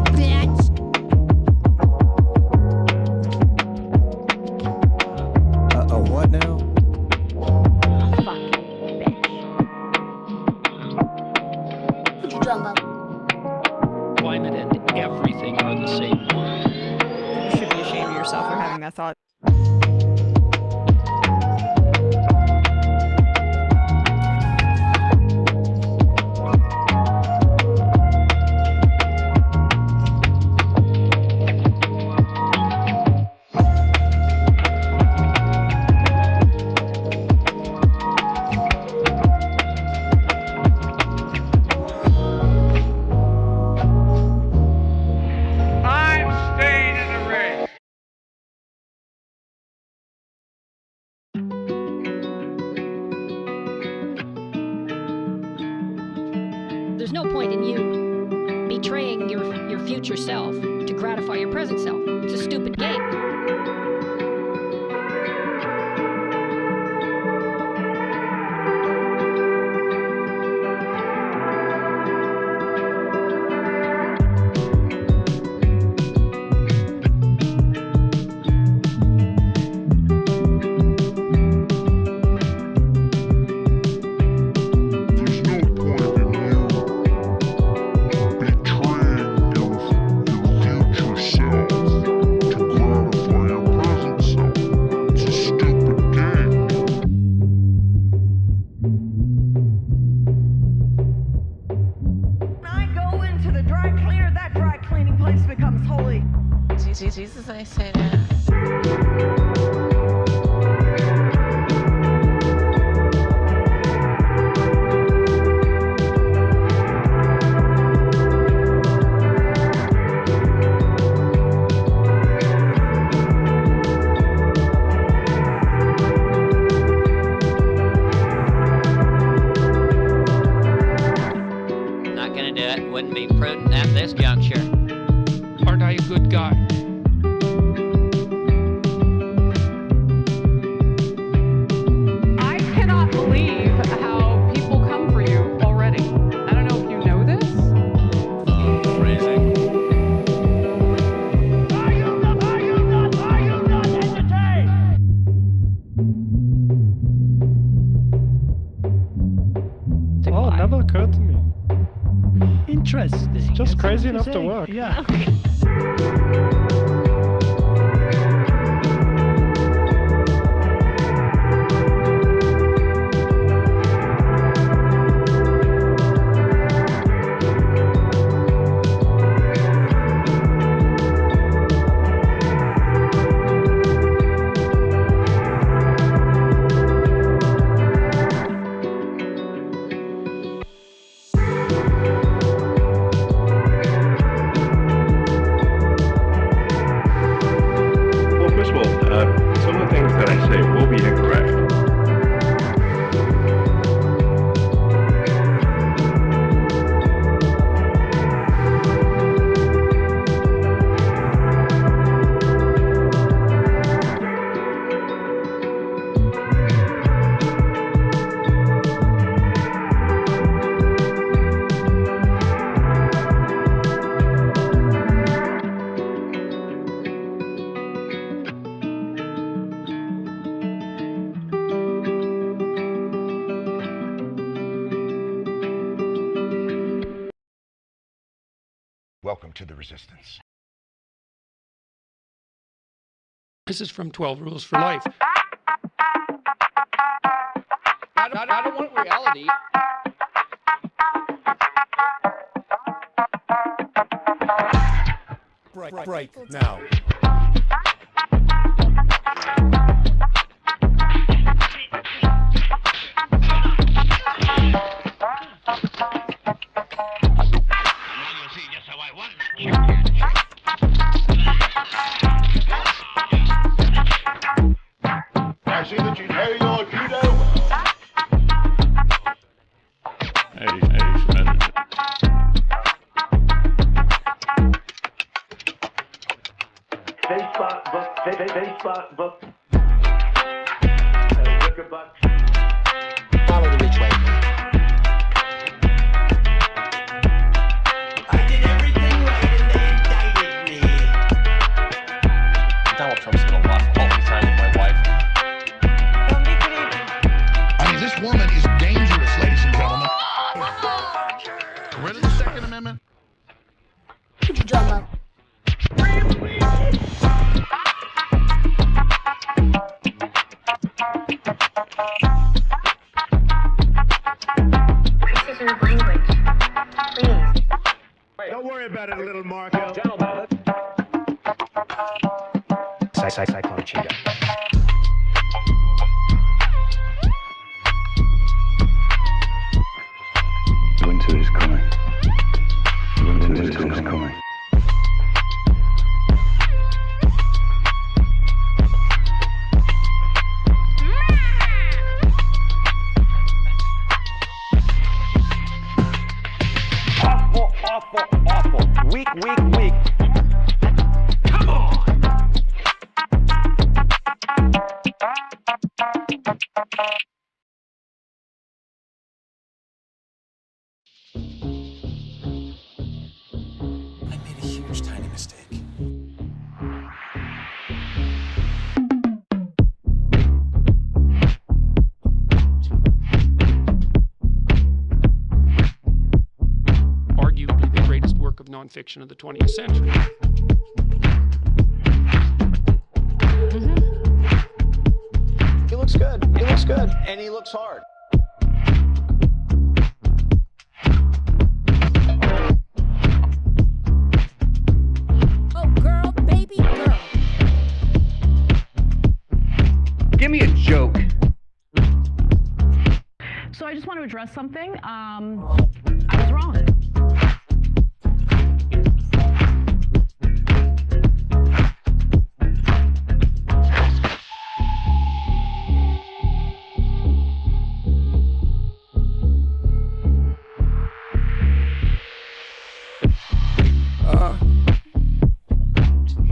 bitch. What now? Fucking bitch. What you talking about? Climate and everything are the same word. You should be ashamed of yourself for having that thought. There's no point in you betraying your future self to gratify your present self. It's a stupid game. Jesus, I say that. Not gonna do it. Wouldn't be prudent at this juncture. Aren't I a good guy? I cannot believe how people come for you already. I don't know if you know this. Crazy. Are you not entertained? Oh, it never occurred to me. Interesting. It's just crazy enough to work. Yeah. Some of the things that I say will be incorrect. Welcome to the resistance. This is from 12 Rules for Life. I don't want reality. Break now. I see that you know your judo. Hey, Schmidt. Facebook. Follow the which way. Where is the Second Amendment? What you talking about? Precision of language. Please. Wait, don't worry about it, little Marco. Gentlemen. Cyclone Cheetah. Winter is coming. Winter is coming. Awful, awful, awful. Weak, weak, weak. Come on! I made a huge tiny mistake. Arguably the greatest work of nonfiction of the 20th century. He looks good. He looks good. And he looks hard. Oh, girl, baby, girl. Give me a joke. So I just want to address something. I was wrong.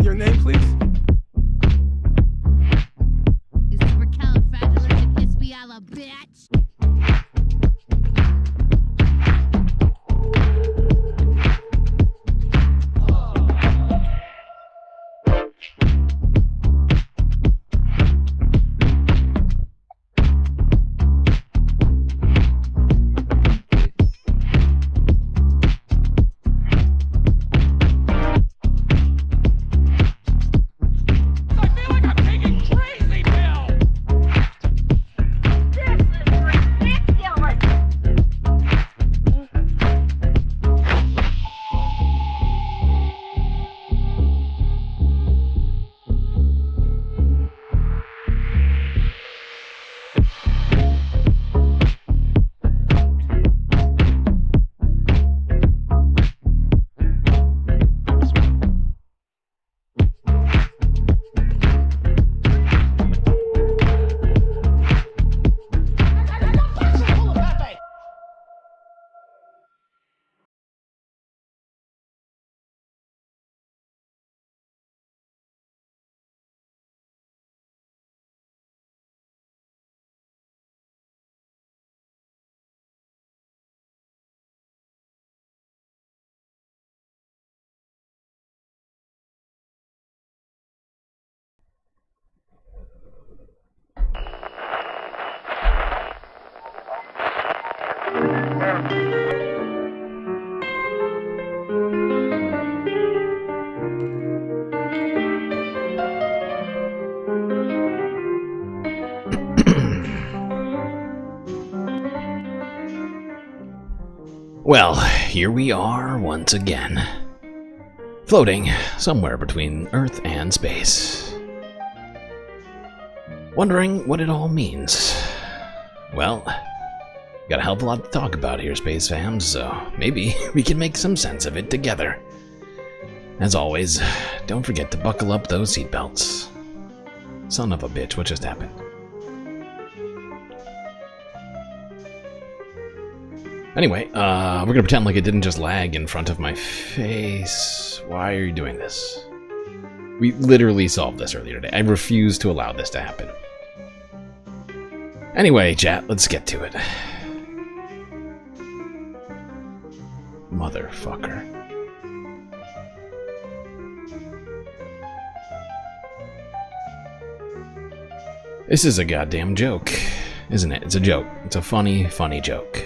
Your name, please? You supercalifragilisticexpialidocious bitch. I feel like I'm taking crazy pills. This is ridiculous. Well, here we are once again, floating somewhere between Earth and space. Wondering what it all means. Well, got a hell of a lot to talk about here, space fams, so maybe we can make some sense of it together. As always, don't forget to buckle up those seatbelts. Son of a bitch, what just happened? Anyway, we're gonna pretend like it didn't just lag in front of my face. Why are you doing this? We literally solved this earlier today. I refuse to allow this to happen. Anyway, chat, let's get to it. Motherfucker. This is a goddamn joke, isn't it? It's a joke. It's a funny, funny joke.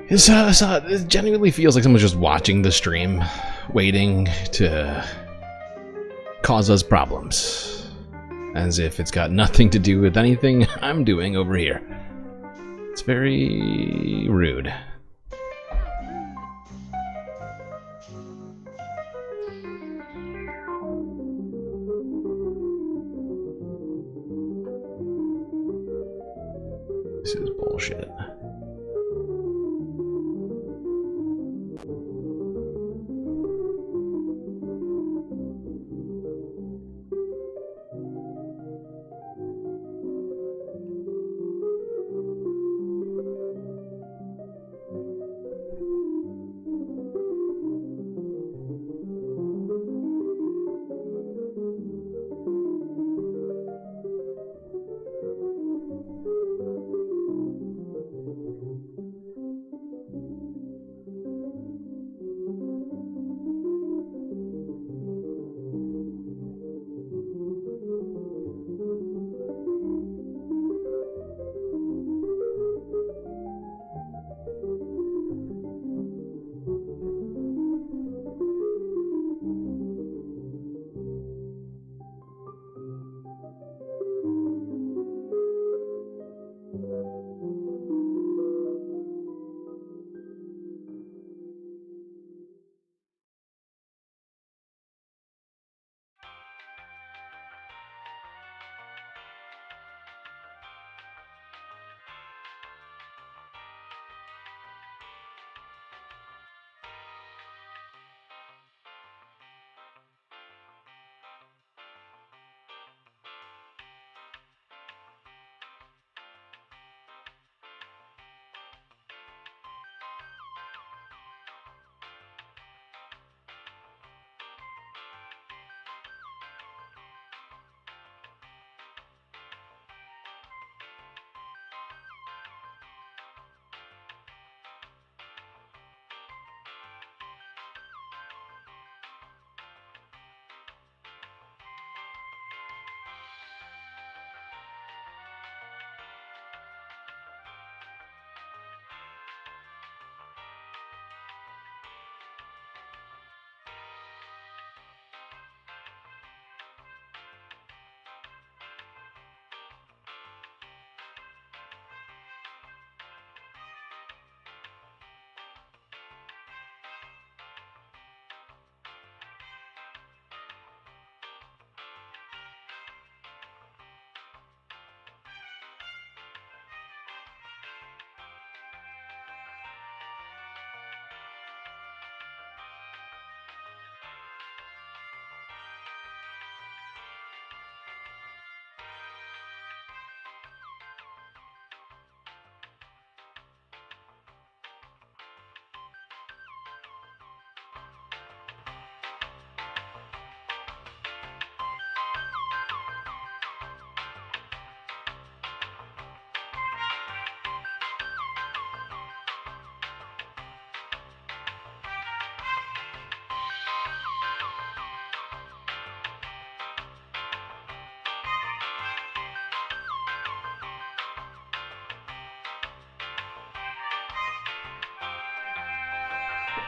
It genuinely feels like someone's just watching the stream, waiting to cause us problems. As if it's got nothing to do with anything I'm doing over here. It's very rude. This is bullshit.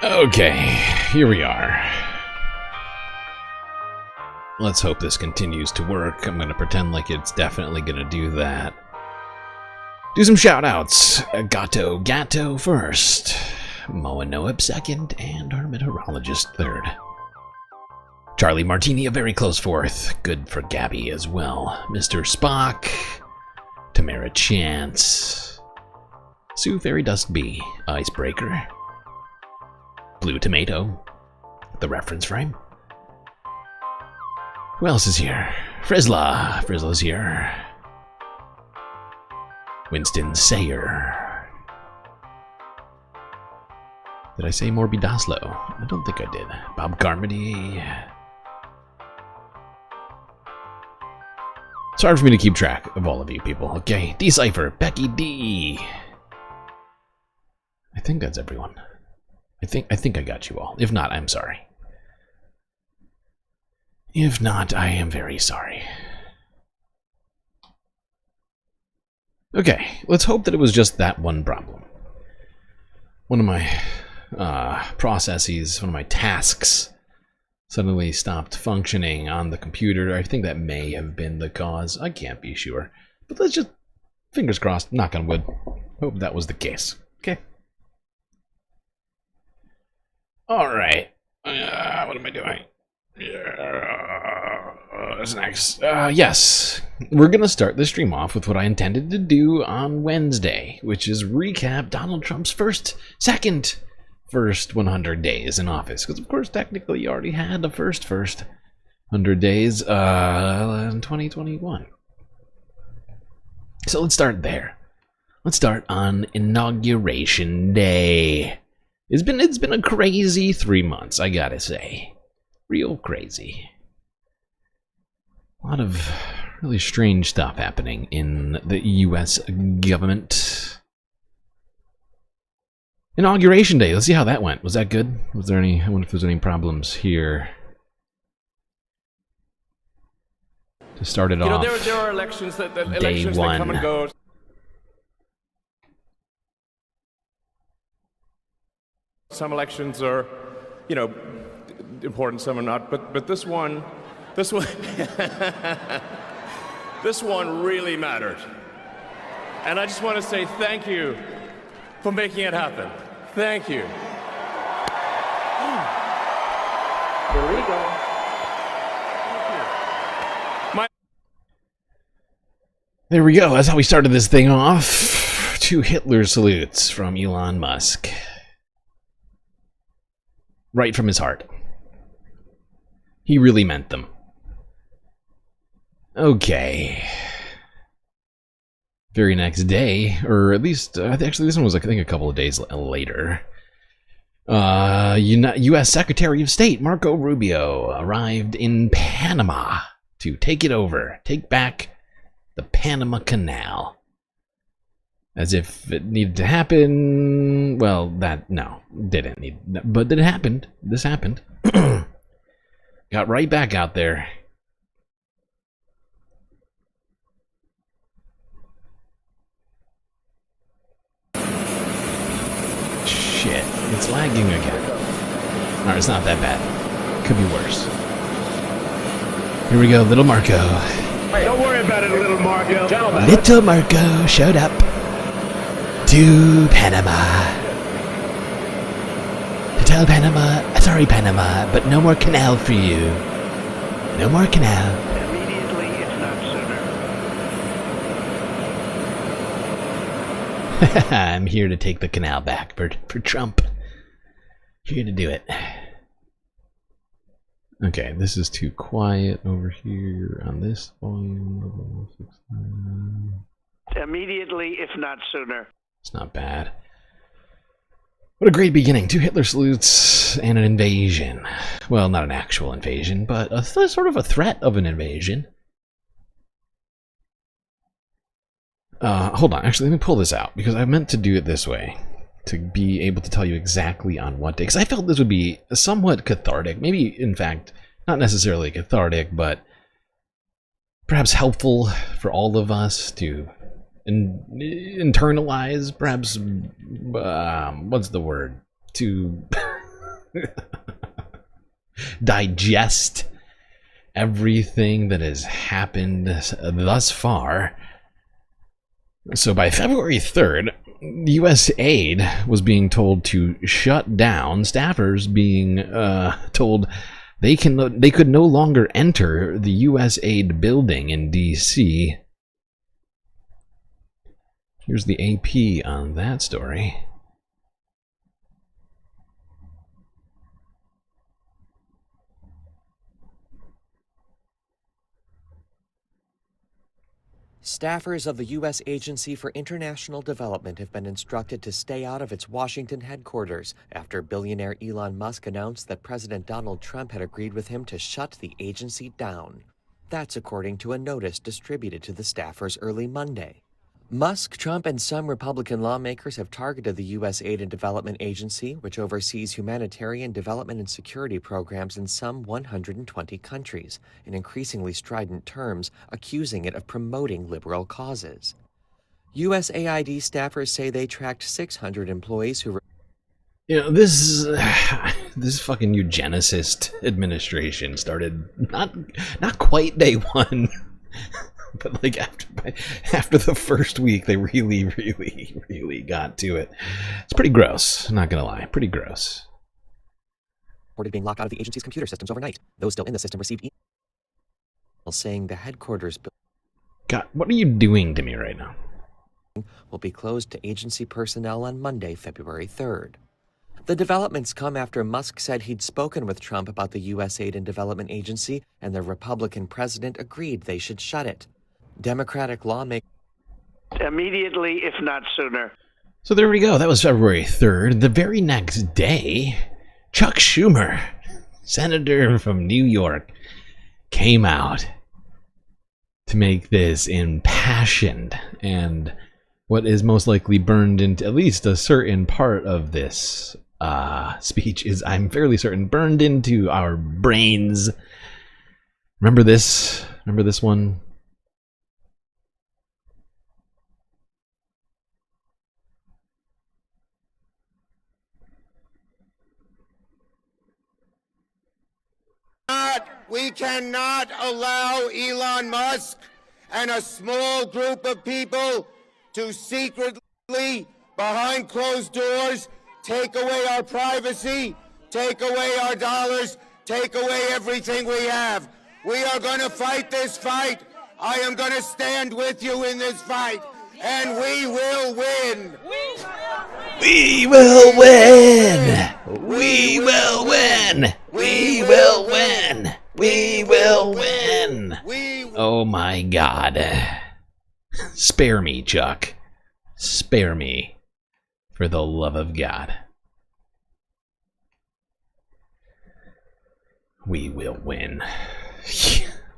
Okay, here we are. Let's hope this continues to work. I'm gonna pretend like it's definitely gonna do that. Do some shout-outs. Gatto first. Moa Noeb second, and our meteorologist third. Charlie Martini a very close fourth. Good for Gabby as well. Mr. Spock. Tamara Chance. Sue Fairy Dust B. Icebreaker. Blue Tomato, the reference frame. Who else is here? Frizzla's here. Winston Sayer. Did I say Morby Daslow? I don't think I did. Bob Carmody. It's hard for me to keep track of all of you people. Okay, Decipher, Becky D. I think that's everyone. I think I got you all. If not, I'm sorry. If not, I am very sorry. Okay, let's hope that it was just that one problem. one of my processes, one of my tasks suddenly stopped functioning on the computer. I think that may have been the cause. I can't be sure. But let's just, fingers crossed, knock on wood, hope that was the case. Okay. Alright. What am I doing? What's next? Yes. We're going to start the stream off with what I intended to do on Wednesday, which is recap Donald Trump's first 100 days in office. Because, of course, technically you already had the first 100 days in 2021. So let's start there. Let's start on Inauguration Day. It's been a crazy 3 months, I gotta say. Real crazy. A lot of really strange stuff happening in the US government. Inauguration Day, let's see how that went. Was that good? Was there any, I wonder if there's any problems here. To start it off, there are elections that day one. That come and go. Some elections are, important. Some are not. But this one, this one really mattered. And I just want to say thank you for making it happen. Thank you. Here we go. There we go. That's how we started this thing off. 2 Hitler salutes from Elon Musk. Right from his heart. He really meant them. Okay. Very next day, or at least, actually this one was, I think, a couple of days later. U.S. Secretary of State Marco Rubio arrived in Panama to take it over. Take back the Panama Canal. As if it needed to happen. Well, no, didn't need, but it happened. This happened. Got right back out there. Shit, it's lagging again. Alright, it's not that bad. Could be worse. Here we go, little Marco. Hey, don't worry about it, little Marco. Gentlemen. Little Marco showed up to Panama. To tell Panama, sorry Panama, but no more canal for you. No more canal. Immediately, if not sooner. I'm here to take the canal back for Trump. Here to do it. Okay, this is too quiet over here on this volume level. Immediately, if not sooner. It's not bad. What a great beginning. 2 Hitler salutes and an invasion. Well, not an actual invasion, but sort of a threat of an invasion. Hold on. Actually, let me pull this out, because I meant to do it this way. To be able to tell you exactly on what day. Because I felt this would be somewhat cathartic. Maybe, in fact, not necessarily cathartic, but perhaps helpful for all of us to internalize, perhaps, what's the word? To digest everything that has happened thus far. So by February 3rd, USAID was being told to shut down, staffers being told they could no longer enter the USAID building in DC. Here's the AP on that story. Staffers of the U.S. Agency for International Development have been instructed to stay out of its Washington headquarters after billionaire Elon Musk announced that President Donald Trump had agreed with him to shut the agency down. That's according to a notice distributed to the staffers early Monday. Musk, Trump, and some Republican lawmakers have targeted the U.S. Aid and Development Agency, which oversees humanitarian development and security programs in some 120 countries, in increasingly strident terms, accusing it of promoting liberal causes. USAID staffers say they tracked 600 employees who You know, this fucking eugenicist administration started not quite day one, but like after the first week, they really got to it. It's pretty gross. I'm not gonna lie, pretty gross. Reported being locked out of the agency's computer systems overnight. Those still in the system received emails saying the headquarters God, what are you doing to me right now? Will be closed to agency personnel on Monday, February 3rd. The developments come after Musk said he'd spoken with Trump about the USAID and Development Agency, and the Republican president agreed they should shut it. Democratic lawmakers immediately, if not sooner. So there we go. That was February 3rd. The very next day, Chuck Schumer, senator from New York, came out to make this impassioned and what is most likely burned into at least a certain part of this speech is, I'm fairly certain, burned into our brains. Remember this? Remember this one? We cannot allow Elon Musk and a small group of people to secretly, behind closed doors, take away our privacy, take away our dollars, take away everything we have. We are going to fight this fight. I am going to stand with you in this fight, and we will win. We will win! We will win! We will win! We will win! Oh my God. Spare me, Chuck. Spare me. For the love of God. We will win.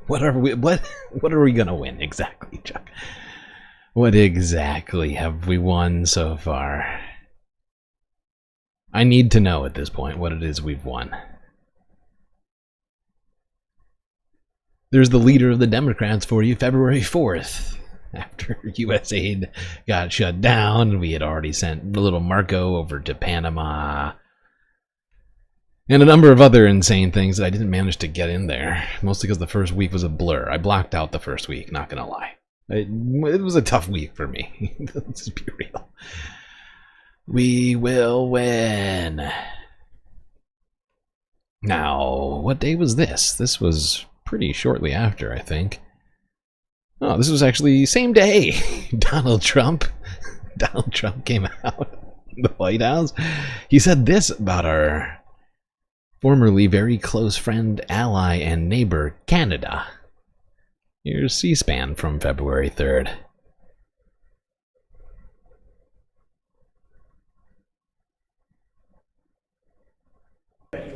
What are we gonna win exactly, Chuck? What exactly have we won so far? I need to know at this point what it is we've won. There's the leader of the Democrats for you, February 4th. After USAID got shut down, we had already sent little Marco over to Panama. And a number of other insane things that I didn't manage to get in there. Mostly because the first week was a blur. I blocked out the first week, not gonna lie. It was a tough week for me. Let's be real. We will win. Now, what day was this? This was pretty shortly after, I think. Oh, this was actually same day. Donald Trump came out in the White House. He said this about our formerly very close friend, ally, and neighbor, Canada. Here's C-SPAN from February 3rd.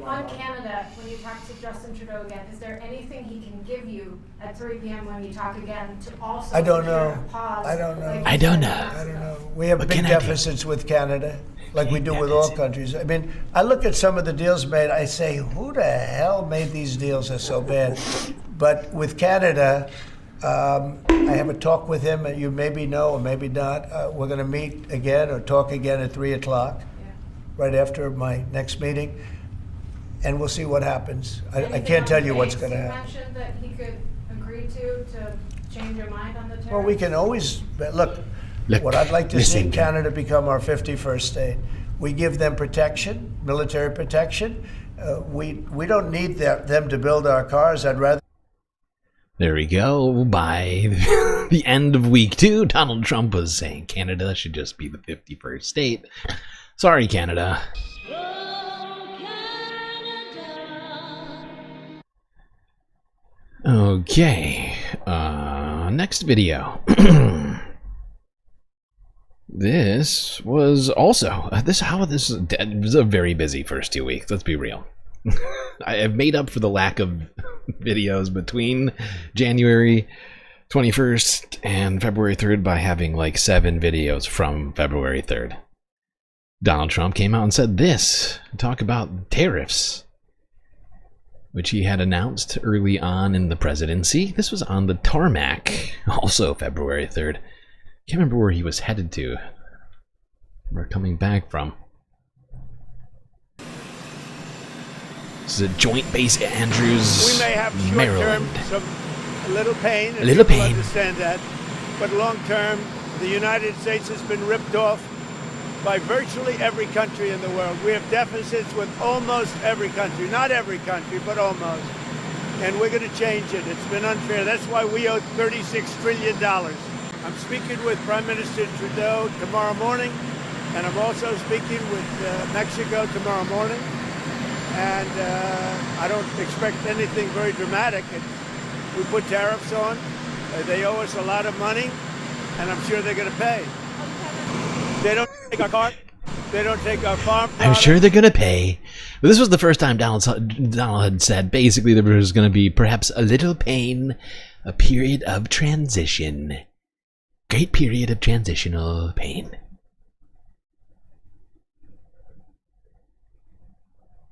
On Canada, when you talk to Justin Trudeau again, is there anything he can give you at 3 p.m. when you talk again to also I don't know. Pause? I don't know. Like I don't know. I don't know. We have big deficits with Canada, like we do with all countries. I mean, I look at some of the deals made, I say, who the hell made these deals are so bad? But with Canada, I have a talk with him, you maybe know or maybe not. We're going to meet again or talk again at 3 o'clock, right after my next meeting. And we'll see what happens. I can't tell you what's going to happen. You mentioned that he could agree to change your mind on the tariffs? Well, we can always, look, what I'd like to see Canada become our 51st state. We give them protection, military protection. We don't need them to build our cars. I'd rather. There we go. By the end of week 2, Donald Trump was saying Canada should just be the 51st state. Sorry, Canada. Okay, next video. This was also, it was a very busy first 2 weeks, let's be real. I have made up for the lack of videos between January 21st and February 3rd by having like 7 videos from February 3rd. Donald Trump came out and said this, talk about tariffs, which he had announced early on in the presidency. This was on the tarmac, also February 3rd. Can't remember where he was headed to. We're coming back from. This is a joint base at Andrews, We may have Maryland. short-term a little pain. A little people pain. Understand that, but long-term, the United States has been ripped off by virtually every country in the world. We have deficits with almost every country, not every country, but almost. And we're going to change it. It's been unfair. That's why we owe $36 trillion. I'm speaking with Prime Minister Trudeau tomorrow morning, and I'm also speaking with Mexico tomorrow morning. And I don't expect anything very dramatic. We put tariffs on. They owe us a lot of money, and I'm sure they're going to pay. They don't take our car. They don't take our farm products. I'm sure they're gonna pay. But this was the first time Donald had said basically there was going to be perhaps a little pain, a period of transition, great period of transitional pain.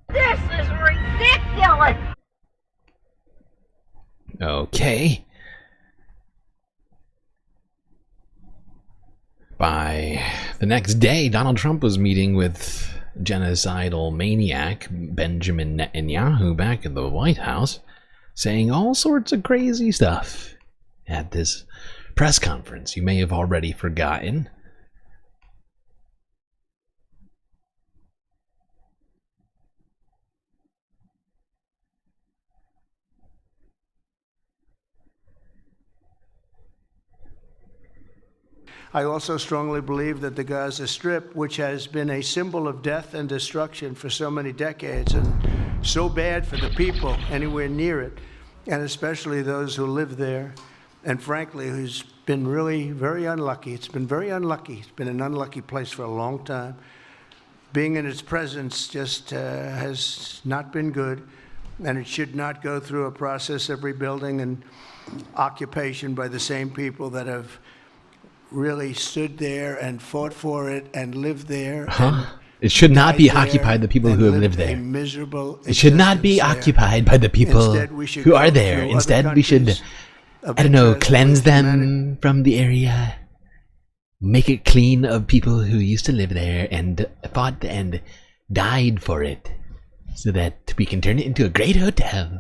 This is ridiculous! Okay. By the next day, Donald Trump was meeting with genocidal maniac Benjamin Netanyahu back in the White House, saying all sorts of crazy stuff at this press conference you may have already forgotten. I also strongly believe that the Gaza Strip, which has been a symbol of death and destruction for so many decades and so bad for the people anywhere near it, and especially those who live there, and frankly, who's been really very unlucky. It's been very unlucky. It's been an unlucky place for a long time. Being in its presence just has not been good, and it should not go through a process of rebuilding and occupation by the same people that have really stood there and fought for it and lived there. It should not be occupied the people who have lived there. It should not be occupied by the people who are there. Instead, we should, I don't know, cleanse them from the area, make it clean of people who used to live there and fought and died for it, so that we can turn it into a great hotel.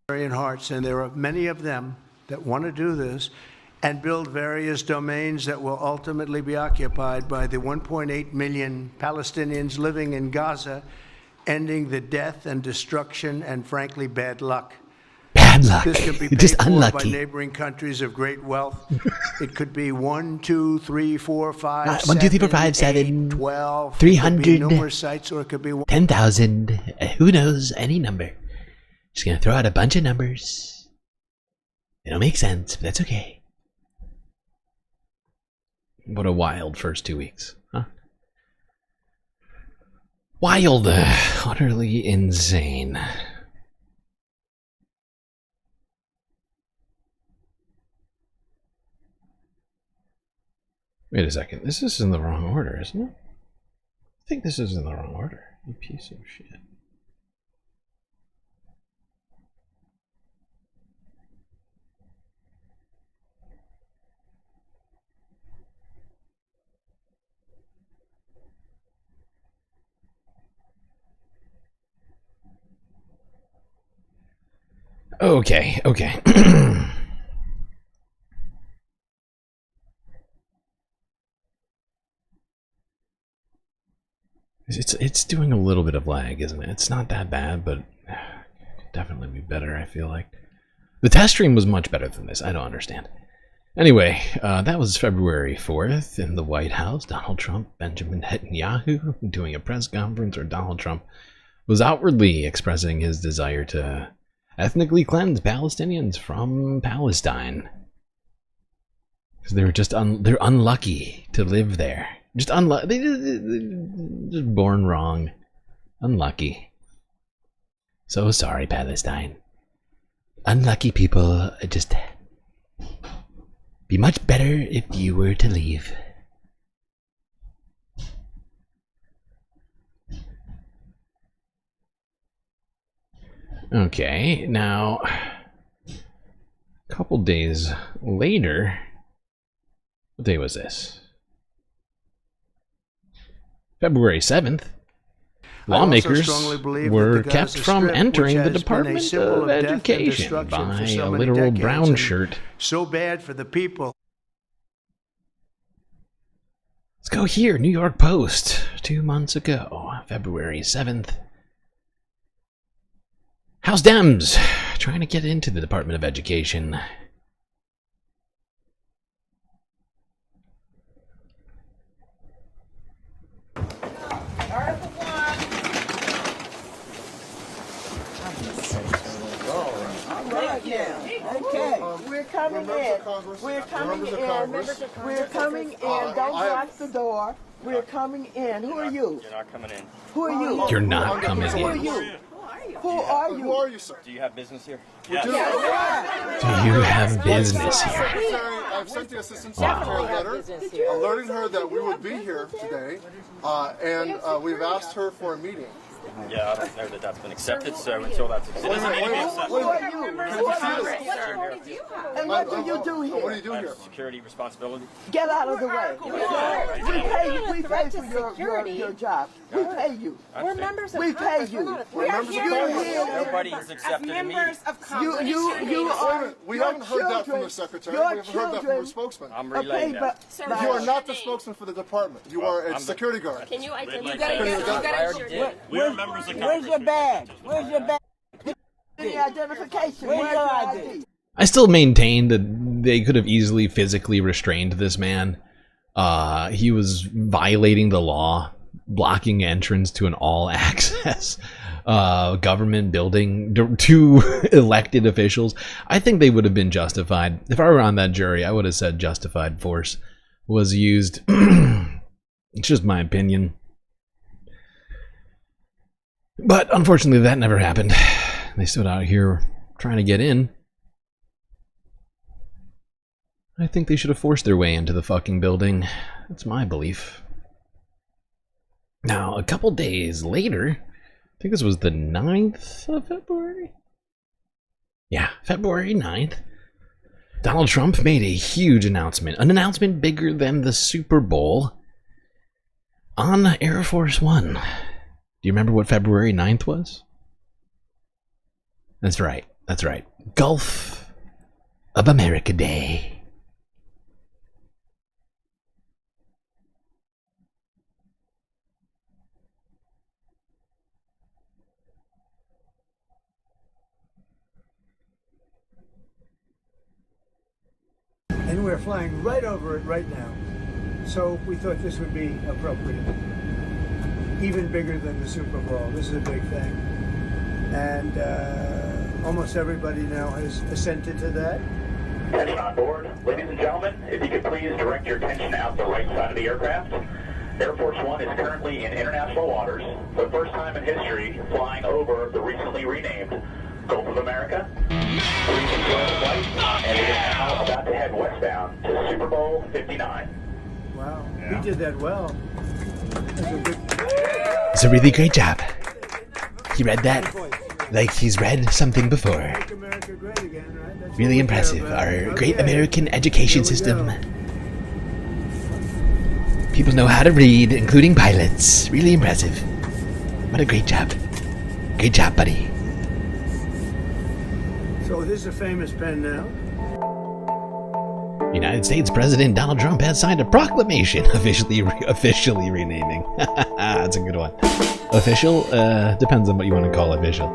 Hearts, and there are many of them that want to do this and build various domains that will ultimately be occupied by the 1.8 million Palestinians living in Gaza, ending the death and destruction and, frankly, bad luck. Bad luck. This could be paid just for unlucky. by neighboring countries of great wealth. It could be 1, 2, 3, 4, 5, 1, 2, 3, 4, 5, 7, 8, 12, 300, numerous sites, or it could be 10,000. Who knows? Any number. Just gonna throw out a bunch of numbers. They don't make sense, but that's okay. What a wild first 2 weeks, huh? Wild, utterly insane. Wait a second, this is in the wrong order, isn't it? I think this is in the wrong order, you piece of shit. Okay. It's doing a little bit of lag, isn't it? It's not that bad, but it could definitely be better, I feel like. The test stream was much better than this. I don't understand. Anyway, that was February 4th in the White House. Donald Trump, Benjamin Netanyahu, doing a press conference where Donald Trump was outwardly expressing his desire to ethnically cleanse Palestinians from Palestine. Because they're just they're unlucky to live there. Just unlucky. Just born wrong. Unlucky. So sorry, Palestine. Unlucky people. Just be much better if you were to leave. Okay, now a couple days later, what day was this? February 7th. lawmakers strongly believe were that the kept Gaza from Strip, entering which the has been a Department symbol of of death and Education destruction by for so a many literal decades, brown and shirt. so bad for the people. Let's go here. New York Post, 2 months ago, February 7th. House Dems trying to get into the Department of Education. Article 1. All right, now. Okay. We're coming in. We're coming in. We're coming in. Don't block the door. We're coming in. Who are you? You're not coming in. Who are you? You're not coming Who are in. you? Who are you? Who are you, sir? Do you have business here? Yes. Do you have business here? I've sent the assistant secretary a letter alerting her that we would be here today, and we've asked her for a meeting. Yeah, I don't know that that's been accepted, so until that's accepted. Who are you? And what do you do here? What do you do here? Security responsibility. Get out of the way. We pay for your job. We pay you. We're members of Congress. We pay you. We're members of Congress. Nobody has accepted a meeting. You are. We haven't heard that from the secretary. We haven't heard that from your spokesman. I'm relaying that. You are not the spokesman for the department. You are a security guard. Can you identify? Where's your badge? Where's your badge? Any identification? Where's your ID? I still maintain that they could have easily physically restrained this man. He was violating the law, blocking entrance to an all-access government building to elected officials. I think they would have been justified. If I were on that jury, I would have said justified force was used. It's just my opinion. But unfortunately, that never happened. They stood out here trying to get in. I think they should have forced their way into the fucking building. That's my belief. Now, a couple days later, I think this was the 9th of February? Yeah, February 9th. Donald Trump made a huge announcement. An announcement bigger than the Super Bowl on Air Force One. Do you remember what February 9th was? That's right. That's right. Gulf of America Day. And we're flying right over it right now. So we thought this would be appropriate. Even bigger than the Super Bowl. This is a big thing. And almost everybody now has assented to that. Attention on board. Ladies and gentlemen, if you could please direct your attention out the right side of the aircraft. Air Force One is currently in international waters for the first time in history, flying over the recently renamed Gulf of America. Please enjoy the flight, and it is now about to head westbound to Super Bowl 59. Wow, he did that well. It's a really great job. He read that like he's read something before. Really impressive. Our great American education system. People know how to read, including pilots. Really impressive. What a great job. Great job, buddy. So this is a famous pen now. United States President Donald Trump has signed a proclamation officially renaming. That's a good one. Official? Depends on what you want to call official.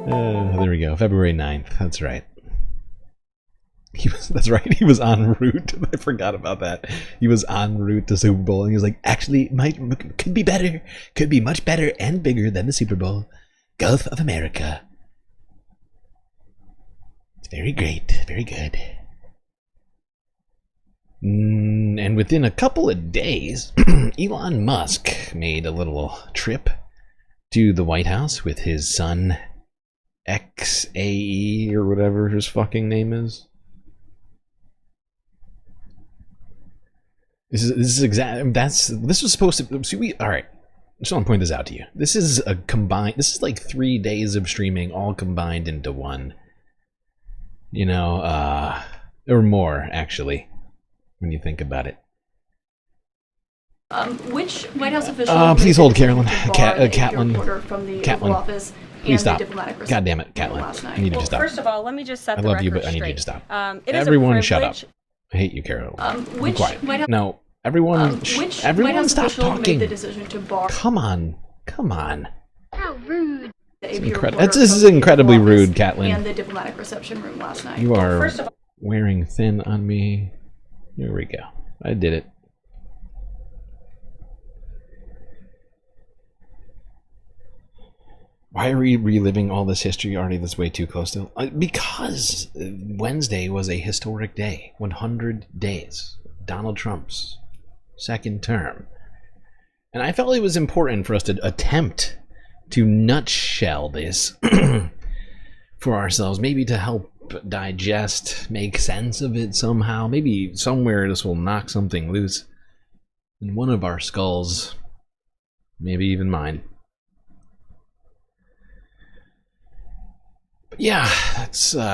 There we go. February 9th. That's right. That's right. He was en route. I forgot about that. He was en route to Super Bowl, and he was like, actually, could be better. Could be much better and bigger than the Super Bowl. Gulf of America. It's very great. Very good. And within a couple of days, Elon Musk made a little trip to the White House with his son, XAE, or whatever his fucking name is. This was supposed to see. All right, I just want to point this out to you. This is a combined. This is like 3 days of streaming, all combined into one. You know, or more actually. When you think about it. Which White House official? Please hold, Carolyn. Catlin. From the Catlin. Oval Office Please stop. The diplomatic God damn it, Catlin. I need you to stop. First of all, let me just set I the love record you, but I straight. need you to stop. It is Everyone, a shut up. privilege. I hate you, Carolyn. Be Which quiet. White House, No, everyone. which White Everyone, House stop official talking. made the decision to bar? Come on. Come on. How rude! This is incredibly rude, Catlin. And the diplomatic reception room last night. You are First of all, wearing thin on me. Here we go. I did it. Why are we reliving all this history already this way too close to? Because Wednesday was a historic day. 100 days. Donald Trump's second term. And I felt it was important for us to attempt to nutshell this for ourselves. Maybe to help digest, make sense of it somehow. Maybe somewhere this will knock something loose in one of our skulls. Maybe even mine. Yeah, that's, what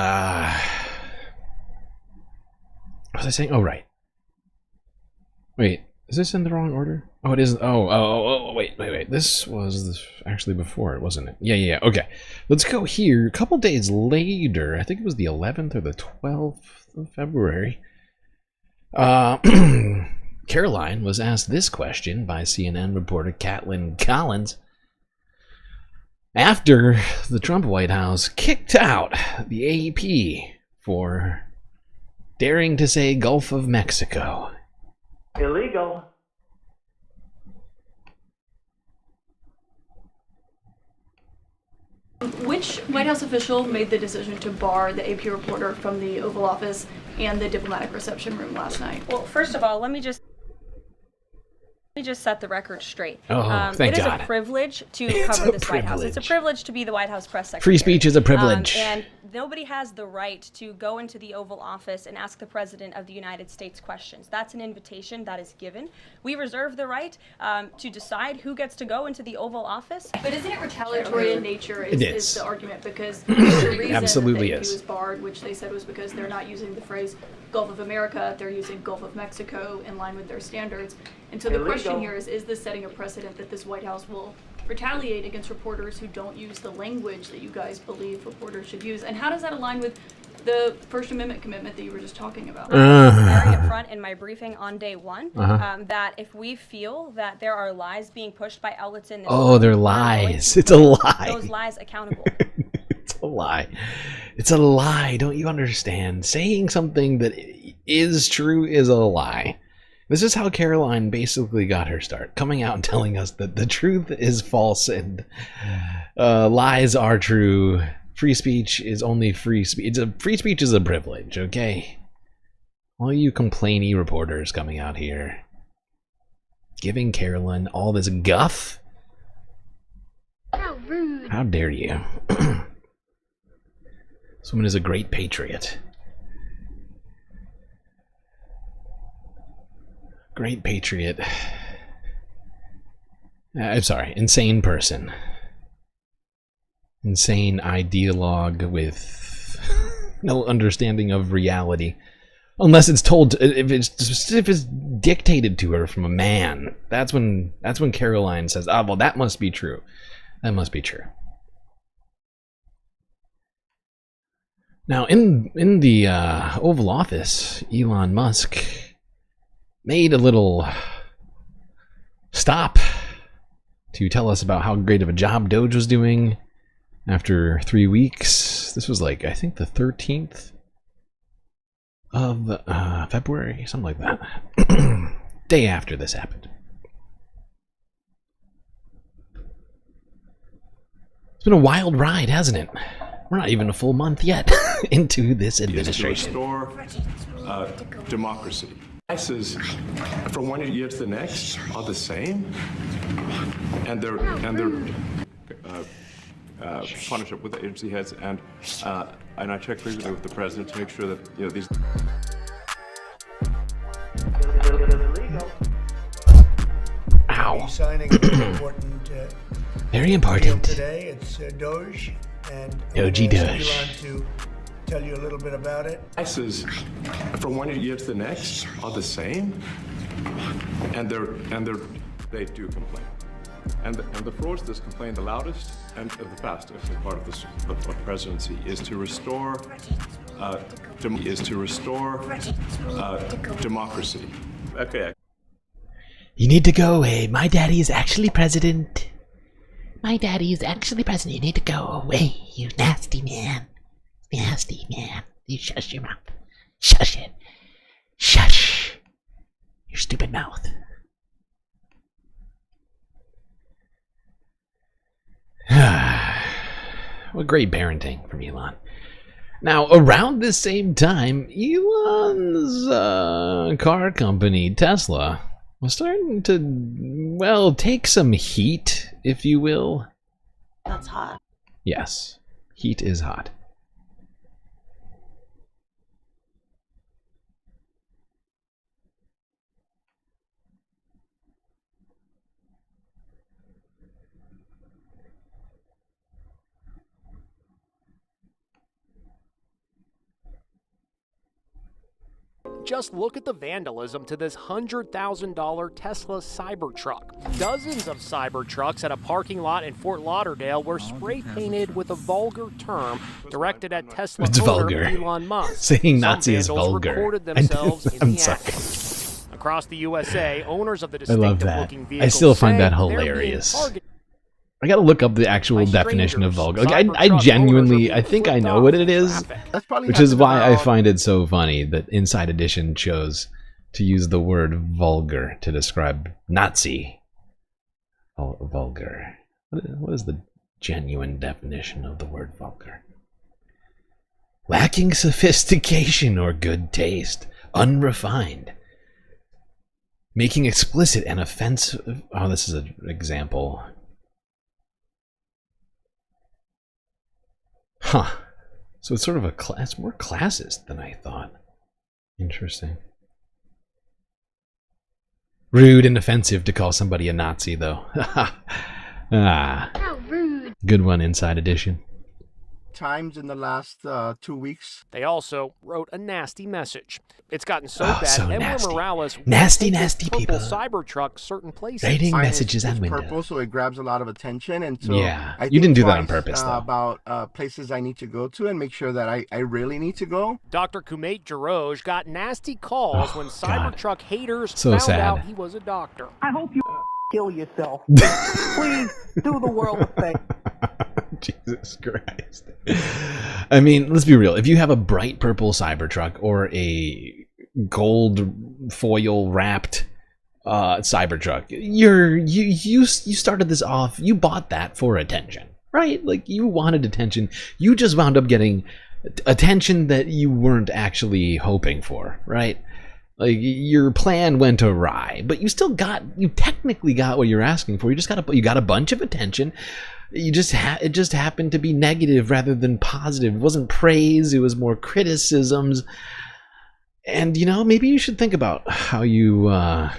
was I saying? Oh, right. Wait, is this in the wrong order? Oh, it isn't. Oh, wait. This was actually before it, wasn't it? Yeah, okay. Let's go here. A couple days later, I think it was the 11th or the 12th of February. Caroline was asked this question by CNN reporter Kathleen Collins. After the Trump White House kicked out the AEP for daring to say Gulf of Mexico. Illegal. which White House official made the decision to bar the AP reporter from the Oval Office and the diplomatic reception room last night? Well, first of all, let me just set the record straight. Oh, thank God. It is a privilege to cover this White House. It's a privilege to be the White House press secretary. Free speech is a privilege. And nobody has the right to go into the Oval Office and ask the President of the United States questions. That's an invitation that is given. We reserve the right to decide who gets to go into the Oval Office. But isn't it retaliatory in nature is the argument? Because the reason Absolutely that the AP is. was barred, which they said was because they're not using the phrase Gulf of America, they're using Gulf of Mexico in line with their standards. And so the question here is this setting a precedent that this White House will retaliate against reporters who don't use the language that you guys believe reporters should use? And how does that align with the First Amendment commitment that you were just talking about? Very up front in my briefing on day one, that if we feel that there are lies being pushed by outlets in this they're lies. It's a lie. Those lies accountable. It's a lie. It's a lie. Don't you understand? Saying something that is true is a lie. This is how Caroline basically got her start, coming out and telling us that the truth is false and lies are true. Free speech is only free speech. Free speech is a privilege, okay? All you complainy reporters coming out here, giving Caroline all this guff. How rude. How dare you? This woman is a great patriot. Great patriot. I'm sorry, insane person. Insane ideologue with no understanding of reality. Unless it's told, if it's dictated to her from a man, that's when Caroline says, "Ah, well, that must be true. That must be true." Now, in the Oval Office, Elon Musk made a little stop to tell us about how great of a job DOGE was doing after 3 weeks. This was like, I think, the 13th of February, something like that. Day after this happened. It's been a wild ride, hasn't it? We're not even a full month yet into this administration. To restore democracy. Prices from one year to the next are the same, and they're partnership with the agency heads, and I check frequently with the president to make sure that these. Ow! Signing an important. Very important. Deal today. It's DOGE and DOGE. Elon to tell you a little bit about it. Prices from one year to the next are the same, and they do complain. And the fraudsters complain the loudest and the fastest as part of this of presidency is to restore democracy. Okay. You need to go away. My daddy is actually president. My daddy is actually president. You need to go away, you nasty man. Nasty man. You shush your mouth. Shush it. Shush. Your stupid mouth. What great parenting from Elon. Now, around this same time, Elon's car company, Tesla, was starting to, well, take some heat, if you will. That's hot. Yes, heat is hot. Just look at the vandalism to this $100,000 Tesla Cybertruck. Dozens of Cybertrucks at a parking lot in Fort Lauderdale were spray painted with a vulgar term directed at Tesla owner Elon Musk. Saying Nazi is vulgar. Recorded themselves in I'm the sorry. act. Across the USA, owners of the I love that. I still find that hilarious. I gotta look up the actual definition of vulgar. Like, I genuinely, I think I know what it is, which is why I find it so funny that Inside Edition chose to use the word vulgar to describe Nazi. Vulgar. What is the genuine definition of the word vulgar? Lacking sophistication or good taste. Unrefined. Making explicit and offensive. Oh, this is an example. Huh. So it's sort of a class, more classist than I thought. Interesting. Rude and offensive to call somebody a Nazi, though. How rude. Good one, Inside Edition. Times in the last 2 weeks. They also wrote a nasty message. It's gotten so bad, Emma nasty. Morales Nasty purple people. Cybertruck certain places. Writing messages on windows. Purple, so it grabs a lot of attention, and so yeah, I you didn't do that on twice, purpose, though. About places I need to go to and make sure that I really need to go. Dr. Kumate Jaroge got nasty calls when Cybertruck haters So found sad. out he was a doctor. I hope you kill yourself. Please do the world a favor. Jesus Christ. I mean, let's be real. If you have a bright purple Cybertruck or a gold foil wrapped Cybertruck, you started this off, you bought that for attention, right? Like, you wanted attention. You just wound up getting attention that you weren't actually hoping for, right? Like, your plan went awry, but you technically got what you're asking for. You got a bunch of attention. It just happened to be negative rather than positive. It wasn't praise, it was more criticisms. And, maybe you should think about how you, how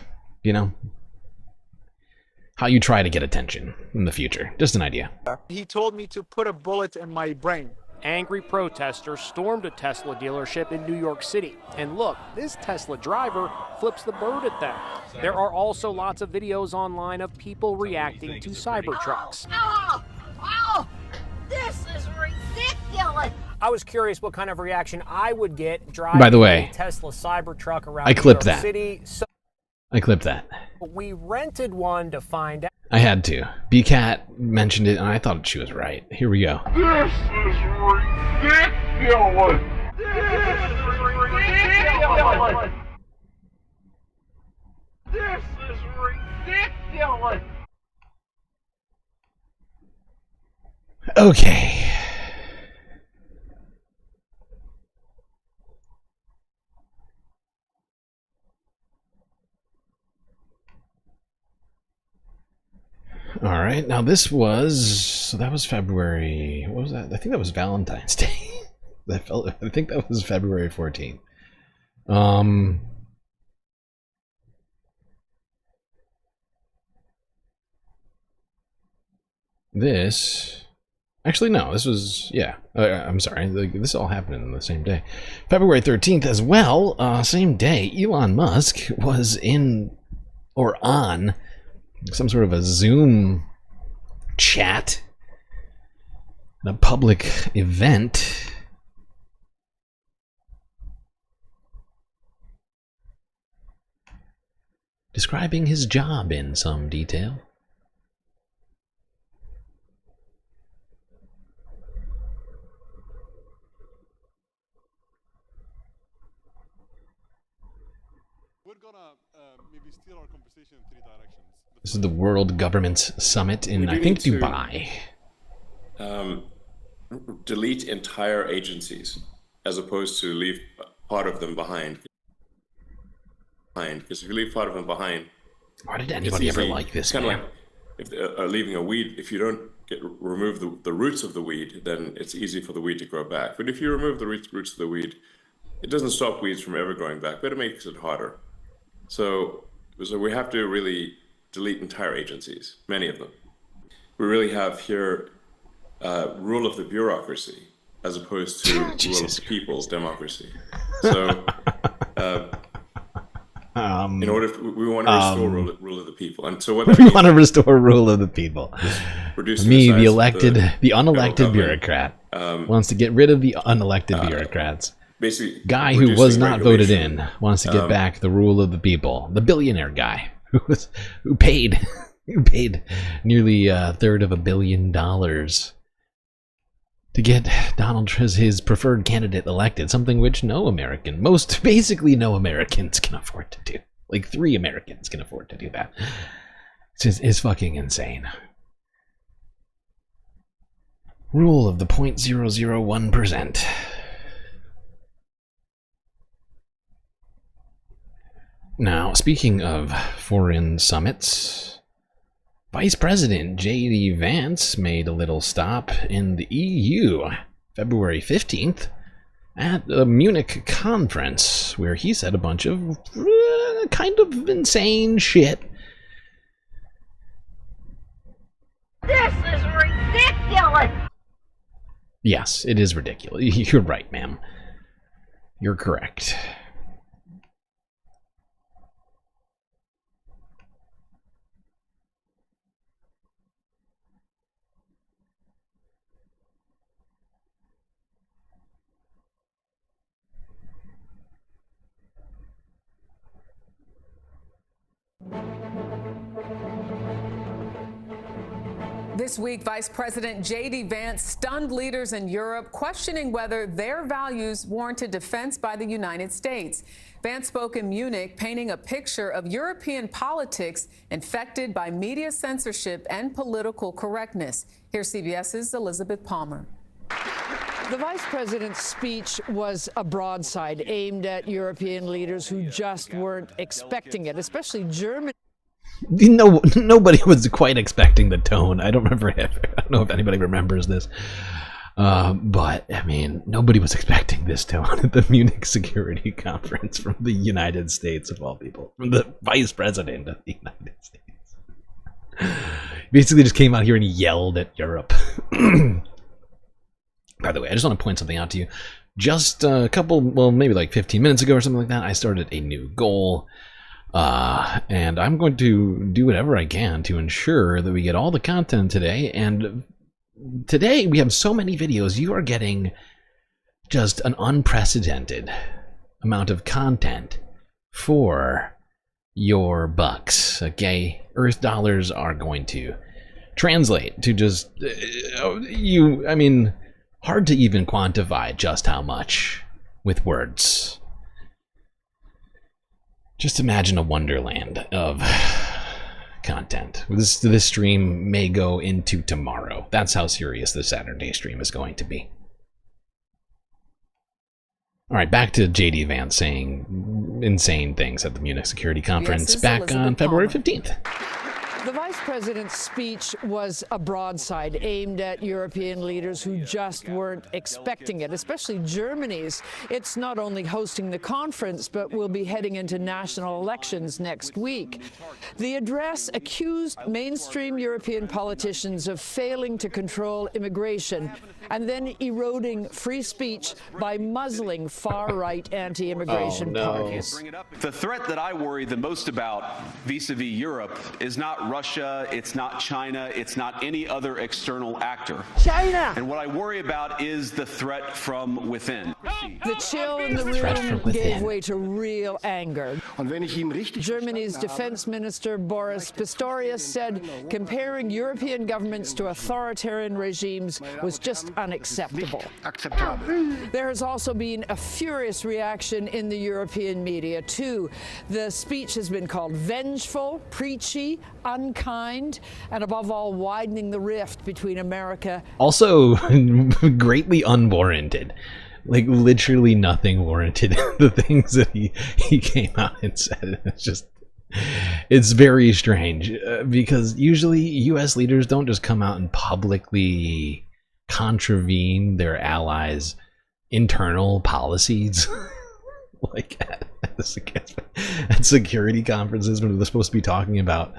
you try to get attention in the future. Just an idea. He told me to put a bullet in my brain. Angry protesters stormed a Tesla dealership in New York City. And look, this Tesla driver flips the bird at them. There are also lots of videos online of people reacting to Cybertrucks. Oh, this is ridiculous. I was curious what kind of reaction I would get driving By the way, a Tesla Cybertruck around I clipped New York that. City. So I clipped that. we rented one to find out. I had to. B-Cat mentioned it, and I thought she was right. Here we go. This is ridiculous. This is ridiculous. Okay. All right. Now that was February. What was that? I think that was Valentine's Day. I think that was February 14th. Actually, no, this was, yeah, I'm sorry, this all happened on the same day. February 13th as well, same day, Elon Musk was in or on some sort of a Zoom chat, a public event, describing his job in some detail. This is the World Governments Summit in, I think, Dubai. Delete entire agencies as opposed to leave part of them behind. Because if you leave part of them behind, why did anybody ever like this? It's kind of like if leaving a weed. If you don't remove the roots of the weed, then it's easy for the weed to grow back. But if you remove the roots of the weed, it doesn't stop weeds from ever growing back, but it makes it harder. So we have to really delete entire agencies, many of them. We really have here rule of the bureaucracy as opposed to rule of the people, democracy. So in order we want to restore rule of the people, and so what we want to restore rule of the people. Me, the unelected bureaucrat, wants to get rid of the unelected bureauctrats. Basically, guy who was not voted in wants to get back the rule of the people. The billionaire guy who paid nearly $1/3 of $1 billion to get Donald Trump, his preferred candidate, elected. Something which basically no Americans can afford to do. Like 3 Americans can afford to do that. It's fucking insane. Rule of the 0.001%. Now, speaking of foreign summits, Vice President J.D. Vance made a little stop in the EU February 15th at the Munich conference, where he said a bunch of kind of insane shit. This is ridiculous! Yes, it is ridiculous. You're right, ma'am. You're correct. This week, Vice President J.D. Vance stunned leaders in Europe, questioning whether their values warranted defense by the United States. Vance spoke in Munich, painting a picture of European politics infected by media censorship and political correctness. Here's CBS's Elizabeth Palmer. The vice president's speech was a broadside aimed at European leaders who just weren't expecting it, especially Germany. Nobody was quite expecting the tone. I don't know if anybody remembers this. But, I mean, nobody was expecting this tone at the Munich Security Conference from the United States, of all people. From the Vice President of the United States. Basically just came out here and yelled at Europe. By the way, I just want to point something out to you. Just a couple, maybe like 15 minutes ago or something like that, I started a new goal. And I'm going to do whatever I can to ensure that we get all the content today. And today we have so many videos. You are getting just an unprecedented amount of content for your bucks. Okay, Earth dollars are going to translate to just hard to even quantify just how much with words. Just imagine a wonderland of content. This stream may go into tomorrow. That's how serious the Saturday stream is going to be. All right, back to J.D. Vance saying insane things at the Munich Security Conference back on February 15th. The vice president's speech was a broadside aimed at European leaders who just weren't expecting it, especially Germany's. It's not only hosting the conference, but will be heading into national elections next week. The address accused mainstream European politicians of failing to control immigration and then eroding free speech by muzzling far-right anti-immigration parties. The threat that I worry the most about vis-a-vis Europe is not Russia, it's not China, it's not any other external actor. China! And what I worry about is the threat from within. The chill in the room gave way to real anger. Germany's defense minister Boris Pistorius said comparing European governments to authoritarian regimes was just unacceptable. There has also been a furious reaction in the European media, too. The speech has been called vengeful, preachy, unkind, and above all, widening the rift between America. Also, greatly unwarranted. Like, literally nothing warranted the things that he came out and said. It's very strange, because usually U.S. leaders don't just come out and publicly contravene their allies' internal policies. Like at security conferences when they're supposed to be talking about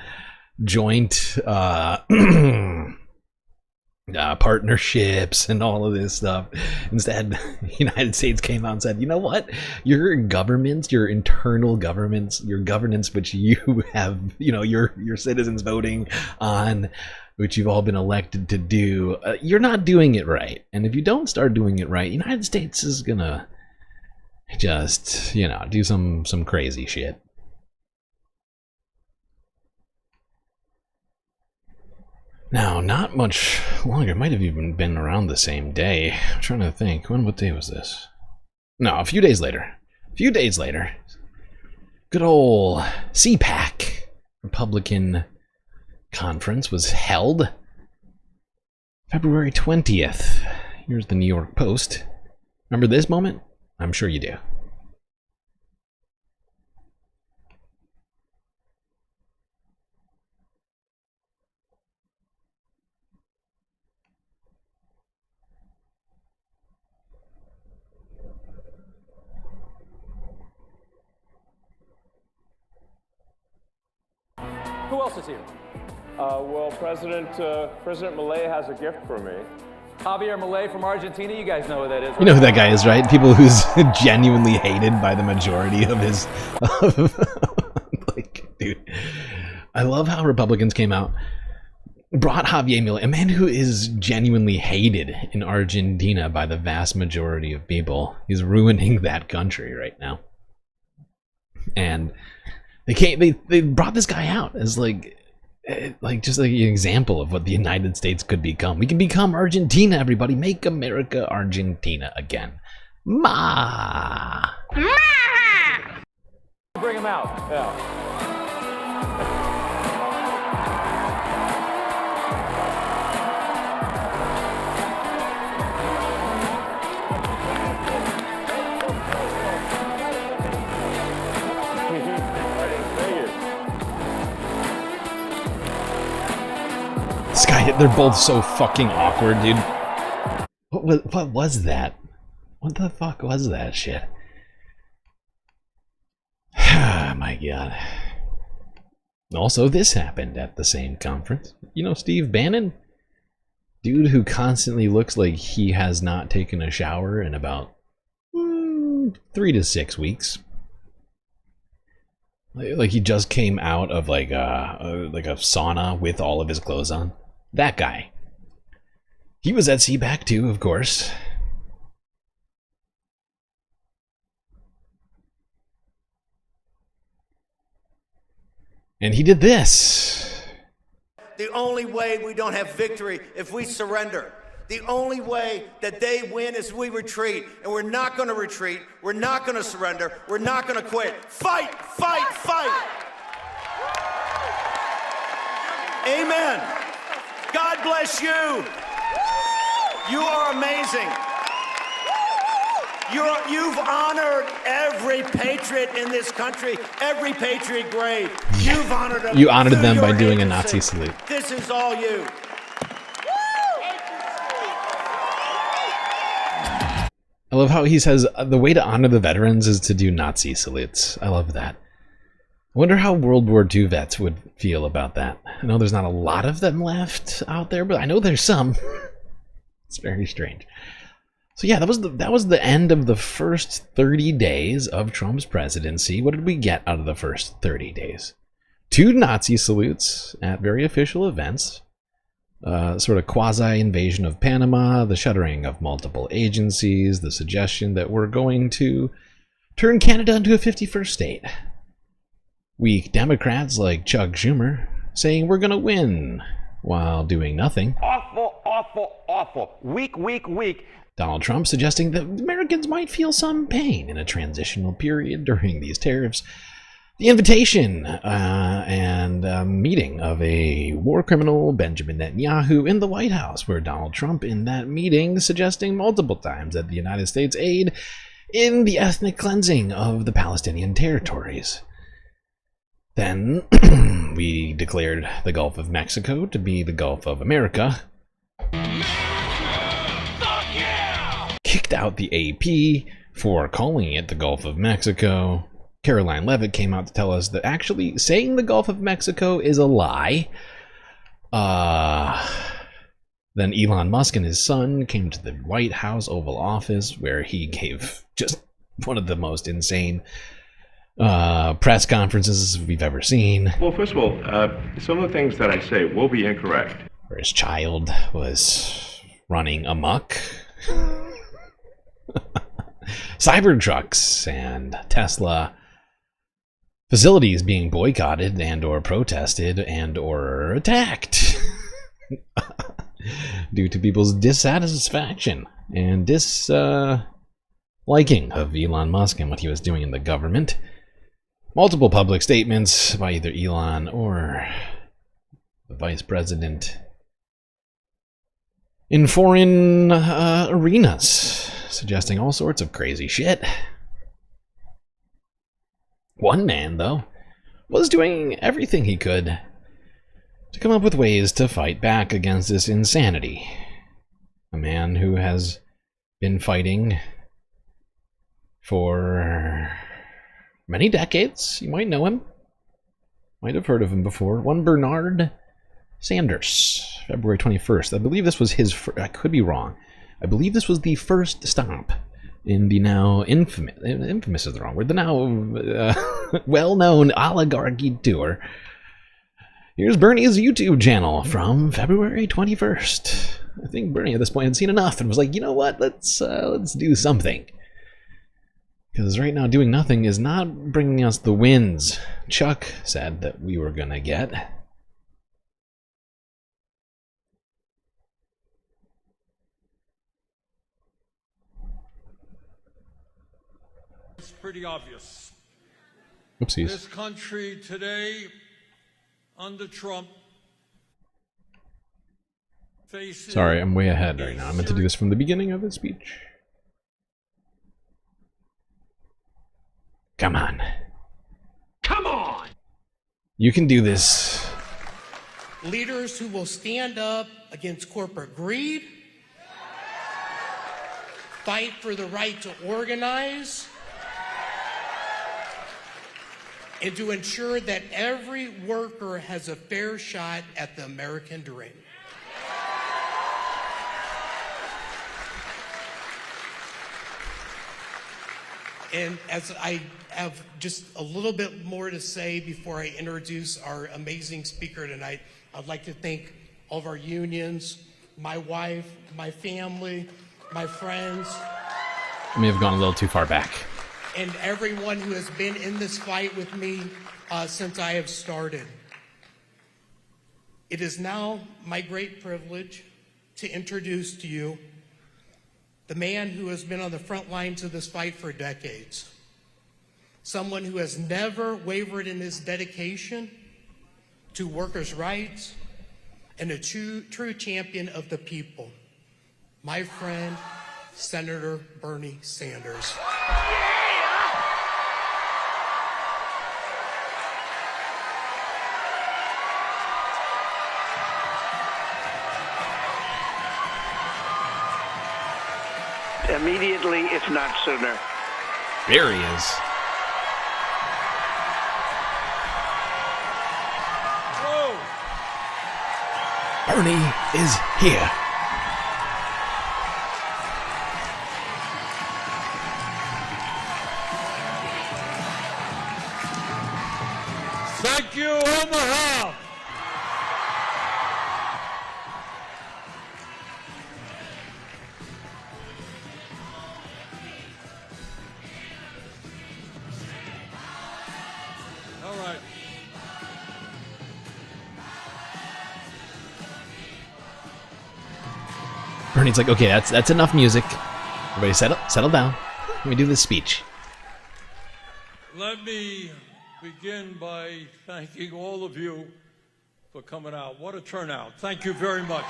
joint partnerships and all of this stuff. Instead, the United States came out and said, you know what? Your governments, your internal governments, your governance, which you have, your citizens voting on, which you've all been elected to do, you're not doing it right. And if you don't start doing it right, the United States is gonna just, do some crazy shit. Now, not much longer. It might have even been around the same day. I'm trying to think. What day was this? No, a few days later. Good old CPAC Republican conference was held February 20th. Here's the New York Post. Remember this moment? I'm sure you do. Who else is here? Well, President Milei has a gift for me. Javier Milei from Argentina. You guys know who that is, right? You know who that guy is, right? People who's genuinely hated by the majority of his... like, dude. I love how Republicans came out, brought Javier Milei, a man who is genuinely hated in Argentina by the vast majority of people. He's ruining that country right now. And they brought this guy out as just like an example of what the United States could become. We can become Argentina, everybody. Make America Argentina again. Ma! Bring him out. Yeah. This guy, they're both so fucking awkward, dude. What was that? What the fuck was that shit? Ah, my God. Also, this happened at the same conference. You know Steve Bannon? Dude who constantly looks like he has not taken a shower in about 3 to 6 weeks. Like he just came out of like a sauna with all of his clothes on. That guy. He was at CPAC too, of course. And he did this. The only way we don't have victory if we surrender. The only way that they win is we retreat. And we're not going to retreat. We're not going to surrender. We're not going to quit. Fight, fight, fight. Amen. God bless you. You are amazing. You've honored every patriot in this country, every patriot grave. You've honored them. You honored them by your doing a agency. Nazi salute. This is all you. I love how he says the way to honor the veterans is to do Nazi salutes. I love that. I wonder how World War II vets would feel about that. I know there's not a lot of them left out there, but I know there's some. It's very strange. So yeah, that was the end of the first 30 days of Trump's presidency. What did we get out of the first 30 days? 2 Nazi salutes at very official events. Sort of quasi-invasion of Panama, the shuttering of multiple agencies, the suggestion that we're going to turn Canada into a 51st state. Weak Democrats like Chuck Schumer saying we're going to win while doing nothing. Awful, awful, awful. Weak, weak, weak. Donald Trump suggesting that Americans might feel some pain in a transitional period during these tariffs. The invitation and meeting of a war criminal, Benjamin Netanyahu, in the White House, where Donald Trump in that meeting suggesting multiple times that the United States aid in the ethnic cleansing of the Palestinian territories. Then we declared the Gulf of Mexico to be the Gulf of America. Kicked out the AP for calling it the Gulf of Mexico. Caroline Leavitt came out to tell us that actually saying the Gulf of Mexico is a lie. Then Elon Musk and his son came to the White House Oval Office, where he gave just one of the most insane press conferences we've ever seen. Well, first of all, some of the things that I say will be incorrect. Where his child was running amok. Cybertrucks and Tesla facilities being boycotted and or protested and or attacked due to people's dissatisfaction and disliking of Elon Musk and what he was doing in the government. Multiple public statements by either Elon or the vice president in foreign arenas, suggesting all sorts of crazy shit. One man, though, was doing everything he could to come up with ways to fight back against this insanity. A man who has been fighting for many decades. You might know him. Might have heard of him before. One Bernard Sanders, February 21st. I believe this was his I could be wrong. I believe this was the first stop in the now infamous is the wrong word, the now well-known Oligarchy tour. Here's Bernie's YouTube channel from February 21st. I think Bernie at this point had seen enough and was like, you know what, let's do something. Because right now doing nothing is not bringing us the wins Chuck said that we were gonna get. It's pretty obvious. Oopsies. This country today, under Trump, faces... Sorry, I'm way ahead right now. I meant to do this from the beginning of his speech. Come on. Come on! You can do this. Leaders who will stand up against corporate greed, fight for the right to organize, and to ensure that every worker has a fair shot at the American dream. And as I have just a little bit more to say before I introduce our amazing speaker tonight, I'd like to thank all of our unions, my wife, my family, my friends. I may have gone a little too far back. And everyone who has been in this fight with me since I have started. It is now my great privilege to introduce to you the man who has been on the front lines of this fight for decades. Someone who has never wavered in his dedication to workers' rights and a true champion of the people. My friend, Senator Bernie Sanders. Immediately, if not sooner. There he is. Whoa. Bernie is here. Thank you, Omaha. All right. Bernie's like, okay, that's enough music. Everybody settle down. Let me do this speech. Let me begin by thanking all of you for coming out. What a turnout. Thank you very much.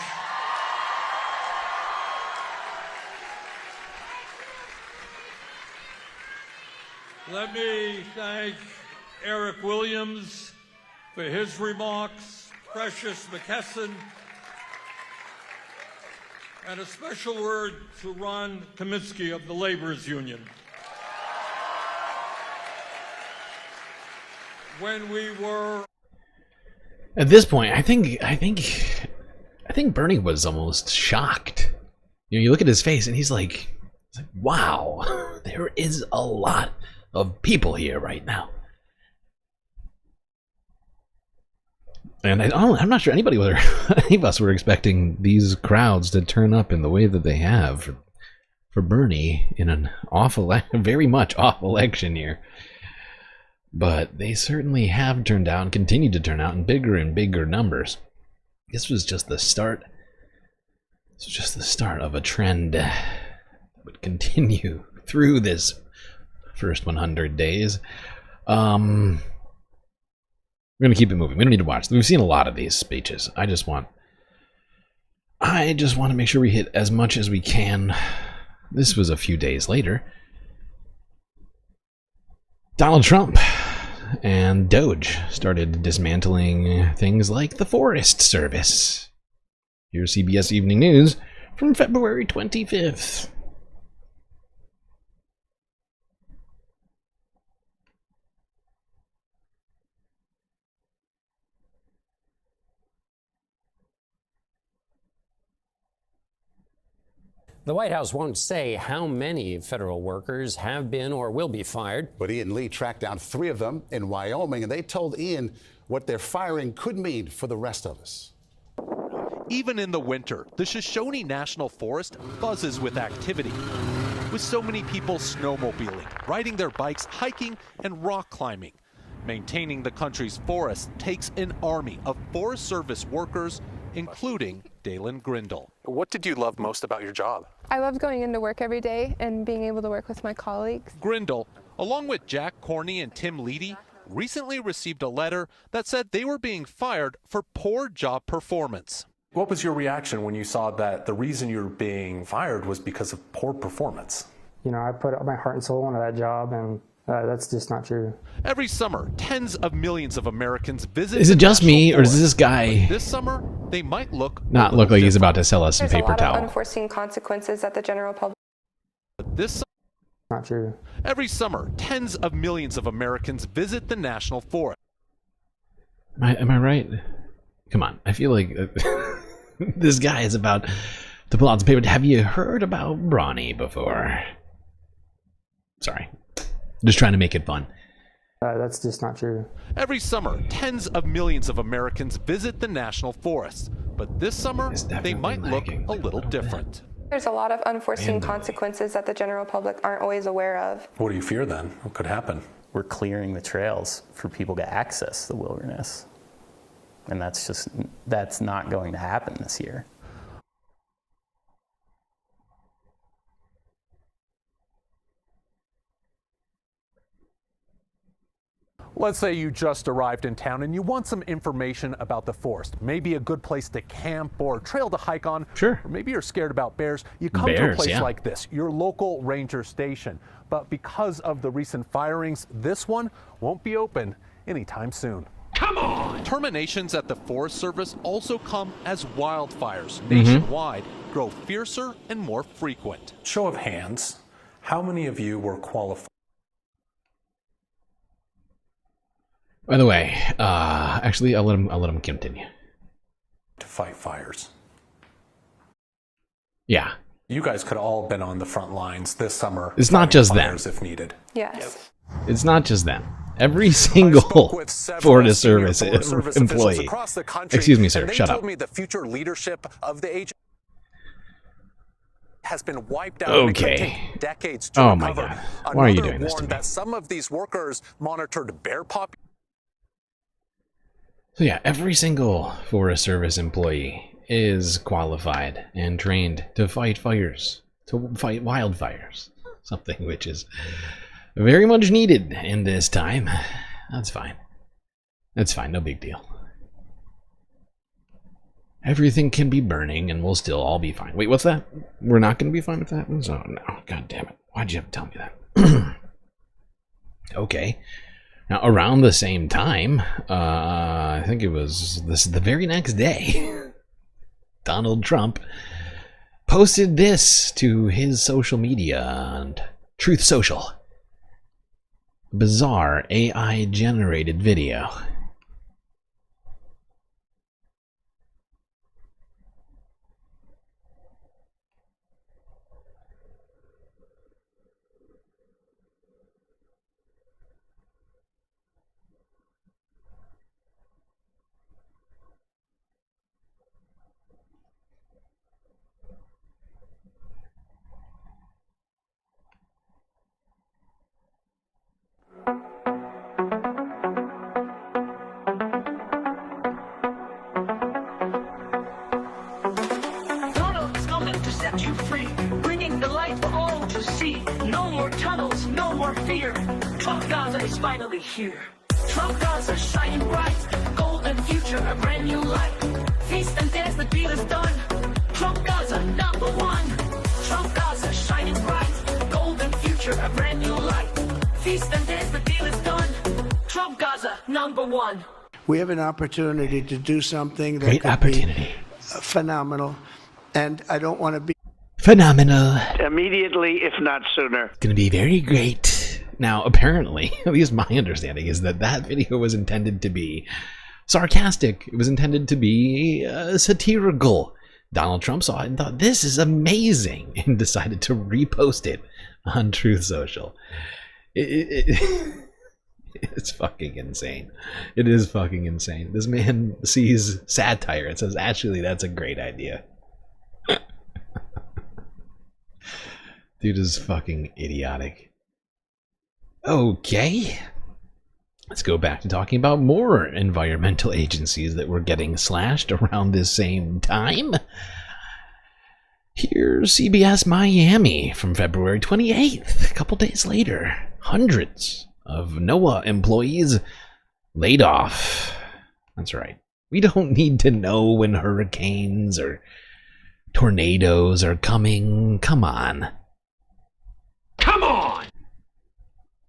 Let me thank Eric Williams for his remarks, Precious McKesson, and a special word to Ron Kaminsky of the Laborers Union. When we were At this point, I think Bernie was almost shocked. You know, you look at his face and he's like wow, there is a lot of people here right now. And I'm not sure any of us were expecting these crowds to turn up in the way that they have for Bernie in an very much off election year. But they certainly have turned out and continue to turn out in bigger and bigger numbers. This was just the start. This was just the start of a trend that would continue through this first 100 days. We're gonna keep it moving. We don't need to watch. We've seen a lot of these speeches. I just want to make sure we hit as much as we can. This was a few days later. Donald Trump and DOGE started dismantling things like the Forest Service. Here's CBS Evening News from February 25th. The White House won't say how many federal workers have been or will be fired. But Ian Lee tracked down 3 of them in Wyoming, and they told Ian what their firing could mean for the rest of us. Even in the winter, the Shoshone National Forest buzzes with activity. With so many people snowmobiling, riding their bikes, hiking, and rock climbing. Maintaining the country's forests takes an army of Forest Service workers, including Dalen Grindle. What did you love most about your job? I loved going into work every day and being able to work with my colleagues. Grindle, along with Jack Corney and Tim Leedy, recently received a letter that said they were being fired for poor job performance. What was your reaction when you saw that the reason you were being fired was because of poor performance? You know, I put my heart and soul into that job, and that's just not true. Every summer, tens of millions of Americans visit. Is it just me, or does this guy this summer they might look like he's about to sell us some paper towel? There's a lot of unforeseen consequences that the general public. This not true. Every summer, tens of millions of Americans visit the national forest. Am I right? Come on, I feel like this guy is about to pull out some paper. Have you heard about Brawny before? Sorry. Just trying to make it fun. That's just not true. Every summer, tens of millions of Americans visit the national forests. But this summer, they might look a little different. There's a lot of unforeseen consequences that the general public aren't always aware of. What do you fear then? What could happen? We're clearing the trails for people to access the wilderness. And that's not going to happen this year. Let's say you just arrived in town and you want some information about the forest. Maybe a good place to camp or trail to hike on. Sure. Or maybe you're scared about bears. You come to a place like this, your local ranger station. But because of the recent firings, this one won't be open anytime soon. Come on! Terminations at the Forest Service also come as wildfires nationwide grow fiercer and more frequent. Show of hands, how many of you were qualified? By the way, actually, I'll let him continue. To fight fires. Yeah. You guys could have all been on the front lines this summer. It's not just them. If needed. Yes. It's not just them. Every single Forest Service employee. Excuse me, sir. Shut up. They told me the future leadership of the agency has been wiped out. Okay. Decades to oh my recover. God. Why are you doing this to me? That some of these workers monitored bear populations. So yeah, every single Forest Service employee is qualified and trained to fight fires, to fight wildfires. Something which is very much needed in this time. That's fine. That's fine, no big deal. Everything can be burning and we'll still all be fine. Wait, what's that? We're not going to be fine if that happens? Oh no, god damn it. Why'd you have to tell me that? Okay. Now, around the same time, I think it was the very next day, Donald Trump posted this to his social media and Truth Social. Bizarre AI-generated video. Finally here. Trump Gaza shining bright, golden future, a brand new light. Feast and dance, the deal is done. Trump Gaza #1. Trump Gaza shining bright, golden future, a brand new light. Feast and dance, the deal is done. Trump Gaza #1. We have an opportunity to do something that could be phenomenal, and I don't want to be phenomenal. Immediately, if not sooner. It's gonna be very great. Now, apparently, at least my understanding is that that video was intended to be sarcastic. It was intended to be satirical. Donald Trump saw it and thought, this is amazing, and decided to repost it on Truth Social. It's fucking insane. It is fucking insane. This man sees satire and says, actually, that's a great idea. Dude is fucking idiotic. Okay, let's go back to talking about more environmental agencies that were getting slashed around this same time. Here's CBS Miami from February 28th, a couple days later. Hundreds of NOAA employees laid off. That's right. We don't need to know when hurricanes or tornadoes are coming. Come on. Come on!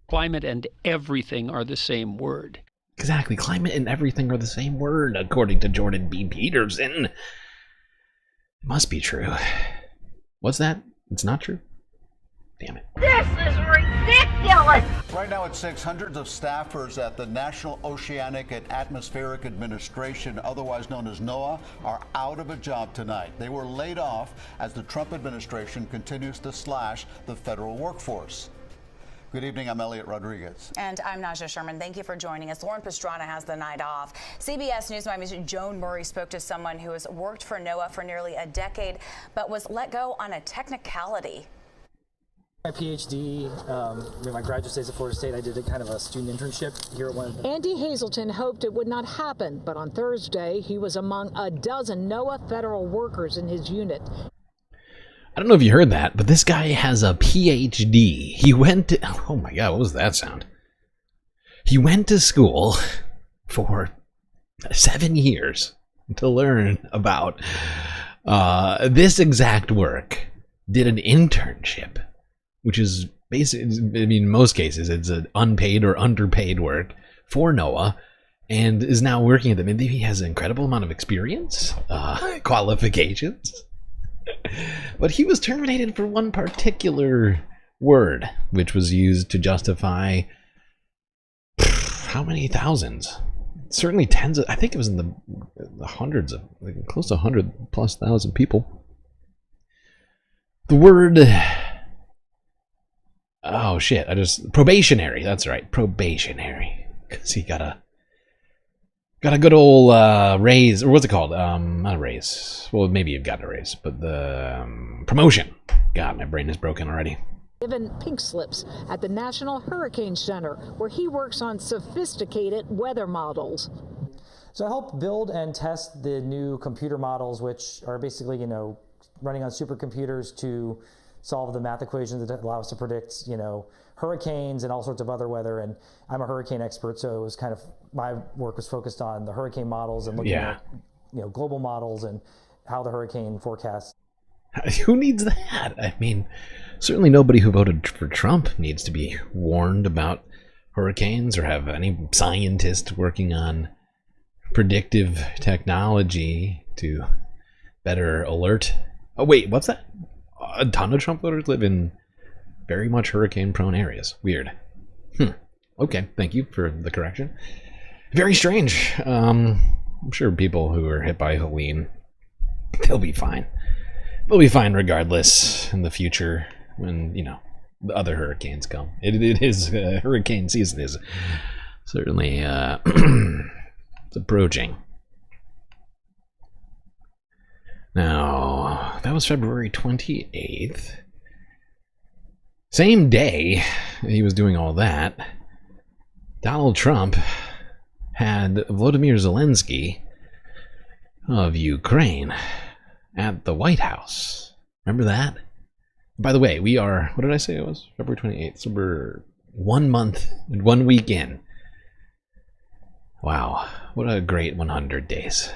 Climate and everything are the same word. Exactly. Climate and everything are the same word, according to Jordan B. Peterson. It must be true. What's that? It's not true? Damn it. This is ridiculous! Right now at 6, hundreds of staffers at the National Oceanic and Atmospheric Administration, otherwise known as NOAA, are out of a job tonight. They were laid off as the Trump administration continues to slash the federal workforce. Good evening, I'm Elliot Rodriguez. And I'm Naja Sherman. Thank you for joining us. Lauren Pastrana has the night off. CBS News Miami's Joan Murray spoke to someone who has worked for NOAA for nearly a decade, but was let go on a technicality. My PhD, my graduate days at Florida State, I did a kind of a student internship here at one of the... Andy Hazelton hoped it would not happen, but on Thursday, he was among a dozen NOAA federal workers in his unit. I don't know if you heard that, but this guy has a PhD. He went to... Oh my god, what was that sound? He went to school for 7 years to learn about this exact work, did an internship, which is basically, I mean, in most cases, it's an unpaid or underpaid work for NOAA, and is now working at them. Maybe he has an incredible amount of experience, qualifications. But he was terminated for one particular word, which was used to justify how many thousands? Certainly tens of, I think it was in the hundreds of, like close to 100,000+ people. The word, oh shit, probationary, that's right, probationary. Because he got a good old raise, or what's it called? Not a raise. Well, maybe you've got a raise, but the promotion. God, my brain is broken already. Given pink slips at the National Hurricane Center, where he works on sophisticated weather models. So I helped build and test the new computer models, which are basically, you know, running on supercomputers to solve the math equations that allow us to predict, you know, hurricanes and all sorts of other weather. And I'm a hurricane expert, so it was kind of, my work was focused on the hurricane models and looking at, you know, global models and how the hurricane forecasts. Who needs that? I mean, certainly nobody who voted for Trump needs to be warned about hurricanes or have any scientist working on predictive technology to better alert. Oh, wait, what's that? A ton of Trump voters live in very much hurricane-prone areas. Weird. Okay, thank you for the correction. Very strange. I'm sure people who are hit by Helene, they'll be fine. They'll be fine regardless in the future when, you know, the other hurricanes come. It is, hurricane season is certainly it's approaching. Now, that was February 28th. Same day he was doing all that, Donald Trump had Volodymyr Zelensky of Ukraine at the White House. Remember that? By the way, we are, what did I say it was? February 28th. So we're 1 month and 1 week in. Wow, what a great 100 days.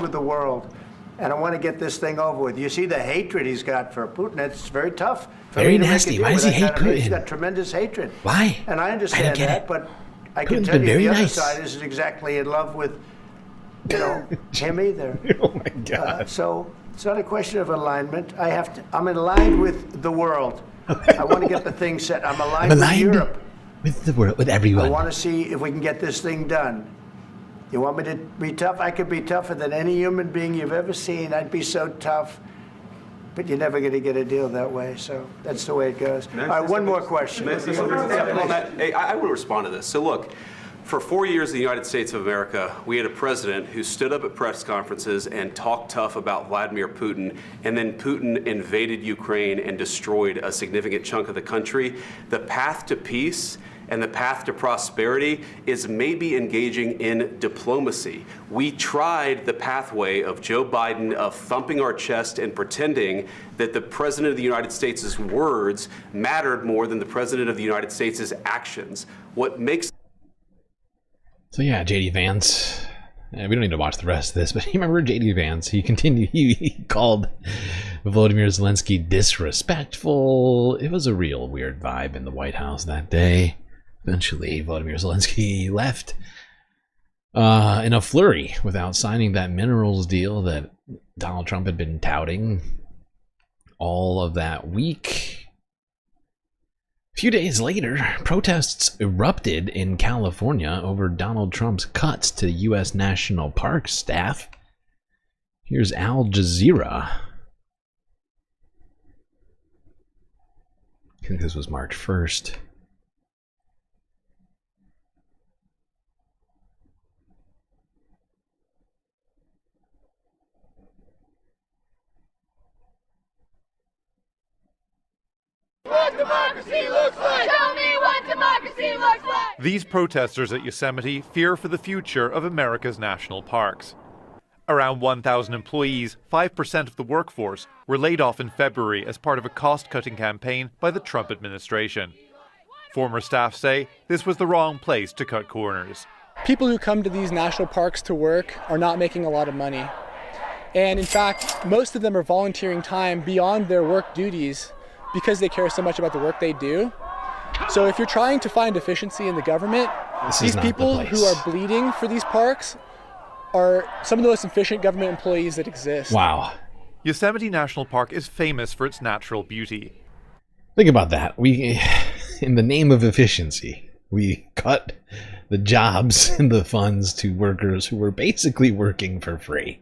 With the world, and I want to get this thing over with. You see the hatred he's got for Putin. It's very tough. Very nasty. Why does he hate Putin? He's got tremendous hatred. Why? And I understand that, but I can Putin's tell you been very the other nice. side isn't exactly in love with, you know, him either. Oh my God. So it's not a question of alignment. I'm in line with the world. I want to get the thing set. I'm aligned with Europe. With the world, with everyone. I want to see if we can get this thing done. You want me to be tough? I could be tougher than any human being you've ever seen. I'd be so tough. But you're never going to get a deal that way. So that's the way it goes. All right, one more question. I want to respond to this. So look, for 4 years in the United States of America, we had a president who stood up at press conferences and talked tough about Vladimir Putin, and then Putin invaded Ukraine and destroyed a significant chunk of the country. The path to peace and the path to prosperity is maybe engaging in diplomacy. We tried the pathway of Joe Biden of thumping our chest and pretending that the President of the United States' words mattered more than the President of the United States' actions. What makes... So yeah, J.D. Vance, we don't need to watch the rest of this, but you remember J.D. Vance, he continued, he called Volodymyr Zelensky disrespectful. It was a real weird vibe in the White House that day. Eventually, Volodymyr Zelensky left in a flurry without signing that minerals deal that Donald Trump had been touting all of that week. A few days later, protests erupted in California over Donald Trump's cuts to U.S. National Park staff. Here's Al Jazeera. I think this was March 1st. What democracy looks like! Tell me what democracy looks like! These protesters at Yosemite fear for the future of America's national parks. Around 1,000 employees, 5% of the workforce, were laid off in February as part of a cost-cutting campaign by the Trump administration. Former staff say this was the wrong place to cut corners. People who come to these national parks to work are not making a lot of money. And in fact, most of them are volunteering time beyond their work duties because they care so much about the work they do. So if you're trying to find efficiency in the government, these people who are bleeding for these parks are some of the most efficient government employees that exist. Wow. Yosemite National Park is famous for its natural beauty. Think about that. We, in the name of efficiency, we cut the jobs and the funds to workers who were basically working for free.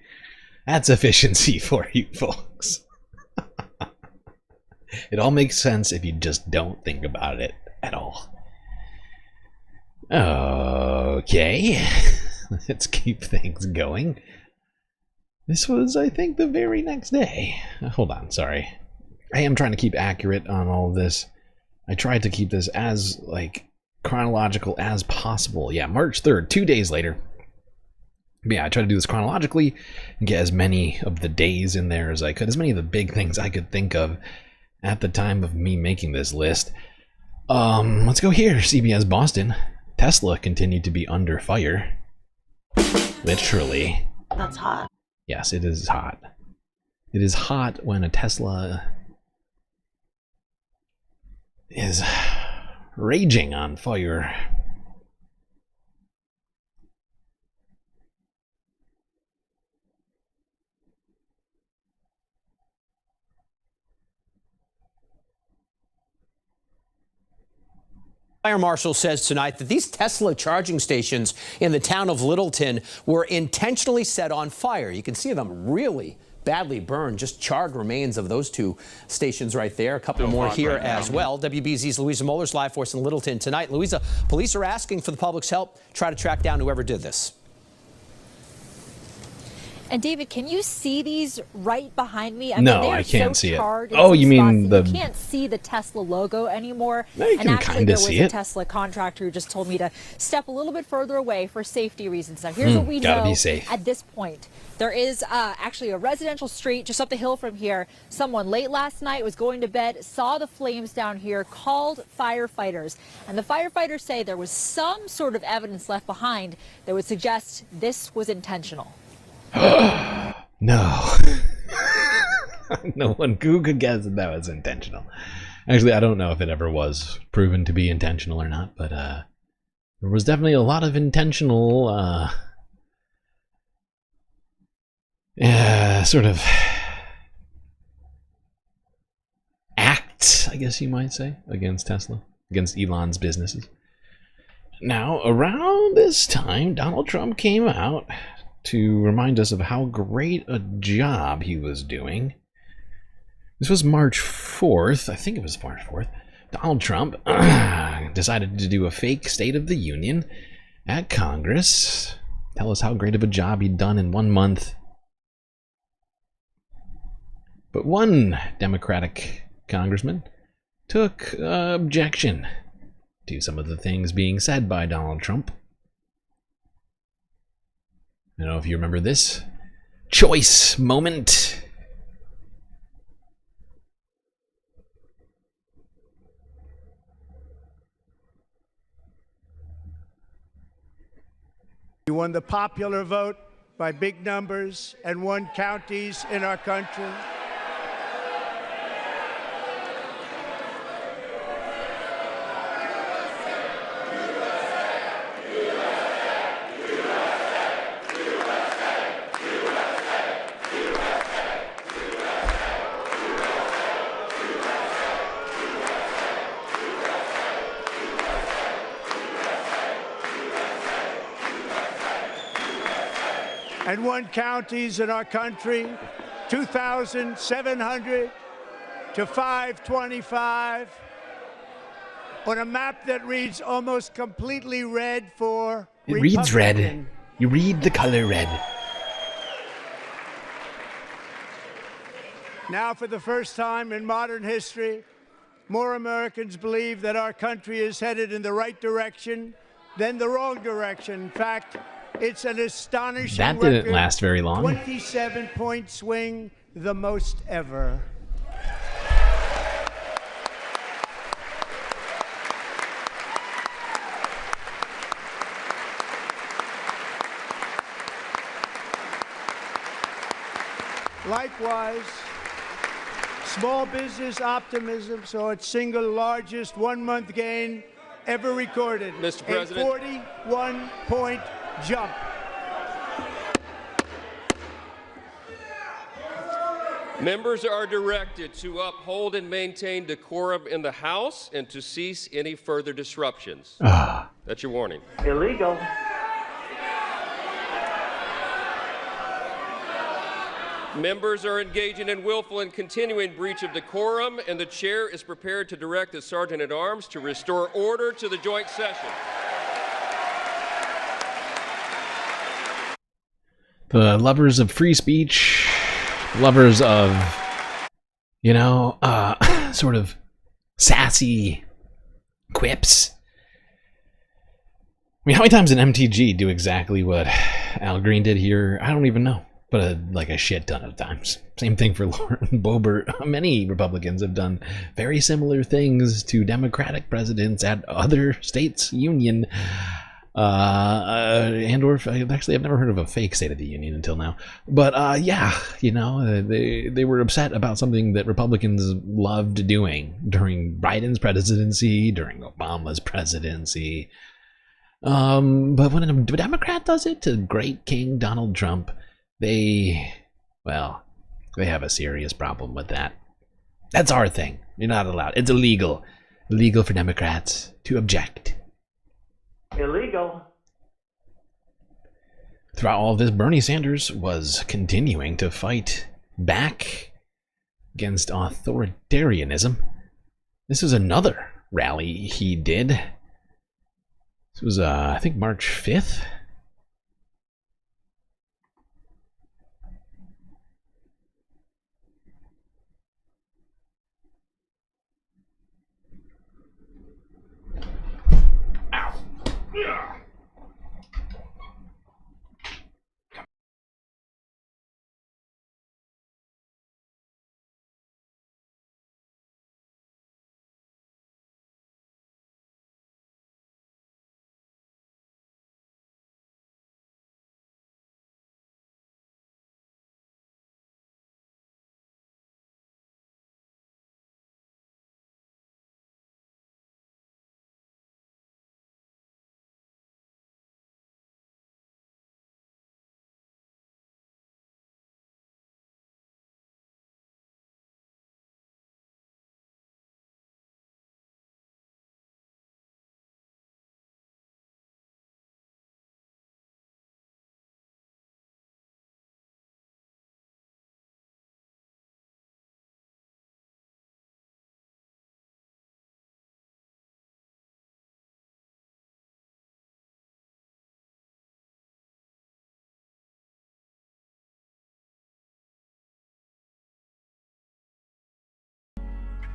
That's efficiency for you folks. It all makes sense if you just don't think about it at all. Okay. Let's keep things going. This was, I think, the very next day. Hold on, sorry. I am trying to keep accurate on all of this. I tried to keep this as, like, chronological as possible. Yeah, March 3rd, 2 days later. But yeah, I tried to do this chronologically and get as many of the days in there as I could. As many of the big things I could think of at the time of me making this list. Let's go here. CBS Boston. Tesla continued to be under fire. Literally. That's hot. Yes, it is hot. It is hot when a Tesla is raging on fire. Fire marshal says tonight that these Tesla charging stations in the town of Littleton were intentionally set on fire. You can see them really badly burned, just charred remains of those two stations right there. A couple more here as well. WBZ's Louisa Moeller's live for us in Littleton tonight. Louisa, police are asking for the public's help. Try to track down whoever did this. And David, can you see these right behind me? No, I can't see it. Oh, you mean the... You can't see the Tesla logo anymore. No, you can kind of see it. There was a Tesla contractor who just told me to step a little bit further away for safety reasons. Now, here's what we know at this point. There is actually a residential street just up the hill from here. Someone late last night was going to bed, saw the flames down here, called firefighters. And the firefighters say there was some sort of evidence left behind that would suggest this was intentional. No. No one who could guess that that was intentional. Actually, I don't know if it ever was proven to be intentional or not, but there was definitely a lot of intentional sort of acts, I guess you might say, against Tesla, against Elon's businesses. Now, around this time, Donald Trump came out to remind us of how great a job he was doing. This was March 4th. I think it was March 4th. Donald Trump decided to do a fake State of the Union at Congress. Tell us how great of a job he'd done in 1 month. But one Democratic congressman took objection to some of the things being said by Donald Trump. I don't know if you remember this choice moment. You won the popular vote by big numbers and won counties in our country. And won counties in our country, 2,700 to 525, on a map that reads almost completely red for It reads red. You read the color red. Now, for the first time in modern history, more Americans believe that our country is headed in the right direction than the wrong direction. In fact, It's an astonishing That didn't record. last very long. 27-point swing, the most ever. Likewise, small business optimism saw its single largest one-month gain ever recorded. Mr. President. A 41-point jump. Members are directed to uphold and maintain decorum in the House and to cease any further disruptions. That's your warning. Illegal. Members are engaging in willful and continuing breach of decorum, and the chair is prepared to direct the Sergeant-at-Arms to restore order to the joint session. The lovers of free speech, lovers of, you know, sort of sassy quips. I mean, how many times did MTG do exactly what Al Green did here? I don't even know. But like a shit ton of times. Same thing for Lauren Boebert. Many Republicans have done very similar things to Democratic presidents at other states' union. And or actually, I've never heard of a fake State of the Union until now. But yeah, you know, they were upset about something that Republicans loved doing during Biden's presidency, during Obama's presidency. But when a Democrat does it to great King Donald Trump, they have a serious problem with that. That's our thing. You're not allowed. It's illegal. Illegal for Democrats to object. Illegal. Throughout all of this, Bernie Sanders was continuing to fight back against authoritarianism. This is another rally he did. This was, I think, March 5th.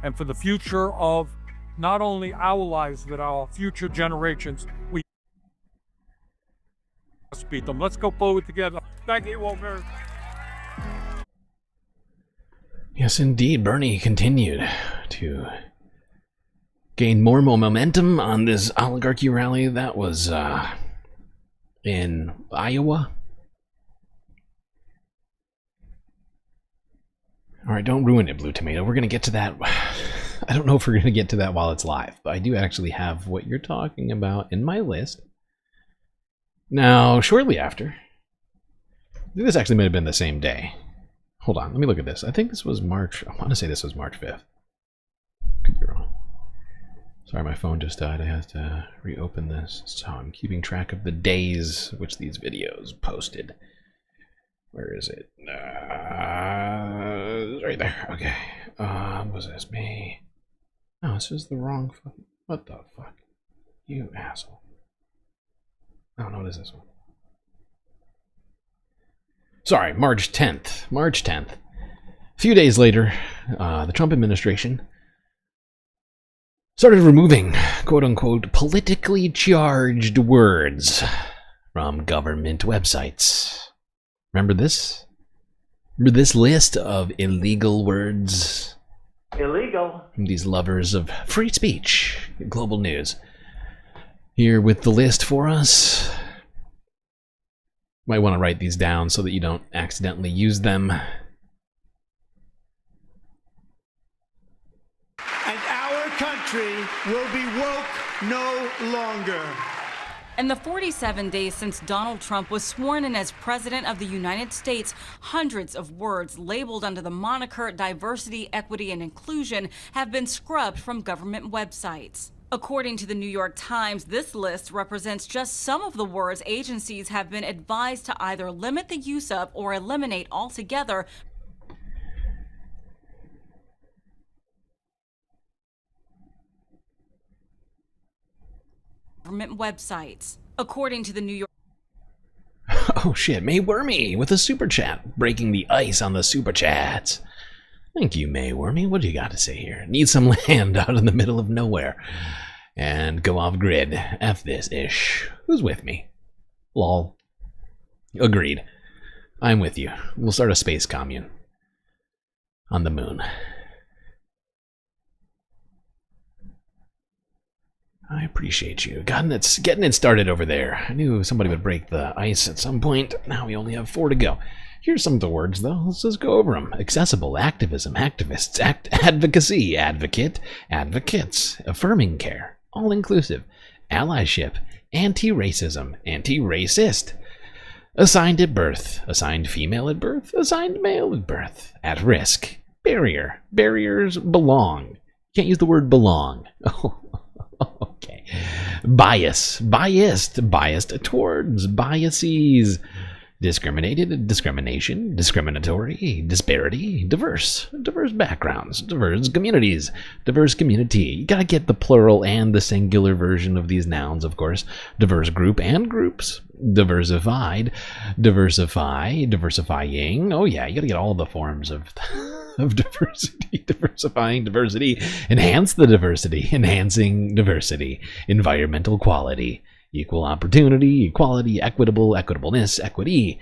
And for the future of not only our lives, but our future generations, we must beat them. Let's go forward together. Thank you all very much. Yes, indeed, Bernie continued to gain more momentum on this oligarchy rally. That was in Iowa. All right, don't ruin it, Blue Tomato. We're going to get to that. I don't know if we're going to get to that while it's live, but I do actually have what you're talking about in my list. Now, shortly after, this actually might have been the same day. Hold on, let me look at this. I think this was March. I want to say this was March 5th. Could be wrong. Sorry, my phone just died. I have to reopen this. So I'm keeping track of the days which these videos posted. Where is it? Right there. Okay. Was this me? No, this is the wrong fucking... What the fuck? You asshole. Oh, no, what is this one? Sorry, March 10th. March 10th. A few days later, the Trump administration started removing, quote-unquote, politically charged words from government websites. Remember this? Remember this list of illegal words? Illegal. These lovers of free speech. Global news. Here with the list for us. Might want to write these down so that you don't accidentally use them. And our country will be woke no longer. In the 47 days since Donald Trump was sworn in as President of the United States, hundreds of words labeled under the moniker diversity, equity, and inclusion have been scrubbed from government websites. According to the New York Times, this list represents just some of the words agencies have been advised to either limit the use of or eliminate altogether. Government websites. According to the New York... Oh shit, May Wormy with a super chat, breaking the ice on the super chats. Thank you, May Wormy. What do you got to say here? Need some land out in the middle of nowhere. And go off grid. F this ish. Who's with me? Lol. Agreed. I'm with you. We'll start a space commune. On the moon. I appreciate you. Getting it started over there. I knew somebody would break the ice at some point. Now we only have 4 to go. Here's some of the words, though. Let's just go over them. Accessible, activism, activists, advocacy, advocate, advocates, affirming care, all-inclusive, allyship, anti-racism, anti-racist, assigned at birth, assigned female at birth, assigned male at birth, at risk, barrier, barriers belong. Can't use the word belong. Okay. Bias, biased, biased towards, biases, discriminated, discrimination, discriminatory, disparity, diverse, diverse backgrounds, diverse communities, diverse community. You gotta get the plural and the singular version of these nouns, of course. Diverse group and groups. Diversified, diversify, diversifying. Oh yeah, you gotta get all the forms of diversity, diversifying diversity, enhance the diversity, enhancing diversity, environmental quality, equal opportunity, equality, equitable, equitableness, equity,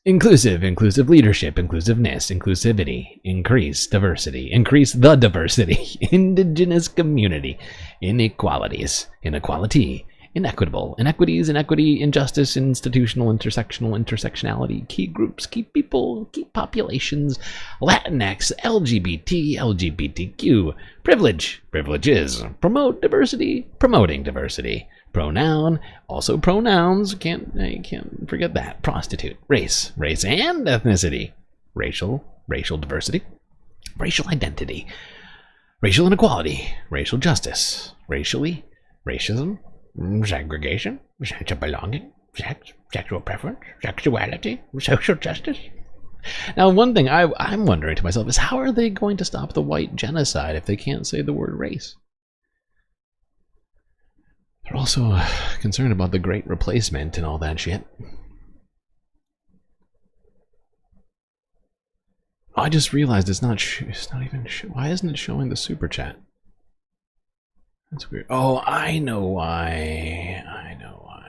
inclusive, inclusive leadership, inclusiveness, inclusivity, increase diversity, increase the diversity, indigenous community, inequalities, inequality, inequitable, inequities, inequity, injustice, institutional, intersectional, intersectionality, key groups, key people, key populations, Latinx, LGBT, LGBTQ, privilege, privileges, promote diversity, promoting diversity, pronoun, also pronouns, can't forget that, prostitute, race, race and ethnicity, racial diversity, racial identity, racial inequality, racial justice, racially, racism, segregation, sense of belonging, sex, sexual preference, sexuality, social justice. Now, one thing I'm wondering to myself is how are they going to stop the white genocide if they can't say the word race? They're also concerned about the great replacement and all that shit. I just realized it's not even why isn't it showing the super chat? That's weird. Oh, I know why. I know why.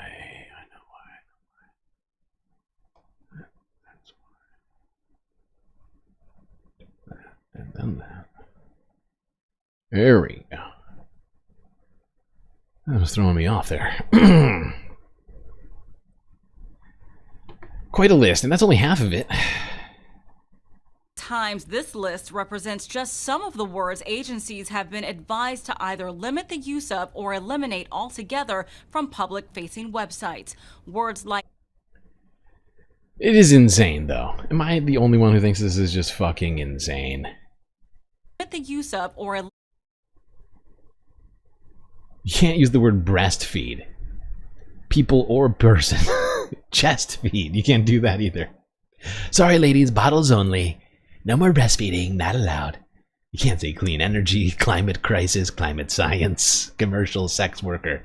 That's why. And then that. There we go. That was throwing me off there. Quite a list, and that's only half of it. Times, this list represents just some of the words agencies have been advised to either limit the use of or eliminate altogether from public-facing websites. Words like... It is insane, though. Am I the only one who thinks this is just fucking insane? Limit the use of or... You can't use the word breastfeed. People or person. Chest feed. You can't do that either. Sorry, ladies, bottles only. No more breastfeeding, not allowed. You can't say clean energy, climate crisis, climate science, commercial sex worker.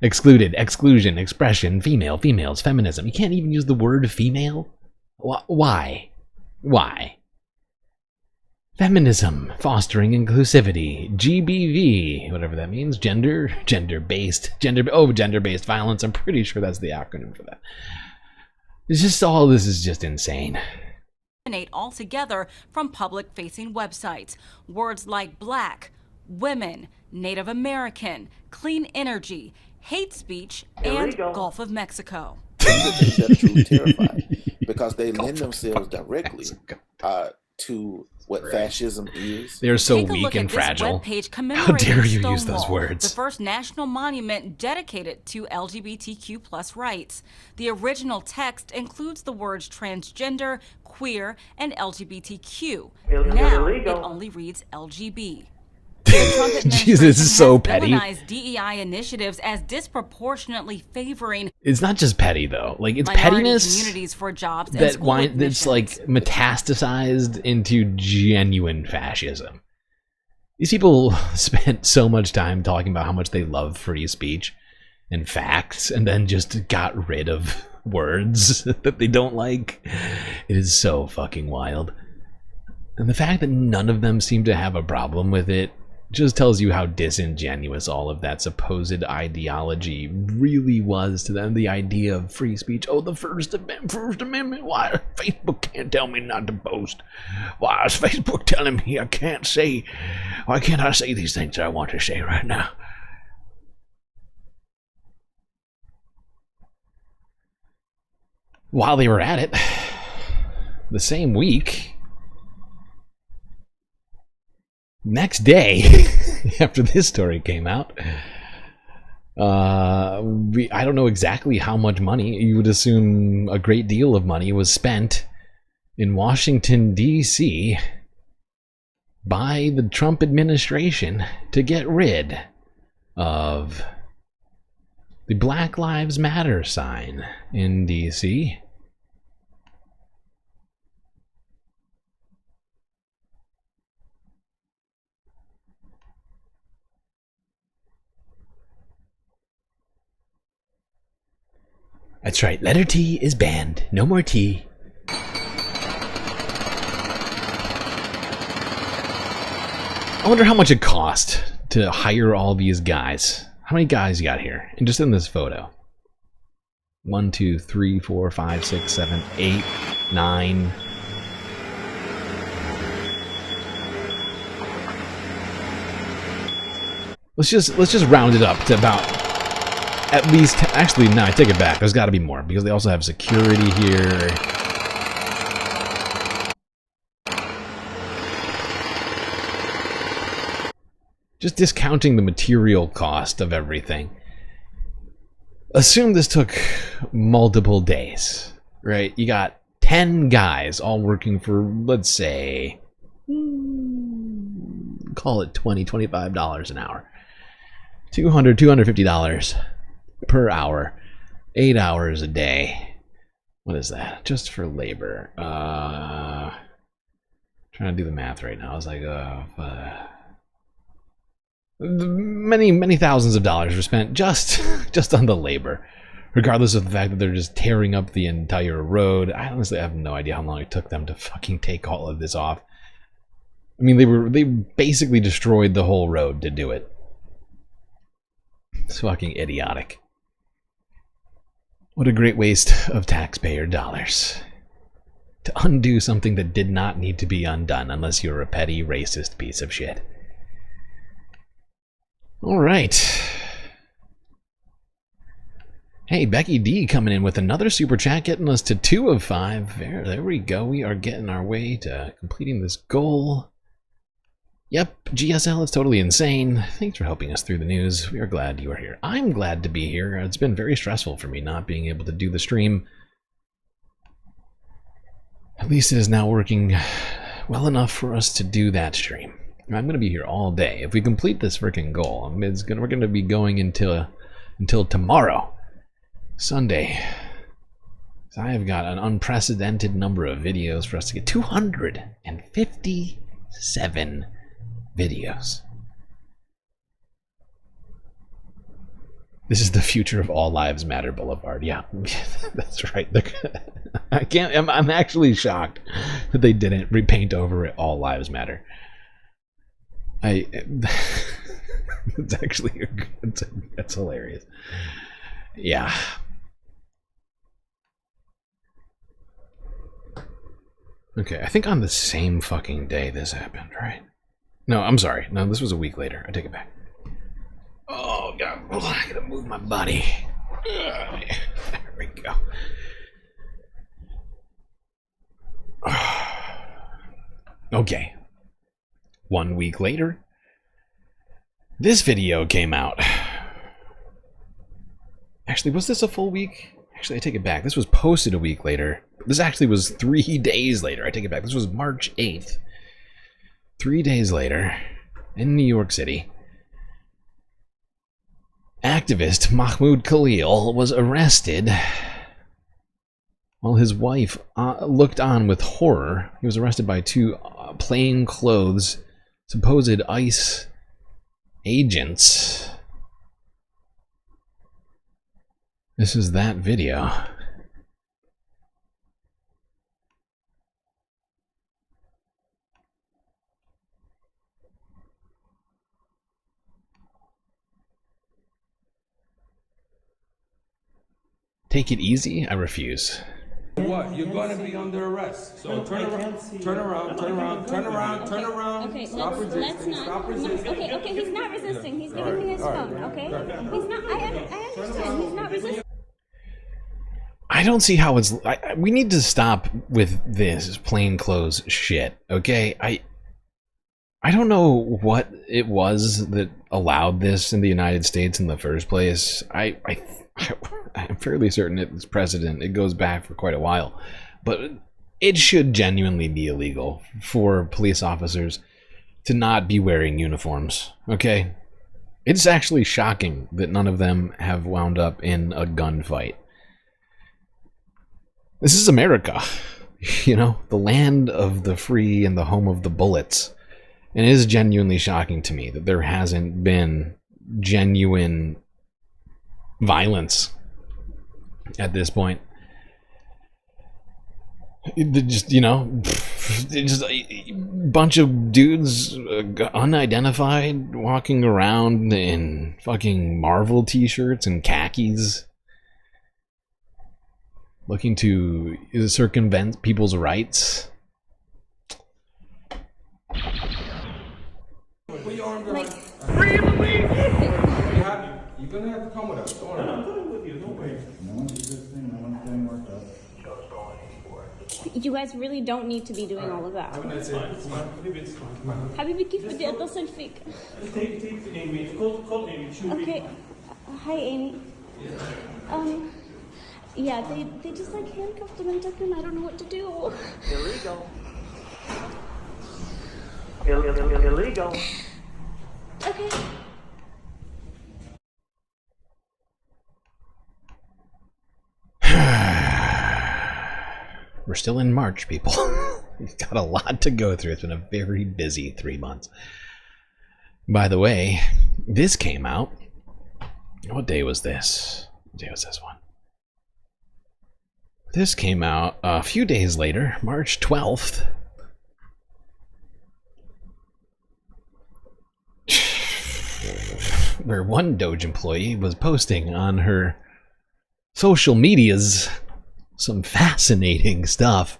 Excluded, exclusion, expression, female, females, feminism. You can't even use the word female? Why? Why? Feminism, fostering inclusivity, GBV, whatever that means, gender-based violence. I'm pretty sure that's the acronym for that. It's just all this is just insane. Altogether from public-facing websites. Words like black, women, Native American, clean energy, hate speech, and Gulf of Mexico. That are truly terrified because they lend themselves directly to what fascism is. They're so weak and fragile. How dare you use those words? The first national monument dedicated to LGBTQ+ rights. The original text includes the words transgender, queer, and LGBTQ. Now it only reads LGB. Jesus, this is so petty. DEI initiatives as disproportionately favoring. It's not just petty though. Like it's pettiness communities for jobs that's like metastasized into genuine fascism. These people spent so much time talking about how much they love free speech and facts, and then just got rid of words that they don't like. It is so fucking wild. And the fact that none of them seem to have a problem with it just tells you how disingenuous all of that supposed ideology really was to them. The idea of free speech. Oh, the First Amendment. Why Facebook can't tell me not to post? Why is Facebook telling me I can't say? Why can't I say these things I want to say right now? While they were at it, the same week, next day, after this story came out, I don't know exactly how much money. You would assume a great deal of money was spent in Washington, D.C. by the Trump administration to get rid of the Black Lives Matter sign in D.C. That's right, letter T is banned. No more T. I wonder how much it cost to hire all these guys. How many guys you got here? And just in this photo. 1, 2, 3, 4, 5, 6, 7, 8, 9. Let's just round it up to about at least, actually, no, I take it back. There's got to be more because they also have security here. Just discounting the material cost of everything. Assume this took multiple days, right? You got 10 guys all working for, let's say, call it $20, $25 an hour. $200, $250 per hour. 8 hours a day. What is that? Just for labor. Trying to do the math right now. I was like, many thousands of dollars were spent just on the labor, regardless of the fact that they're just tearing up the entire road. I honestly have no idea how long it took them to fucking take all of this off. I mean, they basically destroyed the whole road to do it. It's fucking idiotic. What a great waste of taxpayer dollars. To undo something that did not need to be undone unless you're a petty racist piece of shit. Alright. Hey, Becky D coming in with another super chat, getting us to 2 of 5. There we go. We are getting our way to completing this goal. Yep, GSL is totally insane. Thanks for helping us through the news. We are glad you are here. I'm glad to be here. It's been very stressful for me not being able to do the stream. At least it is now working well enough for us to do that stream. I'm going to be here all day. If we complete this freaking goal, we're going to be going until tomorrow, Sunday. So I have got an unprecedented number of videos for us to get. 257 videos. This is the future of All Lives Matter Boulevard. Yeah, that's right. I can't. I'm actually shocked that they didn't repaint over it All Lives Matter. It's actually that's hilarious. Yeah. Okay, I think on the same fucking day this happened, right? No, I'm sorry. No, this was a week later. I take it back. Oh god, I gotta move my body. There we go. Okay. 1 week later, this video came out. Actually, was this a full week? Actually, I take it back. This was posted a week later. This actually was 3 days later. I take it back. This was March 8th. 3 days later, in New York City, activist Mahmoud Khalil was arrested while his wife looked on with horror. He was arrested by two plainclothes supposed ICE agents. This is that video. Take it easy? I refuse. What? You're going to be under arrest. So turn around, turn around, turn around, turn around, turn around. Okay, stop resisting. let's not. Stop resisting. Okay, he's not resisting. He's giving me his phone, okay? He's not, I understand. He's not resisting. I don't see how it's... we need to stop with this plainclothes shit, okay? I don't know what it was that allowed this in the United States in the first place. I'm fairly certain it's precedent. It goes back for quite a while. But it should genuinely be illegal for police officers to not be wearing uniforms, okay? It's actually shocking that none of them have wound up in a gunfight. This is America, you know, the land of the free and the home of the bullets. And it is genuinely shocking to me that there hasn't been genuine violence at this point. Just, you know, just a bunch of dudes, unidentified, walking around in fucking Marvel t-shirts and khakis, looking to circumvent people's rights. Put your arm behind. Free the lead. You're gonna have to come with us. Don't worry. I'm coming with you. Don't wait. No one's resisting. No one's getting worked up. You guys really don't need to be doing all of that. It's fine. It's fine. Come on. حبيبي كيف بدي اتصل فيك؟ Take Amy. Call Amy. Okay. Hi Amy. Yeah, they just like handcuffed him and took him. I don't know what to do. Illegal. Illegal. Okay. We're still in March, people. We've got a lot to go through. It's been a very busy 3 months. By the way, this came out. What day was this? What day was this one? This came out a few days later, March 12th. Where one DOGE employee was posting on her social medias some fascinating stuff,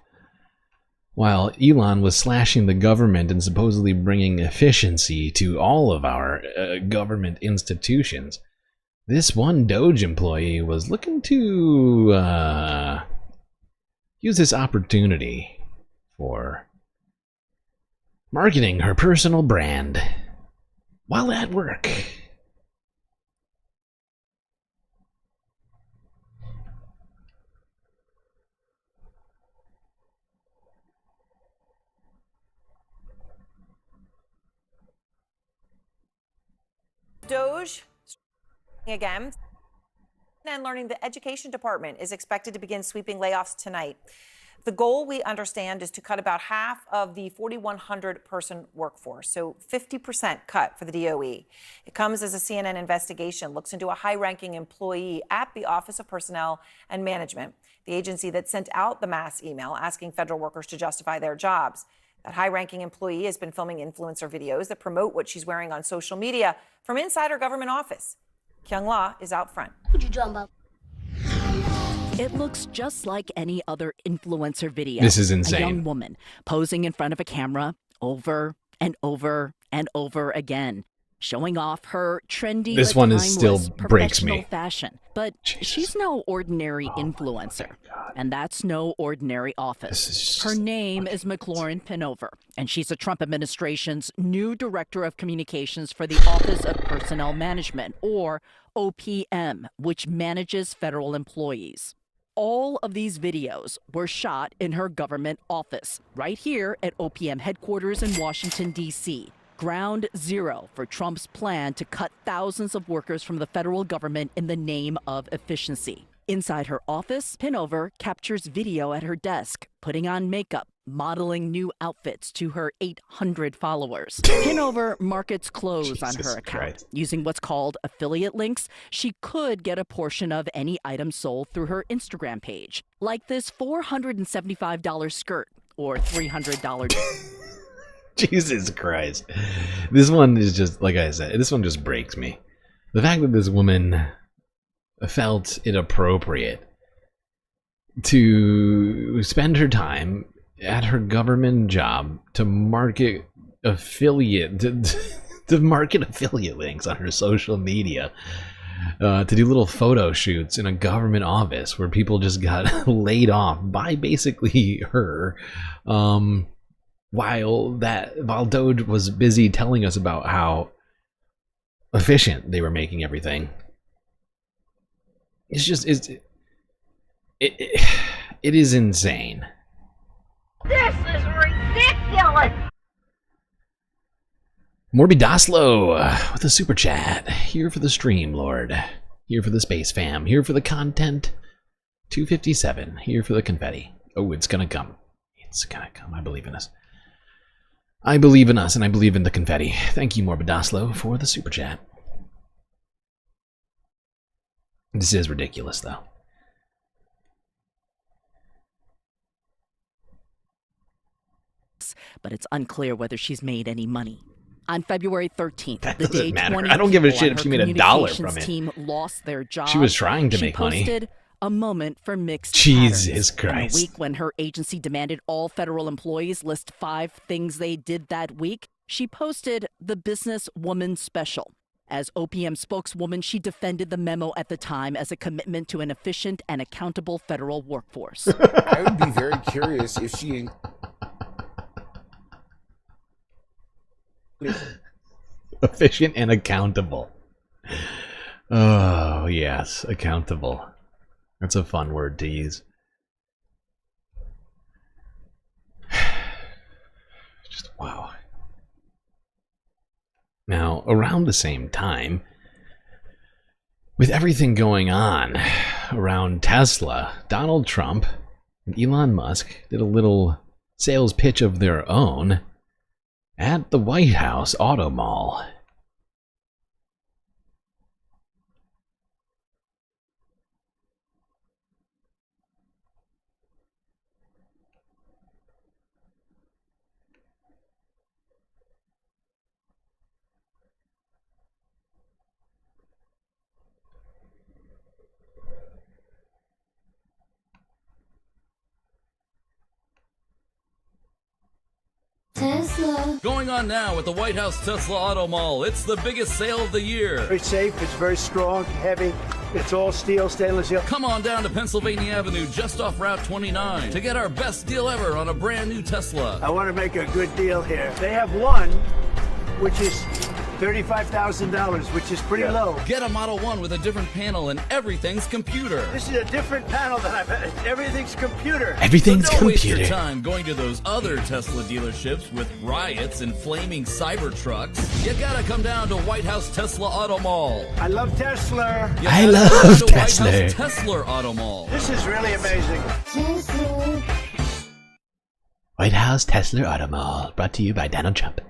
while Elon was slashing the government and supposedly bringing efficiency to all of our government institutions. This one DOGE employee was looking to use this opportunity for marketing her personal brand while at work. DOGE again, and learning the education department is expected to begin sweeping layoffs tonight. The goal, we understand, is to cut about half of the 4,100 person workforce, so 50% cut for the DOE. It comes as a CNN investigation looks into a high-ranking employee at the Office of Personnel and Management, the agency that sent out the mass email asking federal workers to justify their jobs. That high-ranking employee has been filming influencer videos that promote what she's wearing on social media from inside her government office. Kyung La is out front. What you talking about? It looks just like any other influencer video. This is insane. A young woman posing in front of a camera over and over and over again, showing off her trendy, this but one is still timeless breaks professional me. fashion. But she's no ordinary influencer, and that's no ordinary office. Her name is McLaurin Pinover, and she's the Trump administration's new director of communications for the Office of Personnel Management, or OPM, which manages federal employees. All of these videos were shot in her government office, right here at OPM headquarters in Washington, D.C., ground zero for Trump's plan to cut thousands of workers from the federal government in the name of efficiency. Inside her office, Pinover captures video at her desk, putting on makeup, modeling new outfits to her 800 followers. Pinover markets clothes on her account. Using what's called affiliate links, she could get a portion of any item sold through her Instagram page, like this $475 skirt or $300 Jesus Christ. This one is just, like I said, this one just breaks me. The fact that this woman felt it appropriate to spend her time at her government job to market affiliate to market affiliate links on her social media, to do little photo shoots in a government office where people just got laid off by basically her, while DOGE was busy telling us about how efficient they were making everything. It's just it is insane. This is ridiculous! Morbidoslo with a super chat. Here for the stream, Lord. Here for the space fam. Here for the content. 257. Here for the confetti. Oh, it's gonna come. It's gonna come. I believe in us. I believe in us, and I believe in the confetti. Thank you, Morbidoslo, for the super chat. This is ridiculous, though. But it's unclear whether she's made any money. On February 13th, That the doesn't day matter. 20 I don't give a people shit on if her she made $1 from communications it. team lost their job. She was trying to make money. She posted a moment for mixed Jesus patterns. Christ. In a week when her agency demanded all federal employees list 5 things they did that week, she posted the Business Woman Special. As OPM spokeswoman, she defended the memo at the time as a commitment to an efficient and accountable federal workforce. I would be very curious if she... Efficient and accountable. Oh, yes. Accountable. That's a fun word to use. Just wow. Now, around the same time, with everything going on around Tesla, Donald Trump and Elon Musk did a little sales pitch of their own at the White House Auto Mall. Tesla. Going on now at the White House Tesla Auto Mall. It's the biggest sale of the year. Very safe, it's very strong, heavy, it's all steel, stainless steel. Come on down to Pennsylvania Avenue, just off Route 29, to get our best deal ever on a brand new Tesla. I want to make a good deal here. They have one, which is $35,000, which is pretty low. Get a Model 1 with a different panel and everything's computer. This is a different panel than I've had. Everything's computer. Everything's So don't waste computer. your time going to those other Tesla dealerships with riots and flaming cyber trucks. You gotta come down to White House Tesla Auto Mall. I love Tesla. You I gotta love come to Tesla. White House Tesla Auto Mall. This is really amazing. Tesla. White House Tesla Auto Mall, brought to you by Donald Trump.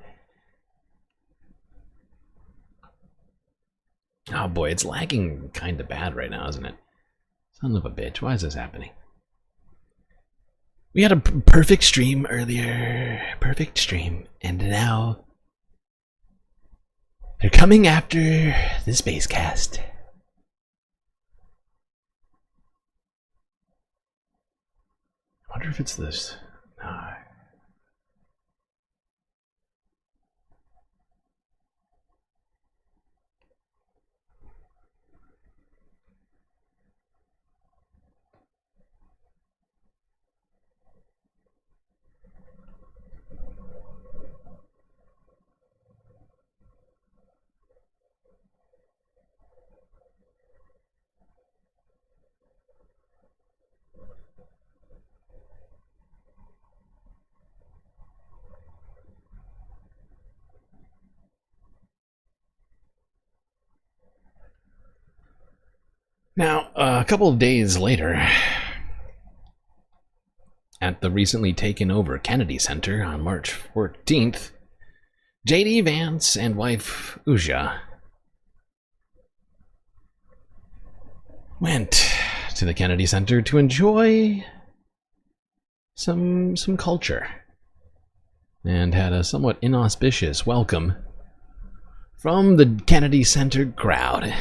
Oh boy, it's lagging kind of bad right now, isn't it? Son of a bitch, why is this happening? We had a perfect stream earlier, perfect stream, and now they're coming after the spacecast. I wonder if it's this. No. Now, a couple of days later, at the recently taken over Kennedy Center on March 14th, J.D. Vance and wife Uja went to the Kennedy Center to enjoy some culture and had a somewhat inauspicious welcome from the Kennedy Center crowd.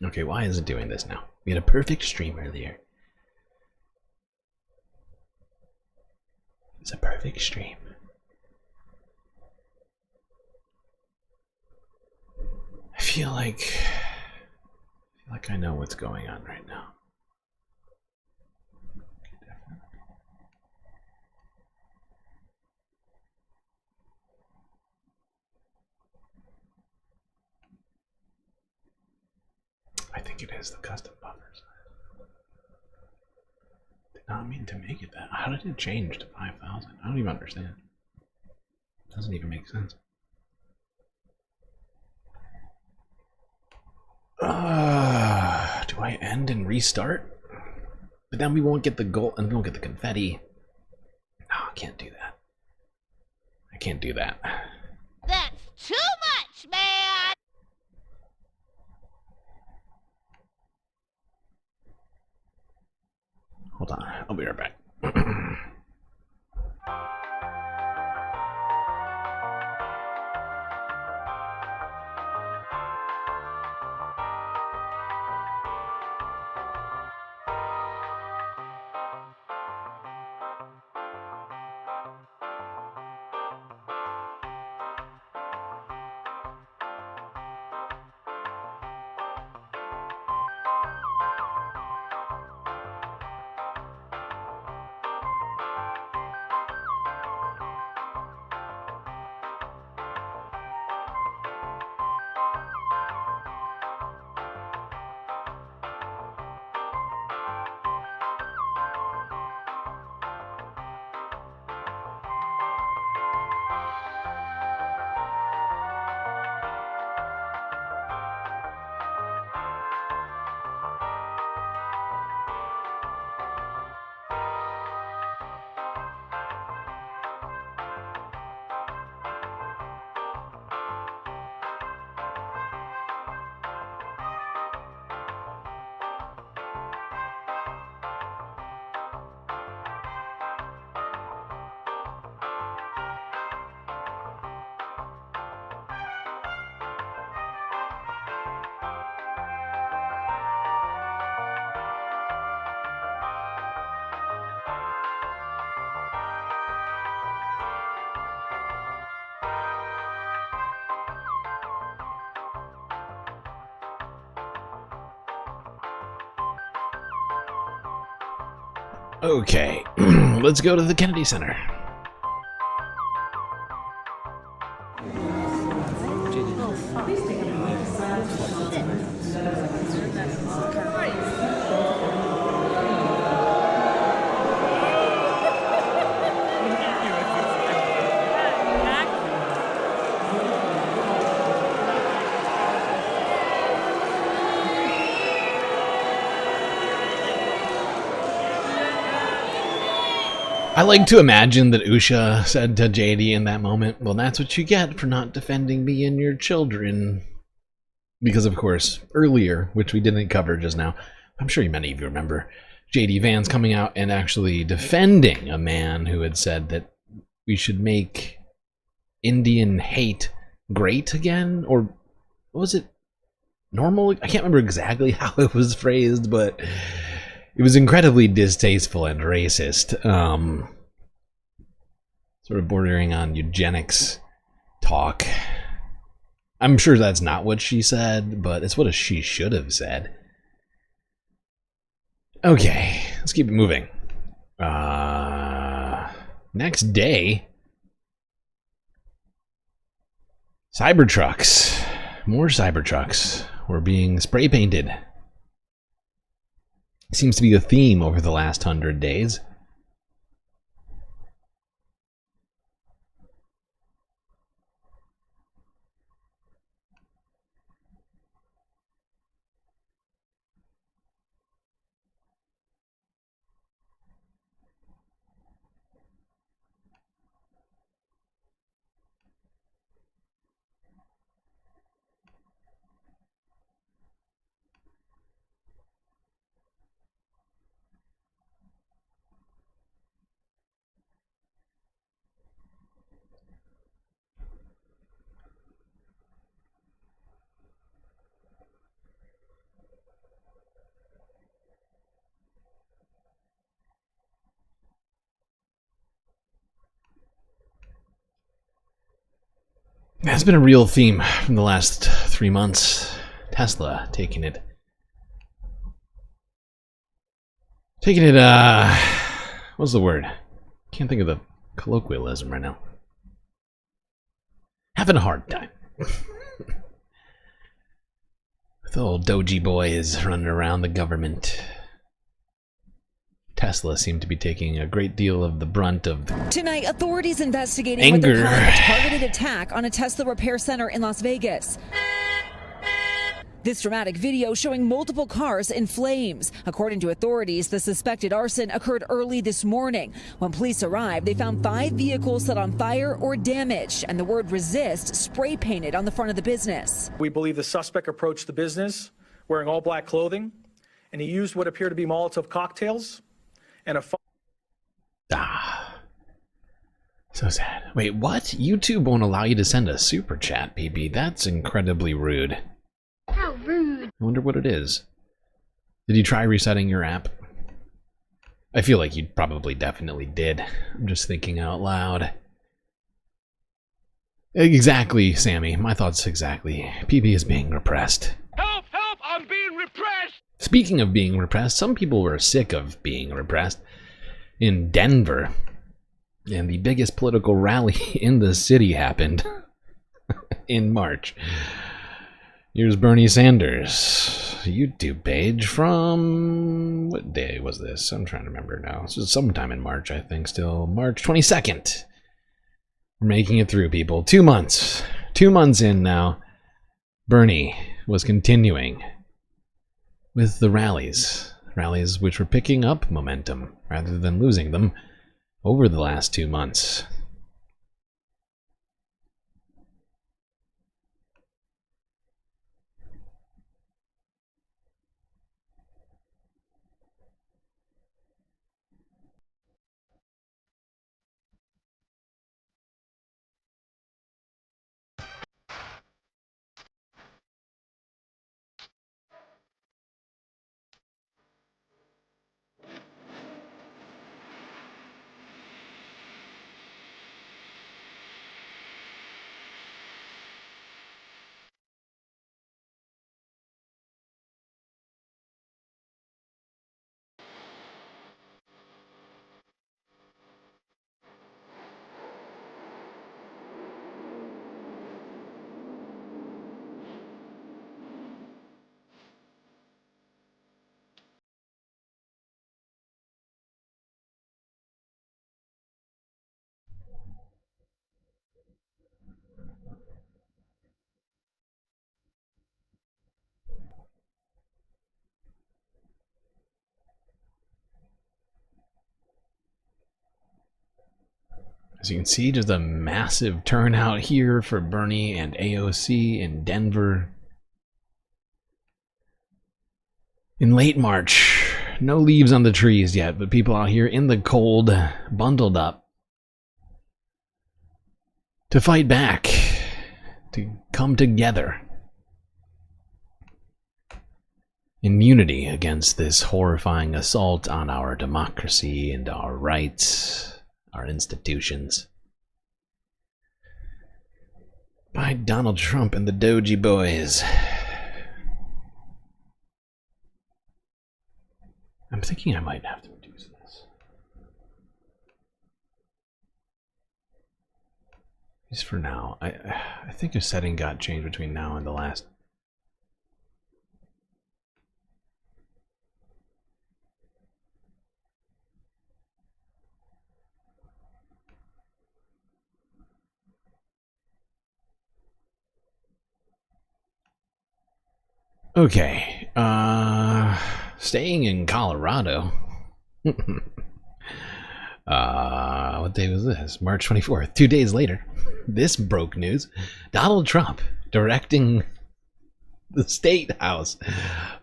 Okay, why is it doing this now? We had a perfect stream earlier. It's a perfect stream. I feel like I know what's going on right now. I think it is the custom buffers. Did not mean to make it that. How did it change to 5,000? I don't even understand. It doesn't even make sense. Do I end and restart? But then we won't get the gold and we won't get the confetti. No, I can't do that. I can't do that. That's too much, man! Hold on, I'll be right back. Okay, let's go to the Kennedy Center. I like to imagine that Usha said to JD in that moment, well, that's what you get for not defending me and your children. Because, of course, earlier, which we didn't cover just now, I'm sure many of you remember, JD Vance coming out and actually defending a man who had said that we should make Indian hate great again? Or what was it? Normal? I can't remember exactly how it was phrased, but it was incredibly distasteful and racist. Sort of bordering on eugenics talk. I'm sure that's not what she said, but it's what she should have said. Okay, let's keep it moving. Next day, Cybertrucks. More Cybertrucks were being spray painted. Seems to be a theme over the last 100 days. That's been a real theme from the last 3 months. Tesla taking it. What's the word? Can't think of the colloquialism right now. Having a hard time. The old DOGE boy is running around the government. Tesla seemed to be taking a great deal of the brunt of the Tonight, authorities investigating anger. what they're calling a targeted attack on a Tesla repair center in Las Vegas. This dramatic video showing multiple cars in flames. According to authorities, the suspected arson occurred early this morning. When police arrived, they found 5 vehicles set on fire or damaged, and the word resist spray painted on the front of the business. We believe the suspect approached the business wearing all black clothing, and he used what appear to be Molotov cocktails and a so sad. Wait, what? YouTube won't allow you to send a super chat, BB. That's incredibly rude. How rude. I wonder what it is. Did you try resetting your app? I feel like you probably definitely did. I'm just thinking out loud. Exactly, Sammy. My thoughts exactly. PB is being repressed. Help! Help! I'm being repressed! Speaking of being repressed, some people were sick of being repressed. In Denver, and the biggest political rally in the city happened in March. Here's Bernie Sanders' YouTube page from... what day was this? I'm trying to remember now. This was sometime in March, I think, still. March 22nd. We're making it through, people. 2 months. 2 months in now. Bernie was continuing with the rallies. Rallies which were picking up momentum rather than losing them over the last 2 months. As you can see, just a massive turnout here for Bernie and AOC in Denver. In late March, no leaves on the trees yet, but people out here in the cold, bundled up to fight back, to come together in unity against this horrifying assault on our democracy and our rights, our institutions, by Donald Trump and the DOGE boys. I'm thinking I might have to reduce this. Just for now. I think a setting got changed between now and the last. Okay, staying in Colorado. What day was this? March 24th. 2 days later, this broke news. Donald Trump directing the state house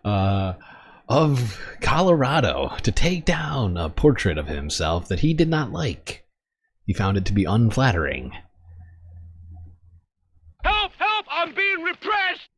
of Colorado to take down a portrait of himself that he did not like. He found it to be unflattering. Help! Help! I'm being repressed!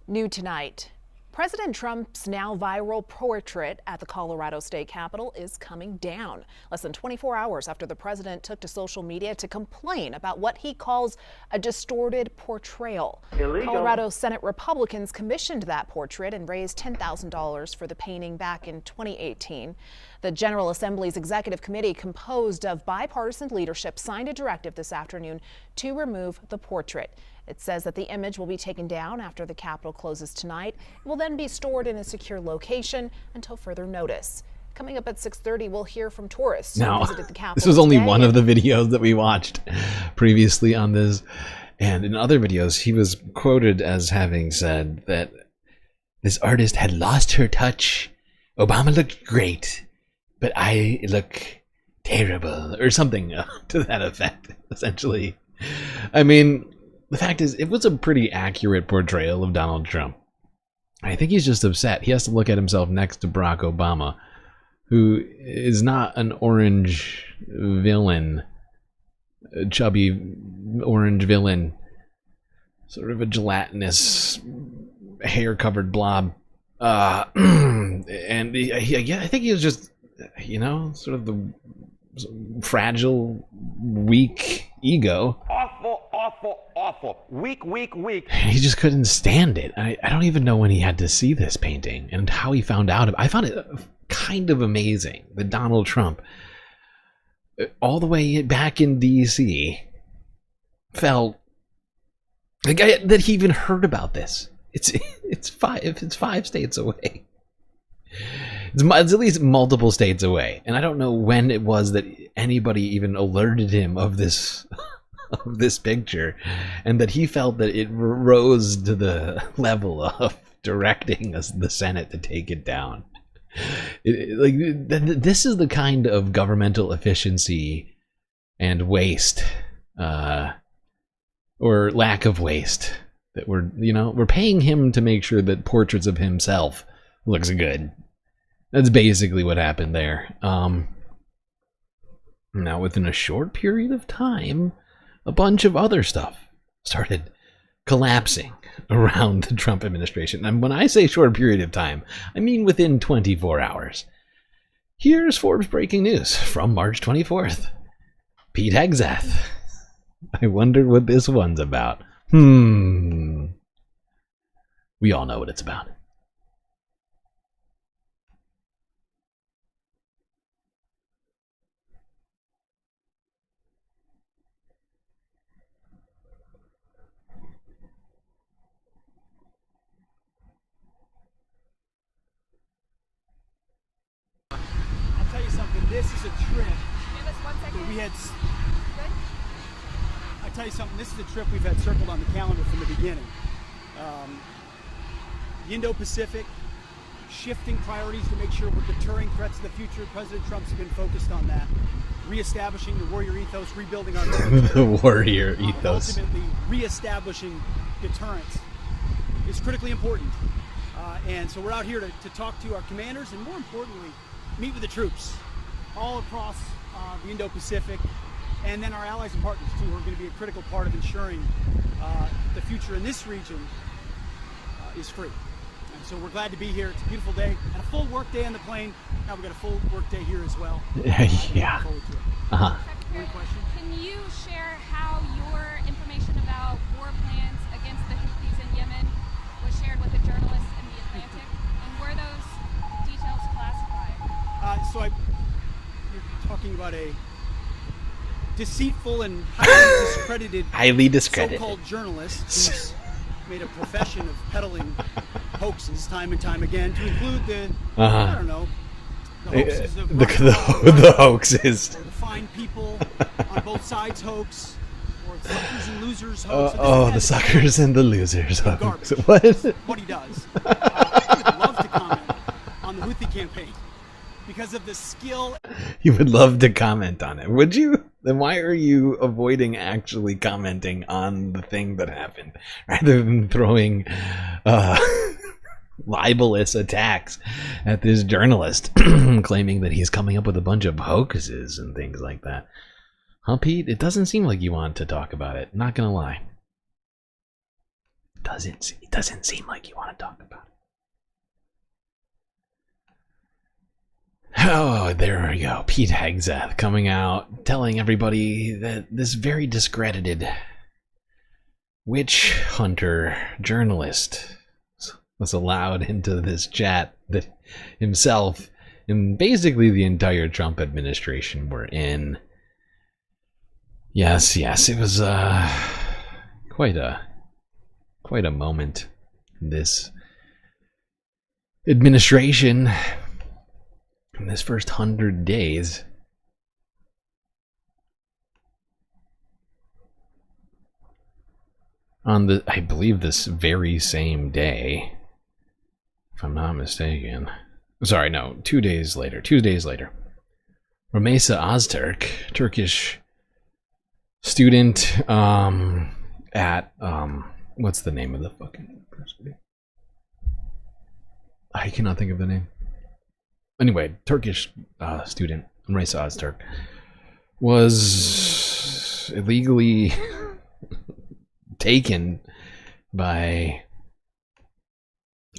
New tonight, President Trump's now viral portrait at the Colorado State Capitol is coming down. Less than 24 hours after the president took to social media to complain about what he calls a distorted portrayal. Illegal. Colorado Senate Republicans commissioned that portrait and raised $10,000 for the painting back in 2018. The General Assembly's executive committee, composed of bipartisan leadership, signed a directive this afternoon to remove the portrait. It says that the image will be taken down after the Capitol closes tonight. It will then be stored in a secure location until further notice. Coming up at 6:30, we'll hear from tourists who visited the Capitol. This was only today. one of the videos that we watched previously on this. And in other videos, he was quoted as having said that this artist had lost her touch. Obama looked great, but I look terrible, or something to that effect, essentially. I mean, the fact is, it was a pretty accurate portrayal of Donald Trump. I think he's just upset. He has to look at himself next to Barack Obama, who is not an orange villain, a chubby orange villain, sort of a gelatinous, hair-covered blob. And I think he was just, you know, sort of the fragile, weak ego. Awful. Weak. He just couldn't stand it. I don't even know when he had to see this painting and how he found out. I found it kind of amazing that Donald Trump, all the way back in D.C., felt like that he even heard about this. It's 5 states away. It's at least multiple states away, and I don't know when it was that anybody even alerted him of this picture, and that he felt that it rose to the level of directing the Senate to take it down. This is the kind of governmental efficiency and waste, or lack of waste, that we're paying him to make sure that portraits of himself looks good. That's basically what happened there. Now, within a short period of time, a bunch of other stuff started collapsing around the Trump administration. And when I say short period of time, I mean within 24 hours. Here's Forbes breaking news from March 24th. Pete Hegseth. I wonder what this one's about. We all know what it's about. this is a trip that we had. I tell you something, this is a trip we've had circled on the calendar from the beginning. The Indo-Pacific, shifting priorities to make sure we're deterring threats to the future. President Trump's been focused on that. Reestablishing the warrior ethos, rebuilding our the warrior ethos. Ultimately, reestablishing deterrence is critically important. And so we're out here to talk to our commanders and, more importantly, meet with the troops all across the Indo-Pacific, and then our allies and partners, too, who are going to be a critical part of ensuring the future in this region is free. And so we're glad to be here. It's a beautiful day. Had a full work day on the plane. Now we've got a full work day here as well. Yeah. One question? Can you share how your information about war plans against the Houthis in Yemen was shared with a journalist in the Atlantic? And were those details classified? You're talking about a deceitful and highly discredited so-called journalist who's made a profession of peddling hoaxes time and time again, to include the I don't know, the hoaxes of the hoaxes. Or the fine people on both sides hoax, or the suckers and losers hoax. The suckers and the losers hoax. What he does. I would love to comment on the Houthi campaign because of the skill. You would love to comment on it, would you? Then why are you avoiding actually commenting on the thing that happened rather than throwing libelous attacks at this journalist claiming that he's coming up with a bunch of hoaxes and things like that? Huh, Pete? It doesn't seem like you want to talk about it. Not gonna lie. It doesn't seem like you want to talk about it. Oh, there we go. Pete Hegseth coming out, telling everybody that this very discredited witch hunter journalist was allowed into this chat that himself and basically the entire Trump administration were in. Yes, it was quite a moment. This administration, in this first 100 days, on I believe this very same day, if I'm not mistaken. Sorry, no, 2 days later. Ramesa Ozturk, Turkish student at what's the name of the fucking person? I cannot think of the name. Anyway, Turkish student Ramesa Ozturk was illegally taken by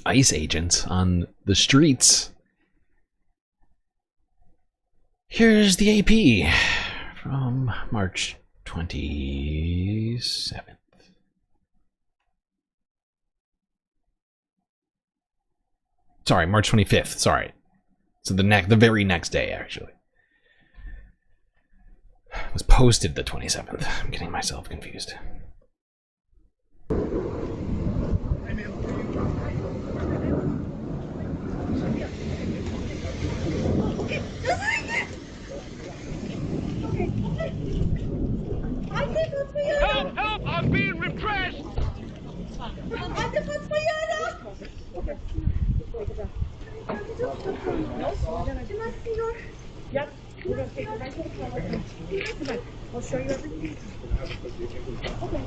ICE agents on the streets. Here's the AP from March 27th. Sorry, March 25th. Sorry. So the very next day, actually. It was posted the 27th. I'm getting myself confused. Help! Help! I'm being repressed! Yep. We're going to take it right to the car. Come on. I'll show you everything. Okay.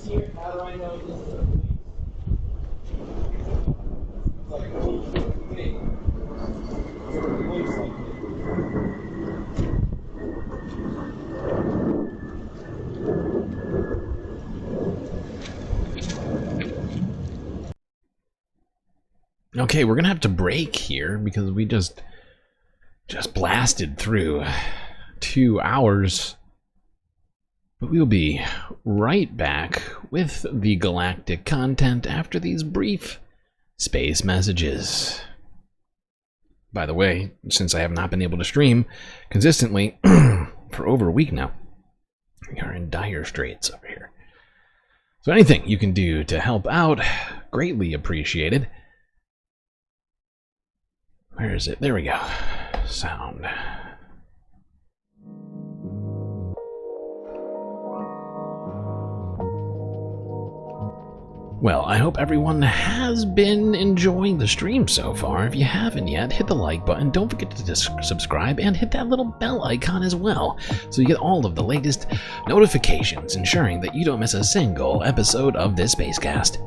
Sure. How do I know this? Okay, we're gonna have to break here because we just blasted through 2 hours. But we'll be right back with the galactic content after these brief space messages. By the way, since I have not been able to stream consistently for over a week now, we are in dire straits over here. So anything you can do to help out, greatly appreciated. Where is it? There we go. Sound. Well, I hope everyone has been enjoying the stream so far. If you haven't yet, hit the like button. Don't forget to subscribe and hit that little bell icon as well, so you get all of the latest notifications, ensuring that you don't miss a single episode of this Spacecast.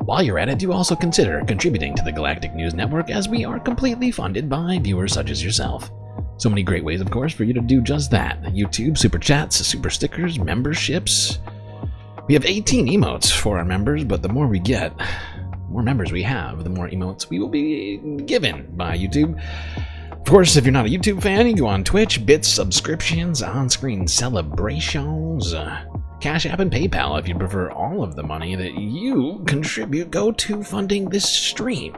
While you're at it, do also consider contributing to the Galactic News Network, as we are completely funded by viewers such as yourself. So many great ways, of course, for you to do just that. YouTube, super chats, super stickers, memberships. We have 18 emotes for our members, but the more we get, the more members we have, the more emotes we will be given by YouTube. Of course, if you're not a YouTube fan, you go on Twitch, bits, subscriptions, on-screen celebrations, Cash App and PayPal if you prefer all of the money that you contribute go to funding this stream,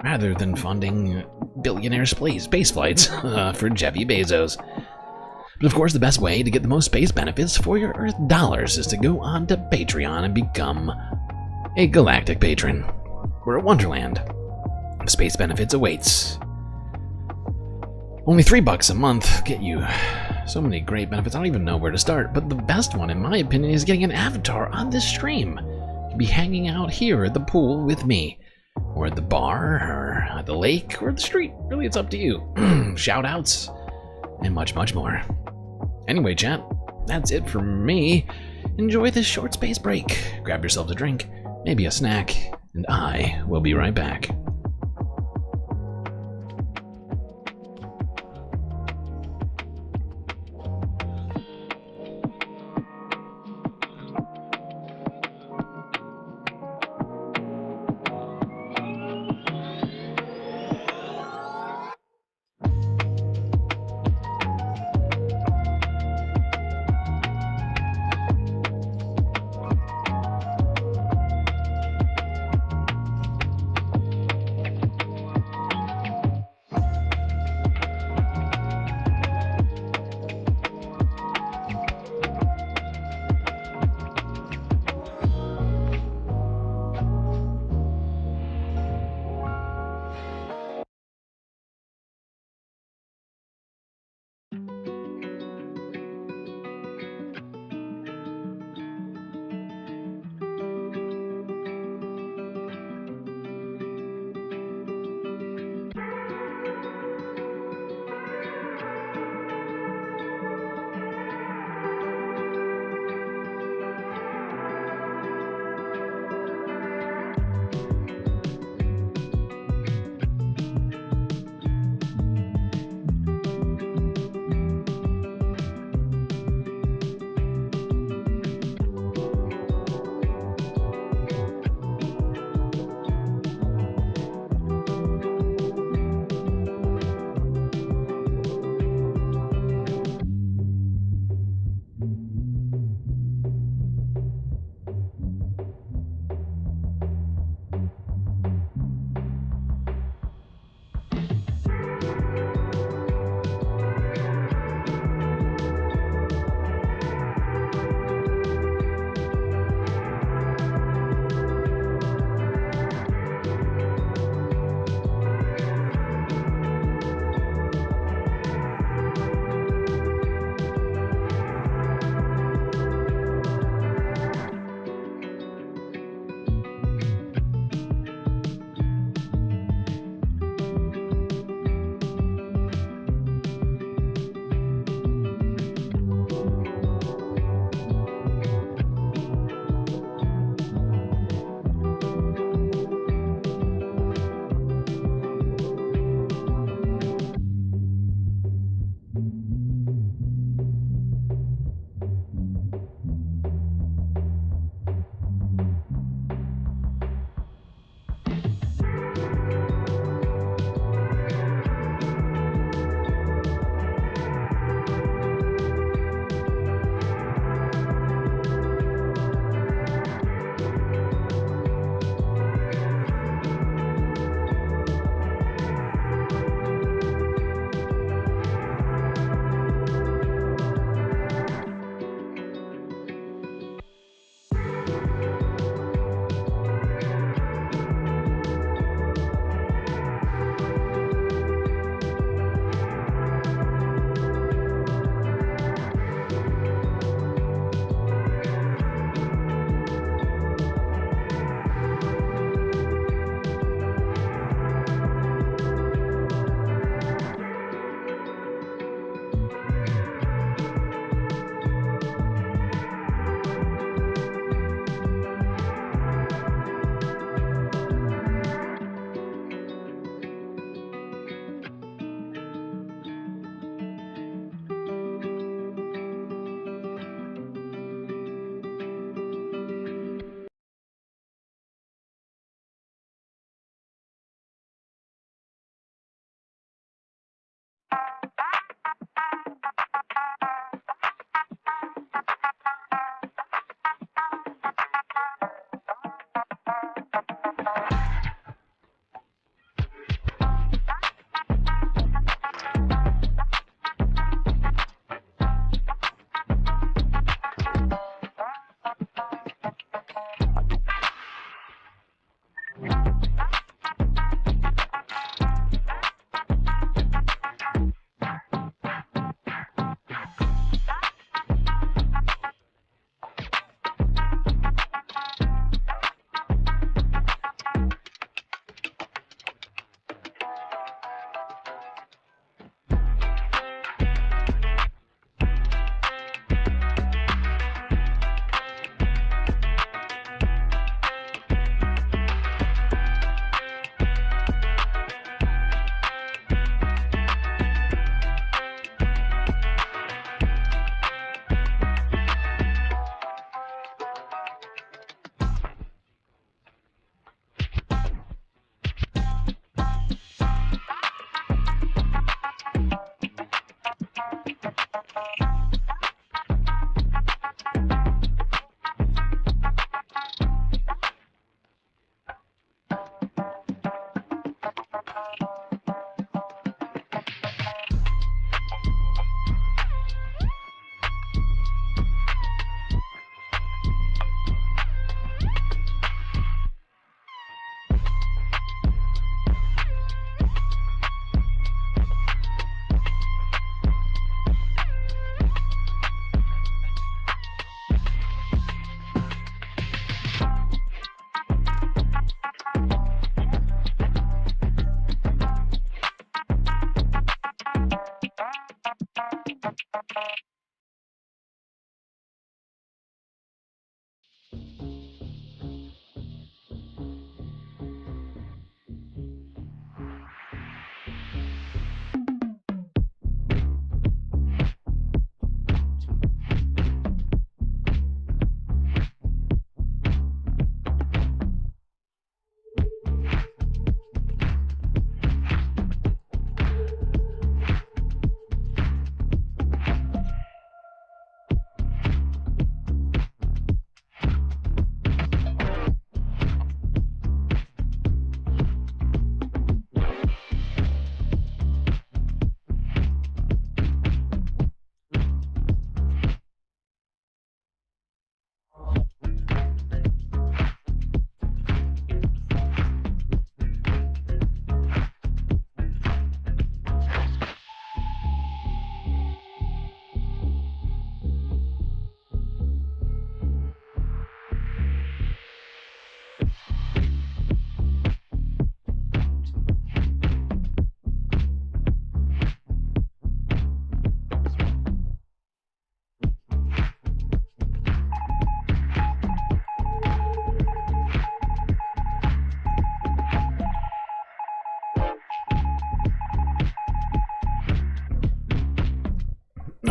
rather than funding billionaire space flights for Jeffy Bezos. But of course, the best way to get the most space benefits for your Earth dollars is to go on to Patreon and become a Galactic Patron, where a wonderland of space benefits awaits. Only $3 a month get you so many great benefits. I don't even know where to start, but the best one, in my opinion, is getting an avatar on this stream. You'll be hanging out here at the pool with me, or at the bar, or at the lake, or the street. Really, it's up to you. Shoutouts, and much, much more. Anyway, chat, that's it for me. Enjoy this short space break. Grab yourselves a drink, maybe a snack, and I will be right back.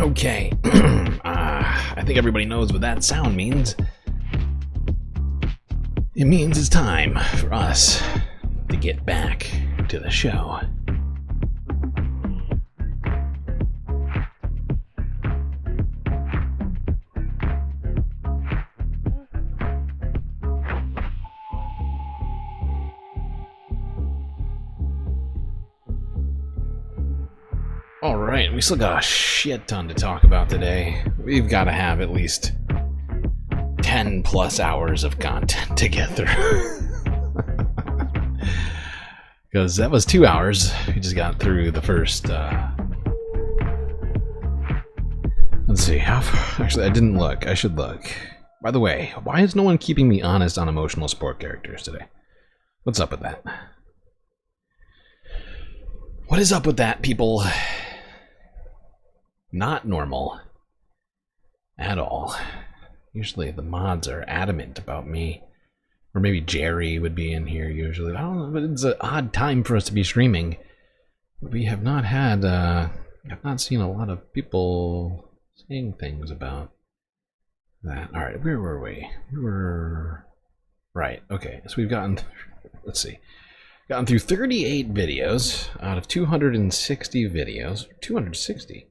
Okay. I think everybody knows what that sound means. It means it's time for us to get back to the show. Alright, we still got a shit ton to talk about today. We've got to have at least 10 plus hours of content to get through. Because that was 2 hours. We just got through the first, let's see, how far? Actually, I didn't look. I should look. By the way, why is no one keeping me honest on emotional support characters today? What's up with that? What is up with that, people? Not normal at all. Usually the mods are adamant about me. Or maybe Jerry would be in here usually. I don't know, but it's an odd time for us to be streaming. We have not had, I've not seen a lot of people saying things about that. Alright, where were we? We were... Right, okay. So we've gotten, let's see. Gotten through 38 videos out of 260 videos. 260?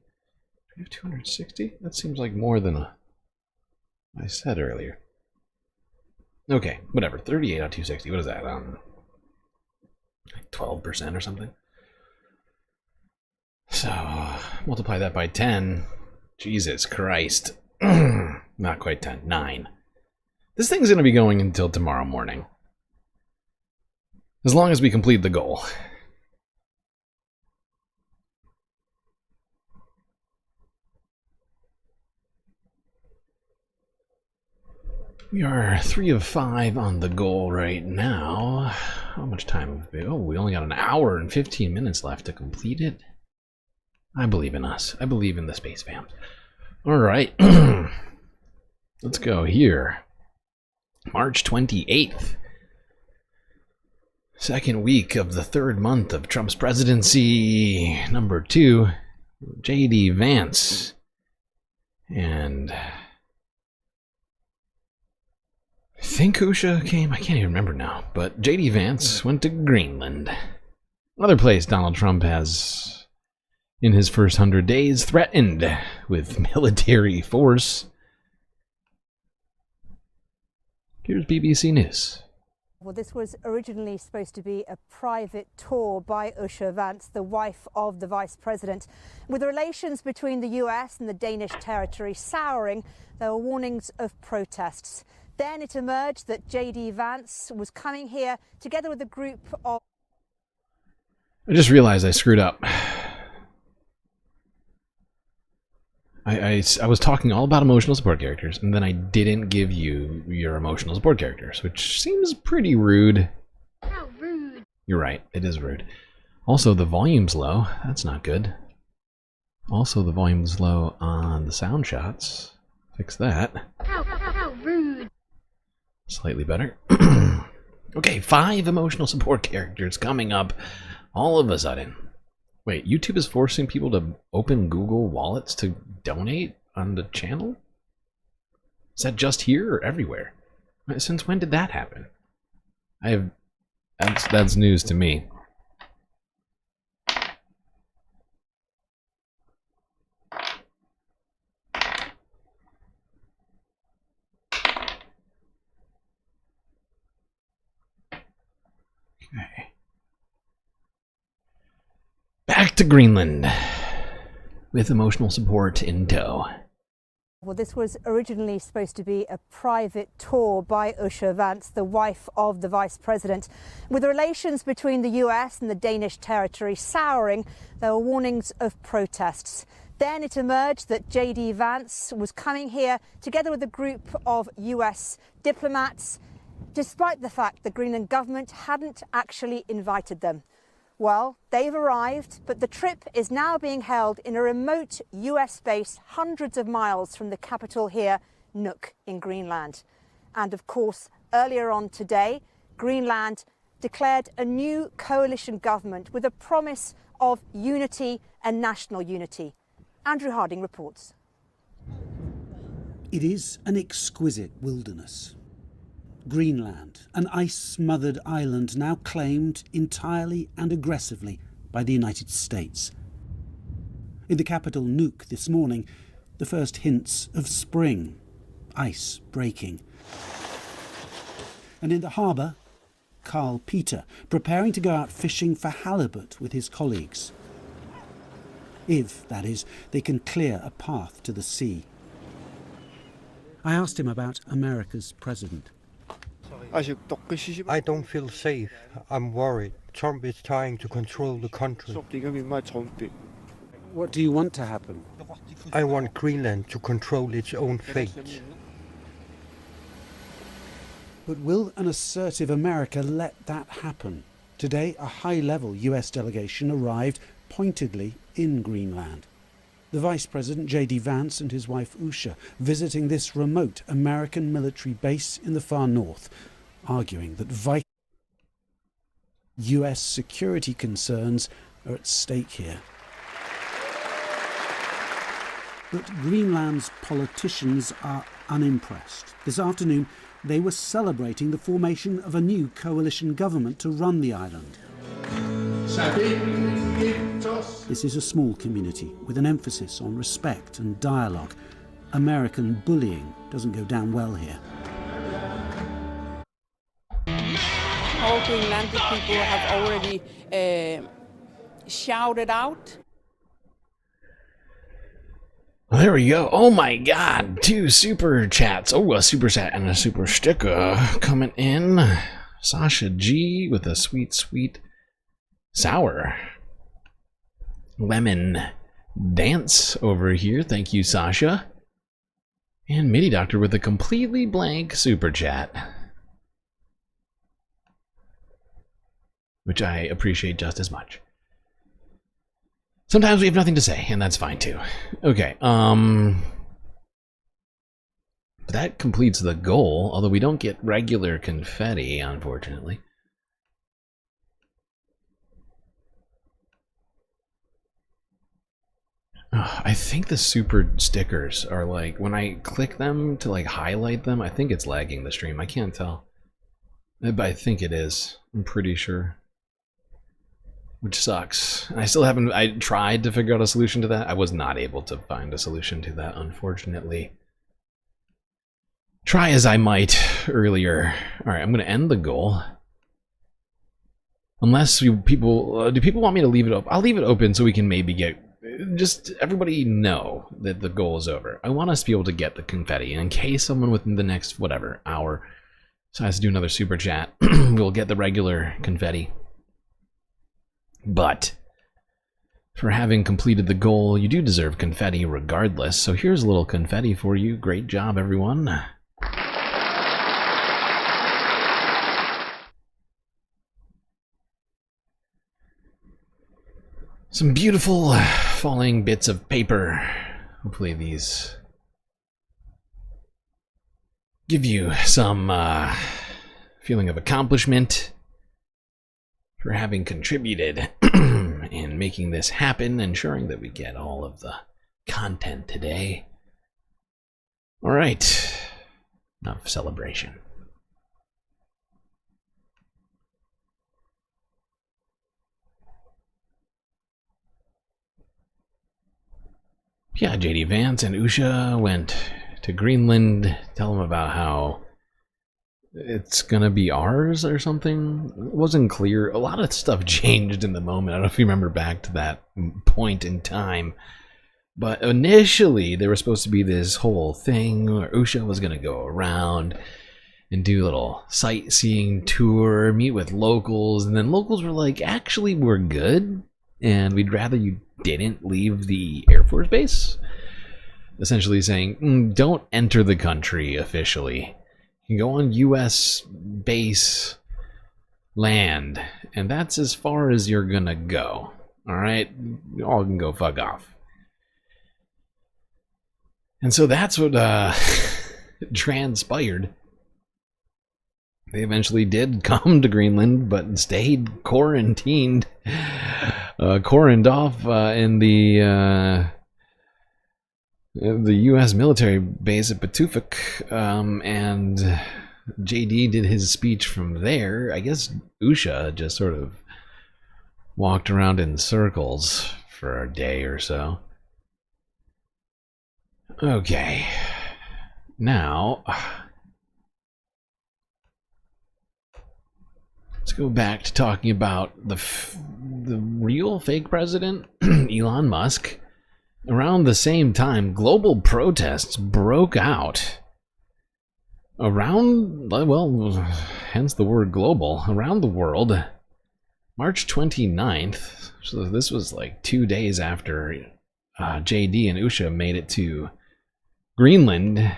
We have 260? That seems like more than I said earlier. Okay, whatever. 38 out of 260. What is that? Like 12% or something? So, multiply that by 10. Jesus Christ. Not quite 10. 9. This thing's going to be going until tomorrow morning. As long as we complete the goal. We are 3 of 5 on the goal right now. How much time have we? Oh, we only got an hour and 15 minutes left to complete it. I believe in us. I believe in the space fam. Alright. Let's go here. March 28th. Second week of the third month of Trump's presidency. Number 2, J.D. Vance. And... I think Usha came, I can't even remember now, but J.D. Vance went to Greenland. Another place Donald Trump has, in his first 100 days, threatened with military force. Here's BBC News. Well, this was originally supposed to be a private tour by Usha Vance, the wife of the vice president. With relations between the US and the Danish territory souring, there were warnings of protests. Then it emerged that J.D. Vance was coming here together with a group of... I just realized I screwed up. I was talking all about emotional support characters, and then I didn't give you your emotional support characters, which seems pretty rude. How rude. You're right, it is rude. Also, the volume's low. That's not good. Also, the volume's low on the sound shots. Fix that. How rude. Slightly better. Okay, 5 emotional support characters coming up all of a sudden. Wait, YouTube is forcing people to open Google wallets to donate on the channel? Is that just here or everywhere? Since when did that happen? That's news to me. Okay. Back to Greenland with emotional support in tow. Well, this was originally supposed to be a private tour by Usha Vance, the wife of the vice president. With relations between the US and the Danish territory souring, there were warnings of protests. Then it emerged that J.D. Vance was coming here together with a group of US diplomats, despite the fact the Greenland government hadn't actually invited them. Well, they've arrived, but the trip is now being held in a remote US base hundreds of miles from the capital here, Nuuk, in Greenland. And of course, earlier on today, Greenland declared a new coalition government with a promise of unity and national unity. Andrew Harding reports. It is an exquisite wilderness. Greenland, an ice-smothered island now claimed entirely and aggressively by the United States. In the capital Nuuk this morning, the first hints of spring, ice breaking. And in the harbour, Carl Peter, preparing to go out fishing for halibut with his colleagues. If, that is, they can clear a path to the sea. I asked him about America's president. I don't feel safe. I'm worried. Trump is trying to control the country. What do you want to happen? I want Greenland to control its own fate. But will an assertive America let that happen? Today, a high-level US delegation arrived pointedly in Greenland. The Vice President, J.D. Vance, and his wife, Usha, visiting this remote American military base in the far north, arguing that vital US security concerns are at stake here. But Greenland's politicians are unimpressed. This afternoon, they were celebrating the formation of a new coalition government to run the island. This is a small community with an emphasis on respect and dialogue. American bullying doesn't go down well here. All Greenlandic people have already shouted out. Well, there we go. Oh my god, 2 super chats. Oh, a super chat and a super sticker coming in. Sasha G with a sweet, sweet sour lemon dance over here. Thank you, Sasha. And Midi Doctor with a completely blank super chat, which I appreciate just as much. Sometimes we have nothing to say, and that's fine too. Okay, but that completes the goal, although we don't get regular confetti, unfortunately. I think the super stickers are like, when I click them to like highlight them, I think it's lagging the stream. I can't tell, but I think it is. I'm pretty sure. Which sucks. I still haven't, I tried to figure out a solution to that. I was not able to find a solution to that, unfortunately. Try as I might earlier. Alright, I'm going to end the goal. Unless people, do people want me to leave it open? I'll leave it open so we can maybe get, just everybody know that the goal is over. I want us to be able to get the confetti. And in case someone within the next, whatever, hour decides to do another super chat, we'll get the regular confetti. But for having completed the goal, you do deserve confetti regardless. So here's a little confetti for you. Great job, everyone. Some beautiful falling bits of paper. Hopefully these give you some feeling of accomplishment for having contributed in making this happen, ensuring that we get all of the content today. All right, enough celebration. Yeah, JD Vance and Usha went to Greenland. Tell them about how it's gonna be ours or something. It wasn't clear. A lot of stuff changed in the moment. I don't know if you remember back to that point in time. But initially, there was supposed to be this whole thing where Usha was gonna go around and do a little sightseeing tour, meet with locals, and then locals were like, actually, we're good, and we'd rather you didn't leave the Air Force Base. Essentially saying, don't enter the country officially. You can go on US base land, and that's as far as you're gonna go. Alright? You all can go fuck off. And so that's what transpired. They eventually did come to Greenland, but stayed quarantined, quarantined off in the the U.S. military base at Batufuk, and JD did his speech from there. I guess Usha just sort of walked around in circles for a day or so. Okay, now let's go back to talking about the real fake president, Elon Musk. Around the same time, global protests broke out around, well, hence the word global, around the world. March 29th, so this was like 2 days after JD and Usha made it to Greenland.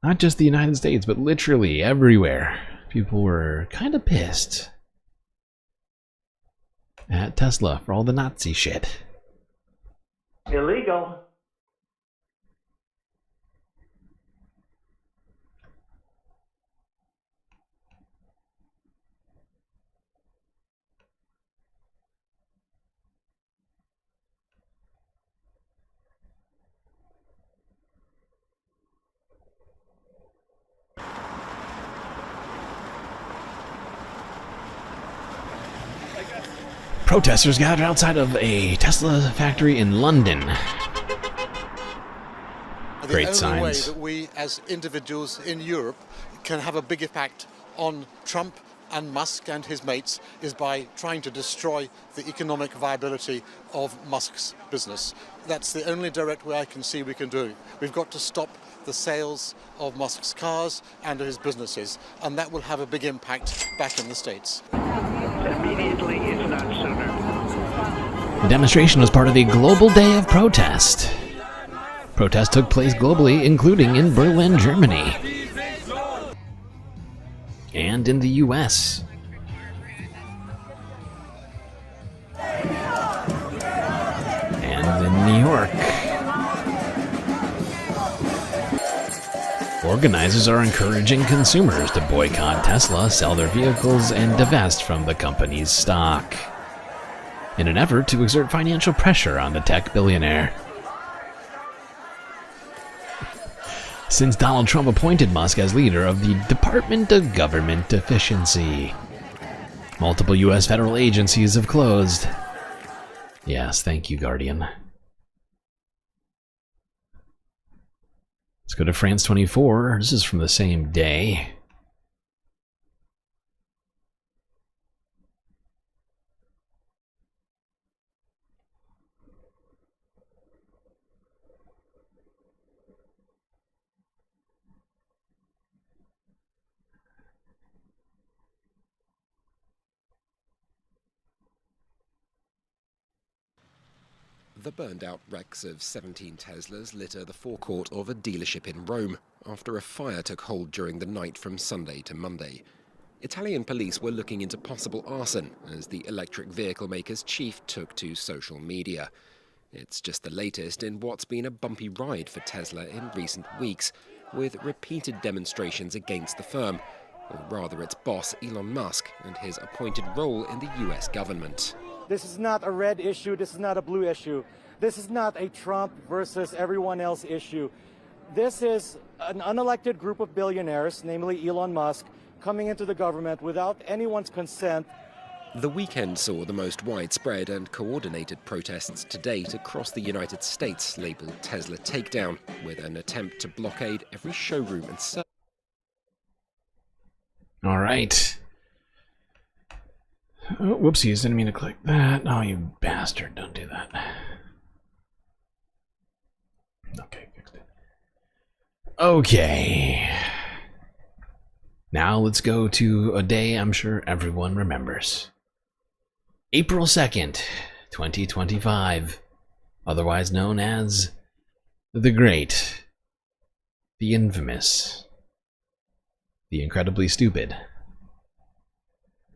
Not just the United States, but literally everywhere. People were kind of pissed at Tesla for all the Nazi shit. Illegal. Protesters gathered outside of a Tesla factory in London. Great signs. The only way that we as individuals in Europe can have a big impact on Trump and Musk and his mates is by trying to destroy the economic viability of Musk's business. That's the only direct way I can see we can do it. We've got to stop the sales of Musk's cars and of his businesses, and that will have a big impact back in the States. Immediately, if not sooner. The demonstration was part of a global day of protest. Protests took place globally, including in Berlin, Germany, and in the US. And in New York. Organizers are encouraging consumers to boycott Tesla, sell their vehicles, and divest from the company's stock, in an effort to exert financial pressure on the tech billionaire. Since Donald Trump appointed Musk as leader of the Department of Government Efficiency, multiple U.S. federal agencies have closed. Yes, thank you, Guardian. Let's go to France 24. This is from the same day. The burned-out wrecks of 17 Teslas litter the forecourt of a dealership in Rome after a fire took hold during the night from Sunday to Monday. Italian police were looking into possible arson as the electric vehicle maker's chief took to social media. It's just the latest in what's been a bumpy ride for Tesla in recent weeks, with repeated demonstrations against the firm, or rather its boss Elon Musk and his appointed role in the US government. This is not a red issue. This is not a blue issue. This is not a Trump versus everyone else issue. This is an unelected group of billionaires, namely Elon Musk, coming into the government without anyone's consent. The weekend saw the most widespread and coordinated protests to date across the United States, labeled Tesla Takedown, with an attempt to blockade every showroom and sell. All right. Oh, whoopsies, didn't mean to click that. Oh, you bastard, don't do that. Okay, fixed it. Okay. Now let's go to a day I'm sure everyone remembers. April 2nd, 2025. Otherwise known as the Great, the Infamous, the Incredibly Stupid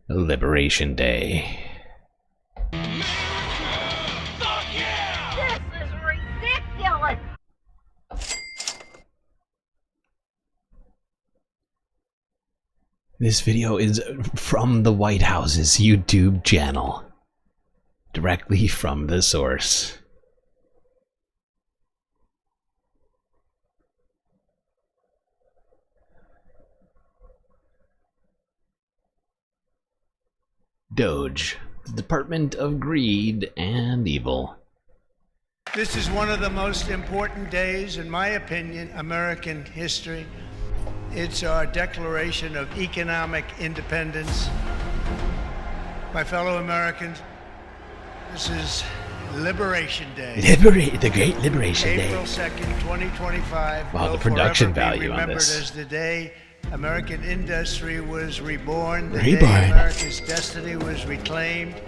Liberation Day. This is ridiculous! This video is from the White House's YouTube channel. Directly from the source. DOGE, the Department of Greed and Evil. This is one of the most important days, in my opinion, American history. It's our declaration of economic independence. My fellow Americans, this is Liberation Day. The Great Liberation Day. April 2nd, 2025. Wow, the will production forever be value on remembered this. as the day American industry was reborn, the Reborn. day America's destiny was reclaimed,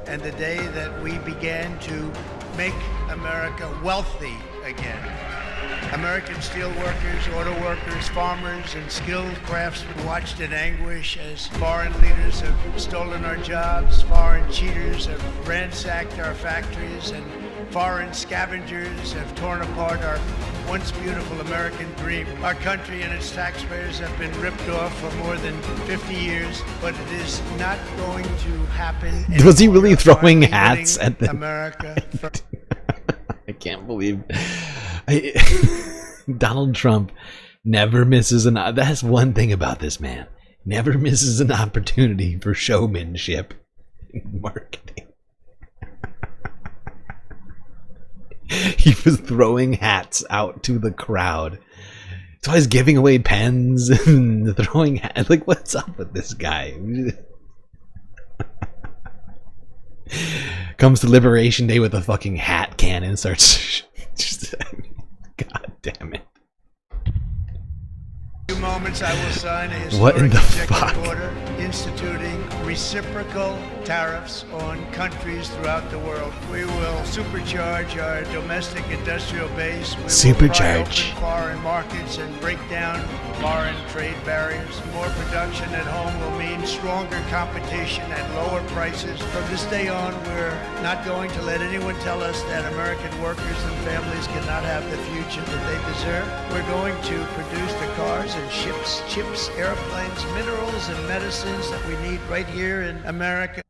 and the day that we began to make America wealthy again. American steelworkers, auto workers, farmers, and skilled craftsmen watched in anguish as foreign leaders have stolen our jobs, foreign cheaters have ransacked our factories, and foreign scavengers have torn apart our once beautiful American dream. Our country and its taxpayers have been ripped off for more than 50 years, but it is not going to happen. Was he really throwing hats at the America? I can't believe Donald Trump never misses an. That's one thing about this man. Never misses an opportunity for showmanship in marketing. He was throwing hats out to the crowd. So he's giving away pens and throwing hats. Like, what's up with this guy? Comes to Liberation Day with a fucking hat cannon, starts just, God damn it. In 2 moments I will sign a What in historic the executive fuck? order instituting reciprocal tariffs on countries throughout the world. We will supercharge our domestic industrial base. We will pry open foreign markets and break down foreign trade barriers. More production at home will mean stronger competition at lower prices. From this day on, we're not going to let anyone tell us that American workers and families cannot have the future that they deserve. We're going to produce the cars and ships, chips, airplanes, minerals, and medicines that we need right here in America.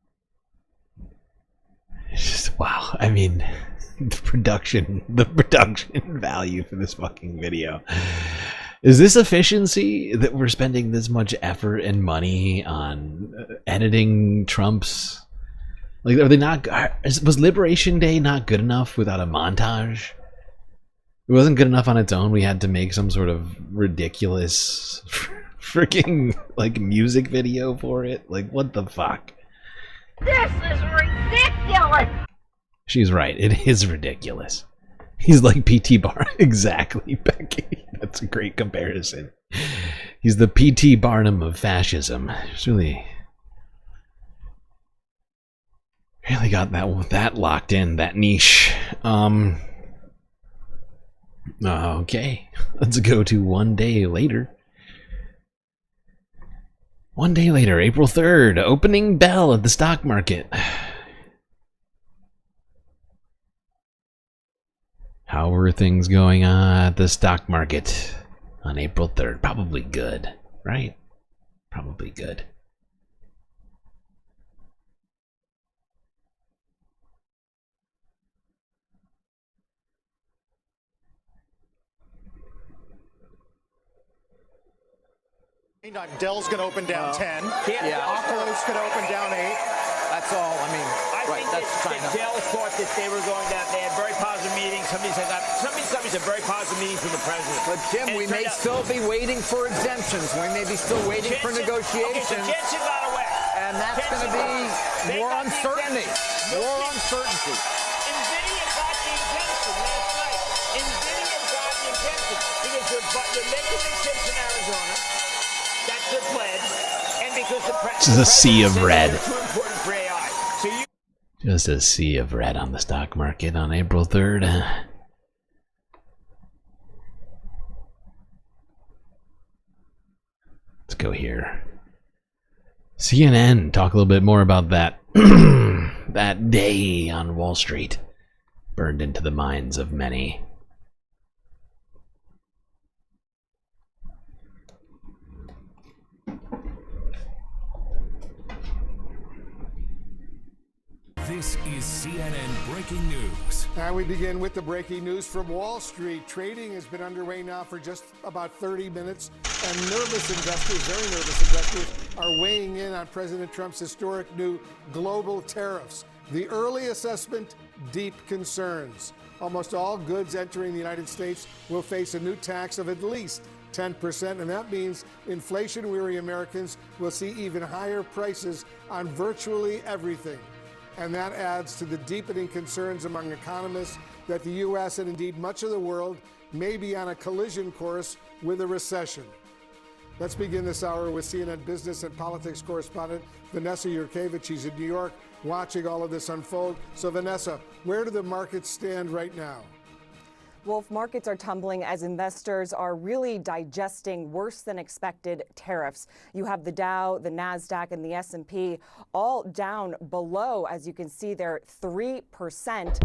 It's just, wow. I mean, the production value for this fucking video. Is this efficiency that we're spending this much effort and money on editing Trump's? Like, are they not? Was Liberation Day not good enough without a montage? It wasn't good enough on its own. We had to make some sort of ridiculous freaking like music video for it. Like, what the fuck? This is ridiculous! She's right. It is ridiculous. He's like P.T. Barnum. Exactly, Becky. That's a great comparison. He's the P.T. Barnum of fascism. It's really got that locked in, that niche. Okay. Let's go to 1 day later. 1 day later, April 3rd, opening bell at the stock market. How were things going at the stock market on April 3rd? Probably good, right? Probably good. Dell's going to open down 10. Yeah. Oculus could open down 8. That's all. I mean, I right, think that's China. that Dell thought that they were going to. They had very positive meetings. Some of these companies had very positive meetings with the president. But Jim, we may still be waiting for exemptions. We may be still waiting for negotiations. Okay, so Jensen got away. And that's going to be more uncertainty. More uncertainty. NVIDIA got the exemption last night. NVIDIA got the exemption because they're making the chips in Arizona. That's their pledge. And because the president. This is a sea of red. Too important for AI. So you. Just a sea of red on the stock market on April 3rd. Let's go here. CNN, talk a little bit more about that that day on Wall Street. Burned into the minds of many. This is CNN Breaking News. And we begin with the breaking news from Wall Street. Trading has been underway now for just about 30 minutes, and nervous investors, very nervous investors, are weighing in on President Trump's historic new global tariffs. The early assessment, deep concerns. Almost all goods entering the United States will face a new tax of at least 10%, and that means inflation-weary Americans will see even higher prices on virtually everything. And that adds to the deepening concerns among economists that the U.S. and indeed much of the world may be on a collision course with a recession. Let's begin this hour with CNN business and politics correspondent Vanessa Yurkevich. She's in New York watching all of this unfold. So Vanessa, where do the markets stand right now? Wolf, markets are tumbling as investors are really digesting worse than expected tariffs. You have the Dow, the NASDAQ, and the S&P all down below, as you can see there, 3%.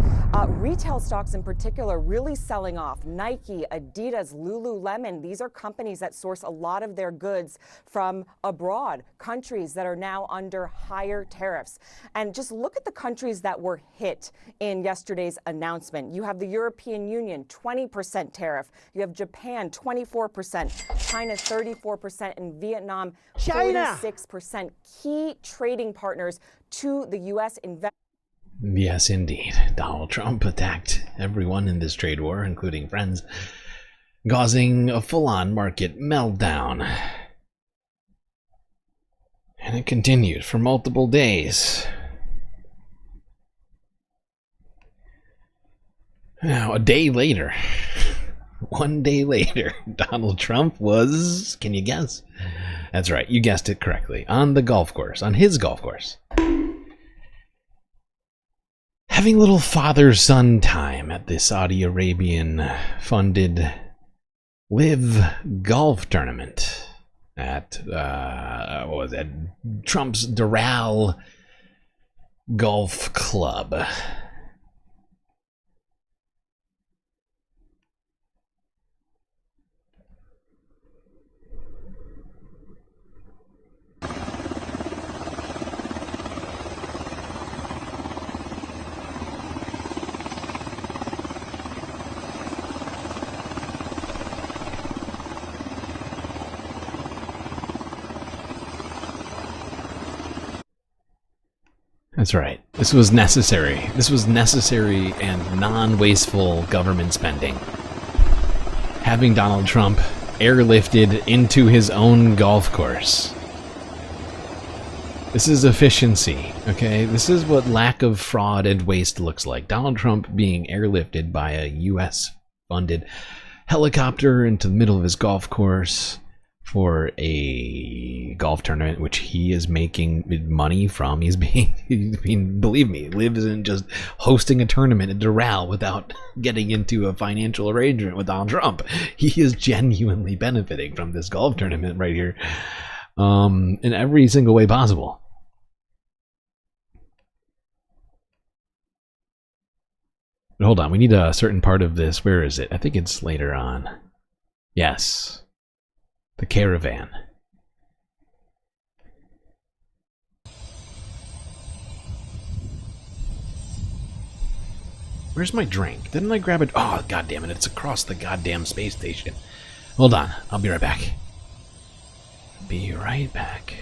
Retail stocks in particular really selling off. Nike, Adidas, Lululemon, these are companies that source a lot of their goods from abroad, countries that are now under higher tariffs. And just look at the countries that were hit in yesterday's announcement. You have the European Union, 20% tariff. You have Japan, 24%, China, 34%, and Vietnam, 46%. Key trading partners to the U.S. Yes, indeed. Donald Trump attacked everyone in this trade war, including friends, causing a full-on market meltdown. And it continued for multiple days. Now, a day later, one day later, Donald Trump was, can you guess? That's right, you guessed it correctly, on the golf course, on his golf course. Having little father-son time at the Saudi Arabian-funded Live Golf Tournament at, what was that, Trump's Doral Golf Club. That's right. This was necessary. This was necessary and non-wasteful government spending. Having Donald Trump airlifted into his own golf course. This is efficiency, okay? This is what lack of fraud and waste looks like. Donald Trump being airlifted by a U.S.-funded helicopter into the middle of his golf course for a golf tournament, which he is making money from. He's being, believe me, Liv isn't just hosting a tournament at Doral without getting into a financial arrangement with Donald Trump. He is genuinely benefiting from this golf tournament right here, in every single way possible. But hold on, we need a certain part of this. Where is it? I think it's later on. Yes. The caravan. Where's my drink? Didn't I grab it? Oh, god damn it, it's across the goddamn space station. Hold on, I'll be right back. Be right back.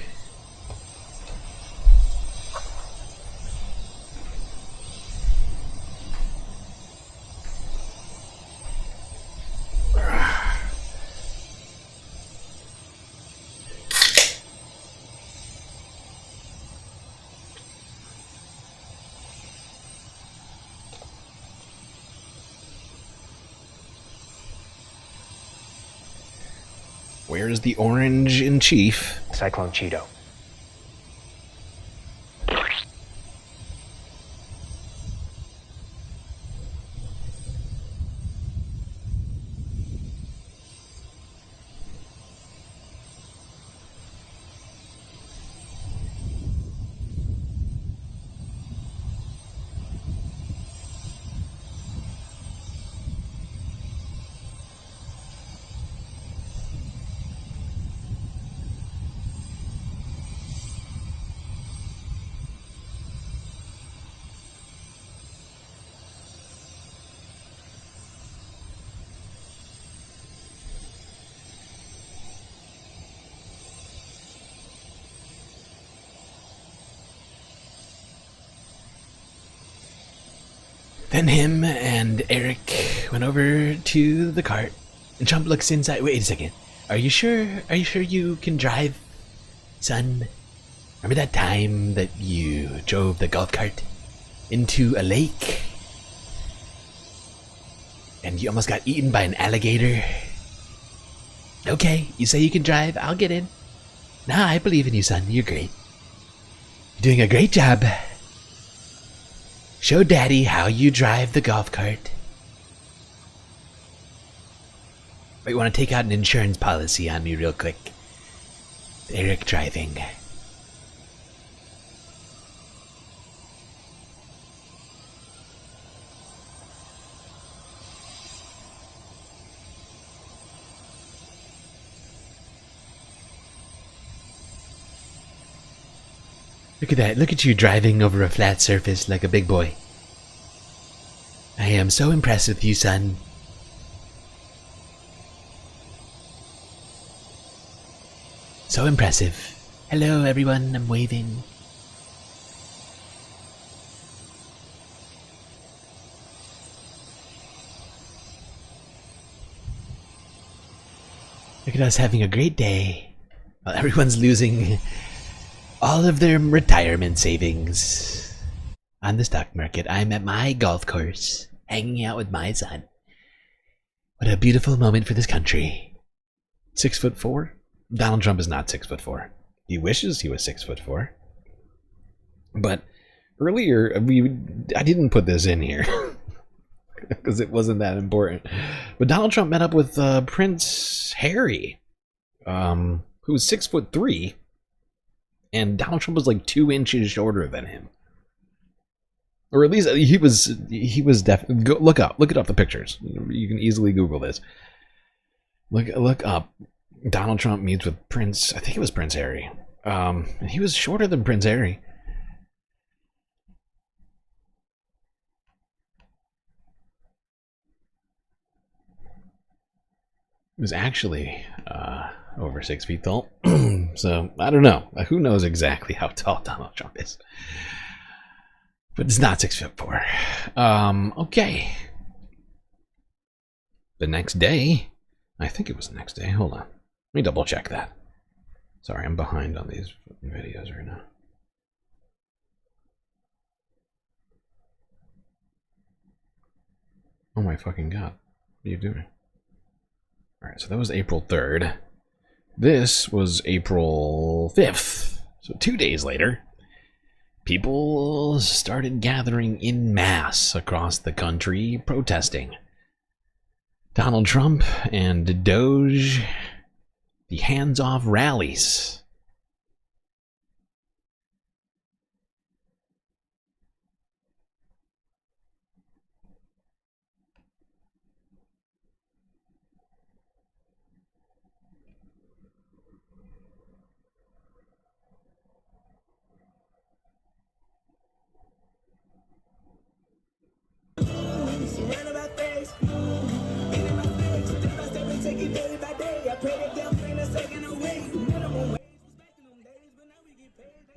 Where's the orange in chief? Cyclone Cheeto. Then him and Eric went over to the cart, and Trump looks inside. Wait a second. Are you sure? Are you sure you can drive, son? Remember that time that you drove the golf cart into a lake? And you almost got eaten by an alligator? Okay, you say you can drive, I'll get in. Nah, I believe in you, son. You're great. You're doing a great job. Show Daddy how you drive the golf cart. Wait, want to take out an insurance policy on me real quick? Eric driving. Look at that. Look at you driving over a flat surface like a big boy. I am so impressed with you, son. So impressive. Hello, everyone. I'm waving. Look at us having a great day while everyone's losing all of their retirement savings on the stock market. I'm at my golf course, hanging out with my son. What a beautiful moment for this country. 6'4"? Donald Trump is not 6'4". He wishes he was 6'4". But earlier, I didn't put this in here because it wasn't that important. But Donald Trump met up with Prince Harry, who's 6'3". And Donald Trump was like 2 inches shorter than him, or at least he was definitely. Look it up the pictures. You can easily Google this. Look up. Donald Trump meets with Prince. I think it was Prince Harry. And he was shorter than Prince Harry. He was actually over 6 feet tall. So I don't know. Who knows exactly how tall Donald Trump is? But it's not 6'4". Okay. The next day, I think it was the next day. Hold on. Let me double check that. Sorry, I'm behind on these videos right now. Oh my fucking god. What are you doing? Alright, so that was April 3rd. This was April 5th. So 2 days later, people started gathering en masse across the country protesting. Donald Trump and DOGE, the hands-off rallies.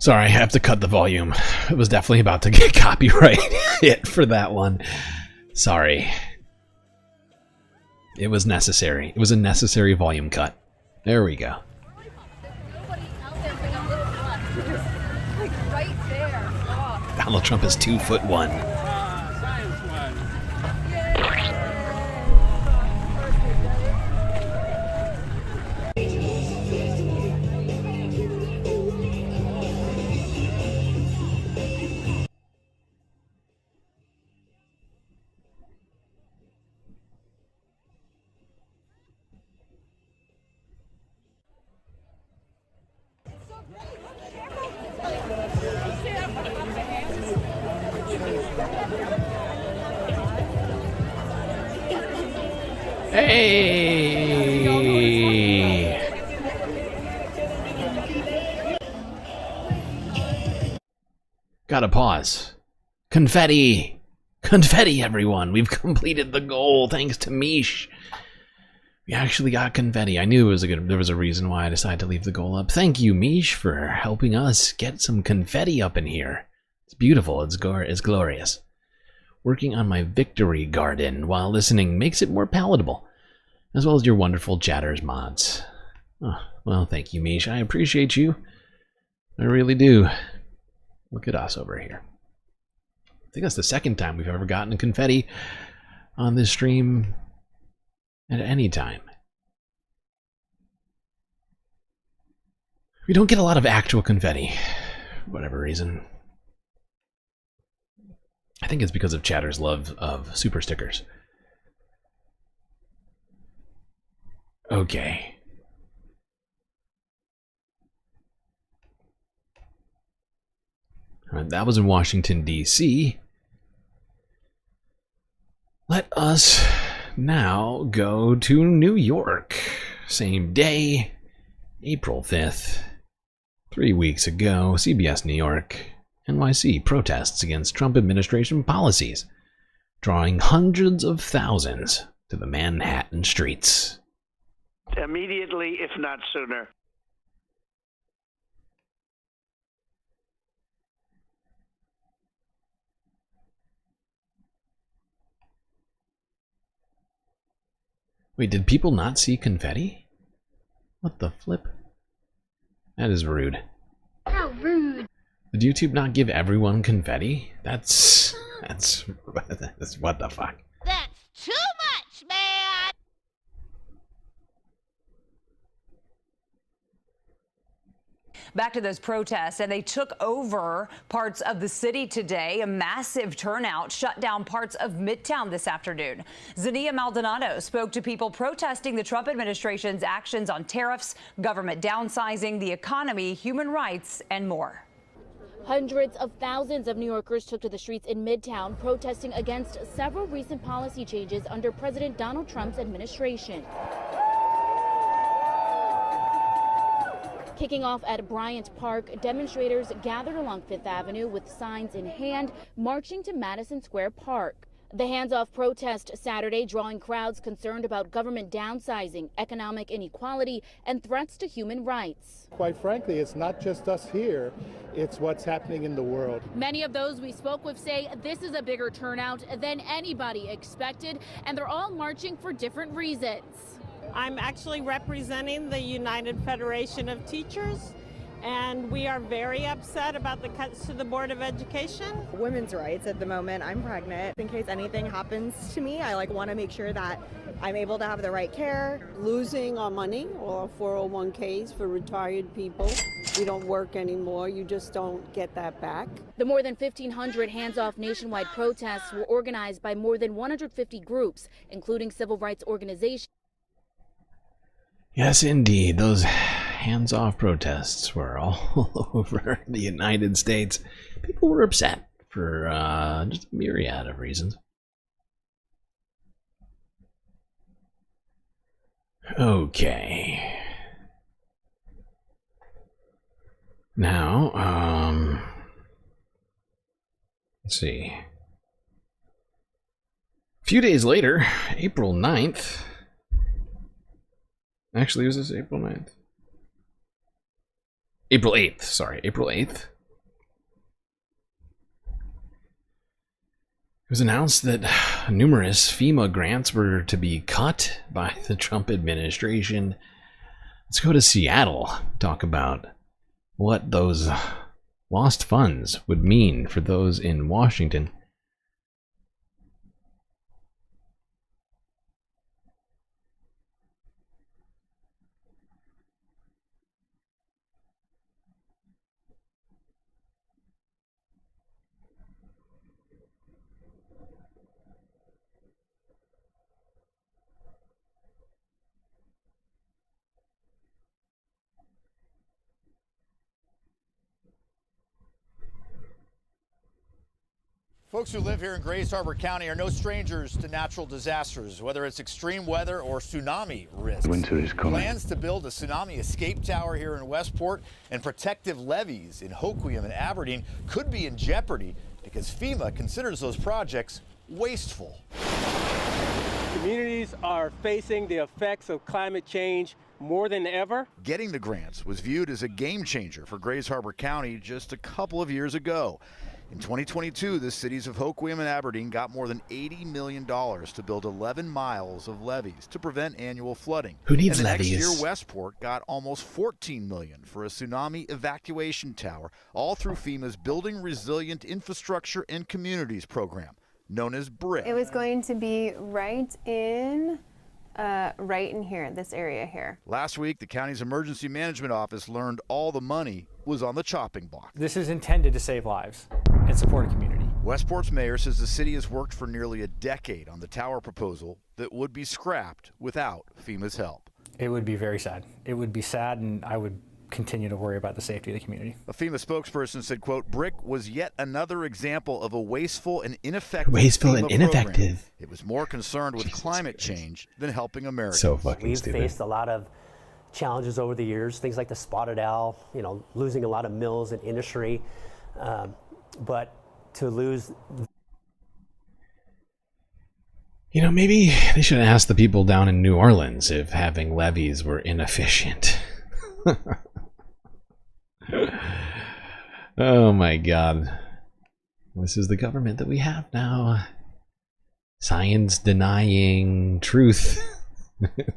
Sorry, I have to cut the volume. It was definitely about to get copyright hit for that one. Sorry. It was necessary. It was a necessary volume cut. There we go. Donald Trump is 2'1". Hey! Gotta pause. Confetti! Confetti, everyone! We've completed the goal thanks to Mish. We actually got confetti. I knew there was a reason why I decided to leave the goal up. Thank you, Mish, for helping us get some confetti up in here. It's beautiful. It's glorious. working on my victory garden while listening makes it more palatable, as well as your wonderful chatters mods. Oh, well, thank you, Mish. I appreciate you. I really do. Look at us over here. I think that's the second time we've ever gotten confetti on this stream at any time. We don't get a lot of actual confetti, for whatever reason. I think it's because of Chatter's love of super stickers. Okay. All right, that was in Washington, D.C. Let us now go to New York. Same day, April 5th. 3 weeks ago, CBS New York, NYC protests against Trump administration policies, drawing hundreds of thousands to the Manhattan streets. Immediately, if not sooner. Wait, did people not see confetti? What the flip? That is rude. How rude. Did YouTube not give everyone confetti? That's what the fuck? That's too much, man! Back to those protests, and they took over parts of the city today. A massive turnout shut down parts of Midtown this afternoon. Zania Maldonado spoke to people protesting the Trump administration's actions on tariffs, government downsizing, the economy, human rights, and more. Hundreds of thousands of New Yorkers took to the streets in Midtown protesting against several recent policy changes under President Donald Trump's administration. Kicking off at Bryant Park, demonstrators gathered along Fifth Avenue with signs in hand, marching to Madison Square Park. The hands-off protest Saturday drawing crowds concerned about government downsizing, economic inequality, and threats to human rights. Quite frankly, it's not just us here, it's what's happening in the world. Many of those we spoke with say this is a bigger turnout than anybody expected, and they're all marching for different reasons. I'm actually representing the United Federation of Teachers, and we are very upset about the cuts to the Board of Education. Women's rights at the moment. I'm pregnant. In case anything happens to me, I want to make sure that I'm able to have the right care. Losing our money, or 401ks for retired people. We don't work anymore. You just don't get that back. The more than 1,500 hands-off nationwide protests were organized by more than 150 groups, including civil rights organizations. Yes, indeed. Those hands-off protests were all over the United States. People were upset for just a myriad of reasons. Okay. Now, let's see. A few days later, April 9th. Actually, was this April 9th? April 8th, sorry, April 8th. It was announced that numerous FEMA grants were to be cut by the Trump administration. Let's go to Seattle, talk about what those lost funds would mean for those in Washington. Folks who live here in Grays Harbor County are no strangers to natural disasters, whether it's extreme weather or tsunami risks. Winter is coming. Plans to build a tsunami escape tower here in Westport and protective levees in Hoquiam and Aberdeen could be in jeopardy because FEMA considers those projects wasteful. Communities are facing the effects of climate change more than ever. Getting the grants was viewed as a game changer for Grays Harbor County just a couple of years ago. In 2022, the cities of Hoquiam and Aberdeen got more than $80 million to build 11 miles of levees to prevent annual flooding. Who needs and the levees? Next year, Westport got almost $14 million for a tsunami evacuation tower, all through FEMA's Building Resilient Infrastructure and Communities program, known as BRIC. It was going to be right in here, this area here. Last week, the county's emergency management office learned all the money was on the chopping block. This is intended to save lives and support a community. Westport's mayor says the city has worked for nearly a decade on the tower proposal that would be scrapped without FEMA's help. It would be very sad. It would be sad, and I would continue to worry about the safety of the community. A FEMA spokesperson said, quote, BRIC was yet another example of a wasteful and ineffective program. It was more concerned with climate change than helping Americans. So fucking We've stupid. faced a lot of challenges over the years, things like the spotted owl, losing a lot of mills and industry, but to lose. Maybe they should ask the people down in New Orleans if having levees were inefficient. Oh my god. This is the government that we have now. Science denying, truth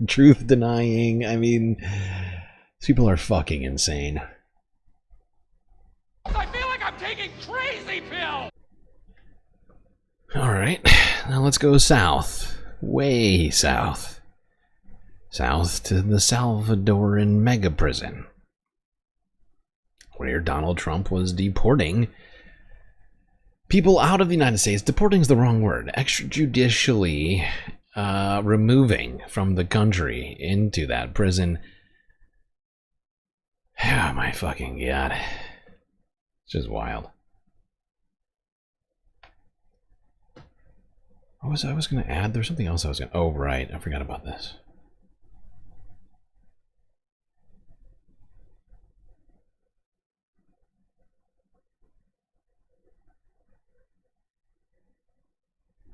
truth denying. I mean, these people are fucking insane. I feel like I'm taking crazy pills. Alright, now let's go south. Way south. South to the Salvadoran mega prison, where Donald Trump was deporting people out of the United States. Deporting is the wrong word. Extrajudicially removing from the country into that prison. Oh my fucking god. It's just wild. What was I was going to add? There's something else I was going to... Oh, right. I forgot about this.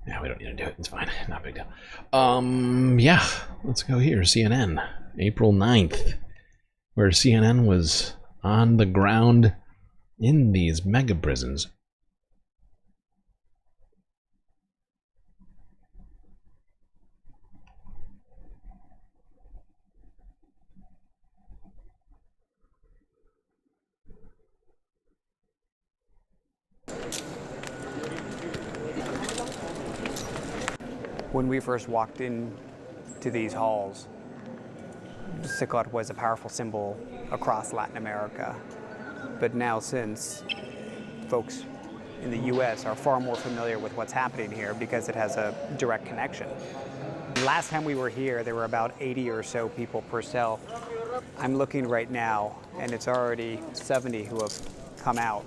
Yeah, we don't need to do it. It's fine. Not a big deal. Yeah. Let's go here. CNN. April 9th. Where CNN was on the ground in these mega prisons. When we first walked in to these halls, Ciclot was a powerful symbol across Latin America. But now, since folks in the US are far more familiar with what's happening here because it has a direct connection. Last time we were here, there were about 80 or so people per cell. I'm looking right now, and it's already 70 who have come out,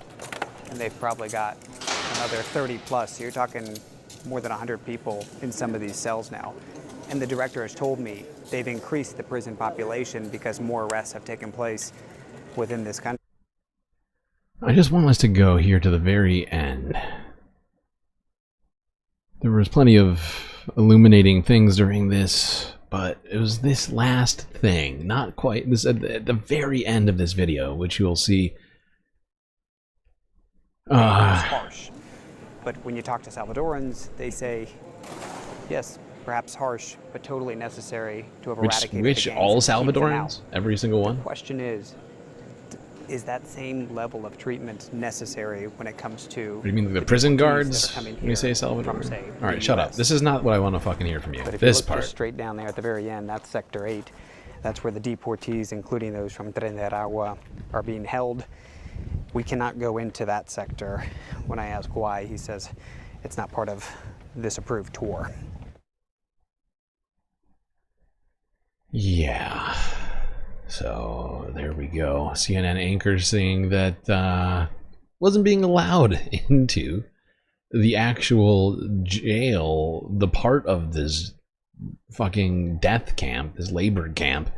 and they've probably got another 30 plus. So you're talking more than 100 people in some of these cells now. And the director has told me they've increased the prison population because more arrests have taken place within this country. I just want us to go here to the very end. There was plenty of illuminating things during this, but it was this last thing, not quite this at the very end of this video, which you will see. It's harsh. But when you talk to Salvadorans, they say, yes, perhaps harsh, but totally necessary to have eradicated which the gangs all and keep them out. Salvadorans? Every single one? The question is that same level of treatment necessary when it comes to... What do you mean, the prison guards when you say Salvador? All right, shut up. This is not what I want to fucking hear from you. But if This you look part. just straight down there at the very end, that's Sector 8. That's where the deportees, including those from Tren de Aragua, are being held. We cannot go into that sector. When I ask why, he says it's not part of this approved tour. Yeah. So there we go. CNN anchor saying that wasn't being allowed into the actual jail, the part of this fucking death camp, this labor camp,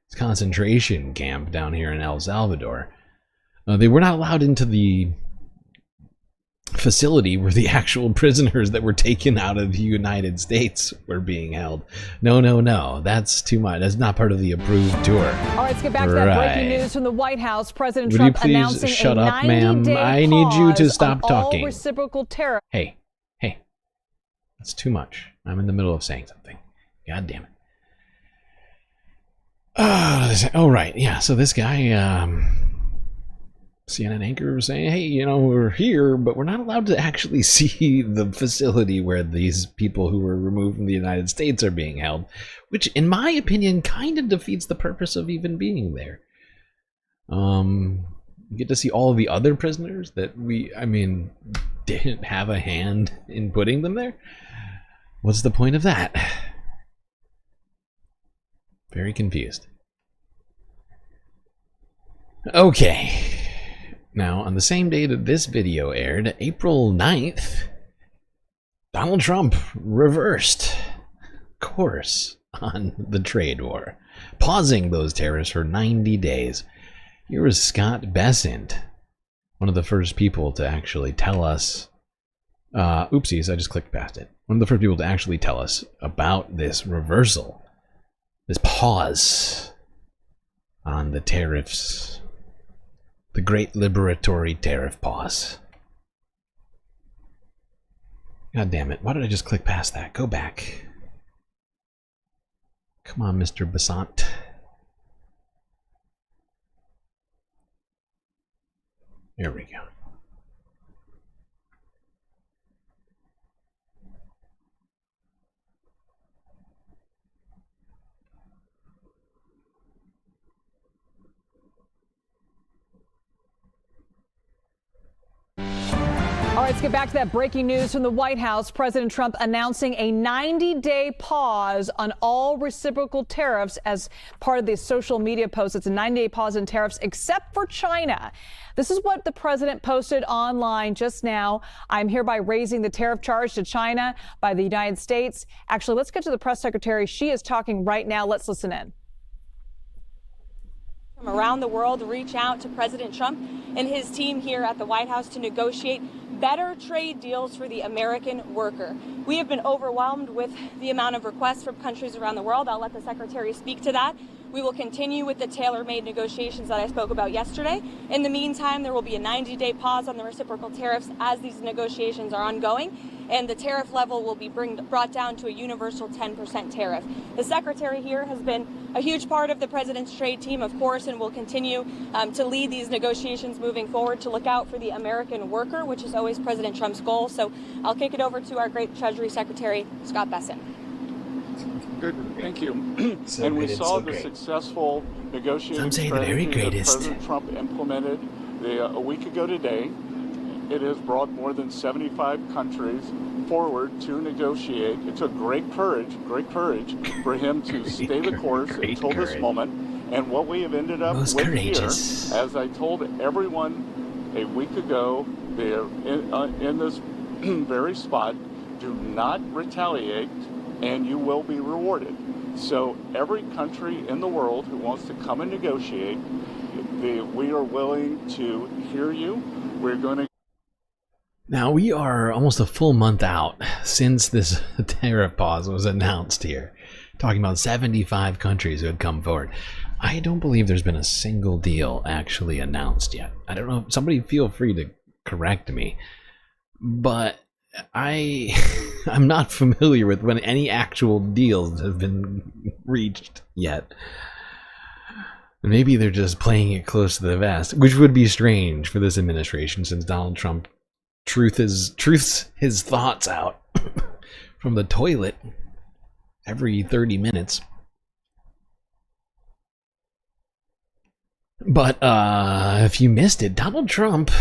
this concentration camp down here in El Salvador. They were not allowed into the facility where the actual prisoners that were taken out of the United States were being held. No, no, no. That's too much. That's not part of the approved tour. All right, let's get back to that breaking news from the White House. President Would Trump you please announcing shut a up, ma'am? 90-day I need you to pause stop on talking. all reciprocal tariff. Hey, hey. That's too much. I'm in the middle of saying something. God damn it. Oh, right. Yeah, so this guy, CNN anchor was saying, hey, you know, we're here, but we're not allowed to actually see the facility where these people who were removed from the United States are being held, which, in my opinion, kind of defeats the purpose of even being there. You get to see all of the other prisoners that didn't have a hand in putting them there. What's the point of that? Very confused. Okay. Now, on the same day that this video aired, April 9th, Donald Trump reversed course on the trade war, pausing those tariffs for 90 days. Here was Scott Bessent, one of the first people to actually tell us, oopsies, I just clicked past it. One of the first people to actually tell us about this reversal, this pause on the tariffs, the great liberatory tariff pause. God damn it, why did I just click past that? Go back. Come on, Mr. Bessent. There we go. All right, let's get back to that breaking news from the White House. President Trump announcing a 90-day pause on all reciprocal tariffs as part of the social media post. It's a 90-day pause in tariffs except for China. This is what the president posted online just now. I'm hereby raising the tariff charge to China by the United States. Actually, let's get to the press secretary. She is talking right now. Let's listen in. From around the world reach out to President Trump and his team here at the White House to negotiate better trade deals for the American worker. We have been overwhelmed with the amount of requests from countries around the world. I'll let the secretary speak to that. We will continue with the tailor-made negotiations that I spoke about yesterday. In the meantime, there will be a 90-day pause on the reciprocal tariffs as these negotiations are ongoing, and the tariff level will be brought down to a universal 10% tariff. The secretary here has been a huge part of the president's trade team, of course, and will continue to lead these negotiations moving forward to look out for the American worker, which is always President Trump's goal. So I'll kick it over to our great Treasury Secretary, Scott Bessent. Good, thank you. And we saw the successful negotiating strategy that President Trump implemented a week ago today. It has brought more than 75 countries forward to negotiate. It took great courage for him to stay the course until this moment. And what we have ended up with here, as I told everyone a week ago, they're in this very spot, do not retaliate, and you will be rewarded. So every country in the world who wants to come and negotiate, we are willing to hear you. We're going to. Now, we are almost a full month out since this tariff pause was announced here, talking about 75 countries who had come forward. I don't believe there's been a single deal actually announced yet. I don't know, somebody feel free to correct me, but I'm not familiar with when any actual deals have been reached yet. Maybe they're just playing it close to the vest, which would be strange for this administration since Donald Trump truths his thoughts out from the toilet every 30 minutes. But if you missed it, Donald Trump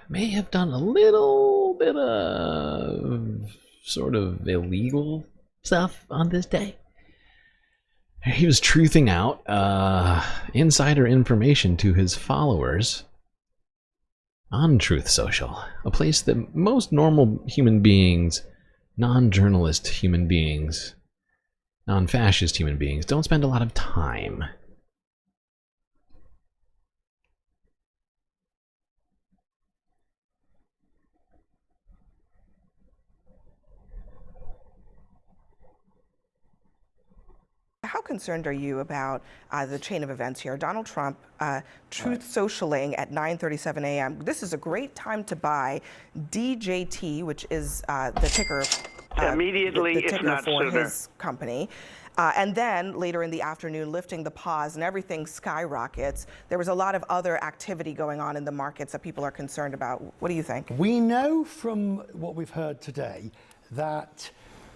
may have done a little bit of sort of illegal stuff on this day. He was truthing out insider information to his followers on Truth Social, a place that most normal human beings, non-journalist human beings, non-fascist human beings don't spend a lot of time. how concerned are you about the chain of events here? Donald Trump, truth socialing at 9:37 a.m. This is a great time to buy DJT, which is the ticker. Immediately, the if ticker not for sooner. his company. And then later in the afternoon, lifting the pause and everything skyrockets. There was a lot of other activity going on in the markets that people are concerned about. What do you think? We know from what we've heard today that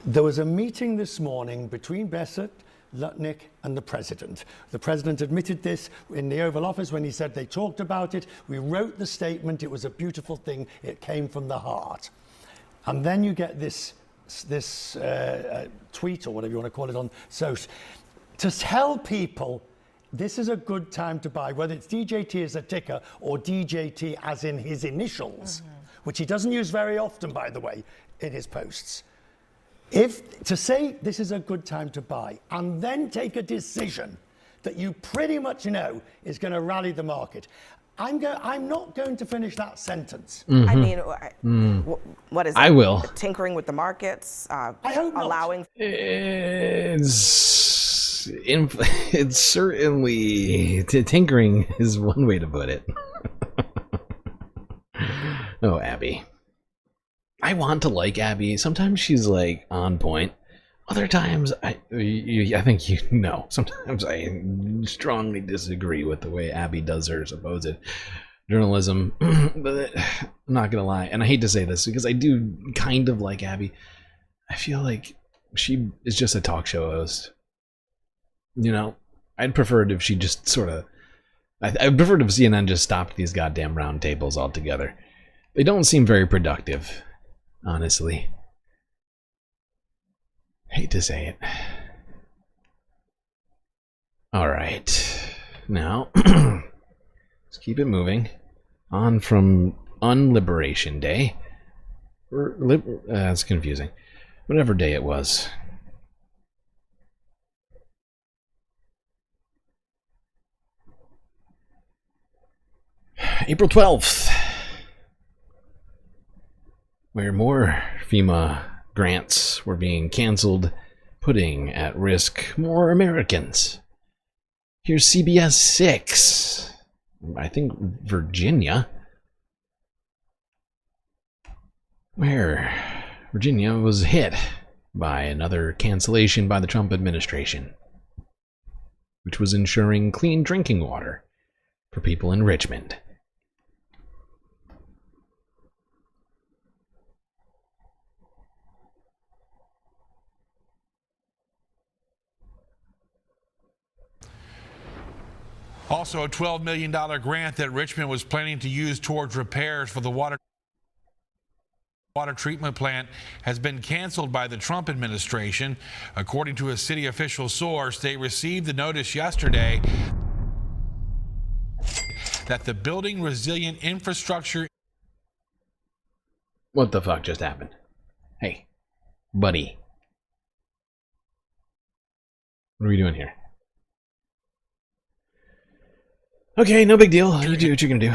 there was a meeting this morning between Bezos, Lutnick and the president. The president admitted this in the Oval Office when he said they talked about it. We wrote the statement. It was a beautiful thing. It came from the heart. And then you get this tweet or whatever you want to call it on social to tell people this is a good time to buy, whether it's DJT as a ticker or DJT as in his initials, which he doesn't use very often, by the way, in his posts. If to say this is a good time to buy and then take a decision that you pretty much know is going to rally the market. I'm not going to finish that sentence. I mean, what is it? I will. Tinkering with the markets? I hope not. Allowing. It's certainly tinkering is one way to put it. Oh, Abby. I want to like Abby. Sometimes she's like on point. Other times, I think you know. Sometimes I strongly disagree with the way Abby does her supposed journalism. But I'm not gonna lie, and I hate to say this because I do kind of like Abby. I feel like she is just a talk show host. You know, I'd prefer it if she just sort of. I'd prefer if CNN just stopped these goddamn round tables altogether. They don't seem very productive, honestly. Hate to say it. All right, now let's keep it moving on from Unliberation Day. It's confusing. Whatever day it was. April 12th, where more FEMA grants were being canceled, putting at risk more Americans. Here's CBS 6. I think Virginia. Where Virginia was hit by another cancellation by the Trump administration, which was ensuring clean drinking water for people in Richmond. Also, a $12 million grant that Richmond was planning to use towards repairs for the water treatment plant has been canceled by the Trump administration. According to a city official source, they received the notice yesterday that the Building Resilient Infrastructure... What the fuck just happened? Hey, buddy. What are we doing here? Okay, no big deal. You do what you're gonna do.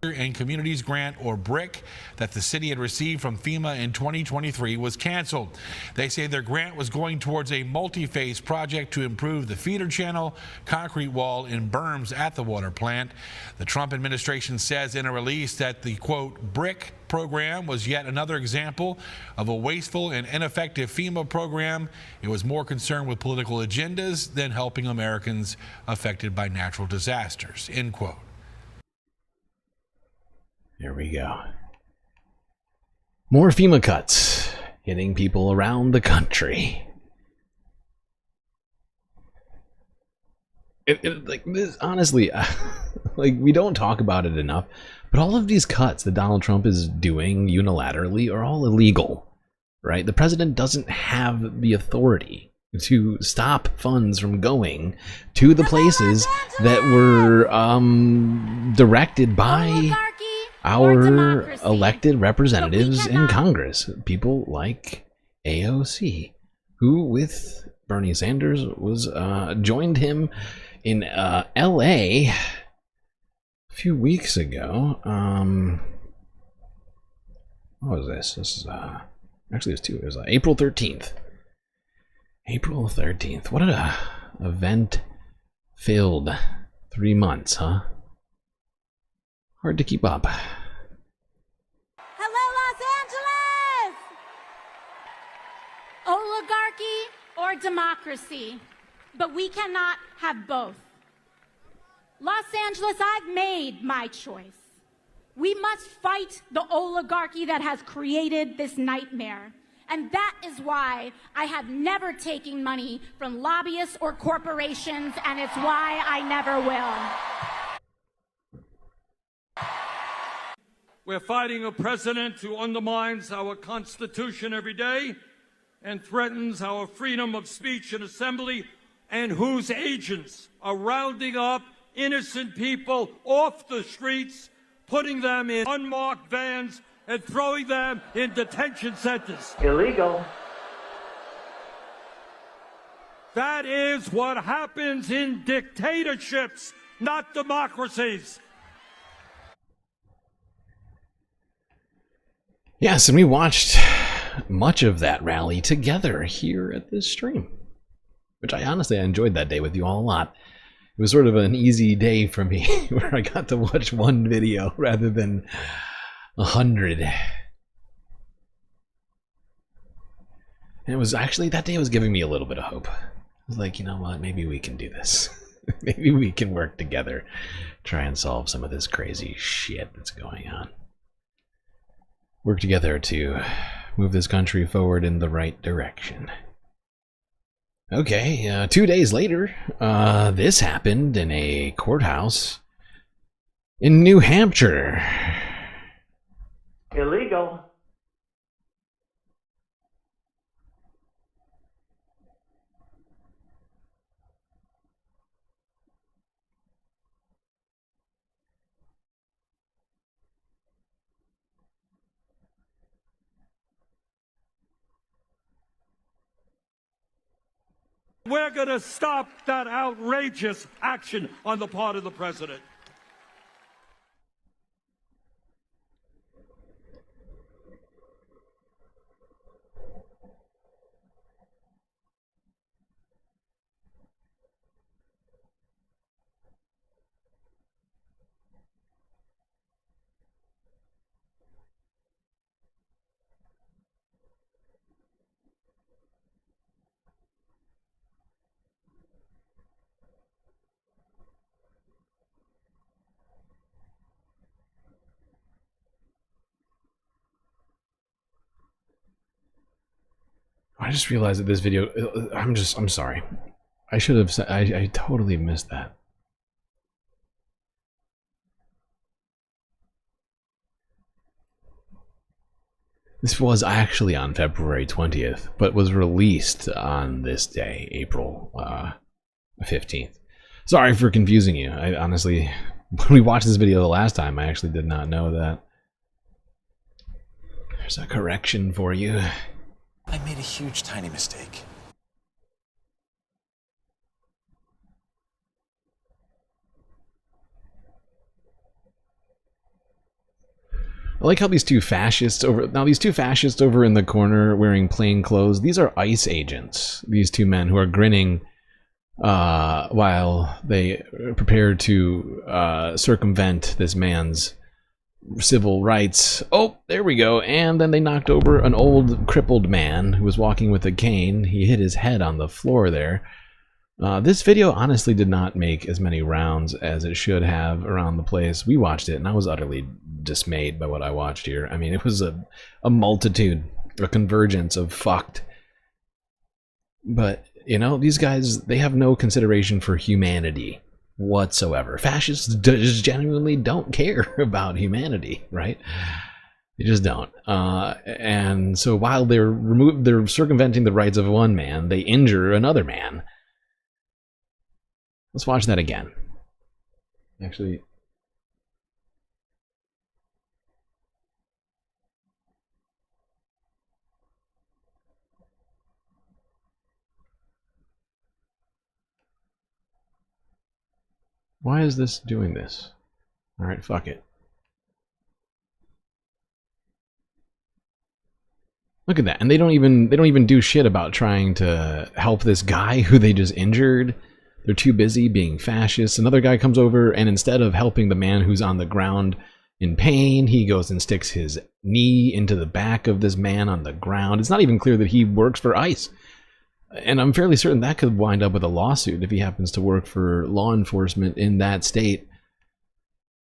And Communities Grant, or BRIC, that the city had received from FEMA in 2023 was canceled. They say their grant was going towards a multi-phase project to improve the feeder channel, concrete wall, and berms at the water plant. The Trump administration says in a release that the, quote, BRIC program was yet another example of a wasteful and ineffective FEMA program. It was more concerned with political agendas than helping Americans affected by natural disasters, end quote. Here we go. More FEMA cuts hitting people around the country. Like this, honestly, like we don't talk about it enough, but all of these cuts that Donald Trump is doing unilaterally are all illegal, right? The president doesn't have the authority to stop funds from going to the places that were directed by our elected representatives in Congress, people like AOC, who with Bernie Sanders was joined him in LA a few weeks ago. What was this? This is actually it was April 13th. April 13th. What a event-filled 3 months, huh? Hard to keep up. Hello, Los Angeles! Oligarchy or democracy, but we cannot have both. Los Angeles, I've made my choice. We must fight the oligarchy that has created this nightmare. And that is why I have never taken money from lobbyists or corporations, and it's why I never will. We're fighting a president who undermines our Constitution every day and threatens our freedom of speech and assembly, and whose agents are rounding up innocent people off the streets, putting them in unmarked vans, and throwing them in detention centers. Illegal. That is what happens in dictatorships, not democracies. Yes, and we watched much of that rally together here at this stream, which I honestly enjoyed that day with you all a lot. It was sort of an easy day for me where I got to watch one video rather than 100. And it was actually, that day was giving me a little bit of hope. I was like, you know what, maybe we can do this. Maybe we can work together, try and solve some of this crazy shit that's going on. Work together to move this country forward in the right direction. Okay, 2 days later, this happened in a courthouse in New Hampshire. Illegal. We're going to stop that outrageous action on the part of the president. I just realized that this video, I'm sorry. I should have said, I totally missed that. This was actually on February 20th, but was released on this day, April 15th. Sorry for confusing you. I honestly, when we watched this video the last time, I actually did not know that. There's a correction for you. I made a huge, tiny mistake. I like how these two fascists over in the corner wearing plain clothes, these are ICE agents. These two men who are grinning while they prepare to circumvent this man's civil rights. Oh, there we go. And then they knocked over an old crippled man who was walking with a cane. He hit his head on the floor there. This video honestly did not make as many rounds as it should have around the place. We watched it and I was utterly dismayed by what I watched here. I mean, it was a multitude, a convergence of fucked. But, you know, these guys, they have no consideration for humanity whatsoever. Fascists just genuinely don't care about humanity, right? They just don't. And so while they're circumventing the rights of one man, they injure another man. Let's watch that again. Actually, why is this doing this? All right, fuck it. Look at that. And they don't even do shit about trying to help this guy who they just injured. They're too busy being fascists. Another guy comes over, and instead of helping the man who's on the ground in pain, he goes and sticks his knee into the back of this man on the ground. It's not even clear that he works for ICE. And I'm fairly certain that could wind up with a lawsuit if he happens to work for law enforcement in that state.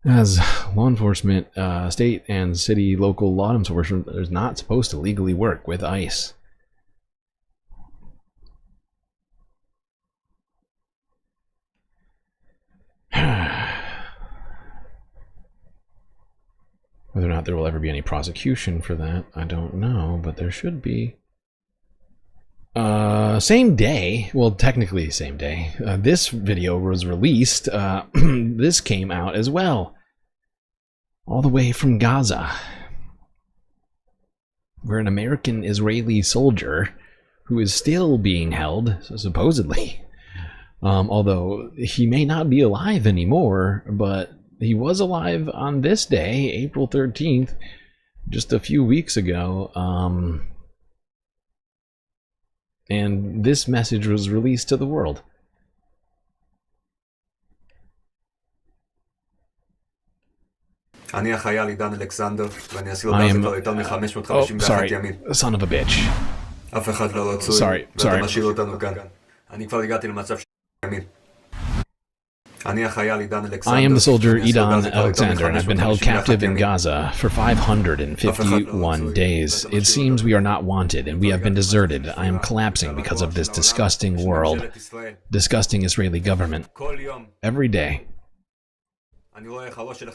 As law enforcement, state and city local law enforcement is not supposed to legally work with ICE. Whether or not there will ever be any prosecution for that, I don't know, but there should be. Same day, well, technically same day, this video was released. This came out as well, all the way from Gaza, where an American Israeli soldier who is still being held, supposedly, although he may not be alive anymore, but he was alive on this day, April 13th, just a few weeks ago. And this message was released to the world. I am... Oh, sorry. Son of a bitch. Sorry. I am the soldier Idan Alexander, and I've been held captive in Gaza for 551 days. It seems we are not wanted, and we have been deserted. I am collapsing because of this disgusting world, disgusting Israeli government. Every day,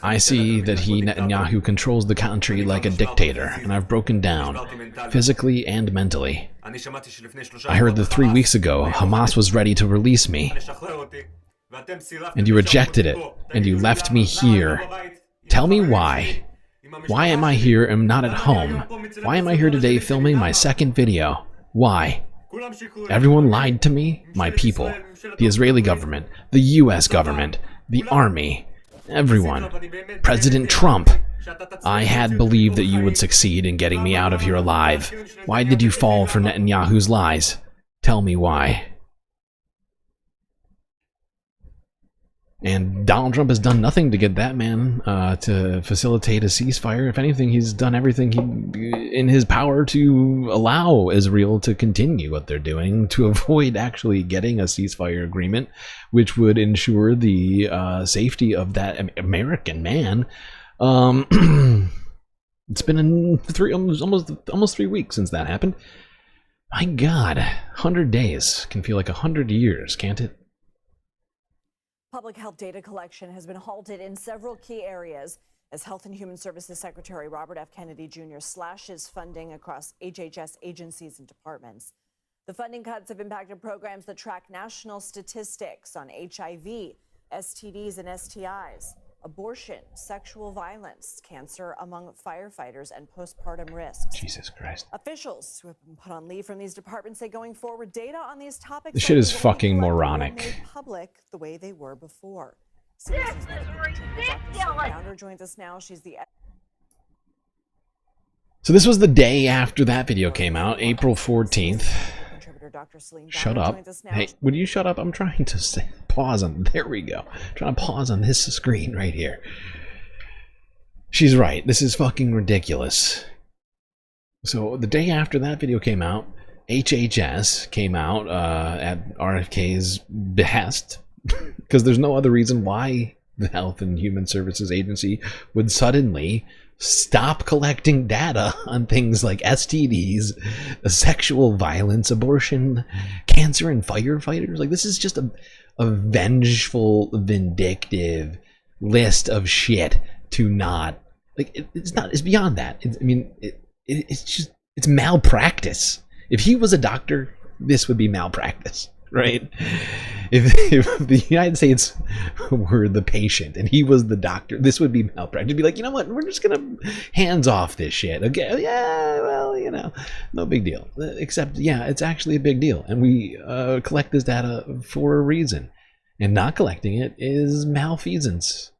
I see that Netanyahu controls the country like a dictator, and I've broken down, physically and mentally. I heard that 3 weeks ago, Hamas was ready to release me. And you rejected it, and you left me here. Tell me why. Why am I here and not at home? Why am I here today filming my second video? Why? Everyone lied to me, my people, the Israeli government, the US government, the army, everyone. President Trump. I had believed that you would succeed in getting me out of here alive. Why did you fall for Netanyahu's lies? Tell me why. And Donald Trump has done nothing to get that man to facilitate a ceasefire. If anything, he's done everything in his power to allow Israel to continue what they're doing, to avoid actually getting a ceasefire agreement, which would ensure the safety of that American man. It's been almost 3 weeks since that happened. My God, 100 days can feel like 100 years, can't it? Public health data collection has been halted in several key areas as Health and Human Services Secretary Robert F. Kennedy Jr. slashes funding across HHS agencies and departments. The funding cuts have impacted programs that track national statistics on HIV, STDs and STIs, abortion, sexual violence, cancer among firefighters, and postpartum risks. Jesus Christ. Officials who have been put on leave from these departments say going forward, data on these topics This shit is fucking moronic. made public the way they were before. Citizens Founder joins us now. She's the So this was the day after that video came out, April 14th. Shut up. Hey, would you shut up? I'm trying to pause on, there we go. I'm trying to pause on this screen right here. She's right. This is fucking ridiculous. So the day after that video came out, HHS came out at RFK's behest, because there's no other reason why the Health and Human Services Agency would suddenly stop collecting data on things like STDs, sexual violence, abortion, cancer, and firefighters. Like, this is just a vengeful, vindictive list of shit to not, like, it's beyond that. It's malpractice. If he was a doctor, this would be malpractice, right? If the United States were the patient and he was the doctor, this would be malpractice. It'd be like, you know what, we're just gonna hands off this shit. Okay, yeah, well, you know, no big deal. Except, yeah, it's actually a big deal, and we collect this data for a reason, and not collecting it is malfeasance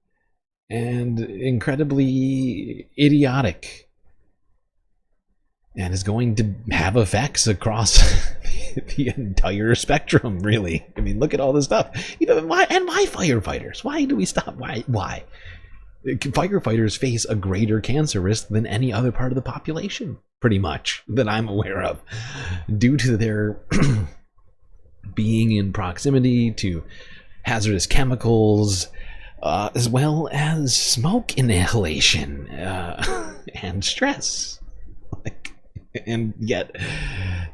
and incredibly idiotic. and is going to have effects across the entire spectrum, really. I mean, look at all this stuff. Even why firefighters? Why do we stop? Why? Firefighters face a greater cancer risk than any other part of the population, pretty much, that I'm aware of, due to their being in proximity to hazardous chemicals, as well as smoke inhalation and stress. And yet,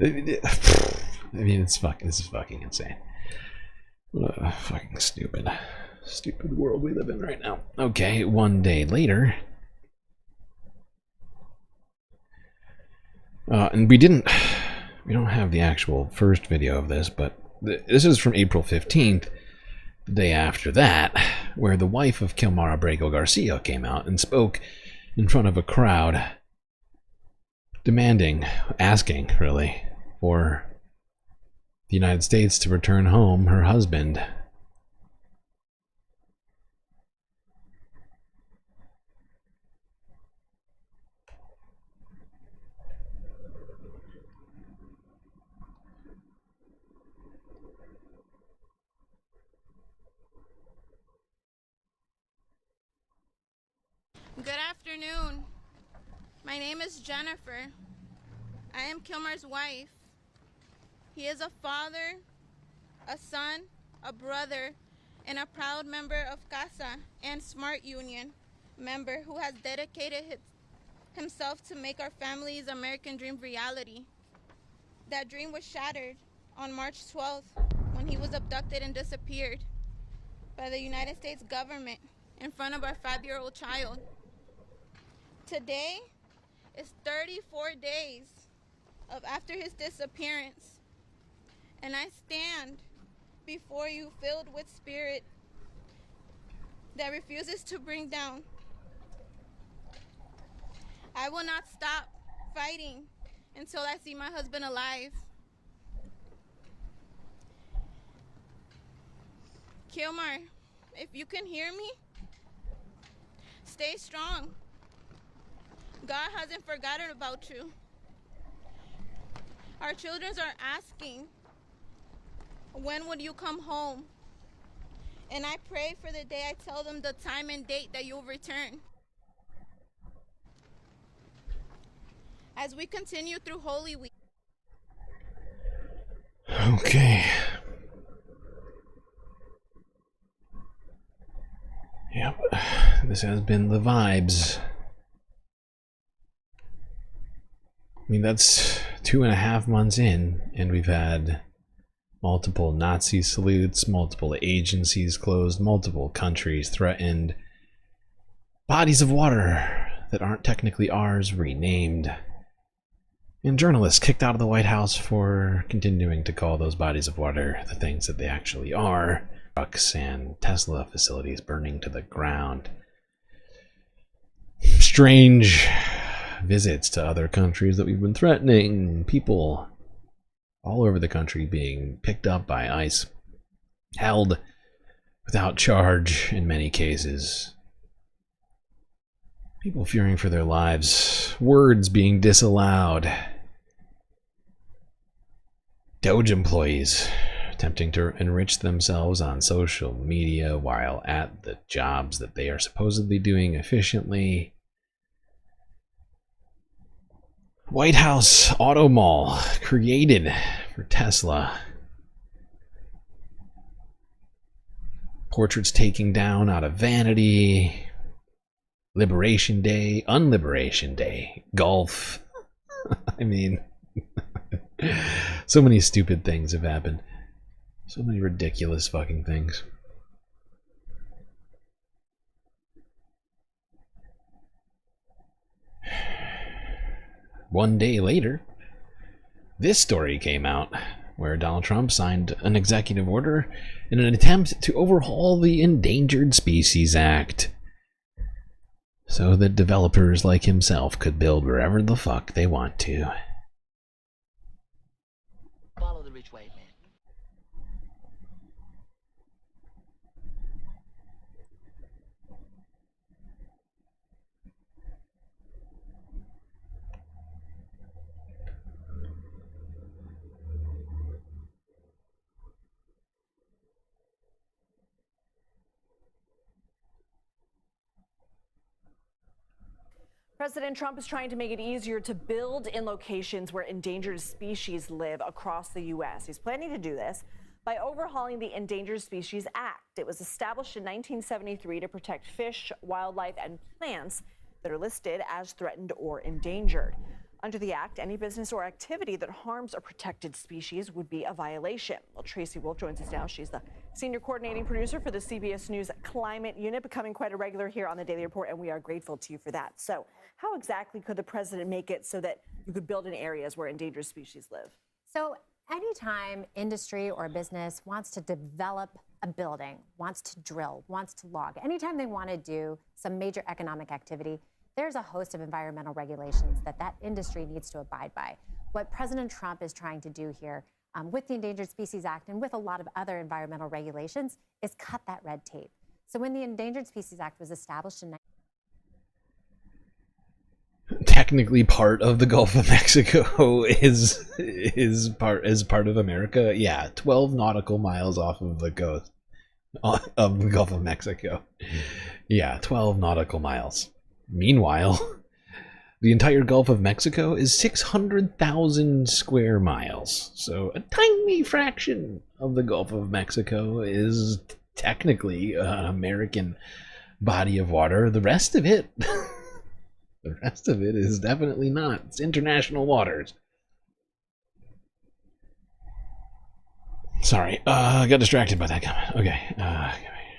I mean, this is fucking insane. What a fucking stupid world we live in right now. Okay, one day later, and we don't have the actual first video of this, but this is from April 15th, the day after that, where the wife of Kilmar Abrego Garcia came out and spoke in front of a crowd, asking, really, for the United States to return home her husband. Good afternoon. My name is Jennifer. I am Kilmar's wife. He is a father, a son, a brother, and a proud member of CASA and Smart Union member who has dedicated himself to make our family's American dream reality. That dream was shattered on March 12th when he was abducted and disappeared by the United States government in front of our 5-year-old child. Today is 34 days after his disappearance, and I stand before you filled with spirit that refuses to bring down. I will not stop fighting until I see my husband alive. Kilmar, if you can hear me, stay strong. God hasn't forgotten about you. Our children are asking, when would you come home? And I pray for the day I tell them the time and date that you'll return. As we continue through Holy Week. Okay. Yep. This has been the vibes. I mean, that's 2.5 months in, and we've had multiple Nazi salutes, multiple agencies closed, multiple countries threatened, bodies of water that aren't technically ours renamed, and journalists kicked out of the White House for continuing to call those bodies of water the things that they actually are. Trucks and Tesla facilities burning to the ground. Strange visits to other countries that we've been threatening, people all over the country being picked up by ICE, held without charge in many cases, people fearing for their lives, words being disallowed, DOGE employees attempting to enrich themselves on social media while at the jobs that they are supposedly doing efficiently. White House Auto Mall created for Tesla. Portraits taking down out of vanity. Liberation Day, Unliberation Day, golf. I mean, so many stupid things have happened. So many ridiculous fucking things. One day later, this story came out where Donald Trump signed an executive order in an attempt to overhaul the Endangered Species Act so that developers like himself could build wherever the fuck they want to. Follow the rich white man. President Trump is trying to make it easier to build in locations where endangered species live across the U.S. He's planning to do this by overhauling the Endangered Species Act. It was established in 1973 to protect fish, wildlife, and plants that are listed as threatened or endangered. Under the act, any business or activity that harms a protected species would be a violation. Well, Tracy Wolf joins us now. She's the senior coordinating producer for the CBS News Climate Unit, becoming quite a regular here on the Daily Report, and we are grateful to you for that. So how exactly could the president make it so that you could build in areas where endangered species live? So anytime industry or business wants to develop a building, wants to drill, wants to log, anytime they want to do some major economic activity, there's a host of environmental regulations that industry needs to abide by. What President Trump is trying to do here with the Endangered Species Act and with a lot of other environmental regulations is cut that red tape. So when the Endangered Species Act was established in technically part of the Gulf of Mexico is part of America. Yeah, 12 nautical miles off of the coast of the Gulf of Mexico. Yeah, 12 nautical miles. Meanwhile, the entire Gulf of Mexico is 600,000 square miles. So a tiny fraction of the Gulf of Mexico is technically an American body of water. The rest of it the rest of it is definitely not. It's international waters. Sorry, I got distracted by that comment. Okay.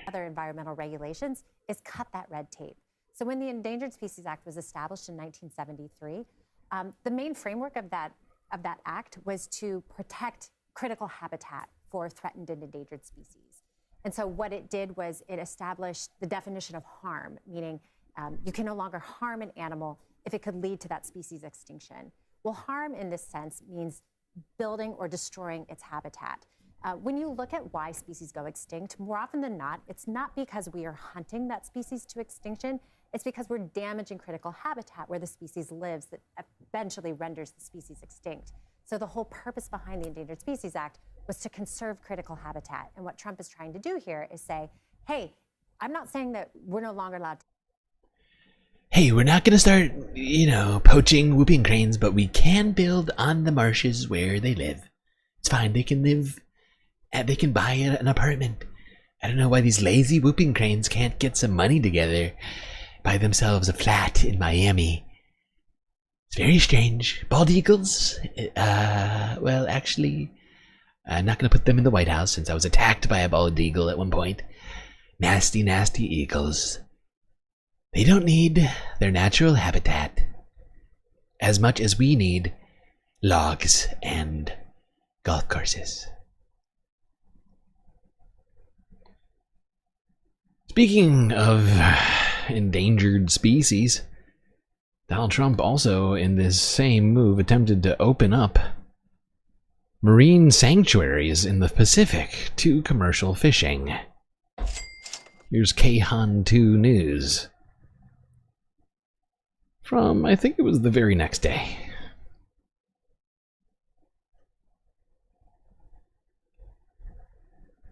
other environmental regulations is cut that red tape. So when the Endangered Species Act was established in 1973, the main framework of that act was to protect critical habitat for threatened and endangered species. And so what it did was it established the definition of harm, meaning you can no longer harm an animal if it could lead to that species extinction. Well, harm in this sense means building or destroying its habitat. When you look at why species go extinct, more often than not, it's not because we are hunting that species to extinction, it's because we're damaging critical habitat where the species lives that eventually renders the species extinct. So the whole purpose behind the Endangered Species Act was to conserve critical habitat. And what Trump is trying to do here is say, hey, I'm not saying that we're no longer allowed to. Hey, we're not going to start, poaching whooping cranes, but we can build on the marshes where they live. It's fine. They can live, they can buy an apartment. I don't know why these lazy whooping cranes can't get some money together, buy themselves a flat in Miami. It's very strange. Bald eagles? Well, actually, I'm not going to put them in the White House since I was attacked by a bald eagle at one point. Nasty, nasty eagles. They don't need their natural habitat as much as we need logs and golf courses. Speaking of endangered species, Donald Trump also, in this same move, attempted to open up marine sanctuaries in the Pacific to commercial fishing. Here's Kayhan 2 News. From, I think it was the very next day.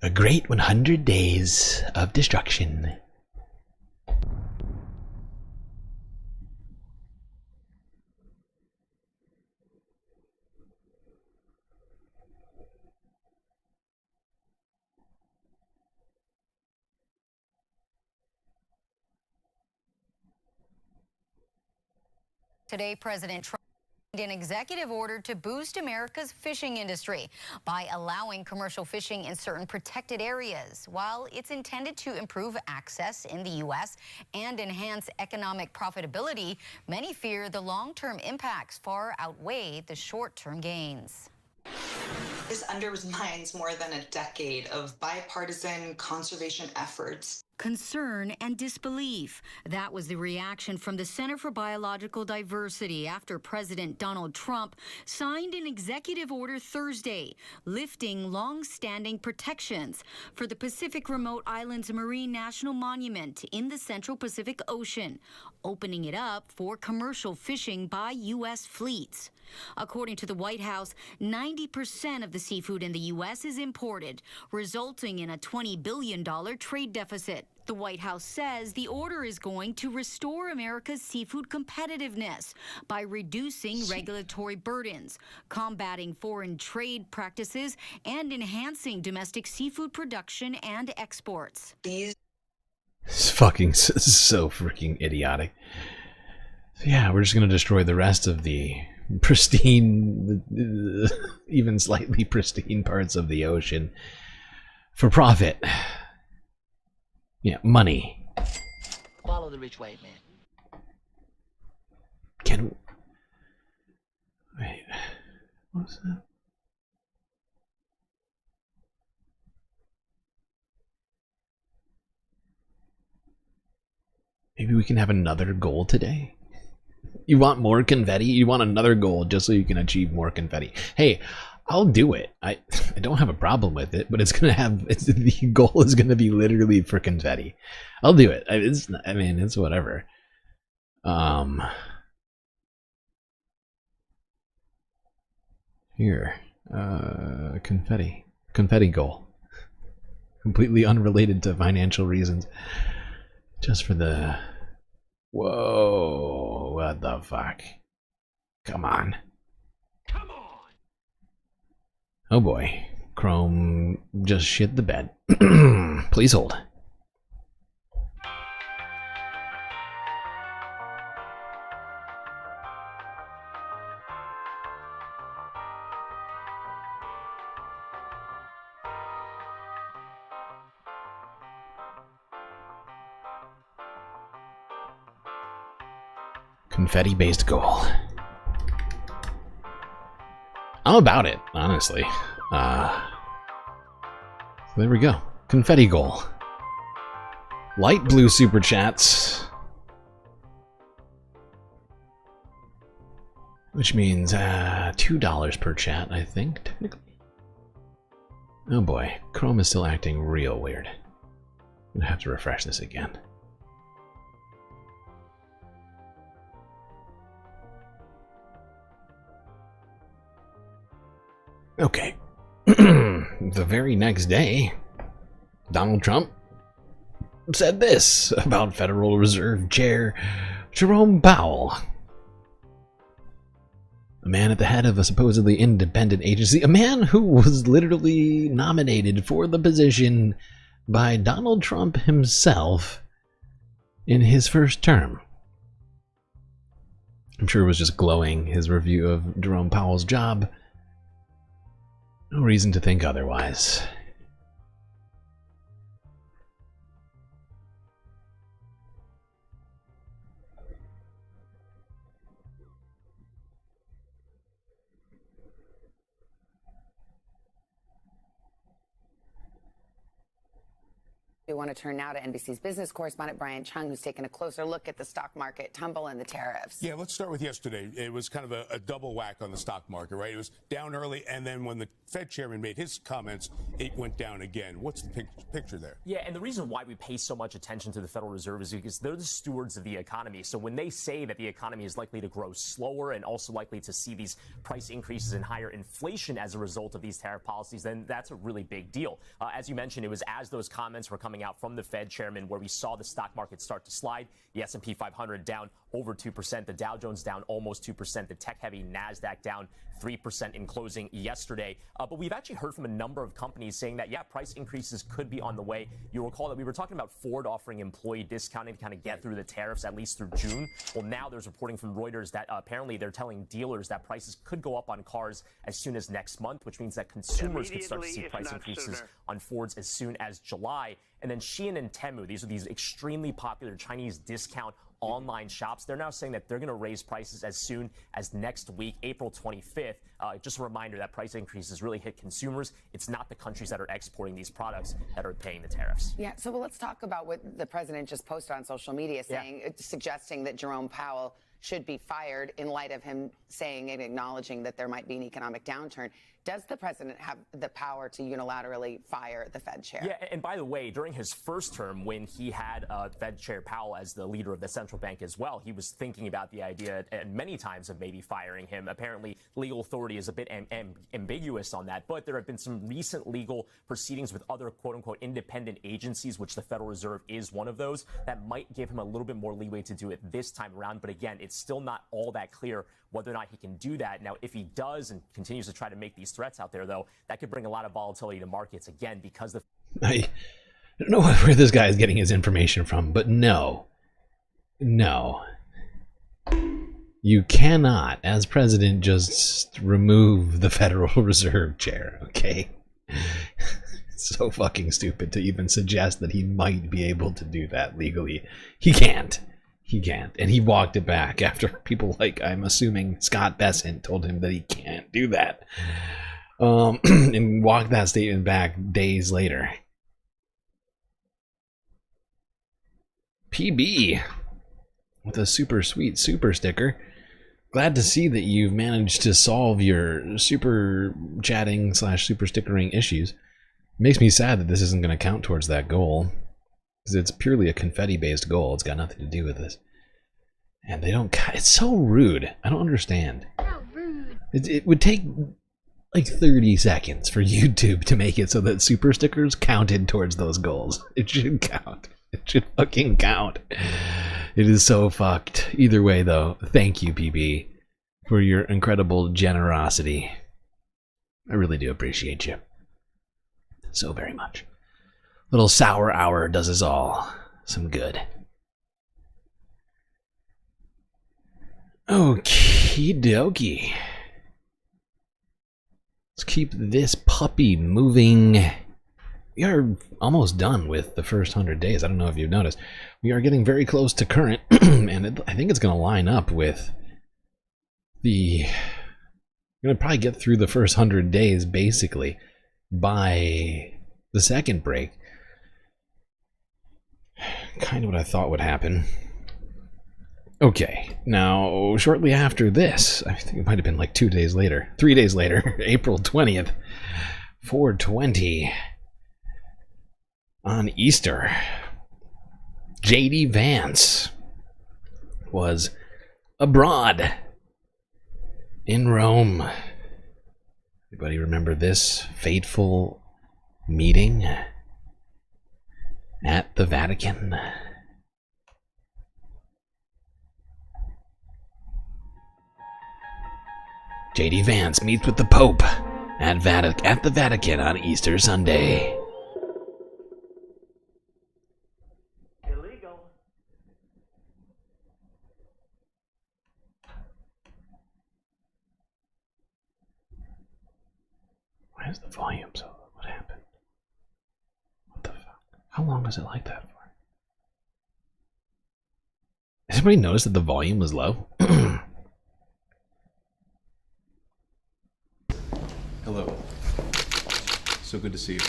A great 100 days of destruction. Today, President Trump signed an executive order to boost America's fishing industry by allowing commercial fishing in certain protected areas. While it's intended to improve access in the U.S. and enhance economic profitability, many fear the long-term impacts far outweigh the short-term gains. This undermines more than a decade of bipartisan conservation efforts. Concern and disbelief. That was the reaction from the Center for Biological Diversity after President Donald Trump signed an executive order Thursday, lifting long-standing protections for the Pacific Remote Islands Marine National Monument in the Central Pacific Ocean, opening it up for commercial fishing by U.S. fleets. According to the White House, 90% of the seafood in the U.S. is imported, resulting in a $20 billion trade deficit. The White House says the order is going to restore America's seafood competitiveness by reducing regulatory burdens, combating foreign trade practices, and enhancing domestic seafood production and exports. It's fucking so freaking idiotic. So yeah, we're just gonna destroy the rest of the pristine, even slightly pristine parts of the ocean for profit. Yeah, money. Follow the rich white man. Can wait? What's that? Maybe we can have another goal today. You want more confetti? You want another goal just so you can achieve more confetti. Hey, I'll do it. I don't have a problem with it, but it's gonna have the goal is gonna be literally for confetti. I'll do it. I mean, it's whatever. Here, confetti goal. Completely unrelated to financial reasons. Just for the... Whoa, what the fuck? Come on. Come on! Oh boy, Chrome just shit the bed. Please hold. Confetti-based goal. I'm about it, honestly. So there we go. Confetti goal. Light blue super chats. Which means $2 per chat, I think, technically. Oh boy, Chrome is still acting real weird. I'm gonna have to refresh this again. Okay. The very next day, Donald Trump said this about Federal Reserve Chair Jerome Powell. A man at the head of a supposedly independent agency, a man who was literally nominated for the position by Donald Trump himself in his first term. I'm sure it was just glowing, his review of Jerome Powell's job. No reason to think otherwise. We want to turn now to NBC's business correspondent Brian Chung, who's taken a closer look at the stock market tumble and the tariffs. Yeah, let's start with yesterday. It was kind of a double whack on the stock market, right? It was down early, and then when the Fed chairman made his comments, it went down again. What's the picture there? Yeah, and the reason why we pay so much attention to the Federal Reserve is because they're the stewards of the economy. So when they say that the economy is likely to grow slower and also likely to see these price increases and higher inflation as a result of these tariff policies, then that's a really big deal. As you mentioned, it was as those comments were coming out from the Fed chairman where we saw the stock market start to slide. The S&P 500 down over 2%, the Dow Jones down almost 2%, the tech-heavy NASDAQ down 3% in closing yesterday. But we've actually heard from a number of companies saying that, yeah, price increases could be on the way. You'll recall that we were talking about Ford offering employee discounting to kind of get through the tariffs, at least through June. Well, now there's reporting from Reuters that apparently they're telling dealers that prices could go up on cars as soon as next month, which means that consumers could start to see price increases on Fords as soon as July. And then Shein and Temu, these are these extremely popular Chinese discount online shops. They're now saying that they're going to raise prices as soon as next week, April 25th. Just a reminder that price increases really hit consumers. It's not the countries that are exporting these products that are paying the tariffs. Yeah, so let's talk about what the president just posted on social media, suggesting that Jerome Powell should be fired in light of him saying and acknowledging that there might be an economic downturn. Does the president have the power to unilaterally fire the Fed chair? Yeah, and by the way, during his first term, when he had Fed Chair Powell as the leader of the central bank as well, he was thinking about the idea and many times of maybe firing him. Apparently, legal authority is a bit ambiguous on that, but there have been some recent legal proceedings with other quote-unquote independent agencies, which the Federal Reserve is one of those, that might give him a little bit more leeway to do it this time around. But again, it's still not all that clear whether or not he can do that. Now, if he does and continues to try to make these threats out there, though, that could bring a lot of volatility to markets, again, because the... I don't know where this guy is getting his information from, but no. You cannot, as president, just remove the Federal Reserve chair, okay? It's so fucking stupid to even suggest that he might be able to do that legally. He can't. He can't. And he walked it back after people like, I'm assuming, Scott Bessent told him that he can't do that. And walked that statement back days later. PB with a super sweet super sticker. Glad to see that you've managed to solve your super chatting / super stickering issues. Makes me sad that this isn't going to count towards that goal. Because it's purely a confetti-based goal. It's got nothing to do with this. And they don't... It's so rude. I don't understand. How rude. It would take like 30 seconds for YouTube to make it so that super stickers counted towards those goals. It should count. It should fucking count. It is so fucked. Either way, though, thank you, PB, for your incredible generosity. I really do appreciate you. So very much. Little sour hour does us all some good. Okie dokie. Let's keep this puppy moving. We are almost done with the first 100 days. I don't know if you've noticed. We are getting very close to current, and I think it's going to line up with the... We're going to probably get through the first 100 days, basically, by the second break. Kind of what I thought would happen. Okay, now, shortly after this, I think it might have been like 3 days later, April 20th, 420, on Easter, J.D. Vance was abroad in Rome. Anybody remember this fateful meeting at the Vatican? J.D. Vance meets with the Pope at the Vatican on Easter Sunday. Illegal. Why is the volume so low? What happened? What the fuck? How long is it like that for? Has anybody noticed that the volume was low? Hello. So good to see you.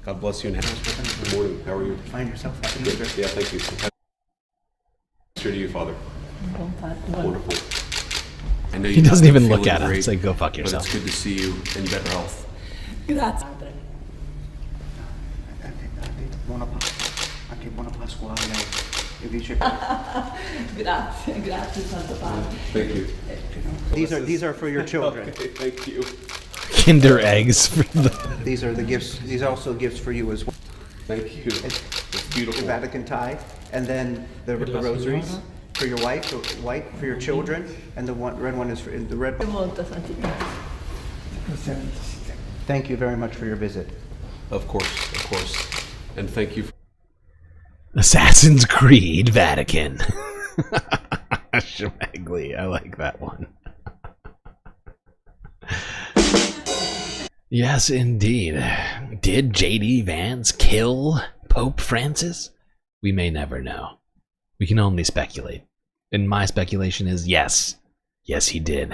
God bless you and good morning. How are you? Find yourself. Good. Yeah, thank you. To you, Father. Wonderful. I know He doesn't even look at him. It's like, go fuck yourself. But it's good to see you in better health. Grazie. Anche buona Pasquale. Grazie, Santo Padre. Thank you. These are for your children. Okay, thank you. Kinder eggs for the... These are the gifts. These are also gifts for you as well. Thank you. It's beautiful. The Vatican tie, and then the rosaries for your wife, the white for your children, and the red one is for the red. Thank you very much for your visit. Of course, and thank you. Assassin's Creed Vatican. Schmegly, I like that one. Yes, indeed. Did J.D. Vance kill Pope Francis? We may never know. We can only speculate. And my speculation is yes. Yes, he did.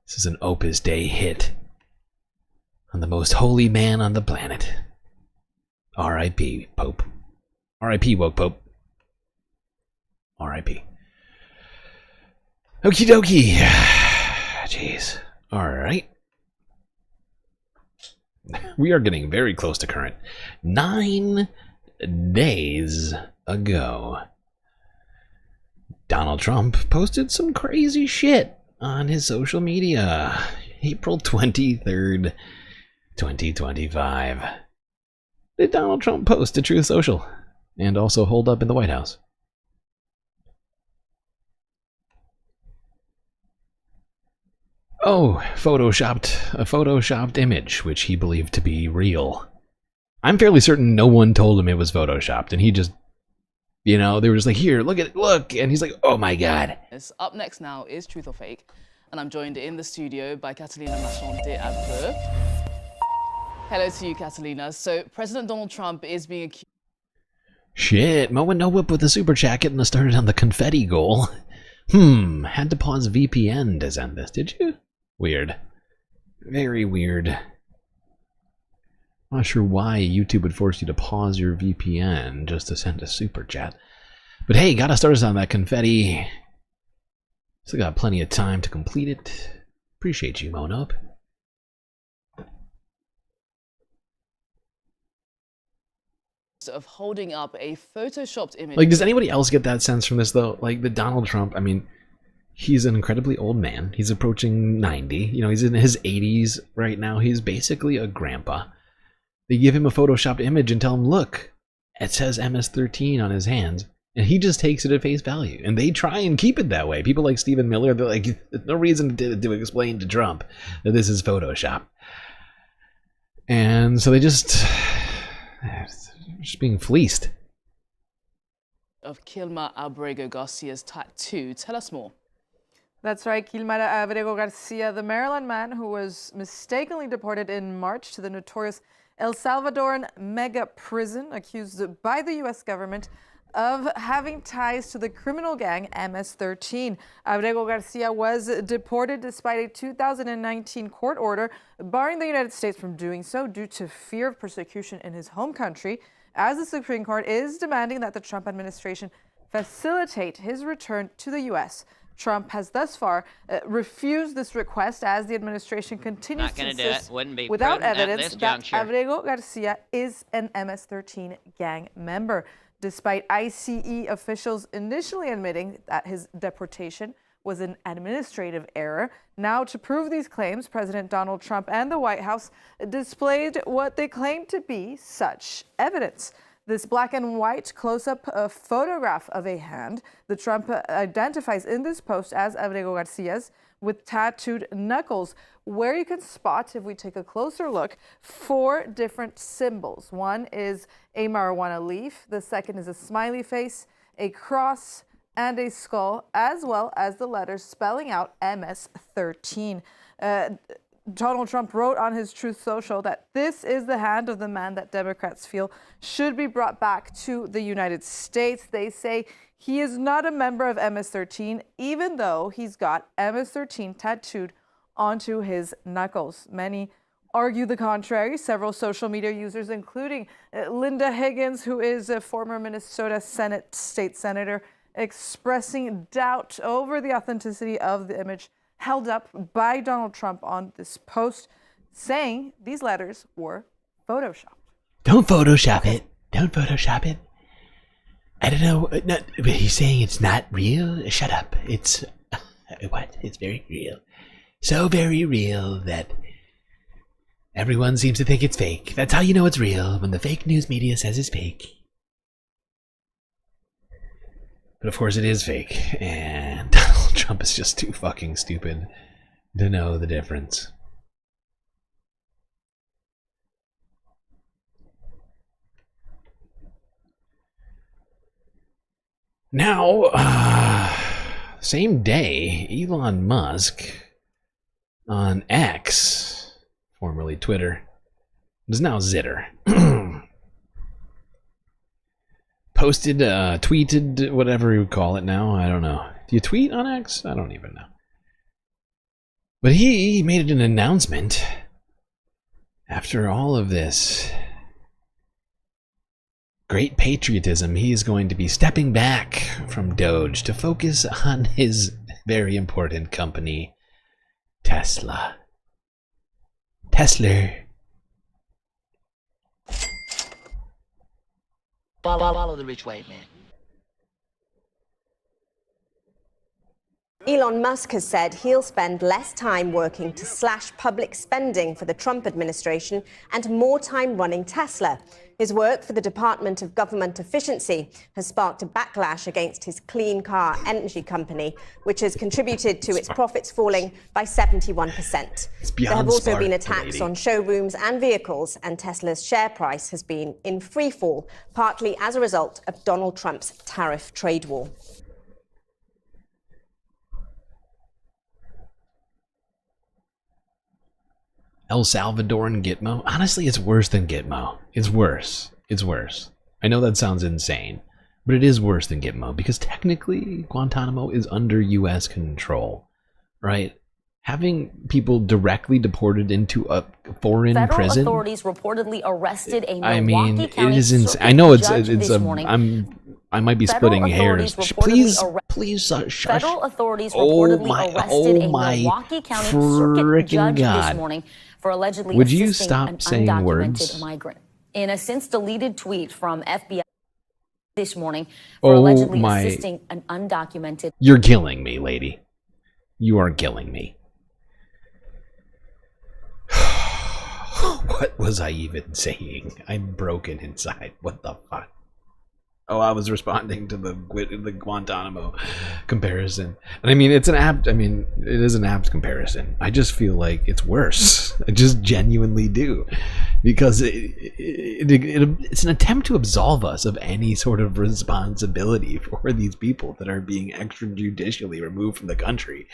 This is an Opus Dei hit on the most holy man on the planet. R.I.P. Pope. R.I.P. woke Pope. R.I.P. Okie dokie. Jeez. All right. We are getting very close to current. 9 days ago, Donald Trump posted some crazy shit on his social media. April 23rd, 2025. Did Donald Trump post to Truth Social and also hold up in the White House? Oh, a photoshopped image, which he believed to be real. I'm fairly certain no one told him it was photoshopped, and he just, you know, they were just like, here, look, and he's like, oh my god. Up next now is Truth or Fake, and I'm joined in the studio by Catalina Machante Abbe. Hello to you, Catalina. So, President Donald Trump is being accused. Shit, Mo and No Whip with the super chat getting us started on the confetti goal. Had to pause VPN to send this, did you? Weird. Very weird. Not sure why YouTube would force you to pause your VPN just to send a super chat. But hey, got us started on that confetti. Still got plenty of time to complete it. Appreciate you, Monup. Of holding up a photoshopped image. Like, does anybody else get that sense from this, though? Like, the Donald Trump, I mean, he's an incredibly old man. He's approaching 90. You know, he's in his 80s right now. He's basically a grandpa. They give him a photoshopped image and tell him, look, it says MS-13 on his hands. And he just takes it at face value. And they try and keep it that way. People like Stephen Miller, they're like, there's no reason to explain to Trump that this is Photoshop. And so they just being fleeced. Of Kilma Abrego Garcia's tattoo. Tell us more. That's right, Kilma Abrego Garcia, the Maryland man who was mistakenly deported in March to the notorious El Salvadoran mega prison, accused by the U.S. government of having ties to the criminal gang MS-13. Abrego Garcia was deported despite a 2019 court order barring the United States from doing so due to fear of persecution in his home country, as the Supreme Court is demanding that the Trump administration facilitate his return to the U.S. Trump has thus far refused this request as the administration continues to insist without evidence that Abrego Garcia is an MS-13 gang member. Despite ICE officials initially admitting that his deportation was an administrative error, now to prove these claims, President Donald Trump and the White House displayed what they claim to be such evidence. This black and white close-up photograph of a hand that Trump identifies in this post as Abrego Garcia's with tattooed knuckles, where you can spot, if we take a closer look, 4 different symbols. One is a marijuana leaf, the second is a smiley face, a cross, and a skull, as well as the letters spelling out MS-13. Donald Trump wrote on his Truth Social that this is the hand of the man that Democrats feel should be brought back to the United States. They say he is not a member of MS-13, even though he's got MS-13 tattooed onto his knuckles. Many argue the contrary. Several social media users, including Linda Higgins, who is a former Minnesota Senate state senator, expressing doubt over the authenticity of the image held up by Donald Trump on this post, saying these letters were photoshopped. Don't Photoshop it. Don't Photoshop it. I don't know. No, he's saying it's not real. Shut up. It's what? It's very real. So very real that everyone seems to think it's fake. That's how you know it's real, when the fake news media says it's fake. But of course it is fake, and Donald Trump is just too fucking stupid to know the difference. Now, same day, Elon Musk on X, formerly Twitter, is now Zitter, posted, tweeted, whatever you would call it now. I don't know. Do you tweet on X? I don't even know. But he made an announcement after all of this great patriotism. He is going to be stepping back from DOGE to focus on his very important company, Tesla. Follow the rich white man. Elon Musk has said he'll spend less time working to slash public spending for the Trump administration and more time running Tesla. His work for the Department of Government Efficiency has sparked a backlash against his clean car energy company, which has contributed to its profits falling by 71%. There have also been attacks on showrooms and vehicles, and Tesla's share price has been in free fall, partly as a result of Donald Trump's tariff trade war. El Salvadoran Gitmo. Honestly, it's worse than Gitmo. It's worse. It's worse. I know that sounds insane, but it is worse than Gitmo because technically Guantanamo is under U.S. control, right? Having people directly deported into a foreign Federal prison. Authorities reportedly arrested a I Milwaukee mean, County it is insane. Circuit I know it's judge it's this a. morning. I might be Federal splitting hairs. authorities Please, reportedly please, shush. Federal authorities reportedly arrested a Milwaukee County Circuit judge this morning for allegedly Would you assisting stop an saying undocumented words? migrant. In a since-deleted tweet from FBI this morning for allegedly assisting an undocumented. You're killing me, lady. You are killing me. What was I even saying? I'm broken inside. What the fuck? Oh, I was responding to the Guantanamo comparison. And I mean, it's an apt, I mean, it is an apt comparison. I just feel like it's worse. I just genuinely do. Because it's an attempt to absolve us of any sort of responsibility for these people that are being extrajudicially removed from the country.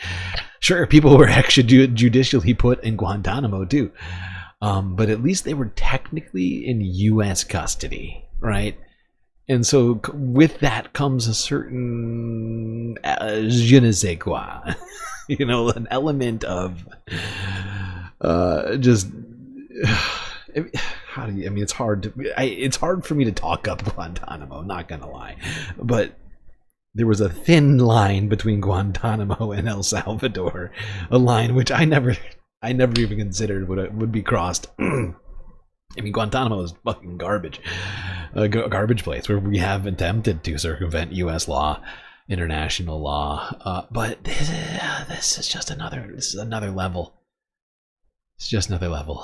Sure, people were extrajudicially put in Guantanamo too. But at least they were technically in U.S. custody, right? And so with that comes a certain je ne sais quoi, you know, an element of just how do you? I mean, it's hard to. It's hard for me to talk up Guantanamo. I'm not gonna lie, but there was a thin line between Guantanamo and El Salvador, a line which I never even considered would be crossed. I mean, Guantanamo is fucking garbage, a garbage place where we have attempted to circumvent U.S. law, international law. But this is just another. This is another level. It's just another level.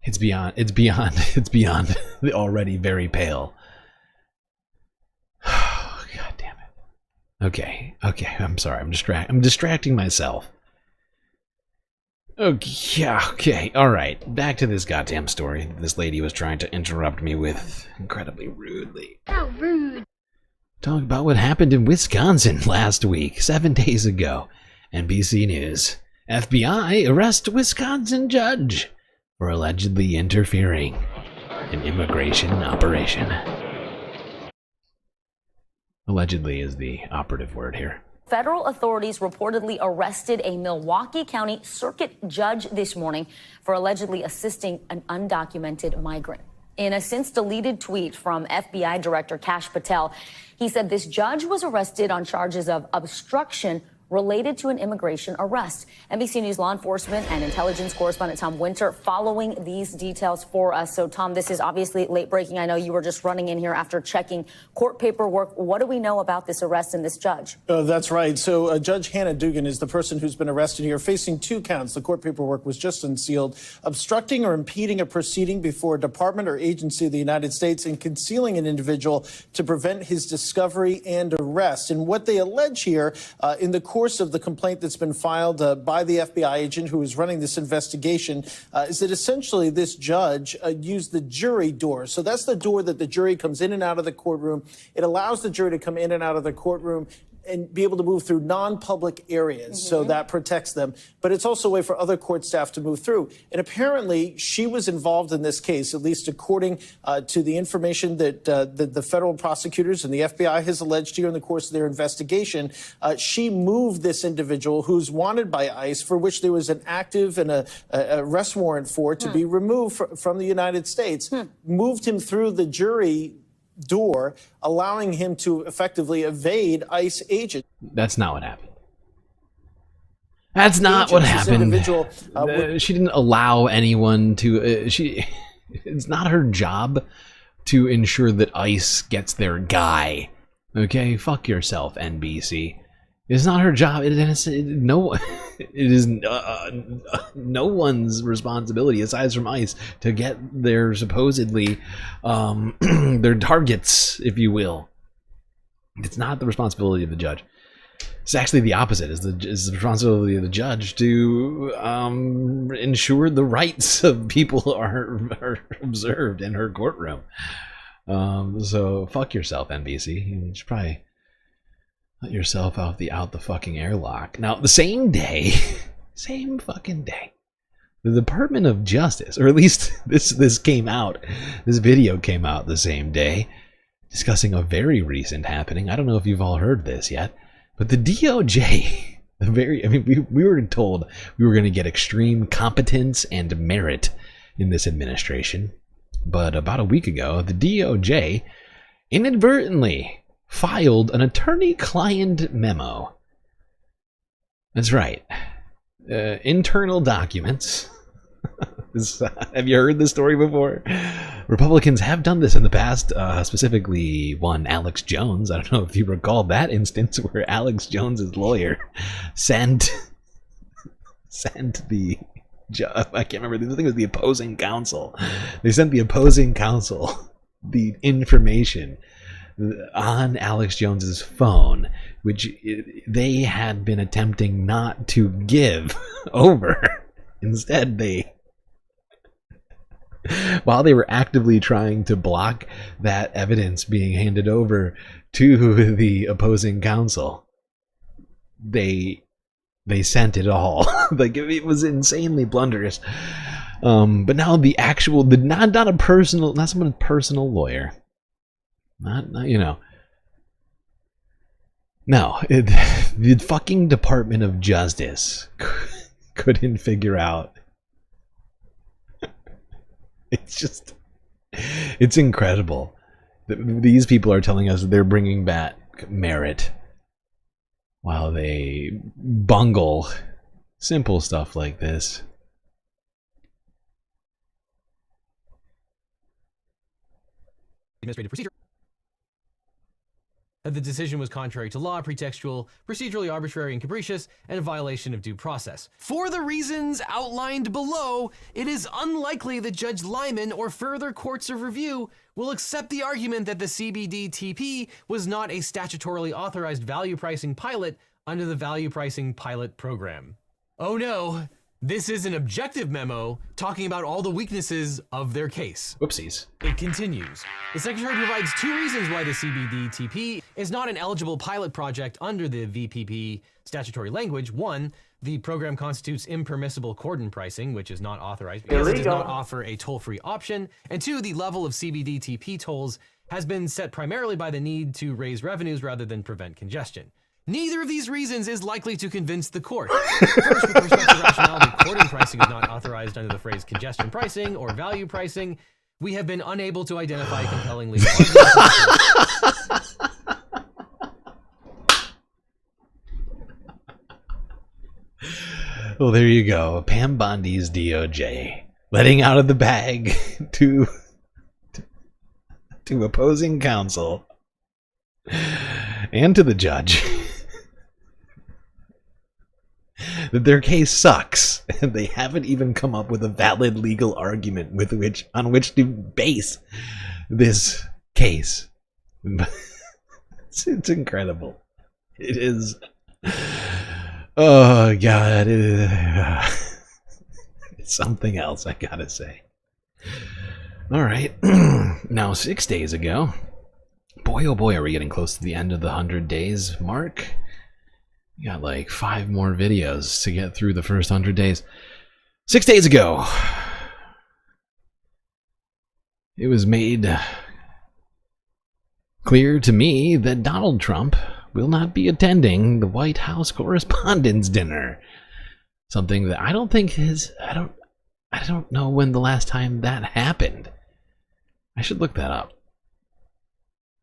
It's beyond. It's beyond the already very pale. Oh, God damn it. Okay. I'm sorry. I'm distracting myself. Okay, alright. Back to this goddamn story this lady was trying to interrupt me with incredibly rudely. How rude. Talk about what happened in Wisconsin last week, 7 days ago. NBC News. FBI arrest Wisconsin judge for allegedly interfering in immigration operation. Allegedly is the operative word here. Federal authorities reportedly arrested a Milwaukee County Circuit judge this morning for allegedly assisting an undocumented migrant. In a since-deleted tweet from FBI Director Kash Patel, he said this judge was arrested on charges of obstruction related to an immigration arrest. NBC News law enforcement and intelligence correspondent Tom Winter following these details for us. So, Tom, this is obviously late breaking. I know you were just running in here after checking court paperwork. What do we know about this arrest and this judge? That's right. So Judge Hannah Dugan is the person who's been arrested here, facing 2 counts. The court paperwork was just unsealed: obstructing or impeding a proceeding before a department or agency of the United States and concealing an individual to prevent his discovery and arrest. And what they allege here in the course of the complaint that's been filed by the FBI agent who is running this investigation is that essentially this judge used the jury door. So that's the door that the jury comes in and out of the courtroom. It allows the jury to come in and out of the courtroom and be able to move through non-public areas. So that protects them. But it's also a way for other court staff to move through. And apparently she was involved in this case, at least according to the information that the federal prosecutors and the FBI has alleged here in the course of their investigation. She moved this individual who's wanted by ICE, for which there was an active and a arrest warrant for, to be removed from the United States, moved him through the jury door, allowing him to effectively evade ICE agents. That's not what happened. That's not what agents, this happened. individual, She didn't allow anyone to. It's not her job to ensure that ICE gets their guy. Okay, fuck yourself, NBC. It's not her job. It is no one's responsibility aside from ICE to get their supposedly their targets, if you will. It's not the responsibility of the judge. It's actually the opposite. It's the responsibility of the judge to ensure the rights of people are observed in her courtroom. So fuck yourself, NBC. You should probably let yourself out the fucking airlock. Now, the same day, same fucking day, the Department of Justice, or at least this came out, this video came out the same day, discussing a very recent happening. I don't know if you've all heard this yet, but the DOJ, we were told we were going to get extreme competence and merit in this administration. But about a week ago, the DOJ inadvertently filed an attorney-client memo. That's right. Internal documents. Have you heard this story before? Republicans have done this in the past, specifically one Alex Jones. I don't know if you recall that instance where Alex Jones's lawyer sent the... I can't remember. I think it was the opposing counsel. They sent the opposing counsel the information on Alex Jones's phone, which they had been attempting not to give over. Instead, while they were actively trying to block that evidence being handed over to the opposing counsel, they sent it all. Like, it was insanely blunderous. But now the actual, not someone's personal lawyer, not no, the fucking Department of Justice couldn't figure out. It's incredible. These people are telling us they're bringing back merit, while they bungle simple stuff like this. Administrative procedure. That the decision was contrary to law, pretextual, procedurally arbitrary and capricious, and a violation of due process. For the reasons outlined below, it is unlikely that Judge Lyman or further courts of review will accept the argument that the CBDTP was not a statutorily authorized value pricing pilot under the value pricing pilot program. Oh no, this is an objective memo talking about all the weaknesses of their case. Whoopsies. It continues. The Secretary provides 2 reasons why the CBDTP is not an eligible pilot project under the VPP statutory language. 1, the program constitutes impermissible cordon pricing, which is not authorized because it does not offer a toll-free option. And 2, the level of CBDTP tolls has been set primarily by the need to raise revenues rather than prevent congestion. Neither of these reasons is likely to convince the court. First, with respect to rationality, cordon pricing is not authorized under the phrase congestion pricing or value pricing. We have been unable to identify compelling legal arguments. Well, there you go. Pam Bondi's DOJ letting out of the bag to opposing counsel and to the judge that their case sucks, and they haven't even come up with a valid legal argument on which to base this case. It's incredible. It is. Oh God, it's something else, I gotta say. All right, now 6 days ago. Boy, oh boy, are we getting close to the end of the 100 days mark. We got like 5 more videos to get through the first 100 days. 6 days ago, it was made clear to me that Donald Trump will not be attending the White House Correspondents' Dinner. Something that I don't think I don't know when the last time that happened. I should look that up.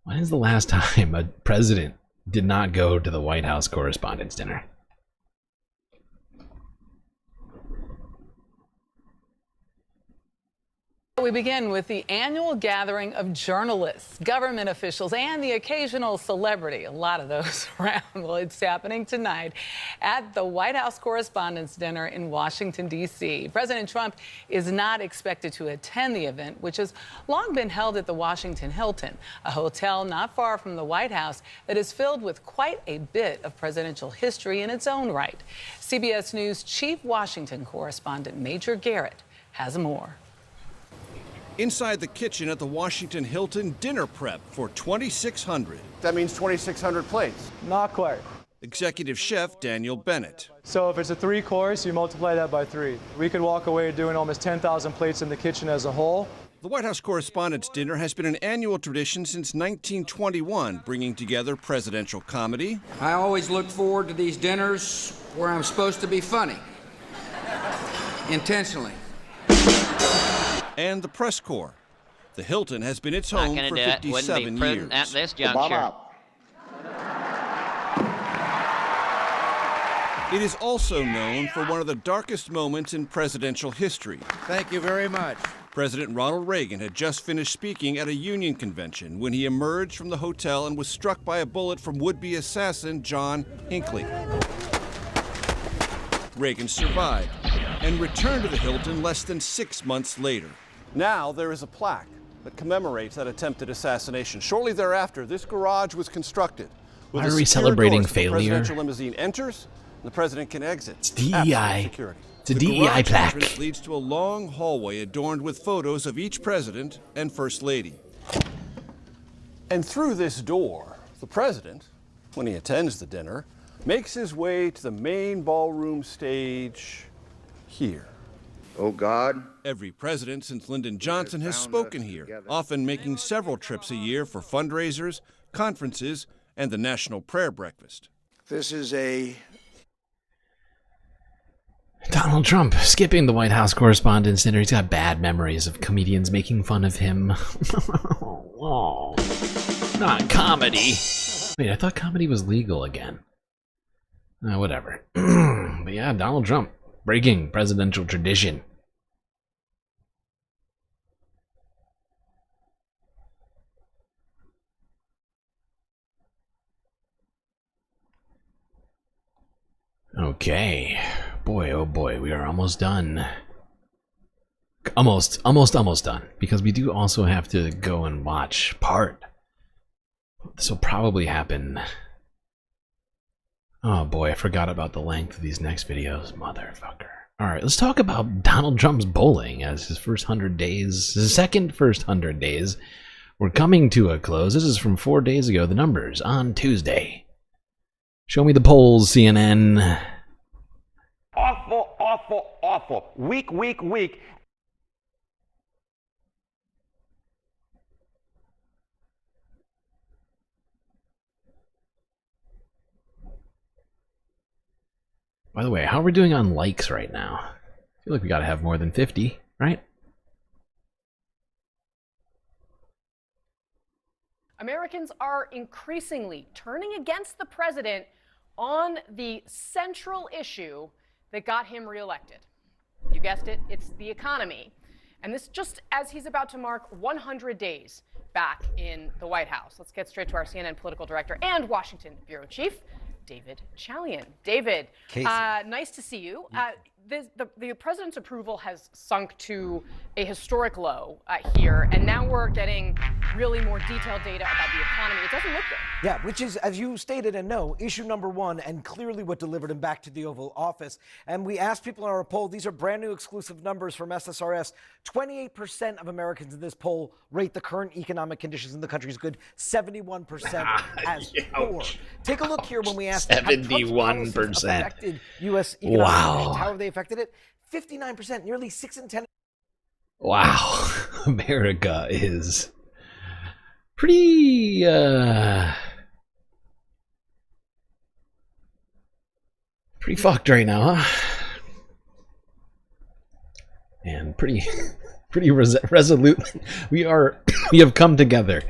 When is the last time a president did not go to the White House Correspondents' Dinner? We begin with the annual gathering of journalists, government officials, and the occasional celebrity. A lot of those around. Well, it's happening tonight at the White House Correspondents' Dinner in Washington, D.C. President Trump is not expected to attend the event, which has long been held at the Washington Hilton, a hotel not far from the White House that is filled with quite a bit of presidential history in its own right. CBS News Chief Washington Correspondent Major Garrett has more. Inside the kitchen at the Washington Hilton, dinner prep for 2,600. That means 2,600 plates. Not quite. Executive Chef Daniel Bennett. So if it's a 3-course, you multiply that by 3. We could walk away doing almost 10,000 plates in the kitchen as a whole. The White House Correspondents' Dinner has been an annual tradition since 1921, bringing together presidential comedy. I always look forward to these dinners where I'm supposed to be funny. Intentionally. And the press corps. The Hilton has been its home for 57 years. At this juncture. It is also known for one of the darkest moments in presidential history. Thank you very much. President Ronald Reagan had just finished speaking at a union convention when he emerged from the hotel and was struck by a bullet from would-be assassin John Hinckley. Reagan survived and returned to the Hilton less than 6 months later. Now there is a plaque that commemorates that attempted assassination. Shortly thereafter, this garage was constructed. Why are we celebrating failure? The presidential limousine enters, and the president can exit. It's DEI. It's a The DEI garage plaque. entrance leads to a long hallway adorned with photos of each president and first lady. And through this door, the president, when he attends the dinner, makes his way to the main ballroom stage here. Oh God. Every president since Lyndon Johnson has spoken here, often making several trips a year for fundraisers, conferences, and the National Prayer Breakfast. This is a Donald Trump skipping the White House Correspondents' Dinner. He's got bad memories of comedians making fun of him. Oh, not comedy. Wait, I thought comedy was legal again. Whatever. But yeah, Donald Trump breaking presidential tradition. Okay. Boy, oh boy, we are almost done. Almost done. Because we do also have to go and watch part. This will probably happen. Oh boy, I forgot about the length of these next videos. Motherfucker. Alright, let's talk about Donald Trump's bowling as his first 100 days, his second first 100 days. We're coming to a close. This is from 4 days ago. The numbers on Tuesday. Show me the polls, CNN. Awful, awful, awful. Weak, weak, weak. By the way, how are we doing on likes right now? I feel like we gotta have more than 50, right? Americans are increasingly turning against the president on the central issue that got him reelected. You guessed it, it's the economy. And this just as he's about to mark 100 days back in the White House. Let's get straight to our CNN political director and Washington bureau chief, David Chalian. David, nice to see you. The president's approval has sunk to a historic low here, and now we're getting really more detailed data about the economy. It doesn't look good. Yeah, which is, as you stated and know, issue number one, and clearly what delivered him back to the Oval Office. And we asked people in our poll, these are brand new exclusive numbers from SSRS. 28% of Americans in this poll rate the current economic conditions in the country as good, 71% as poor. Take a look here when we asked 71%. Affected U.S. economic conditions. How have they affected it? 59%, nearly 6 in 10. Wow, America is pretty fucked right now, huh? And pretty resolute. We have come together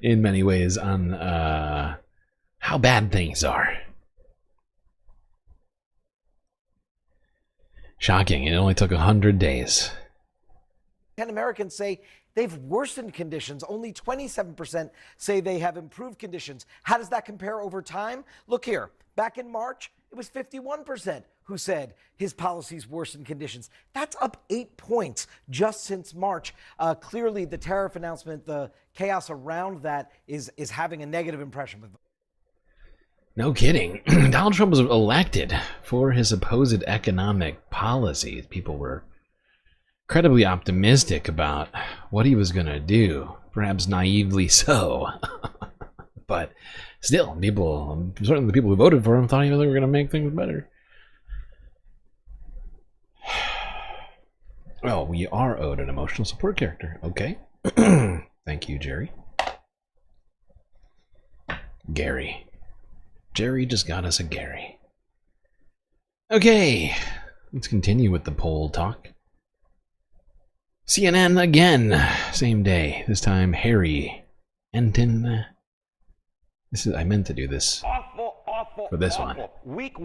in many ways on how bad things are. Shocking. It only took 100 days. Americans say they've worsened conditions. Only 27% say they have improved conditions. How does that compare over time? Look here. Back in March, it was 51% who said his policies worsened conditions. That's up 8 points just since March. Clearly, the tariff announcement, the chaos around that is having a negative impression with. No kidding. Donald Trump was elected for his supposed economic policies. People were incredibly optimistic about what he was going to do, perhaps naively so. But still, people, certainly the people who voted for him, thought they were going to make things better. Well, we are owed an emotional support character. Okay. Thank you, Jerry. Gary. Jerry just got us a Gary. Okay. Let's continue with the poll talk. CNN again. Same day. This time, Harry Enton. I meant to do this for this one. Weak.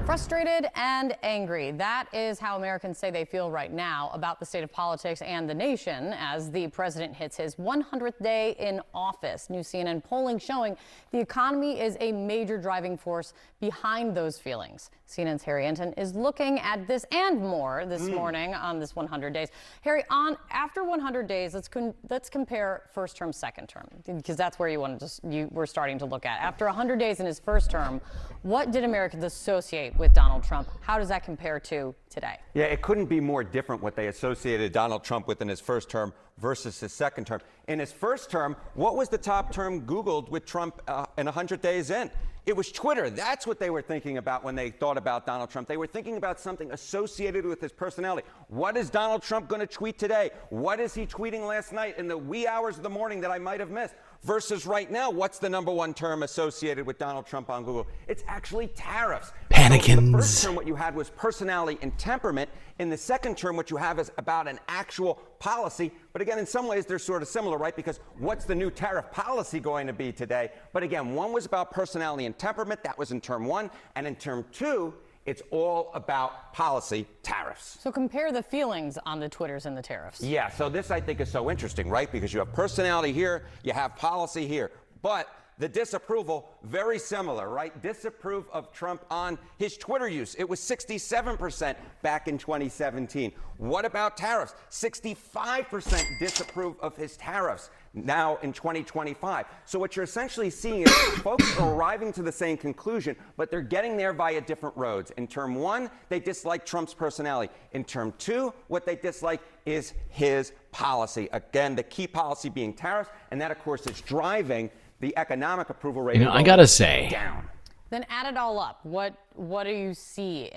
Frustrated and angry. That is how Americans say they feel right now about the state of politics and the nation as the president hits his 100th day in office. New CNN polling showing the economy is a major driving force behind those feelings. CNN's Harry Enton is looking at this and more this morning on this 100 days. Harry, after 100 days, let's compare first term, second term, because that's where we're starting to look at. After 100 days in his first term, what did Americans associate with Donald Trump? How does that compare to today? Yeah, it couldn't be more different what they associated Donald Trump with in his first term versus his second term. In his first term, what was the top term Googled with Trump in 100 days in? It was Twitter. That's what they were thinking about when they thought about Donald Trump. They were thinking about something associated with his personality. What is Donald Trump going to tweet today? What is he tweeting last night in the wee hours of the morning that I might have missed? Versus right now, what's the #1 term associated with Donald Trump on Google? It's actually tariffs. Panicans. So the first term, what you had was personality and temperament. In the second term, what you have is about an actual policy. But again, in some ways, they're sort of similar, right? Because what's the new tariff policy going to be today? But again, one was about personality and temperament. That was in term 1. And in term 2, it's all about policy, tariffs. So compare the feelings on the Twitters and the tariffs. Yeah, so this I think is so interesting, right? Because you have personality here, you have policy here. But the disapproval, very similar, right? Disapprove of Trump on his Twitter use. It was 67% back in 2017. What about tariffs? 65% disapprove of his tariffs now in 2025. So what you're essentially seeing is folks are arriving to the same conclusion, but they're getting there via different roads. In term 1, they dislike Trump's personality. In term 2, what they dislike is his policy. Again, the key policy being tariffs, and that, of course, is driving the economic approval rate. You know, I gotta say, down. Then add it all up. What do you see?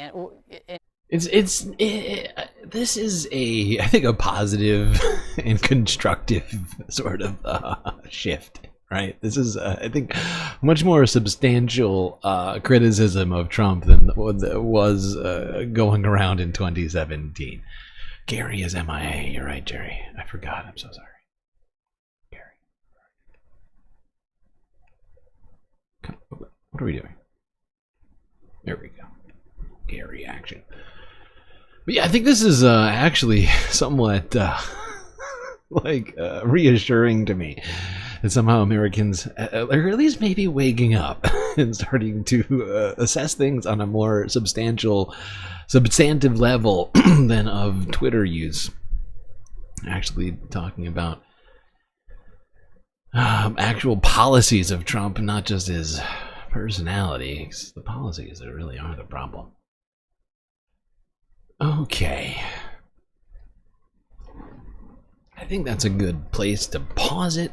This is I think a positive and constructive sort of shift, right? This is, I think, much more substantial criticism of Trump than what was going around in 2017. Gary is MIA. You're right, Jerry. I forgot. I'm so sorry. What are we doing? There we go. Gary action. But yeah, I think this is actually somewhat reassuring to me that somehow Americans are at least maybe waking up and starting to assess things on a more substantive level than of Twitter use. Actually talking about actual policies of Trump, not just his personality. It's the policies that really are the problem. Okay. I think that's a good place to pause it,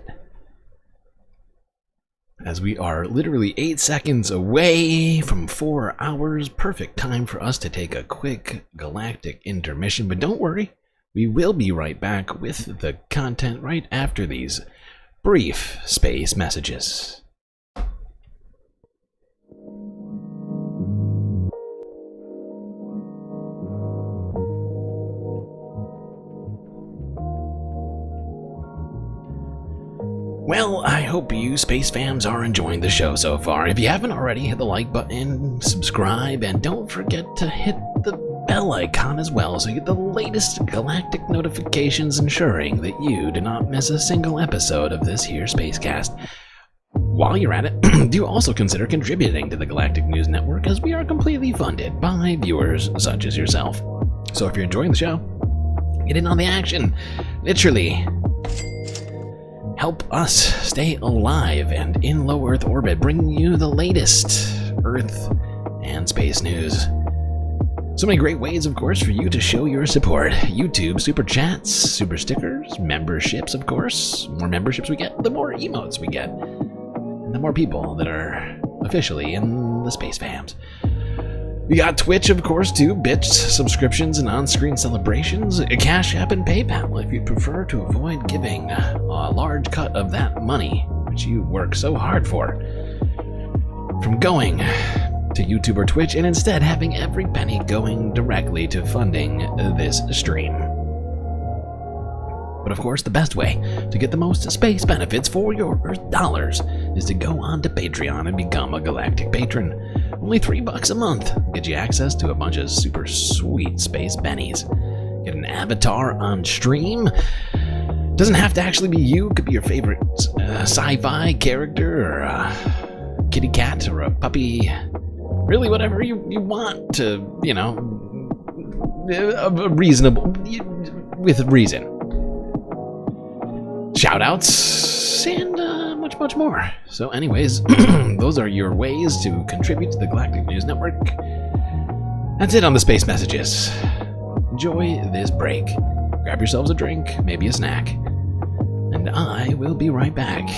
as we are literally 8 seconds away from 4 hours. Perfect time for us to take a quick galactic intermission. But don't worry, we will be right back with the content right after these brief space messages. Well, I hope you space fams are enjoying the show so far. If you haven't already, hit the like button, subscribe, and don't forget to hit the bell icon as well so you get the latest galactic notifications, ensuring that you do not miss a single episode of this here Spacecast. While you're at it, do also consider contributing to the Galactic News Network, as we are completely funded by viewers such as yourself. So if you're enjoying the show, get in on the action. Literally. Help us stay alive and in low Earth orbit, bringing you the latest Earth and space news. So many great ways, of course, for you to show your support. YouTube, super chats, super stickers, memberships, of course. The more memberships we get, the more emotes we get. And the more people that are officially in the space fams. We got Twitch, of course, too. Bits, subscriptions, and on-screen celebrations. Cash App and PayPal if you prefer to avoid giving a large cut of that money, which you work so hard for, from going to YouTube or Twitch, and instead having every penny going directly to funding this stream. But of course, the best way to get the most space benefits for your Earth dollars is to go on to Patreon and become a Galactic Patron. Only $3 a month get you access to a bunch of super sweet space bennies. Get an avatar on stream. Doesn't have to actually be you. Could be your favorite sci-fi character, or a kitty cat, or a puppy. Really, whatever you want to, you know, reasonable, with reason. Shoutouts and much more. So anyways, those are your ways to contribute to the Galactic News Network. That's it on the space messages. Enjoy this break. Grab yourselves a drink, maybe a snack, and I will be right back.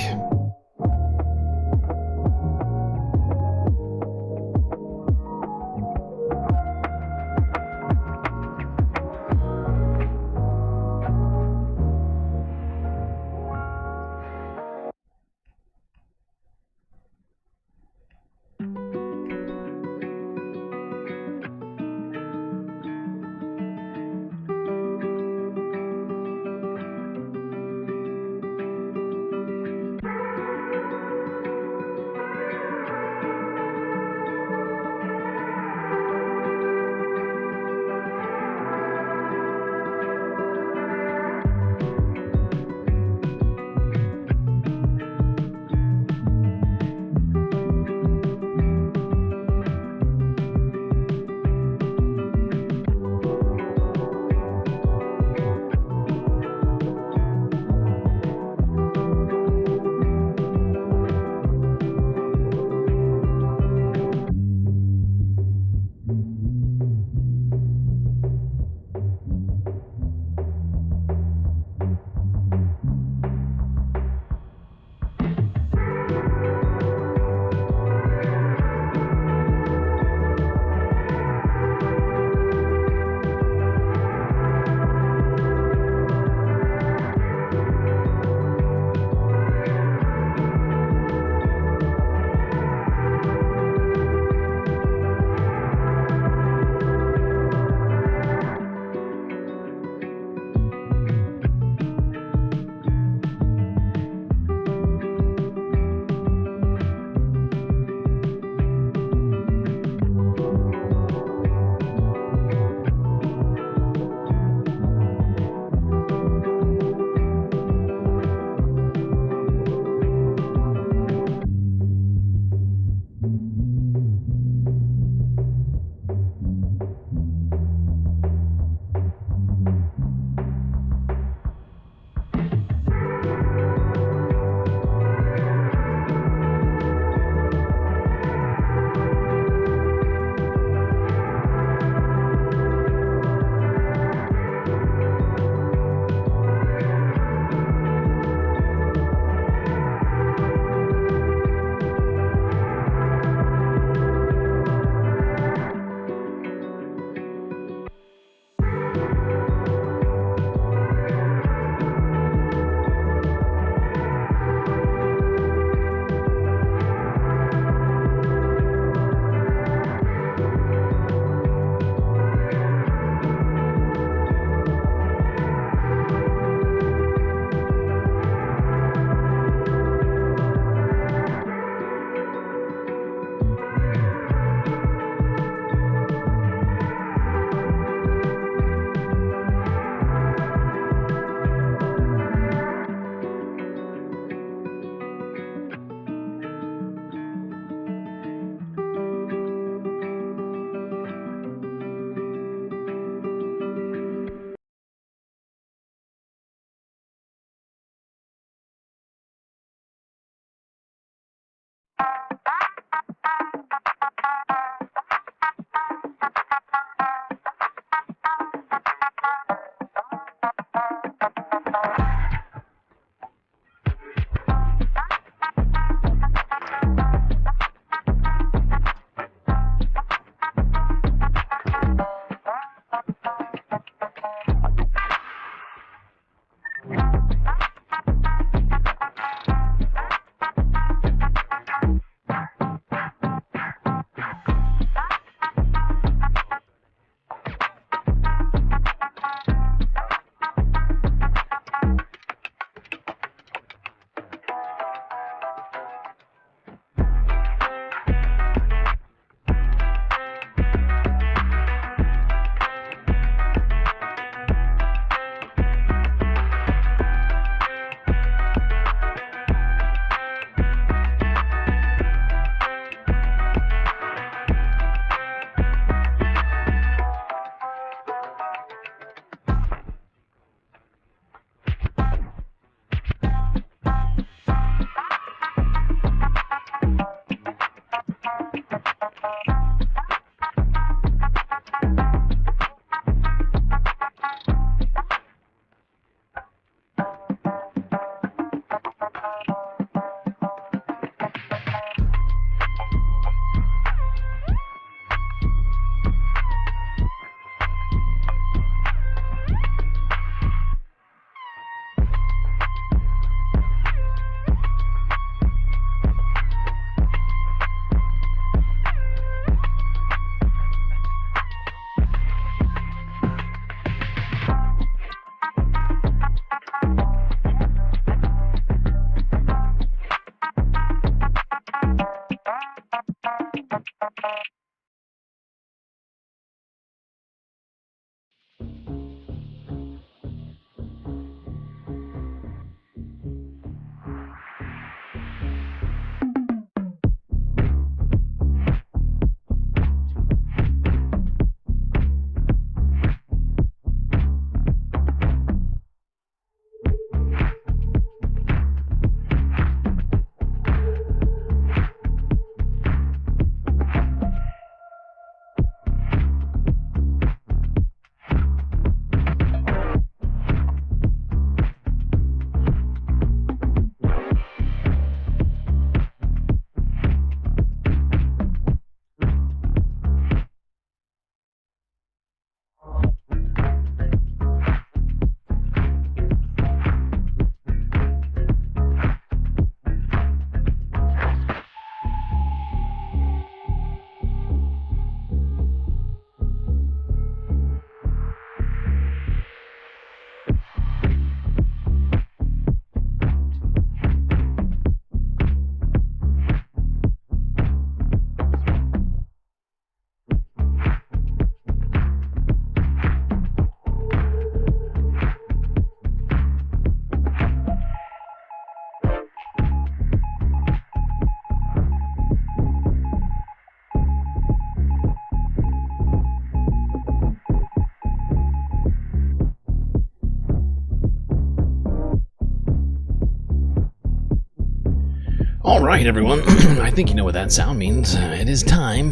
All right, everyone. I think you know what that sound means. It is time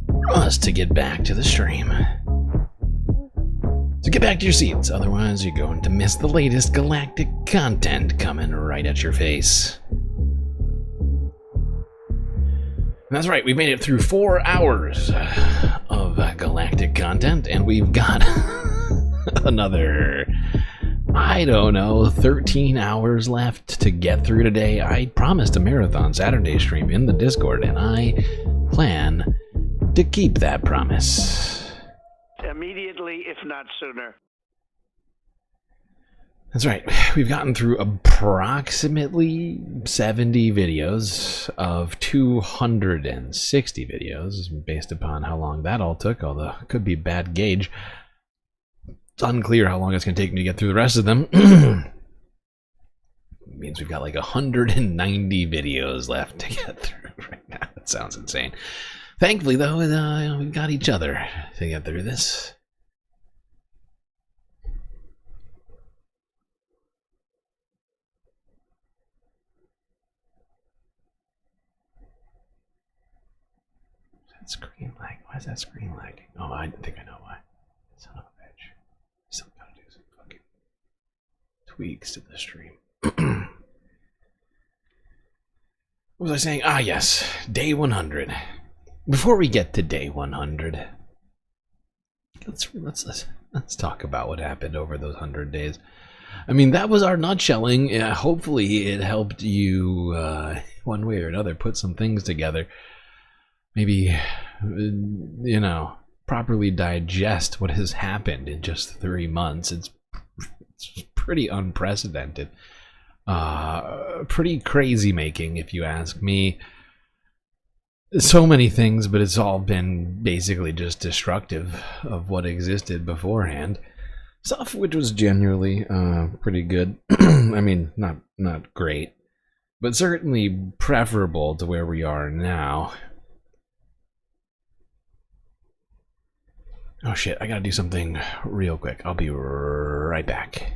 for us to get back to the stream. So get back to your seats, otherwise you're going to miss the latest galactic content coming right at your face. And that's right, we made it through 4 hours of galactic content, and we've got another, I don't know, 13 hours left to get through today. I promised a marathon Saturday stream in the Discord, and I plan to keep that promise. Immediately, if not sooner. That's right. We've gotten through approximately 70 videos of 260 videos, based upon how long that all took, although it could be bad gauge. It's unclear how long it's going to take me to get through the rest of them. It means we've got like 190 videos left to get through right now. That sounds insane. Thankfully, though, we've got each other to get through this. Screen lag? Why is that screen lagging? Oh, I think I know why. Son of a bitch. Still gotta do some fucking tweaks to the stream. What was I saying? Ah, yes. Day 100. Before we get to day 100, let's talk about what happened over those 100 days. I mean, that was our nutshelling. Hopefully it helped you, one way or another, put some things together. Maybe, you know, properly digest what has happened in just 3 months. It's pretty unprecedented. Pretty crazy making, if you ask me. So many things, but it's all been basically just destructive of what existed beforehand. Stuff which was generally pretty good. I mean, not great, but certainly preferable to where we are now. Oh shit, I gotta do something real quick. I'll be right back.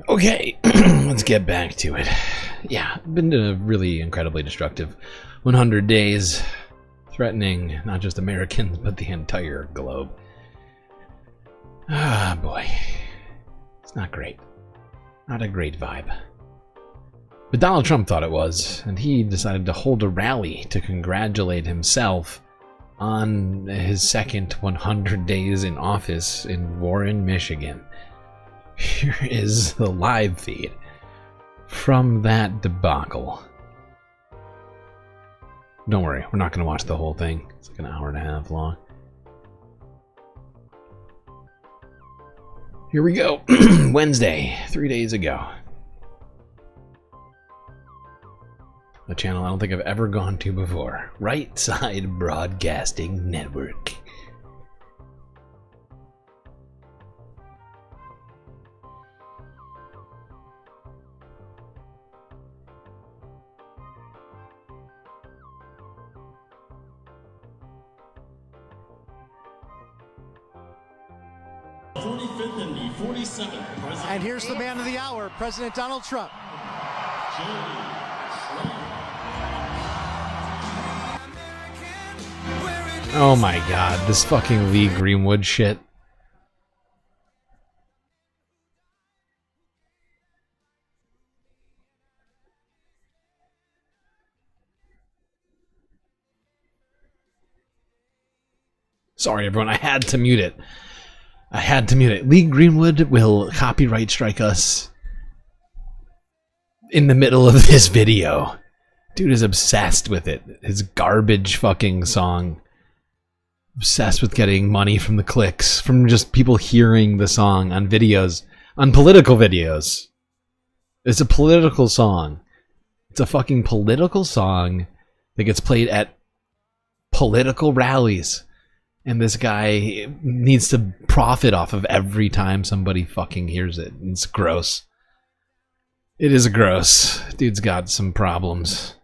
Okay, let's get back to it. Yeah, been a really incredibly destructive 100 days, threatening not just Americans, but the entire globe. Ah, boy. It's not great. Not a great vibe. But Donald Trump thought it was, and he decided to hold a rally to congratulate himself on his second 100 days in office in Warren, Michigan. Here is the live feed from that debacle. Don't worry, we're not going to watch the whole thing. It's like an hour and a half long. Here we go. Wednesday, 3 days ago. A channel I don't think I've ever gone to before. Right Side Broadcasting Network. And here's the man of the hour, President Donald Trump. Oh my god, this fucking Lee Greenwood shit. Sorry, everyone. I had to mute it. Lee Greenwood will copyright strike us in the middle of this video. Dude is obsessed with it. His garbage fucking song. Obsessed with getting money from the clicks, from just people hearing the song on videos, on political videos. It's a political song. It's a fucking political song that gets played at political rallies. And this guy needs to profit off of every time somebody fucking hears it. It's gross. It is gross. Dude's got some problems.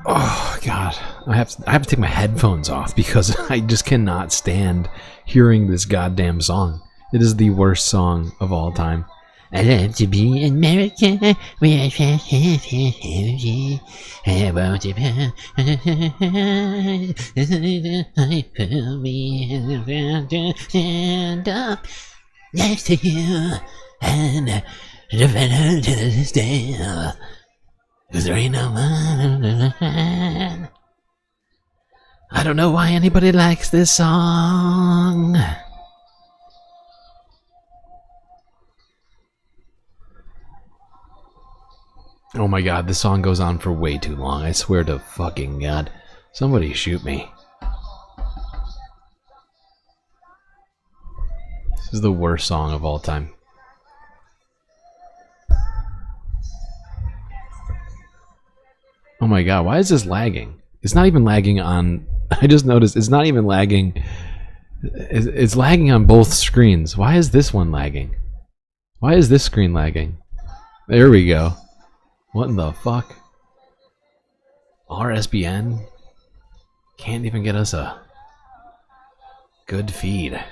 Oh God, I have to take my headphones off because I just cannot stand hearing this goddamn song. It is the worst song of all time. I love to be American. We are I want to stand up next to you and defend to this day. 'Cause there ain't no one. I don't know why anybody likes this song. Oh my God, this song goes on for way too long. I swear to fucking God. Somebody shoot me. This is the worst song of all time. Oh my God, why is this lagging? It's not even lagging on... I just noticed it's not even lagging. It's lagging on both screens. Why is this one lagging? Why is this screen lagging? There we go. What in the fuck? RSBN? Can't even get us a good feed.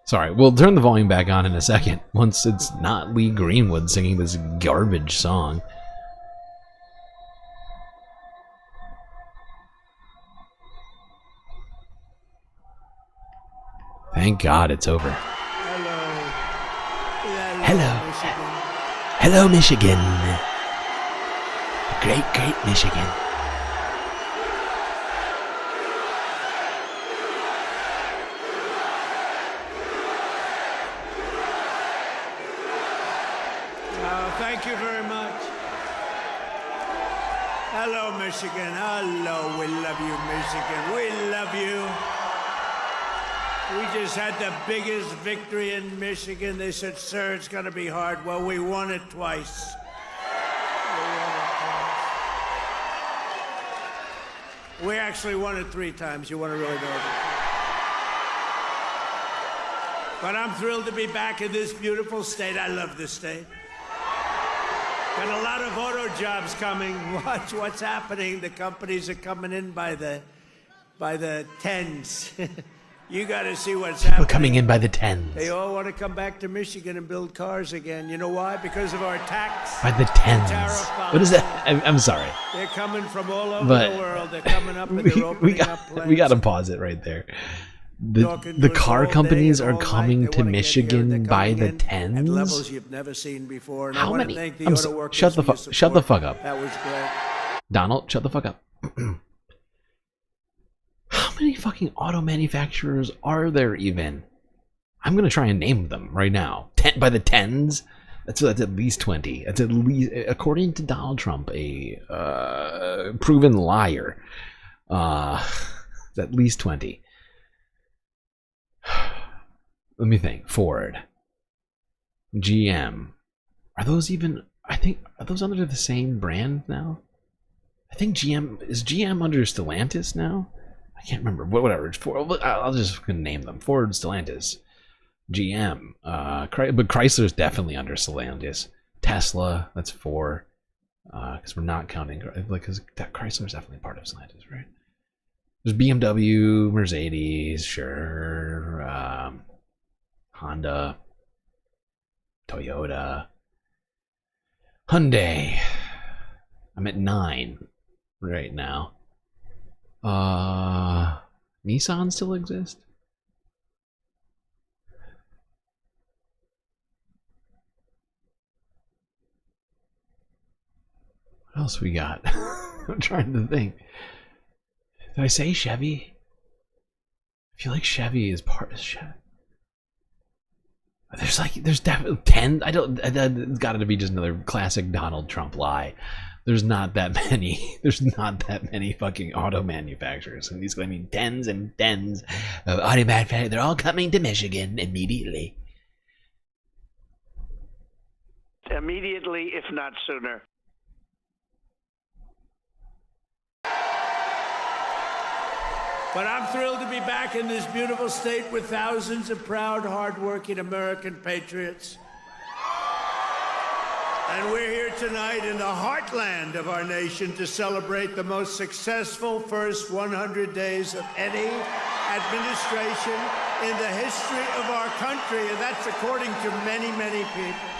Sorry, we'll turn the volume back on in a second once it's not Lee Greenwood singing this garbage song. Thank God it's over. Hello. Hello, Michigan. Great, great Michigan. Thank you very much. Hello, Michigan. Hello, we love you, Michigan. We love you. We just had the biggest victory in Michigan. They said, sir, it's going to be hard. Well, we won it twice. We actually won it 3 times. You want to really know it. But I'm thrilled to be back in this beautiful state. I love this state. Got a lot of auto jobs coming. Watch what's happening. The companies are coming in by the tens. You got to see what's happening. People coming in by the tens. They all want to come back to Michigan and build cars again. You know why? Because of our tax. By the tens. What is that? I'm sorry. They're coming from all over the world. They're coming up and they're opening up plants. We got to pause it right there. The car companies are coming to Michigan by the tens. At levels you've never seen before. And How I many? Thank the auto workers Shut the fuck up. That was great. Donald, shut the fuck up. How many fucking auto manufacturers are there even? I'm gonna try and name them right now. By the tens. That's at least 20. That's at least, according to Donald Trump, a proven liar. It's at least 20. Let me think. Ford, GM. Are those even? I think are those under the same brand now? I think GM is GM under Stellantis now. I can't remember. Whatever. It's Ford. I'll just name them. Ford, Stellantis, GM. But Chrysler's definitely under Stellantis. Tesla. That's 4. Because we're not counting because Chrysler's definitely part of Stellantis, right? There's BMW, Mercedes, sure. Honda, Toyota, Hyundai. I'm at 9 right now. Nissan still exists? What else we got? I'm trying to think. Did I say Chevy? I feel like Chevy is part of Chevy. There's definitely 10. It's got to be just another classic Donald Trump lie. There's not that many. There's not that many fucking auto manufacturers, and he's claiming tens and tens of auto manufacturers. They're all coming to Michigan immediately. Immediately, if not sooner. But I'm thrilled to be back in this beautiful state with thousands of proud, hardworking American patriots. And we're here tonight in the heartland of our nation to celebrate the most successful first 100 days of any administration in the history of our country, and that's according to many, many people.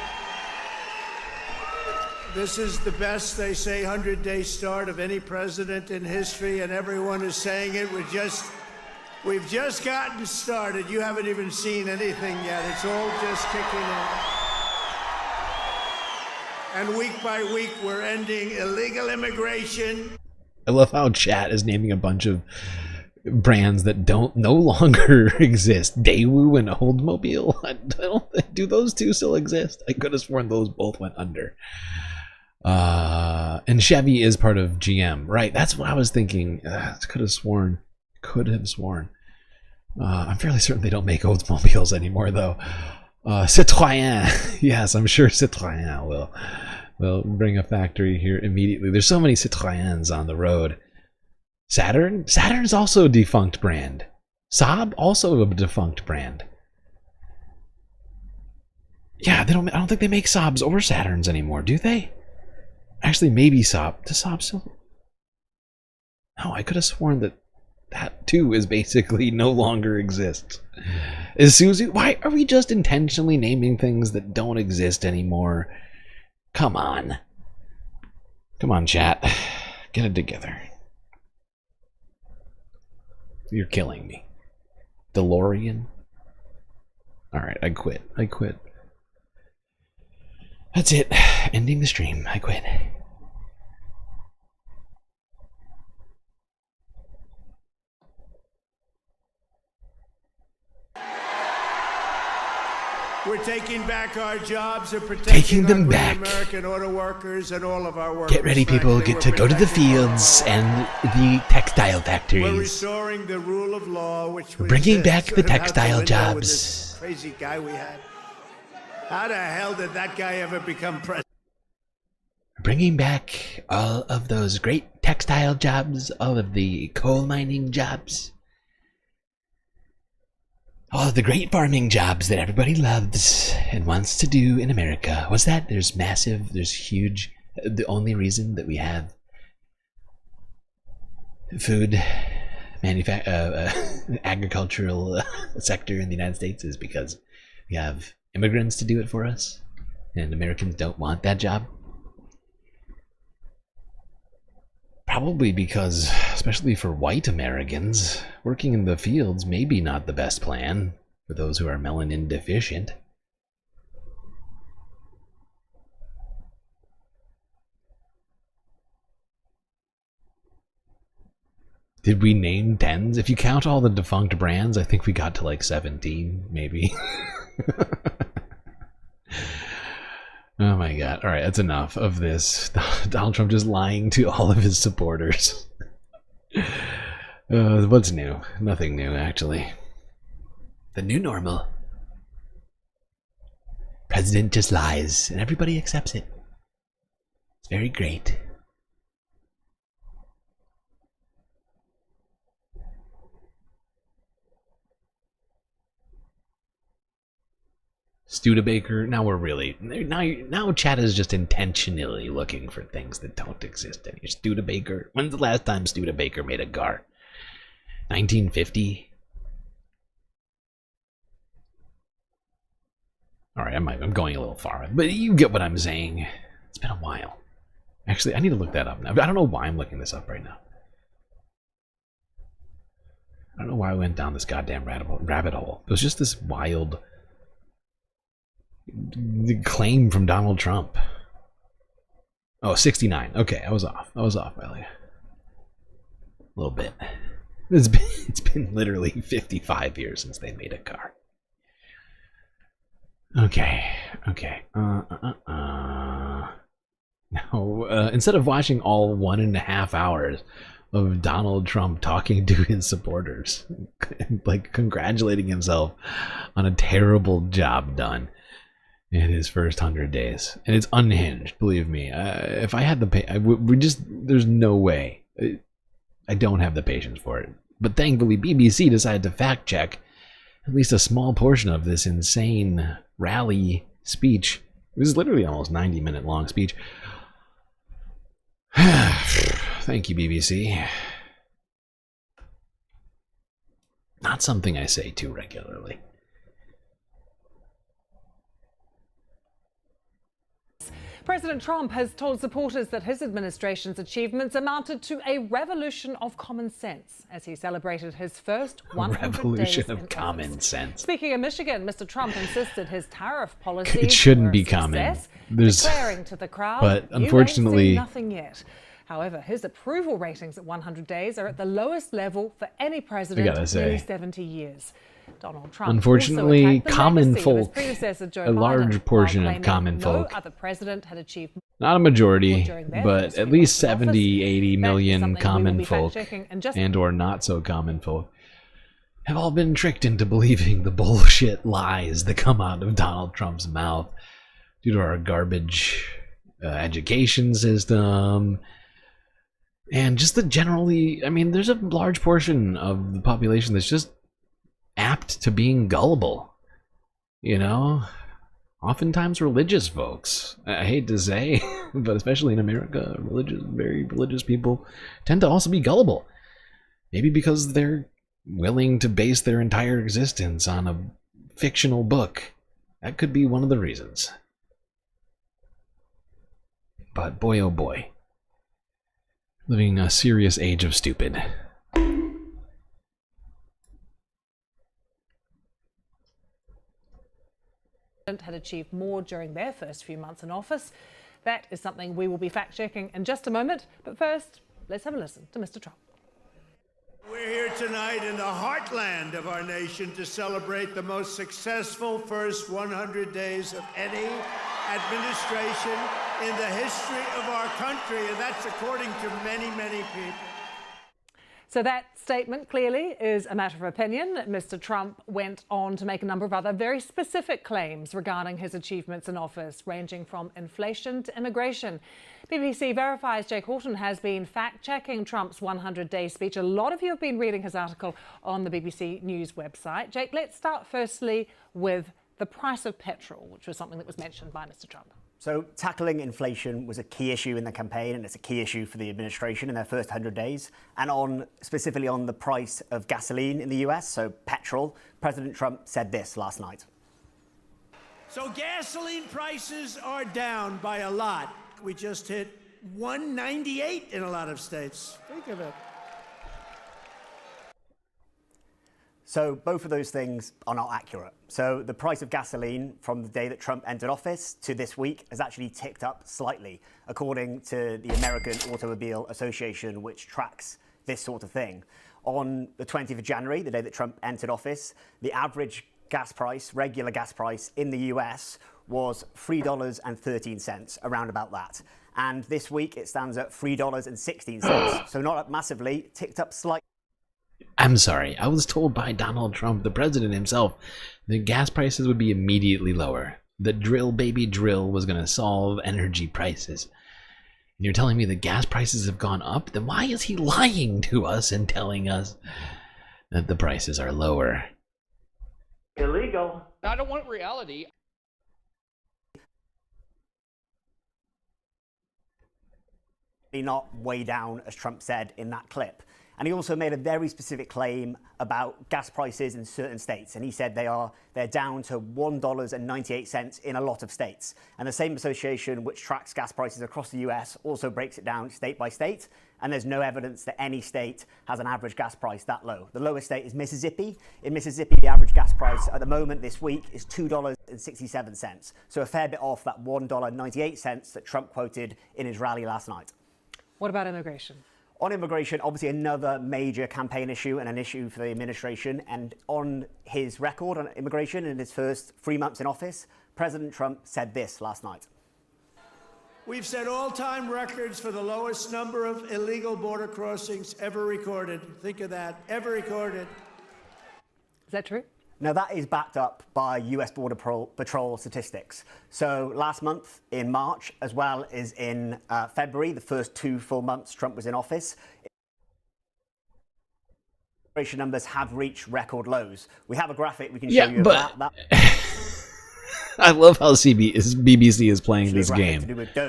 This is the best, they say, 100-day start of any president in history, and everyone is saying it. We've just gotten started. You haven't even seen anything yet. It's all just kicking in. And week by week, we're ending illegal immigration. I love how chat is naming a bunch of brands that no longer exist. Daewoo and Oldsmobile. Do those two still exist? I could have sworn those both went under. And Chevy is part of GM, right? That's what I was thinking. Could have sworn. I'm fairly certain they don't make Oldsmobiles anymore, though. Citroën, yes, I'm sure Citroën will bring a factory here immediately. There's so many Citroëns on the road. Saturn's also a defunct brand. Saab, also a defunct brand. Yeah, I don't think they make Saabs or Saturns anymore, do they? Actually, maybe Saab. Does Saab still? No, I could have sworn that too is basically no longer exists. Isuzu? Why are we just intentionally naming things that don't exist anymore? Come on. Come on, chat. Get it together. You're killing me. DeLorean? Alright, I quit. That's it. Ending the stream. I quit. We're taking back our jobs and protecting them back. American auto workers and all of our workers. Get ready, people. Get to go to the fields and the textile factories. We're restoring the rule of law, which we're bringing back the textile jobs. Crazy guy we had. How the hell did that guy ever become president? Bringing back all of those great textile jobs, all of the coal mining jobs, all of the great farming jobs that everybody loves and wants to do in America. What's that? There's huge. The only reason that we have food, agricultural sector in the United States is because we have immigrants to do it for us, and Americans don't want that job. Probably because, especially for white Americans, working in the fields may be not the best plan for those who are melanin deficient. Did we name 10s? If you count all the defunct brands, I think we got to like 17, maybe. Oh my god. Alright, that's enough of this. Donald Trump just lying to all of his supporters. What's new? Nothing new, actually. The new normal. President just lies, and everybody accepts it. It's very great. Studebaker. Now we're really now chat is just intentionally looking for things that don't exist anymore. Studebaker. When's the last time Studebaker made a GAR? 1950. All right, I'm going a little far, but you get what I'm saying. It's been a while. Actually, I need to look that up now. I don't know why I'm looking this up right now. I don't know why I went down this goddamn rabbit hole. It was just this wild claim from Donald Trump. Oh, 69. Okay, I was off by like a little bit. It's been literally 55 years since they made a car. Okay. Now, instead of watching all 1.5 hours of Donald Trump talking to his supporters, like congratulating himself on a terrible job done in his first 100 days, and it's unhinged. Believe me, if I had the there's no way. I don't have the patience for it. But thankfully, BBC decided to fact check at least a small portion of this insane rally speech. It was literally almost 90-minute long speech. Thank you, BBC. Not something I say too regularly. President Trump has told supporters that his administration's achievements amounted to a revolution of common sense as he celebrated his first 100 Revolution days of in common office. sense. Speaking of Michigan, Mr. Trump insisted his tariff policies It shouldn't were a be common. success, There's, declaring to the crowd, but "You ain't unfortunately, seen nothing yet." However, his approval ratings at 100 days are at the lowest level for any president in nearly 70 years. Donald Trump unfortunately, also attacked the common legacy of his folk, predecessor, Joe a large Biden, portion while of common claiming folk, no other president had achieved not a majority, during their but first at few least months in office. 70, 80 million something we will common be folk fact-checking in just- and or not so common folk have all been tricked into believing the bullshit lies that come out of Donald Trump's mouth due to our garbage education system and just the generally, I mean, there's a large portion of the population that's just apt to being gullible, you know? Oftentimes religious folks, I hate to say, but especially in America, very religious people tend to also be gullible. Maybe because they're willing to base their entire existence on a fictional book. That could be one of the reasons. But boy oh boy, living a serious age of stupid. had achieved more during their first few months in office. That is something we will be fact-checking in just a moment. But first, let's have a listen to Mr. Trump. We're here tonight in the heartland of our nation to celebrate the most successful first 100 days of any administration in the history of our country, and that's according to many, many people. So that statement clearly is a matter of opinion. Mr. Trump went on to make a number of other very specific claims regarding his achievements in office, ranging from inflation to immigration. BBC Verify's Jake Horton has been fact-checking Trump's 100-day speech. A lot of you have been reading his article on the BBC News website. Jake, let's start firstly with the price of petrol, which was something that was mentioned by Mr. Trump. So tackling inflation was a key issue in the campaign, and it's a key issue for the administration in their first 100 days. And specifically on the price of gasoline in the US, so petrol, President Trump said this last night. So gasoline prices are down by a lot. We just hit $1.98 in a lot of states. Think of it. So both of those things are not accurate. So the price of gasoline from the day that Trump entered office to this week has actually ticked up slightly, according to the American Automobile Association, which tracks this sort of thing. On the 20th of January, the day that Trump entered office, the average gas price, regular gas price in the US was $3.13, around about that. And this week it stands at $3.16. So not up massively, ticked up slightly. I'm sorry, I was told by Donald Trump, the president himself, that gas prices would be immediately lower. The drill baby drill was going to solve energy prices. And you're telling me that gas prices have gone up? Then why is he lying to us and telling us that the prices are lower? Illegal. I don't want reality. Not way down, as Trump said in that clip. And he also made a very specific claim about gas prices in certain states. And he said they're down to $1.98 in a lot of states. And the same association which tracks gas prices across the US also breaks it down state by state. and there's no evidence that any state has an average gas price that low. The lowest state is Mississippi. In Mississippi, the average gas price at the moment this week is $2.67, so a fair bit off that $1.98 that Trump quoted in his rally last night. What about immigration? On immigration, obviously another major campaign issue and an issue for the administration. And on his record on immigration in his first 3 months in office, President Trump said this last night. We've set all-time records for the lowest number of illegal border crossings ever recorded. Think of that, ever recorded. Is that true? Now, that is backed up by US Border Patrol statistics. So last month in March, as well as in February, the first 2 full months Trump was in office, immigration numbers have reached record lows. We have a graphic we can show you but that. I love how BBC is playing this game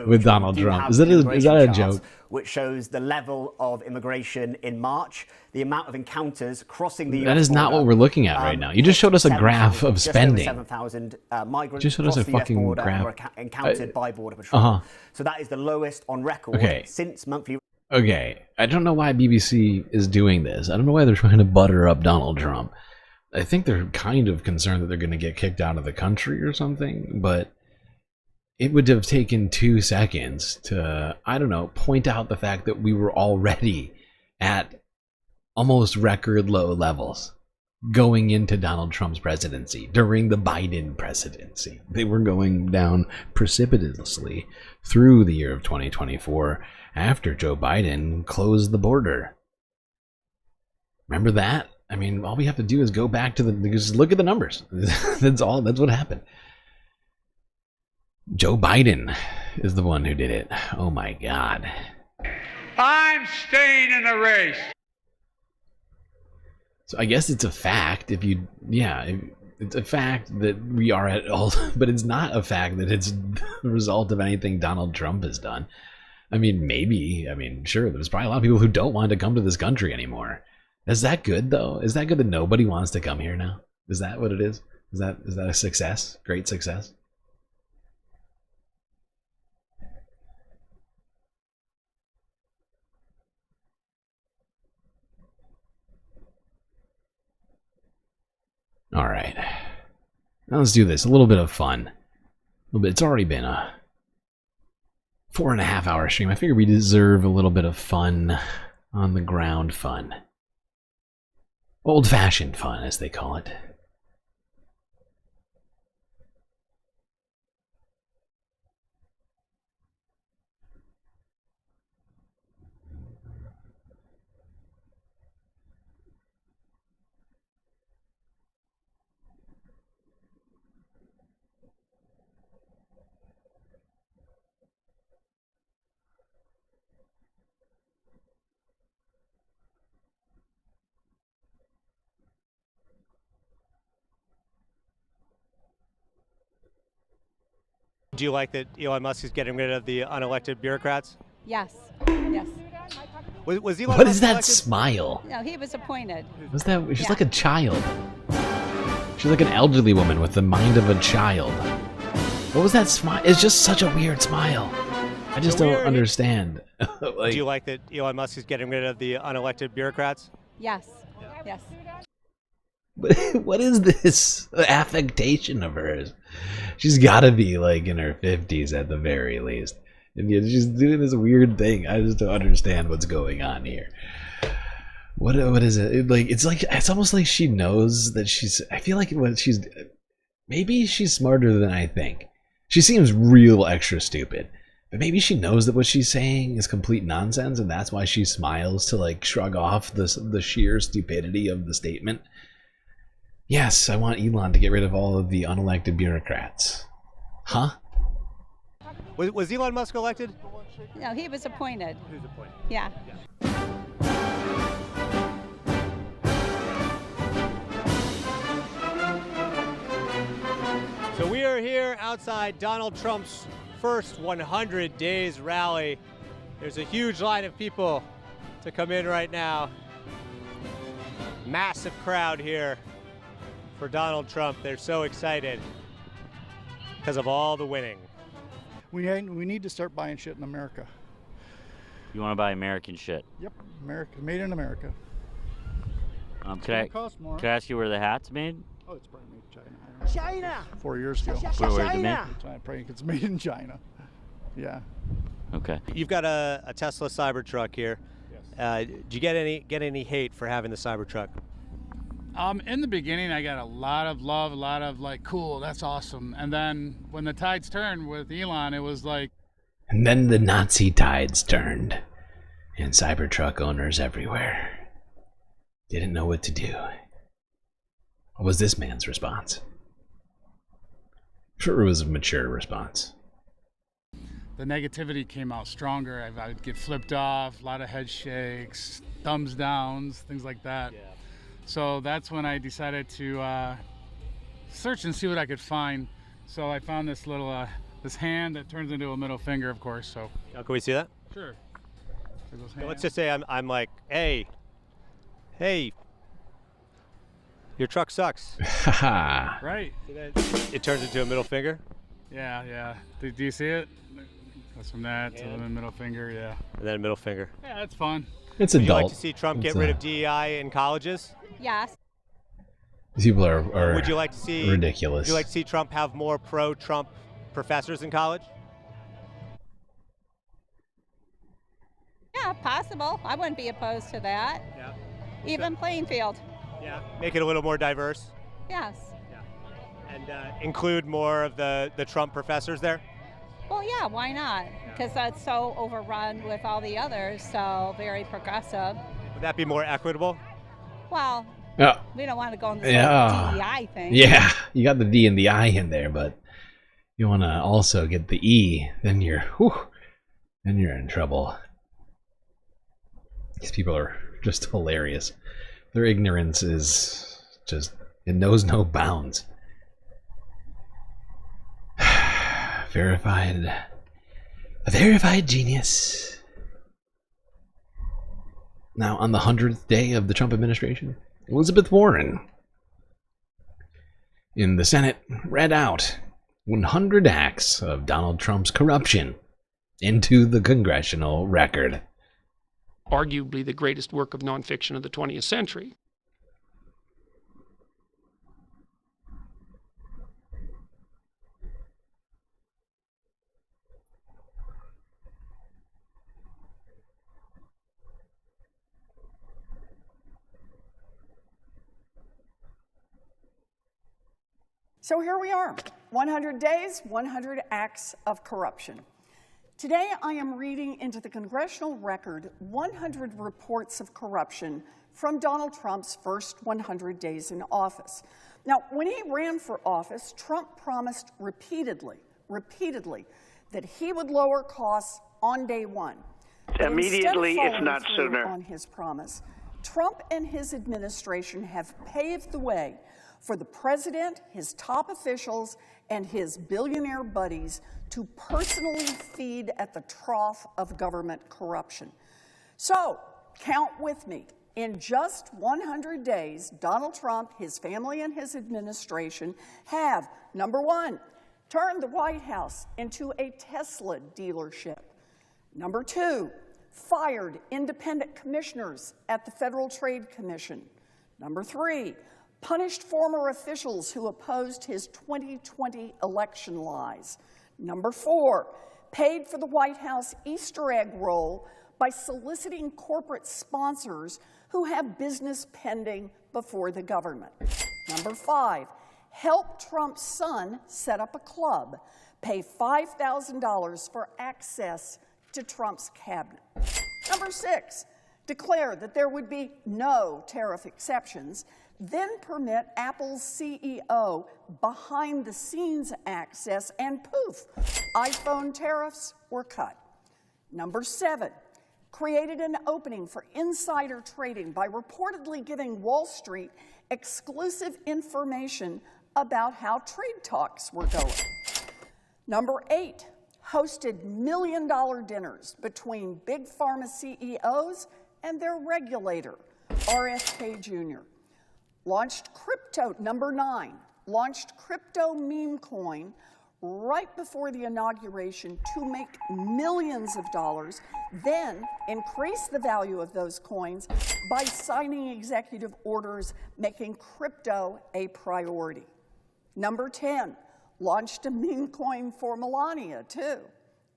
with Donald Trump. Is that a joke? Which shows the level of immigration in March, the amount of encounters crossing the US That is not what we're looking at right now. You just showed us a graph of spending. 7,000 migrants Just showed us a across the US fucking border graph. were encountered by Border Patrol. So that is the lowest on record since monthly. Okay, I don't know why BBC is doing this. I don't know why they're trying to butter up Donald Trump. I think they're kind of concerned that they're going to get kicked out of the country or something, but it would have taken 2 seconds to, I don't know, point out the fact that we were already at almost record low levels going into Donald Trump's presidency. During the Biden presidency, they were going down precipitously through the year of 2024 after Joe Biden closed the border. Remember that? I mean, all we have to do is go back to just look at the numbers. That's what happened. Joe Biden is the one who did it. Oh my God. I'm staying in the race. So I guess it's a fact it's a fact that we are at all, but it's not a fact that it's the result of anything Donald Trump has done. I mean, maybe, sure, there's probably a lot of people who don't want to come to this country anymore. Is that good though? Is that good that nobody wants to come here now? Is that what it is? Is that a success? Great success? All right. Now let's do this. A little bit of fun. A little bit. It's already been a 4.5 hour stream. I figure we deserve a little bit of fun, on the ground fun. Old-fashioned fun, as they call it. Do you like that Elon Musk is getting rid of the unelected bureaucrats? Yes. Yes. Was Elon What Musk is that elected? smile? No, he was appointed. What's that? She's like a child. She's like an elderly woman with the mind of a child. What was that smile? It's just such a weird smile. I just don't understand. Do you like that Elon Musk is getting rid of the unelected bureaucrats? Yes. Yes. What is this affectation of hers? She's got to be like in her 50s at the very least. And yet she's doing this weird thing. I just don't understand what's going on here. What is it? It's almost like she knows that she's. I feel like maybe she's smarter than I think. She seems real extra stupid. But maybe she knows that what she's saying is complete nonsense, and that's why she smiles to like shrug off the sheer stupidity of the statement. Yes, I want Elon to get rid of all of the unelected bureaucrats. Huh? Was Elon Musk elected? No, he was appointed. He was appointed. Yeah. So we are here outside Donald Trump's first 100 days rally. There's a huge line of people to come in right now. Massive crowd here for Donald Trump. They're so excited because of all the winning. We need to start buying shit in America. You want to buy American shit? Yep, America, made in America. Can I ask you where the hat's made? Oh, it's probably made in China. China. 4 years ago. Where's it made? I probably think it's made in China. Yeah. Okay. You've got a Tesla Cybertruck here. Yes. Did you get any hate for having the Cybertruck? In the beginning, I got a lot of love, a lot of like, cool, that's awesome. And then when the tides turned with Elon, it was like. And then the Nazi tides turned, and Cybertruck owners everywhere didn't know what to do. What was this man's response? I'm sure it was a mature response. The negativity came out stronger. I would get flipped off, a lot of head shakes, thumbs downs, things like that. Yeah. So that's when I decided to search and see what I could find. So I found this little this hand that turns into a middle finger, of course. So. Oh, can we see that? Sure. So let's just say I'm like, hey, your truck sucks. Right. It turns into a middle finger. Yeah. Do you see it? Goes from that to the middle finger, yeah. And then a middle finger. Yeah, that's fun. It's Would adult. you like to see Trump get rid of DEI in colleges? Yes. These people are would you like to see ridiculous. Would you like to see Trump have more pro-Trump professors in college? Yeah, possible. I wouldn't be opposed to that. Yeah. Even playing field. Yeah. Make it a little more diverse. Yes. Yeah. And include more of the Trump professors there. Well, yeah, why not? Because that's so overrun with all the others, so very progressive. Would that be more equitable? Well, we don't want to go in this whole DEI thing. Yeah, you got the D and the I in there, but you want to also get the E, then you're in trouble. These people are just hilarious. Their ignorance is just, it knows no bounds. A verified genius. Now, on the 100th day of the Trump administration, Elizabeth Warren in the Senate read out 100 acts of Donald Trump's corruption into the congressional record. Arguably the greatest work of nonfiction of the 20th century. So here we are, 100 days, 100 acts of corruption. Today I am reading into the congressional record 100 reports of corruption from Donald Trump's first 100 days in office. Now, when he ran for office, Trump promised repeatedly, that he would lower costs on day one. Immediately, if not sooner. On his promise, Trump and his administration have paved the way for the president, his top officials, and his billionaire buddies to personally feed at the trough of government corruption. So, count with me. In just 100 days, Donald Trump, his family, and his administration have, number one, turned the White House into a Tesla dealership. Number two, fired independent commissioners at the Federal Trade Commission. Number three, punished former officials who opposed his 2020 election lies. Number four, paid for the White House Easter egg roll by soliciting corporate sponsors who have business pending before the government. Number five, helped Trump's son set up a club, pay $5,000 for access to Trump's cabinet. Number six, declare that there would be no tariff exceptions, then permit Apple's CEO behind-the-scenes access, and poof, iPhone tariffs were cut. Number seven, created an opening for insider trading by reportedly giving Wall Street exclusive information about how trade talks were going. Number eight, hosted million-dollar dinners between big pharma CEOs and their regulator, RFK Jr. Launched crypto, number nine, launched crypto meme coin, right before the inauguration to make millions of dollars, then increase the value of those coins by signing executive orders making crypto a priority. Number 10, launched a meme coin for Melania, too.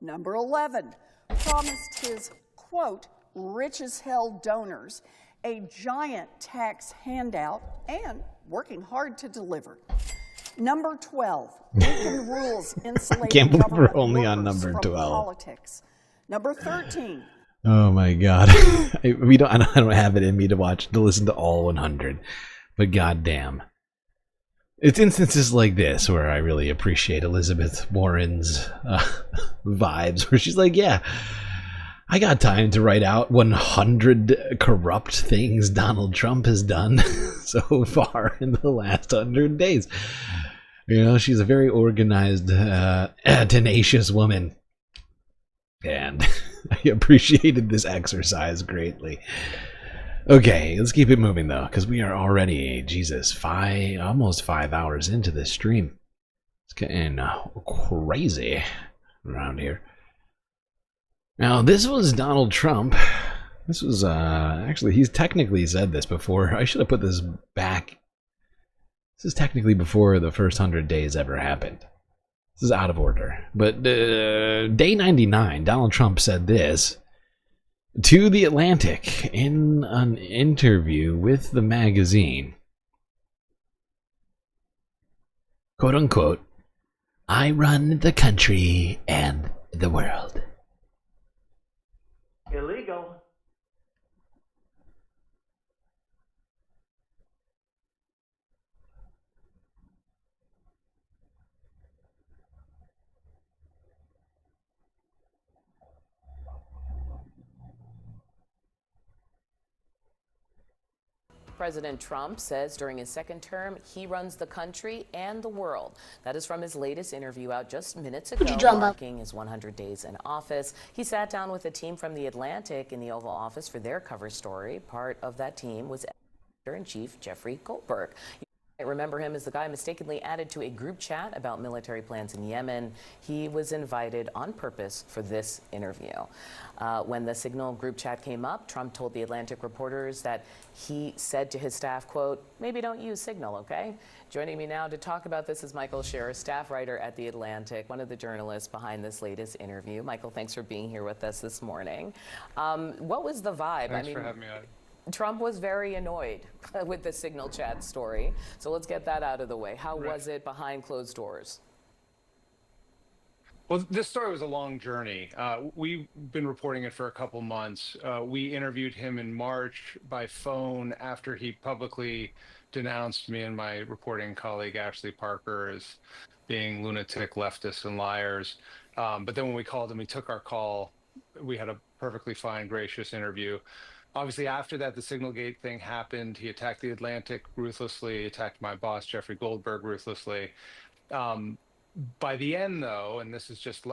Number 11, promised his, quote, rich as hell donors a giant tax handout and working hard to deliver. Number 12, weakened rules insulating Can't believe government we're only on workers number from 12. politics. Number 13. Oh my god. I don't have it in me to listen to all 100. But goddamn. It's instances like this where I really appreciate Elizabeth Warren's vibes, where she's like, yeah, I got time to write out 100 corrupt things Donald Trump has done so far in the last 100 days. You know, she's a very organized, tenacious woman. And I appreciated this exercise greatly. Okay, let's keep it moving though, because we are already, Jesus, almost 5 hours into this stream. It's getting crazy around here. Now, this was Donald Trump. This was, actually, he's technically said this before. I should have put this back. This is technically before the first 100 days ever happened. This is out of order. But day 99, Donald Trump said this to The Atlantic in an interview with the magazine. Quote unquote, I run the country and the world. Illegal. President Trump says during his second term, he runs the country and the world. That is from his latest interview out just minutes ago, marking his 100 days in office. He sat down with a team from The Atlantic in the Oval Office for their cover story. Part of that team was Editor-in-Chief Jeffrey Goldberg. I remember him as the guy mistakenly added to a group chat about military plans in Yemen. He was invited on purpose for this interview. When the Signal group chat came up, Trump told The Atlantic reporters that he said to his staff, quote, maybe don't use Signal, okay? Joining me now to talk about this is Michael Scherer, staff writer at The Atlantic, one of the journalists behind this latest interview. Michael, thanks for being here with us this morning. What was the vibe? Thanks for having me on. Trump was very annoyed with the Signal chat story. So let's get that out of the way. How was it behind closed doors? Well, this story was a long journey. We've been reporting it for a couple months. We interviewed him in March by phone after he publicly denounced me and my reporting colleague Ashley Parker as being lunatic leftists and liars. But then when we called him, he took our call. We had a perfectly fine, gracious interview. Obviously, after that, the Signalgate thing happened. He attacked The Atlantic ruthlessly, attacked my boss, Jeffrey Goldberg, ruthlessly. By the end, though, and this is just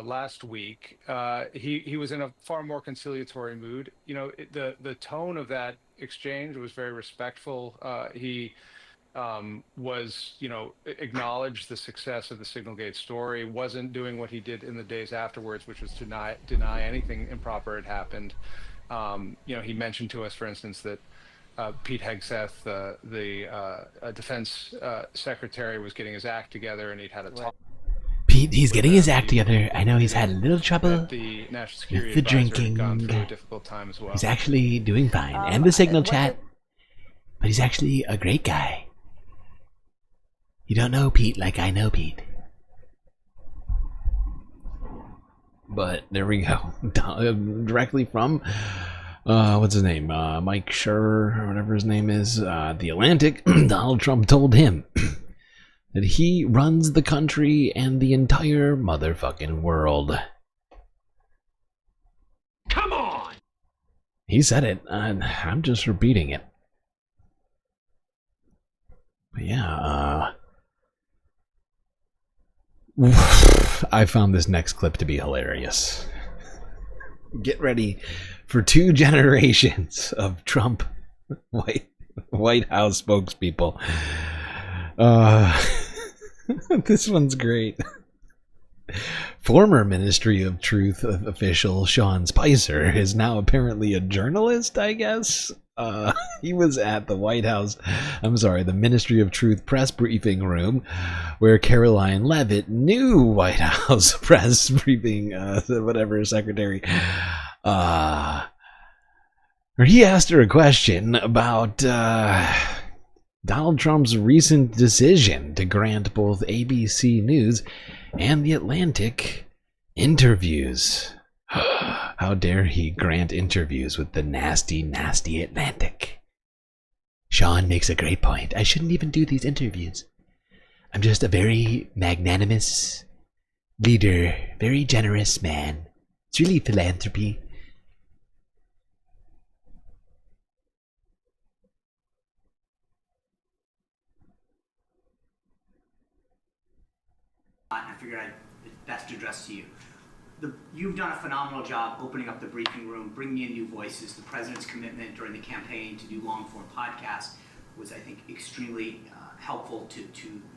last week, he was in a far more conciliatory mood. You know, the tone of that exchange was very respectful. He was, you know, acknowledged the success of the Signalgate story, wasn't doing what he did in the days afterwards, which was to deny anything improper had happened. You know, he mentioned to us, for instance, that Pete Hegseth, the defense secretary, was getting his act together, and he'd had a talk. Pete, he's getting his act together. I know he's had a little trouble the National Security with the drinking. Gone through a difficult time as well. He's actually doing fine, and the Signal chat. But he's actually a great guy. You don't know Pete like I know Pete. But there we go. Directly from, what's his name? Mike Schur, or whatever his name is. The Atlantic. Donald Trump told him that he runs the country and the entire motherfucking world. Come on! He said it, and I'm just repeating it. But yeah, I found this next clip to be hilarious. Get ready for 2 generations of Trump White House spokespeople. This one's great. Former Ministry of Truth official Sean Spicer is now apparently a journalist, I guess. He was at the White House, the Ministry of Truth press briefing room, where Caroline Leavitt, new White House press briefing, secretary, where he asked her a question about Donald Trump's recent decision to grant both ABC News and The Atlantic interviews. How dare he grant interviews with the nasty, nasty Atlantic? Sean makes a great point. I shouldn't even do these interviews. I'm just a very magnanimous leader, very generous man. It's really philanthropy. I figured it's best to address to you. You've done a phenomenal job opening up the briefing room, bringing in new voices. The president's commitment during the campaign to do long-form podcasts was, I think, extremely helpful to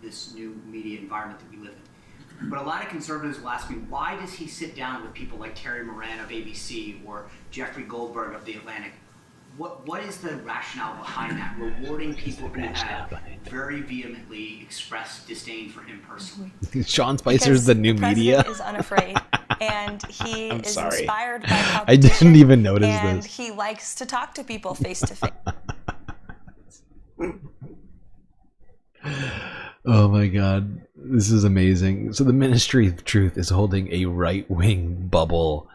this new media environment that we live in. But a lot of conservatives will ask me, why does he sit down with people like Terry Moran of ABC or Jeffrey Goldberg of The Atlantic? What is the rationale behind that? Rewarding people who have very vehemently expressed disdain for him personally. Sean Spicer's the new media. The president is unafraid, and he is inspired by competition. I didn't even notice and this. He likes to talk to people face to face. Oh my god, this is amazing. So the Ministry of Truth is holding a right-wing bubble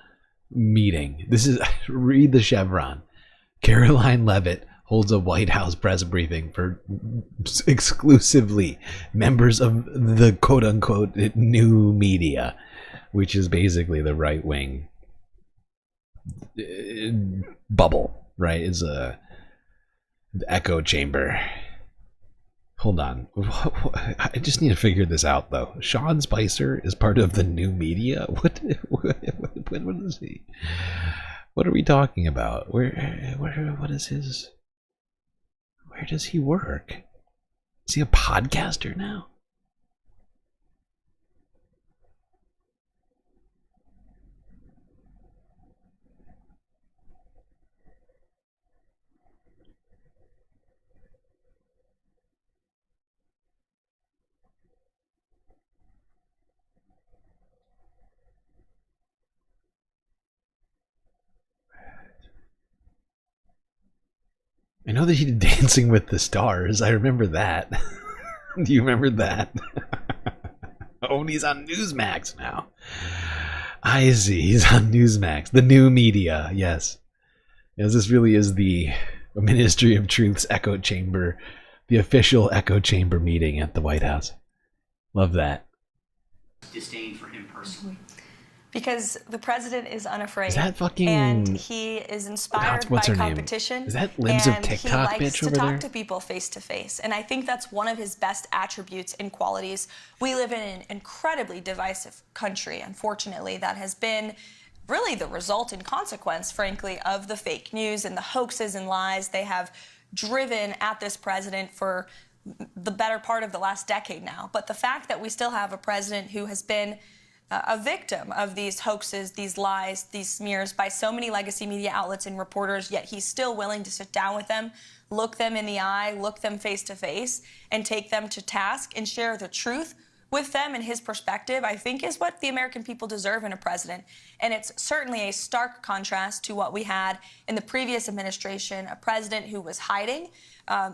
meeting. This is, read the chevron. Caroline Leavitt holds a White House press briefing for exclusively members of the quote-unquote new media, which is basically the right-wing bubble, right? It's a echo chamber. Hold on. I just need to figure this out, though. Sean Spicer is part of the new media? What is he? What are we talking about? What is his... Where does he work? Is he a podcaster now? I know that he did Dancing with the Stars. I remember that. Do you remember that? Oh, and he's on Newsmax now. I see. He's on Newsmax. The new media. Yes. Yes, this really is the Ministry of Truth's echo chamber. The official echo chamber meeting at the White House. Love that. Disdain for him personally. Because the president is unafraid. Is that fucking... And he is inspired by competition. Is that Limbs of TikTok bitch over there? And he likes to talk to people face to face. And I think that's one of his best attributes and qualities. We live in an incredibly divisive country, unfortunately, that has been really the result and consequence, frankly, of the fake news and the hoaxes and lies they have driven at this president for the better part of the last decade now. But the fact that we still have a president who has been a victim of these hoaxes, these lies, these smears by so many legacy media outlets and reporters, yet he's still willing to sit down with them, look them in the eye, look them face to face, and take them to task and share the truth with them and his perspective, I think is what the American people deserve in a president. And it's certainly a stark contrast to what we had in the previous administration, a president who was hiding,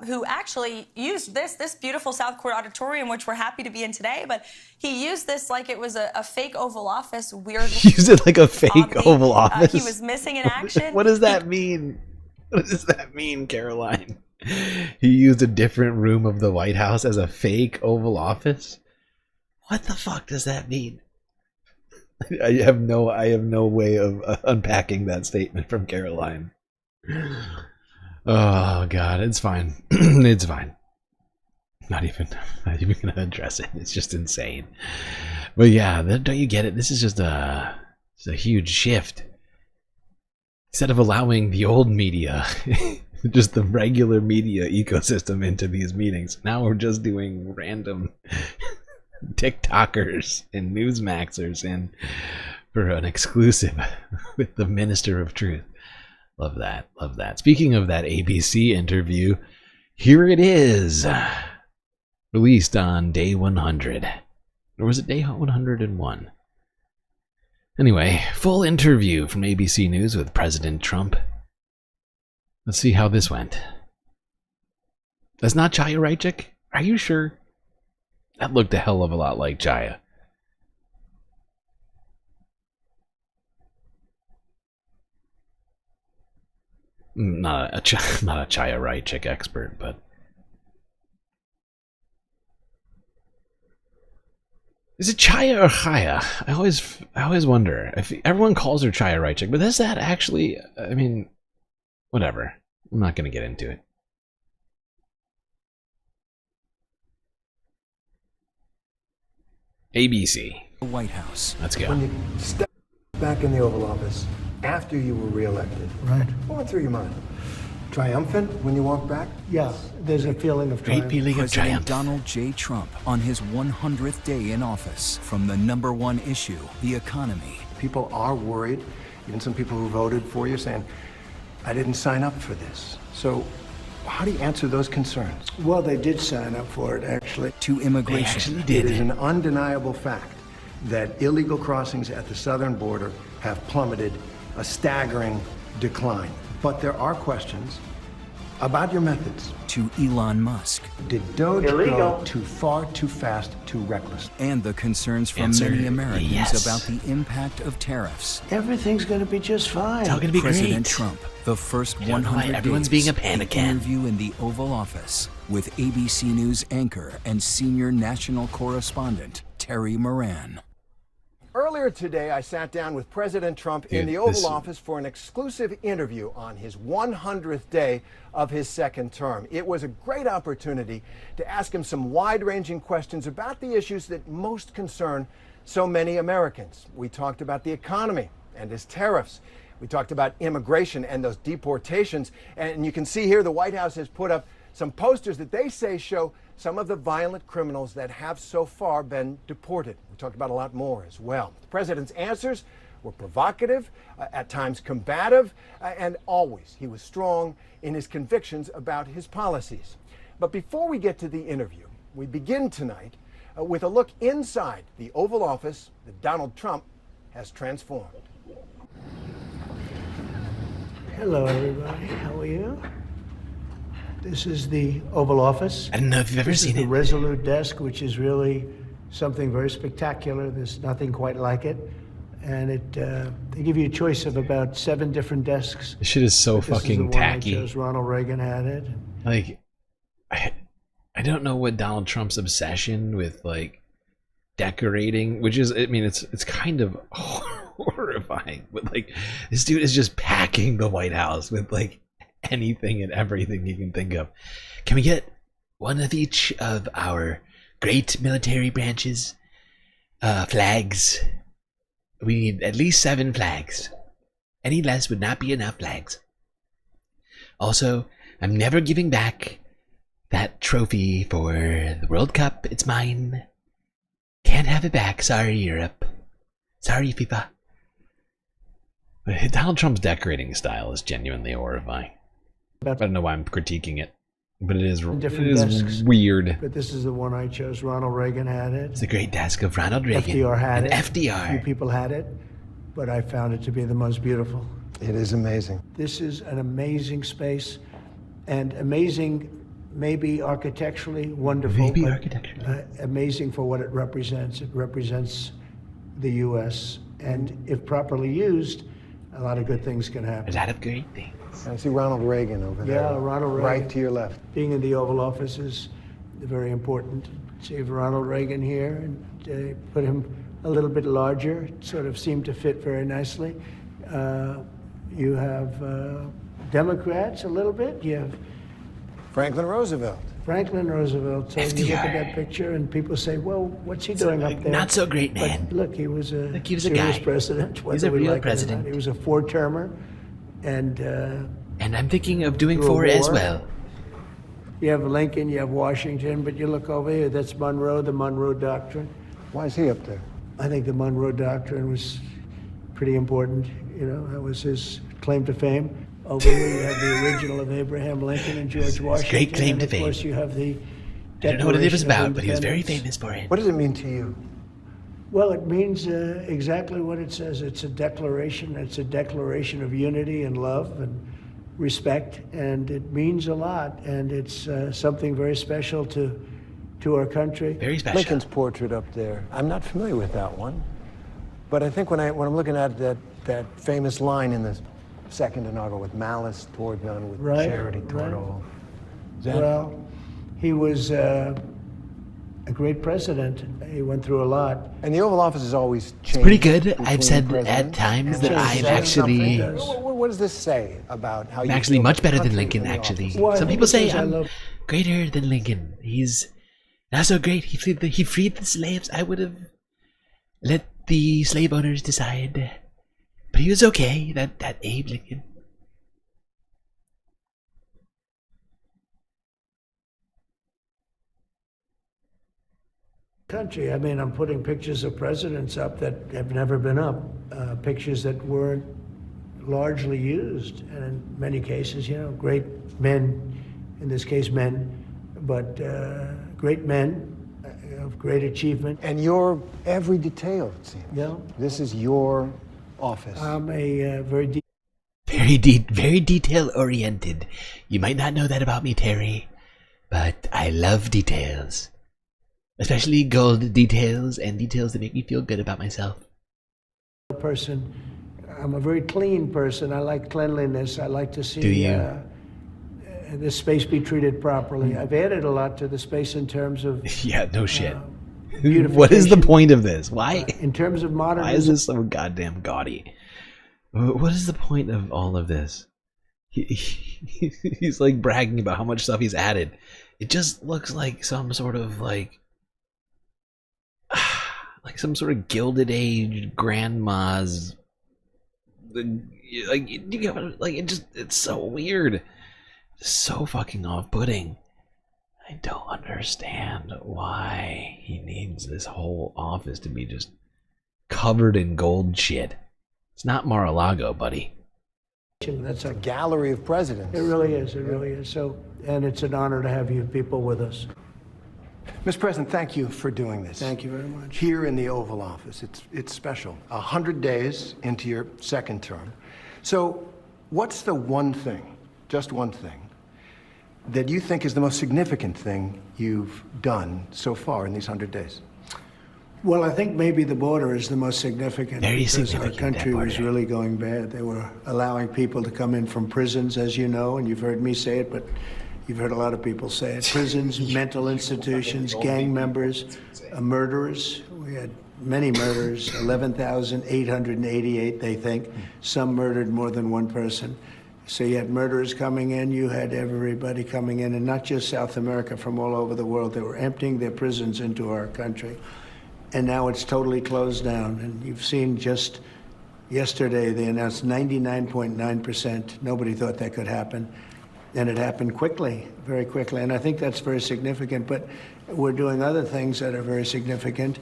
who actually used this beautiful South Court auditorium, which we're happy to be in today, but he used this like it was a fake Oval Office. Weird. Use it like a fake Oval Office? He was missing in action. What does that mean? What does that mean, Caroline? He used a different room of the White House as a fake Oval Office? What the fuck does that mean? I have no way of unpacking that statement from Caroline. Oh god, it's fine. It's fine. Not even gonna address it. It's just insane. But yeah, don't you get it? This is just a huge shift. Instead of allowing the old media, just the regular media ecosystem into these meetings, now we're just doing random TikTokers and Newsmaxers in for an exclusive with the Minister of Truth. Love that. Love that. Speaking of that ABC interview, here it is. Released on day 100. Or was it day 101? Anyway, full interview from ABC News with President Trump. Let's see how this went. That's not Chaya Raichik? Are you sure? That looked a hell of a lot like Chaya. Not a Chaya Raichik expert, but is it Chaya or Chaya? I always wonder. If everyone calls her Chaya Raichik, but is that actually? I mean, whatever. I'm not going to get into it. ABC. The White House. Let's go. When you step back in the Oval Office after you were reelected, right? What went through your mind? Triumphant when you walk back? Yeah, there's a feeling of triumph. Great feeling of triumph. President Donald J. Trump on his 100th day in office. From the #1 issue, the economy. People are worried. Even some people who voted for you saying, I didn't sign up for this. So how do you answer those concerns? Well, they did sign up for it, actually. To immigration. It is an undeniable fact that illegal crossings at the southern border have plummeted, a staggering decline. But there are questions about your methods. To Elon Musk. Did DOGE go too far, too fast, too reckless? And the concerns from many Americans about the impact of tariffs. Everything's going to be just fine. It's all going to be President great. Trump, the first 100 everyone's days, being a panican. an interview in the Oval Office with ABC News anchor and senior national correspondent Terry Moran. Earlier today, I sat down with President Trump in the Oval Office for an exclusive interview on his 100th day of his second term. It was a great opportunity to ask him some wide-ranging questions about the issues that most concern so many Americans. We talked about the economy and his tariffs. We talked about immigration and those deportations. And you can see here the White House has put up some posters that they say show some of the violent criminals that have so far been deported. We talked about a lot more as well. The president's answers were provocative, at times combative, and always he was strong in his convictions about his policies. But before we get to the interview, we begin tonight with a look inside the Oval Office that Donald Trump has transformed. Hello, everybody. How are you? This is the Oval Office. I don't know if you've ever seen the it. Resolute desk, which is really something very spectacular. There's nothing quite like it. And they give you a choice of about 7 different desks. This shit is so But this fucking is the one tacky. I chose. Ronald Reagan had it. Like, I don't know what Donald Trump's obsession with like decorating, which is, I mean, it's kind of horrifying. But like, this dude is just packing the White House with like anything and everything you can think of. Can we get one of each of our great military branches? Flags. We need at least 7 flags. Any less would not be enough flags. Also, I'm never giving back that trophy for the World Cup. It's mine. Can't have it back. Sorry, Europe. Sorry, FIFA. But Donald Trump's decorating style is genuinely horrifying. I don't know why I'm critiquing it, but it is desks. weird. But this is the one I chose. Ronald Reagan had it. It's a great desk of Ronald Reagan. FDR had and it. FDR. A few people had it, but I found it to be the most beautiful. It is amazing. This is an amazing space, and amazing, maybe architecturally wonderful. Maybe but, architecturally. Amazing for what it represents. It represents the U.S., and if properly used, a lot of good things can happen. A lot of great things. I see Ronald Reagan over there. Yeah, Ronald Reagan. Right to your left. Being in the Oval Office is very important. See Ronald Reagan here, and put him a little bit larger. It sort of seemed to fit very nicely. You have Democrats a little bit. You have Franklin Roosevelt. Franklin Roosevelt. So you look at that picture, and people say, "Well, what's he doing up there?" Not so great man. But look, he was a serious guy. president. He's a whether we real like it or president. not. He was a 4-termer, and I'm thinking of doing through a 4 as war. well. You have Lincoln, you have Washington, but you look over here, that's Monroe, the Monroe Doctrine. Why is he up there? I think the Monroe Doctrine was pretty important. You know, that was his claim to fame. Over here, you have the original of Abraham Lincoln and George Washington. Great claim to fame. Of course, you have the I don't know what it was Declaration of about, but he was very Independence. famous for it. What does it mean to you? Well, it means exactly what it says. It's a declaration. It's a declaration of unity and love and respect, and it means a lot. And it's something very special to our country. Very special. Lincoln's portrait up there. I'm not familiar with that one, but I think when I'm looking at that famous line in the second inaugural, with malice toward none, with charity toward all. Well, he was a great president. He went through a lot. And the Oval Office has always changed. It's pretty good. I've said at times that I'm actually... What does this say about how I'm you actually feel much about the better than country Lincoln, and the actually. office? Well, I Some think people it say says I I'm love- greater than Lincoln. He's not so great. He freed the slaves. I would have let the slave owners decide. But he was okay, that Abe Lincoln. Country. I mean, I'm putting pictures of presidents up that have never been up, pictures that weren't largely used, and in many cases, you know, great men, in this case men, but great men of great achievement. And your every detail, it seems. Yeah. This is your office. I'm a very Very detail-oriented. You might not know that about me, Terry, but I love details. Especially gold details and details that make me feel good about myself. person. I'm a very clean person. I like cleanliness. I like to see Do you? the space be treated properly. I've added a lot to the space in terms of Yeah, no shit. What is the point of this? Why? In terms of modern. Why is this so goddamn gaudy? What is the point of all of this? He's like bragging about how much stuff he's added. It just looks like some sort of like some sort of Gilded Age grandma's. It's so weird, so fucking off-putting. I don't understand why he needs this whole office to be just covered in gold shit. It's not Mar-a-Lago, buddy. That's a gallery of presidents. It really is. It really is. So, and it's an honor to have you people with us. Mr. President, thank you for doing this. Thank you very much. Here in the Oval Office, it's special. 100 days into your second term. So, what's the one thing, just one thing, that you think is the most significant thing you've done so far in these 100 days? Well, I think maybe the border is the most significant. Very because significant, our country that was border. really going bad. They were allowing people to come in from prisons, as you know, and you've heard me say it, but you've heard a lot of people say it. Prisons, mental institutions, gang members, murderers. We had many murders, 11,888, they think. Some murdered more than one person. So you had murderers coming in, you had everybody coming in, and not just South America, from all over the world. They were emptying their prisons into our country. And now it's totally closed down. And you've seen just yesterday, they announced 99.9%. Nobody thought that could happen. And it happened quickly, very quickly. And I think that's very significant. But we're doing other things that are very significant.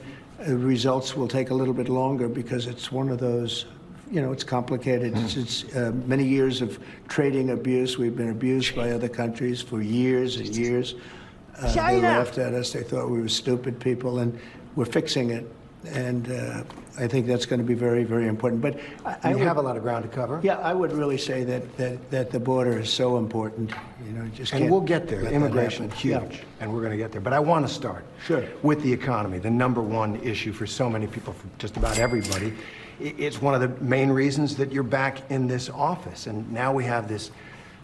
Results will take a little bit longer because it's one of those, you know, it's complicated. It's many years of trading abuse. We've been abused by other countries for years and years. They laughed at us. They thought we were stupid people. And we're fixing it. And I think that's going to be very, very important. But I have a lot of ground to cover. Yeah, I would really say that the border is so important. You know, just And can't we'll get there. let that Immigration, happen. huge. Yeah. And we're going to get there. But I want to start with the economy, the #1 issue for so many people, for just about everybody. It's one of the main reasons that you're back in this office. And now we have this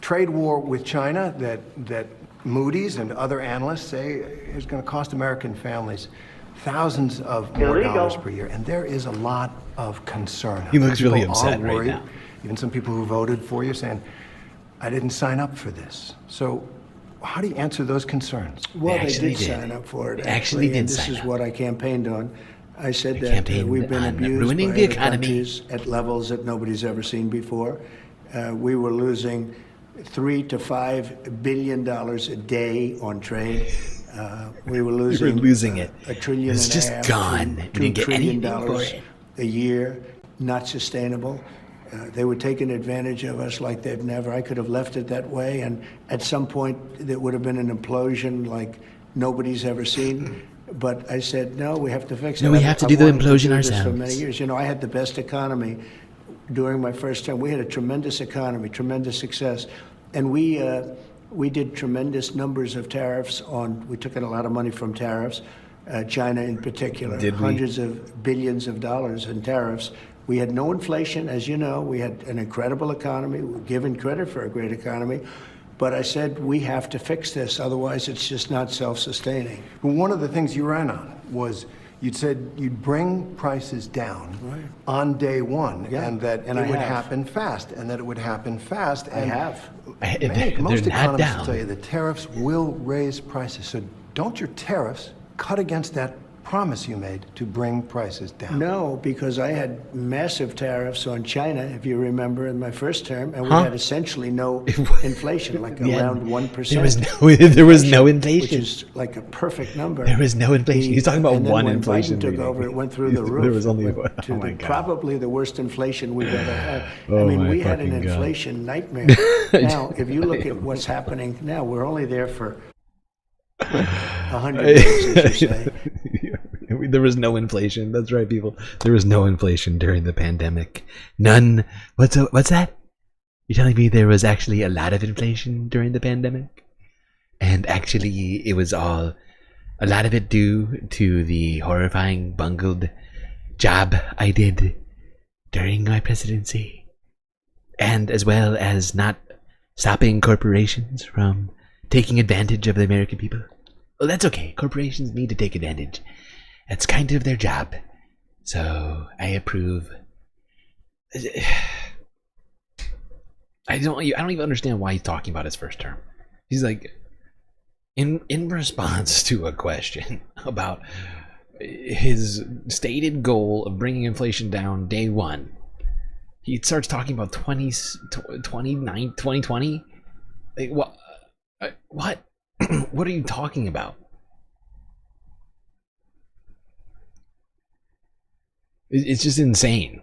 trade war with China that Moody's and other analysts say is going to cost American families thousands of more dollars per year, and there is a lot of concern. He looks really People upset are right worried. now. Even some people who voted for you saying, I didn't sign up for this. So how do you answer those concerns? Well, they did sign up for it. They actually did and this sign is up. what I campaigned on. I said They that campaigned we've been on abused ruining by the other economy. countries at levels that nobody's ever seen before. We were losing $3 to $5 billion a day on trade. We were losing, it. $1.5 trillion. It's just gone. $2 We didn't get trillion anything for it. a year. Not sustainable. They were taking advantage of us like they've never. I could have left it that way, and at some point there would have been an implosion like nobody's ever seen. But I said, no, we have to fix it. No, we have to do the wanted implosion do this ourselves. for many years. You know, I had the best economy during my first term. We had a tremendous economy, tremendous success, and we did tremendous numbers of tariffs on. We took in a lot of money from tariffs, China in particular, hundreds of billions of dollars in tariffs. We had no inflation, as you know. We had an incredible economy. We're given credit for a great economy. But I said, we have to fix this. Otherwise, it's just not self-sustaining. Well, one of the things you ran on was you'd said you'd bring prices down on day one, and that it would happen fast, and that it would happen fast. And I have. Most economists will tell you the tariffs will raise prices. So don't your tariffs cut against that promise you made to bring prices down? No, because I had massive tariffs on China, if you remember, in my first term, and we had essentially no inflation, like around 1%. There was no inflation. Which is like a perfect number. There was no inflation. He's talking about and then one when inflation. Biden took over, it went through the roof. There was only probably the worst inflation we've ever had. Oh, I mean, my we had an fucking God. inflation nightmare. Now, if you look at what's happening now, we're only there for 100 days, as you say. There was no inflation. That's right, people. There was no inflation during the pandemic. None. What's that? You're telling me there was actually a lot of inflation during the pandemic? And actually, it was all a lot of it due to the horrifying, bungled job I did during my presidency. And as well as not stopping corporations from taking advantage of the American people. Well, that's okay. Corporations need to take advantage. That's kind of their job. So I approve. I don't even understand why he's talking about his first term. He's like, in response to a question about his stated goal of bringing inflation down day one, he starts talking about 2020. Like, what? What? What are you talking about? It's just insane.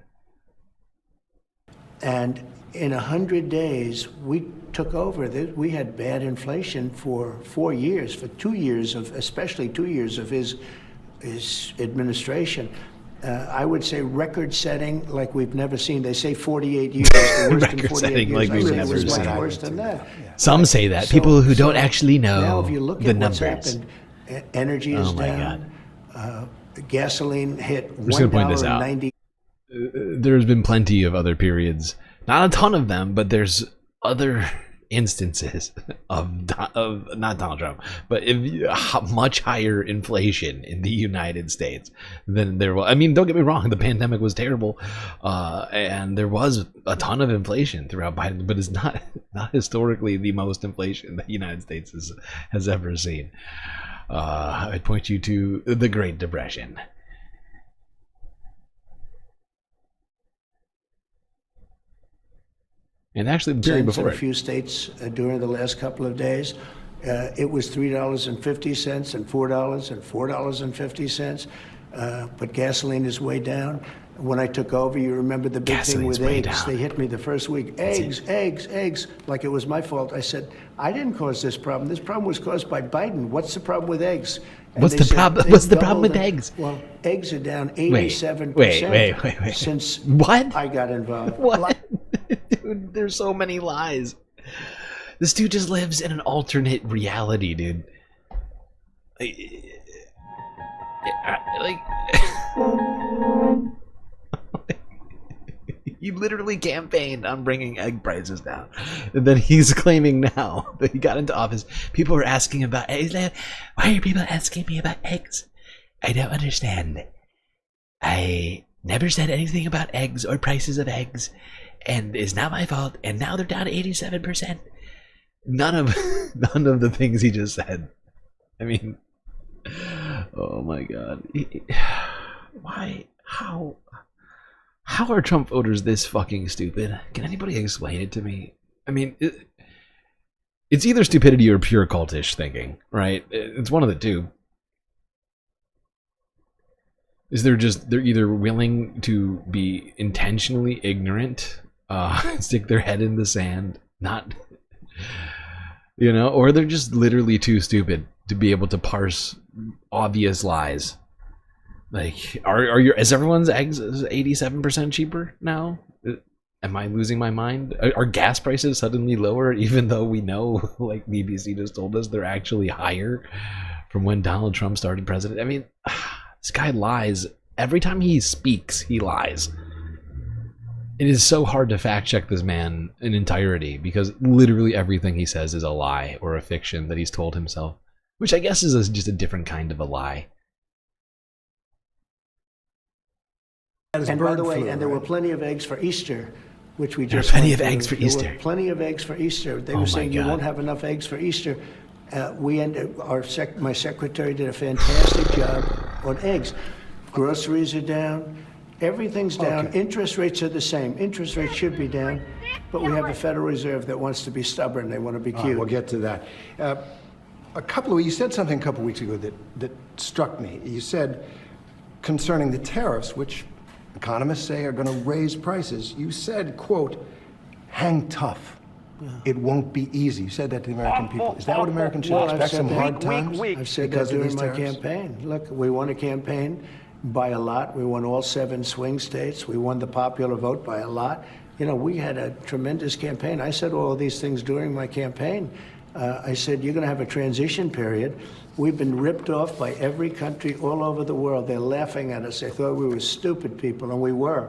And in 100 days, we took over. We had bad inflation for 4 years, for 2 years of, especially 2 years of his administration. I would say record-setting like we've never seen. They say 48 years, the worst in 48 years. Like we've I never say it was seen. much worse than that. Some say that. People who don't actually know now if you look the at what's numbers. happened, energy is down. Gasoline hit I'm just gonna point this out. $1.90. There's been plenty of other periods, not a ton of them, but there's other instances of not Donald Trump, but much higher inflation in the United States than there was. I mean, don't get me wrong, the pandemic was terrible, and there was a ton of inflation throughout Biden, but it's not historically the most inflation the United States has ever seen. I'd point you to the Great Depression. And actually, the period before in a few states during the last couple of days, it was $3.50 and $4 and $4.50. But gasoline is way down. When I took over, you remember the big thing with eggs. They hit me the first week. Eggs, like it was my fault. I said, I didn't cause this problem. This problem was caused by Biden. What's the problem with eggs? And What's the problem? What's the problem with eggs? Well, eggs are down 87% wait. since what? I got involved. What? Dude, there's so many lies. This dude just lives in an alternate reality, dude. He literally campaigned on bringing egg prices down, and then he's claiming now that he got into office. People are asking about eggs. Why are people asking me about eggs? I don't understand. I never said anything about eggs or prices of eggs, and it's not my fault. And now they're down to 87%. None of the things he just said. I mean, oh my God. Why? How are Trump voters this fucking stupid? Can anybody explain it to me? I mean, It's either stupidity or pure cultish thinking, right? It's one of the two. They're either willing to be intentionally ignorant, stick their head in the sand, not, or they're just literally too stupid to be able to parse obvious lies. Like, is everyone's eggs 87% cheaper now? Am I losing my mind? Are gas prices suddenly lower, even though we know, like BBC just told us, they're actually higher from when Donald Trump started president? I mean, this guy lies. Every time he speaks, he lies. It is so hard to fact check this man in entirety, because literally everything he says is a lie or a fiction that he's told himself, which I guess is just a different kind of a lie. And by the way, and there were plenty of eggs for Easter, which we There just were plenty went of through. eggs for There Easter. were plenty of eggs for Easter. They Oh were my saying you God. won't have enough eggs for Easter. My secretary did a fantastic job on eggs. Groceries are down. Everything's down. Okay. Interest rates are the same. Interest rates should be down, but we have a Federal Reserve that wants to be stubborn. They want to be cute. We'll get to that. You said something a couple weeks ago that struck me. You said concerning the tariffs, which economists say are going to raise prices. You said, quote, hang tough. It won't be easy. You said that to the American people. Is that what Americans should expect? Some hard times I've said because that of during these my tariffs? campaign. Look, we won a campaign by a lot. We won all 7 swing states. We won the popular vote by a lot. We had a tremendous campaign. I said all of these things during my campaign. I said, you're going to have a transition period. We've been ripped off by every country all over the world. They're laughing at us. They thought we were stupid people, and we were.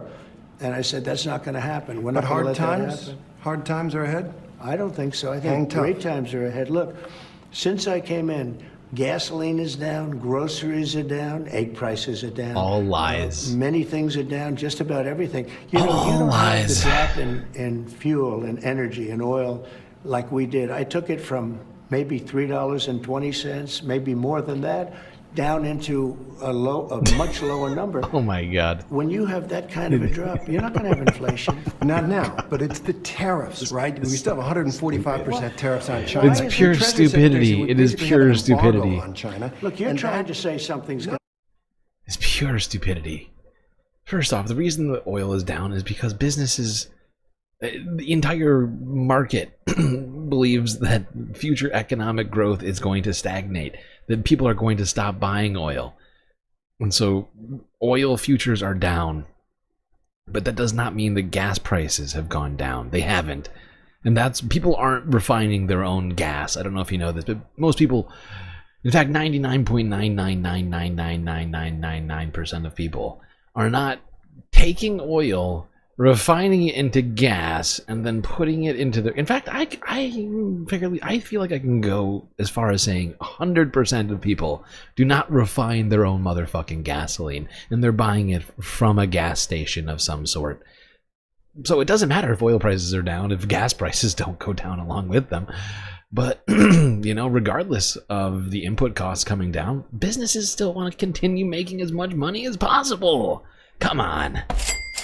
And I said, that's not going to happen. We're not But going to hard let that times? happen. Hard times are ahead? I don't think so. I Hang think tough. great times are ahead. Look, since I came in, gasoline is down, groceries are down, egg prices are down. All lies. Many things are down, just about everything. You don't lies. have the drop in fuel and energy and oil like we did. I took it from maybe $3.20, maybe more than that, down into a much lower number. Oh my God. When you have that kind of a drop, you're not going to have inflation. Not now, but it's the tariffs, right? We still have 145% tariffs on China. It's pure stupidity. It is pure stupidity. On China. Look, you're trying to say something's going It's pure stupidity. First off, the reason the oil is down is because businesses, the entire market believes that future economic growth is going to stagnate, that people are going to stop buying oil. And so oil futures are down. But that does not mean that gas prices have gone down. They haven't. And people aren't refining their own gas. I don't know if you know this, but most people, in fact, 99.999999999% of people are not taking oil, refining it into gas, and then putting it into in fact, I feel like I can go as far as saying 100% of people do not refine their own motherfucking gasoline, and they're buying it from a gas station of some sort. So it doesn't matter if oil prices are down if gas prices don't go down along with them. But regardless of the input costs coming down, businesses still want to continue making as much money as possible. Come on.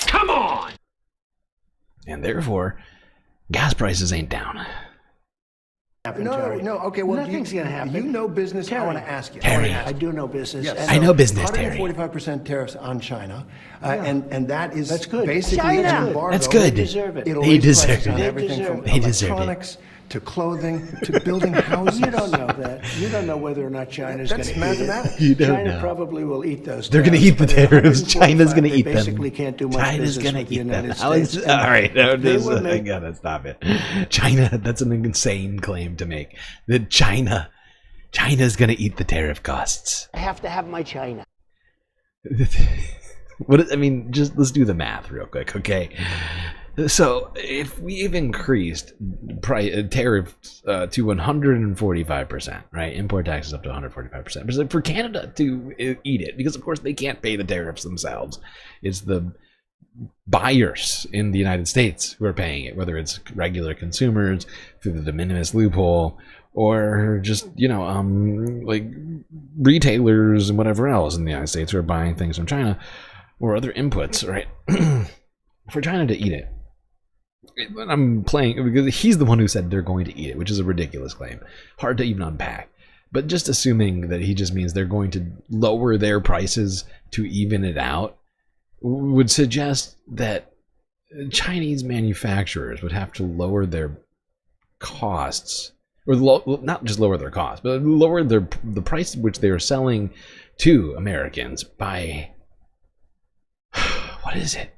Come on! And therefore, gas prices ain't down. No, okay, well, nothing's going to happen. You know business, Terry, I want to ask you. Terry. I do know business. Yes. And I know business, Terry. 145% tariffs on China, and that's good. basically China. an embargo. That's good. They deserve it. It'll They raise deserve prices it. on They everything deserve from it. They deserve it. electronics to clothing to building houses. You don't know that. You don't know whether or not China's going That's to eat mathematics. it. You don't China know. probably will eat those. They're going to eat the tariffs. China's going to eat them. Basically, can't do much China's business going with to the eat them. United How is- States. all right, I make- gotta stop it. China, that's an insane claim to make. That China's going to eat the tariff costs. I have to have my China. Just let's do the math real quick, okay? So if we've increased tariffs to 145%, right? Import taxes up to 145%. But for Canada to eat it, because of course they can't pay the tariffs themselves. It's the buyers in the United States who are paying it, whether it's regular consumers through the de minimis loophole, or just like retailers and whatever else in the United States who are buying things from China or other inputs, right? For China to eat it, I'm playing because he's the one who said they're going to eat it, which is a ridiculous claim. Hard to even unpack. But just assuming that he just means they're going to lower their prices to even it out would suggest that Chinese manufacturers would have to lower their costs, or not just lower their costs, but lower the price at which they are selling to Americans by, what is it,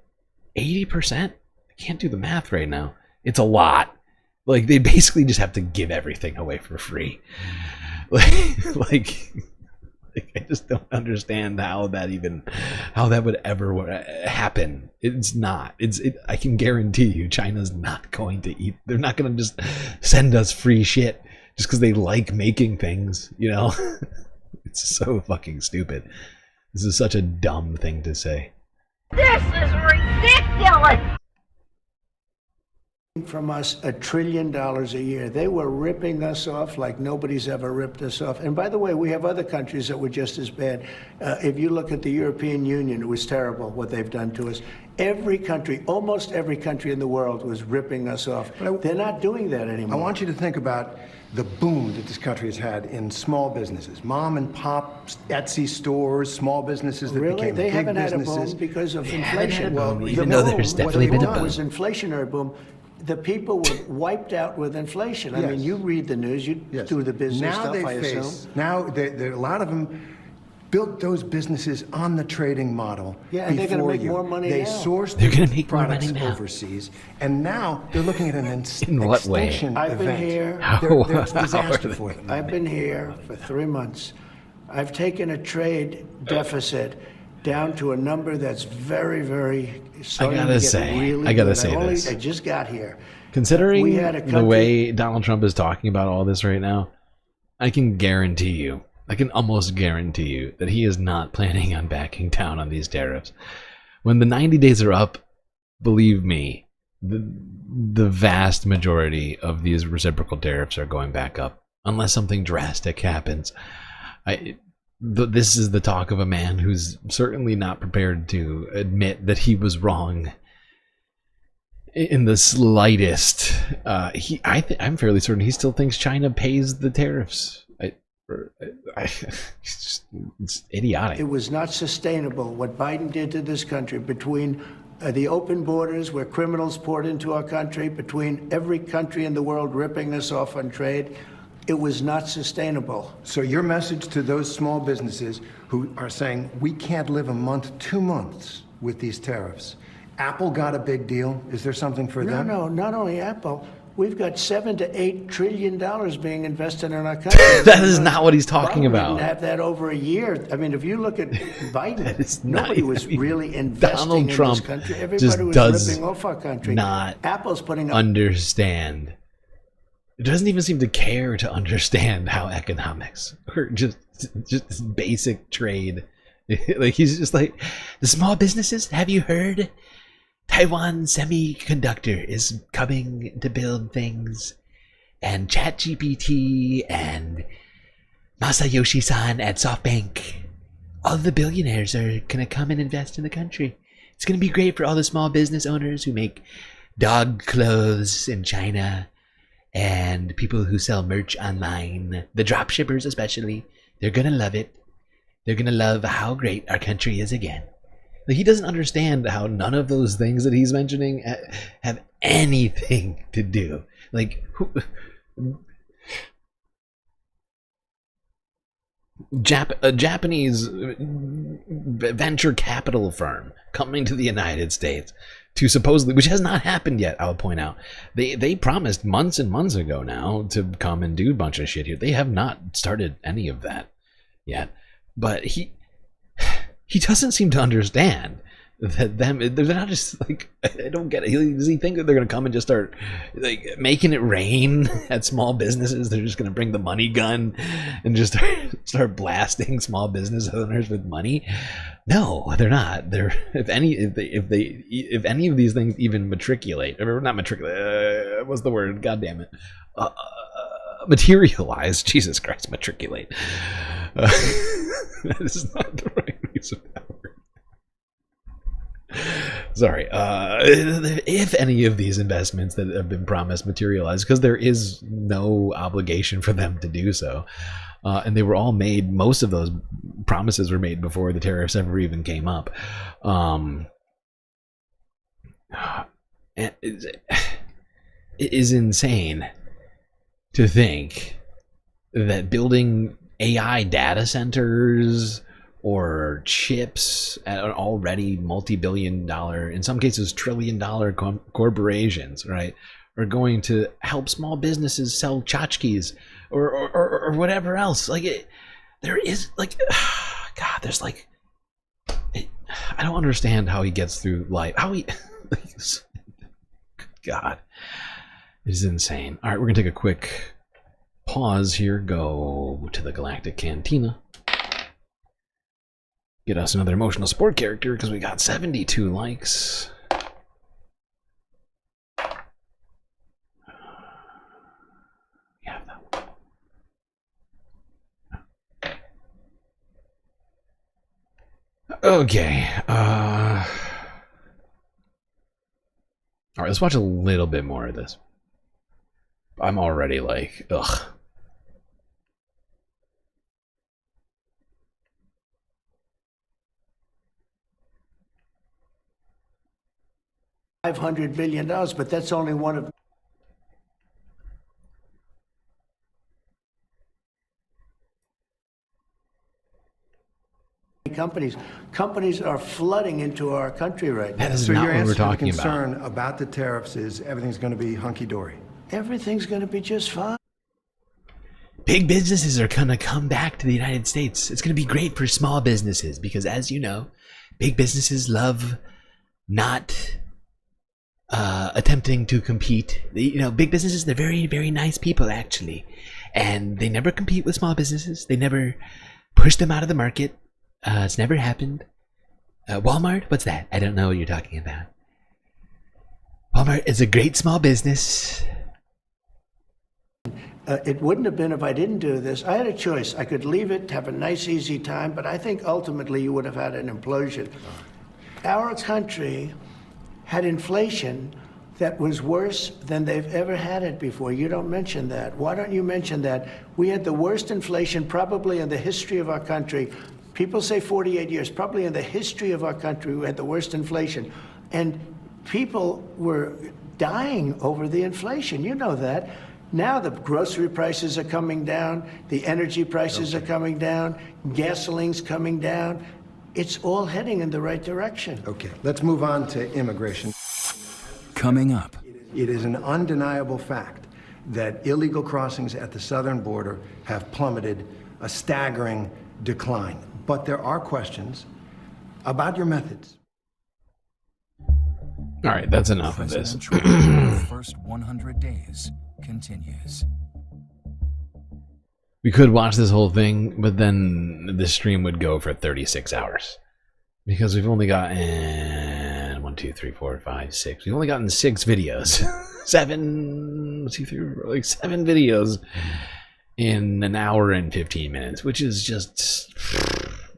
80%? I can't do the math right now. It's a lot. Like, they basically just have to give everything away for free. Like I just don't understand how that would ever happen. It's not. I can guarantee you, China's not going to eat. They're not going to just send us free shit just because they like making things. You know, it's so fucking stupid. This is such a dumb thing to say. This is ridiculous. From us $1 trillion a year. They were ripping us off like nobody's ever ripped us off. And by the way, we have other countries that were just as bad. If you look at the European Union, it was terrible what they've done to us. Every country, almost every country in the world was ripping us off. They're not doing that anymore. I want you to think about the boom that this country has had in small businesses, mom and pop Etsy stores, small businesses that became they big haven't businesses. had a boom because of inflation. Well, even though there's definitely been a boom. It was inflationary boom. The people were wiped out with inflation. I mean, you read the news, you do the business now stuff, I assume. Now, a lot of them built those businesses on the trading model. Yeah, and they're going to make more money They now. sourced They're their gonna make more products money now. overseas, and now they're looking at an In what way? I've extinction event. been here. There's disaster for them. I've been here for 3 months. I've taken a trade deficit down to a number that's very, very starting to get really I gotta good. say this. I just got here. Considering We had a the country- way Donald Trump is talking about all this right now, I can almost guarantee you that he is not planning on backing down on these tariffs. When the 90 days are up, believe me, the vast majority of these reciprocal tariffs are going back up, unless something drastic happens. This is the talk of a man who's certainly not prepared to admit that he was wrong in the slightest. I'm fairly certain he still thinks China pays the tariffs. It's idiotic. It was not sustainable what Biden did to this country, between the open borders where criminals poured into our country, between every country in the world ripping us off on trade. It was not sustainable. So your message to those small businesses who are saying, we can't live a month, 2 months with these tariffs. Apple got a big deal. Is there something for them? No, not only Apple. We've got $7 to $8 trillion being invested in our country. That is not what he's talking about. We didn't have that over a year. I mean, if you look at Biden, nobody was really investing Donald in Trump this country. just Everybody was does ripping off our country. not Apple's putting up. Understand. It doesn't even seem to care to understand how economics or just basic trade. Like, he's just like, the small businesses, have you heard? Taiwan Semiconductor is coming to build things, and ChatGPT and Masayoshi-san at SoftBank, all the billionaires are gonna come and invest in the country. It's gonna be great for all the small business owners who make dog clothes in China, and people who sell merch online, the drop shippers especially. They're gonna love it. They're gonna love how great our country is again. Like, he doesn't understand how none of those things that he's mentioning have anything to do. Like, a Japanese venture capital firm coming to the United States to supposedly, which has not happened yet, I'll point out. They promised months and months ago now to come and do a bunch of shit here. They have not started any of that yet. But he doesn't seem to understand that they're not just like, I don't get it. Does he think that they're going to come and just start like making it rain at small businesses? They're just going to bring the money gun and just start blasting small business owners with money? No, they're not. They're if any of these things even matriculate, or not matriculate. What's the word? God damn it. Materialize. Jesus Christ, matriculate. That is not the right use of that word. Sorry. If any of these investments that have been promised materialize, because there is no obligation for them to do so, and they were all made, most of those promises were made before the tariffs ever even came up. It is insane to think that building AI data centers or chips at already multi-billion-dollar, in some cases trillion-dollar corporations, right, are going to help small businesses sell tchotchkes or whatever else. Like, there is, like, God, there's like, I don't understand how he gets through life. How he, like, God, it is insane. All right, we're gonna take a quick pause here. Go to the Galactic Cantina. Get us another emotional support character because we got 72 likes. Yeah, that one. Okay. All right, let's watch a little bit more of this. I'm already like, ugh. $500 billion, but that's only one of companies. Companies are flooding into our country right now. That is So not your what answer we're to the talking about. concern about the tariffs is everything's going to be hunky-dory. Everything's going to be just fine. Big businesses are going to come back to the United States. It's going to be great for small businesses because, as you know, big businesses love not attempting to compete. You know, big businesses, they're very, very nice people, actually. And they never compete with small businesses. They never push them out of the market. It's never happened. Walmart? What's that? I don't know what you're talking about. Walmart is a great small business. It wouldn't have been if I didn't do this. I had a choice. I could leave it, have a nice, easy time, but I think ultimately you would have had an implosion. Our country had inflation that was worse than they've ever had it before. You don't mention that. Why don't you mention that? We had the worst inflation probably in the history of our country. People say 48 years. Probably in the history of our country, we had the worst inflation. And people were dying over the inflation. You know that. Now the grocery prices are coming down. The energy prices are coming down. Gasoline's coming down. It's all heading in the right direction. Okay, let's move on to immigration. Coming up. It is an undeniable fact that illegal crossings at the southern border have plummeted, a staggering decline. But there are questions about your methods. All right, that's enough of this. First 100 days continues. We could watch this whole thing, but then the stream would go for 36 hours. Because we've only gotten 1, 2, 3, 4, 5, 6. We've only gotten 6 videos. 7 videos in an hour and 15 minutes, which is just,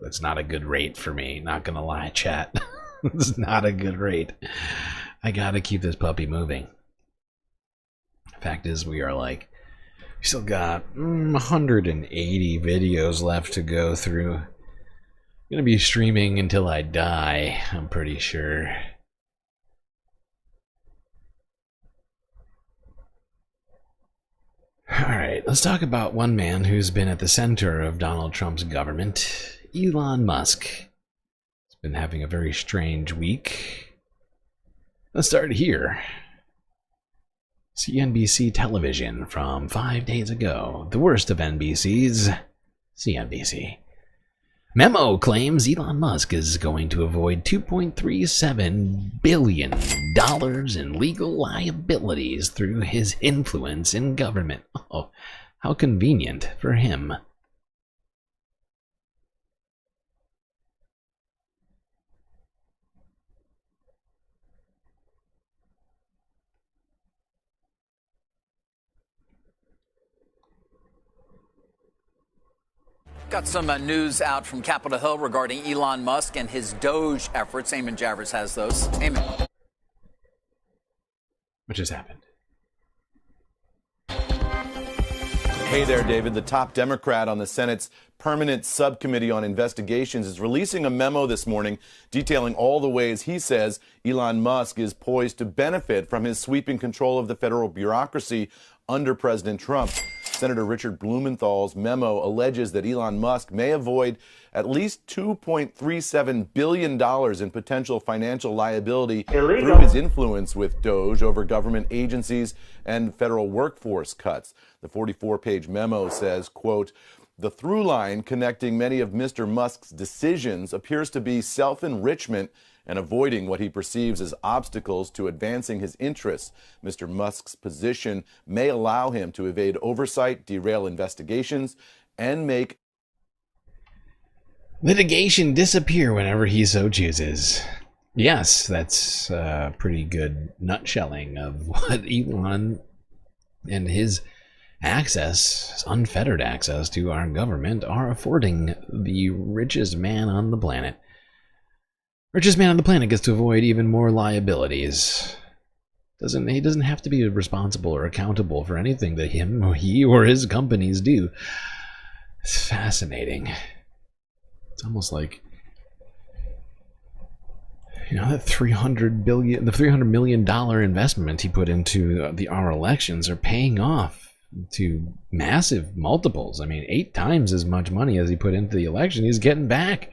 that's not a good rate for me. Not gonna lie, chat. It's not a good rate. I gotta keep this puppy moving. Fact is, we are like, we still got 180 videos left to go through. I'm gonna be streaming until I die, I'm pretty sure. Alright, let's talk about one man who's been at the center of Donald Trump's government, Elon Musk. He's been having a very strange week. Let's start here. CNBC television from 5 days ago. The worst of NBC's CNBC. Memo claims Elon Musk is going to avoid $2.37 billion in legal liabilities through his influence in government. Oh, how convenient for him. Got some news out from Capitol Hill regarding Elon Musk and his DOGE efforts. Eamon Javers has those. Eamon. What just happened? Hey there, David. The top Democrat on the Senate's Permanent Subcommittee on Investigations is releasing a memo this morning detailing all the ways he says Elon Musk is poised to benefit from his sweeping control of the federal bureaucracy under President Trump. Senator Richard Blumenthal's memo alleges that Elon Musk may avoid at least $2.37 billion in potential financial liability through his influence with DOGE over government agencies and federal workforce cuts. The 44-page memo says, quote, "The through line connecting many of Mr. Musk's decisions appears to be self-enrichment and avoiding what he perceives as obstacles to advancing his interests. Mr. Musk's position may allow him to evade oversight, derail investigations, and make litigation disappear whenever he so chooses." Yes, that's a pretty good nutshelling of what Elon and his access, his unfettered access to our government, are affording the richest man on the planet. Richest man on the planet gets to avoid even more liabilities. He doesn't have to be responsible or accountable for anything that he or his companies do. It's fascinating. It's almost like, you know, that the $300 million investment he put into our elections are paying off to massive multiples. I mean, 8 times as much money as he put into the election, he's getting back.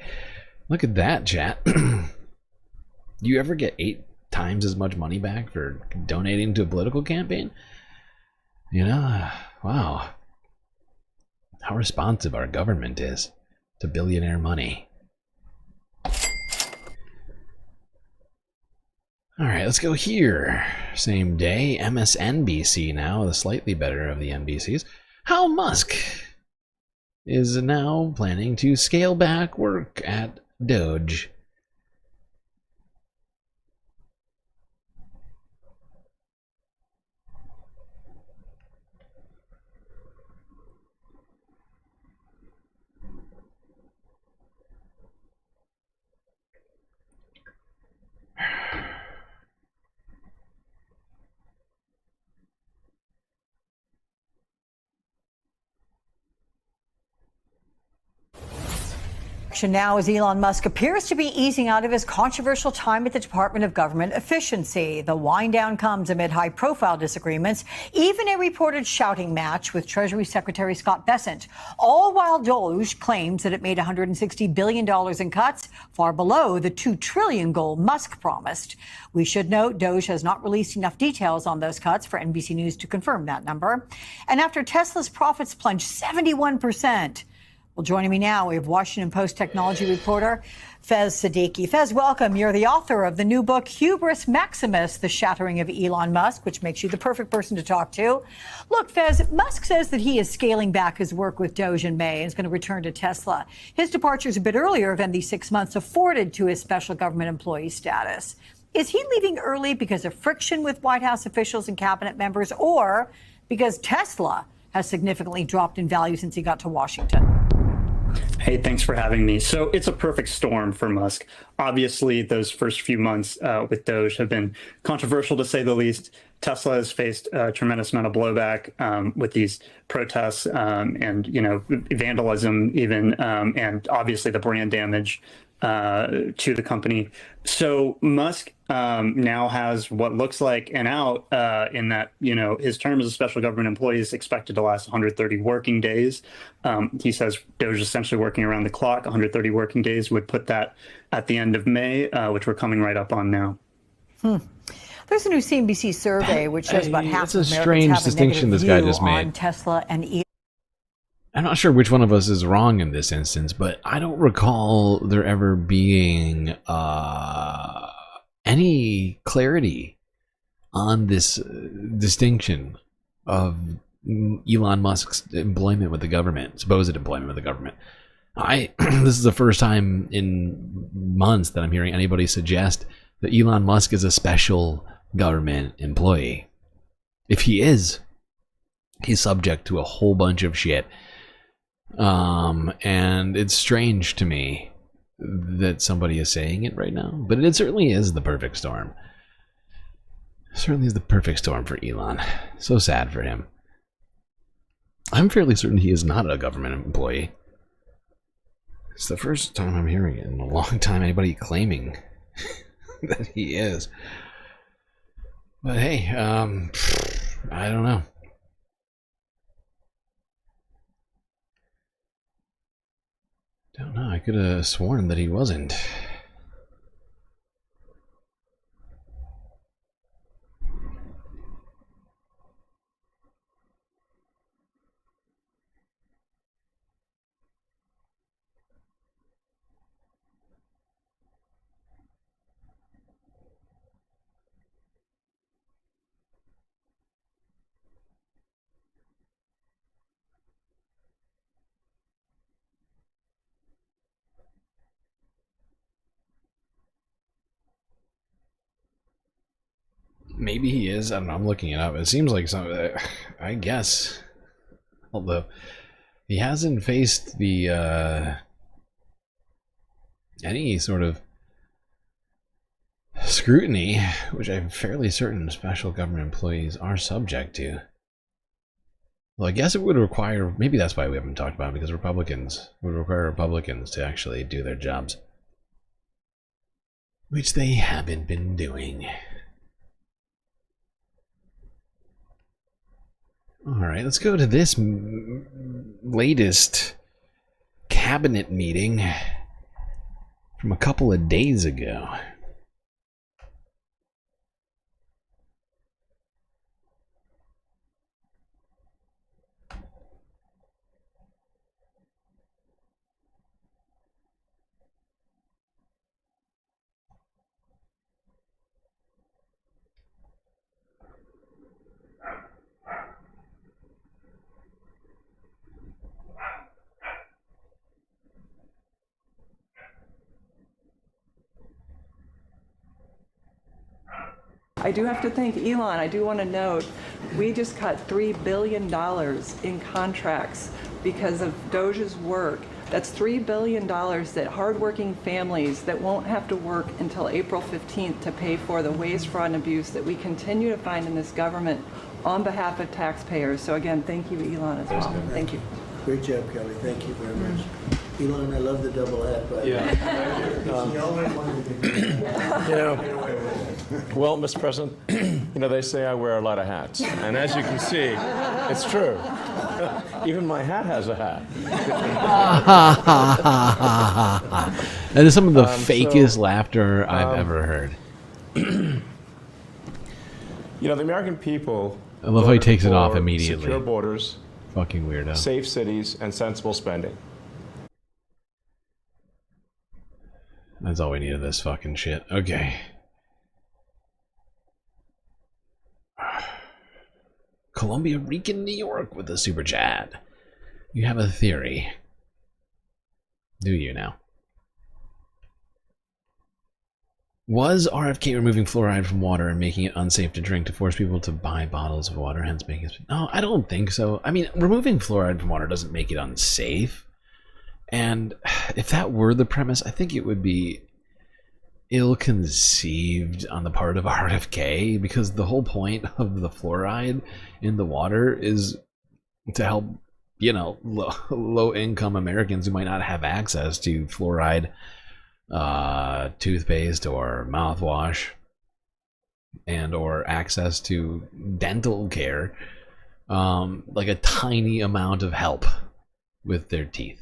Look at that, chat. Do you ever get 8 times as much money back for donating to a political campaign? You know, wow. How responsive our government is to billionaire money. All right, let's go here. Same day, MSNBC now, the slightly better of the NBCs. How Musk is now planning to scale back work at DOGE. Now, as Elon Musk appears to be easing out of his controversial time at the Department of Government Efficiency. The wind down comes amid high-profile disagreements, even a reported shouting match with Treasury Secretary Scott Bessent, all while DOGE claims that it made $160 billion in cuts, far below the $2 trillion goal Musk promised. We should note DOGE has not released enough details on those cuts for NBC News to confirm that number. And after Tesla's profits plunged 71%, well, joining me now, we have Washington Post technology reporter Fez Siddiqui. Fez, welcome. You're the author of the new book, Hubris Maximus, The Shattering of Elon Musk, which makes you the perfect person to talk to. Look, Fez, Musk says that he is scaling back his work with DOGE in May and is going to return to Tesla. His departure is a bit earlier than the 6 months afforded to his special government employee status. Is he leaving early because of friction with White House officials and cabinet members, or because Tesla has significantly dropped in value since he got to Washington? Hey, thanks for having me. So it's a perfect storm for Musk. Obviously, those first few months with DOGE have been controversial, to say the least. Tesla has faced a tremendous amount of blowback with these protests and, you know, vandalism even, and obviously the brand damage to the company. So Musk now has what looks like an out in that, you know, his term as a special government employee is expected to last 130 working days. He says DOGE is essentially working around the clock. 130 working days would put that at the end of May, which we're coming right up on now. There's a new CNBC survey which shows about half of That's a Americans strange have a distinction negative this guy view just made. on Tesla and Elon. I'm not sure which one of us is wrong in this instance, but I don't recall there ever being any clarity on this distinction of Elon Musk's employment with the government, supposed employment with the government. This is the first time in months that I'm hearing anybody suggest that Elon Musk is a special government employee. If he is, he's subject to a whole bunch of shit And it's strange to me that somebody is saying it right now, but it certainly is the perfect storm. Certainly is the perfect storm for Elon. So sad for him. I'm fairly certain he is not a government employee. It's the first time I'm hearing it in a long time, anybody claiming that he is. But hey, I don't know. Don't know, I could have sworn that he wasn't. Maybe he is. I don't know. I'm looking it up. It seems like some. I guess. Although he hasn't faced the any sort of scrutiny, which I'm fairly certain special government employees are subject to. Well, I guess it would require. Maybe that's why we haven't talked about it, because Republicans would require Republicans to actually do their jobs, which they haven't been doing. Alright, let's go to this latest cabinet meeting from a couple of days ago. I do have to thank Elon. I do want to note, we just cut $3 billion in contracts because of DOGE's work. That's $3 billion that hardworking families that won't have to work until April 15th to pay for the waste, fraud, and abuse that we continue to find in this government on behalf of taxpayers. So again, thank you, Elon, as well. Thank you. Great job, Kelly. Thank you very much. Elon, I love the double hat, by the way. It's the only one that can You know, well, Mr. President, you know, they say I wear a lot of hats. And as you can see, it's true. Even my hat has a hat. That is some of the fakest laughter I've ever heard. You know, the American people... I love how he takes it off immediately. Secure borders, fucking weirdo. Safe cities, and sensible spending. That's all we need of this fucking shit. Okay. Columbia Rican, New York with a super chat. You have a theory. Do you now? Was RFK removing fluoride from water and making it unsafe to drink to force people to buy bottles of water, hence making it... No, I don't think so. I mean, removing fluoride from water doesn't make it unsafe. And if that were the premise, I think it would be ill-conceived on the part of RFK, because the whole point of the fluoride in the water is to help, you know, low-income Americans who might not have access to fluoride toothpaste or mouthwash and or access to dental care, like a tiny amount of help with their teeth.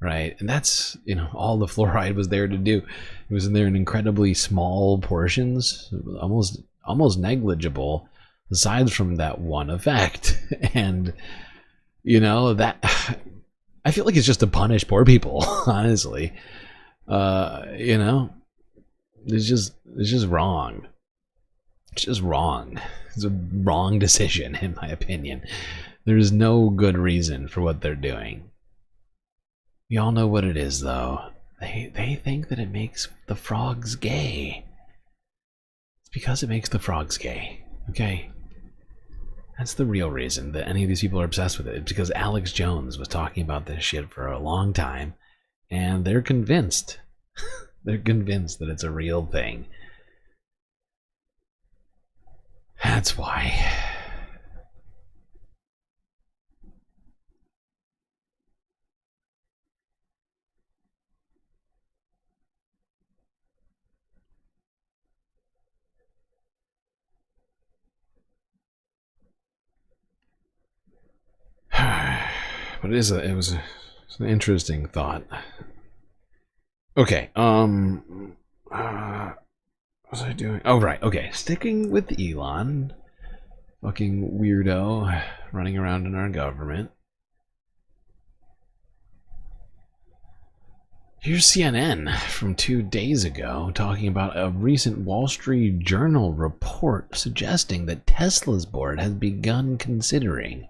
Right, and that's, you know, all the fluoride was there to do. It was in there in incredibly small portions, almost negligible, aside from that one effect. And, you know, that I feel like it's just to punish poor people, honestly. You know, it's just wrong. It's just wrong. It's a wrong decision, in my opinion. There's no good reason for what they're doing. We all know what it is, though. They think that it makes the frogs gay. It's because it makes the frogs gay, okay? That's the real reason that any of these people are obsessed with it. It's because Alex Jones was talking about this shit for a long time, and they're convinced. They're convinced that it's a real thing. That's why. But it's an interesting thought. Okay, what was I doing? Oh, right, okay. Sticking with Elon. Fucking weirdo running around in our government. Here's CNN from 2 days ago talking about a recent Wall Street Journal report suggesting that Tesla's board has begun considering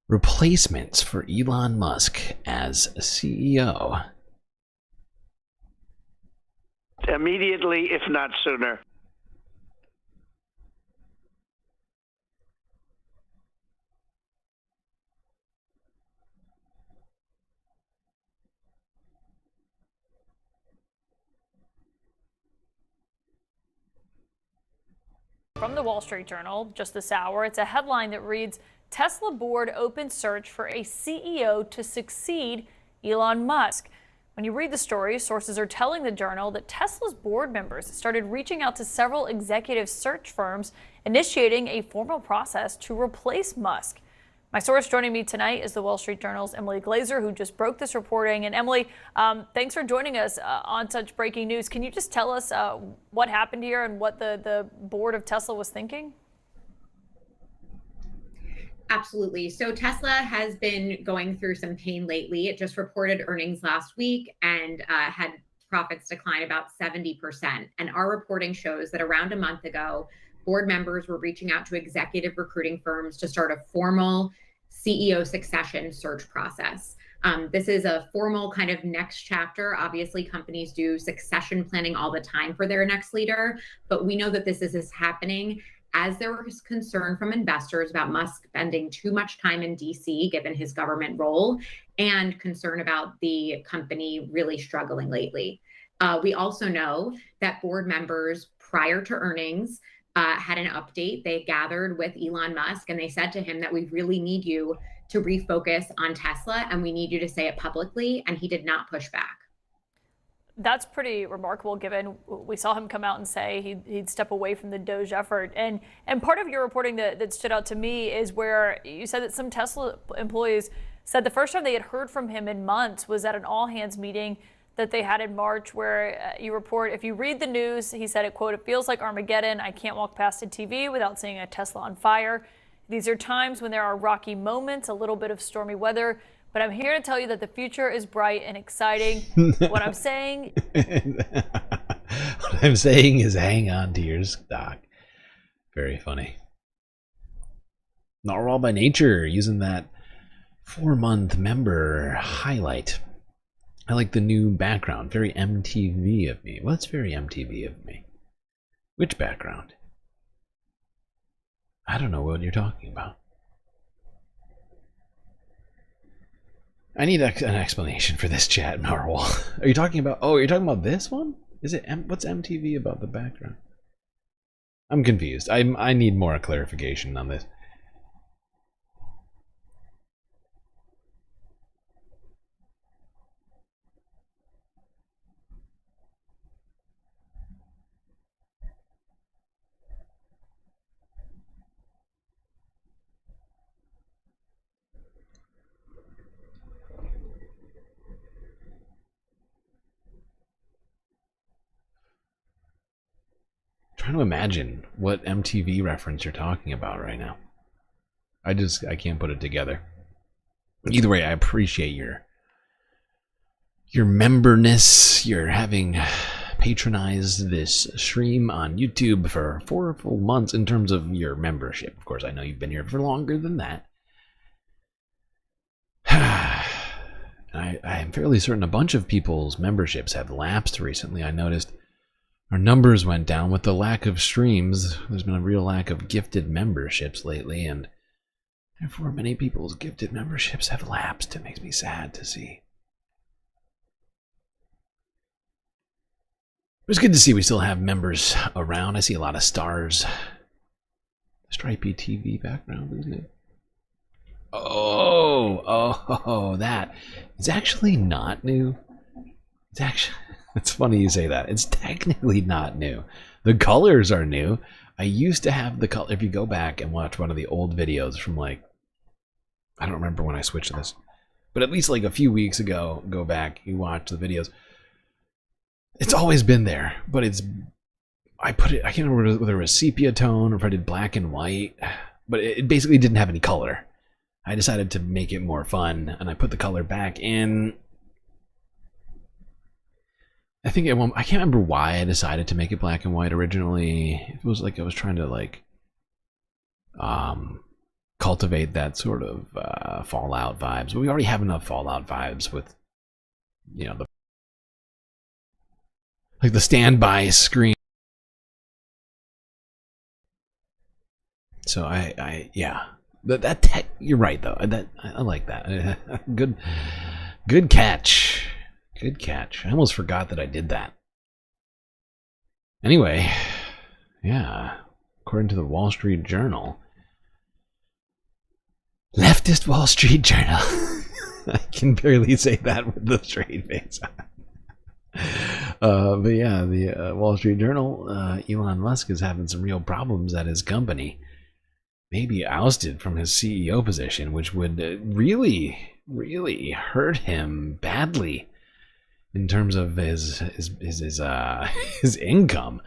replacements for Elon Musk as CEO. Immediately, if not sooner. From the Wall Street Journal just this hour, it's a headline that reads, Tesla board opens search for a CEO to succeed Elon Musk. When you read the story, sources are telling the Journal that Tesla's board members started reaching out to several executive search firms, initiating a formal process to replace Musk. My source joining me tonight is the Wall Street Journal's Emily Glazer, who just broke this reporting. And Emily, thanks for joining us on such breaking news. Can you just tell us what happened here and what the board of Tesla was thinking? Absolutely. So Tesla has been going through some pain lately. It just reported earnings last week and had profits decline about 70%. And our reporting shows that around a month ago, board members were reaching out to executive recruiting firms to start a formal CEO succession search process. This is a formal kind of next chapter. Obviously, companies do succession planning all the time for their next leader, but we know that this is happening as there was concern from investors about Musk spending too much time in DC, given his government role, and concern about the company really struggling lately. We also know that board members prior to earnings had an update. They gathered with Elon Musk and they said to him that we really need you to refocus on Tesla and we need you to say it publicly. And he did not push back. That's pretty remarkable, given we saw him come out and say he'd step away from the DOGE effort. And part of your reporting that stood out to me is where you said that some Tesla employees said the first time they had heard from him in months was at an all-hands meeting that they had in March, where you report, if you read the news, he said, it, quote, it feels like Armageddon. I can't walk past a TV without seeing a Tesla on fire. These are times when there are rocky moments, a little bit of stormy weather, but I'm here to tell you that the future is bright and exciting. What I'm saying is hang on to your stock. Very funny. Not all by nature, using that 4-month member highlight. I like the new background. Very MTV of me. What's very MTV of me? Which background? I don't know what you're talking about. I need an explanation for this chat, Narwhal. Are you talking about... Oh, you're talking about this one? Is it... What's MTV about the background? I'm confused. I need more clarification on this. Trying to imagine what MTV reference you're talking about right now. I can't put it together. Either way, I appreciate your memberness, your having patronized this stream on YouTube for 4 full months in terms of your membership. Of course, I know you've been here for longer than that. I'm fairly certain a bunch of people's memberships have lapsed recently. I noticed Our numbers went down with the lack of streams. There's been a real lack of gifted memberships lately, and therefore many people's gifted memberships have lapsed. It makes me sad to see. It's good to see we still have members around. I see a lot of stars. Stripey TV background, isn't it? Oh, that. It's actually not new. It's funny you say that. It's technically not new. The colors are new. I used to have the color. If you go back and watch one of the old videos from like, I don't remember when I switched this, but at least like a few weeks ago, go back, you watch the videos. It's always been there, but I can't remember whether it was sepia tone or if I did black and white, but it basically didn't have any color. I decided to make it more fun, and I put the color back in. I think I can't remember why I decided to make it black and white originally. It was like I was trying to like cultivate that sort of Fallout vibes. But we already have enough Fallout vibes with, you know, the standby screen. So yeah. That you're right though. I like that. Good catch. Good catch. I almost forgot that I did that. Anyway, yeah. According to the Wall Street Journal, leftist Wall Street Journal. I can barely say that with the straight face. But yeah, the Wall Street Journal, Elon Musk is having some real problems at his company. Maybe ousted from his CEO position, which would really, really hurt him badly in terms of his income.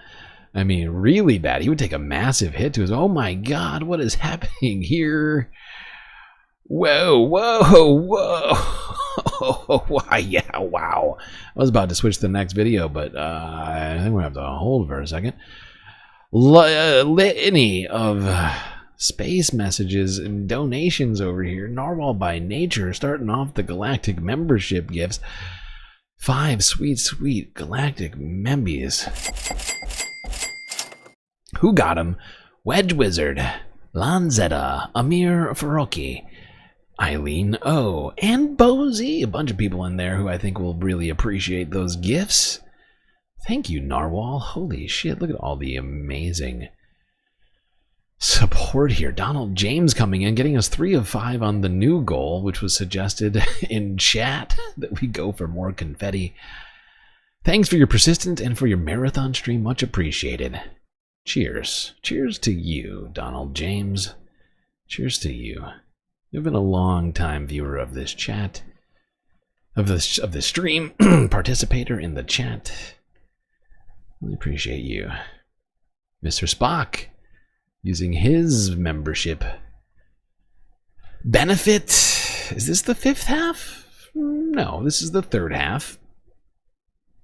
I mean, really bad. He would take a massive hit to his. Oh my God, what is happening here? Whoa! Yeah, wow. I was about to switch to the next video, but I think we're gonna have to hold for a second. Litany of space messages and donations over here. Narwhal by nature, starting off the galactic membership gifts. 5 sweet galactic membies. Who got him? Wedge Wizard, Lanzetta, Amir Faroki, Eileen O, and Bozy. A bunch of people in there who I think will really appreciate those gifts. Thank you, Narwhal. Holy shit, look at all the amazing support here. Donald James coming in, getting us 3 of 5 on the new goal, which was suggested in chat that we go for more confetti. Thanks for your persistence and for your marathon stream. Much appreciated. Cheers. Cheers to you, Donald James. Cheers to you. You've been a long time viewer of this chat, of this stream, participator in the chat. Really appreciate you. Mr. Spock, using his membership benefit. Is this the 5th half? No, this is the 3rd half.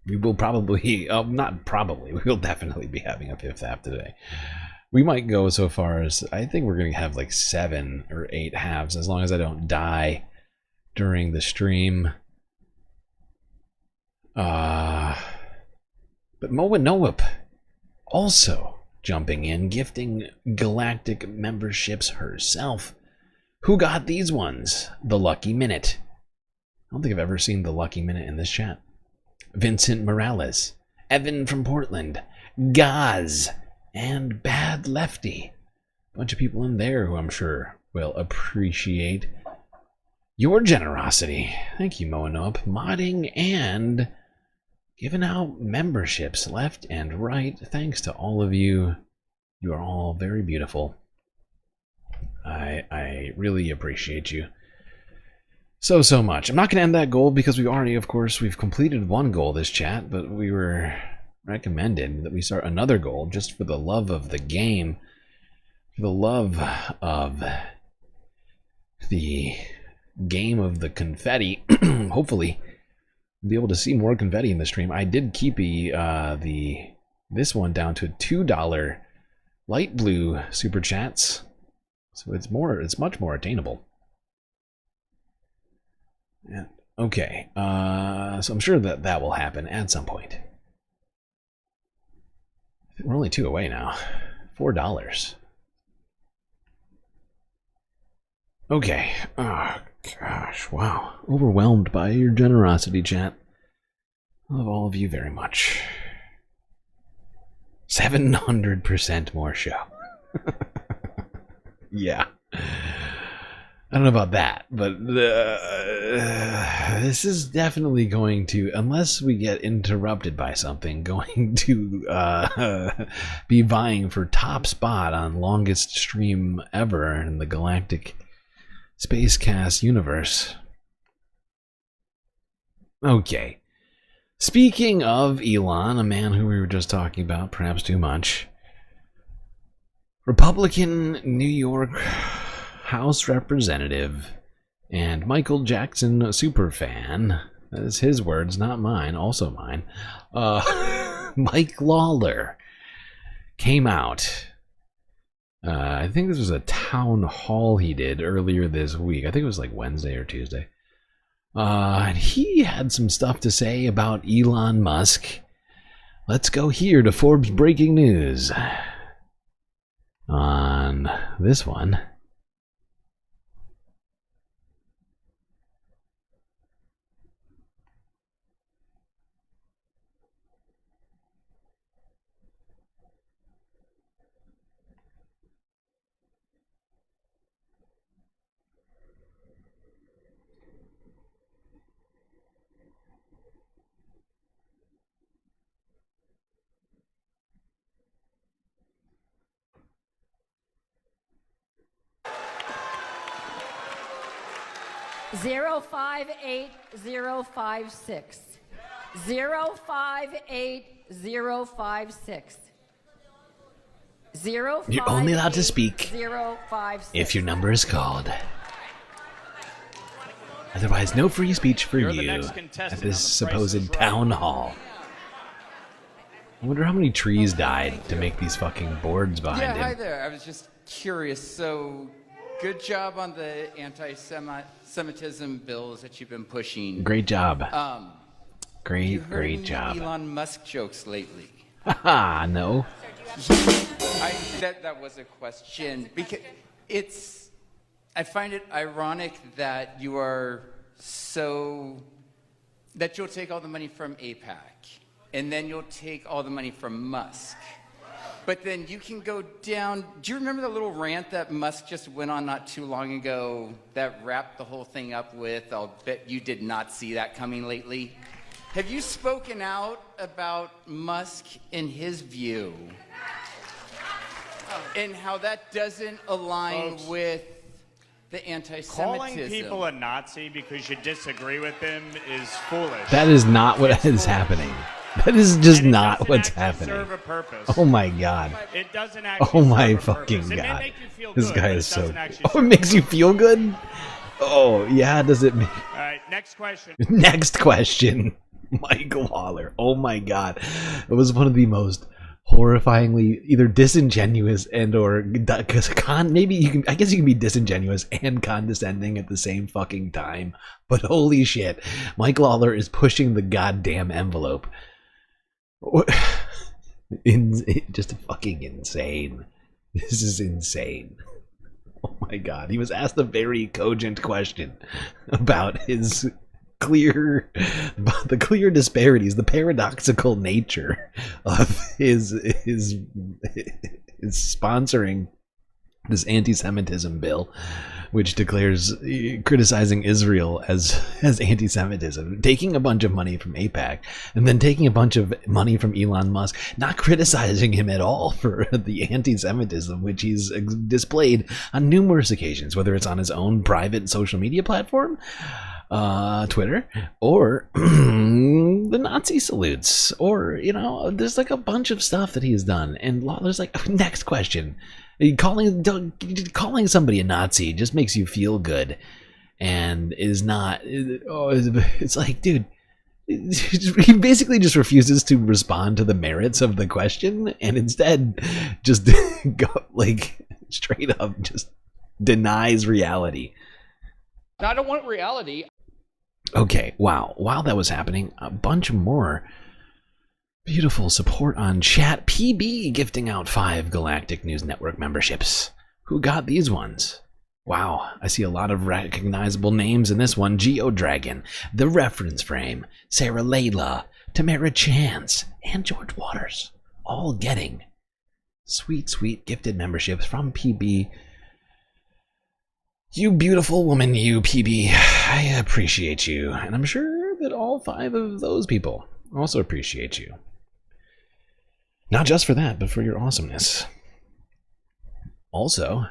We will probably, not probably, we will definitely be having a 5th half today. We might go so far as, I think we're going to have like 7 or 8 halves, as long as I don't die during the stream. But Moa Noep also jumping in, gifting galactic memberships herself. Who got these ones? The Lucky Minute. I don't think I've ever seen the Lucky Minute in this chat. Vincent Morales, Evan from Portland, Gaz, and Bad Lefty. Bunch of people in there who I'm sure will appreciate your generosity. Thank you, Moanop. Modding and giving out memberships left and right. Thanks to all of you. You are all very beautiful. I really appreciate you so much. I'm not going to end that goal because we already, of course, we've completed one goal this chat, but we were recommended that we start another goal just for the love of the game, for the love of the game of the confetti. Hopefully be able to see more confetti in the stream. I did keep this one down to $2 light blue super chats, so it's much more attainable. Yeah. Okay, so I'm sure that will happen at some point. We're only 2 away now. $4. Okay. Oh, gosh. Wow. Overwhelmed by your generosity, chat. Love all of you very much. 700% more show. Yeah. I don't know about that, but this is definitely going to, unless we get interrupted by something, going to be vying for top spot on longest stream ever in the Galactic Spacecast universe. Okay. Speaking of Elon, a man who we were just talking about, perhaps too much, Republican New York House Representative and Michael Jackson superfan, that is his words, not mine, also mine, Mike Lawler came out. I think this was a town hall he did earlier this week. I think it was like Wednesday or Tuesday. And he had some stuff to say about Elon Musk. Let's go here to Forbes Breaking News. On this one. Zero 58056. 058056. You're only allowed to speak if your number is called. Otherwise, no free speech for you at this supposed town hall. I wonder how many trees died to make these fucking boards behind him. Yeah, hi there. I was just curious. So, good job on the anti-Semitism bills that you've been pushing. Great job. Great job. Elon Musk jokes lately. Haha, no. That was a question because I find it ironic that you are that you'll take all the money from AIPAC and then you'll take all the money from Musk. But then you can go down. Do you remember the little rant that Musk just went on not too long ago that wrapped the whole thing up with, I'll bet you did not see that coming lately? Have you spoken out about Musk and his view and how that doesn't align with the anti-Semitism? Calling people a Nazi because you disagree with them is foolish. That is not what is happening. That is just not what's happening. Serve a purpose. Oh my god. It doesn't actually Oh my serve a fucking purpose. It may god. make you feel This good, guy but is it so. doesn't actually Oh, it makes you feel good? Oh, yeah, does it make. All right, next question. Next question. Mike Lawler. Oh my god. It was one of the most horrifyingly either disingenuous and or maybe you can, I guess you can be disingenuous and condescending at the same fucking time, but holy shit, Mike Lawler is pushing the goddamn envelope. Just fucking insane. This is insane. Oh my god, he was asked a very cogent question about the clear disparities, the paradoxical nature of his sponsoring this anti-Semitism bill, which declares criticizing Israel as anti-Semitism, taking a bunch of money from AIPAC, and then taking a bunch of money from Elon Musk, not criticizing him at all for the anti-Semitism, which he's displayed on numerous occasions, whether it's on his own private social media platform, Twitter, or the Nazi salutes, or, there's like a bunch of stuff that he's done. And Lawler's like, next question. Calling somebody a Nazi just makes you feel good and is not. It's like, dude, he basically just refuses to respond to the merits of the question and instead just straight up just denies reality. I don't want reality. Okay, wow. While that was happening, a bunch more Beautiful support on chat. PB gifting out 5 Galactic News Network memberships. Who got these ones? Wow, I see a lot of recognizable names in this one. Geodragon, The Reference Frame, Sarah Layla, Tamara Chance, and George Waters. All getting sweet, sweet gifted memberships from PB. You beautiful woman, you PB. I appreciate you. And I'm sure that all 5 of those people also appreciate you. Not just for that, but for your awesomeness. Also,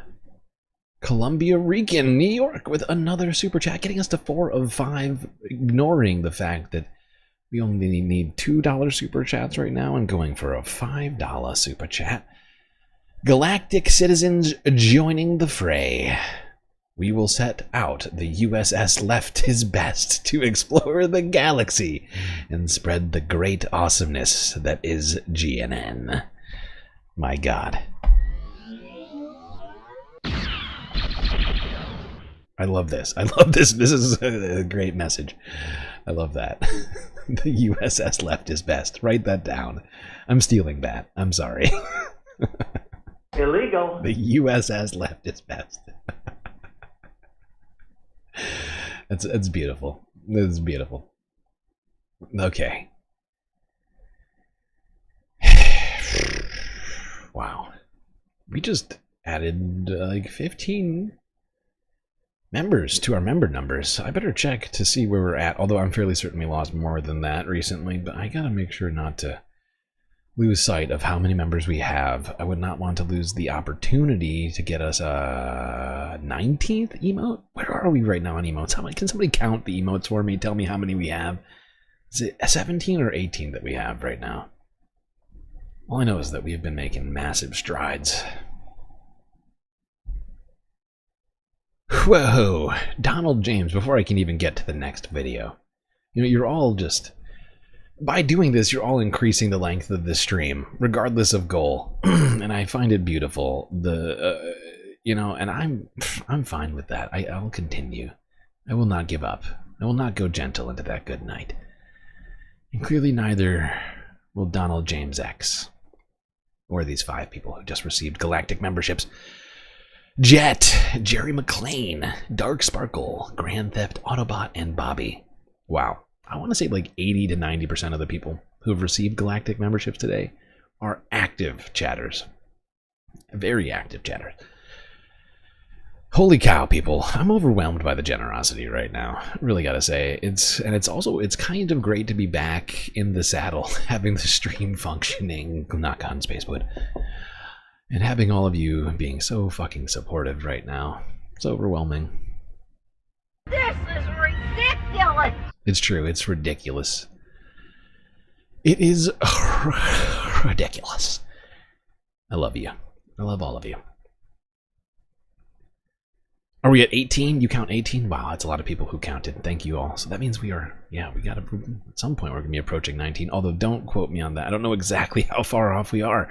Columbia Rican, New York, with another super chat, getting us to 4 of 5, ignoring the fact that we only need $2 super chats right now and going for a $5 super chat. Galactic citizens joining the fray. We will set out the USS Left His Best to explore the galaxy and spread the great awesomeness that is GNN. My God. I love this. I love this. This is a great message. I love that. The USS Left His Best. Write that down. I'm stealing that. I'm sorry. Illegal. The USS Left His Best. It's beautiful. It's beautiful. Okay. Wow. We just added like 15 members to our member numbers. I better check to see where we're at, although I'm fairly certain we lost more than that recently, but I gotta make sure not to lose sight of how many members we have. I would not want to lose the opportunity to get us a 19th emote. Where are we right now on emotes? How many? Can somebody count the emotes for me? Tell me how many we have. Is it 17 or 18 that we have right now? All I know is that we have been making massive strides. Whoa, Donald James, before I can even get to the next video. You know, you're all just... By doing this, you're all increasing the length of the stream, regardless of goal, and I find it beautiful. You know, and I'm fine with that. I'll continue. I will not give up. I will not go gentle into that good night. And clearly, neither will Donald James X, or these 5 people who just received galactic memberships. Jet, Jerry McLean, Dark Sparkle, Grand Theft Autobot, and Bobby. Wow. I want to say like 80 to 90% of the people who have received galactic memberships today are active chatters. Very active chatters. Holy cow, people. I'm overwhelmed by the generosity right now. I really gotta say. It's kind of great to be back in the saddle, having the stream functioning, knock on spacewood, and having all of you being so fucking supportive right now. It's overwhelming. This is ridiculous! It's true, it's ridiculous. It is ridiculous. I love you. I love all of you. Are we at 18? You count 18? Wow, that's a lot of people who counted. Thank you all. So that means we are, yeah, we gotta, at some point we're gonna be approaching 19. Although don't quote me on that. I don't know exactly how far off we are.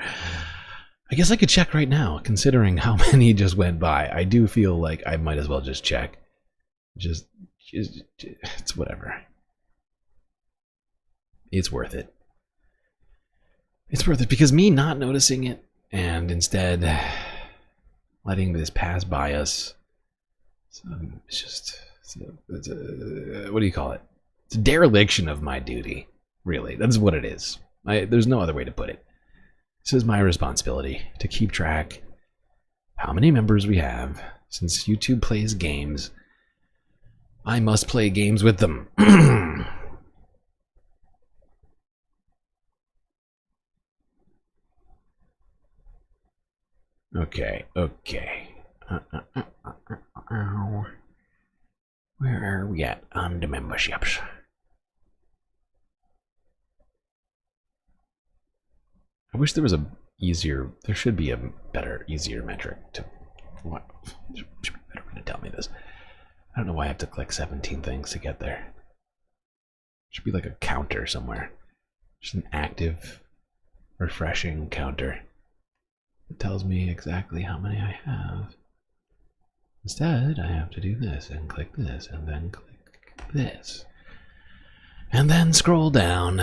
I guess I could check right now, considering how many just went by. I do feel like I might as well just check. Just it's whatever. It's worth it. It's worth it because me not noticing it and instead letting this pass by us. It's just, what do you call it? It's a dereliction of my duty, really. That's what it is. There's no other way to put it. This is my responsibility to keep track how many members we have. Since YouTube plays games, I must play games with them. Okay. Where are we at on the memberships? I wish there was there should be a better, easier metric to, what? Should be a better way to tell me this. I don't know why I have to click 17 things to get there. Should be like a counter somewhere. Just an active, refreshing counter. It tells me exactly how many I have. Instead, I have to do this and click this and then click this. And then scroll down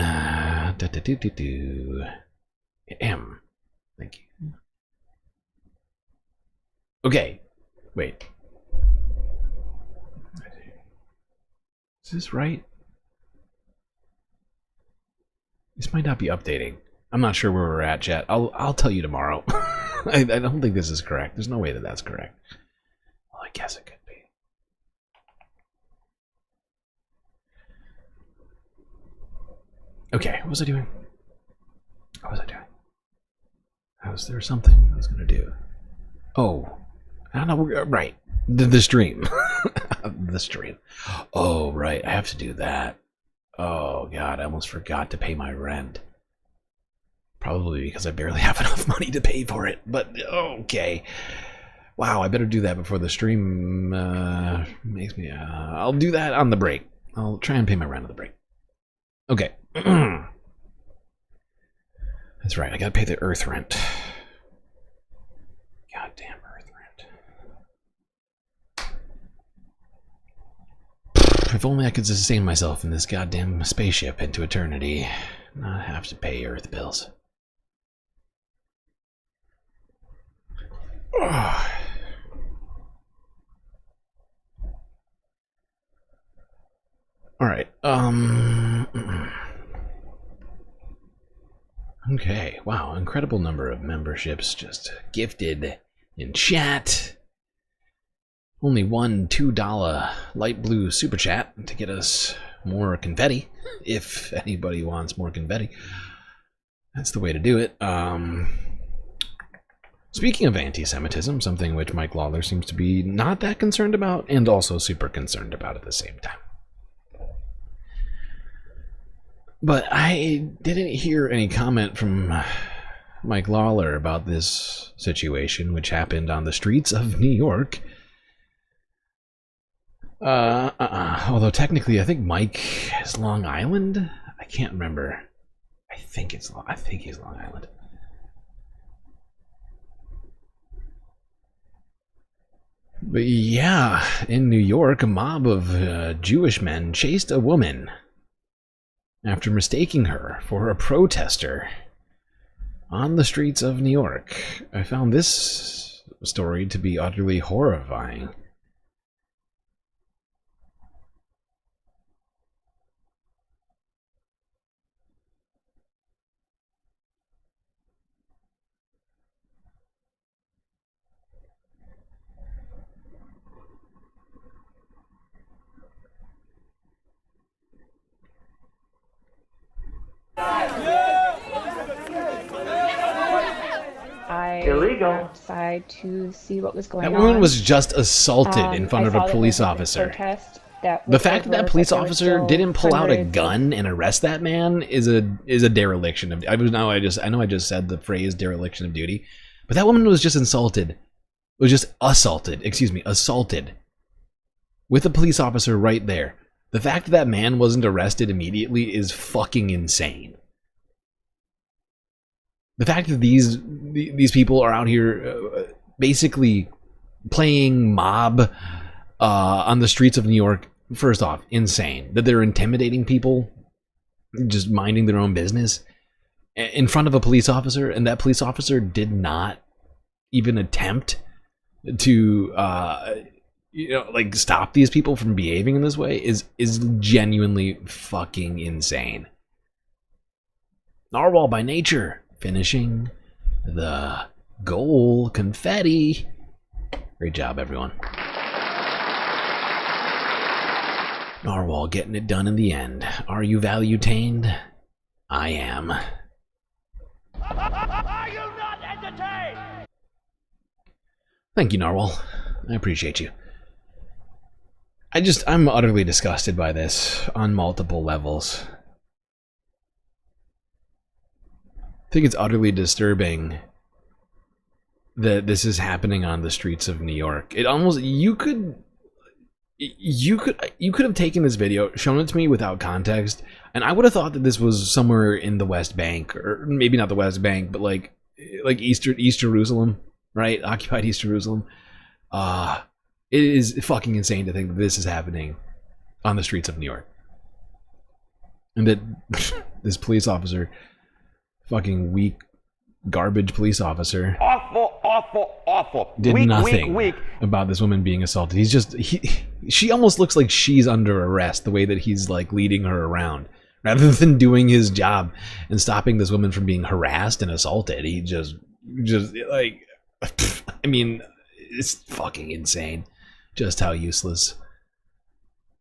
M. Thank you. Okay. Wait. Is this right? This might not be updating. I'm not sure where we're at, chat. I'll tell you tomorrow. I don't think this is correct. There's no way that that's correct. Well, I guess it could be. Okay, what was I doing? What was I doing? Was there something I was gonna do? Oh, I don't know. Right, the stream, the stream. Oh, right, I have to do that. Oh God, I almost forgot to pay my rent. Probably because I barely have enough money to pay for it. But okay. Wow, I better do that before the stream makes me. I'll do that on the break. I'll try and pay my rent on the break. Okay. That's right, I gotta pay the earth rent. Goddamn earth rent. If only I could sustain myself in this goddamn spaceship into eternity, not have to pay earth bills. Oh. All right. Okay. Wow. Incredible number of memberships just gifted in chat. Only one $2 light blue super chat to get us more confetti. If anybody wants more confetti, that's the way to do it. Speaking of anti-Semitism, something which Mike Lawler seems to be not that concerned about and also super concerned about at the same time. But I didn't hear any comment from Mike Lawler about this situation, which happened on the streets of New York. Although technically, I think Mike is Long Island. I can't remember. I think he's Long Island. But yeah, in New York, a mob of Jewish men chased a woman after mistaking her for a protester on the streets of New York. I found this story to be utterly horrifying. Illegal. Outside to see what was going on. That woman was just assaulted in front of a police officer. The fact that police officer didn't pull out a gun and arrest that man is a dereliction of. I know I just said the phrase dereliction of duty, but that woman was just assaulted with a police officer right there. The fact that man wasn't arrested immediately is fucking insane. The fact that these people are out here basically playing mob on the streets of New York, first off, insane. That they're intimidating people, just minding their own business in front of a police officer, and that police officer did not even attempt to stop these people from behaving in this way is genuinely fucking insane. Narwhal by nature. Finishing the goal confetti. Great job, everyone. Narwhal getting it done in the end. Are you value-tained? I am. Are you not entertained? Thank you, Narwhal. I appreciate you. I'm utterly disgusted by this on multiple levels. I think it's utterly disturbing that this is happening on the streets of New York. It almost you could have taken this video, shown it to me without context, and I would have thought that this was somewhere in the West Bank, or maybe not the West Bank, but like East Jerusalem, right? Occupied East Jerusalem. It is fucking insane to think that this is happening on the streets of New York, and that this police officer, fucking weak, garbage police officer, awful, did nothing about this woman being assaulted. He's just, she almost looks like she's under arrest the way that he's like leading her around, rather than doing his job and stopping this woman from being harassed and assaulted. He just like, I mean, it's fucking insane just how useless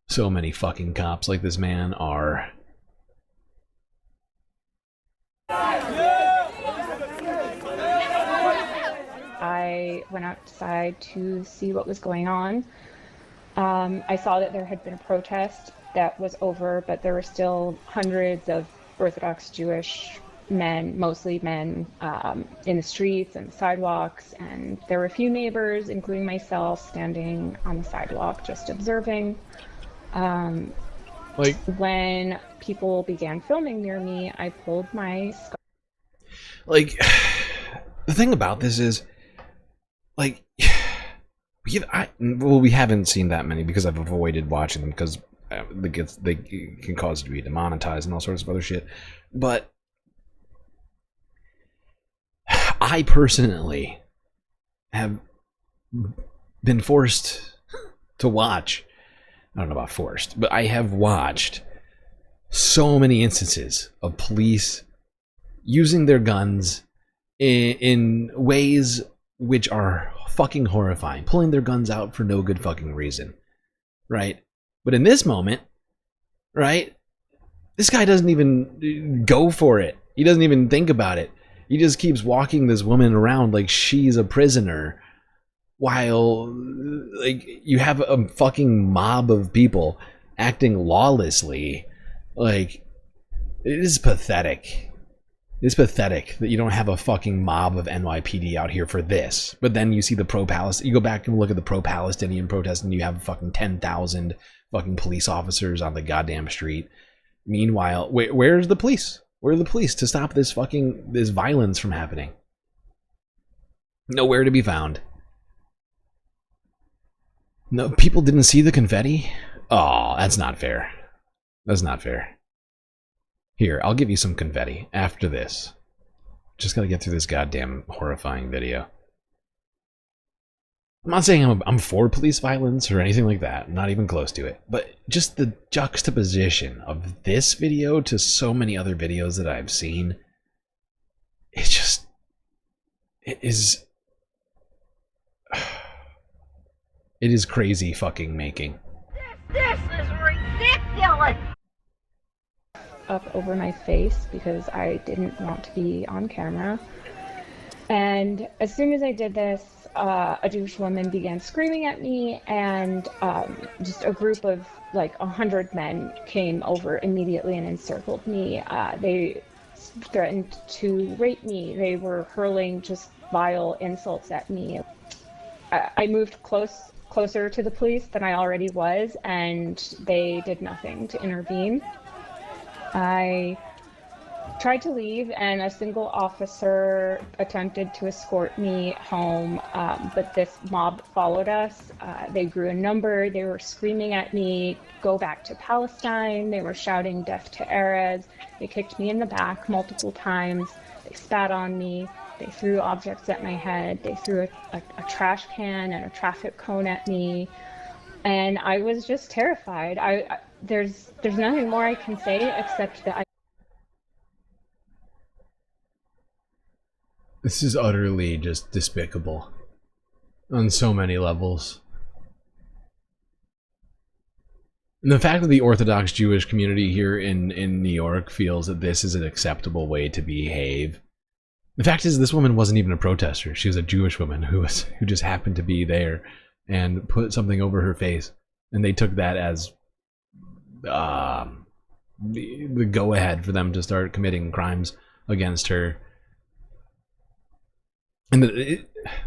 so many fucking cops like this man are. I went outside to see what was going on. I saw that there had been a protest that was over, but there were still hundreds of Orthodox Jewish men, mostly men, in the streets and sidewalks, and there were a few neighbors, including myself, standing on the sidewalk just observing. Like, when people began filming near me, I pulled my scarf. Like, the thing about this is, like, we haven't seen that many because I've avoided watching them because they can cause you to be demonetized and all sorts of other shit. But I personally have been forced to watch, I don't know about forced, but I have watched so many instances of police using their guns in ways which are fucking horrifying, pulling their guns out for no good fucking reason, right? But in this moment, right, this guy doesn't even go for it. He doesn't even think about it. He just keeps walking this woman around like she's a prisoner, while like you have a fucking mob of people acting lawlessly. Like, it is pathetic. It's pathetic that you don't have a fucking mob of NYPD out here for this. But then you see the pro-Palestine, you go back and look at the pro-Palestinian protest and you have fucking 10,000 fucking police officers on the goddamn street. Meanwhile, where's the police? Where are the police to stop this violence from happening? Nowhere to be found. No, people didn't see the confetti? Oh, that's not fair. That's not fair. Here, I'll give you some confetti after this. Just gotta get through this goddamn horrifying video. I'm not saying I'm for police violence or anything like that. I'm not even close to it. But just the juxtaposition of this video to so many other videos that I've seen, it is crazy fucking making. This is ridiculous! Up over my face because I didn't want to be on camera. And as soon as I did this, a Jewish woman began screaming at me, and just a group of like 100 men came over immediately and encircled me. They threatened to rape me. They were hurling just vile insults at me. I moved closer to the police than I already was, and they did nothing to intervene. I tried to leave, and a single officer attempted to escort me home, but this mob followed us. They grew in number. They were screaming at me, "Go back to Palestine." They were shouting "Death to Arabs." They kicked me in the back multiple times. They spat on me. They threw objects at my head. They threw a trash can and a traffic cone at me. And I was just terrified. There's nothing more I can say except that This is utterly just despicable on so many levels. And the fact that the Orthodox Jewish community here in New York feels that this is an acceptable way to behave. The fact is, this woman wasn't even a protester. She was a Jewish woman who just happened to be there and put something over her face, and they took that as the go-ahead for them to start committing crimes against her. And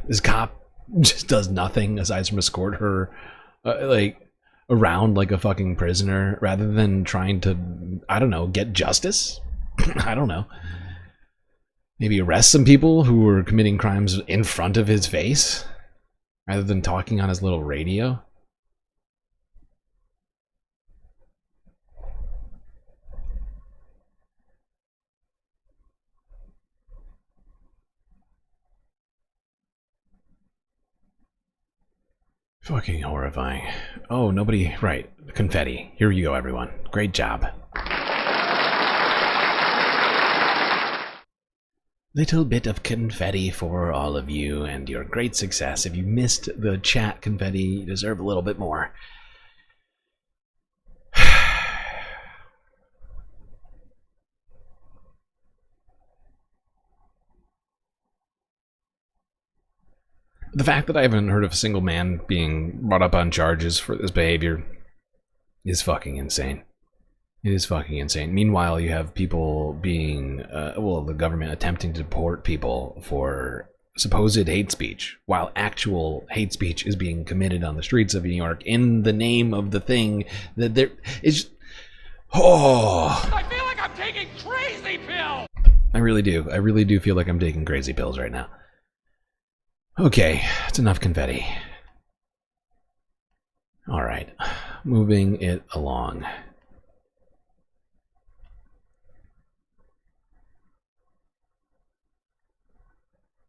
this cop just does nothing aside from escort her like around like a fucking prisoner, rather than trying to, I don't know, get justice. I don't know. Maybe arrest some people who were committing crimes in front of his face, rather than talking on his little radio. Fucking horrifying. Oh, nobody... Right. Confetti. Here you go, everyone. Great job. Little bit of confetti for all of you and your great success. If you missed the chat confetti, you deserve a little bit more. The fact that I haven't heard of a single man being brought up on charges for this behavior is fucking insane. It is fucking insane. Meanwhile, you have people being, well, the government attempting to deport people for supposed hate speech, while actual hate speech is being committed on the streets of New York in the name of the thing that there is. Oh, I feel like I'm taking crazy pills. I really do. I really do feel like I'm taking crazy pills right now. Okay, that's enough confetti. All right, moving it along.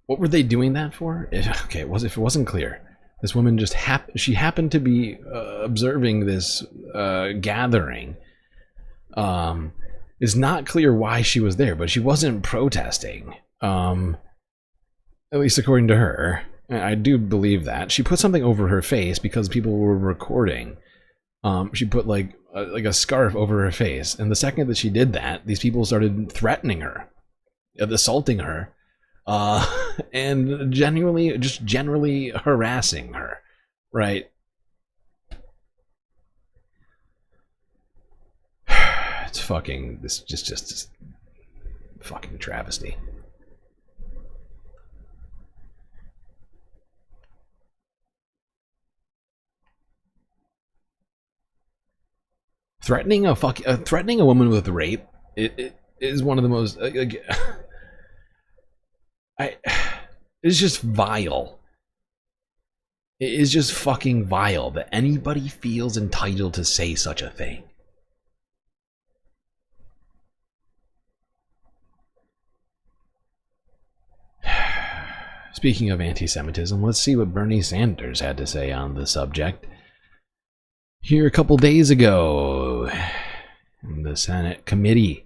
What were they doing that for? Okay, if it wasn't clear, this woman just happened to be observing this gathering. It's not clear why she was there, but she wasn't protesting. At least according to her. I do believe that. She put something over her face because people were recording. She put like a scarf over her face, and the second that she did that, these people started threatening her, assaulting her. And generally harassing her, right? It's fucking, this just fucking travesty. Threatening a woman with rape, it is one of the most. It's just vile. It is just fucking vile that anybody feels entitled to say such a thing. Speaking of anti-Semitism, let's see what Bernie Sanders had to say on the subject. Here a couple days ago in the Senate committee.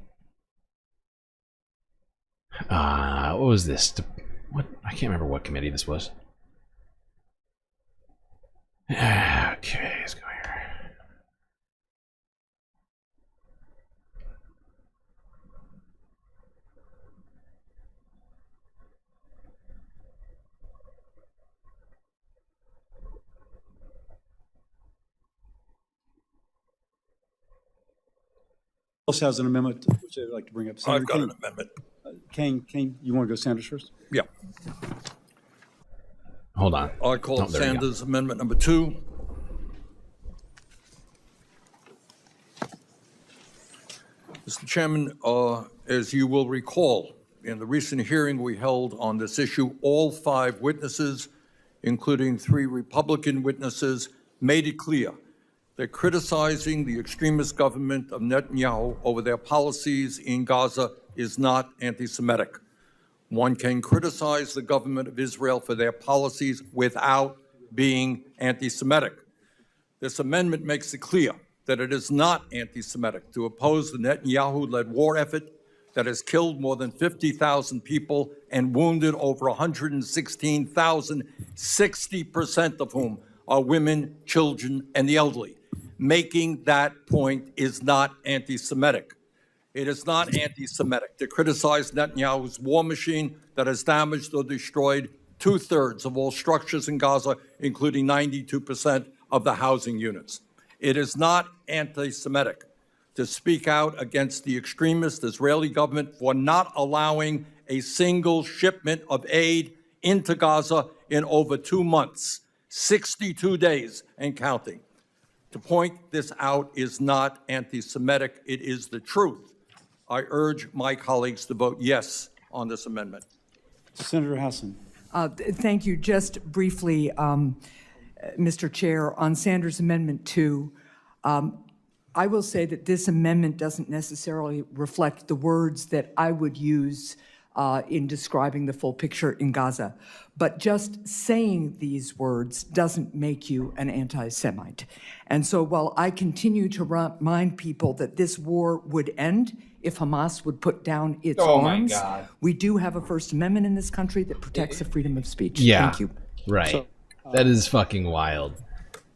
What was this? What? I can't remember what committee this was. Okay, let's go here. Also has an amendment which I'd like to bring up. Senator I've got an amendment. Kane, you want to go Sanders first? Yeah. Hold on. I call Sanders Amendment number 2. Mr. Chairman, as you will recall, in the recent hearing we held on this issue, all 5 witnesses, including 3 Republican witnesses, made it clear that criticizing the extremist government of Netanyahu over their policies in Gaza is not anti-Semitic. One can criticize the government of Israel for their policies without being anti-Semitic. This amendment makes it clear that it is not anti-Semitic to oppose the Netanyahu-led war effort that has killed more than 50,000 people and wounded over 116,000, 60% of whom are women, children, and the elderly. Making that point is not anti-Semitic. It is not anti-Semitic to criticize Netanyahu's war machine that has damaged or destroyed 2/3 of all structures in Gaza, including 92% of the housing units. It is not anti-Semitic to speak out against the extremist Israeli government for not allowing a single shipment of aid into Gaza in over 2 months, 62 days and counting. To point this out is not anti-Semitic, it is the truth. I urge my colleagues to vote yes on this amendment. Senator Hassan. Thank you. Just briefly, Mr. Chair, on Sanders Amendment 2, I will say that this amendment doesn't necessarily reflect the words that I would use in describing the full picture in Gaza. But just saying these words doesn't make you an anti-Semite. And so while I continue to remind people that this war would end if Hamas would put down its arms, we do have a First Amendment in this country that protects the freedom of speech. Yeah, Thank you. right. So, that is fucking wild.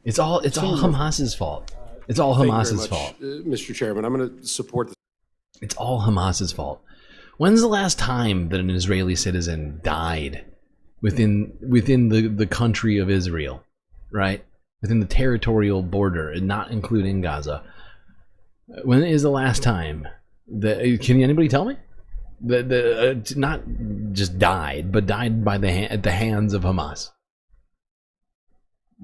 It's all Hamas's fault. It's all Hamas's fault. Mr. Chairman, I'm going to support this. It's all Hamas's fault. When's the last time that an Israeli citizen died within the country of Israel, right? Within the territorial border, and not including Gaza? When is the last time that? Can anybody tell me? That not just died, but died by at the hands of Hamas.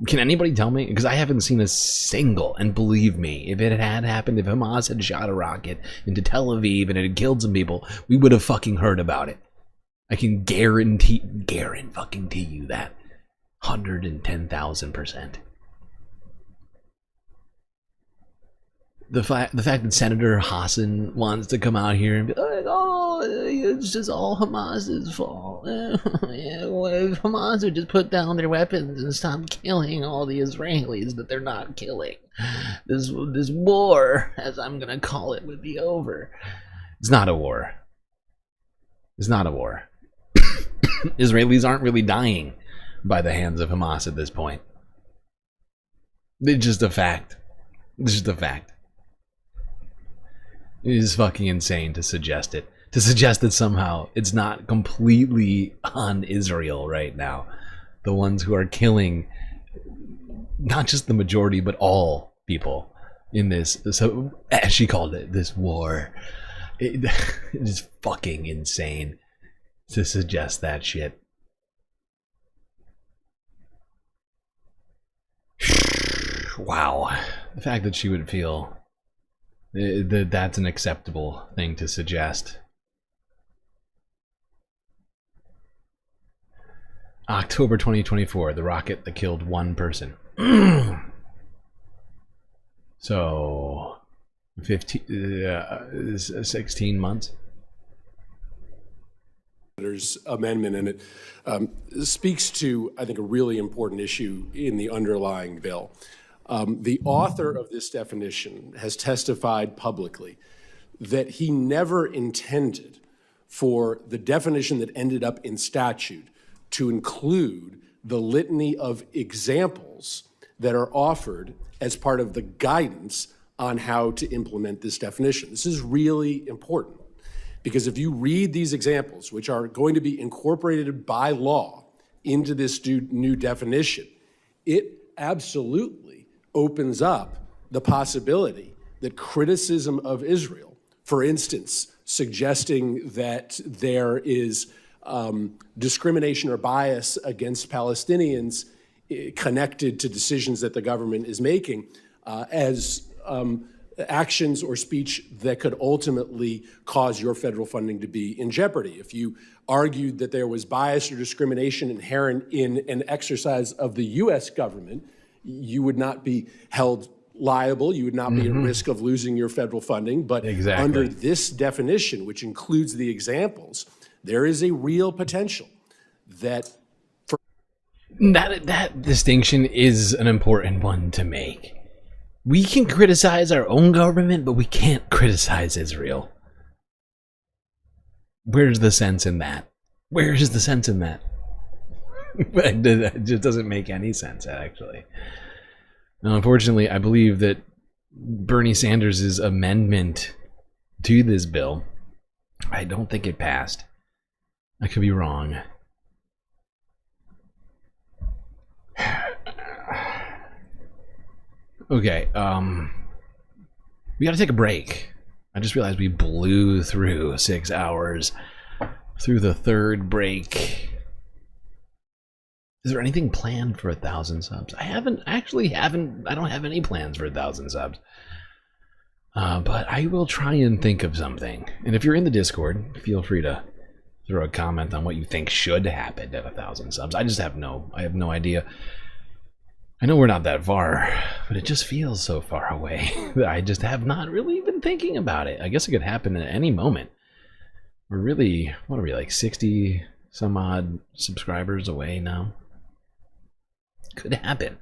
Can anybody tell me? Because I haven't seen a single, and believe me, if it had happened, if Hamas had shot a rocket into Tel Aviv and it had killed some people, we would have fucking heard about it. I can guarantee you that. 110,000%. The fact that Senator Mohsen wants to come out here and be like, oh, it's just all Hamas's fault. If Hamas would just put down their weapons and stop killing all the Israelis that they're not killing, this war, as I'm going to call it, would be over. It's not a war. It's not a war. Israelis aren't really dying by the hands of Hamas at this point. It's just a fact. It's just a fact. It is fucking insane to suggest it. To suggest that somehow it's not completely on Israel right now. The ones who are killing not just the majority, but all people in this, so as she called it, this war. It is fucking insane to suggest that shit. Wow. The fact that she would feel that that's an acceptable thing to suggest. October 2024, the rocket that killed one person. So 16 months. There's amendment, and it speaks to, I think, a really important issue in the underlying bill. The author of this definition has testified publicly that he never intended for the definition that ended up in statute to include the litany of examples that are offered as part of the guidance on how to implement this definition. This is really important because if you read these examples, which are going to be incorporated by law into this new definition, it absolutely opens up the possibility that criticism of Israel, for instance, suggesting that there is discrimination or bias against Palestinians connected to decisions that the government is making as actions or speech that could ultimately cause your federal funding to be in jeopardy. If you argued that there was bias or discrimination inherent in an exercise of the U.S. government, you would not be held liable. You would not be at risk of losing your federal funding. But under this definition, which includes the examples, there is a real potential that that distinction is an important one to make. We can criticize our own government, but we can't criticize Israel. Where's the sense in that? Where is the sense in that? It just doesn't make any sense, actually. Now, unfortunately, I believe that Bernie Sanders' amendment to this bill, I don't think it passed. I could be wrong. Okay, we gotta take a break. I just realized we blew through 6 hours through the third break. Is there anything planned for 1,000 subs? I don't have any plans for 1,000 subs. But I will try and think of something. And if you're in the Discord, feel free to throw a comment on what you think should happen at 1,000 subs. I have no idea. I know we're not that far, but it just feels so far away that I just have not really been thinking about it. I guess it could happen at any moment. We're really, what are we, like 60 some odd subscribers away now? Could happen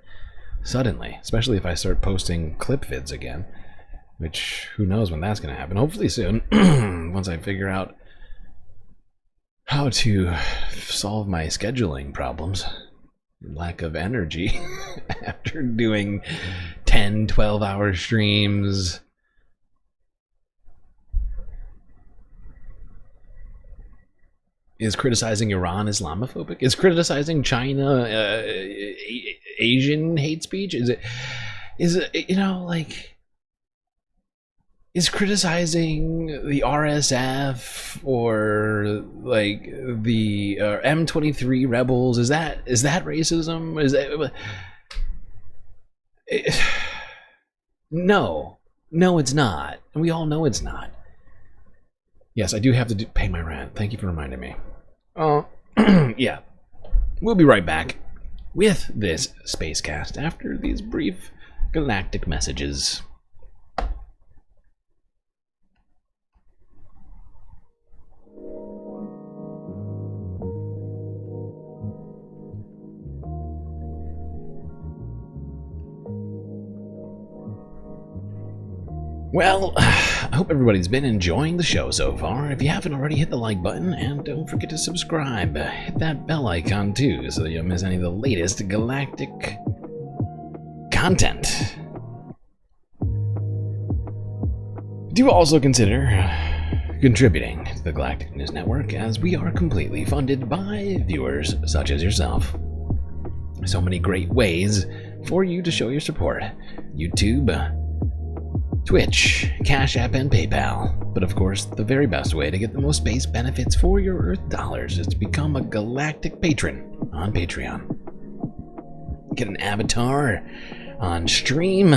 suddenly, especially if I start posting clip vids again, which who knows when that's going to happen. Hopefully soon, once I figure out how to solve my scheduling problems. Lack of energy after doing 10, 12-hour streams. Is criticizing Iran Islamophobic? Is criticizing China Asian hate speech? Is it, you know, like, is criticizing the RSF or like the M23 rebels, is that racism? Is that no, it's not, and we all know it's not. Yes, I do have to pay my rent. Thank you for reminding me. Yeah, we'll be right back with this spacecast after these brief galactic messages. Well, I hope everybody's been enjoying the show so far. If you haven't already, hit the like button and don't forget to subscribe. Hit that bell icon too so that you don't miss any of the latest galactic content. Do also consider contributing to the Galactic News Network, as we are completely funded by viewers such as yourself. So many great ways for you to show your support. YouTube, Twitch, Cash App, and PayPal. But of course, the very best way to get the most space benefits for your Earth dollars is to become a galactic patron on Patreon. Get an avatar on stream,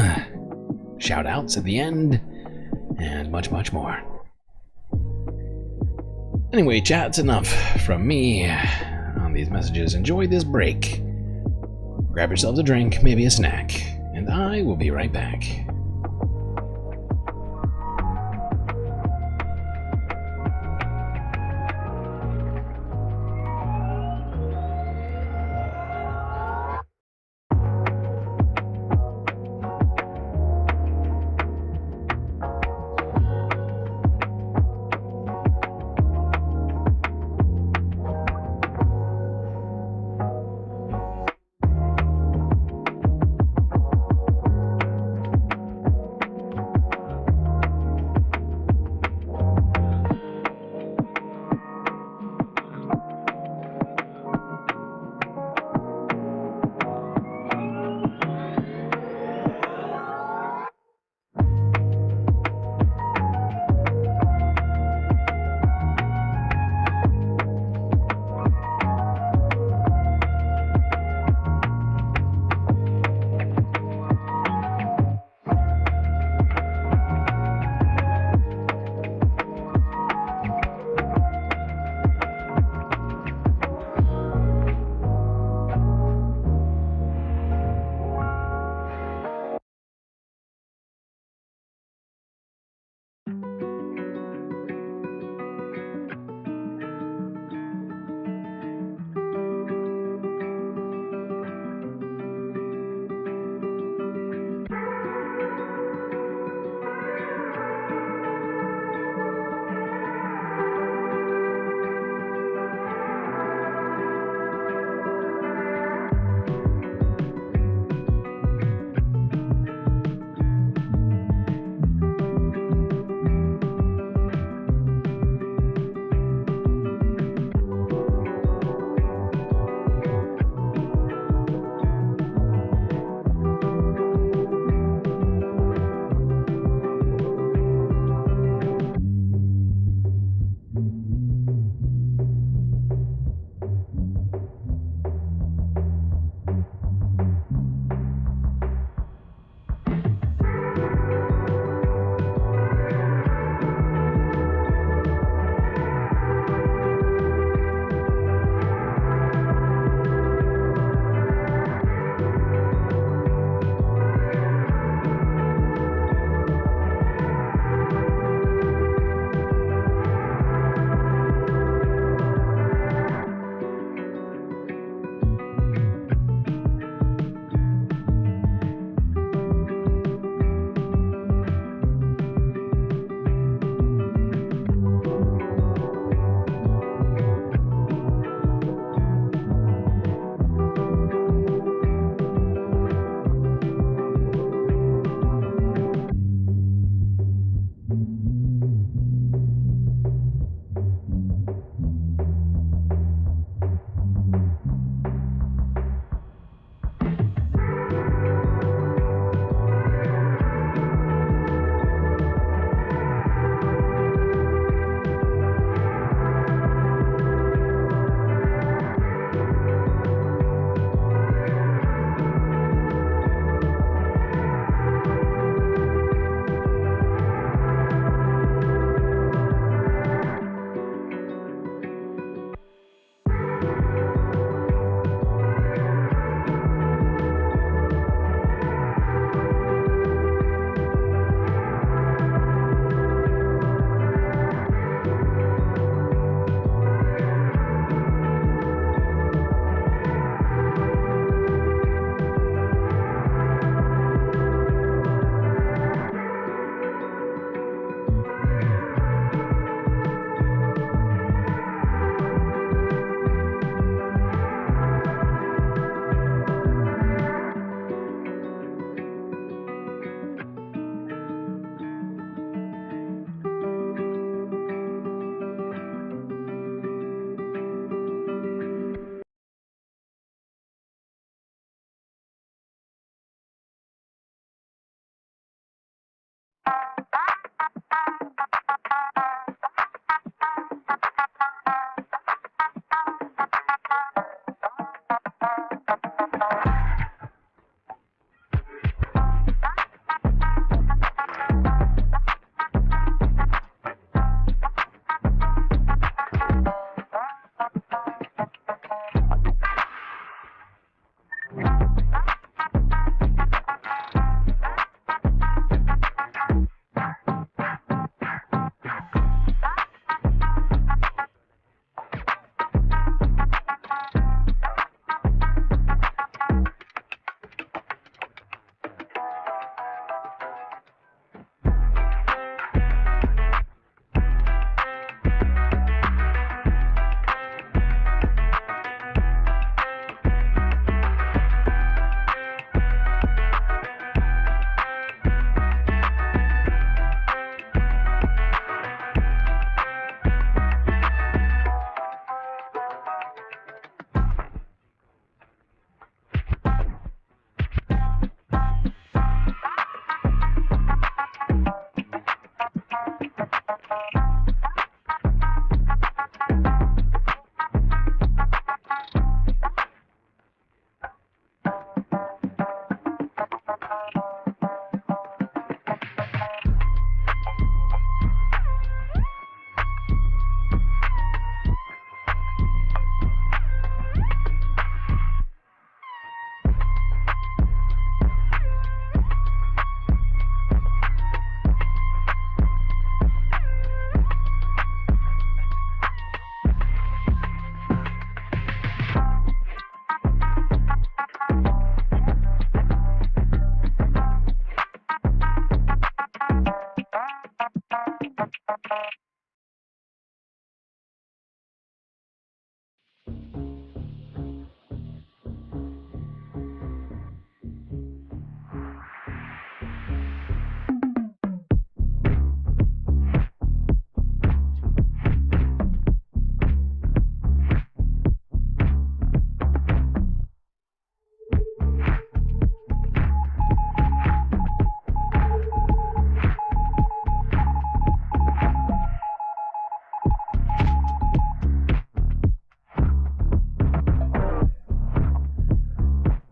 shout outs at the end, and much, much more. Anyway, chat's enough from me on these messages. Enjoy this break. Grab yourselves a drink, maybe a snack, and I will be right back.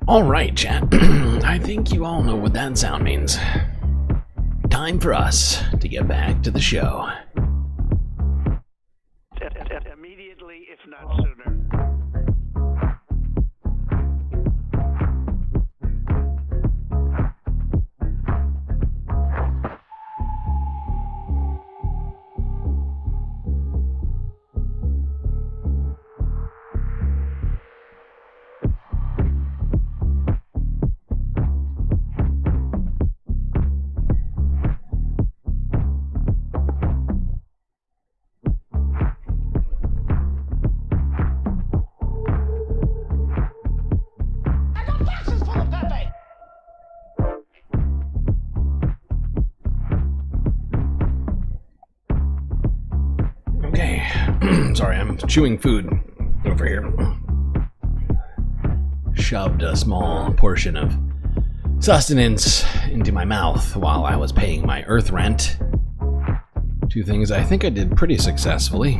All right, chat. I think you all know what that sound means. Time for us to get back to the show. Immediately, if not sooner. Sorry, I'm chewing food over here. Shoved a small portion of sustenance into my mouth while I was paying my earth rent. Two things I think I did pretty successfully.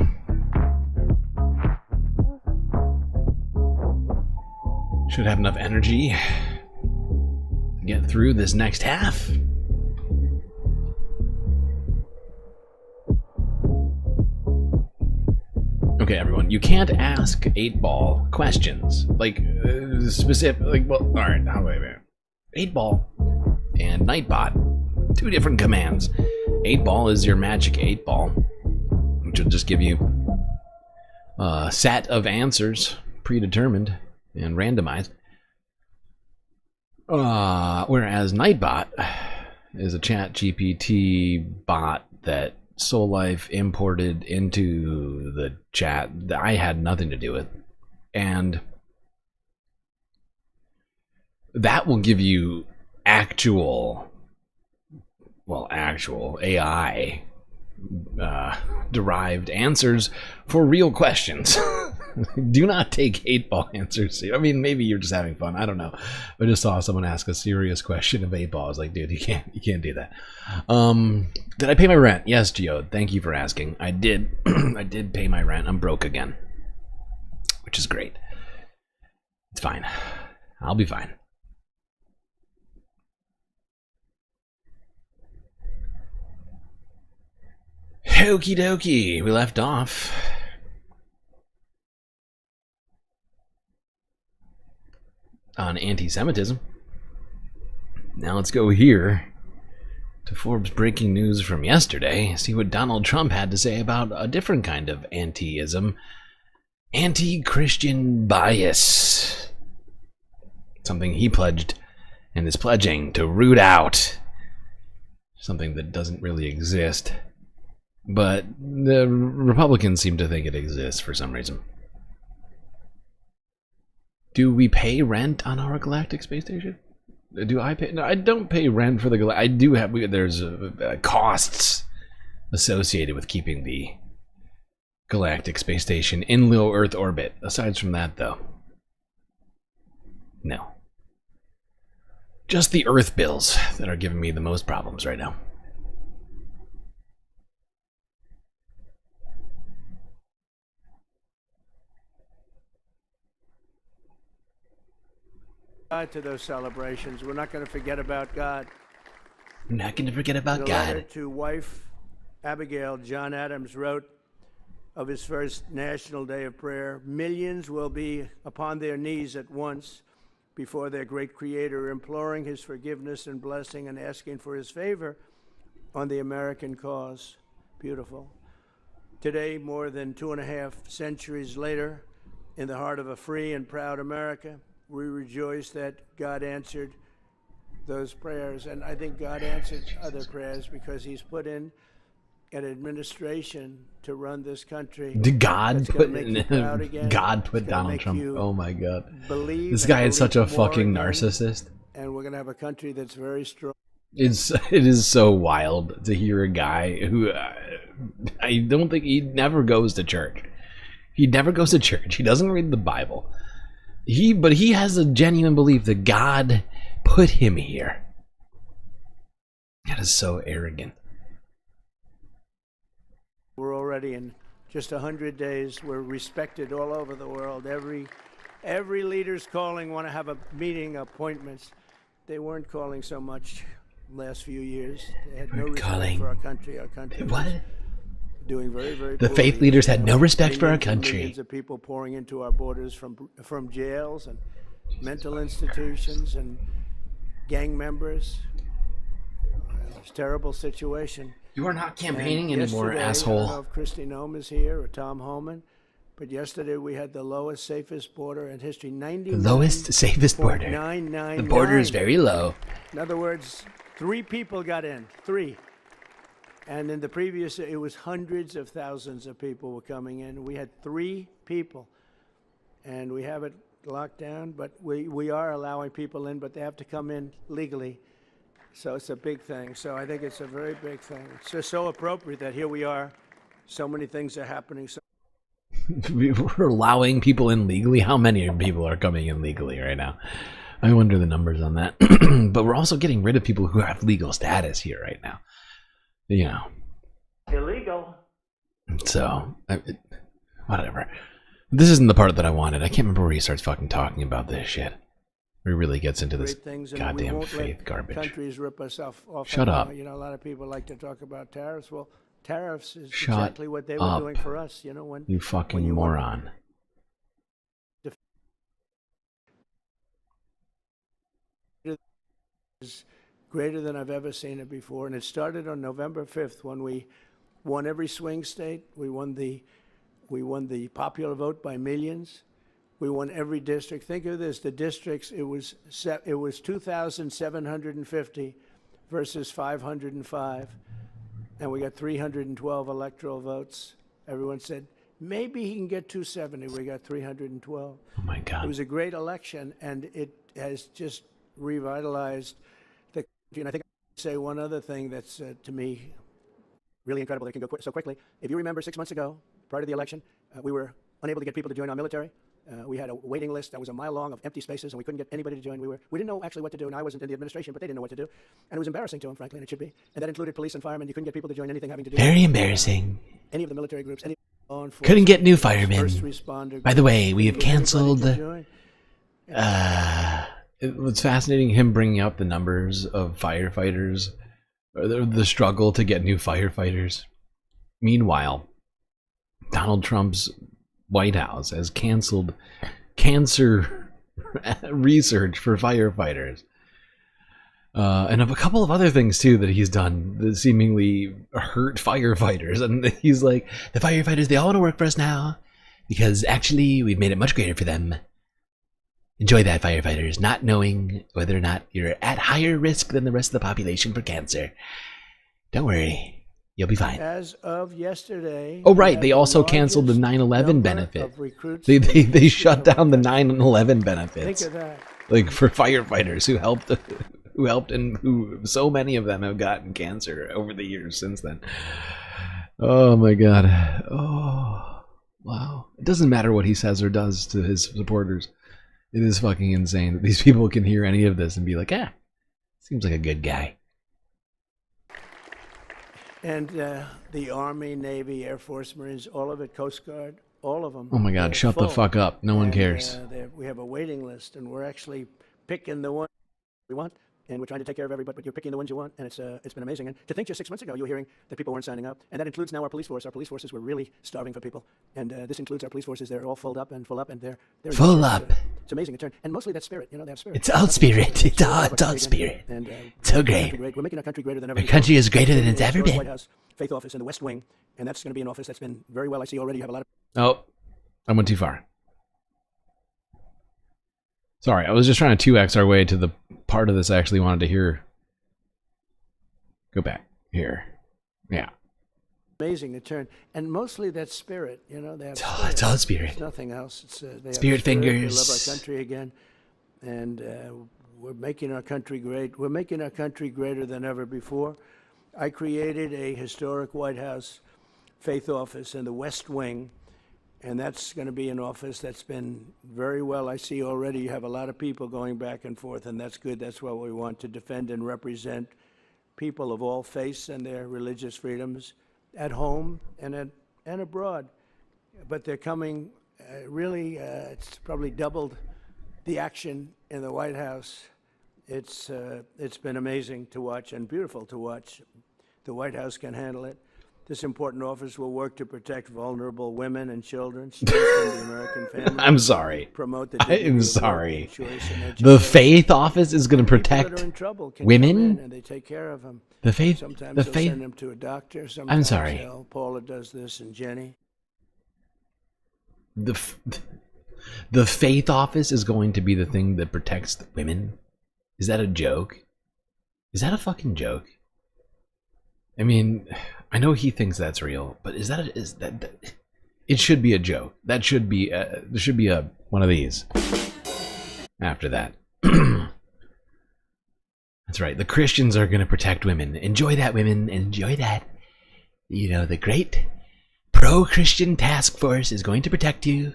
Should have enough energy to get through this next half. Okay, everyone, you can't ask 8-ball questions. Like, specific, like, well, alright, now wait a minute. 8-ball and Nightbot, two different commands. 8-ball is your magic 8-ball, which will just give you a set of answers, predetermined and randomized. Whereas Nightbot is a chat GPT bot that Soul Life imported into the chat that I had nothing to do with, and that will give you actual AI derived answers for real questions. Do not take 8-ball answers. I mean, maybe you're just having fun. I don't know. I just saw someone ask a serious question of 8-ball. I was like, dude, you can't do that. Did I pay my rent? Yes, Geode. Thank you for asking. I did. I did pay my rent. I'm broke again, which is great. It's fine. I'll be fine. Okie dokie. We left off on anti-Semitism. Now let's go here to Forbes breaking news from yesterday. See what Donald Trump had to say about a different kind of anti-ism. Anti-Christian bias. Something he pledged and is pledging to root out. Something that doesn't really exist. But the Republicans seem to think it exists for some reason. Do we pay rent on our galactic space station? Do I pay? No, I don't pay rent for the I do have. There's costs associated with keeping the galactic space station in low Earth orbit. Aside from that, though, no. Just the Earth bills that are giving me the most problems right now. To those celebrations. We're not going to forget about God. We're not going to forget about In a God. letter to wife Abigail, John Adams wrote of his first National Day of Prayer, millions will be upon their knees at once before their great Creator, imploring his forgiveness and blessing and asking for his favor on the American cause. Beautiful. Today, more than 2.5 centuries later, in the heart of a free and proud America, we rejoice that God answered those prayers. And I think God answered other prayers because he's put in an administration to run this country. Did God put God put Donald Trump? Oh my God. This guy is such a fucking narcissist. And we're going to have a country that's very strong. It is so wild to hear a guy who I don't think he never goes to church. He never goes to church. He doesn't read the Bible. But he has a genuine belief that God put him here. That is so arrogant. We're already in just 100 days. We're respected all over the world. Every leader's calling, want to have a meeting, appointments. They weren't calling so much last few years. They had no respect for our country. Our country. What? Doing very, very The faith leaders had no respect for our country. Millions of people pouring into our borders from jails and mental institutions and gang members. It's a terrible situation. You are not campaigning anymore, asshole. I don't know if Kristi Noem is here or Tom Homan, but yesterday we had the lowest, safest border in history. The lowest, safest border. The border is very low. In other words, 3 people got in. 3. And in the previous, it was hundreds of thousands of people were coming in. We had 3 people, and we have it locked down, but we are allowing people in, but they have to come in legally. So it's a big thing. So I think it's a very big thing. It's just so appropriate that here we are. So many things are happening. We're allowing people in legally? How many people are coming in legally right now? I wonder the numbers on that. But we're also getting rid of people who have legal status here right now. You know. Illegal. So, whatever. This isn't the part that I wanted. I can't remember where he starts fucking talking about this shit. Where he really gets into this goddamn faith garbage. Countries rip us off. Shut up. You know, a lot of people like to talk about tariffs. Well, tariffs is Shut exactly what they were doing for us. You know, when you fucking moron. Is greater than I've ever seen it before, and it started on November 5th when we won every swing state. We won the popular vote by millions. We won every district. Think of this: the districts. It was 2,750 versus 505, and we got 312 electoral votes. Everyone said maybe he can get 270. We got 312. Oh my God! It was a great election, and it has just revitalized the country. And I think I'd say one other thing that's to me really incredible. That can go so quickly. If you remember 6 months ago, prior to the election, we were unable to get people to join our military. We had a waiting list that was a mile long of empty spaces, and we couldn't get anybody to join. We didn't know actually what to do, and I wasn't in the administration, but they didn't know what to do. And it was embarrassing to them, frankly, and it should be. And that included police and firemen. You couldn't get people to join anything having to do Very embarrassing. Any of the military groups. Any law enforcement, Couldn't get new firemen. By the way, we have couldn't get canceled. anybody to join. It was fascinating him bringing up the numbers of firefighters, or the struggle to get new firefighters. Meanwhile, Donald Trump's White House has canceled cancer research for firefighters. And of a couple of other things too that he's done that seemingly hurt firefighters. And he's like, the firefighters, they all want to work for us now because actually we've made it much greater for them. Enjoy that, firefighters, not knowing whether or not you're at higher risk than the rest of the population for cancer. Don't worry. You'll be fine. As of yesterday. Oh, right. They also canceled the 9/11 benefit. They shut down the 9/11 benefits. Think of that. Like for firefighters who helped, and who so many of them have gotten cancer over the years since then. Oh my God. Oh, wow. It doesn't matter what he says or does to his supporters. It is fucking insane that these people can hear any of this and be like, seems like a good guy. And the Army, Navy, Air Force, Marines, all of it, Coast Guard, all of them. Oh my God, shut the fuck up. No one cares. We have a waiting list, and we're actually picking the one we want, and we're trying to take care of everybody, but you're picking the ones you want, and it's been amazing. And to think just 6 months ago you were hearing that people weren't signing up, and that includes now our police force. Our police forces were really starving for people, and this includes our police forces. They're all full up, and they're full up. It's amazing. And mostly that's spirit. You know, they have spirit. It's all spirit. It's all spirit. And, so great. We're making our country greater than ever. Our country is greater than it's ever been. White House Faith Office in the West Wing, and that's going to be an office that's been very well. I see already you have a lot of. Oh, I went too far. Sorry, I was just trying to 2x our way to the part of this I actually wanted to hear. Go back here. Yeah. Amazing to turn, and mostly that's spirit. You know, they have it's all spirit. It's nothing else. It's they have spirit fingers. They love our country again, and we're making our country great. We're making our country greater than ever before. I created a historic White House Faith Office in the West Wing, and that's going to be an office that's been very well. I see already you have a lot of people going back and forth, and that's good. That's what we want, to defend and represent people of all faiths and their religious freedoms at home and abroad. But they're coming really, it's probably doubled the action in the White House. It's been amazing to watch and beautiful to watch. The White House can handle it. This important office will work to protect vulnerable women and children, strengthen the American family. I'm sorry. Promote the I'm sorry. The Faith Office is going to protect women. And they take care of them. The Faith. Sometimes the they'll Faith. send them to a doctor. Sometimes I'm sorry. Paula does this, and Jenny. The Faith Office is going to be the thing that protects the women. Is that a joke? Is that a fucking joke? I mean, I know he thinks that's real, but is that it should be a joke. That should be there should be one of these after that. That's right. The Christians are going to protect women. Enjoy that, women. Enjoy that. You know, the great pro-Christian task force is going to protect you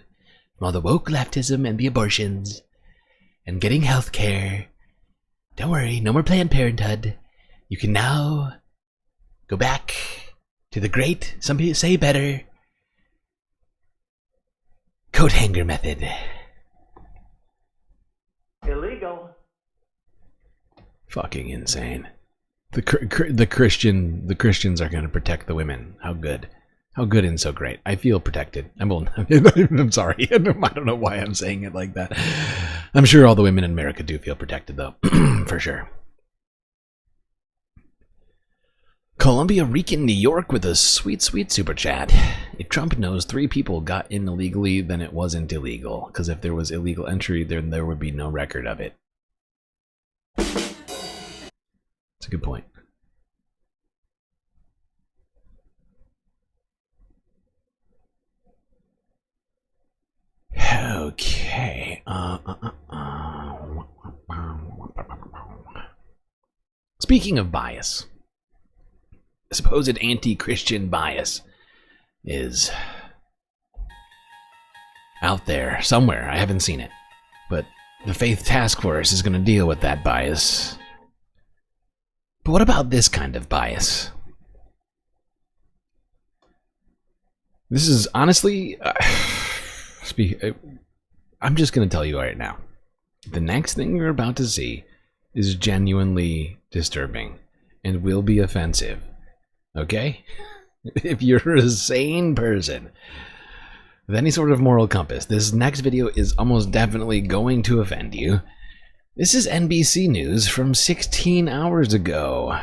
from all the woke leftism and the abortions and getting health care. Don't worry, no more Planned Parenthood. You can now go back to the great, some people say better, coat hanger method. Illegal. Fucking insane. The Christians are going to protect the women. How good. How good and so great. I feel protected. I'm sorry. I don't know why I'm saying it like that. I'm sure all the women in America do feel protected, though. For sure. Columbia Rican New York with a sweet, sweet super chat. If Trump knows 3 people got in illegally, then it wasn't illegal. Because if there was illegal entry, then there would be no record of it. That's a good point. Okay. Speaking of bias, supposed anti-Christian bias is out there somewhere. I haven't seen it. But the Faith Task Force is going to deal with that bias. But what about this kind of bias? This is honestly... I'm just going to tell you right now. The next thing you're about to see is genuinely disturbing and will be offensive. Okay? If you're a sane person with any sort of moral compass, this next video is almost definitely going to offend you. This is NBC News from 16 hours ago,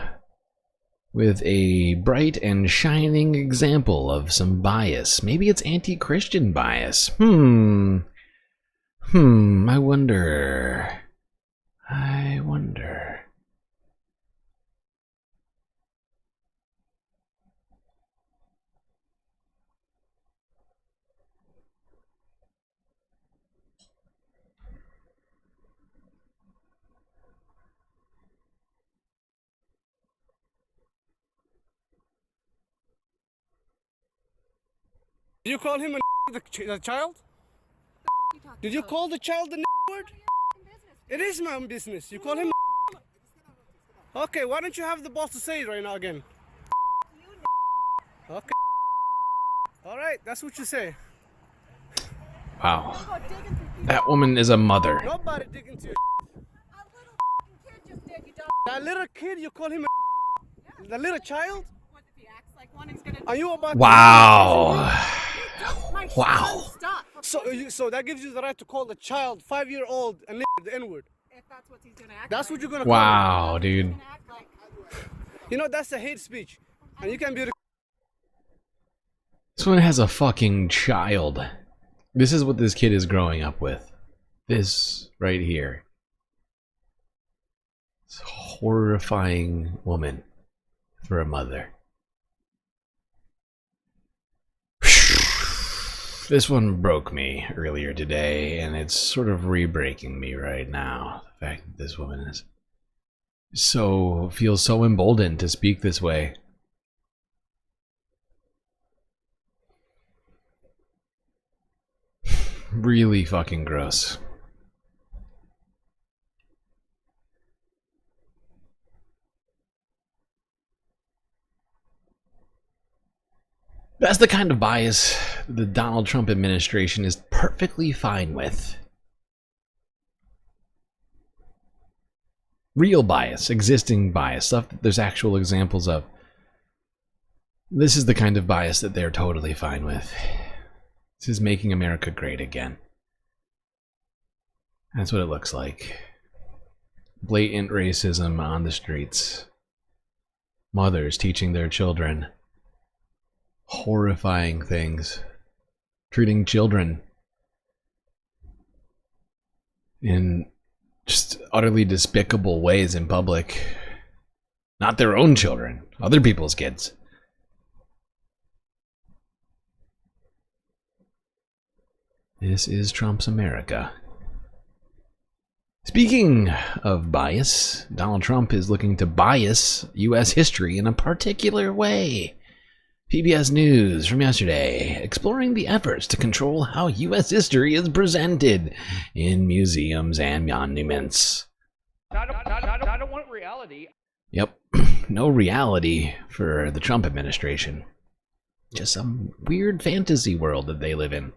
with a bright and shining example of some bias. Maybe it's anti-Christian bias. I wonder. Did you call him the child? Did you call the child the word? It is my own business. You call him Okay, why don't you have the boss to say it right now again? Okay. Alright, that's what you say. Wow. That woman is a mother. Nobody dig into your That little kid, you call him the little child? Are you about Wow. Wow. So that gives you the right to call the child 5-year-old and the N-word. If that's what he's gonna act. That's what you're gonna call him. Wow, dude. You know that's a hate speech, and you can be. This one has a fucking child. This is what this kid is growing up with. This right here. This horrifying woman for a mother. This one broke me earlier today, and it's sort of re-breaking me right now. The fact that this woman is feels so emboldened to speak this way. Really fucking gross. That's the kind of bias the Donald Trump administration is perfectly fine with. Real bias, existing bias, stuff that there's actual examples of. This is the kind of bias that they're totally fine with. This is making America great again. That's what it looks like. Blatant racism on the streets. Mothers teaching their children horrifying things. Treating children in just utterly despicable ways in public. Not their own children, other people's kids. This is Trump's America. Speaking of bias, Donald Trump is looking to bias U.S. history in a particular way. PBS News from yesterday, exploring the efforts to control how U.S. history is presented in museums and monuments. I don't want reality. Yep, no reality for the Trump administration. Just some weird fantasy world that they live in.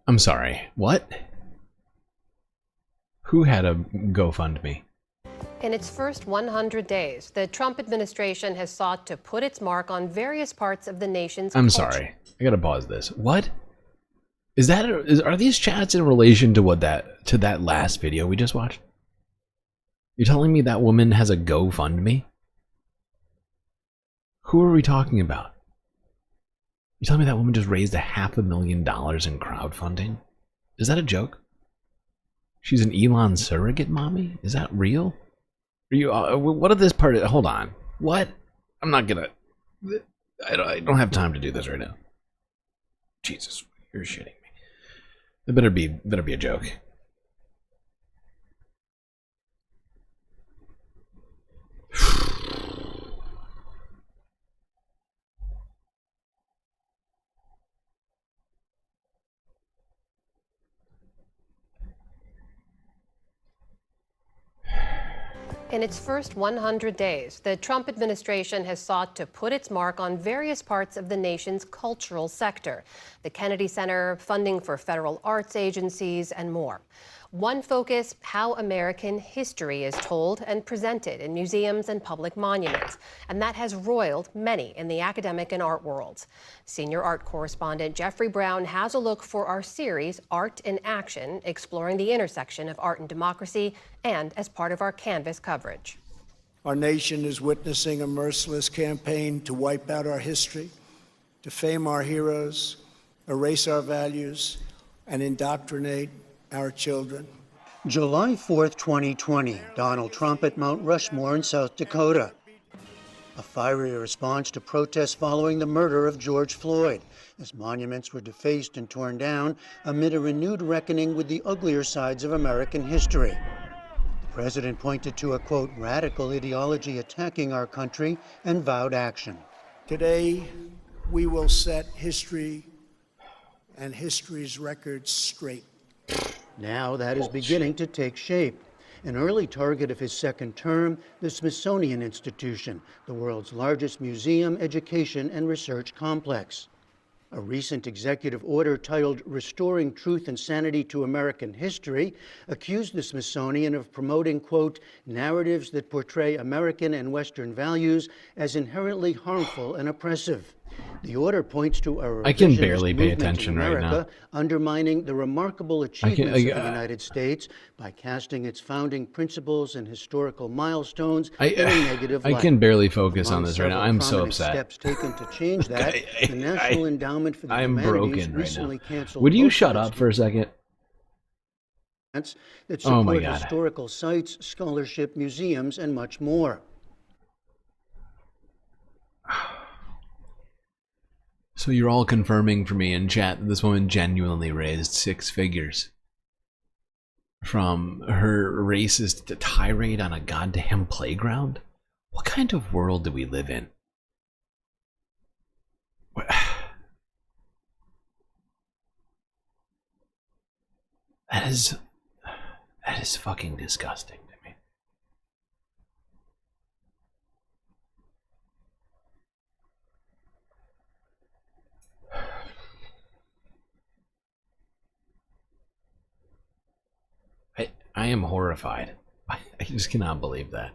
I'm sorry, what? Who had a GoFundMe? In its first 100 days, the Trump administration has sought to put its mark on various parts of the nation's I'm culture. sorry, I gotta pause this. What? Is that, are these chats in relation to that last video we just watched? You're telling me that woman has a GoFundMe? Who are we talking about? You telling me that woman just raised $500,000 in crowdfunding? Is that a joke? She's an Elon surrogate mommy? Is that real? Are you? What are this part? Hold on. What? I'm not gonna. I don't have time to do this right now. Jesus, you're shitting me. It better be a joke. In its first 100 days, the Trump administration has sought to put its mark on various parts of the nation's cultural sector. The Kennedy Center, funding for federal arts agencies, and more. One focus, how American history is told and presented in museums and public monuments. And that has roiled many in the academic and art worlds. Senior art correspondent Jeffrey Brown has a look for our series, Art in Action, exploring the intersection of art and democracy, and as part of our Canvas coverage. Our nation is witnessing a merciless campaign to wipe out our history, defame our heroes, erase our values, and indoctrinate our children. July 4th, 2020, Donald Trump at Mount Rushmore in South Dakota. A fiery response to protests following the murder of George Floyd, as monuments were defaced and torn down amid a renewed reckoning with the uglier sides of American history. The president pointed to a, quote, radical ideology attacking our country and vowed action. Today, we will set history and history's records straight. Now that is beginning to take shape. An early target of his second term, the Smithsonian Institution, the world's largest museum, education, and research complex. A recent executive order titled Restoring Truth and Sanity to American History accused the Smithsonian of promoting, quote, narratives that portray American and Western values as inherently harmful and oppressive. The order points to a I can barely pay movement attention in right America, now. undermining the remarkable achievements of the United States by casting its founding principles and historical milestones in a negative light. I can barely focus on Among this right now. several I'm so prominent upset. Steps taken to change that, the National Endowment for the I'm Humanities broken right recently now. canceled Would you most shut of up for a second? its that Oh my support God. historical sites, scholarship, museums, and much more. So you're all confirming for me in chat that this woman genuinely raised 6 figures from her racist tirade on a goddamn playground? What kind of world do we live in? That is fucking disgusting to me. I am horrified. I just cannot believe that.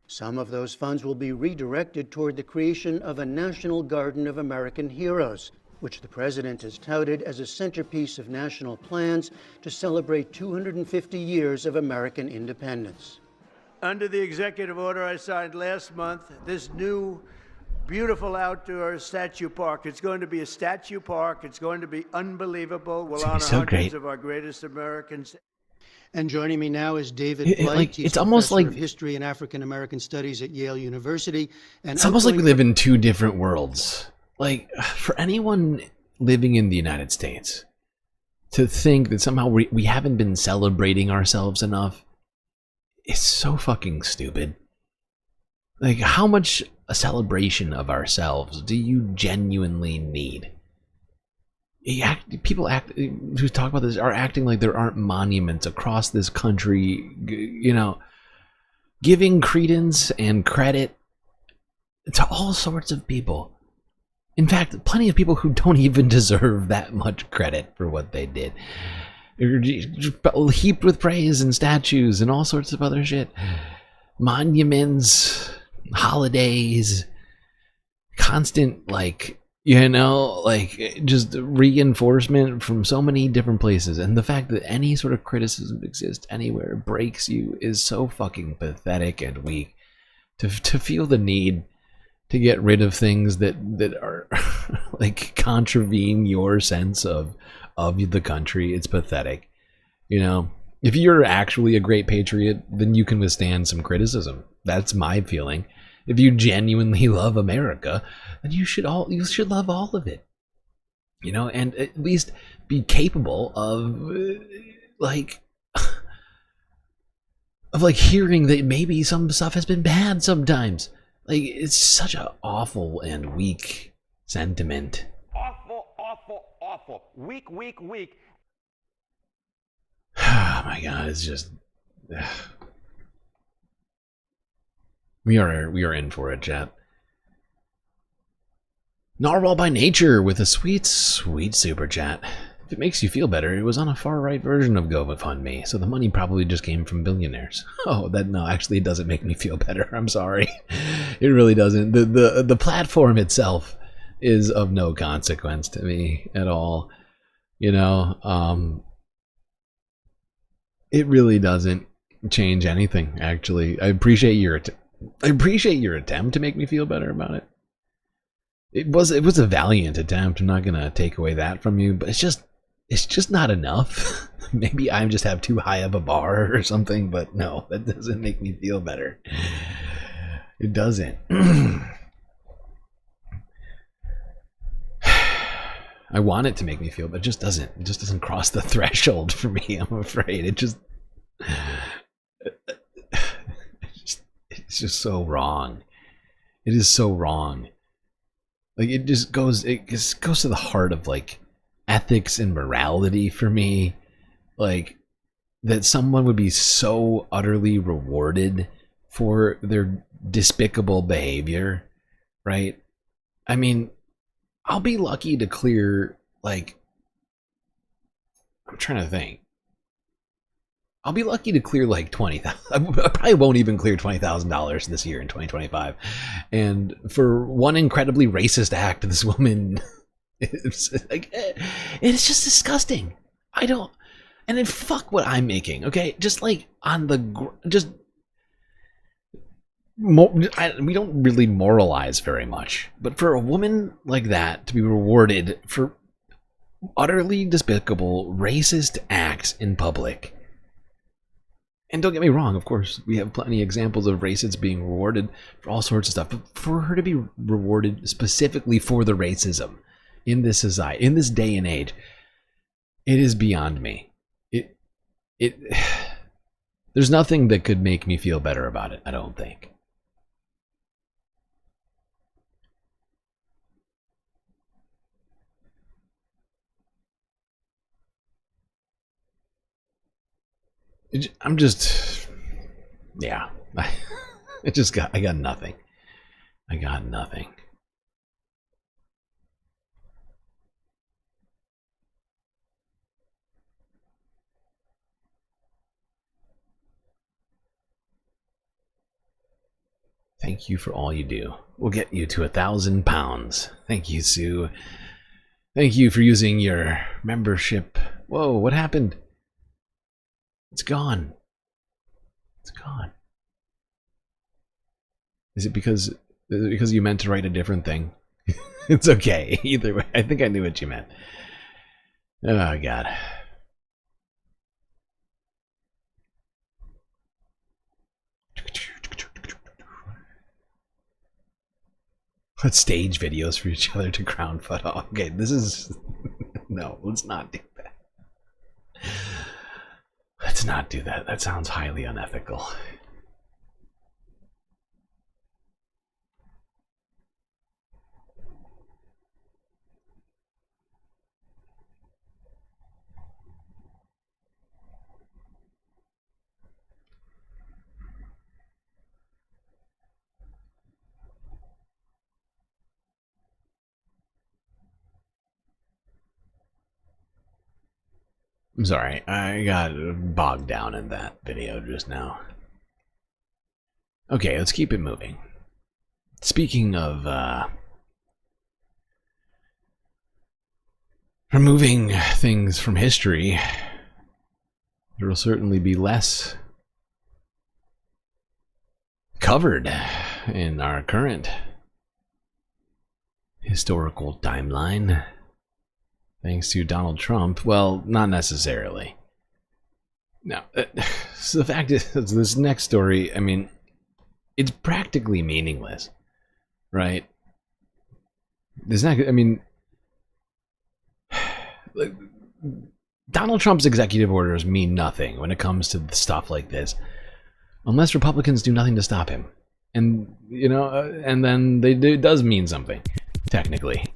Some of those funds will be redirected toward the creation of a National Garden of American Heroes, which the president has touted as a centerpiece of national plans to celebrate 250 years of American independence. Under the executive order I signed last month, this new beautiful outdoor statue park. It's going to be a statue park. It's going to be unbelievable. We'll honor so hundreds great. of our greatest Americans. And joining me now is David Blight. Like, He's it's almost professor like of History and African American Studies at Yale University. And it's almost like we outgoing live in 2 different worlds. Like, for anyone living in the United States to think that somehow we haven't been celebrating ourselves enough is so fucking stupid. Like, how much a celebration of ourselves do you genuinely need? People who talk about this are acting like there aren't monuments across this country, you know, giving credence and credit to all sorts of people. In fact, plenty of people who don't even deserve that much credit for what they did. Heaped with praise and statues and all sorts of other shit. Monuments, holidays, constant, like, you know, like, just reinforcement from so many different places. And the fact that any sort of criticism exists anywhere breaks you is so fucking pathetic and weak. To feel the need to get rid of things that are like contravene your sense of the country, it's pathetic. You know, if you're actually a great patriot, then you can withstand some criticism. That's my feeling. If you genuinely love America, then you should love all of it. You know, and at least be capable of like hearing that maybe some stuff has been bad sometimes. Like, it's such an awful and weak sentiment. Awful, awful, awful. Weak, weak, weak. Oh my God, it's just we are in for it, chat. Narwhal by Nature with a sweet, sweet super chat. If it makes you feel better, it was on a far-right version of GoFundMe, so the money probably just came from billionaires. Oh, no, actually it doesn't make me feel better. I'm sorry. It really doesn't. The platform itself is of no consequence to me at all. You know, it really doesn't change anything, actually. I appreciate your attempt to make me feel better about it. It was a valiant attempt. I'm not gonna take away that from you, but it's just not enough. Maybe I just have too high of a bar or something, but no, that doesn't make me feel better. It doesn't. I want it to make me feel, but it just doesn't cross the threshold for me, I'm afraid. It's just so wrong. It is so wrong. Like, it just goes to the heart of like ethics and morality for me. Like, that someone would be so utterly rewarded for their despicable behavior, right? I mean, I'll be lucky to clear, like, I'm trying to think. I'll be lucky to clear like $20,000. I probably won't even clear $20,000 this year in 2025. And for one incredibly racist act, this woman, it's just disgusting. And then fuck what I'm making, okay? Just like we don't really moralize very much, but for a woman like that to be rewarded for utterly despicable racist acts in public. And don't get me wrong, of course, we have plenty of examples of racists being rewarded for all sorts of stuff, but for her to be rewarded specifically for the racism in this society, in this day and age, it is beyond me. There's nothing that could make me feel better about it, I don't think. I'm just, yeah, I got nothing. I got nothing. Thank you for all you do. We'll get you to 1,000 pounds. Thank you, Sue. Thank you for using your membership. Whoa, what happened? It's gone. It's gone. Is it because you meant to write a different thing? It's okay. Either way, I think I knew what you meant. Oh, God. Let's stage videos for each other to crown photo. Okay, this is... No, let's not do that. Let's not do that. That sounds highly unethical. I'm sorry, I got bogged down in that video just now. Okay, let's keep it moving. Speaking of removing things from history, there will certainly be less covered in our current historical timeline. Thanks to Donald Trump. Well, not necessarily. No. So the fact is, this next story, I mean, it's practically meaningless, right? There's not, I mean, Donald Trump's executive orders mean nothing when it comes to stuff like this, unless Republicans do nothing to stop him. And, you know, and then it does mean something, technically.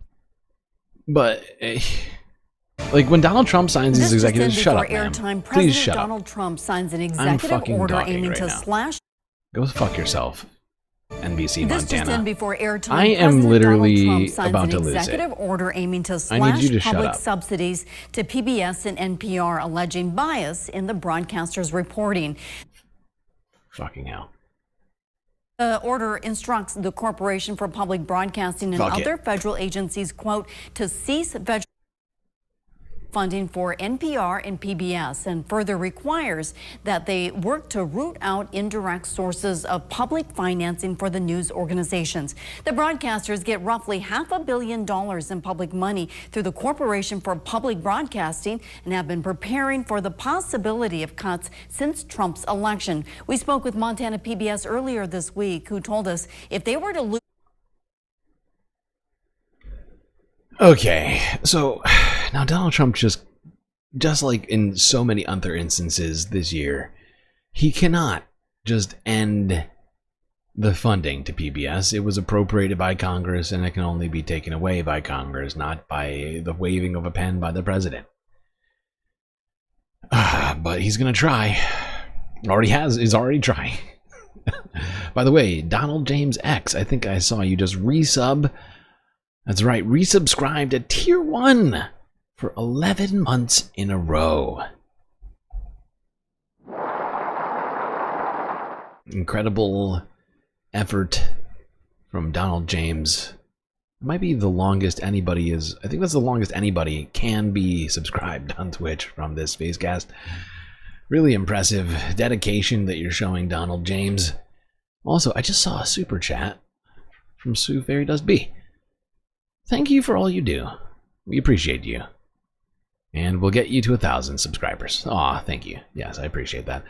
But, like, when Donald Trump signs these executives, shut up, ma'am. Please shut up. Donald Trump signs an I'm executive fucking order talking aiming right to now. slash. Go fuck yourself, NBC This just in Montana. before airtime. I am President literally Donald Trump signs about an to lose it. executive order aiming to I slash need you to shut public up. subsidies to PBS and NPR, alleging bias in the broadcasters' reporting. Fucking hell. The order instructs the Corporation for Public Broadcasting and Fuck it. other federal agencies, quote, to cease federal funding for NPR and PBS, and further requires that they work to root out indirect sources of public financing for the news organizations. The broadcasters get roughly $500 million in public money through the Corporation for Public Broadcasting and have been preparing for the possibility of cuts since Trump's election. We spoke with Montana PBS earlier this week, who told us if they were to lose. Okay, so now Donald Trump just like in so many other instances this year, he cannot just end the funding to PBS. It was appropriated by Congress and it can only be taken away by Congress, not by the waving of a pen by the president. But he's gonna try. Is already trying. By the way, Donald James X, I think I saw you just resub. That's right, resubscribed at Tier 1 for 11 months in a row. Incredible effort from Donald James. It might be the longest anybody is. I think that's the longest anybody can be subscribed on Twitch from this Spacecast. Really impressive dedication that you're showing, Donald James. Also, I just saw a super chat from Sue Fairy Does B. Thank you for all you do. We appreciate you. And we'll get you to 1,000 subscribers. Aw, thank you. Yes, I appreciate that.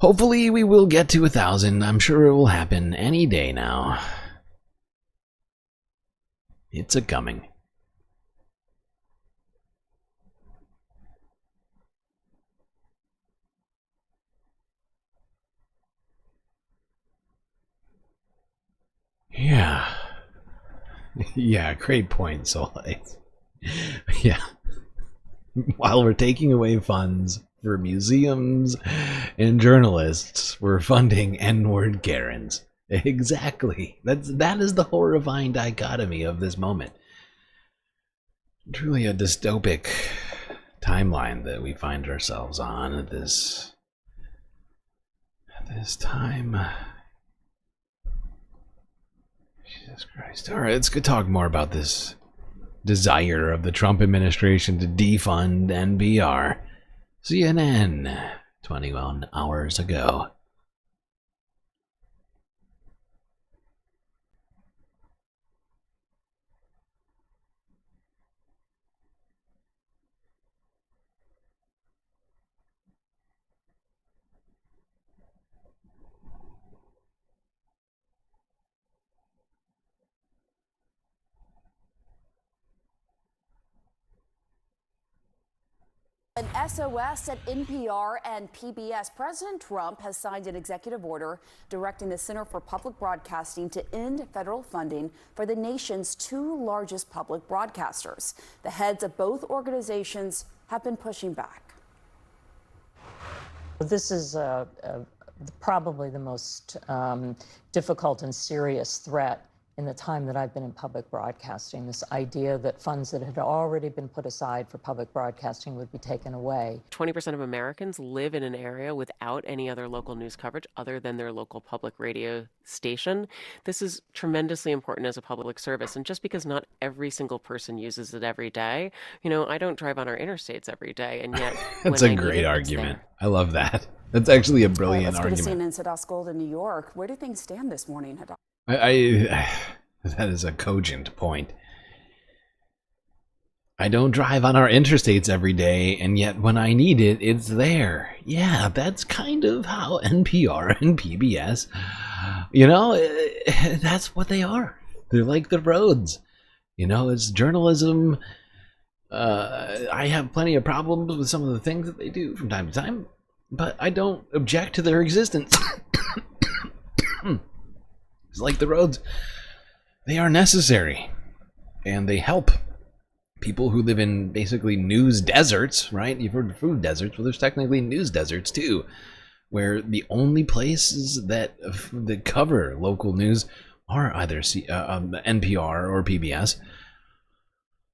Hopefully we will get to 1,000. I'm sure it will happen any day now. It's a coming. Yeah. Yeah, great point, Soullight. Yeah. While we're taking away funds for museums and journalists, we're funding N-word Karens. Exactly. That is the horrifying dichotomy of this moment. Truly a dystopic timeline that we find ourselves on at this time. Jesus Christ. All right, let's go talk more about this desire of the Trump administration to defund NPR. CNN, 21 hours ago. An SOS at NPR and PBS. President Trump has signed an executive order directing the Center for Public Broadcasting to end federal funding for the nation's two largest public broadcasters. The heads of both organizations have been pushing back. This is probably the most difficult and serious threat in the time that I've been in public broadcasting, this idea that funds that had already been put aside for public broadcasting would be taken away. 20% of Americans live in an area without any other local news coverage other than their local public radio station. This is tremendously important as a public service. And just because not every single person uses it every day, you know, I don't drive on our interstates every day, and yet That's a great argument. I love that. That's actually a brilliant Let's argument. go to CNN's Hadas Gold in New York. Where do things stand this morning, Hadas? That is a cogent point. I don't drive on our interstates every day, and yet when I need it, it's there. Yeah, that's kind of how NPR and PBS, that's what they are. They're like the roads. It's journalism. I have plenty of problems with some of the things that they do from time to time, but I don't object to their existence. It's like the roads. They are necessary, and they help people who live in basically news deserts, right? You've heard of food deserts. Well, there's technically news deserts too, where the only places that cover local news are either NPR or PBS.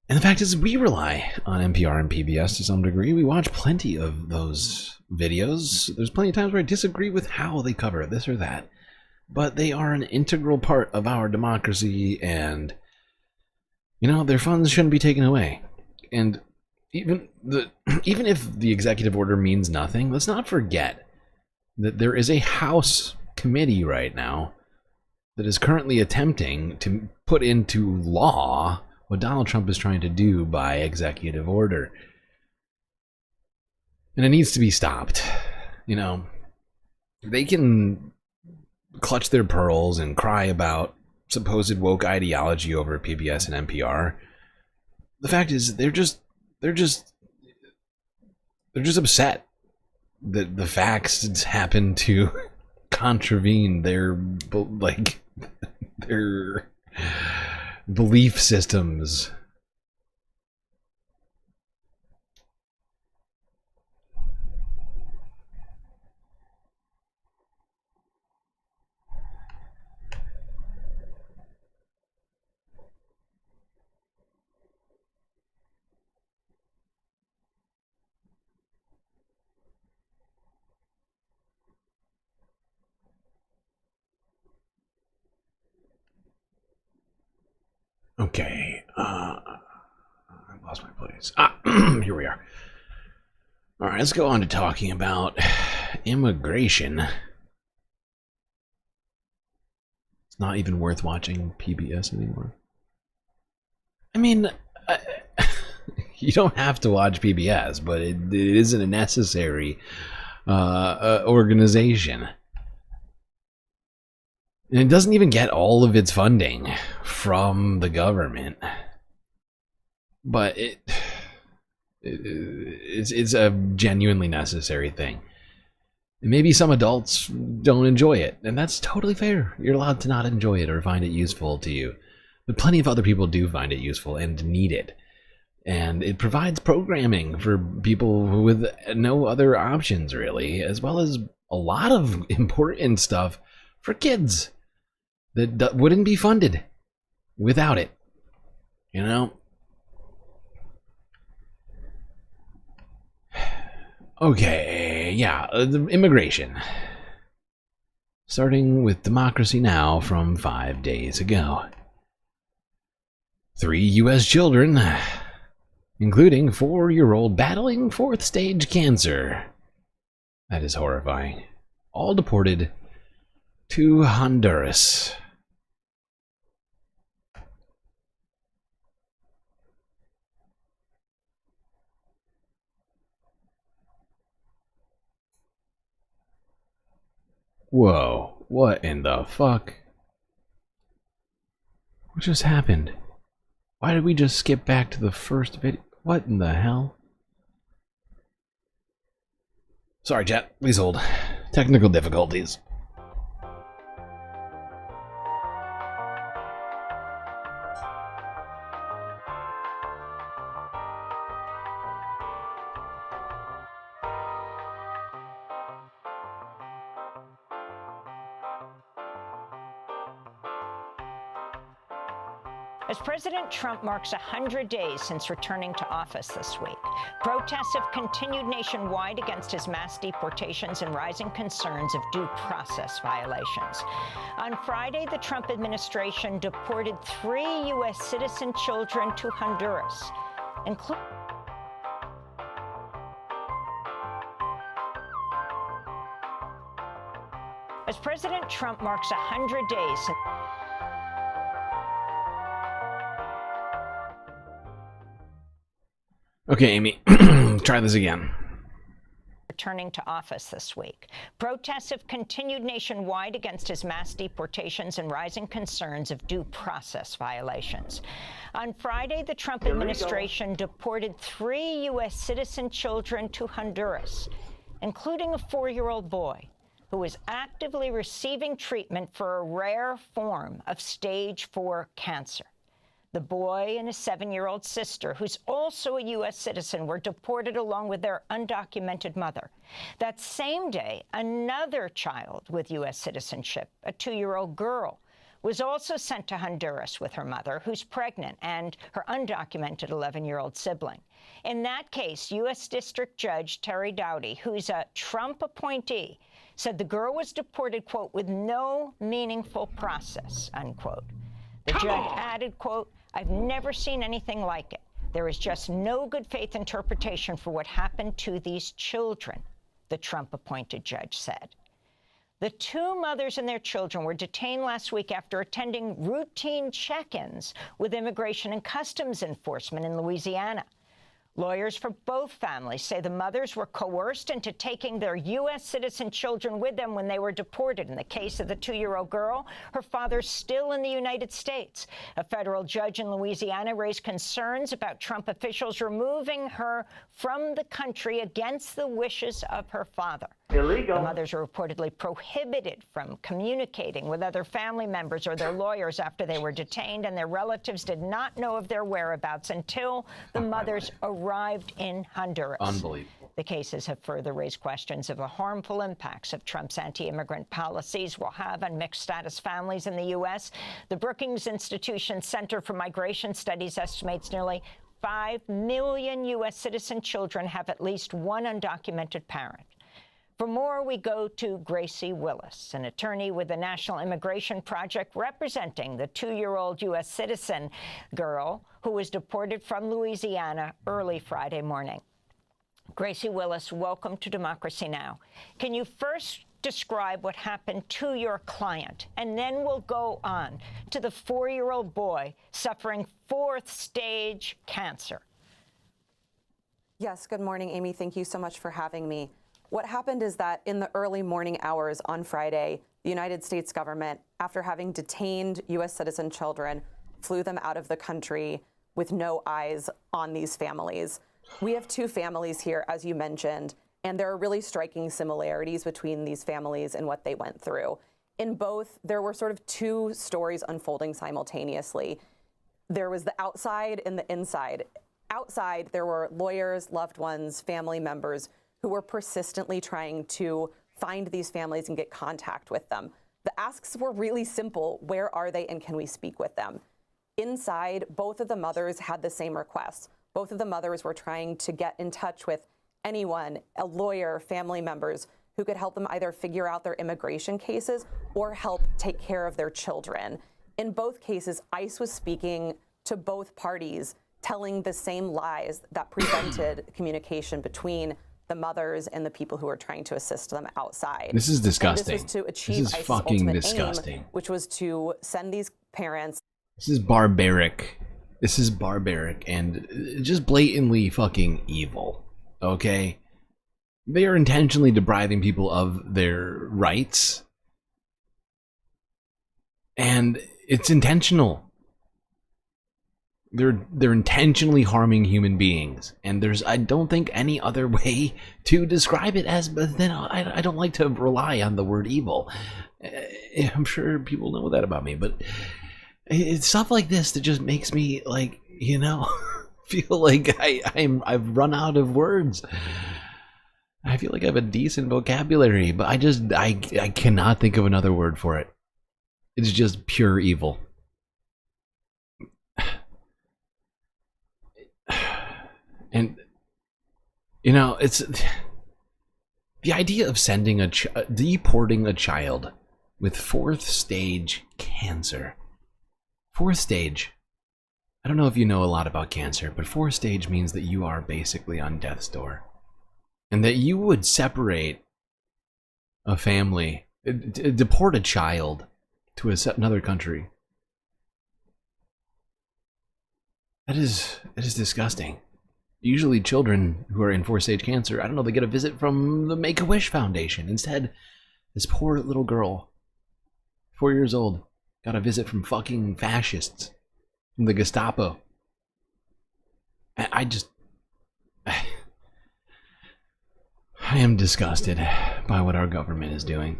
And the fact is, we rely on NPR and PBS to some degree. We watch plenty of those videos. There's plenty of times where I disagree with how they cover this or that, but they are an integral part of our democracy, and their funds shouldn't be taken away. And even if the executive order means nothing, let's not forget that there is a House committee right now that is currently attempting to put into law what Donald Trump is trying to do by executive order. And it needs to be stopped. They can clutch their pearls and cry about supposed woke ideology over PBS and NPR. The fact is, they're just upset that the facts happen to contravene their belief systems. Okay, I lost my place. Here we are. All right, let's go on to talking about immigration. It's not even worth watching PBS anymore. I mean, you don't have to watch PBS, but it isn't a necessary organization. And it doesn't even get all of its funding from the government. But it's a genuinely necessary thing. And maybe some adults don't enjoy it, and that's totally fair. You're allowed to not enjoy it or find it useful to you. But plenty of other people do find it useful and need it. And it provides programming for people with no other options, really, as well as a lot of important stuff for kids that wouldn't be funded without it. Okay, yeah, immigration. Starting with Democracy Now! From 5 days ago. 3 U.S. children, including 4-year-old battling 4th stage cancer. That is horrifying. All deported to Honduras. Whoa, what in the fuck? What just happened? Why did we just skip back to the first video? What in the hell? Sorry, chat. Please hold. Technical difficulties. As President Trump marks 100 days since returning to office this week, protests have continued nationwide against his mass deportations and rising concerns of due process violations. On Friday, the Trump administration deported 3 U.S. citizen children to Honduras, including as President Trump marks 100 days since Okay, Amy, try this again. Returning to office this week. Protests have continued nationwide against his mass deportations and rising concerns of due process violations. On Friday, the Trump administration deported 3 U.S. citizen children to Honduras, including a 4-year-old boy who is actively receiving treatment for a rare form of stage 4 cancer. The boy and his 7-year-old sister, who's also a U.S. citizen, were deported along with their undocumented mother. That same day, another child with U.S. citizenship, a 2-year-old girl, was also sent to Honduras with her mother, who's pregnant, and her undocumented 11-year-old sibling. In that case, U.S. District Judge Terry Doughty, who's a Trump appointee, said the girl was deported, quote, with no meaningful process, unquote. The judge added, quote, I've never seen anything like it. There is just no good faith interpretation for what happened to these children, the Trump-appointed judge said. The 2 mothers and their children were detained last week after attending routine check-ins with Immigration and Customs Enforcement in Louisiana. Lawyers for both families say the mothers were coerced into taking their U.S. citizen children with them when they were deported. In the case of the 2-year-old girl, her father's still in the United States. A federal judge in Louisiana raised concerns about Trump officials removing her from the country against the wishes of her father. Illegal. The mothers are reportedly prohibited from communicating with other family members or their lawyers after they were detained, and their relatives did not know of their whereabouts until the mothers arrived in Honduras. Unbelievable. The cases have further raised questions of the harmful impacts of Trump's anti-immigrant policies will have on mixed-status families in the U.S. The Brookings Institution Center for Migration Studies estimates nearly 5 million U.S. citizen children have at least one undocumented parent. For more, we go to Gracie Willis, an attorney with the National Immigration Project representing the 2-year-old U.S. citizen girl who was deported from Louisiana early Friday morning. Gracie Willis, welcome to Democracy Now! Can you first describe what happened to your client, and then we'll go on to the 4-year-old boy suffering 4th-stage cancer? Yes, good morning, Amy. Thank you so much for having me. What happened is that in the early morning hours on Friday, the United States government, after having detained U.S. citizen children, flew them out of the country with no eyes on these families. We have 2 families here, as you mentioned, and there are really striking similarities between these families and what they went through. In both, there were sort of 2 stories unfolding simultaneously. There was the outside and the inside. Outside, there were lawyers, loved ones, family members who were persistently trying to find these families and get contact with them. The asks were really simple. Where are they and can we speak with them? Inside, both of the mothers had the same request. Both of the mothers were trying to get in touch with anyone, a lawyer, family members, who could help them either figure out their immigration cases or help take care of their children. In both cases, ICE was speaking to both parties, telling the same lies that prevented communication between the mothers and the people who were trying to assist them outside. This is disgusting. And this was to achieve ICE's fucking ultimate disgusting. aim, which was to send these parents. This is barbaric. This is barbaric and just blatantly fucking evil. Okay? They are intentionally depriving people of their rights. And it's intentional. They're intentionally harming human beings, and there's I don't think any other way to describe it as. But then I don't like to rely on the word evil. I'm sure people know that about me, but it's stuff like this that just makes me like feel like I've run out of words. I feel like I have a decent vocabulary, but I cannot think of another word for it. It's just pure evil. And it's the idea of sending deporting a child with 4th stage cancer. 4th stage. I don't know if you know a lot about cancer, but 4th stage means that you are basically on death's door, and that you would separate a family, deport a child to another country. That is disgusting. Usually children who are in 4-stage cancer, I don't know, they get a visit from the Make-A-Wish Foundation. Instead, this poor little girl, 4 years old, got a visit from fucking fascists, from the Gestapo. I am disgusted by what our government is doing.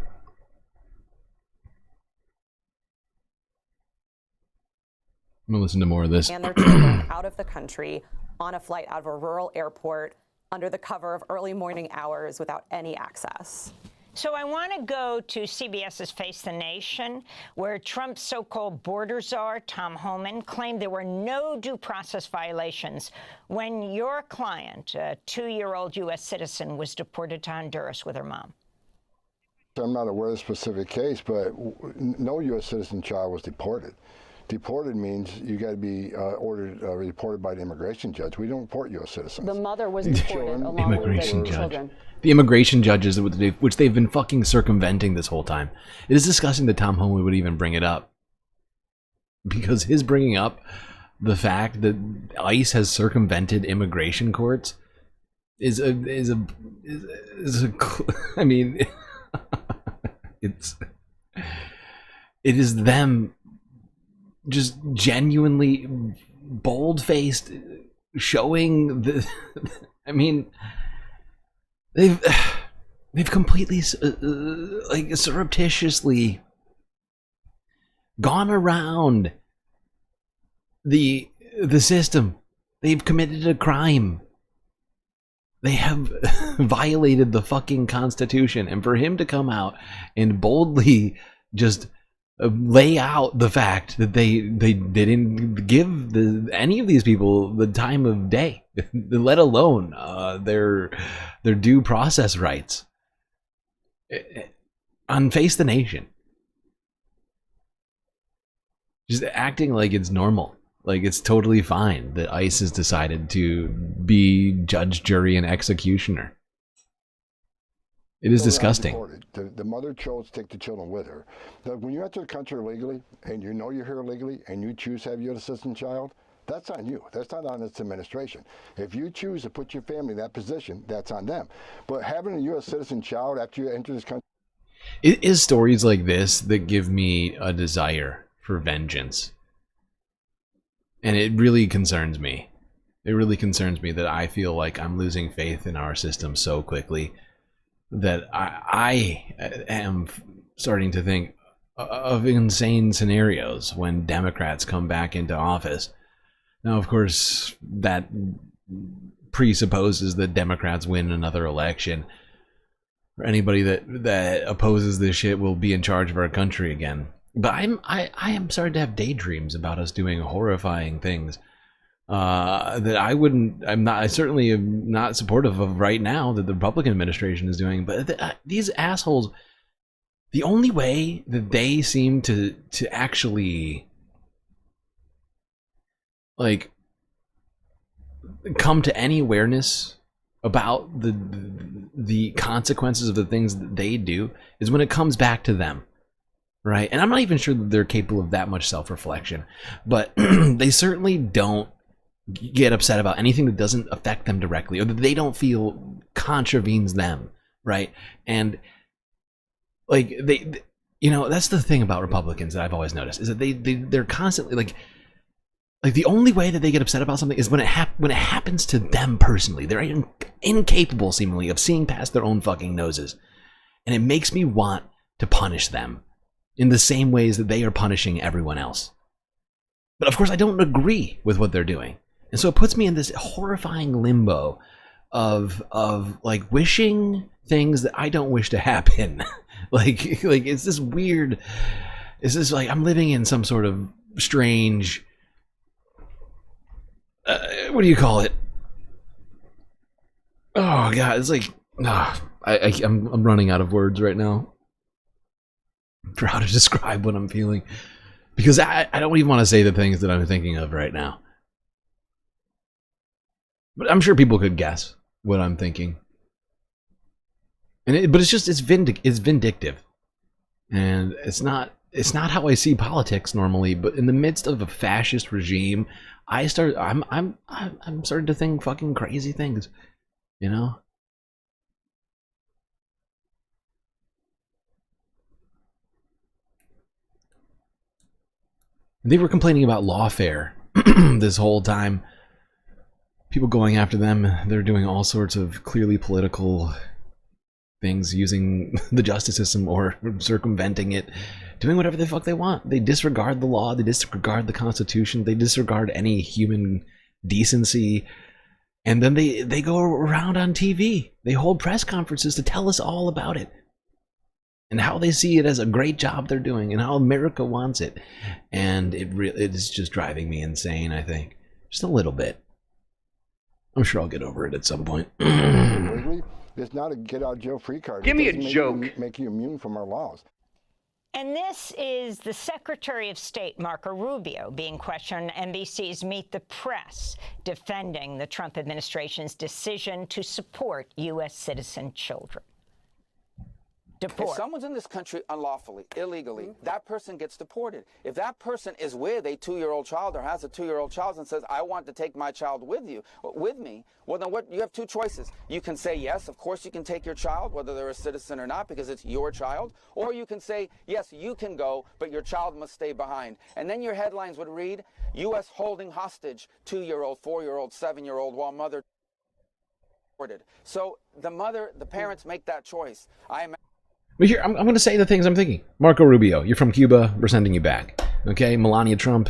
I'm gonna listen to more of this. And their children out of the country on a flight out of a rural airport under the cover of early morning hours without any access. So I want to go to CBS's Face the Nation, where Trump's so-called border czar, Tom Homan, claimed there were no due process violations when your client, a 2-year-old U.S. citizen, was deported to Honduras with her mom. I'm not aware of the specific case, but no U.S. citizen child was deported. Deported means you got to be reported by the immigration judge. We don't report U.S. citizens. The mother was deported along with their children. The immigration judges, which they've been fucking circumventing this whole time. It is disgusting that Tom Homan would even bring it up. Because his bringing up the fact that ICE has circumvented immigration courts is a I mean, it is them just genuinely bold-faced showing the I mean, they've completely like surreptitiously gone around the system. They've committed a crime. They have violated the fucking Constitution, and for him to come out and boldly just lay out the fact that they didn't give any of these people the time of day, let alone their due process rights, on Face the Nation, just acting like it's normal, like it's totally fine that ICE has decided to be judge, jury, and executioner. It is disgusting. The mother chose to take the children with her. When you enter the country illegally, and you know you're here illegally, and you choose to have your citizen child, that's on you. That's not on this administration. If you choose to put your family in that position, that's on them. But having a U.S. citizen child after you enter this country... It is stories like this that give me a desire for vengeance. And it really concerns me. It really concerns me that I feel like I'm losing faith in our system so quickly that I am starting to think of insane scenarios when Democrats come back into office. Now, of course, that presupposes that Democrats win another election. Anybody that opposes this shit will be in charge of our country again. But I am starting to have daydreams about us doing horrifying things that I certainly am not supportive of right now that the Republican administration is doing. But these assholes, the only way that they seem to actually like come to any awareness about the consequences of the things that they do is when it comes back to them. Right? And I'm not even sure that they're capable of that much self-reflection, but they certainly don't get upset about anything that doesn't affect them directly or that they don't feel contravenes them, right? And like they you know, that's the thing about Republicans that I've always noticed is that they're constantly like the only way that they get upset about something is when it happens to them personally. They're incapable seemingly of seeing past their own fucking noses. And it makes me want to punish them in the same ways that they are punishing everyone else. But of course I don't agree with what they're doing. And so it puts me in this horrifying limbo of like wishing things that I don't wish to happen. like it's this weird, it's this like I'm living in some sort of strange, what do you call it? Oh God, it's like, I'm running out of words right now for how to describe what I'm feeling, because I don't even want to say the things that I'm thinking of right now. But I'm sure people could guess what I'm thinking. And but it's vindictive, and it's not it's not how I see politics normally, but in the midst of a fascist regime, I'm starting to think fucking crazy things, you know? They were complaining about lawfare this whole time. People going after them. They're doing all sorts of clearly political things, using the justice system or circumventing it, doing whatever the fuck they want. They disregard the law. They disregard the Constitution. They disregard any human decency. And then they go around on TV. They hold press conferences to tell us all about it. And how they see it as a great job they're doing, and how America wants it. And it's just driving me insane, I think. Just a little bit. I'm sure I'll get over it at some point. It's not a get-out-jail-free card. Give me a joke. Make you immune from our laws. And this is the Secretary of State, Marco Rubio, being questioned on NBC's Meet the Press, defending the Trump administration's decision to support U.S. citizen children. If someone's in this country unlawfully, illegally, that person gets deported. If that person is with a 2-year-old child or has a 2-year-old child and says, I want to take my child with me, well, then you have two choices. You can say, yes, of course you can take your child, whether they're a citizen or not, because it's your child. Or you can say, yes, you can go, but your child must stay behind. And then your headlines would read, U.S. holding hostage 2-year-old, 4-year-old, 7-year-old while mother deported. So the parents make that choice. But here, I'm going to say the things I'm thinking. Marco Rubio, you're from Cuba. We're sending you back. Okay, Melania Trump,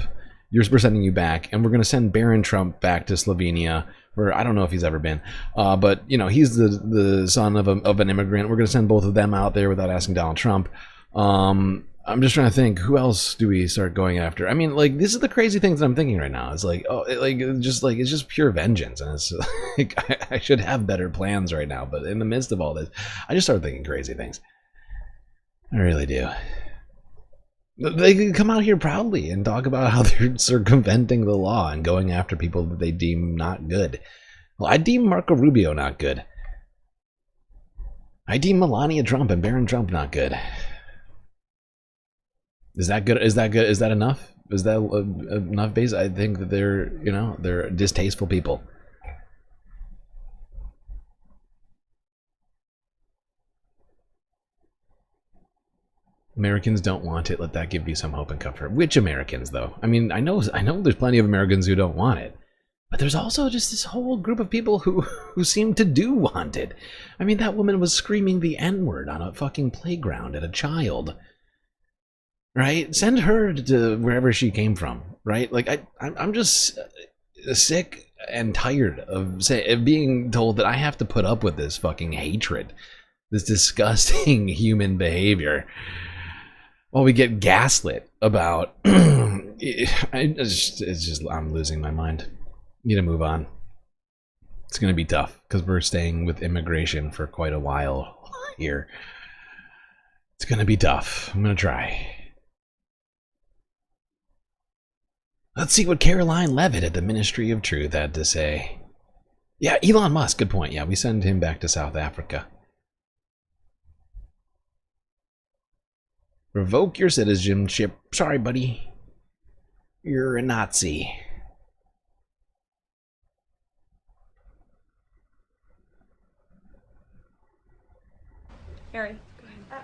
we're sending you back. And we're going to send Barron Trump back to Slovenia, where I don't know if he's ever been. But, you know, he's the son of an immigrant. We're going to send both of them out there without asking Donald Trump. I'm just trying to think, who else do we start going after? I mean, like, this is the crazy things that I'm thinking right now. It's like, it's just pure vengeance. And it's like, I should have better plans right now. But in the midst of all this, I just started thinking crazy things. I really do. They can come out here proudly and talk about how they're circumventing the law and going after people that they deem not good. Well, I deem Marco Rubio not good. I deem Melania Trump and Barron Trump not good. Is that good? Is that good? Is that enough? Is that enough base? I think that they're distasteful people. Americans don't want it. Let that give you some hope and comfort. Which Americans, though? I mean, I know there's plenty of Americans who don't want it. But there's also just this whole group of people who seem to do want it. I mean, that woman was screaming the N-word on a fucking playground at a child. Right? Send her to wherever she came from. Right? Like, I'm just sick and tired of being told that I have to put up with this fucking hatred. This disgusting human behavior. Well, we get gaslit about. I'm losing my mind. Need to move on. It's going to be tough because we're staying with immigration for quite a while here. It's going to be tough. I'm going to try. Let's see what Caroline Levitt at the Ministry of Truth had to say. Yeah, Elon Musk. Good point. Yeah, we send him back to South Africa. Revoke your citizenship. Sorry, buddy. You're a Nazi. Harry.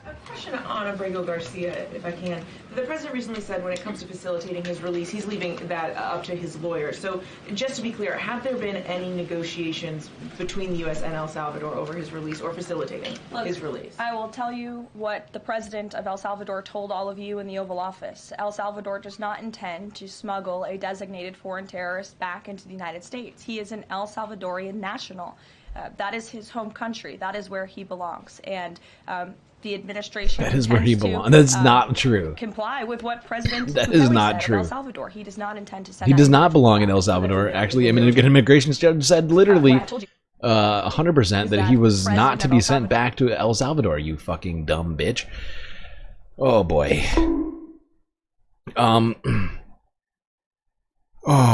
A question on Abrego Garcia, if I can. The president recently said when it comes to facilitating his release, he's leaving that up to his lawyers. So just to be clear, have there been any negotiations between the U.S. and El Salvador over his release or facilitating his release? I will tell you what the president of El Salvador told all of you in the Oval Office. El Salvador does not intend to smuggle a designated foreign terrorist back into the United States. He is an El Salvadorian national. That is his home country. That is where he belongs. And the administration that is where he belongs. That's not true. Comply with what President that is not true. El Salvador. He does not intend to send. He does not belong in El Salvador. Actually, I mean, an immigration judge said literally 100% that he was not to be sent back to El Salvador. You fucking dumb bitch. Oh boy. Oh,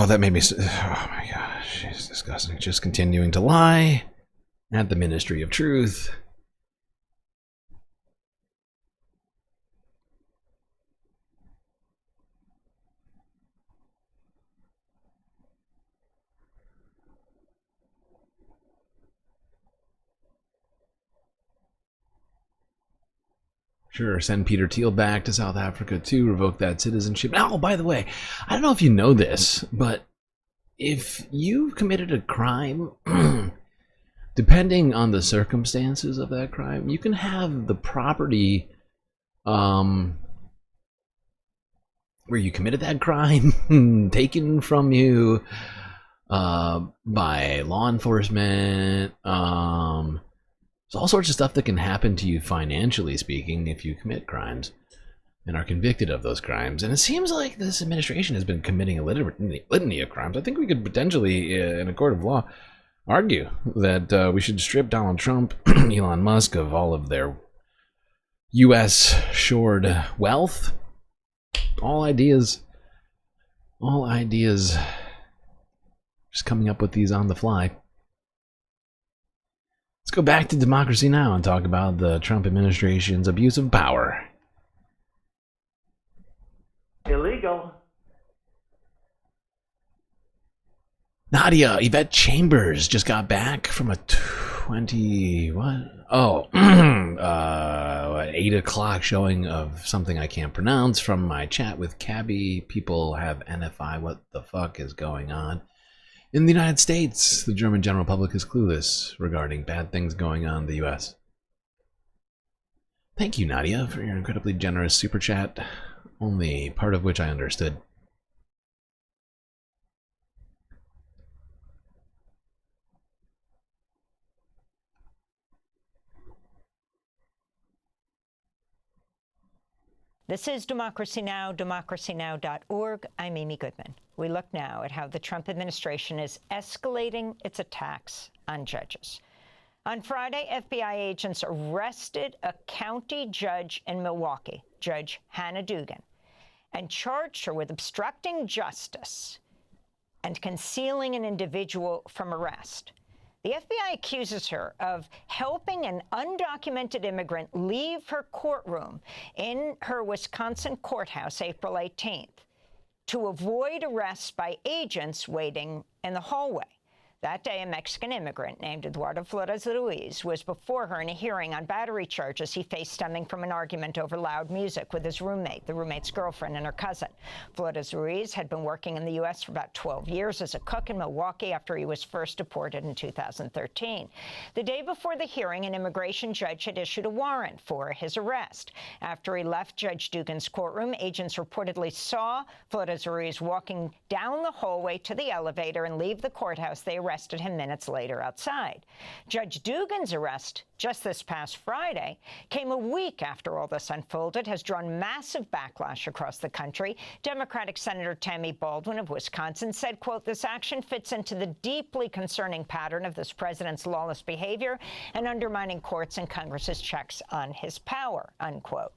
that made me. Oh my gosh, she's disgusting. Just continuing to lie at the Ministry of Truth. Sure, send Peter Thiel back to South Africa too, revoke that citizenship. Oh, by the way, I don't know if you know this, but if you committed a crime, depending on the circumstances of that crime, you can have the property where you committed that crime taken from you by law enforcement. There's all sorts of stuff that can happen to you financially speaking if you commit crimes and are convicted of those crimes. And it seems like this administration has been committing a litany of crimes. I think we could potentially, in a court of law, argue that we should strip Donald Trump, Elon Musk, of all of their U.S. shored wealth. All ideas. Just coming up with these on the fly. Let's go back to Democracy Now! And talk about the Trump administration's abuse of power. Illegal. Nadia, Yvette Chambers just got back from a 8 o'clock showing of something I can't pronounce from my chat with Cabby. People have NFI. What the fuck is going on? In the United States, the German general public is clueless regarding bad things going on in the US. Thank you, Nadia, for your incredibly generous super chat, only part of which I understood. This is Democracy Now!, democracynow.org. I'm Amy Goodman. We look now at how the Trump administration is escalating its attacks on judges. On Friday, FBI agents arrested a county judge in Milwaukee, Judge Hannah Dugan, and charged her with obstructing justice and concealing an individual from arrest. The FBI accuses her of helping an undocumented immigrant leave her courtroom in her Wisconsin courthouse April 18th to avoid arrest by agents waiting in the hallway. That day, a Mexican immigrant named Eduardo Flores Ruiz was before her in a hearing on battery charges he faced stemming from an argument over loud music with his roommate, the roommate's girlfriend, and her cousin. Flores Ruiz had been working in the U.S. for about 12 years as a cook in Milwaukee after he was first deported in 2013. The day before the hearing, an immigration judge had issued a warrant for his arrest. After he left Judge Dugan's courtroom, agents reportedly saw Flores Ruiz walking down the hallway to the elevator and leave the courthouse. They arrested him minutes later outside. Judge Dugan's arrest just this past Friday came a week after all this unfolded, has drawn massive backlash across the country. Democratic Senator Tammy Baldwin of Wisconsin said, quote, "This action fits into the deeply concerning pattern of this president's lawless behavior and undermining courts and Congress's checks on his power," unquote.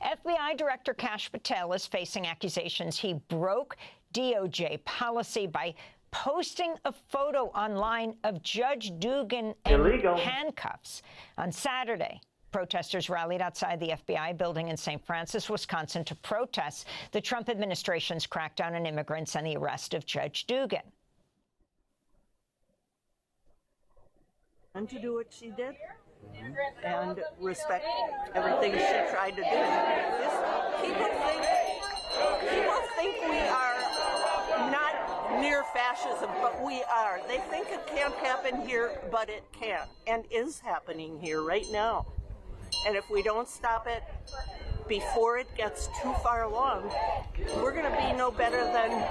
FBI Director Kash Patel is facing accusations he broke DOJ policy by posting a photo online of Judge Dugan in handcuffs. On Saturday, protesters rallied outside the FBI building in St. Francis, Wisconsin, to protest the Trump administration's crackdown on immigrants and the arrest of Judge Dugan. And to do what she did and respect everything she tried to do. People think we are not near fascism, but we are. They think it can't happen here, but it can, and is happening here right now. And if we don't stop it before it gets too far along, we're going to be no better than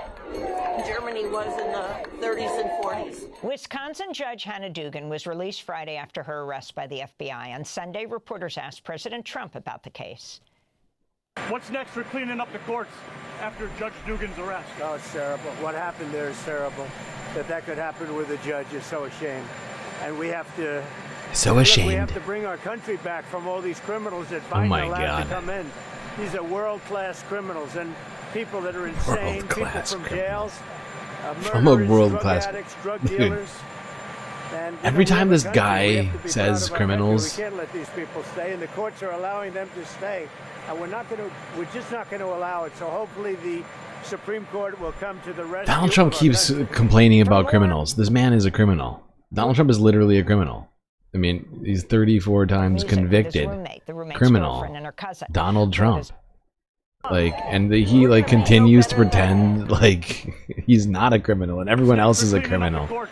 Germany was in the 30s and 40s. Wisconsin Judge Hannah Dugan was released Friday after her arrest by the FBI. On Sunday, reporters asked President Trump about the case. What's next for cleaning up the courts after Judge Dugan's arrest? Oh, it's terrible. What happened there is terrible. That could happen with a judge is so ashamed. And we have to... So ashamed. We have to bring our country back from all these criminals that Biden allowed to come in. These are world-class criminals and people that are insane, people from jails, from a world-class drug addicts, drug dealers. And, every time this guy says criminals, we can't let these people stay, and the courts are allowing them to stay. And we're just not going to allow it. So hopefully the Supreme Court will come to the rescue. Donald Trump keeps complaining about criminals. This man is a criminal. Donald Trump is literally a criminal. I mean, he's 34 times convicted criminal. Donald Trump. Like, and he like continues to pretend like he's not a criminal, and everyone else is a criminal.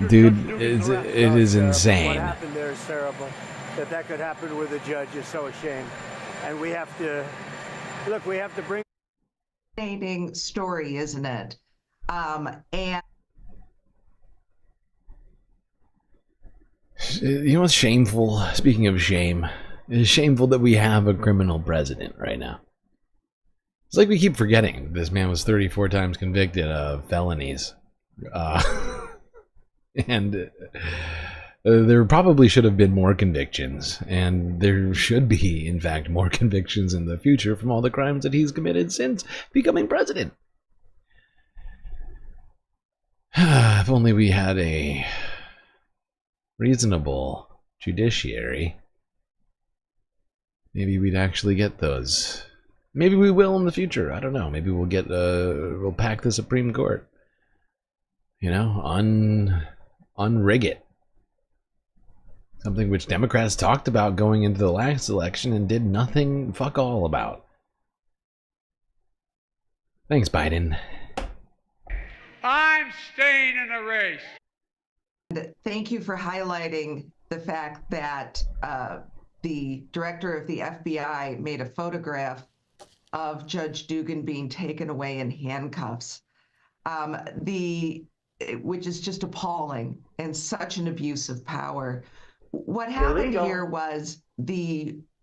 Dude, it is insane. What happened there is terrible. That could happen with a judge is so ashamed, and we have to look. We have to bring. Fascinating story, isn't it? And you know what's shameful? Speaking of shame, it's shameful that we have a criminal president right now. It's like we keep forgetting this man was 34 times convicted of felonies. And there probably should have been more convictions. And there should be, in fact, more convictions in the future from all the crimes that he's committed since becoming president. If only we had a reasonable judiciary, maybe we'd actually get those. Maybe we will in the future. I don't know. Maybe we'll get we'll pack the Supreme Court. You know, unrig it. Something which Democrats talked about going into the last election and did nothing fuck all about. Thanks, Biden. I'm staying in the race. thank you for highlighting the fact that the director of the FBI made a photograph of Judge Dugan being taken away in handcuffs, which is just appalling and such an abuse of power. What happened here was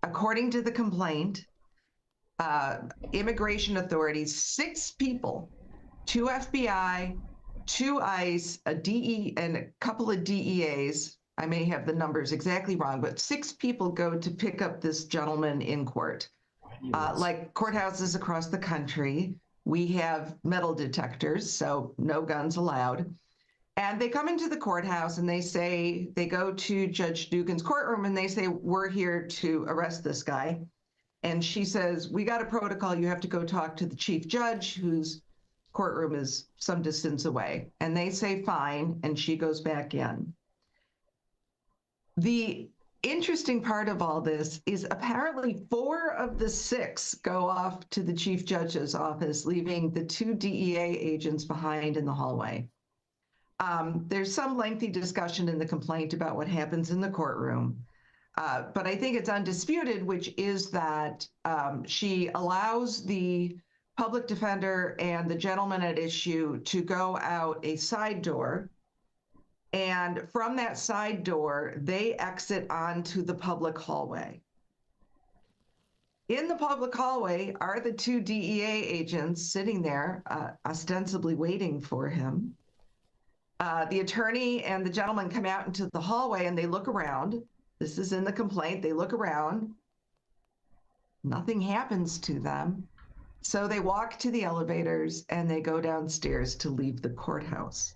according to the complaint, immigration authorities, 6 people, 2 FBI, 2 ICE, a DE, and a couple of DEAs. I may have the numbers exactly wrong, but 6 people go to pick up this gentleman in court. Like courthouses across the country, we have metal detectors, so no guns allowed. And they come into the courthouse and they go to Judge Dugan's courtroom and they say, we're here to arrest this guy. And she says, we got a protocol. You have to go talk to the chief judge, whose courtroom is some distance away. And they say, fine. And she goes back in. The interesting part of all this is apparently 4 of the 6 go off to the chief judge's office, leaving the 2 DEA agents behind in the hallway. There's some lengthy discussion in the complaint about what happens in the courtroom. But I think it's undisputed, which is that she allows the public defender and the gentleman at issue to go out a side door. And from that side door, they exit onto the public hallway. In the public hallway are the 2 DEA agents sitting there, ostensibly waiting for him. The attorney and the gentleman come out into the hallway and they look around. This is in the complaint. They look around. Nothing happens to them. So they walk to the elevators and they go downstairs to leave the courthouse.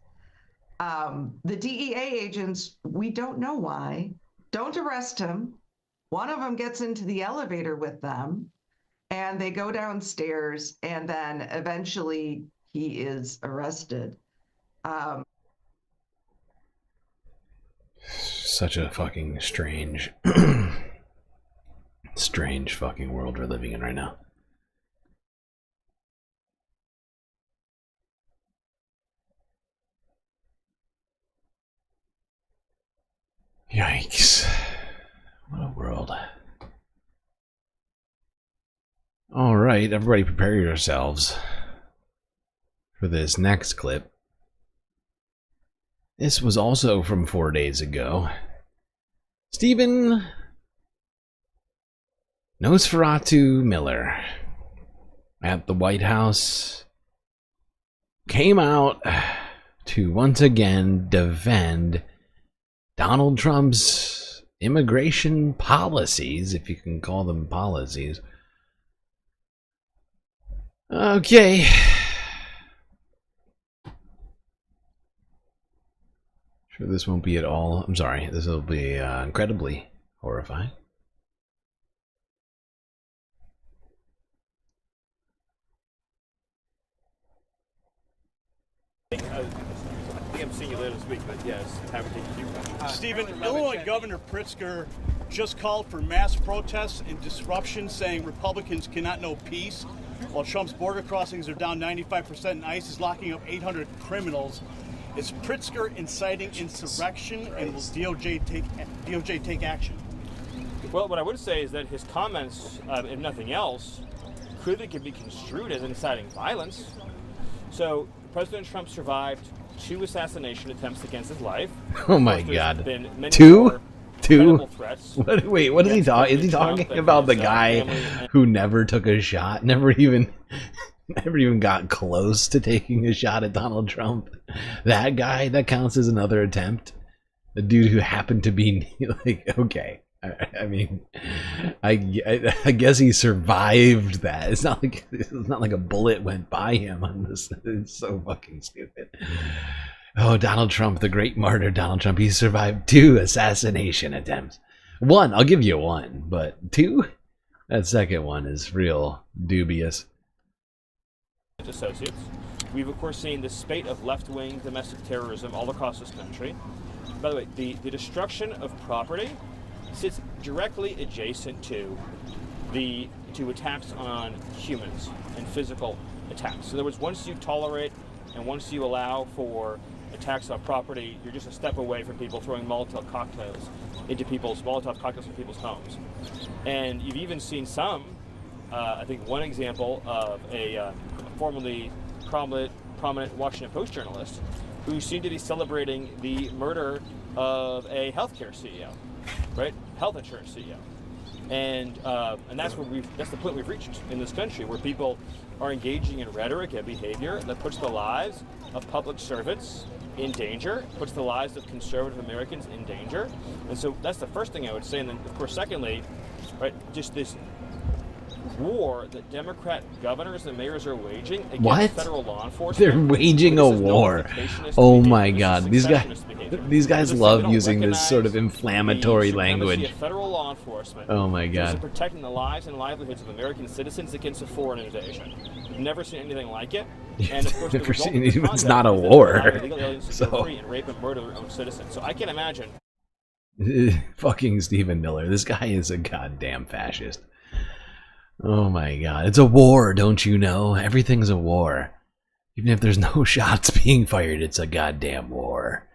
The DEA agents, we don't know why, don't arrest him. One of them gets into the elevator with them and they go downstairs and then eventually he is arrested. Such a fucking strange, strange fucking world we're living in right now. Yikes. What a world. Alright, everybody prepare yourselves for this next clip. This was also from 4 days ago. Stephen Nosferatu Miller at the White House came out to once again defend Donald Trump's immigration policies, if you can call them policies. Okay. Sure, this won't be at all. I'm sorry, this will be incredibly horrifying. think I'm seeing you later this week, but yes, happy to take a few questions. Stephen, Illinois Governor Pritzker just called for mass protests and disruption, saying Republicans cannot know peace, while Trump's border crossings are down 95% and ICE is locking up 800 criminals. Is Pritzker inciting insurrection, and will DOJ take action? Well, what I would say is that his comments, if nothing else, could be construed as inciting violence. So President Trump survived 2 assassination attempts against his life. Oh my God. Been many 2? Threats. Wait, what is he talking? Is he talking about the guy who never took a shot, never even got close to taking a shot at Donald Trump? That guy, that counts as another attempt. The dude who happened to be like, okay, I mean, I guess he survived that. It's not like a bullet went by him on this. It's so fucking stupid. Oh, Donald Trump, the great martyr Donald Trump. He survived 2 assassination attempts. 1, I'll give you 1, but 2? That second one is real dubious. Associates. We've, of course, seen the spate of left-wing domestic terrorism all across this country. By the way, the destruction of property sits directly adjacent to attacks on humans and physical attacks. In other words, once you tolerate and once you allow for attacks on property, you're just a step away from people throwing Molotov cocktails into people's homes. And you've even seen some, I think one example of a formerly prominent Washington Post journalist who seemed to be celebrating the murder of a healthcare CEO, right? Health insurance CEO. And that's the point we've reached in this country, where people are engaging in rhetoric and behavior that puts the lives of public servants in danger, puts the lives of conservative Americans in danger. And so that's the first thing I would say. And then, of course, secondly, right, just this war that Democrat governors and mayors are waging against federal law enforcement. They're waging a war. Oh my God, these guys love using this sort of inflammatory language. Federal law enforcement. Oh my God. Protecting the lives and livelihoods of American citizens against a foreign invasion. We've never seen anything like it. And of course, it's not a war. Illegal aliens to go free and rape and murder their own citizens. So I can imagine. Fucking Stephen Miller. This guy is a goddamn fascist. Oh my God. It's a war, don't you know? Everything's a war. Even if there's no shots being fired, it's a goddamn war.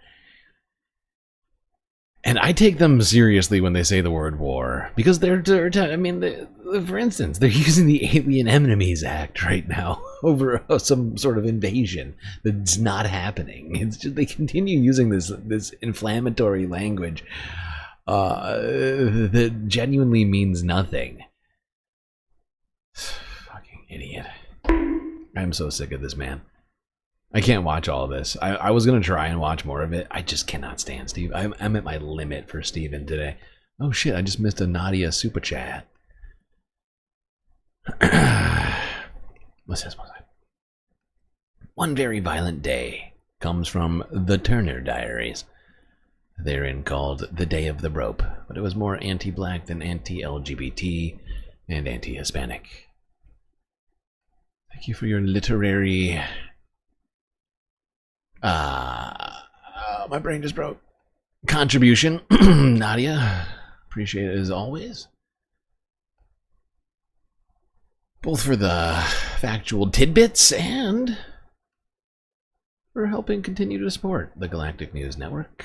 And I take them seriously when they say the word war, because for instance, they're using the Alien Enemies Act right now over some sort of invasion that's not happening. It's just they continue using this inflammatory language that genuinely means nothing. Fucking idiot. I'm so sick of this man. I can't watch all of this. I was going to try and watch more of it. I just cannot stand Steve. I'm at my limit for Steven today. Oh shit, I just missed a Nadia super chat. What's this? One very violent day comes from the Turner Diaries. Therein called The Day of the Rope, but it was more anti-black than anti-LGBT and anti-Hispanic. Thank you for your literary... my brain just broke. Contribution, Nadia. Appreciate it as always. Both for the factual tidbits and for helping continue to support the Galactic News Network.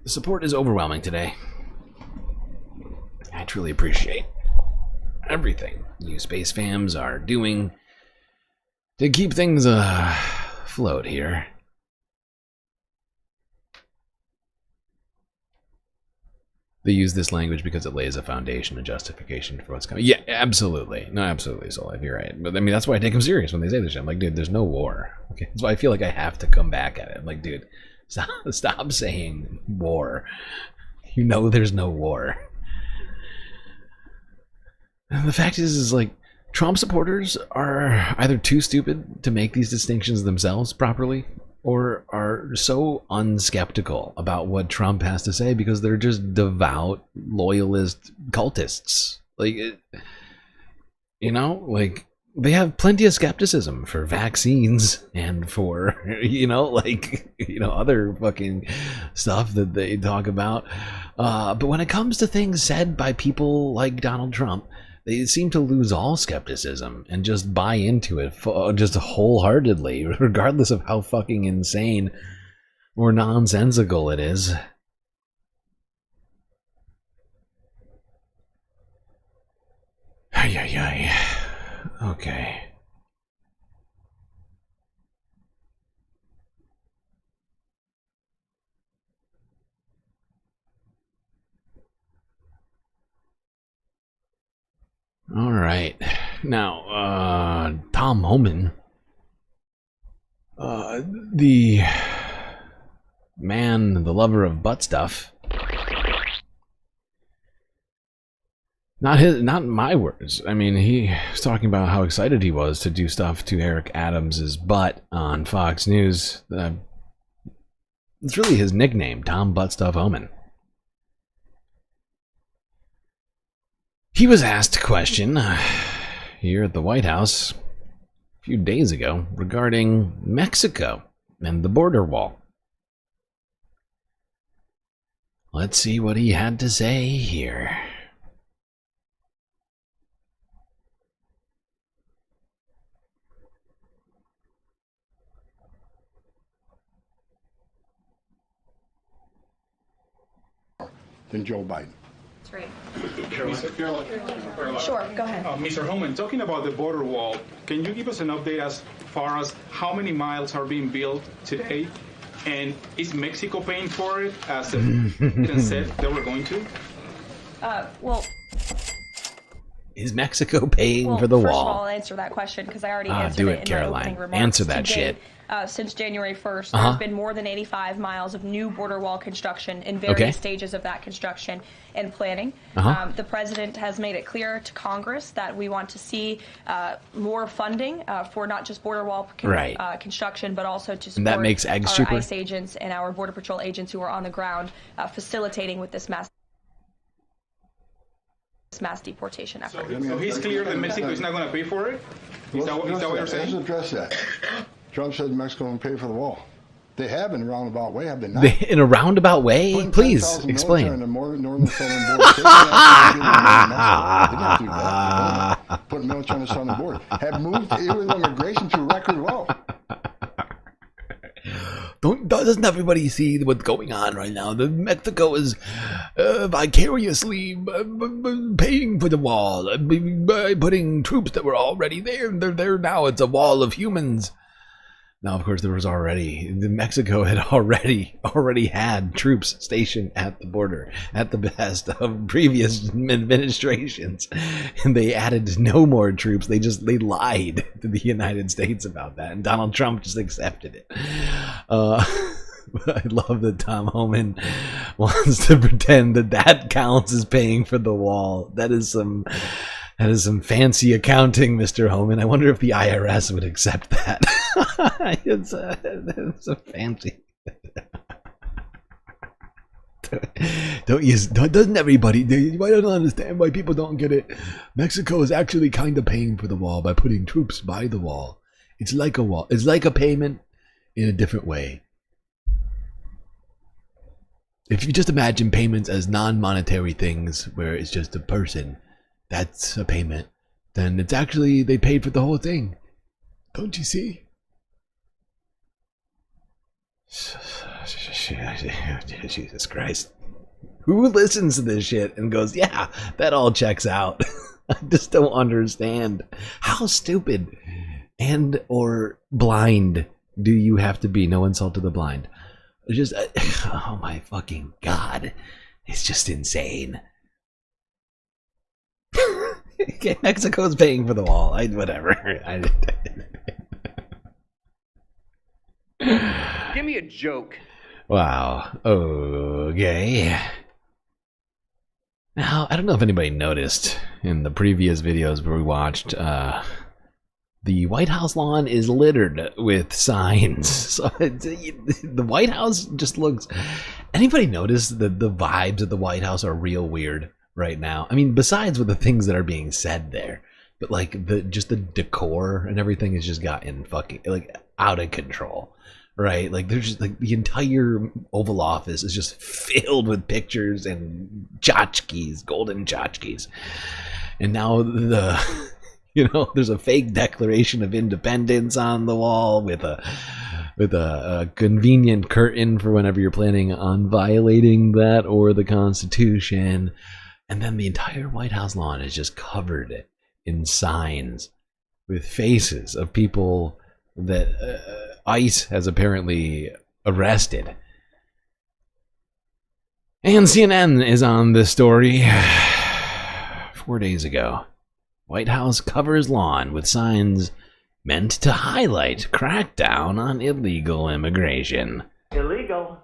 The support is overwhelming today. I truly appreciate everything you space fams are doing to keep things afloat here. They use this language because it lays a foundation, a justification for what's coming. Yeah, absolutely. No, absolutely, Soul. You're right. But I mean, that's why I take them serious when they say this shit. I'm like, dude, there's no war. Okay, that's why I feel like I have to come back at it. I'm like, dude, stop saying war. You know there's no war. And the fact is like, Trump supporters are either too stupid to make these distinctions themselves properly, or are so unskeptical about what Trump has to say because they're just devout, loyalist cultists. Like, you know, like, they have plenty of skepticism for vaccines and for, other fucking stuff that they talk about. But when it comes to things said by people like Donald Trump, they seem to lose all skepticism and just buy into it just wholeheartedly, regardless of how fucking insane or nonsensical it is. Ay, ay, ay. Okay. All right. Now, Tom Homan, the man, the lover of butt stuff. Not my words. I mean, he was talking about how excited he was to do stuff to Eric Adams's butt on Fox News. It's really his nickname, Tom Buttstuff Homan. He was asked a question here at the White House a few days ago regarding Mexico and the border wall. Let's see what he had to say here. Than Joe Biden. That's right. Caroline. Sure, go ahead. Mr. Homan, talking about the border wall, can you give us an update as far as how many miles are being built today? And is Mexico paying for it as the president said they were going to? Well... Is Mexico paying for the first wall? Of all, I'll answer that question because I already answered it in Caroline. my opening remarks. Answer that Today, shit. Since January 1st, there's been more than 85 miles of new border wall construction in various stages of that construction and planning. The president has made it clear to Congress that we want to see more funding for not just border wall construction, but also to support that makes Egg our Super. ICE agents and our Border Patrol agents who are on the ground facilitating with this mass deportation effort. So he's clear that Mexico is not going to pay for it? Is that what you're saying? Let's address that. Trump said Mexico will pay for the wall. They have in a roundabout way, have they not? In a roundabout way? Please explain. In the northern southern border. Put military on the southern border. Have moved illegal immigration to a record low. Doesn't everybody see what's going on right now? Mexico is vicariously paying for the wall by putting troops that were already there. They're there now. It's a wall of humans. Now, of course, Mexico had already had troops stationed at the border at the behest of previous administrations, and they added no more troops. They lied to the United States about that, and Donald Trump just accepted it. I love that Tom Homan wants to pretend that counts as paying for the wall. That is some fancy accounting, Mr. Homan. I wonder if the IRS would accept that. It's a fancy. Doesn't everybody? I don't understand why people don't get it. Mexico is actually kind of paying for the wall by putting troops by the wall. It's like a wall. It's like a payment in a different way. If you just imagine payments as non-monetary things where it's just a person, that's a payment, then it's actually they paid for the whole thing. Don't you see? Jesus Christ. Who listens to this shit and goes, yeah, that all checks out? I just don't understand. How stupid and or blind do you have to be? No insult to the blind. Just, oh my fucking God. It's just insane. Okay, Mexico's paying for the wall. Whatever. Give me a joke. Wow. Okay. Now, I don't know if anybody noticed in the previous videos where we watched, the White House lawn is littered with signs. So the White House just looks... Anybody notice that the vibes at the White House are real weird right now? I mean, besides with the things that are being said there, but like the decor and everything has just gotten fucking like out of control, right? Like there's just like the entire Oval Office is just filled with pictures and tchotchkes, golden tchotchkes, and now there's a fake Declaration of Independence on the wall with a convenient curtain for whenever you're planning on violating that or the Constitution. And then the entire White House lawn is just covered in signs with faces of people that ICE has apparently arrested. And CNN is on this story 4 days ago. White House covers lawn with signs meant to highlight crackdown on illegal immigration. Illegal.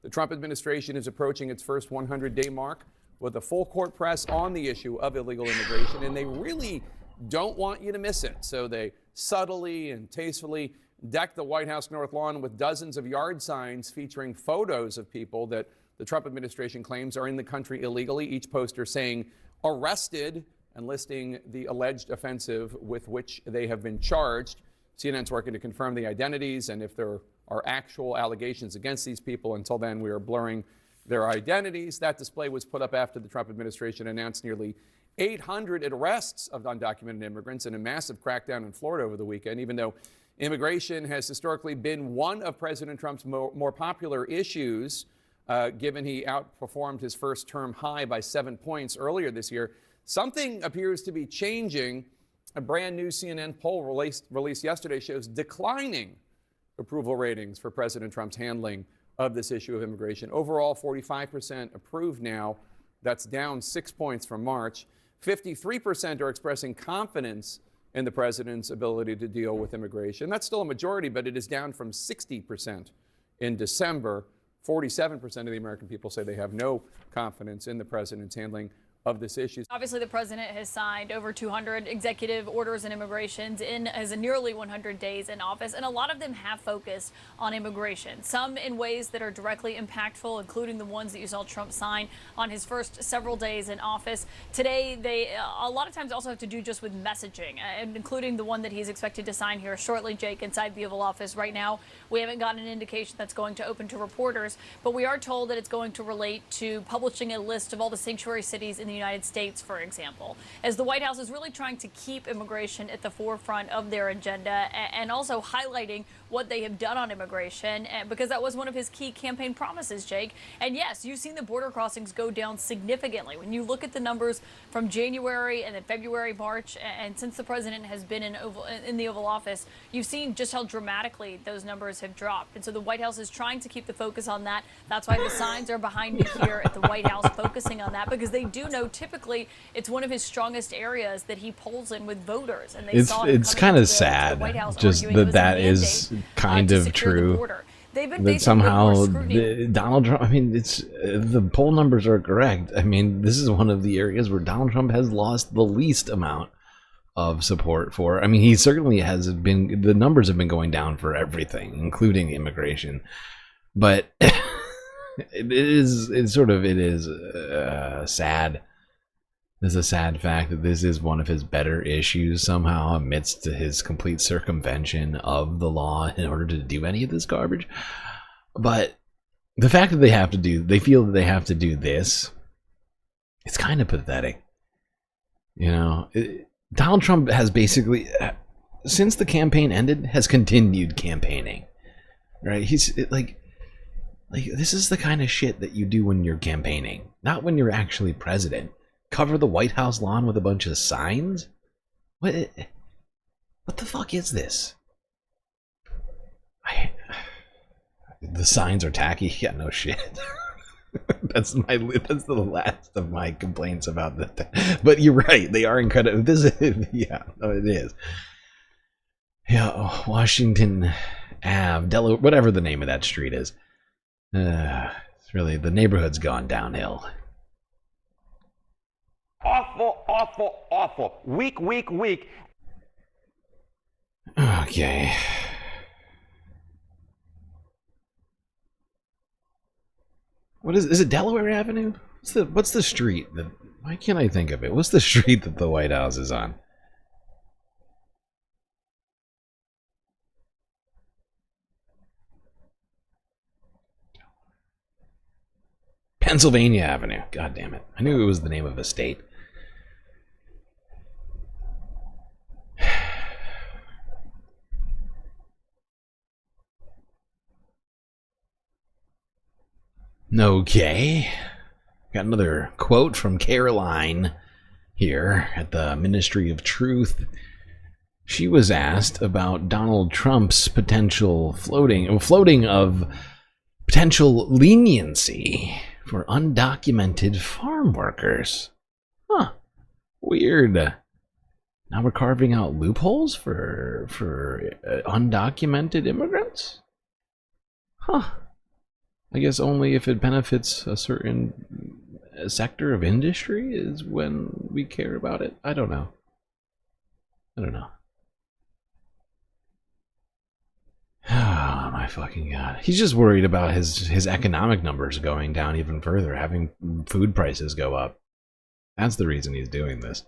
The Trump administration is approaching its first 100-day mark with a full court press on the issue of illegal immigration, and they really don't want you to miss it. So they subtly and tastefully deck the White House North Lawn with dozens of yard signs featuring photos of people that the Trump administration claims are in the country illegally, each poster saying arrested and listing the alleged offensive with which they have been charged. CNN's working to confirm the identities and if there are actual allegations against these people. Until then, we are blurring their identities. That display was put up after the Trump administration announced nearly 800 arrests of undocumented immigrants and a massive crackdown in Florida over the weekend. Even though immigration has historically been one of President Trump's more popular issues, given he outperformed his first term high by 7 points earlier this year, something appears to be changing. A brand new CNN poll released yesterday shows declining approval ratings for President Trump's handling of this issue of immigration. Overall, 45% approved now. That's down 6 points from March. 53% are expressing confidence in the president's ability to deal with immigration. That's still a majority, but it is down from 60% in December. 47% of the American people say they have no confidence in the president's handling of this issue. Obviously, the president has signed over 200 executive orders and immigrations in as nearly 100 days in office, and a lot of them have focused on immigration, some in ways that are directly impactful, including the ones that you saw Trump sign on his first several days in office. Today, they a lot of times also have to do just with messaging, and including the one that he's expected to sign here shortly, Jake, inside the Oval Office. Right now, we haven't gotten an indication that's going to open to reporters, but we are told that it's going to relate to publishing a list of all the sanctuary cities in the United States, for example, as the White House is really trying to keep immigration at the forefront of their agenda and also highlighting what they have done on immigration, because that was one of his key campaign promises, Jake. And yes, you've seen the border crossings go down significantly. When you look at the numbers from January and then February, March, and since the president has been in the Oval Office, you've seen just how dramatically those numbers have dropped. And so the White House is trying to keep the focus on that. That's why the signs are behind me here at the White House focusing on that, because they do know typically it's one of his strongest areas that he polls in with voters. And it's kind of sad just that is kind of true. That somehow Donald Trump, I mean, it's the poll numbers are correct. I mean, this is one of the areas where Donald Trump has lost the least amount of support for. I mean, he certainly has been, the numbers have been going down for everything, including immigration. But it is sad. It's a sad fact that this is one of his better issues somehow amidst his complete circumvention of the law in order to do any of this garbage. But the fact that they feel that they have to do this, it's kind of pathetic. You know, Donald Trump has basically, since the campaign ended, has continued campaigning. Right? He's like this is the kind of shit that you do when you're campaigning, not when you're actually president. Cover the White House lawn with a bunch of signs? What the fuck is this? The signs are tacky. Yeah, no shit. That's the last of my complaints about that. But you're right, they are incredible. This is, yeah, no, it is. Yeah, Washington Ave, Delaware, whatever the name of that street is. It's really, the neighborhood's gone downhill. Awful, awful, awful. Weak, weak, weak. Okay. What is it Delaware Avenue? What's the street that, why can't I think of it? What's the street that the White House is on? Pennsylvania Avenue. God damn it. I knew it was the name of a state. Okay. Got another quote from Caroline here at the Ministry of Truth. She was asked about Donald Trump's potential floating of potential leniency for undocumented farm workers. Huh. Weird. Now we're carving out loopholes for undocumented immigrants? Huh. I guess only if it benefits a certain sector of industry is when we care about it. I don't know. Oh my fucking god. He's just worried about his economic numbers going down even further, having food prices go up. That's the reason he's doing this.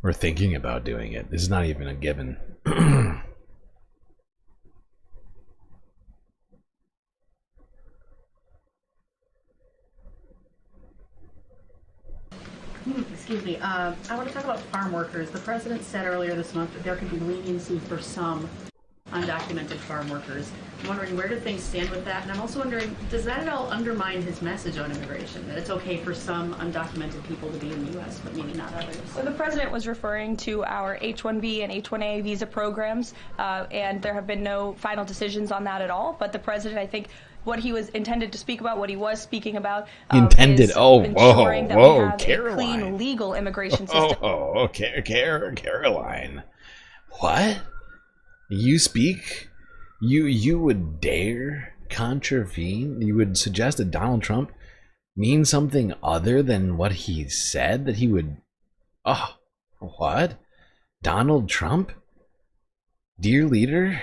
Or thinking about doing it. This is not even a given. Excuse me. I want to talk about farm workers. The president said earlier this month that there could be leniency for some undocumented farm workers. I'm wondering, where do things stand with that? And I'm also wondering, does that at all undermine his message on immigration, that it's okay for some undocumented people to be in the U.S., but maybe not others? Well, the president was referring to our H-1B and H-1A visa programs, and there have been no final decisions on that at all. But the president, I think, what he was intended to speak about, what he was speaking about, intended. is Oh, ensuring that we have Caroline. a clean, legal immigration system. Caroline. What? You speak? You would dare contravene? You would suggest that Donald Trump means something other than what he said? That he would... Oh, what? Donald Trump? Dear leader?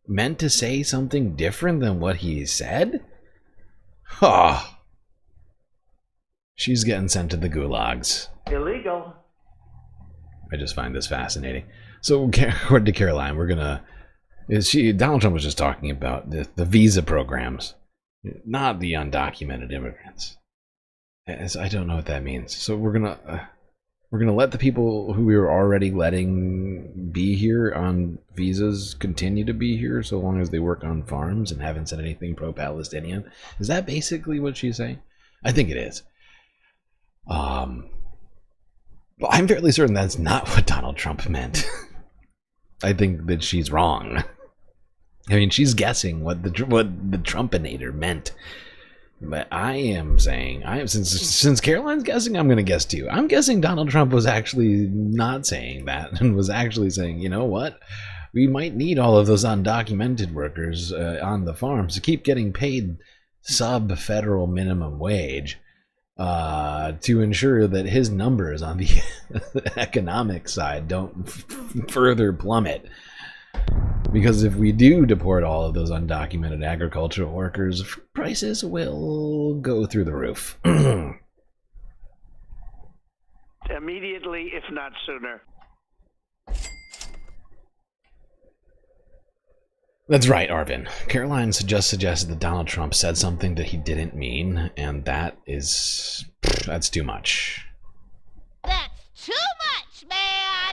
Meant to say something different than what he said? Oh. She's getting sent to the gulags. Illegal. I just find this fascinating. So, according to Caroline, we're gonna... Donald Trump was just talking about the visa programs, not the undocumented immigrants. I don't know what that means. So we're gonna let the people who we were already letting be here on visas continue to be here so long as they work on farms and haven't said anything pro-Palestinian. Is that basically what she's saying? I think it is. But I'm fairly certain that's not what Donald Trump meant. I think that she's wrong. I mean, she's guessing what the Trumpinator meant. But I am saying, since Caroline's guessing, I'm going to guess too. I'm guessing Donald Trump was actually not saying that and was actually saying, you know what? We might need all of those undocumented workers on the farms to keep getting paid sub-federal minimum wage to ensure that his numbers on the economic side don't further plummet. Because if we do deport all of those undocumented agricultural workers, prices will go through the roof. Immediately, if not sooner. That's right, Arvin. Caroline just suggested that Donald Trump said something that he didn't mean, and that's too much. That's too much, man!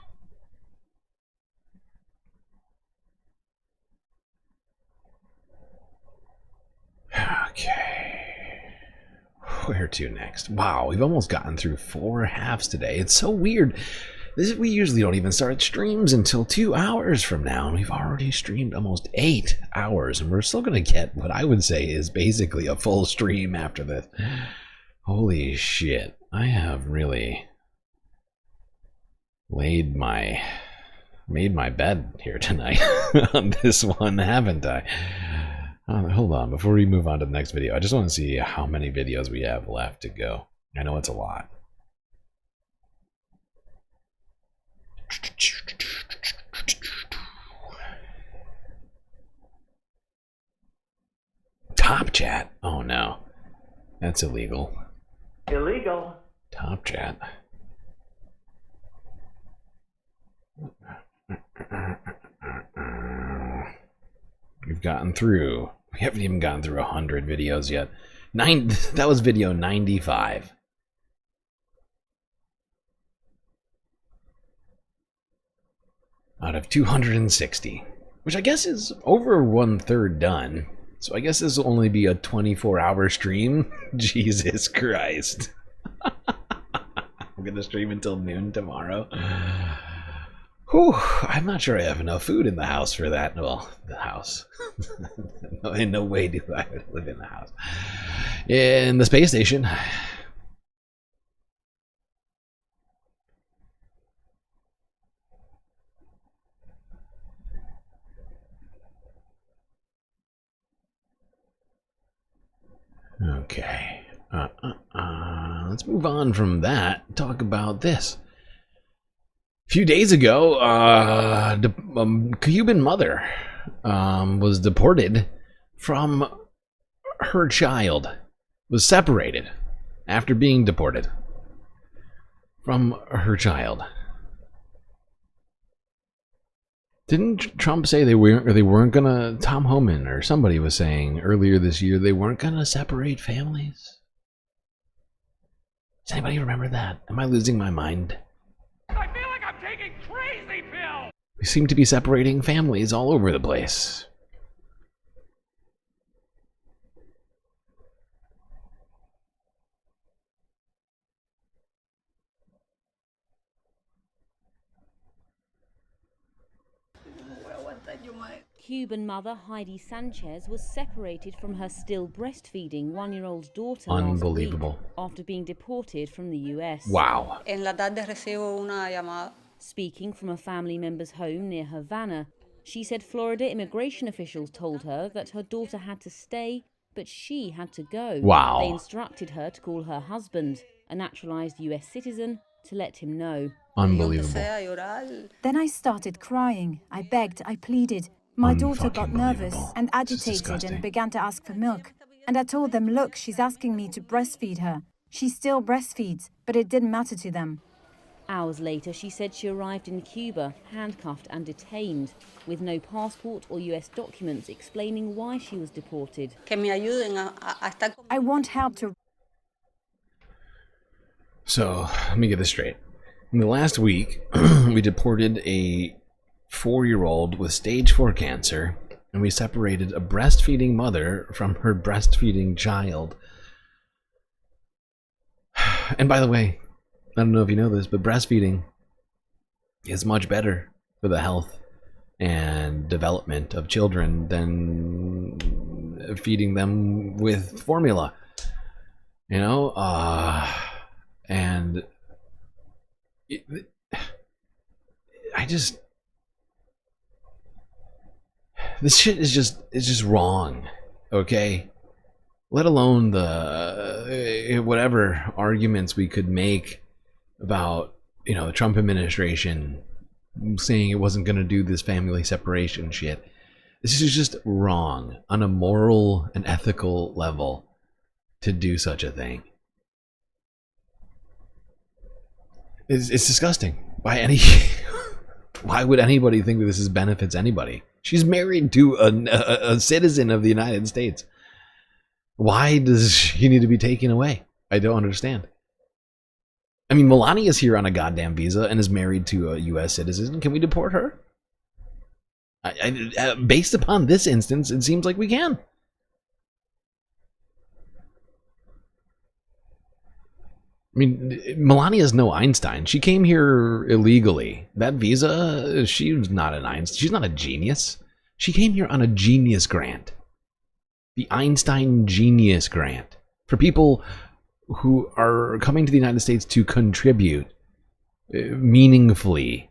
Okay. Where to next? Wow, we've almost gotten through 4 halves today. It's so weird. We usually don't even start streams until 2 hours from now, and we've already streamed almost 8 hours, and we're still going to get what I would say is basically a full stream after this. Holy shit. I have really made my bed here tonight on this one, haven't I? Hold on, before we move on to the next video, I just want to see how many videos we have left to go. I know it's a lot. Top chat? Oh no. That's illegal. Illegal. Top chat. We've gotten through. We haven't even gotten through 100 videos yet. That was video 95. Out of 260, which I guess is over 1/3 done. So I guess this will only be a 24-hour stream. Jesus Christ. I'm gonna stream until noon tomorrow. Whew, I'm not sure I have enough food in the house for that. Well, the house. In no way do I live in the house. In the space station. Okay. Let's move on from that. Talk about this. A few days ago, Cuban mother was deported from her child. Was separated after being deported from her child. Didn't Trump say they weren't gonna? Tom Homan or somebody was saying earlier this year they weren't gonna separate families. Does anybody remember that? Am I losing my mind? I feel like I'm taking crazy pills. We seem to be separating families all over the place. Cuban mother Heidi Sanchez was separated from her still breastfeeding 1-year-old daughter Unbelievable. last week after being deported from the US. Wow. Speaking from a family member's home near Havana, she said Florida immigration officials told her that her daughter had to stay, but she had to go. Wow. They instructed her to call her husband, a naturalized US citizen, to let him know. Unbelievable. Then I started crying. I begged, I pleaded. My daughter got nervous and agitated and began to ask for milk. And I told them, look, she's asking me to breastfeed her. She still breastfeeds, but it didn't matter to them. Hours later, she said she arrived in Cuba, handcuffed and detained, with no passport or US documents explaining why she was deported. I want help to... So, let me get this straight. In the last week, we deported a 4-year-old with stage 4 cancer, and we separated a breastfeeding mother from her breastfeeding child. And by the way, I don't know if you know this, but breastfeeding is much better for the health and development of children than feeding them with formula. You know, and this shit is just wrong, okay? Let alone the whatever arguments we could make about, you know, the Trump administration saying it wasn't going to do this family separation shit. This is just wrong on a moral and ethical level to do such a thing. It's disgusting. Why would anybody think that this benefits anybody? She's married to a citizen of the United States. Why does she need to be taken away? I don't understand. I mean, Melania is here on a goddamn visa and is married to a U.S. citizen. Can we deport her? Based upon this instance, it seems like we can. I mean, Melania is no Einstein. She came here illegally. That visa, she's not an Einstein. She's not a genius. She came here on a genius grant. The Einstein Genius Grant. For people who are coming to the United States to contribute meaningfully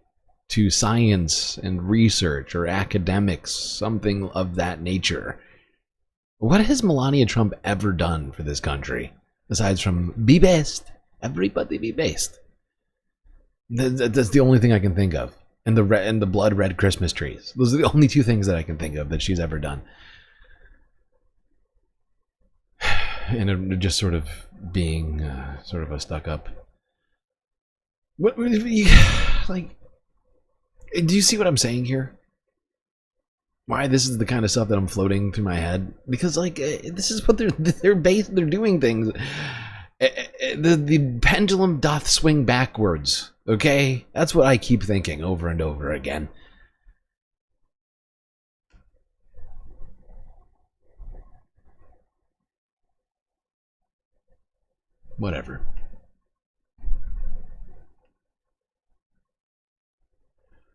to science and research or academics, something of that nature. What has Melania Trump ever done for this country? Aside from be best. Everybody be best. That's the only thing I can think of. And the blood red Christmas trees. Those are the only two things that I can think of that she's ever done. And just sort of being sort of a stuck-up. What like? Do you see what I'm saying here? Why this is the kind of stuff that I'm floating through my head? Because like this is what they're doing things. The pendulum doth swing backwards. Okay, that's what I keep thinking over and over again. Whatever.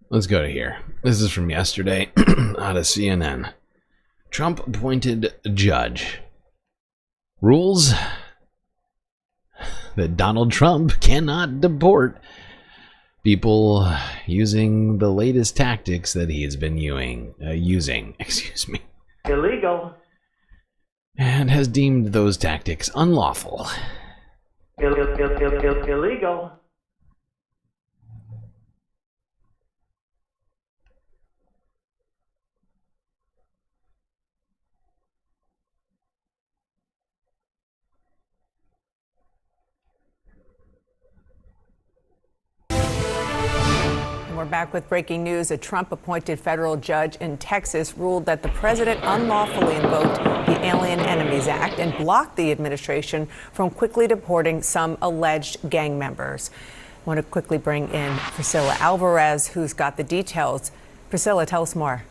Let's go to here. This is from yesterday out of CNN. Trump appointed judge. Rules that Donald Trump cannot deport people using the latest tactics that he has been using. Excuse me. Illegal. And has deemed those tactics unlawful. Illegal. We're back with breaking news. A Trump-appointed federal judge in Texas ruled that the president unlawfully invoked the Alien Enemies Act and blocked the administration from quickly deporting some alleged gang members. I want to quickly bring in Priscilla Alvarez, who's got the details. Priscilla, tell us more.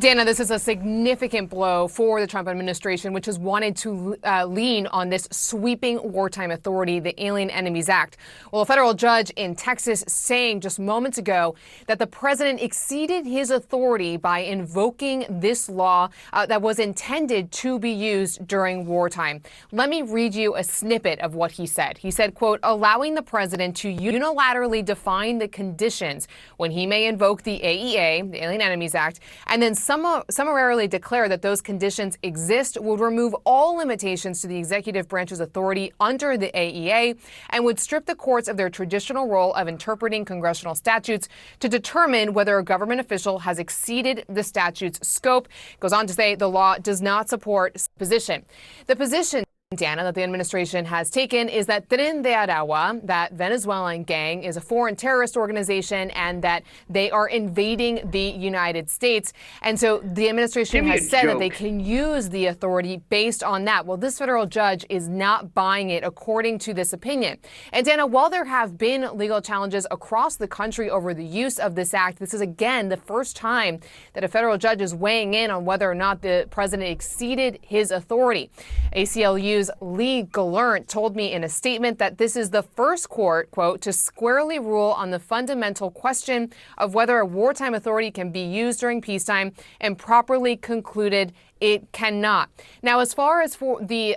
Dana, this is a significant blow for the Trump administration, which has wanted to lean on this sweeping wartime authority, the Alien Enemies Act. Well, a federal judge in Texas saying just moments ago that the president exceeded his authority by invoking this law that was intended to be used during wartime. Let me read you a snippet of what he said. He said, quote, allowing the president to unilaterally define the conditions when he may invoke the AEA, the Alien Enemies Act, and then summarily declare that those conditions exist would remove all limitations to the executive branch's authority under the AEA and would strip the courts of their traditional role of interpreting congressional statutes to determine whether a government official has exceeded the statute's scope. It goes on to say the law does not support this position. The position, Dana, that the administration has taken is that Tren de Aragua, that Venezuelan gang, is a foreign terrorist organization and that they are invading the United States. And so the administration has said that they can use the authority based on that. Well, this federal judge is not buying it according to this opinion. And Dana, while there have been legal challenges across the country over the use of this act, this is again the first time that a federal judge is weighing in on whether or not the president exceeded his authority. ACLU's Lee Gallant told me in a statement that this is the first court, quote, to squarely rule on the fundamental question of whether a wartime authority can be used during peacetime, and properly concluded it cannot. Now, as far as for the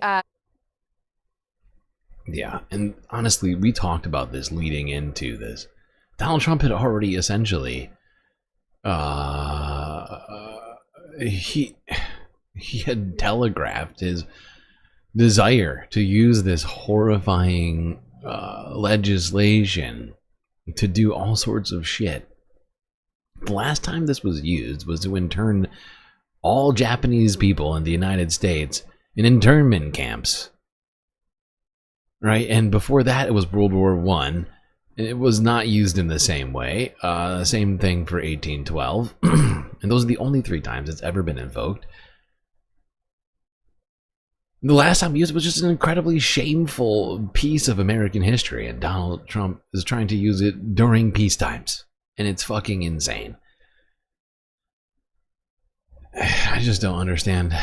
yeah, and honestly, we talked about this leading into this. Donald Trump had already essentially he had telegraphed his desire to use this horrifying legislation to do all sorts of shit. The last time this was used was to intern all Japanese people in the United States in internment camps. Right? And before that, it was World War I. It was not used in the same way. Same thing for 1812. And those are the only 3 times it's ever been invoked. The last time used was just an incredibly shameful piece of American history, and Donald Trump is trying to use it during peace times, and it's fucking insane. I just don't understand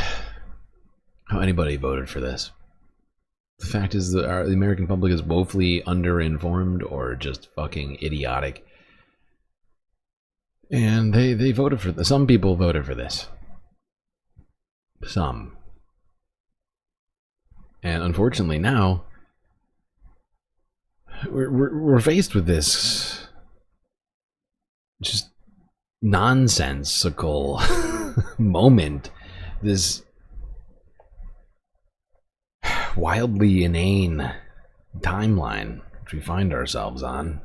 how anybody voted for this. The fact is that the American public is woefully underinformed or just fucking idiotic. And they voted for this. Some people voted for this. Some. And unfortunately now, we're faced with this just nonsensical moment. This wildly inane timeline which we find ourselves on.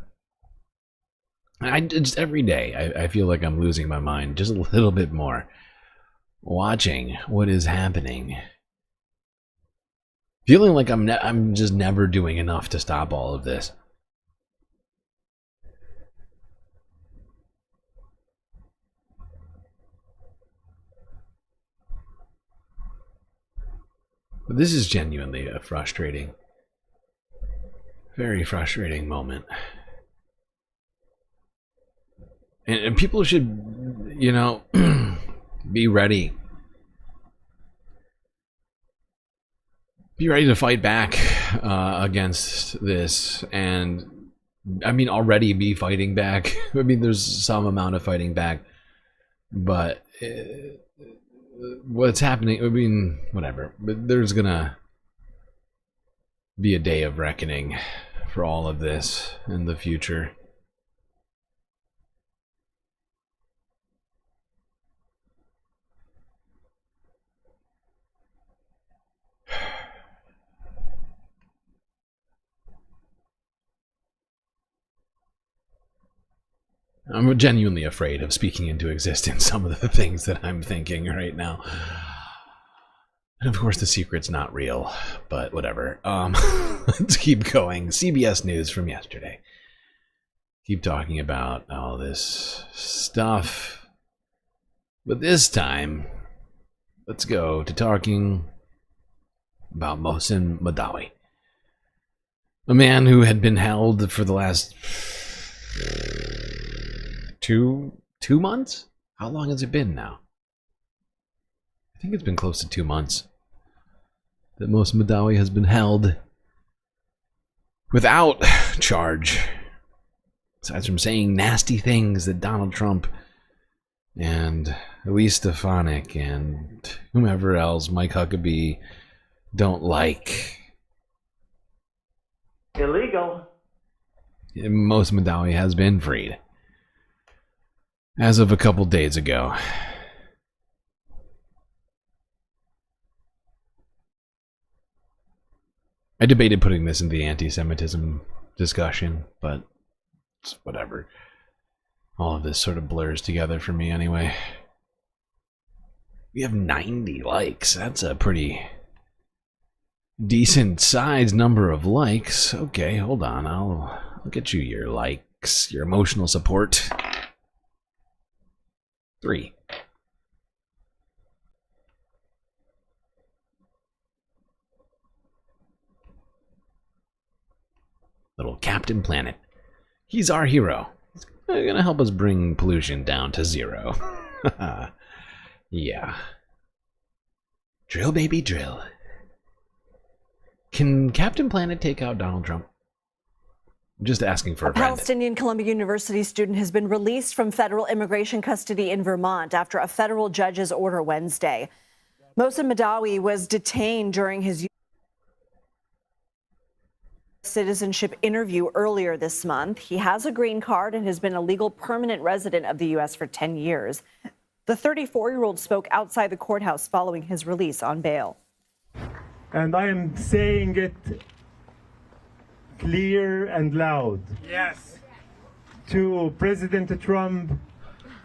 Just every day I feel like I'm losing my mind just a little bit more, watching what is happening, feeling like I'm just never doing enough to stop all of this. But this is genuinely a frustrating, very frustrating moment. And people should, you know, be ready. Be ready to fight back against this. And, I mean, already be fighting back. I mean, there's some amount of fighting back. But what's happening, I mean, whatever. But there's gonna be a day of reckoning for all of this in the future. I'm genuinely afraid of speaking into existence some of the things that I'm thinking right now. And of course the secret's not real, but whatever. Let's keep going. CBS News from yesterday. Keep talking about all this stuff. But this time, let's go to talking about Mohsen Mahdawi. A man who had been held for the last two months? How long has it been now? I think it's been close to 2 months that Mohsen Mahdawi has been held without charge, aside from saying nasty things that Donald Trump and Elise Stefanik and whomever else, Mike Huckabee, don't like. Illegal. Mohsen Mahdawi has been freed as of a couple days ago. I debated putting this in the anti-Semitism discussion, but it's whatever. All of this sort of blurs together for me anyway. We have 90 likes. That's a pretty decent sized number of likes. Okay, hold on. I'll get you your likes, your emotional support. 3. Little Captain Planet. He's our hero. He's gonna help us bring pollution down to 0. Yeah. Drill, baby, drill. Can Captain Planet take out Donald Trump? I'm just asking for a friend. Palestinian Columbia University student has been released from federal immigration custody in Vermont after a federal judge's order Wednesday. Mohsen Mahdawi was detained during his citizenship interview earlier this month. He has a green card and has been a legal permanent resident of the U.S. for 10 years. The 34-year-old spoke outside the courthouse following his release on bail. And I am saying it clear and loud. Yes. To President Trump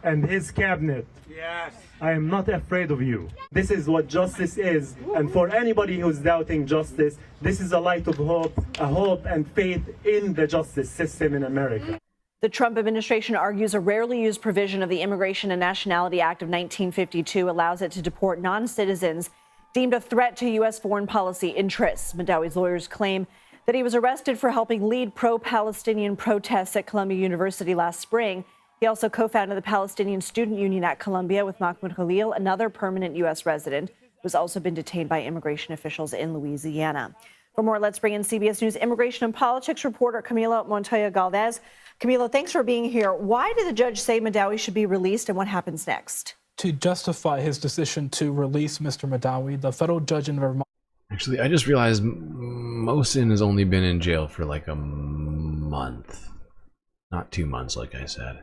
and his cabinet. Yes. I am not afraid of you. This is what justice is. And for anybody who's doubting justice, this is a light of hope, a hope and faith in the justice system in America. The Trump administration argues a rarely used provision of the Immigration and Nationality Act of 1952 allows it to deport non-citizens deemed a threat to U.S. foreign policy interests. Mahdawi's lawyers claim that he was arrested for helping lead pro-Palestinian protests at Columbia University last spring. He also co-founded the Palestinian Student Union at Columbia with Mahmoud Khalil, another permanent U.S. resident who's also been detained by immigration officials in Louisiana. For more, let's bring in CBS News immigration and politics reporter Camilo Montoya Galvez. Camilo, thanks for being here. Why did the judge say Mahdawi should be released, and what happens next? To justify his decision to release Mr. Mahdawi, the federal judge in Vermont. Actually, I just realized Mohsen has only been in jail for like a month. Not 2 months, like I said.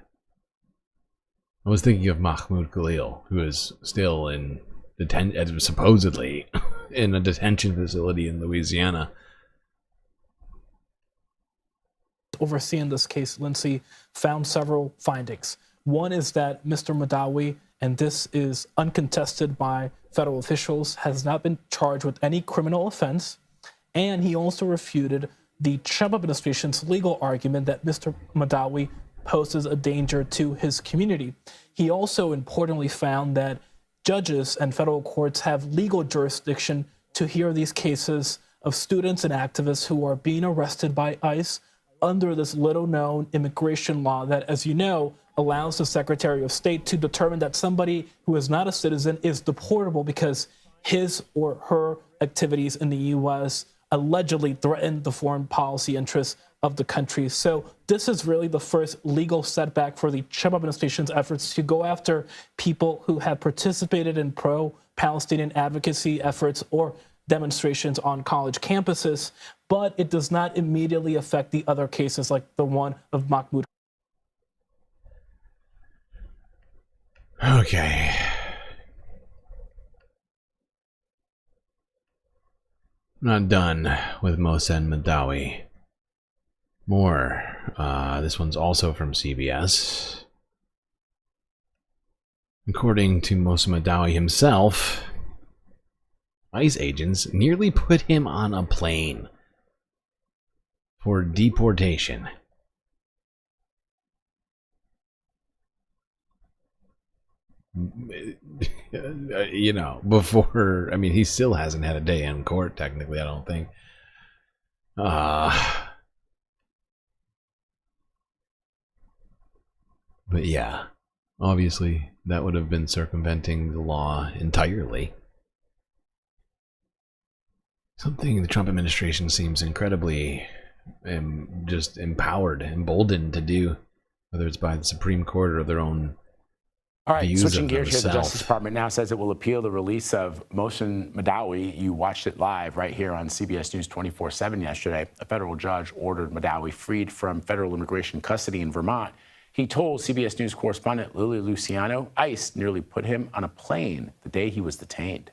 I was thinking of Mahmoud Khalil, who is still in detention, supposedly in a detention facility in Louisiana. Overseeing this case, Lindsay, found several findings. One is that Mr. Mahdawi, and this is uncontested by federal officials, has not been charged with any criminal offense. And he also refuted the Trump administration's legal argument that Mr. Mahdawi poses a danger to his community. He also importantly found that judges and federal courts have legal jurisdiction to hear these cases of students and activists who are being arrested by ICE under this little-known immigration law that, as you know, allows the Secretary of State to determine that somebody who is not a citizen is deportable because his or her activities in the U.S. allegedly threaten the foreign policy interests of the country. So this is really the first legal setback for the Trump administration's efforts to go after people who have participated in pro-Palestinian advocacy efforts or demonstrations on college campuses, but it does not immediately affect the other cases like the one of Mahmoud. Okay. Not done with Mohsen Mahdawi. More. This one's also from CBS. According to Mohsen Mahdawi himself, ICE agents nearly put him on a plane for deportation. You know, before, I mean, he still hasn't had a day in court, technically, I don't think. But yeah, obviously, that would have been circumventing the law entirely. Something the Trump administration seems incredibly just empowered, emboldened to do, whether it's by the Supreme Court or their own. All right, switching gears here, the Justice Department now says it will appeal the release of Mohsen Mahdawi. You watched it live right here on CBS News 24/7 yesterday. A federal judge ordered Mahdawi freed from federal immigration custody in Vermont. He told CBS News correspondent Lily Luciano ICE nearly put him on a plane the day he was detained.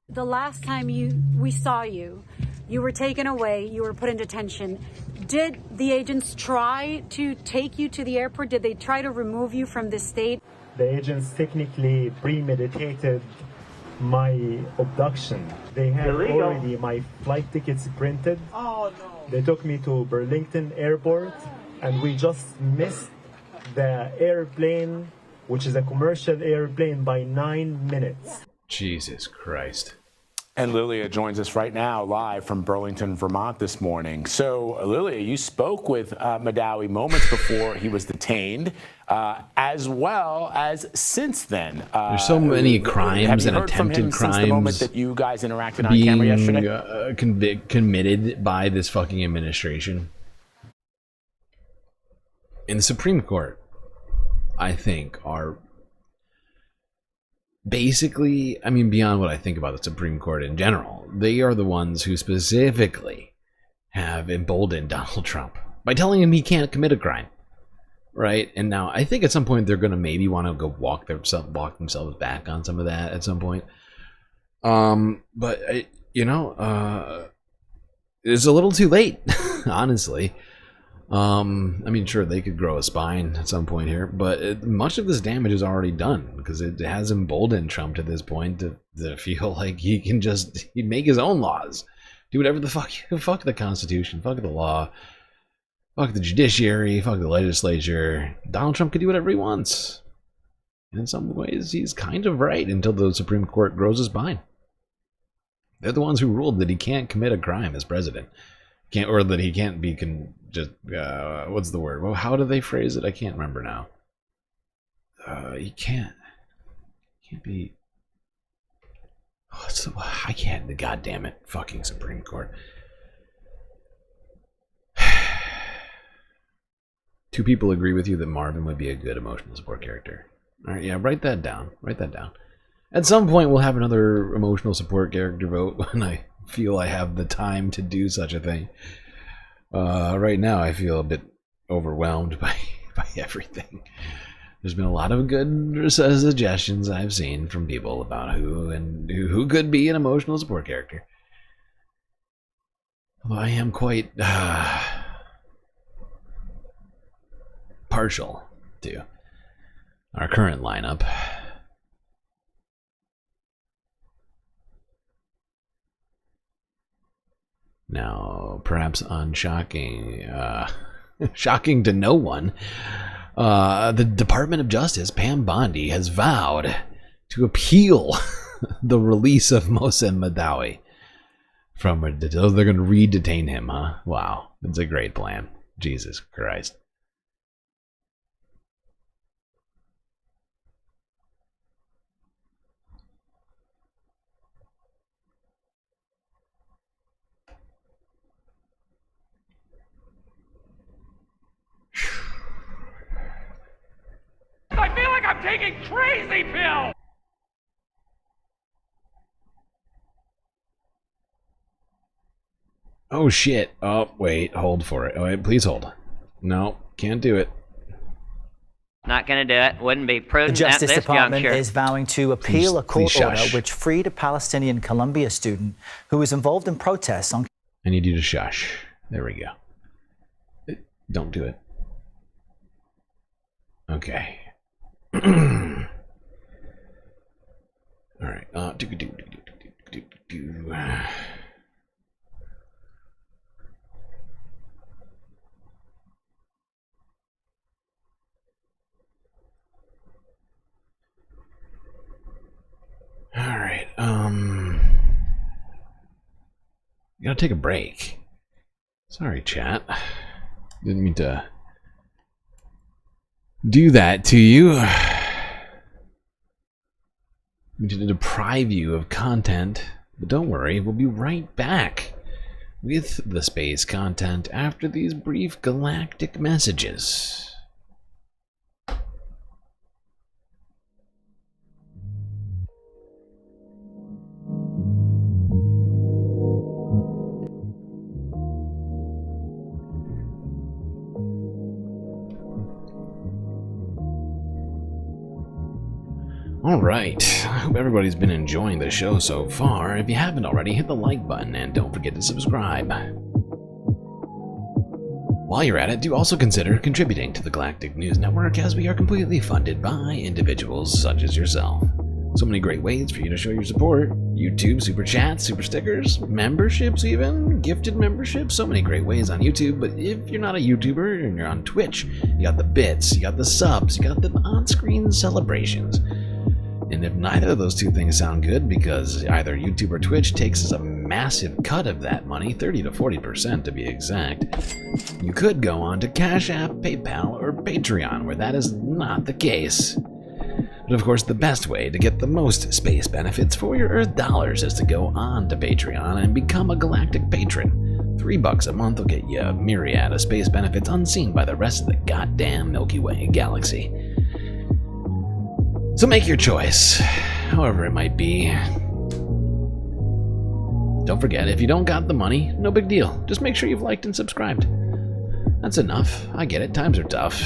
The last time we saw you, you were taken away, you were put in detention. Did the agents try to take you to the airport? Did they try to remove you from the state? The agents technically premeditated my abduction. They had already my flight tickets printed. Oh no. They took me to Burlington Airport and we just missed the airplane, which is a commercial airplane, by 9 minutes. Jesus Christ. And Lilia joins us right now live from Burlington, Vermont this morning. So, Lilia, you spoke with Mahdawi moments before he was detained, as well as since then. There's so many crimes and attempted crimes since the moment that you guys interacted on camera yesterday? Committed by this fucking administration. In the Supreme Court, I think, are basically, I mean, beyond what I think about the Supreme Court in general, they are the ones who specifically have emboldened Donald Trump by telling him he can't commit a crime, right? And now I think at some point they're going to maybe want to go walk themselves back on some of that at some point. But you know, it's a little too late, honestly. I mean, sure, they could grow a spine at some point here, but much of this damage is already done because it has emboldened Trump to this point to feel like he can just make his own laws, do whatever the fuck the Constitution, fuck the law, fuck the judiciary, fuck the legislature. Donald Trump can do whatever he wants. And in some ways, he's kind of right until the Supreme Court grows a spine. They're the ones who ruled that he can't commit a crime as president. Or that he can't be what's the word? Well, how do they phrase it? I can't remember now. He can't be. I can't. The goddamn it, fucking Supreme Court. Two people agree with you that Marvin would be a good emotional support character. All right, yeah, write that down. Write that down. At some point, we'll have another emotional support character vote when I feel I have the time to do such a thing. Right now I feel a bit overwhelmed by everything. There's been a lot of good suggestions I've seen from people about who could be an emotional support character. Although I am quite partial to our current lineup. Now, perhaps unshocking, shocking to no one, the Department of Justice, Pam Bondi, has vowed to appeal the release of Mohsen Mahdawi from they're going to re-detain him, huh? Wow, that's a great plan. Jesus Christ. I feel like I'm taking crazy pills! Oh shit. Oh, wait, hold for it. Oh, wait, please hold. No, can't do it. Not going to do it. Wouldn't be prudent. The Justice at this Department juncture. is vowing to appeal a court please order shush. which freed a Palestinian Columbia student who was involved in protests on... I need you to shush. There we go. Don't do it. Okay. All right. All right. Gotta take a break. Sorry, chat. Didn't mean to do that to you. To deprive you of content. But don't worry, we'll be right back with the space content after these brief galactic messages. Alright, I hope everybody's been enjoying the show so far. If you haven't already, hit the like button and don't forget to subscribe. While you're at it, do also consider contributing to the Galactic News Network, as we are completely funded by individuals such as yourself. So many great ways for you to show your support. YouTube, super chats, super stickers, memberships even, gifted memberships, so many great ways on YouTube. But if you're not a YouTuber and you're on Twitch, you got the bits, you got the subs, you got the on-screen celebrations. And if neither of those two things sound good, because either YouTube or Twitch takes a massive cut of that money, 30 to 40% to be exact, you could go on to Cash App, PayPal, or Patreon, where that is not the case. But of course, the best way to get the most space benefits for your Earth dollars is to go on to Patreon and become a galactic patron. $3 a month will get you a myriad of space benefits unseen by the rest of the goddamn Milky Way galaxy. So make your choice, however it might be. Don't forget, if you don't got the money, no big deal. Just make sure you've liked and subscribed. That's enough. I get it, times are tough.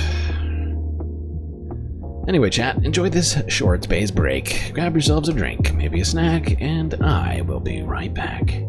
Anyway, chat, enjoy this short space break. Grab yourselves a drink, maybe a snack, and I will be right back.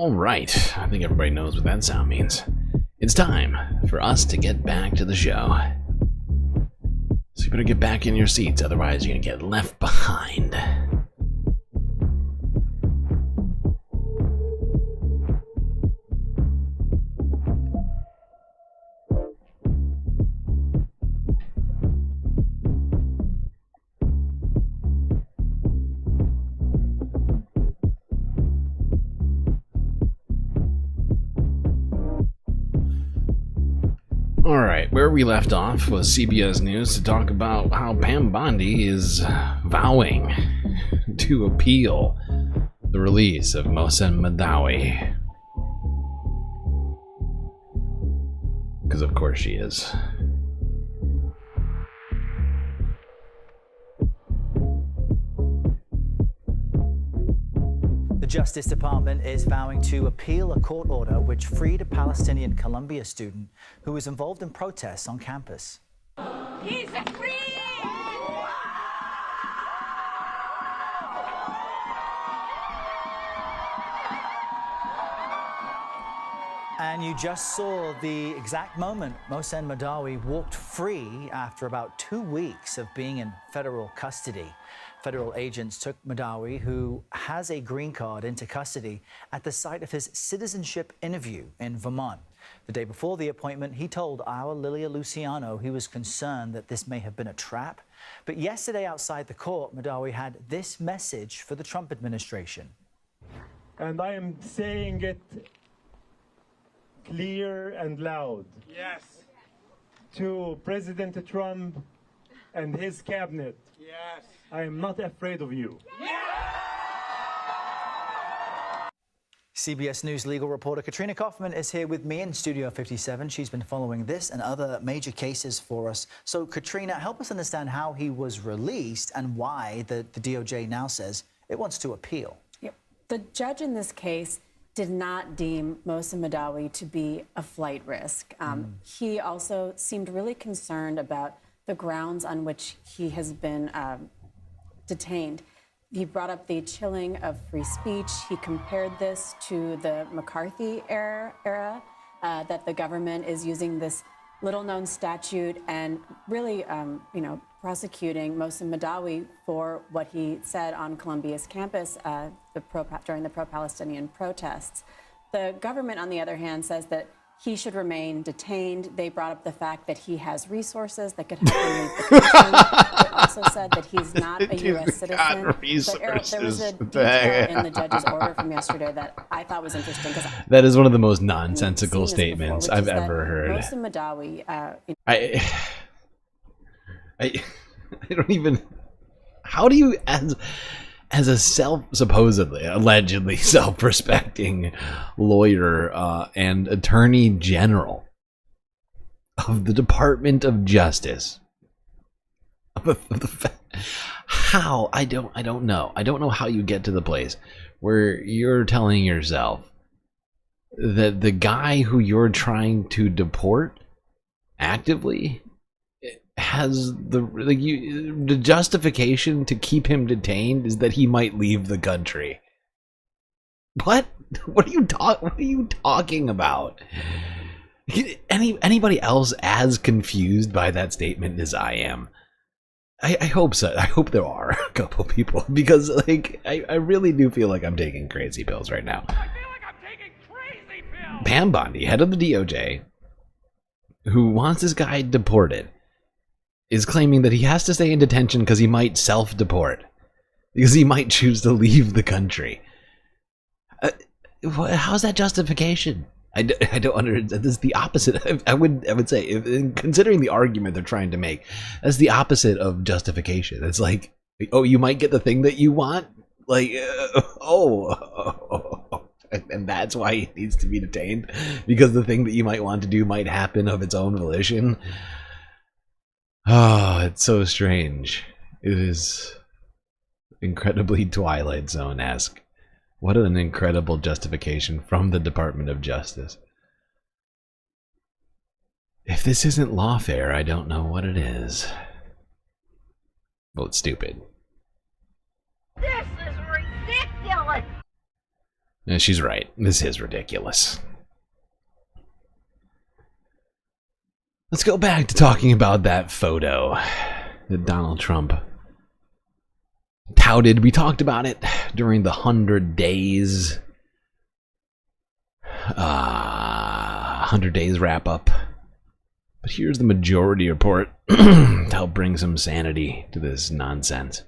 Alright, I think everybody knows what that sound means. It's time for us to get back to the show. So you better get back in your seats, otherwise you're gonna get left behind. Alright, where we left off was CBS News to talk about how Pam Bondi is vowing to appeal the release of Mohsen Mahdawi. Because of course she is. The Justice Department is vowing to appeal a court order which freed a Palestinian Columbia student who was involved in protests on campus. He's free! And you just saw the exact moment Mohsen Mahdawi walked free after about 2 weeks of being in federal custody. Federal agents took Mahdawi, who has a green card, into custody at the site of his citizenship interview in Vermont. The day before the appointment, he told our Lilia Luciano he was concerned that this may have been a trap. But yesterday outside the court, Mahdawi had this message for the Trump administration. And I am saying it clear and loud. Yes. To President Trump and his cabinet. Yes. I am not afraid of you. CBS News legal reporter Katrina Kaufman is here with me in Studio 57. She's been following this and other major cases for us. So, Katrina, help us understand how he was released and why the DOJ now says it wants to appeal. Yep. The judge in this case did not deem Mohsen Mahdawi to be a flight risk. He also seemed really concerned about the grounds on which he has been detained. He brought up the chilling of free speech. He compared this to the McCarthy era that the government is using this little-known statute and really, prosecuting Mohsen Mahdawi for what he said on Columbia's campus during the pro-Palestinian protests. The government, on the other hand, says that he should remain detained. They brought up the fact that he has resources that could help him leave the country. They also said that he's not a U.S. citizen. But Eric, there was a detail in the judge's order from yesterday that I thought was interesting. That is one of the most nonsensical statements I've ever heard. Mohsen Mahdawi. I don't even. How do you, as a supposedly, allegedly self-respecting lawyer and attorney general of the Department of Justice, how I don't know. I don't know how you get to the place where you're telling yourself that the guy who you're trying to deport actively has the justification to keep him detained is that he might leave the country. What are you talking about? Anybody else as confused by that statement as I am? I hope so. I hope there are a couple people, because I really do feel like I'm taking crazy pills right now. I feel like I'm taking crazy pills. Pam Bondi, head of the DOJ, who wants this guy deported, is claiming that he has to stay in detention because he might self-deport, because he might choose to leave the country. How's that justification? I don't understand. This is the opposite. I would say, considering the argument they're trying to make, that's the opposite of justification. It's like, oh, you might get the thing that you want, and that's why he needs to be detained, because the thing that you might want to do might happen of its own volition. Oh, it's so strange. It is incredibly Twilight Zone-esque. What an incredible justification from the Department of Justice. If this isn't lawfare, I don't know what it is. Vote stupid. This is ridiculous! And she's right. This is ridiculous. Let's go back to talking about that photo that Donald Trump touted. We talked about it during the 100 days 100 days wrap up. But here's the majority report to help bring some sanity to this nonsense.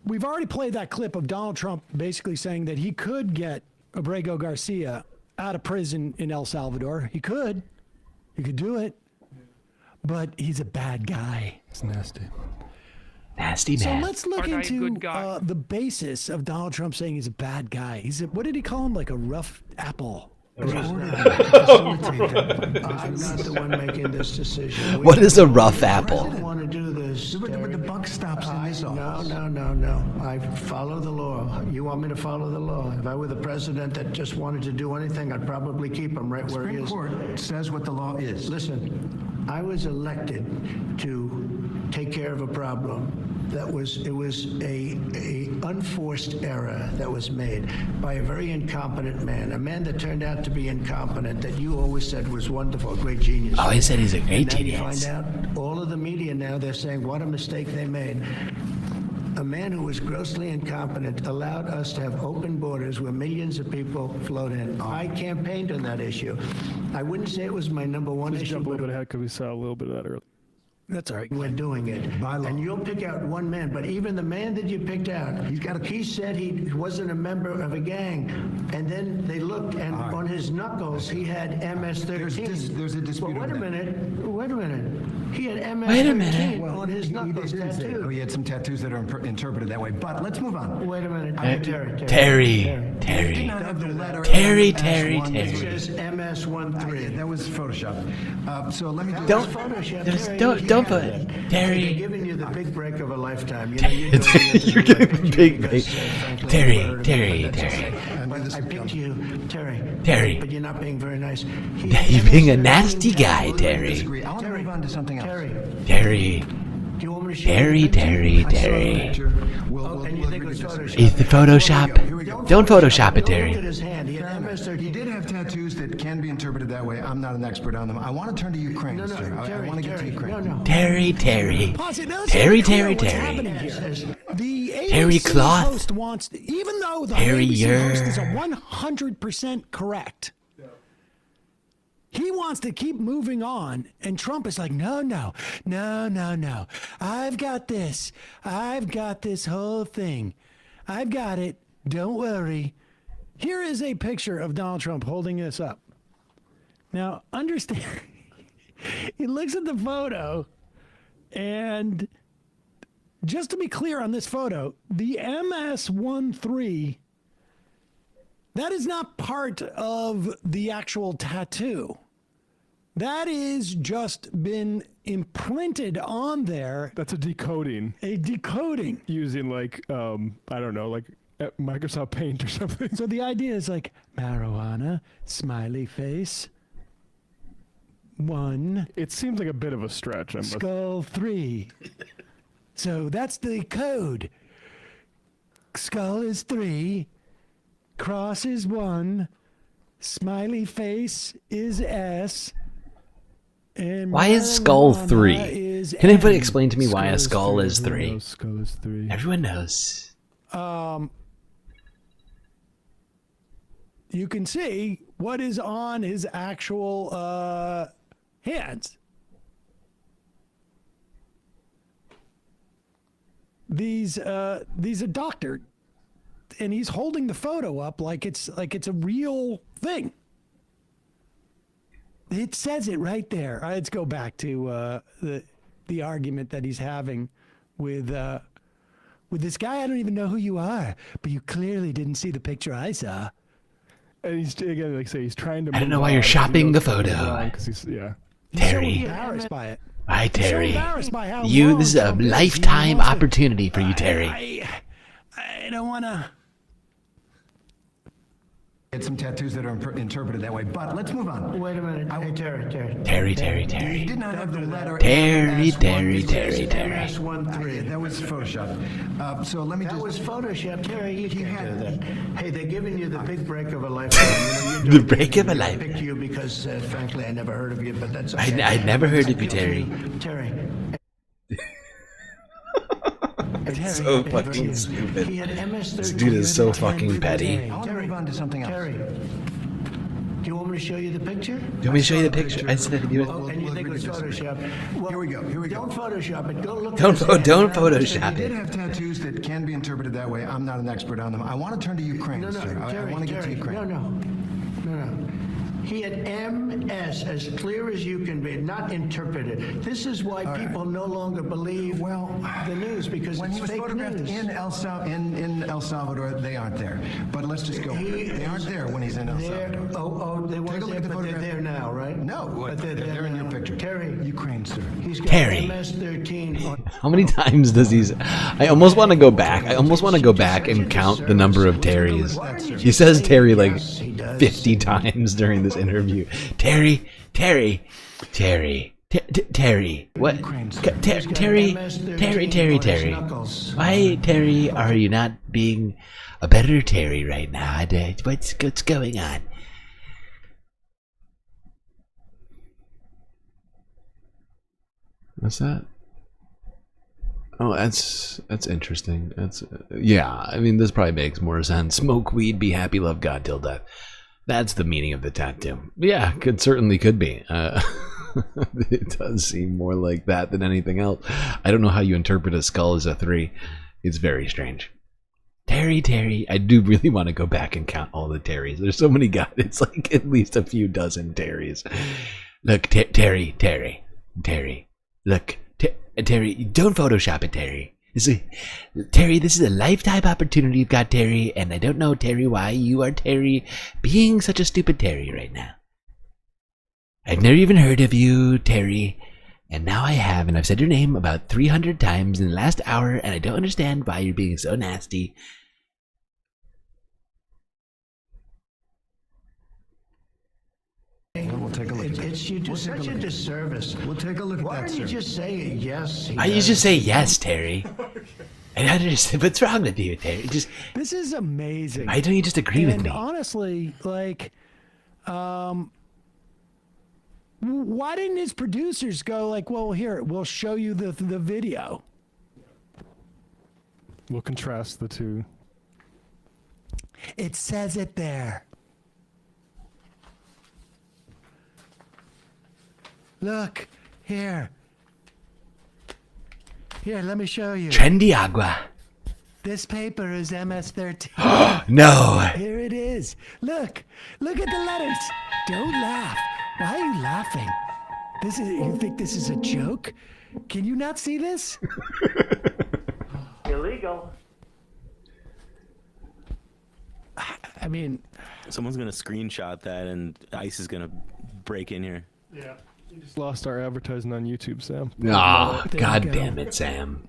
We've already played that clip of Donald Trump basically saying that he could get Abrego Garcia out of prison in El Salvador. He could do it, but he's a bad guy. It's nasty. Nasty man. So let's look into the basis of Donald Trump saying he's a bad guy. What did he call him? Like a rough apple. I'm not the one making this decision. What is a rough apple? I want to do this. But the buck stops in this office. No. I follow the law. You want me to follow the law? If I were the president that just wanted to do anything, I'd probably keep him right where he is. Supreme Court says what the law is. Listen, I was elected to take care of a problem. It was a unforced error that was made by a very incompetent man, a man that turned out to be incompetent, that you always said was wonderful, great genius. Oh, he said he's a great and then genius. You find out all of the media now, they're saying what a mistake they made. A man who was grossly incompetent allowed us to have open borders where millions of people flowed in. I campaigned on that issue. I wouldn't say it was my number one issue. Jump a little bit ahead because we saw a little bit of that earlier. That's all right. We're doing it. And you'll pick out one man, but even the man that you picked out, he said he wasn't a member of a gang. And then they looked, and on his knuckles, he had MS-13. There's a dispute. Well, wait a minute. He had MS-13 on his knuckles tattooed. Oh, he had some tattoos that are interpreted that way. But let's move on. Wait a minute. Terry. It says MS-13. That was Photoshop. So let me do Don't put it. Terry. They're giving you the big break of a lifetime. You're getting the big break. Terry. I picked you, Terry. Terry. But you're not being very nice. You're being a nasty guy, Terry. I want to move on to something else. Terry. Do you want me to show you? Terry. And you think it was Photoshop? Is the Photoshop? Don't Photoshop it, Terry. Look at his hand. He had MS-13. He did have tattoos that can be interpreted that way. I'm not an expert on them. I want to turn to Ukraine, sir. I want to get to Ukraine. Terry. Terry Cloth. Host wants, even though the Terry ABC host is 100% correct, he wants to keep moving on, and Trump is like, no. I've got this whole thing. I've got it. Don't worry. Here is a picture of Donald Trump holding this up. Now, understand, he looks at the photo, and just to be clear on this photo, the MS-13, that is not part of the actual tattoo. That is just been imprinted on there. That's a decoding. Using like, I don't know, like Microsoft Paint or something. So the idea is like marijuana, smiley face, 1. It seems like a bit of a stretch. Skull 3. So that's the code. Skull is 3. Cross is 1. Smiley face is S. And why is skull 3? Can anybody explain to me why a skull is 3? Skull is 3. Everyone knows. You can see what is on his actual hands. These are doctored, and he's holding the photo up like it's a real thing. It says it right there. Let's go back to the argument that he's having with this guy. I don't even know who you are, but you clearly didn't see the picture I saw. And he's again, like I say, he's trying to. I don't know why you're shopping the photo. Yeah. Terry. So embarrassed by it. Hi, Terry. So embarrassed by how You, wrong this is a Trump is. lifetime opportunity for you, Terry. I don't want to. Get some tattoos that are interpreted that way, but let's move on. Wait a minute. Hey, Terry. He did not have the letter. Terry. MS13. That was Photoshop. So let me That just. was Photoshop, Terry. You can't do that. Hey, they're giving you the big break of a lifetime. The break of a life. I picked you because, frankly, I never heard of you, but that's okay. I'd never heard of you, Terry. Terry. It's so fucking stupid. This dude is so fucking petty. I want to move on to something else. Terry, do you want me to show you the picture? Do you want me to show you the picture? I said you. Oh, and you think it was Photoshop? Well, Here we go. Don't Photoshop it. Go look. Don't at Photoshop He did it. have tattoos that can be interpreted that way. I'm not an expert on them. I want to turn to Ukraine, No, sir. I Terry, want to get to Ukraine. No. He had MS as clear as you can be, not interpreted. This is why people no longer believe the news, because When it's he was fake photographed news. in El Salvador, they aren't there. But let's just go. They aren't there when he's in El Salvador. They weren't there, but they're there now, right? No, But they're in your picture. Terry, Ukraine, sir. he's got Terry. MS-13 on. How many times does he? I almost want to go back. I almost want to go back and count the number of Terrys. He says Terry like 50 times during this interview. Terry. What? Terry. Why, Terry, are you not being a better Terry right now? What's going on? What's that? Oh, that's interesting. Yeah. I mean, this probably makes more sense. Smoke weed, be happy, love God till death. That's the meaning of the tattoo. Yeah, certainly could be. It does seem more like that than anything else. I don't know how you interpret a skull as a 3. It's very strange. Terry. I do really want to go back and count all the Terrys. There's so many guys. It's like at least a few dozen Terrys. Look, Terry. Look, Terry, don't Photoshop it, Terry. Terry, this is a lifetime opportunity you've got, Terry, and I don't know, Terry, why you are, Terry, being such a stupid Terry right now. I've never even heard of you, Terry, and now I have, and I've said your name about 300 times in the last hour, and I don't understand why you're being so nasty. We'll take a look. You do such a disservice. We'll take a look at Why that, don't you sir. just say yes? Why you just say yes, Terry? I don't understand. What's wrong with you, Terry? This is amazing. Why don't you just agree with me? Honestly, like, why didn't his producers go like, well, here, we'll show you the video. We'll contrast the two. It says it there. Look, here. Here, let me show you. Trendy agua. This paper is MS-13. No. Here it is. Look at the letters. Don't laugh. Why are you laughing? You think this is a joke? Can you not see this? Illegal. I mean, someone's gonna screenshot that, and ICE is gonna break in here. Yeah. You just lost our advertising on YouTube, Sam. Oh, God damn it, Sam.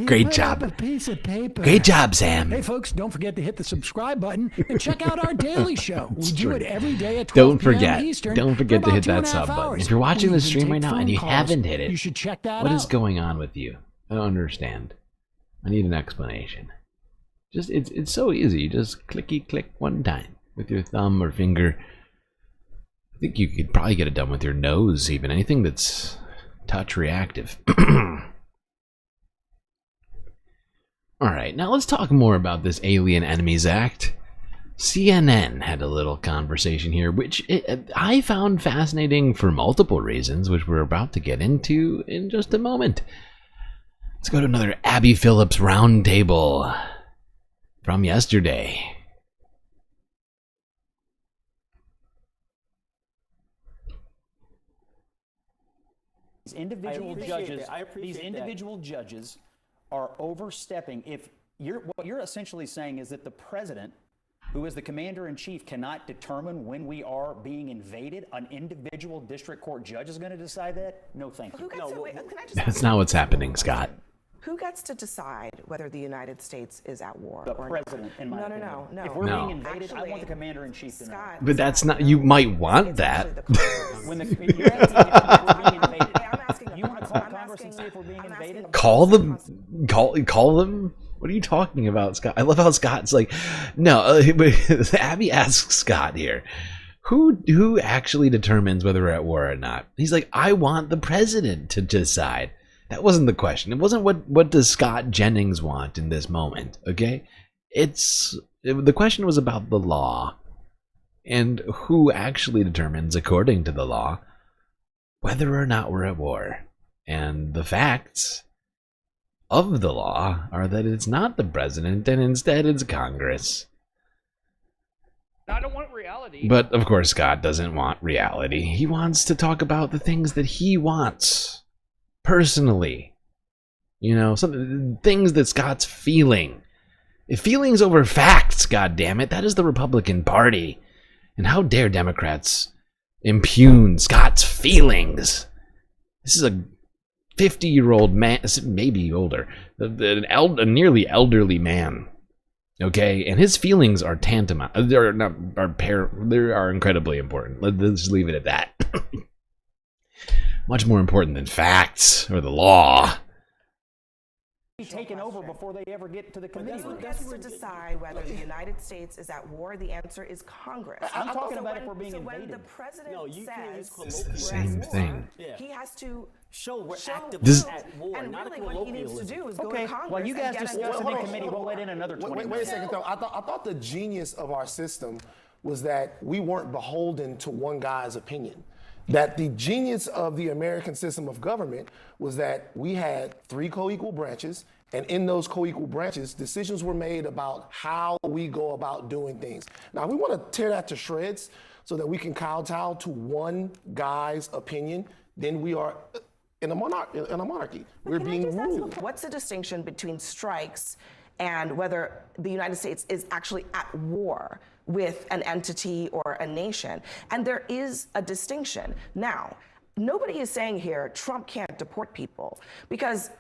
Great job. A piece of paper. Great job, Sam. Hey, folks, don't forget to hit the subscribe button and check out our daily show. We do it every day at 12 Don't p.m. forget. Eastern. Don't forget to hit that 2.5 sub button. hours. If you're watching We this even stream right take now and phone you calls. haven't hit it, You should check that what out. is going on with you? I don't understand. I need an explanation. It's so easy. You just click one time with your thumb or finger. I think you could probably get it done with your nose, even anything that's touch reactive. All right, now let's talk more about this Alien Enemies Act. CNN had a little conversation here, which I found fascinating for multiple reasons, which we're about to get into in just a moment. Let's go to another Abby Phillips roundtable from yesterday. These individual judges are overstepping. What you're essentially saying is that the president who is the commander-in-chief, cannot determine when we are being invaded? An individual district court judge is going to decide that? No, thank you. That's not what's happening, Scott. Who gets to decide whether the United States is at war? The president, in my opinion. No. If we're being invaded, I want the commander-in-chief to know. But that's not. You might want that. When you're asking if we're being invaded, you want to call Congress and see if we're being invaded? Call them. Call them. What are you talking about, Scott? I love how Scott's like, no. Abby asks Scott here, who actually determines whether we're at war or not? He's like, I want the president to decide. That wasn't the question. It wasn't what does Scott Jennings want in this moment, okay? The question was about the law and who actually determines, according to the law, whether or not we're at war. And the facts of the law are that it's not the president and instead it's Congress. I don't want reality. But of course Scott doesn't want reality. He wants to talk about the things that he wants. Personally, some things that Scott's feeling. If feelings over facts, goddammit, that is the Republican Party. And how dare Democrats impugn Scott's feelings? This is a 50-year-old man, maybe older, a nearly elderly man. Okay, and his feelings are tantamount. They are incredibly important. Let's just leave it at that. Much more important than facts or the law. Be taken over before they ever get to the committee. Who gets to decide whether the United States is at war? The answer is Congress. I'm talking about if we're being invaded. When the president says It's the same thing. he has to show we're actively at war, and not really what he needs to do is go okay, to Congress. well, you guys and discuss it in committee. We'll let in another 20 Wait a second, though. I thought the genius of our system was that we weren't beholden to one guy's opinion. That the genius of the American system of government was that we had 3 co-equal branches, and in those co-equal branches, decisions were made about how we go about doing things. Now, we want to tear that to shreds so that we can kowtow to one guy's opinion, then we are in a monarchy. We're being ruled. What's the distinction between strikes and whether the United States is actually at war with an entity or a nation? And there is a distinction. Now, nobody is saying here Trump can't deport people because,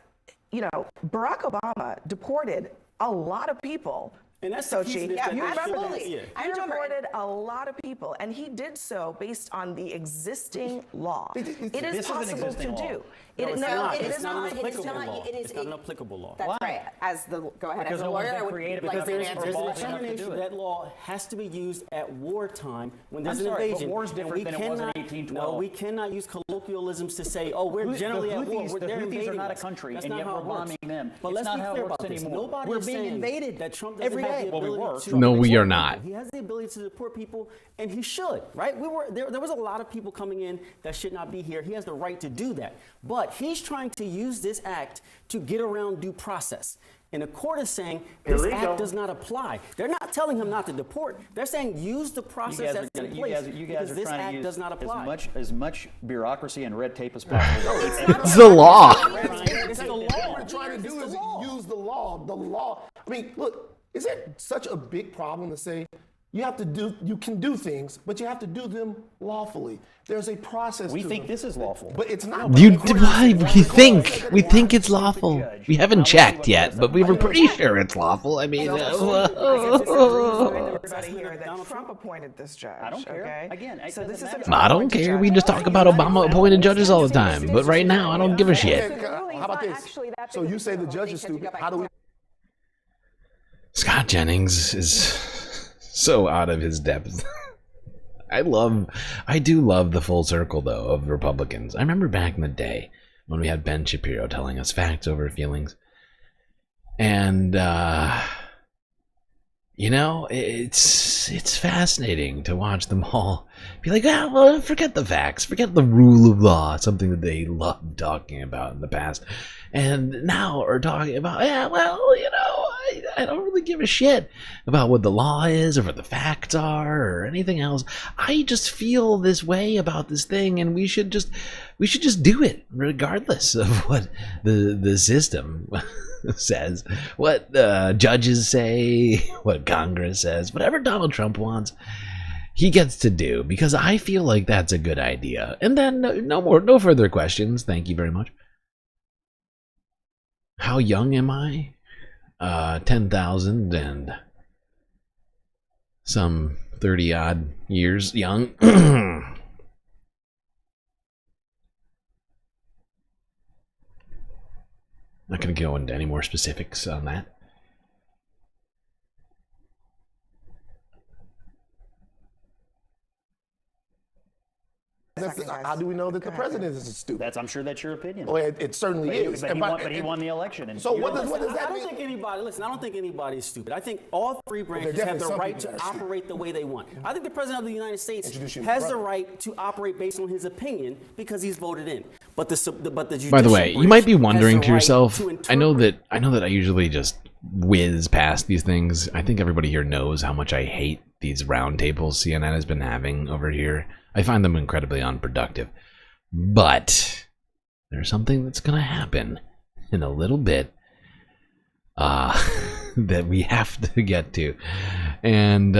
Barack Obama deported a lot of people. And that's Sochi. Yeah, You remember he deported a lot of people, and he did so based on the existing law. It is possible to do. It is not an applicable law. That's right. Go ahead. Because as a lawyer, because there's a determination that law has to be used at wartime when there's an invasion. But war is different than it was in 1812. No, we cannot use colloquialisms to say, oh, we're generally at war. The Houthis are not a country, and yet we're bombing them. But let's be clear about this. Nobody is saying invaded that Trump doesn't have the ability to. No, we are not. He has the ability to deport people, and he should, right? There was a lot of people coming in that should not be here. He has the right to do that. But he's trying to use this act to get around due process. And the court is saying this act does not apply. They're not telling him not to deport. They're saying use the process that's in place because this act does not apply. As much bureaucracy and red tape as possible. It's the law. It's the law. What we're trying to do is use the law. The law. I mean, look, is it such a big problem to say you can do things, but you have to do them lawfully? There's a process. We think this is lawful, but it's not. We think it's lawful. We haven't checked yet, but we were pretty sure it's lawful. I mean, Trump appointed this judge. I don't care. Okay? Again, so this is I don't care. We just talk about Obama appointed judges all the time. But right now, I don't give a shit. How about this? So you say the judge is stupid. How do we? Scott Jennings is so out of his depth. I do love the full circle, though, of Republicans. I remember back in the day when we had Ben Shapiro telling us facts over feelings. And, it's fascinating to watch them all be like, well, forget the facts, forget the rule of law, something that they loved talking about in the past. And now we're talking about, I don't really give a shit about what the law is or what the facts are or anything else. I just feel this way about this thing, and we should just do it regardless of what the system says, what judges say, what Congress says, whatever Donald Trump wants, he gets to do, because I feel like that's a good idea. And then no further questions. Thank you very much. How young am I? 10,000 and some 30 odd years young. Not going to go into any more specifics on that. How do we know that the president is stupid? I'm sure that's your opinion. Well, it certainly is. But he won the election. And so what does that mean? I don't think anybody's stupid. I think all three branches have the right to operate the way they want. I think the president of the United States has the right to operate based on his opinion because he's voted in. But the judicial By the way, you might be wondering to yourself, I know that I usually just whiz past these things. I think everybody here knows how much I hate these roundtables CNN has been having over here. I find them incredibly unproductive. But there's something that's going to happen in a little bit that we have to get to. And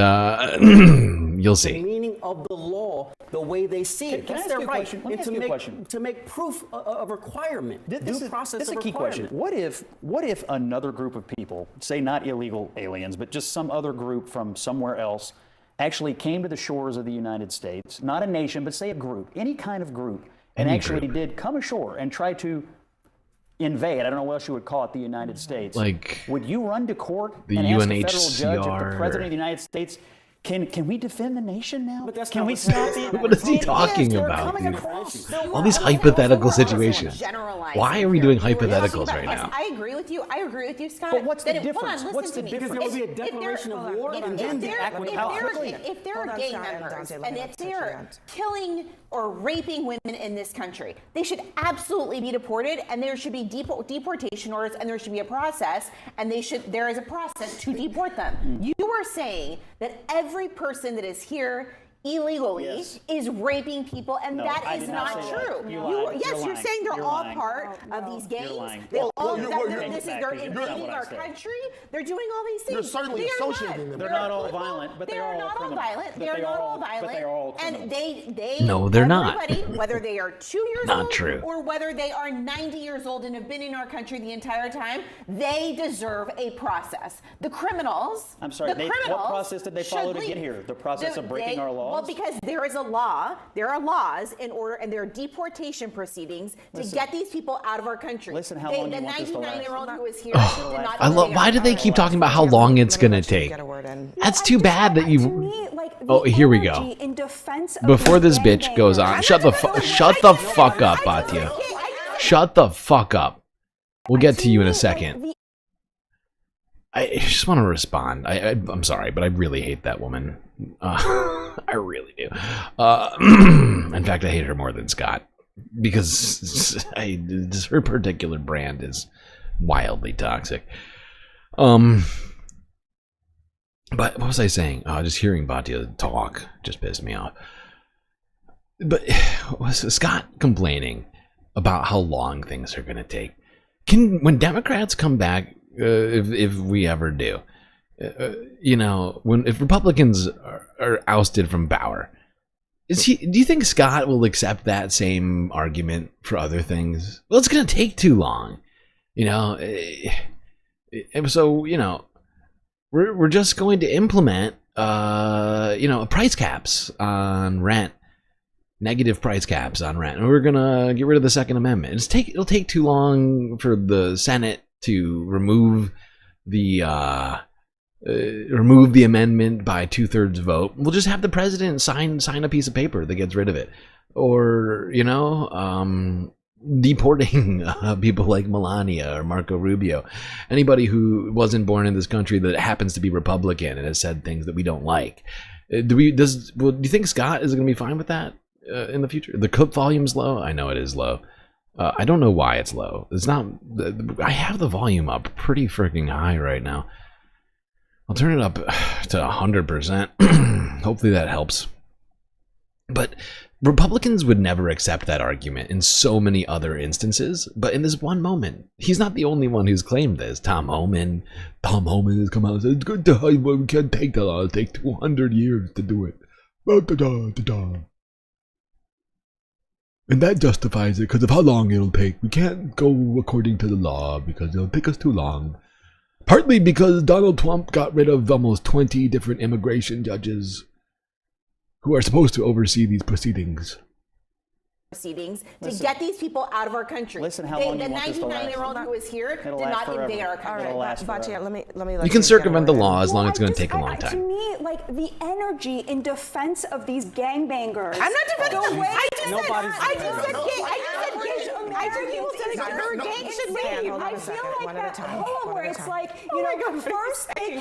you'll see. The meaning of the law, the way they see it. That's their right. And to make proof a requirement. This is a key question. What if another group of people, say not illegal aliens, but just some other group from somewhere else, actually came to the shores of the United States, not a nation, but say a group, any kind of group, and actually did come ashore and try to invade, I don't know what else you would call it, the United States. Like, would you run to court the and UNHCR, ask a federal judge if the president of the United States can we defend the nation now? But that's can we stop the... What is he talking about? All these hypothetical situations. Why are we doing hypotheticals right now? I agree with you. I agree with you, Scott. But what's the difference? What's the difference? Because there will be a declaration of war, and then the act would if there are gang members, and if they're killing or raping women in this country, they should absolutely be deported, and there should be deportation orders, and there should be a process, and there is a process to deport them. You are saying that every person that is here illegally is raping people, and that is not true. You're saying they're all part of these gangs. They're invading our country. They're doing all these things. You're certainly associating them. They're not all violent, but they are not all violent. They're not all violent. And they No, they're not. Everybody, whether they are 2 years not old true. or whether they are 90 years old and have been in our country the entire time, they deserve a process. The criminals. I'm sorry. What process did they follow to get here? The process of breaking our laws? Well, because there is a law, there are laws in order, and there are deportation proceedings to get these people out of our country. Listen, how long the you want this to last? 99-year-old who is here did not. Why do they keep talking about how long it's gonna take? That's too bad that you. Oh, here we go. Before this bitch goes on, shut the fuck up, Batya. Shut the fuck up. We'll get to you in a second. I just want to respond. I'm sorry, but I really hate that woman. I really do. In fact, I hate her more than Scott because her particular brand is wildly toxic. But what was I saying? Just hearing Batya talk just pissed me off. But was Scott complaining about how long things are going to take? When Democrats come back, if we ever do, if Republicans are ousted from power, do you think Scott will accept that same argument for other things? Well, it's going to take too long, so we're just going to implement price caps on rent, negative price caps on rent, and we're gonna get rid of the Second Amendment. It'll take too long for the Senate to remove the amendment by 2/3 vote. We'll just have the president sign a piece of paper that gets rid of it, or deporting people like Melania or Marco Rubio, anybody who wasn't born in this country that happens to be Republican and has said things that we don't like. Do you think Scott is going to be fine with that in the future? The clip volume's low. I know it is low. I don't know why it's low. It's not. I have the volume up pretty freaking high right now. I'll turn it up to 100%. Hopefully that helps. But Republicans would never accept that argument in so many other instances. But in this one moment, he's not the only one who's claimed this. Tom Homan has come out and said, it's good to we can't take that long. It'll take 200 years to do it. And that justifies it because of how long it'll take. We can't go according to the law because it'll take us too long. Partly because Donald Trump got rid of almost 20 different immigration judges who are supposed to oversee these proceedings. To get these people out of our country. Listen, how long the you want this to last? 99-year-old who was here did It'll last not forever. invade our country. It'll last forever. let me You can circumvent the law as long as it's going to take a long To time. me, like the energy in defense of these gangbangers. I'm not defending them. I just said people said gangs should leave. I feel like that poem where it's like, you know, first they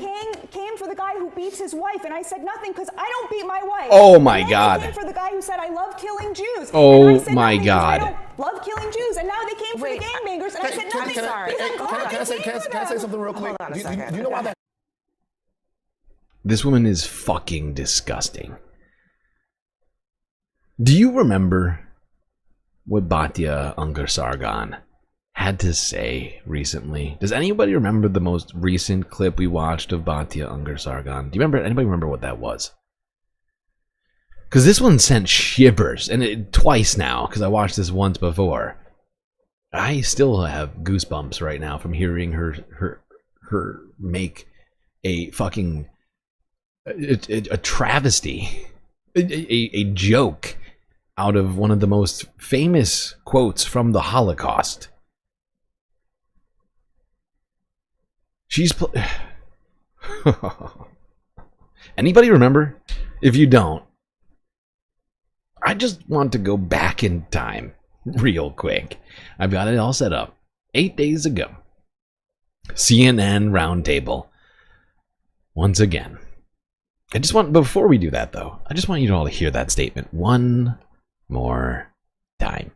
came for the guy who beats his wife, and I said nothing because I don't beat my wife. Oh my And then God. They came for the guy who said I love killing Jews. Oh and I said my nothing 'cause I God. don't love killing Jews, and now they came for the gangbangers, and I said nothing. Can I say something real quick? Do you know why that? This woman is fucking disgusting. Do you remember what Batya Ungar-Sargon had to say recently? Does anybody remember the most recent clip we watched of Batya Ungar-Sargon? Do you remember? Anybody remember what that was? Because this one sent shivers, and twice now, because I watched this once before. I still have goosebumps right now from hearing her make a fucking a travesty, a joke out of one of the most famous quotes from the Holocaust. She's anybody remember? If you don't, I just want to go back in time real quick. I've got it all set up. 8 days ago, CNN roundtable. Once again. I just want, before we do that though, I just want you all to hear that statement one more time.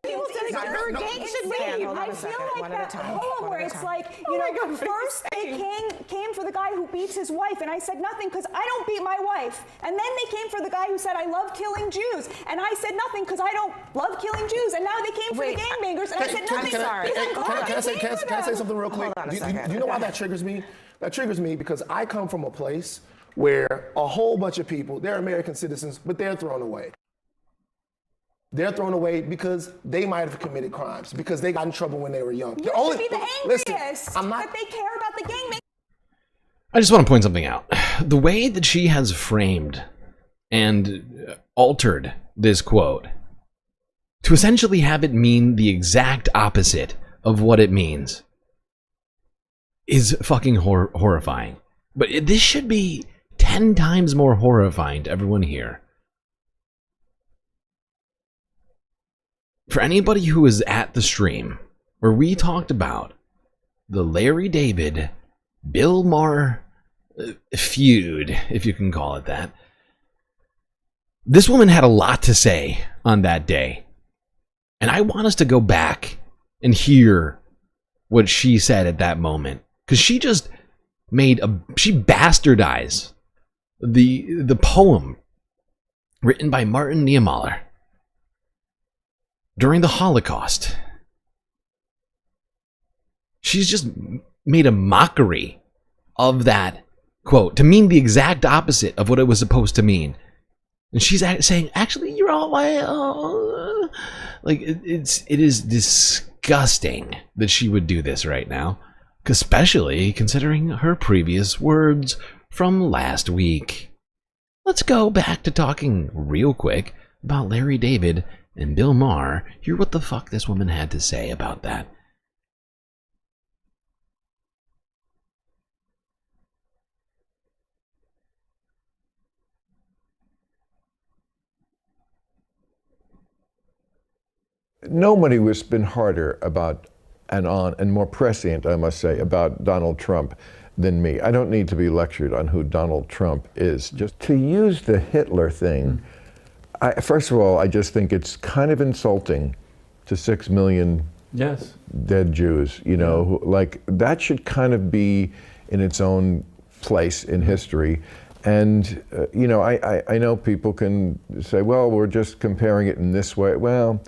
People said gangs should leave. I feel like that poem where it's like, you know, first they came for the guy who beats his wife, and I said nothing because I don't beat my wife. And then they came for the guy who said I love killing Jews, and I said nothing because I don't love killing Jews. And now they came for the gangbangers, and I said nothing. Can I say something real quick? Do you know why that triggers me? That triggers me because I come from a place where a whole bunch of people, they're American citizens, but they're thrown away. They're thrown away because they might have committed crimes, because they got in trouble when they were young. You should be the angriest that they care about the gangbangers. I just want to point something out. The way that she has framed and altered this quote to essentially have it mean the exact opposite of what it means is fucking horrifying. But this should be 10 times more horrifying to everyone here. For anybody who was at the stream where we talked about the Larry David, Bill Maher feud, if you can call it that, this woman had a lot to say on that day. And I want us to go back and hear what she said at that moment. Because she just she bastardized the poem written by Martin Niemöller during the Holocaust. She's just made a mockery of that quote to mean the exact opposite of what it was supposed to mean. And she's saying, actually, you're all like, it is disgusting that she would do this right now, especially considering her previous words from last week. Let's go back to talking real quick about Larry David and Bill Maher. Hear what the fuck this woman had to say about that. Nobody has been harder about and more prescient, I must say, about Donald Trump than me. I don't need to be lectured on who Donald Trump is. Just to use the Hitler thing, first of all, I just think it's kind of insulting to 6 million Yes. Dead Jews, you know, who, like that should kind of be in its own place in history. And, you know, I know people can say, well, we're just comparing it in this way. Well,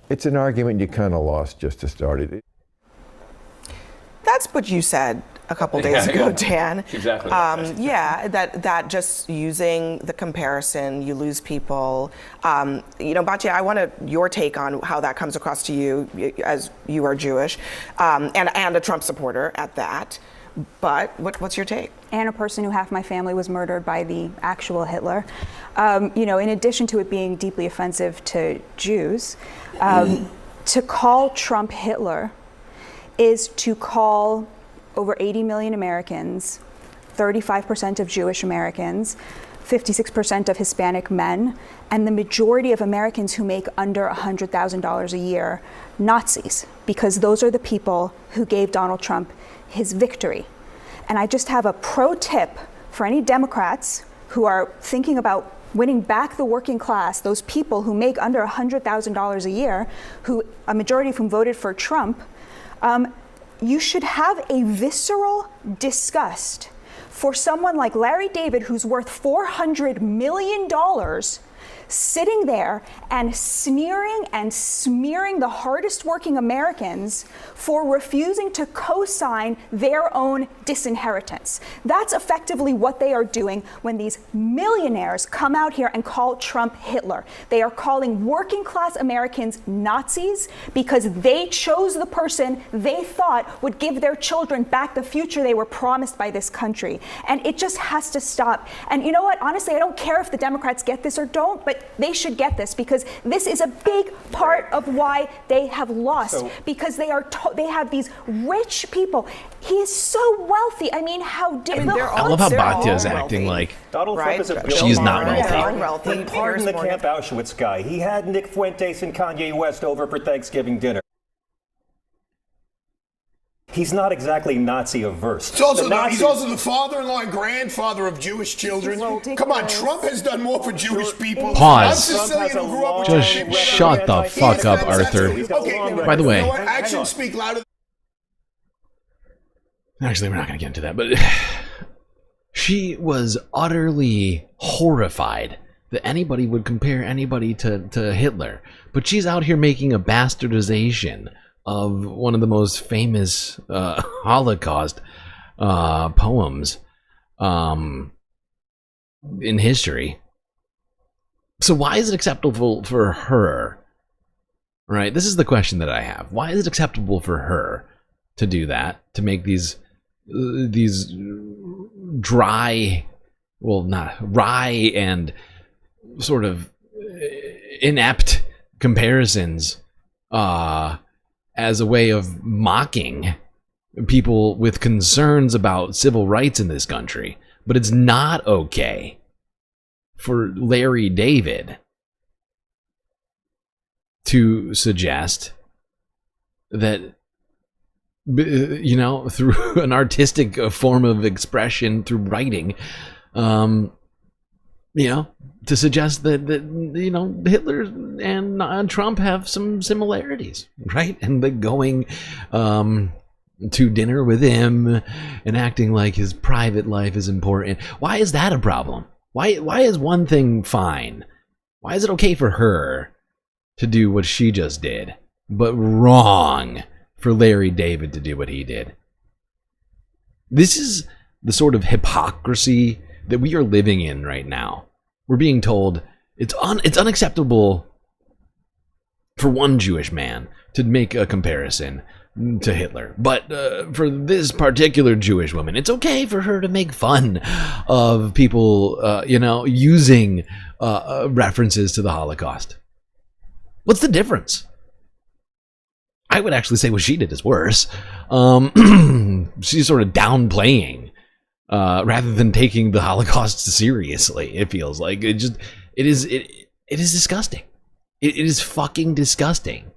it's an argument you kind of lost just to start it. That's what you said a couple days ago, Dan. Exactly. Yeah, that just using the comparison, you lose people. You know, Batya, I want your take on how that comes across to you, as you are Jewish, and a Trump supporter at that. But what's your take? And a person who half my family was murdered by the actual Hitler. You know, in addition to it being deeply offensive to Jews, to call Trump Hitler is to call over 80 million Americans, 35% of Jewish Americans, 56% of Hispanic men, and the majority of Americans who make under $100,000 a year, Nazis, because those are the people who gave Donald Trump his victory. And I just have a pro tip for any Democrats who are thinking about winning back the working class, those people who make under $100,000 a year, who a majority of whom voted for Trump. You should have a visceral disgust for someone like Larry David, who's worth $400 million, sitting there and sneering and smearing the hardest working Americans for refusing to co-sign their own disinheritance. That's effectively what they are doing when these millionaires come out here and call Trump Hitler. They are calling working class Americans Nazis because they chose the person they thought would give their children back the future they were promised by this country. And it just has to stop. And you know what? Honestly, I don't care if the Democrats get this or don't, but they should get this, because this is a big part of why they have lost, because they have these rich people. He is so wealthy. I mean, I love how Batya is acting like Donald Trump is a she's not wealthy. He pardoned the Camp Auschwitz guy. He had Nick Fuentes and Kanye West over for Thanksgiving dinner. He's not exactly Nazi averse. He's also the father-in-law and grandfather of Jewish children. Come on, Trump has done more for Jewish people. Pause. I'm Sicilian who grew up with Just shut the fuck up, Arthur. By the way, actions speak louder. Actually, we're not going to get into that, but she was utterly horrified that anybody would compare anybody to Hitler. But she's out here making a bastardization of one of the most famous Holocaust poems in history. So why is it acceptable for her? Right? This is the question that I have. Why is it acceptable for her to do that, to make these dry, well, not wry and sort of inept comparisons as a way of mocking people with concerns about civil rights in this country? But it's not okay for Larry David to suggest that, you know, through an artistic form of expression, through writing, you know, to suggest that you know, Hitler and Trump have some similarities, right? And the going to dinner with him and acting like his private life is important. Why is that a problem? Why is one thing fine? Why is it okay for her to do what she just did, but wrong for Larry David to do what he did? This is the sort of hypocrisy that we are living in right now. We're being told it's unacceptable for one Jewish man to make a comparison to Hitler, but for this particular Jewish woman, it's okay for her to make fun of people, you know, using references to the Holocaust. What's the difference? I would actually say what she did is worse. She's sort of downplaying rather than taking the Holocaust seriously. It feels like it is disgusting. It is fucking disgusting.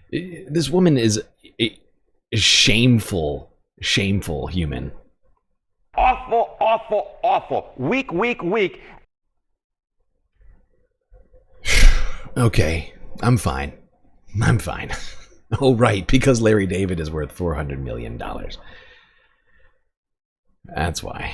This woman is a shameful human. Awful, awful, awful. Weak. Okay, I'm fine. Oh, right, because Larry David is worth $400 million. That's why.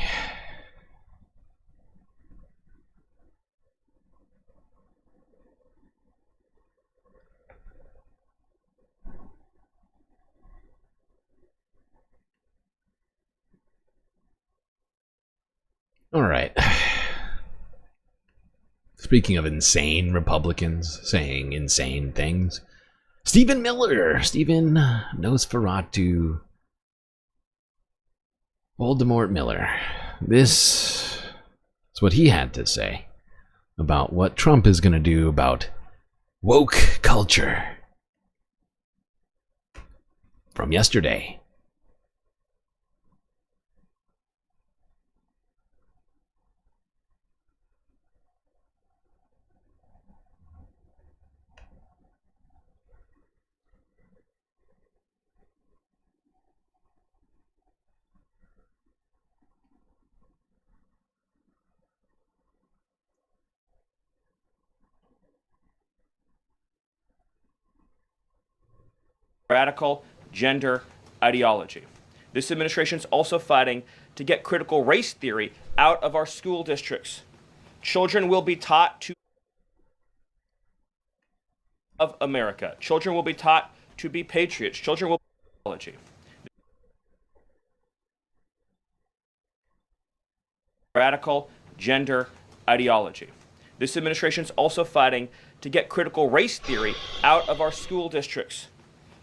All right. Speaking of insane Republicans saying insane things, Stephen Nosferatu, Voldemort Miller. This is what he had to say about what Trump is going to do about woke culture from yesterday. Radical gender ideology. This administration is also fighting to get critical race theory out of our school districts. Children will be taught to love America. Children will be taught to be patriots. Children will be ideology. Radical gender ideology. This administration is also fighting to get critical race theory out of our school districts.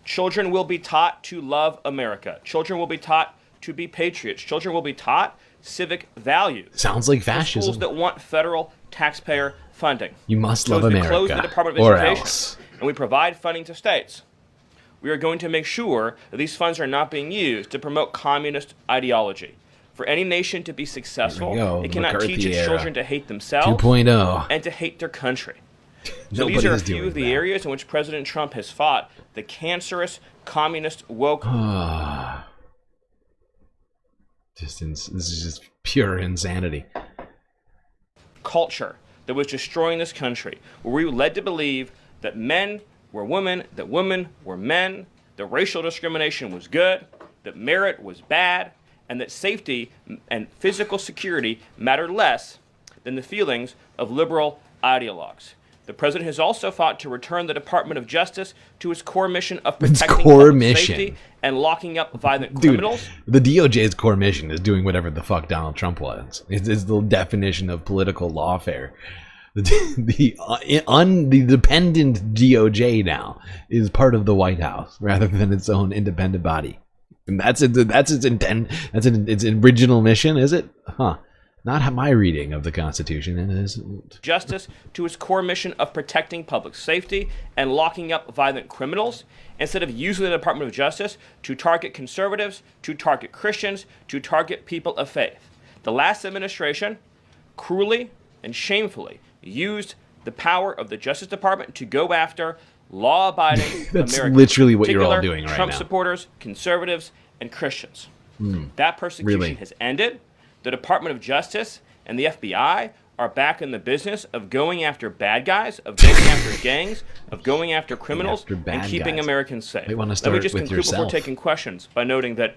Children will be taught to love America. Children will be taught to be patriots. Children will be taught civic values. Sounds like fascism. Schools that want federal taxpayer funding. You must love We America, close the Department of or Education, else. and we provide funding to states. We are going to make sure that these funds are not being used to promote communist ideology. For any nation to be successful, go, it cannot teach McCarthy its era. children to hate themselves 2.0. and to hate their country. So Nobody these are a is few doing of the that. areas in which President Trump has fought the cancerous communist woke. This is just pure insanity. Culture that was destroying this country, where we were led to believe that men were women, that women were men, that racial discrimination was good, that merit was bad, and that safety and physical security mattered less than the feelings of liberal ideologues. The president has also fought to return the Department of Justice to its core mission of protecting core public mission. safety and locking up violent Dude, criminals. the DOJ's core mission is doing whatever the fuck Donald Trump wants. It's the definition of political lawfare. The dependent DOJ now is part of the White House rather than its own independent body. And that's its intent. That's its original mission, is it? Huh. Not my reading of the Constitution. It is Justice to its core mission of protecting public safety and locking up violent criminals, instead of using the Department of Justice to target conservatives, to target Christians, to target people of faith. The last administration cruelly and shamefully used the power of the Justice Department to go after law-abiding That's Americans. literally what you're all particular doing right Trump now. supporters, conservatives, and Christians. Mm. That persecution Really? has ended. The Department of Justice and the FBI are back in the business of going after bad guys, of going after gangs, of going after criminals, after and bad keeping guys. Americans safe. They wanna Let start me just with conclude before yourself. taking questions by noting that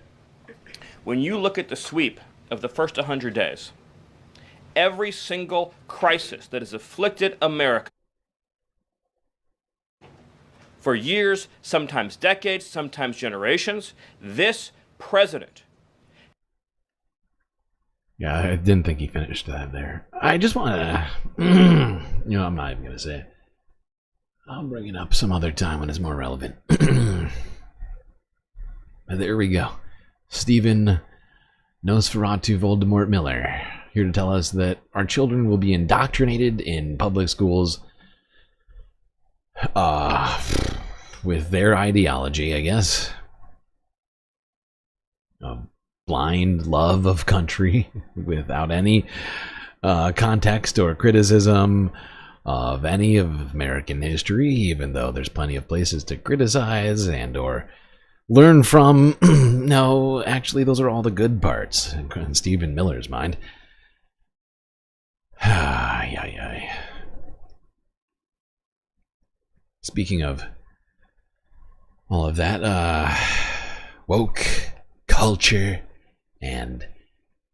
when you look at the sweep of the first 100 days, every single crisis that has afflicted America for years, sometimes decades, sometimes generations, this president. Yeah, I didn't think he finished that there. I just want to, I'm not even going to say it. I'll bring it up some other time when it's more relevant. There we go. Stephen Nosferatu Voldemort Miller, here to tell us that our children will be indoctrinated in public schools with their ideology, I guess. Blind love of country without any context or criticism of any of American history, even though there's plenty of places to criticize and or learn from. No, actually, those are all the good parts in Stephen Miller's mind. Speaking of all of that woke culture and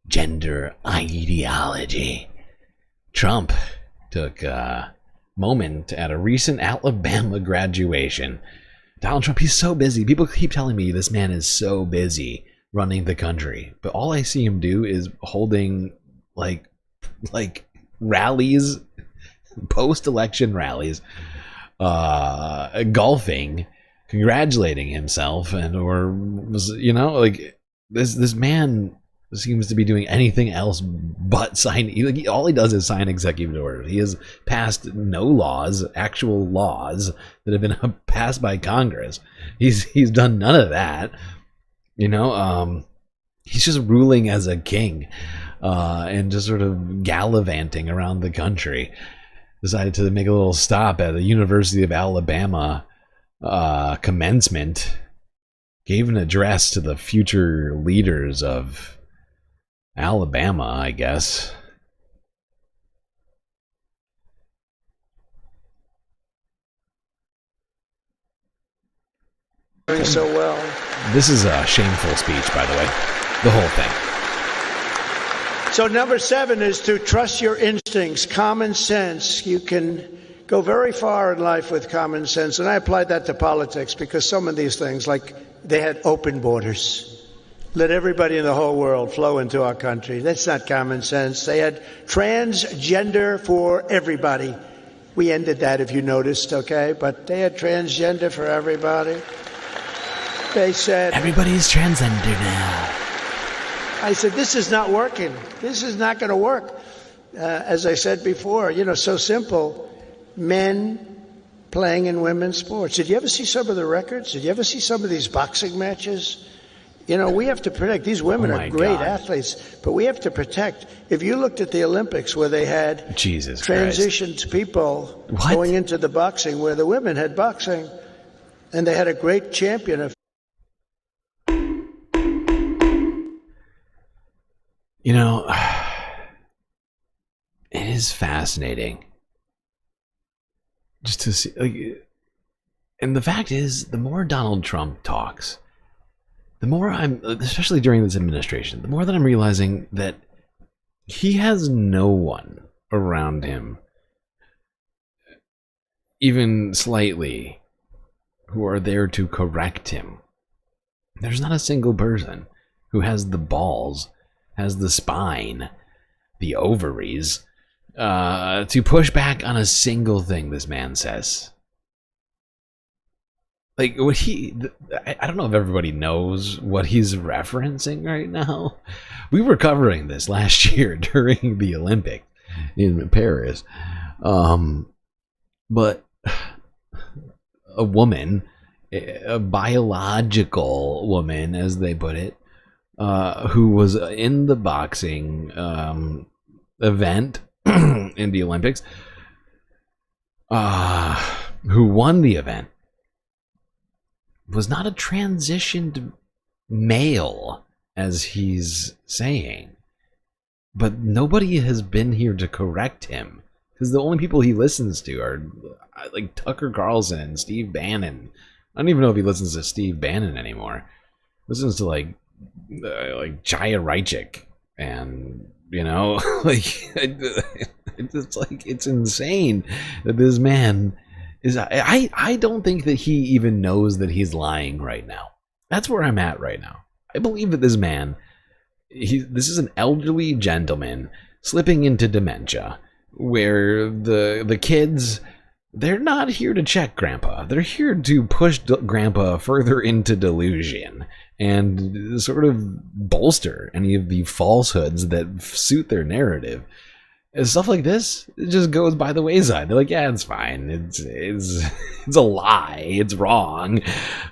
gender ideology. Trump took a moment at a recent Alabama graduation. Donald Trump, he's so busy. People keep telling me this man is so busy running the country, but all I see him do is holding like rallies, post-election rallies, golfing, congratulating himself, and or like this man seems to be doing anything else but sign. All he does is sign executive orders. He has passed no laws, actual laws that have been passed by Congress. He's done none of that. He's just ruling as a king, and just sort of gallivanting around the country. Decided to make a little stop at the University of Alabama commencement. Gave an address to the future leaders of Alabama, I guess. Doing so well. This is a shameful speech, by the way. The whole thing. So number 7 is to trust your instincts, common sense. You can go very far in life with common sense. And I applied that to politics because some of these things, like they had open borders. Let everybody in the whole world flow into our country. That's not common sense. They had transgender for everybody. We ended that, if you noticed, okay? But they had transgender for everybody. They said... Everybody's transgender now. I said, this is not working. This is not going to work. As I said before, so simple. Men playing in women's sports. Did you ever see some of the records? Did you ever see some of these boxing matches? We have to protect. These women are great athletes, but we have to protect. If you looked at the Olympics where they had transitioned people going into the boxing, where the women had boxing, and they had a great champion of. It is fascinating just to see, and the fact is, the more Donald Trump talks, the more especially during this administration, the more that I'm realizing that he has no one around him, even slightly, who are there to correct him. There's not a single person who has the balls, has the spine, the ovaries, to push back on a single thing this man says. Like, what I don't know if everybody knows what he's referencing right now. We were covering this last year during the Olympics in Paris. But a woman, a biological woman, as they put it, who was in the boxing event in the Olympics, who won the event, was not a transitioned male, as he's saying. But nobody has been here to correct him, because the only people he listens to are like Tucker Carlson and Steve Bannon. I don't even know if he listens to Steve Bannon anymore. He listens to like Chaya Reichik, and it's insane that this man is. I don't think that he even knows that he's lying right now. That's where I'm at right now. I believe that this man, this is an elderly gentleman slipping into dementia, where the kids, they're not here to check Grandpa. They're here to push Grandpa further into delusion and sort of bolster any of the falsehoods that suit their narrative. And stuff like this, it just goes by the wayside. They're like, yeah, it's fine. It's a lie. It's wrong.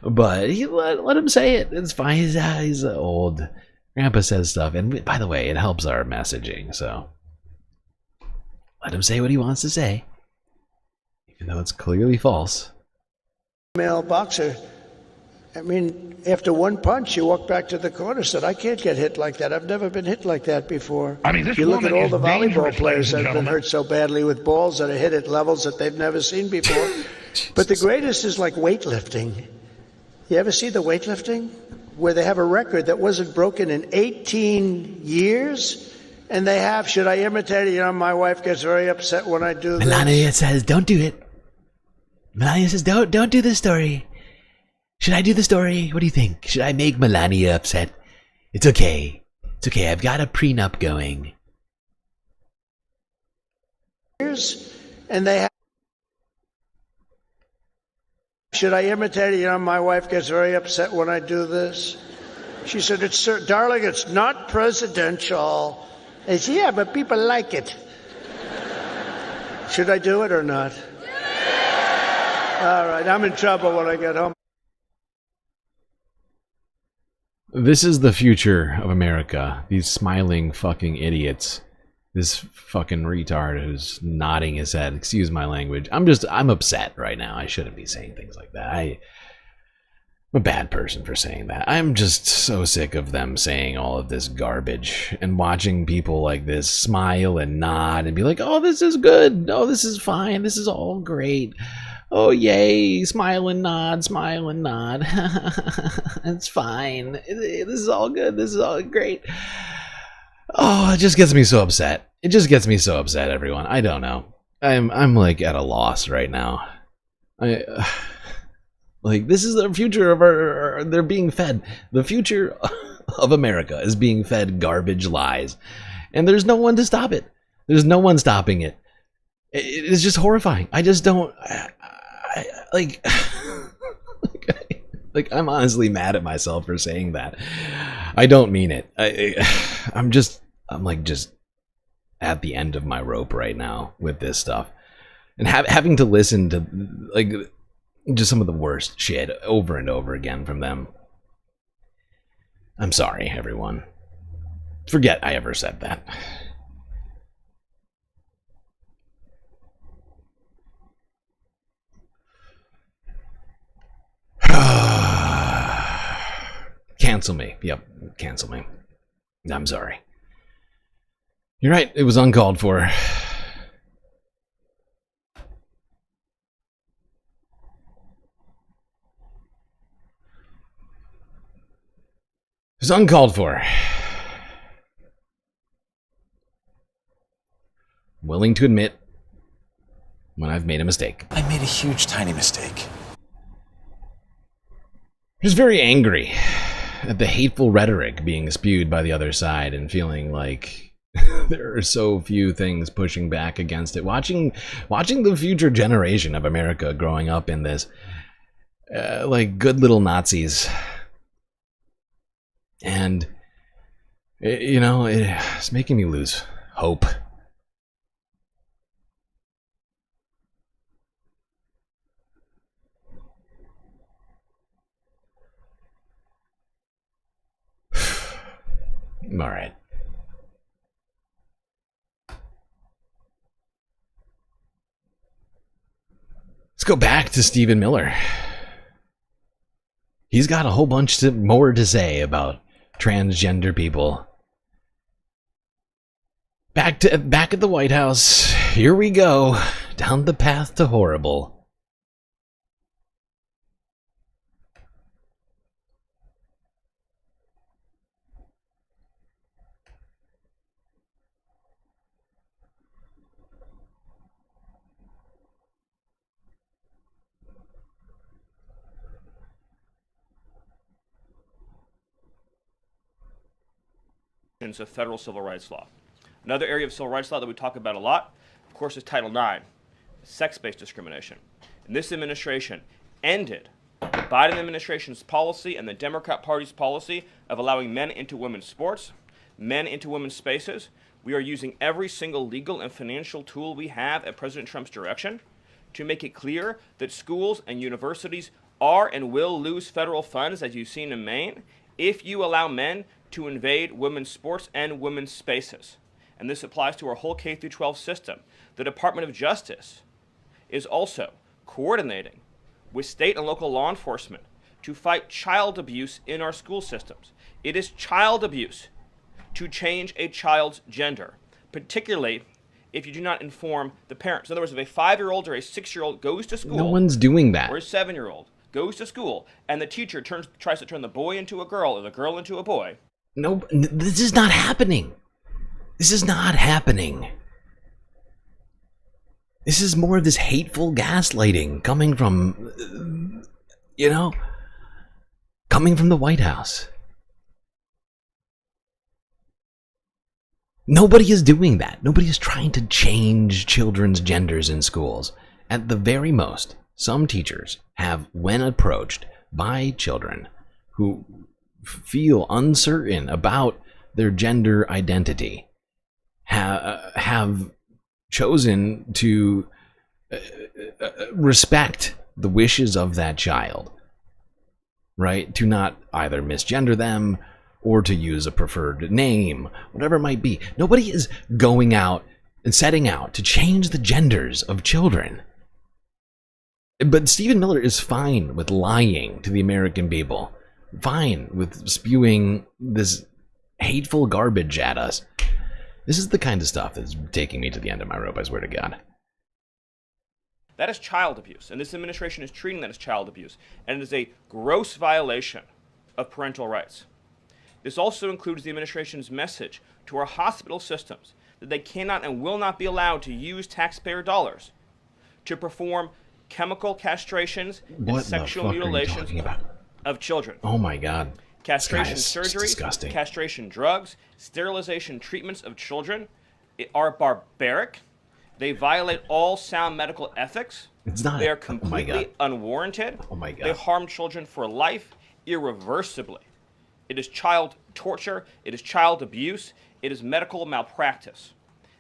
But let him say it. It's fine. He's old. Grandpa says stuff. And by the way, it helps our messaging. So let him say what he wants to say, even though it's clearly false. Male boxer. I mean, after one punch, you walk back to the corner, said, I can't get hit like that. I've never been hit like that before. I mean, this you look at woman all the is volleyball dangerous, players that ladies and have been hurt so badly with balls that are hit at levels that they've never seen before. But the greatest is like weightlifting. You ever see the weightlifting? Where they have a record that wasn't broken in 18 years? And they have, should I imitate it? You know, my wife gets very upset when I do this. Melania says, don't do it. Melania says, don't do the story. Should I do the story? What do you think? Should I make Melania upset? It's okay. It's okay. I've got a prenup going. And they have, should I imitate it? You know, my wife gets very upset when I do this. She said, darling, it's not presidential. I said, yeah, but people like it. Should I do it or not? All right, I'm in trouble when I get home. This is the future of America. These smiling fucking idiots. This fucking retard who's nodding his head. Excuse my language. I'm upset right now. I shouldn't be saying things like that. I'm a bad person for saying that. I'm just so sick of them saying all of this garbage and watching people like this smile and nod and be like, oh, this is good. Oh, this is fine. This is all great. Oh, yay. Smile and nod, smile and nod. It's fine. This is all good. This is all great. Oh, it just gets me so upset. It just gets me so upset, everyone. I don't know. I'm like at a loss right now. Like, this is the future of they're being fed. The future of America is being fed garbage lies. And there's no one to stop it. There's no one stopping it. It's just horrifying. I just don't like I'm honestly mad at myself for saying that. I don't mean it. I'm just at the end of my rope right now with this stuff, and having to listen to like just some of the worst shit over and over again from them. I'm sorry, everyone. Forget I ever said that. Cancel me. Yep, cancel me. I'm sorry. You're right, it was uncalled for. It's uncalled for. Willing to admit when I've made a mistake. I made a huge, tiny mistake. Just very angry at the hateful rhetoric being spewed by the other side and feeling like there are so few things pushing back against it. Watching the future generation of America growing up in this, like good little Nazis. And, you know, it's making me lose hope. All right. Let's go back to Stephen Miller. He's got a whole bunch more to say about transgender people. Back at the White House. Here we go. Down the path to horrible. Of federal civil rights law. Another area of civil rights law that we talk about a lot, of course, is Title IX, sex-based discrimination. And this administration ended the Biden administration's policy and the Democrat Party's policy of allowing men into women's sports, men into women's spaces. We are using every single legal and financial tool we have at President Trump's direction to make it clear that schools and universities are and will lose federal funds, as you've seen in Maine, if you allow men to invade women's sports and women's spaces. And this applies to our whole K-12 system. The Department of Justice is also coordinating with state and local law enforcement to fight child abuse in our school systems. It is child abuse to change a child's gender, particularly if you do not inform the parents. In other words, if a 5-year-old or a 6-year-old goes to school, no one's doing that. Or a 7-year-old goes to school and the teacher tries to turn the boy into a girl or the girl into a boy. No, this is not happening. This is not happening. This is more of this hateful gaslighting coming from, coming from the White House. Nobody is doing that. Nobody is trying to change children's genders in schools. At the very most, some teachers have, when approached by children who feel uncertain about their gender identity, have chosen to respect the wishes of that child, right? To not either misgender them or to use a preferred name, whatever it might be. Nobody is going out and setting out to change the genders of children. But Stephen Miller is fine with lying to the American people, fine with spewing this hateful garbage at us. This is the kind of stuff that's taking me to the end of my rope, I swear to God. That is child abuse, and this administration is treating that as child abuse, and it is a gross violation of parental rights. This also includes the administration's message to our hospital systems that they cannot and will not be allowed to use taxpayer dollars to perform chemical castrations and sexual mutilations of children. Oh my God. Castration surgery, castration drugs, sterilization treatments of children are barbaric. They violate all sound medical ethics. They are completely unwarranted. Oh my God. They harm children for life irreversibly. It is child torture. It is child abuse. It is medical malpractice.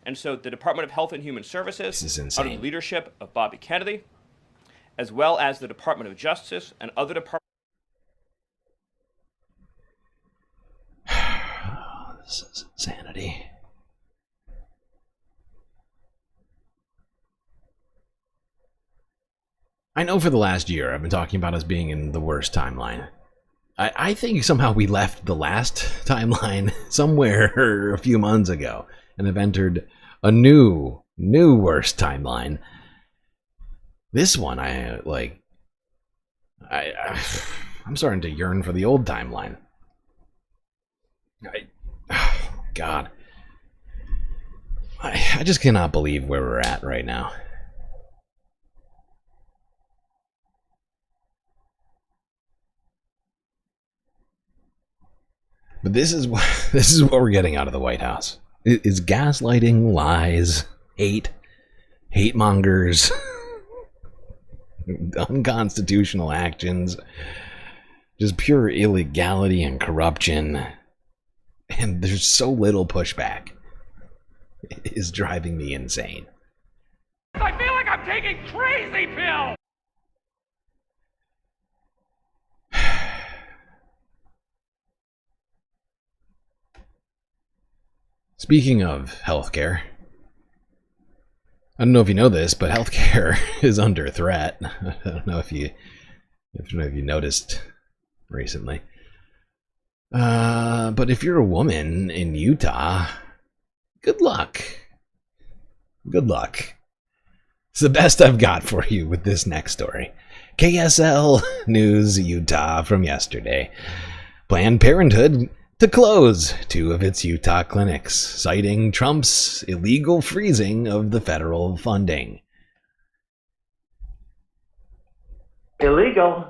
And so the Department of Health and Human Services, under the leadership of Bobby Kennedy, as well as the Department of Justice and other departments. This is insanity. I know for the last year I've been talking about us being in the worst timeline. I think somehow we left the last timeline somewhere a few months ago and have entered a new worst timeline. This one, I'm starting to yearn for the old timeline. God. I just cannot believe where we're at right now. But this is what we're getting out of the White House. It's gaslighting, lies, hate mongers, unconstitutional actions, just pure illegality and corruption. And there's so little pushback. It is driving me insane. I feel like I'm taking crazy pills. Speaking of healthcare, I don't know if you know this, but healthcare is under threat. I don't know if you noticed recently. But if you're a woman in Utah, good luck. Good luck. It's the best I've got for you with this next story. KSL News Utah from yesterday. Planned Parenthood to close 2 of its Utah clinics, citing Trump's illegal freezing of the federal funding. Illegal.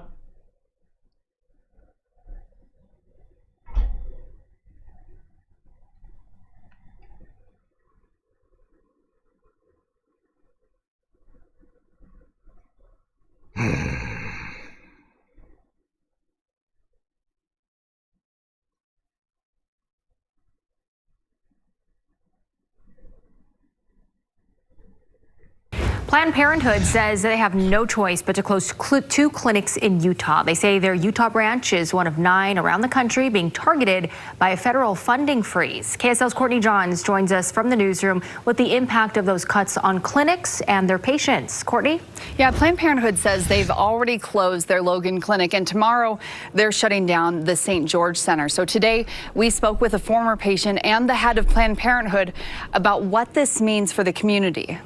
Planned Parenthood says they have no choice but to close 2 clinics in Utah. They say their Utah branch is one of 9 around the country being targeted by a federal funding freeze. KSL's Courtney Johns joins us from the newsroom with the impact of those cuts on clinics and their patients. Courtney? Yeah, Planned Parenthood says they've already closed their Logan clinic, and tomorrow they're shutting down the St. George Center. So today we spoke with a former patient and the head of Planned Parenthood about what this means for the community.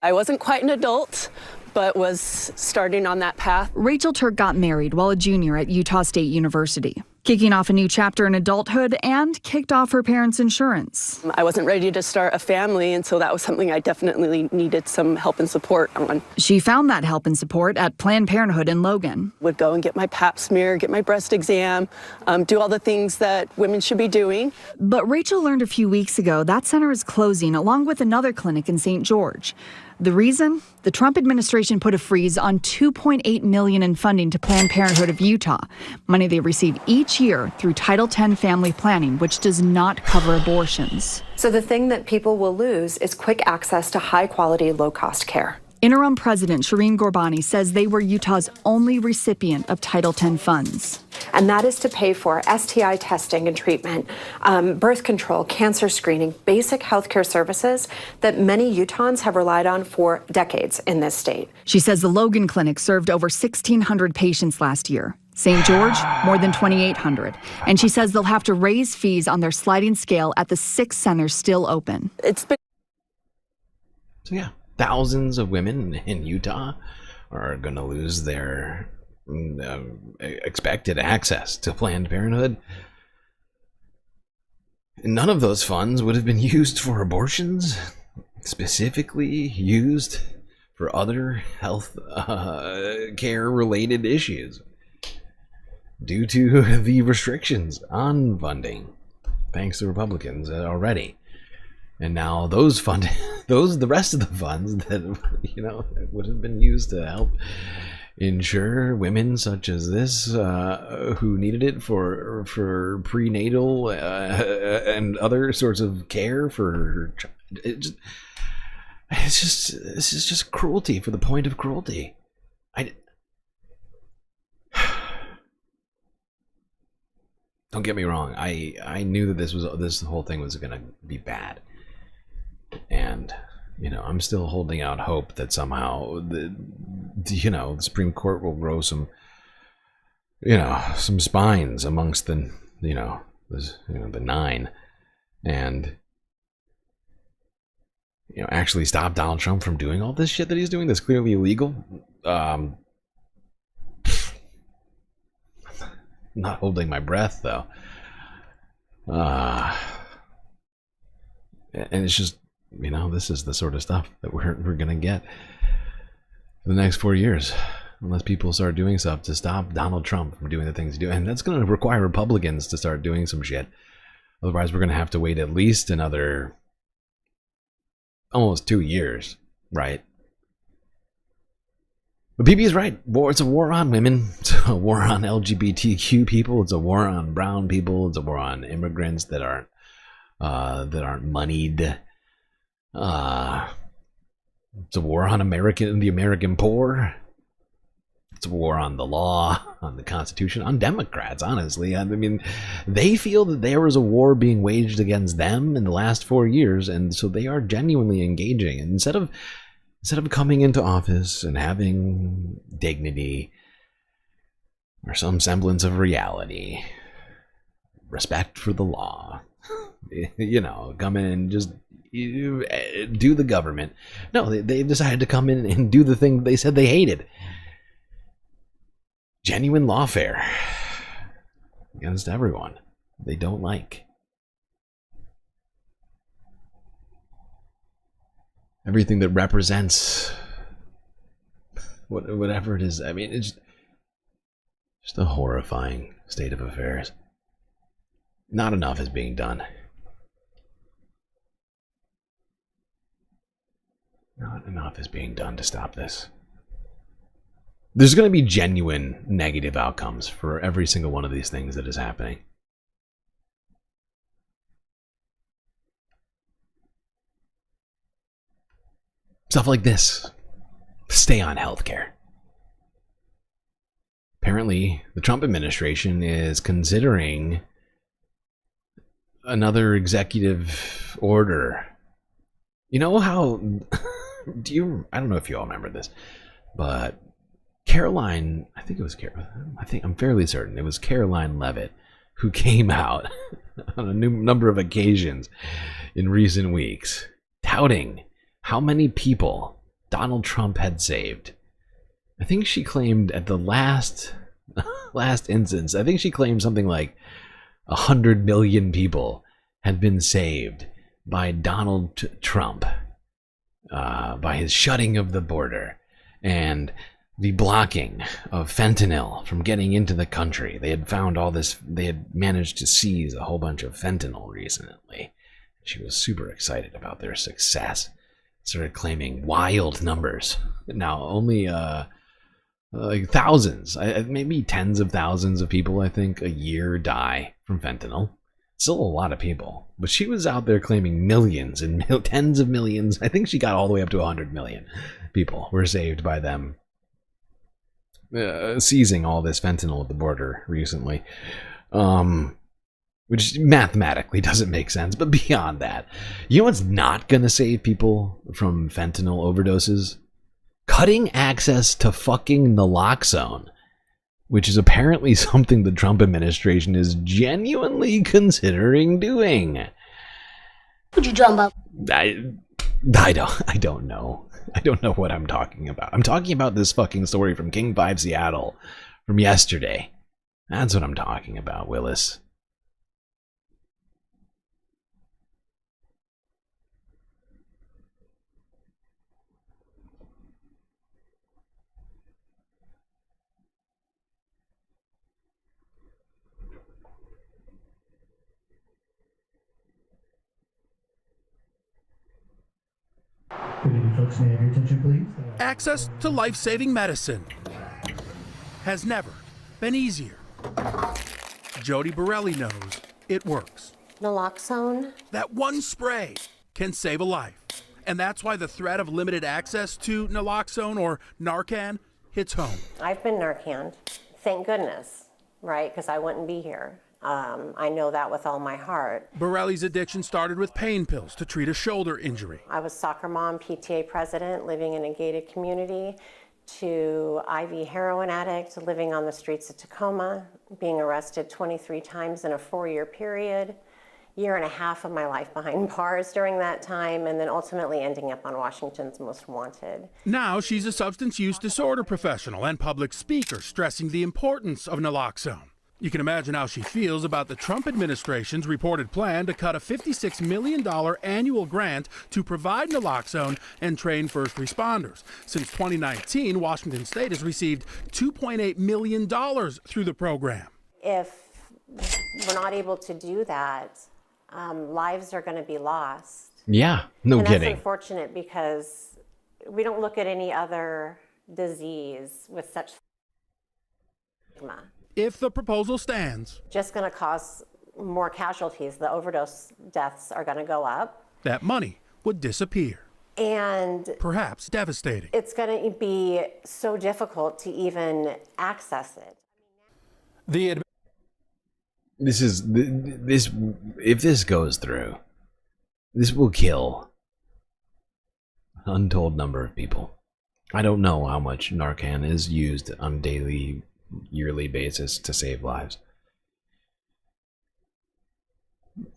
I wasn't quite an adult, but was starting on that path. Rachel Turk got married while a junior at Utah State University, kicking off a new chapter in adulthood and kicked off her parents' insurance. I wasn't ready to start a family, and so that was something I definitely needed some help and support on. She found that help and support at Planned Parenthood in Logan. Would go and get my pap smear, get my breast exam, do all the things that women should be doing. But Rachel learned a few weeks ago that center is closing along with another clinic in St. George. The reason? The Trump administration put a freeze on $2.8 million in funding to Planned Parenthood of Utah, money they receive each year through Title X family planning, which does not cover abortions. So the thing that people will lose is quick access to high-quality, low-cost care. Interim President Shireen Ghorbani says they were Utah's only recipient of Title X funds. And that is to pay for STI testing and treatment, birth control, cancer screening, basic healthcare services that many Utahns have relied on for decades in this state. She says the Logan Clinic served over 1,600 patients last year. St. George, more than 2,800. And she says they'll have to raise fees on their sliding scale at the 6 centers still open. It's been... So yeah, thousands of women in Utah are going to lose their expected access to Planned Parenthood. None of those funds would have been used for abortions, specifically used for other health care related issues due to the restrictions on funding, thanks to Republicans already. And now those the rest of the funds that would have been used to help insure women such as this who needed it for prenatal and other sorts of care for this is just cruelty for the point of cruelty. Don't get me wrong. I knew that this whole thing was gonna be bad, and I'm still holding out hope that somehow the Supreme Court will grow some spines amongst the the 9, and actually stop Donald Trump from doing all this shit that he's doing that's clearly illegal. Not holding my breath though. And it's just this is the sort of stuff that we're gonna get for the next 4 years, unless people start doing stuff to stop Donald Trump from doing the things he do, and that's gonna require Republicans to start doing some shit. Otherwise, we're gonna have to wait at least another almost 2 years, right? But BB is right. It's a war on women. It's a war on LGBTQ people. It's a war on brown people. It's a war on immigrants that aren't moneyed. It's a war on the American poor. It's a war on the law, on the Constitution, on Democrats, honestly. I mean, they feel that there was a war being waged against them in the last 4 years, and so they are genuinely engaging. And instead of coming into office and having dignity or some semblance of reality, respect for the law, come in and just do the government. No, they've decided to come in and do the thing they said they hated. Genuine lawfare against everyone they don't like. Everything that represents whatever it is. I mean, it's just a horrifying state of affairs. Not enough is being done. Not enough is being done to stop this. There's going to be genuine negative outcomes for every single one of these things that is happening. Stuff like this. Stay on healthcare. Apparently, the Trump administration is considering another executive order. You know how... I don't know if you all remember this, but Caroline... I'm fairly certain it was Caroline Leavitt who came out on a number of occasions in recent weeks touting how many people Donald Trump had saved I think she claimed at the last instance, I think she claimed something like 100 million people had been saved by Donald Trump, by his shutting of the border and the blocking of fentanyl from getting into the country. They had found all this, they had managed to seize a whole bunch of fentanyl recently. She was super excited about their success. Started claiming wild numbers. Now, only like thousands, maybe tens of thousands of people, I think, a year die from fentanyl. Still a lot of people. But she was out there claiming millions and tens of millions. I think she got all the way up to 100 million people were saved by them seizing all this fentanyl at the border recently. Which mathematically doesn't make sense. But beyond that, you know what's not going to save people from fentanyl overdoses? Cutting access to fucking naloxone, which is apparently something the Trump administration is genuinely considering doing. Would you drum up? I don't know. I don't know what I'm talking about. I'm talking about this fucking story from King 5 Seattle from yesterday. That's what I'm talking about, Willis. Folks, may I have your attention, please? Access to life-saving medicine has never been easier. Jody Borelli knows it works. Naloxone? That one spray can save a life. And that's why the threat of limited access to naloxone or Narcan hits home. I've been Narcan. Thank goodness, right? Because I wouldn't be here. I know that with all my heart. Borelli's addiction started with pain pills to treat a shoulder injury. I was soccer mom, PTA president, living in a gated community, to IV heroin addict, living on the streets of Tacoma, being arrested 23 times in a 4-year period, year and a half of my life behind bars during that time, and then ultimately ending up on Washington's Most Wanted. Now she's a substance use disorder professional and public speaker, stressing the importance of naloxone. You can imagine how she feels about the Trump administration's reported plan to cut a $56 million annual grant to provide naloxone and train first responders. Since 2019, Washington State has received $2.8 million through the program. If we're not able to do that, lives are going to be lost. Yeah, no kidding. That's unfortunate because we don't look at any other disease with such stigma. If the proposal stands, just going to cause more casualties. The overdose deaths are going to go up. That money would disappear. And perhaps devastating. It's going to be so difficult to even access it. If this goes through, this will kill an untold number of people. I don't know how much Narcan is used on a daily, yearly basis to save lives.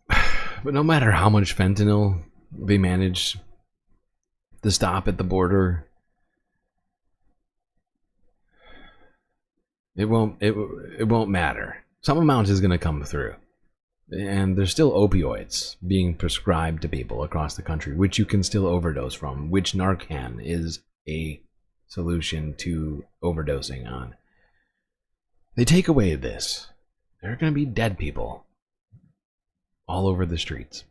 But no matter how much fentanyl they manage to stop at the border, it won't matter. Some amount is going to come through. And there's still opioids being prescribed to people across the country, which you can still overdose from, which Narcan is a solution to overdosing on. They take away this, there are going to be dead people all over the streets.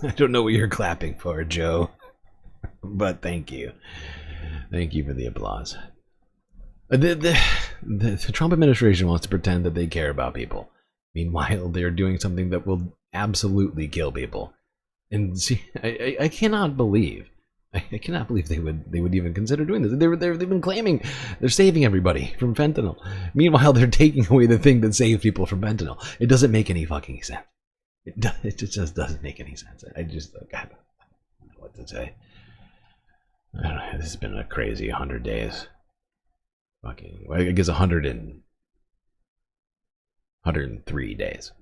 I don't know what you're clapping for, Joe, but thank you. Thank you for the applause. The Trump administration wants to pretend that they care about people. Meanwhile, they're doing something that will absolutely kill people. And see, I cannot believe they would even consider doing this. They've been claiming they're saving everybody from fentanyl. Meanwhile, they're taking away the thing that saves people from fentanyl. It doesn't make any fucking sense. It just doesn't make any sense. I don't know what to say. I don't know. This has been a crazy 100 days. Fucking, I guess 103 days.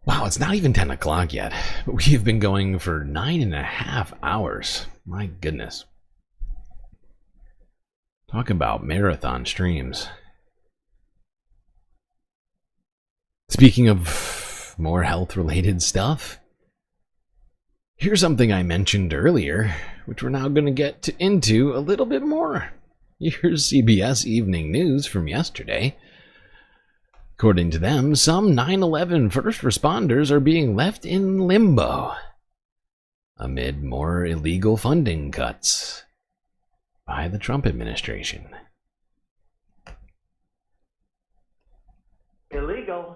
Wow, it's not even 10 o'clock yet. We've been going for 9.5 hours. My goodness. Talk about marathon streams. Speaking of more health-related stuff, here's something I mentioned earlier, which we're now going to get into a little bit more. Here's CBS Evening News from yesterday. According to them, some 9/11 first responders are being left in limbo amid more illegal funding cuts by the Trump administration. Illegal.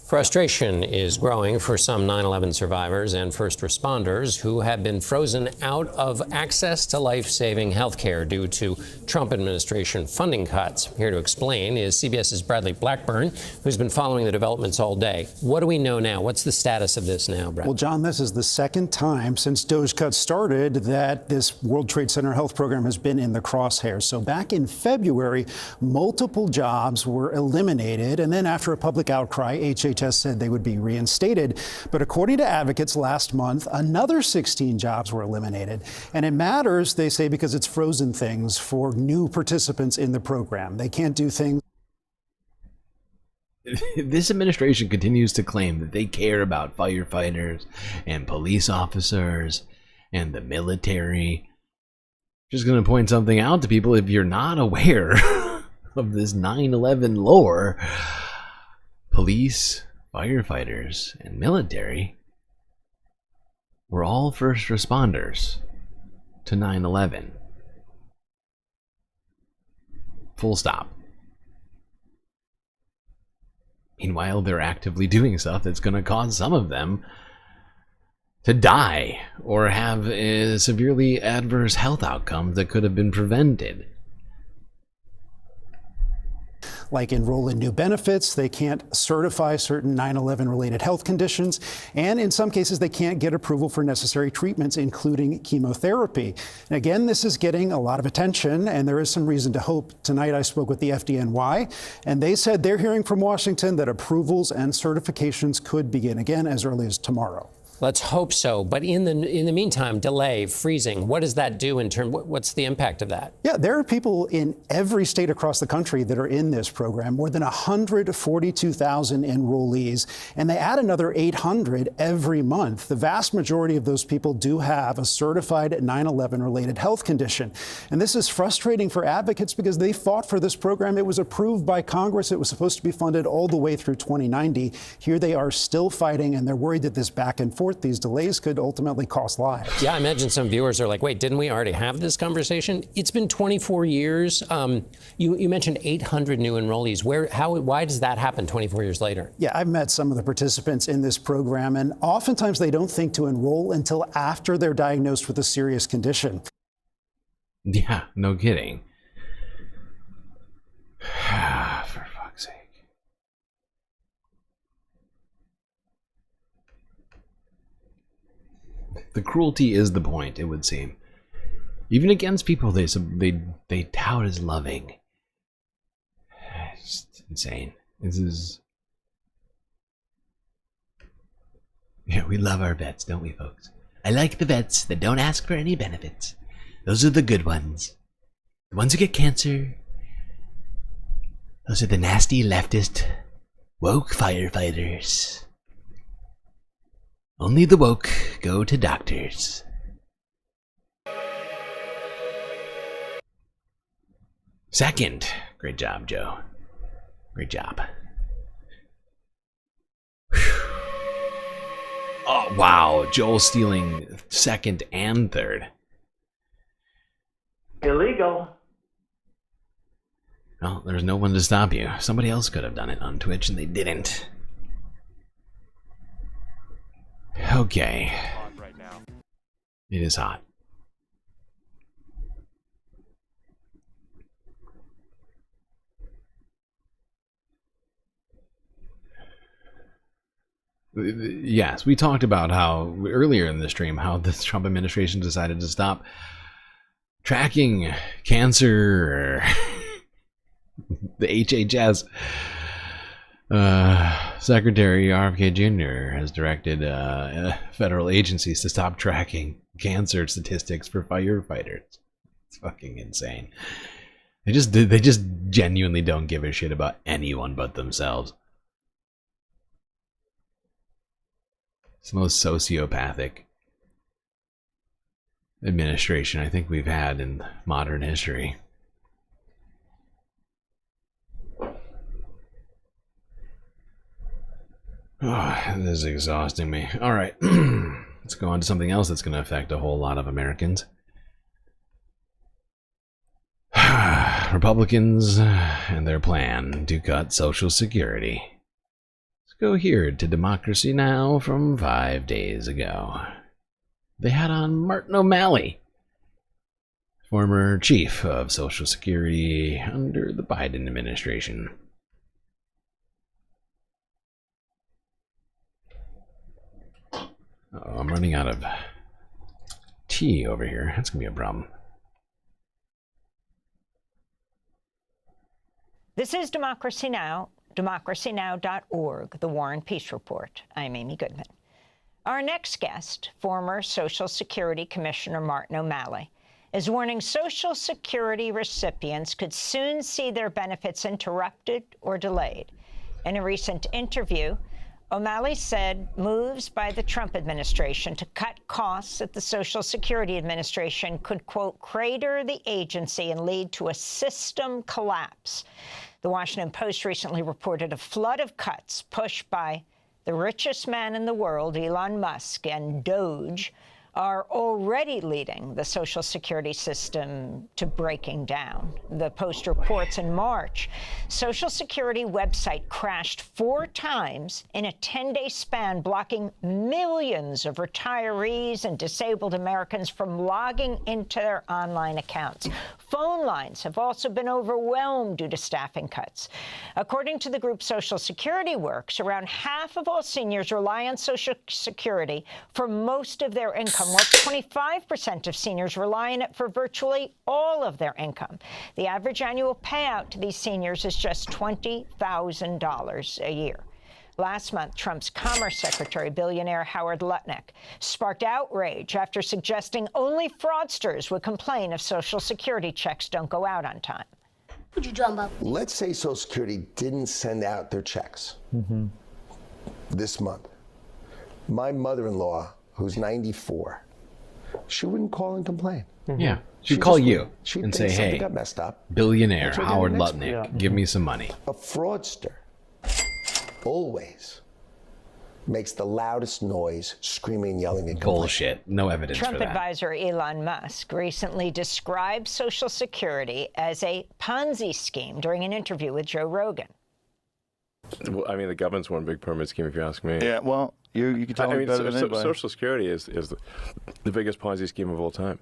Frustration is growing for some 9/11 survivors and first responders who have been frozen out of access to life-saving health care due to Trump administration funding cuts. Here to explain is CBS's Bradley Blackburn, who's been following the developments all day. What do we know now? What's the status of this now, Brad? Well, John, this is the second time since DOGE cuts started that this World Trade Center health program has been in the crosshairs. So back in February, multiple jobs were eliminated, and then after a public outcry, HHS said they would be reinstated. But according to advocates last month, another 16 jobs were eliminated. And it matters, they say, because it's frozen things for new participants in the program. They can't do things. This administration continues to claim that they care about firefighters and police officers and the military. Just going to point something out to people if you're not aware of this 9/11 lore. Police, firefighters, and military were all first responders to 9/11. Full stop. Meanwhile, they're actively doing stuff that's going to cause some of them to die or have severely adverse health outcomes that could have been prevented. Like enroll in new benefits, they can't certify certain 9/11 related health conditions, and in some cases they can't get approval for necessary treatments, including chemotherapy. And again, this is getting a lot of attention, and there is some reason to hope. Tonight I spoke with the FDNY, and they said they're hearing from Washington that approvals and certifications could begin again as early as tomorrow. Let's hope so. But in the meantime, delay, freezing, what does that do in terms, what's the impact of that? Yeah, there are people in every state across the country that are in this program, more than 142,000 enrollees, and they add another 800 every month. The vast majority of those people do have a certified 9/11 related health condition. And this is frustrating for advocates because they fought for this program. It was approved by Congress. It was supposed to be funded all the way through 2090. Here they are still fighting, and they're worried that this back and forth, these delays could ultimately cost lives. Yeah, I imagine some viewers are like, wait, didn't we already have this conversation? It's been 24 years. You mentioned 800 new enrollees. Why does that happen 24 years later? Yeah, I've met some of the participants in this program, and oftentimes they don't think to enroll until after they're diagnosed with a serious condition. Yeah, no kidding. For fuck's sake. The cruelty is the point, it would seem. Even against people they tout as loving. It's just insane. This is... Yeah, we love our vets, don't we, folks? I like the vets that don't ask for any benefits. Those are the good ones. The ones who get cancer. Those are the nasty leftist woke firefighters. Only the woke go to doctors. Second. Great job, Joe. Great job. Whew. Oh, wow. Joel stealing second and third. Illegal. Well, there's no one to stop you. Somebody else could have done it on Twitch, and they didn't. Okay. It is hot. Yes, we talked about how earlier in the stream how the Trump administration decided to stop tracking cancer. The HHS Secretary RFK Jr. has directed federal agencies to stop tracking cancer statistics for firefighters. It's fucking insane. They just genuinely don't give a shit about anyone but themselves. It's the most sociopathic administration I think we've had in modern history. Oh, this is exhausting me. All right, let's go on to something else that's going to affect a whole lot of Americans. Republicans and their plan to cut Social Security. Let's go here to Democracy Now! From 5 days ago. They had on Martin O'Malley, former chief of Social Security under the Biden administration. Oh, I'm running out of tea over here. That's going to be a problem. This is Democracy Now!, democracynow.org, the War and Peace Report. I'm Amy Goodman. Our next guest, former Social Security Commissioner Martin O'Malley, is warning Social Security recipients could soon see their benefits interrupted or delayed. In a recent interview, O'Malley said moves by the Trump administration to cut costs at the Social Security Administration could, quote, crater the agency and lead to a system collapse. The Washington Post recently reported a flood of cuts pushed by the richest man in the world, Elon Musk, and DOGE are already leading the Social Security system to breaking down. The Post reports in March, Social Security website crashed 4 times in a 10-day span, blocking millions of retirees and disabled Americans from logging into their online accounts. Phone lines have also been overwhelmed due to staffing cuts. According to the group Social Security Works, around half of all seniors rely on Social Security for most of their income, while 25% of seniors rely on it for virtually all of their income. The average annual payout to these seniors is just $20,000 a year. Last month, Trump's Commerce Secretary, billionaire Howard Lutnick, sparked outrage after suggesting only fraudsters would complain if Social Security checks don't go out on time. What'd you drum up? Let's say Social Security didn't send out their checks this month. My mother-in-law, who's 94, she wouldn't call and complain. Yeah, she'd call you she'd and think say, something hey, got messed up. billionaire That's what Howard they do next Lutnick, give me some money. A fraudster always makes the loudest noise, screaming and yelling and complaining. Bullshit. No evidence Trump for that. advisor Elon Musk recently described Social Security as a Ponzi scheme during an interview with Joe Rogan. Well, I mean, the government's one big pyramid scheme, if you ask me. Yeah, well, you can tell me better than anybody. Social Security is the biggest Ponzi scheme of all time.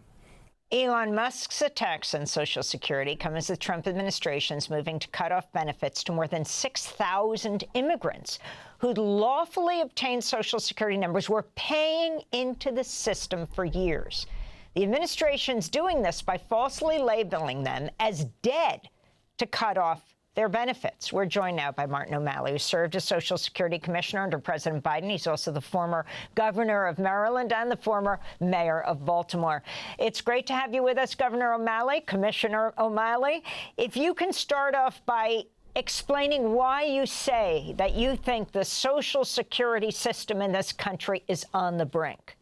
Elon Musk's attacks on Social Security come as the Trump administration's moving to cut off benefits to more than 6,000 immigrants who'd lawfully obtained Social Security numbers were paying into the system for years. The administration's doing this by falsely labeling them as dead to cut off their benefits. We're joined now by Martin O'Malley, who served as Social Security Commissioner under President Biden. He's also the former governor of Maryland and the former mayor of Baltimore. It's great to have you with us, Governor O'Malley, Commissioner O'Malley. If you can start off by explaining why you say that you think the Social Security system in this country is on the brink.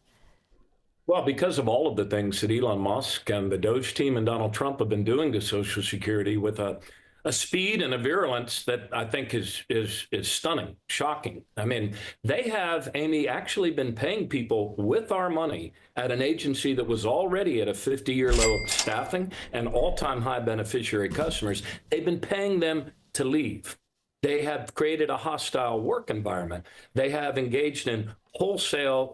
Well, because of all of the things that Elon Musk and the DOGE team and Donald Trump have been doing to Social Security with a speed and a virulence that I think is stunning, shocking. I mean, they have, Amy, actually been paying people with our money at an agency that was already at a 50-year low of staffing and all-time high beneficiary customers. They've been paying them to leave. They have created a hostile work environment. They have engaged in wholesale,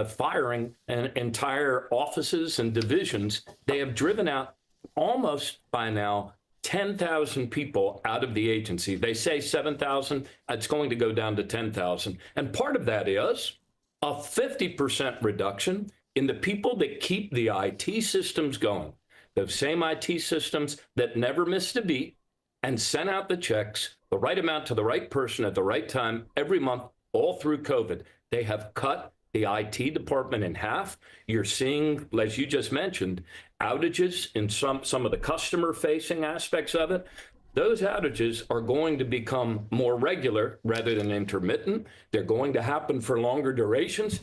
firing entire offices and divisions. They have driven out almost by now 10,000 people out of the agency. They say 7,000. It's going to go down to 10,000. And part of that is a 50% reduction in the people that keep the IT systems going. Those same IT systems that never missed a beat and sent out the checks, the right amount to the right person at the right time every month, all through COVID. They have cut the IT department in half. You're seeing, as you just mentioned, outages in some of the customer-facing aspects of it. Those outages are going to become more regular rather than intermittent. They're going to happen for longer durations.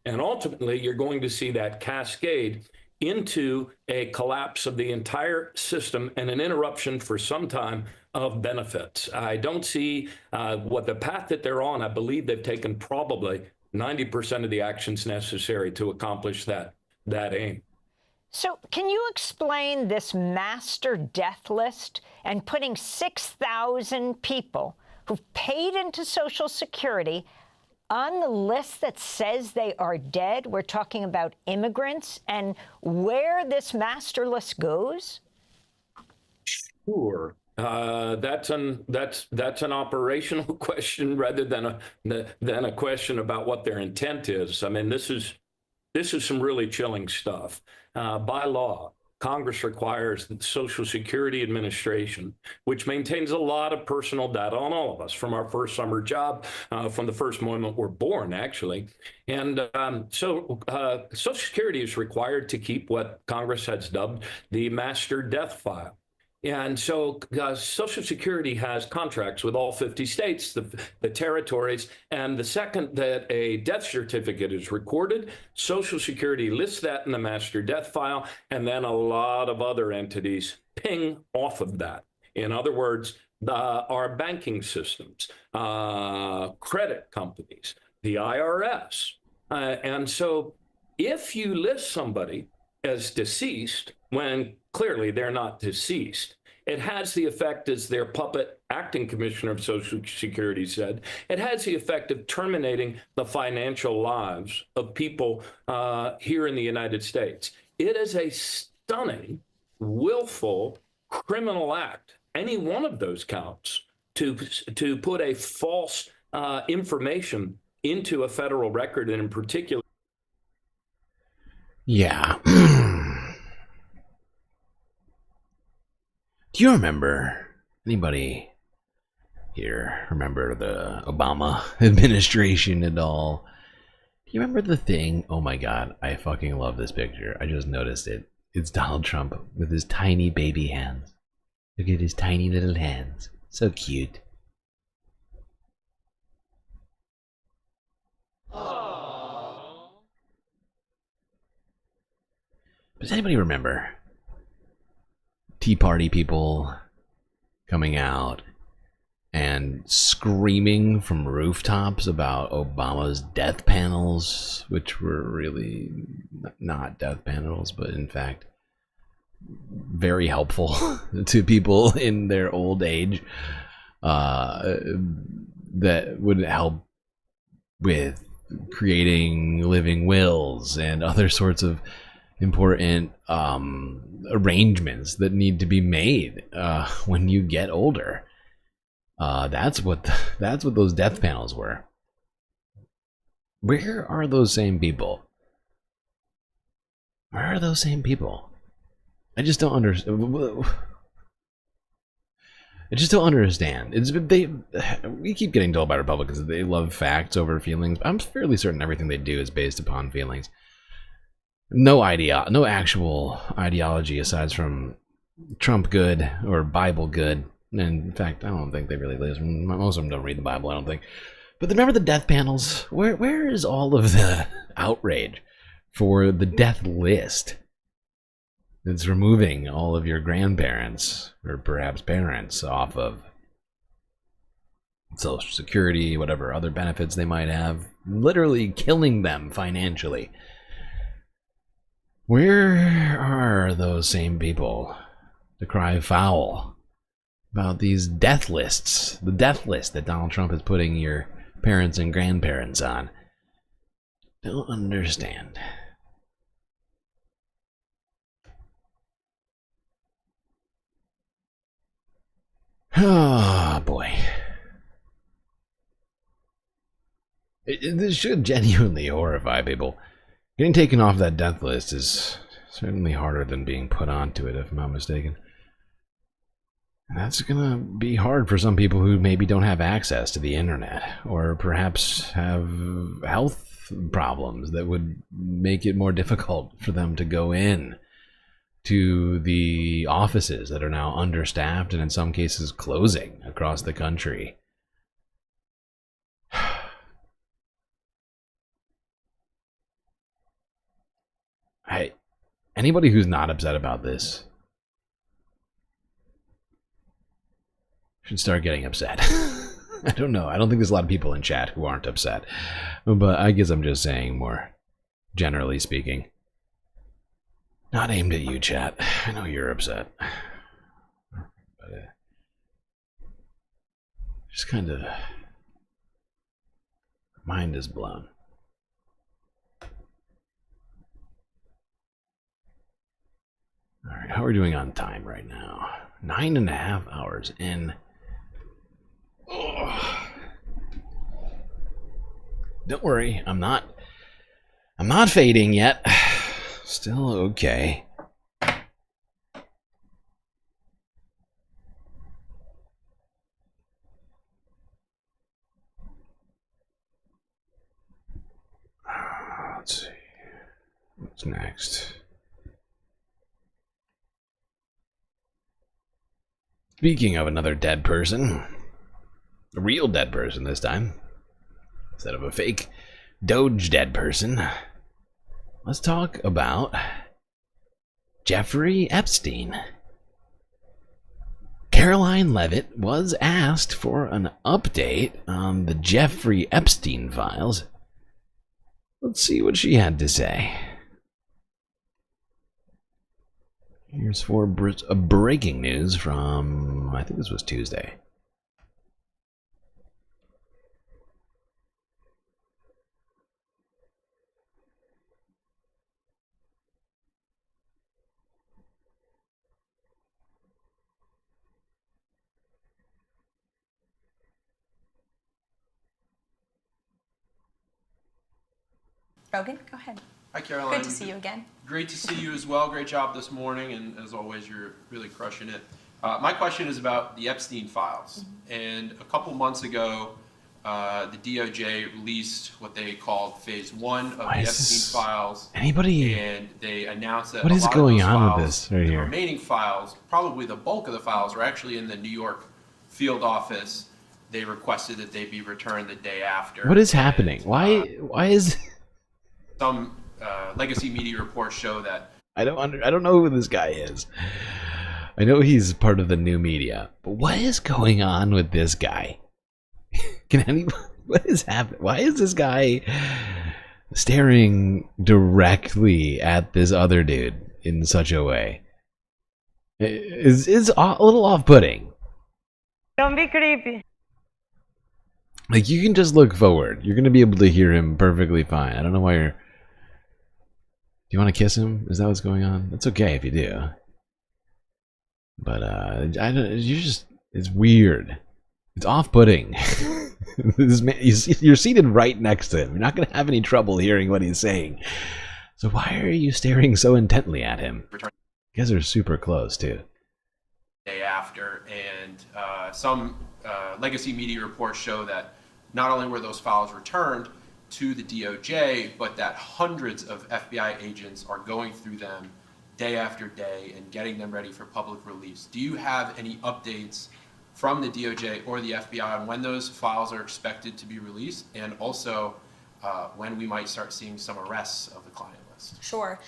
And ultimately, you're going to see that cascade into a collapse of the entire system and an interruption for some time of benefits. I don't see what the path that they're on. I believe they've taken probably 90% of the actions necessary to accomplish that aim. So can you explain this master death list and putting 6,000 people who've paid into Social Security on the list that says they are dead? We're talking about immigrants and where this master list goes? Sure. That's an operational question rather than a question about what their intent is. I mean, this is some really chilling stuff. By law, Congress requires the Social Security Administration, which maintains a lot of personal data on all of us, from our first summer job, from the first moment we're born, actually. And so Social Security is required to keep what Congress has dubbed the master death file. And so Social Security has contracts with all 50 states, the territories, and the second that a death certificate is recorded, Social Security lists that in the master death file, and then a lot of other entities ping off of that. In other words, our banking systems, credit companies, the IRS. And so if you list somebody as deceased, when clearly they're not deceased, it has the effect, as their puppet acting commissioner of Social Security said, it has the effect of terminating the financial lives of people here in the United States. It is a stunning, willful criminal act, any one of those counts, to put a false information into a federal record, and in particular. Yeah. Do you remember, anybody here remember the Obama administration at all? Do you remember the thing? Oh my God, I fucking love this picture. I just noticed it. It's Donald Trump with his tiny baby hands. Look at his tiny little hands. So cute. Aww. Does anybody remember Tea Party people coming out and screaming from rooftops about Obama's death panels, which were really not death panels, but in fact very helpful to people in their old age, that would help with creating living wills and other sorts of important arrangements that need to be made when you get older. That's what those death panels were. Where are those same people? Where are those same people? I just don't understand. I just don't understand. We keep getting told by Republicans that they love facts over feelings. I'm fairly certain everything they do is based upon feelings. No actual ideology aside from Trump good or Bible good. And in fact, I don't think they really listen. Most of them don't read the Bible, I don't think. But remember the death panels? Where is all of the outrage for the death list? It's removing all of your grandparents, or perhaps parents, off of Social Security, whatever other benefits they might have, literally killing them financially. Where are those same people to cry foul about these death lists? The death list that Donald Trump is putting your parents and grandparents on. Don't understand. Oh, boy. This should genuinely horrify people. Getting taken off that death list is certainly harder than being put onto it, if I'm not mistaken. And that's gonna be hard for some people who maybe don't have access to the internet, or perhaps have health problems that would make it more difficult for them to go in to the offices that are now understaffed and in some cases closing across the country. Anybody who's not upset about this should start getting upset. I don't know. I don't think there's a lot of people in chat who aren't upset. But I guess I'm just saying more generally speaking. Not aimed at you, chat. I know you're upset. But just kind of mind is blown. Alright, how are we doing on time right now? 9.5 hours in. Oh. Don't worry, I'm not fading yet. Still okay. Let's see. What's next? Speaking of another dead person, a real dead person this time, instead of a fake DOGE dead person, let's talk about Jeffrey Epstein. Caroline Leavitt was asked for an update on the Jeffrey Epstein files. Let's see what she had to say. Here's for breaking news from, I think this was Tuesday. Rogan, go ahead. Hi, Caroline. Good to see you again. Great to see you as well. Great job this morning, and as always, you're really crushing it. My question is about the Epstein files. And a couple months ago, the DOJ released what they called Phase 1 of the Epstein files. Anybody? And they announced that What is going on with this right the here? remaining files, probably the bulk of the files, are actually in the New York field office. They requested that they be returned the day after. What is happening? Why is... Some legacy media reports show that I don't know who this guy is. I know he's part of the new media, but what is going on with this guy? What is happening? Why is this guy staring directly at this other dude in such a way? Is a little off-putting. Don't be creepy. Like, you can just look forward. You're gonna be able to hear him perfectly fine. I don't know why you're... Do you want to kiss him? Is that what's going on? It's okay if you do. But I don't. You just. It's weird. It's off-putting. This man, you're seated right next to him. You're not gonna have any trouble hearing what he's saying. So why are you staring so intently at him? You guys are super close too. Day after, and some legacy media reports show that not only were those files returned to the DOJ, but that hundreds of FBI agents are going through them day after day and getting them ready for public release. Do you have any updates from the DOJ or the FBI on when those files are expected to be released, and also when we might start seeing some arrests of the client list? Sure.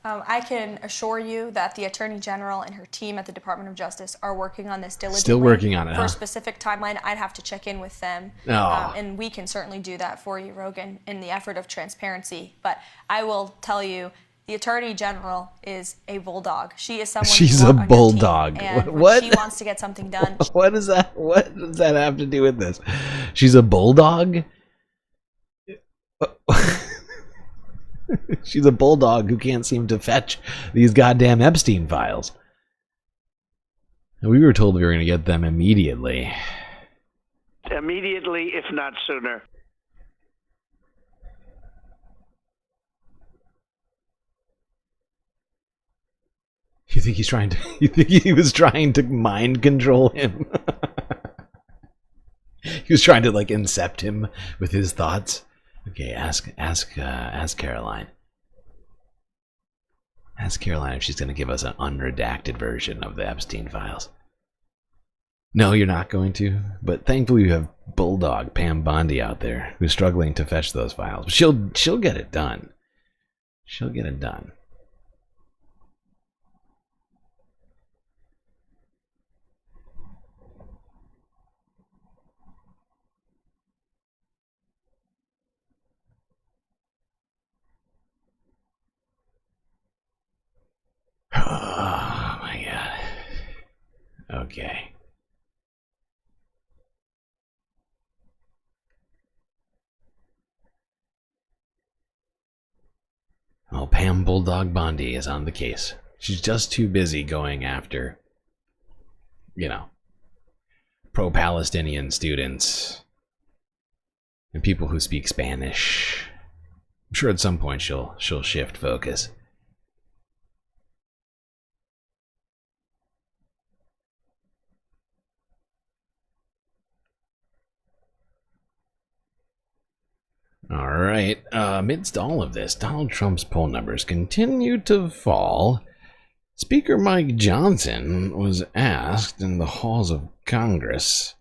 I can assure you that the Attorney General and her team at the Department of Justice are working on this diligently. Still working on it, For huh? a specific timeline, I'd have to check in with them. Oh. And we can certainly do that for you, Rogan, in the effort of transparency. But I will tell you, the Attorney General is a bulldog. She is someone She's you a want on your bulldog. team, and What? when she wants to get something done. What does that have to do with this? She's a bulldog? She's a bulldog who can't seem to fetch these goddamn Epstein files. We were told we were going to get them immediately. Immediately, if not sooner. You think he's trying to? You think he was trying to mind control him? He was trying to like incept him with his thoughts. Okay, ask Caroline. Ask Caroline if she's going to give us an unredacted version of the Epstein files. No, you're not going to. But thankfully, you have Bulldog Pam Bondi out there who's struggling to fetch those files. She'll get it done. She'll get it done. Oh my god. Okay. Well, Pam Bulldog Bondi is on the case. She's just too busy going after, you know, pro-Palestinian students and people who speak Spanish. I'm sure at some point she'll shift focus. All right. Amidst all of this, Donald Trump's poll numbers continue to fall. Speaker Mike Johnson was asked in the halls of Congress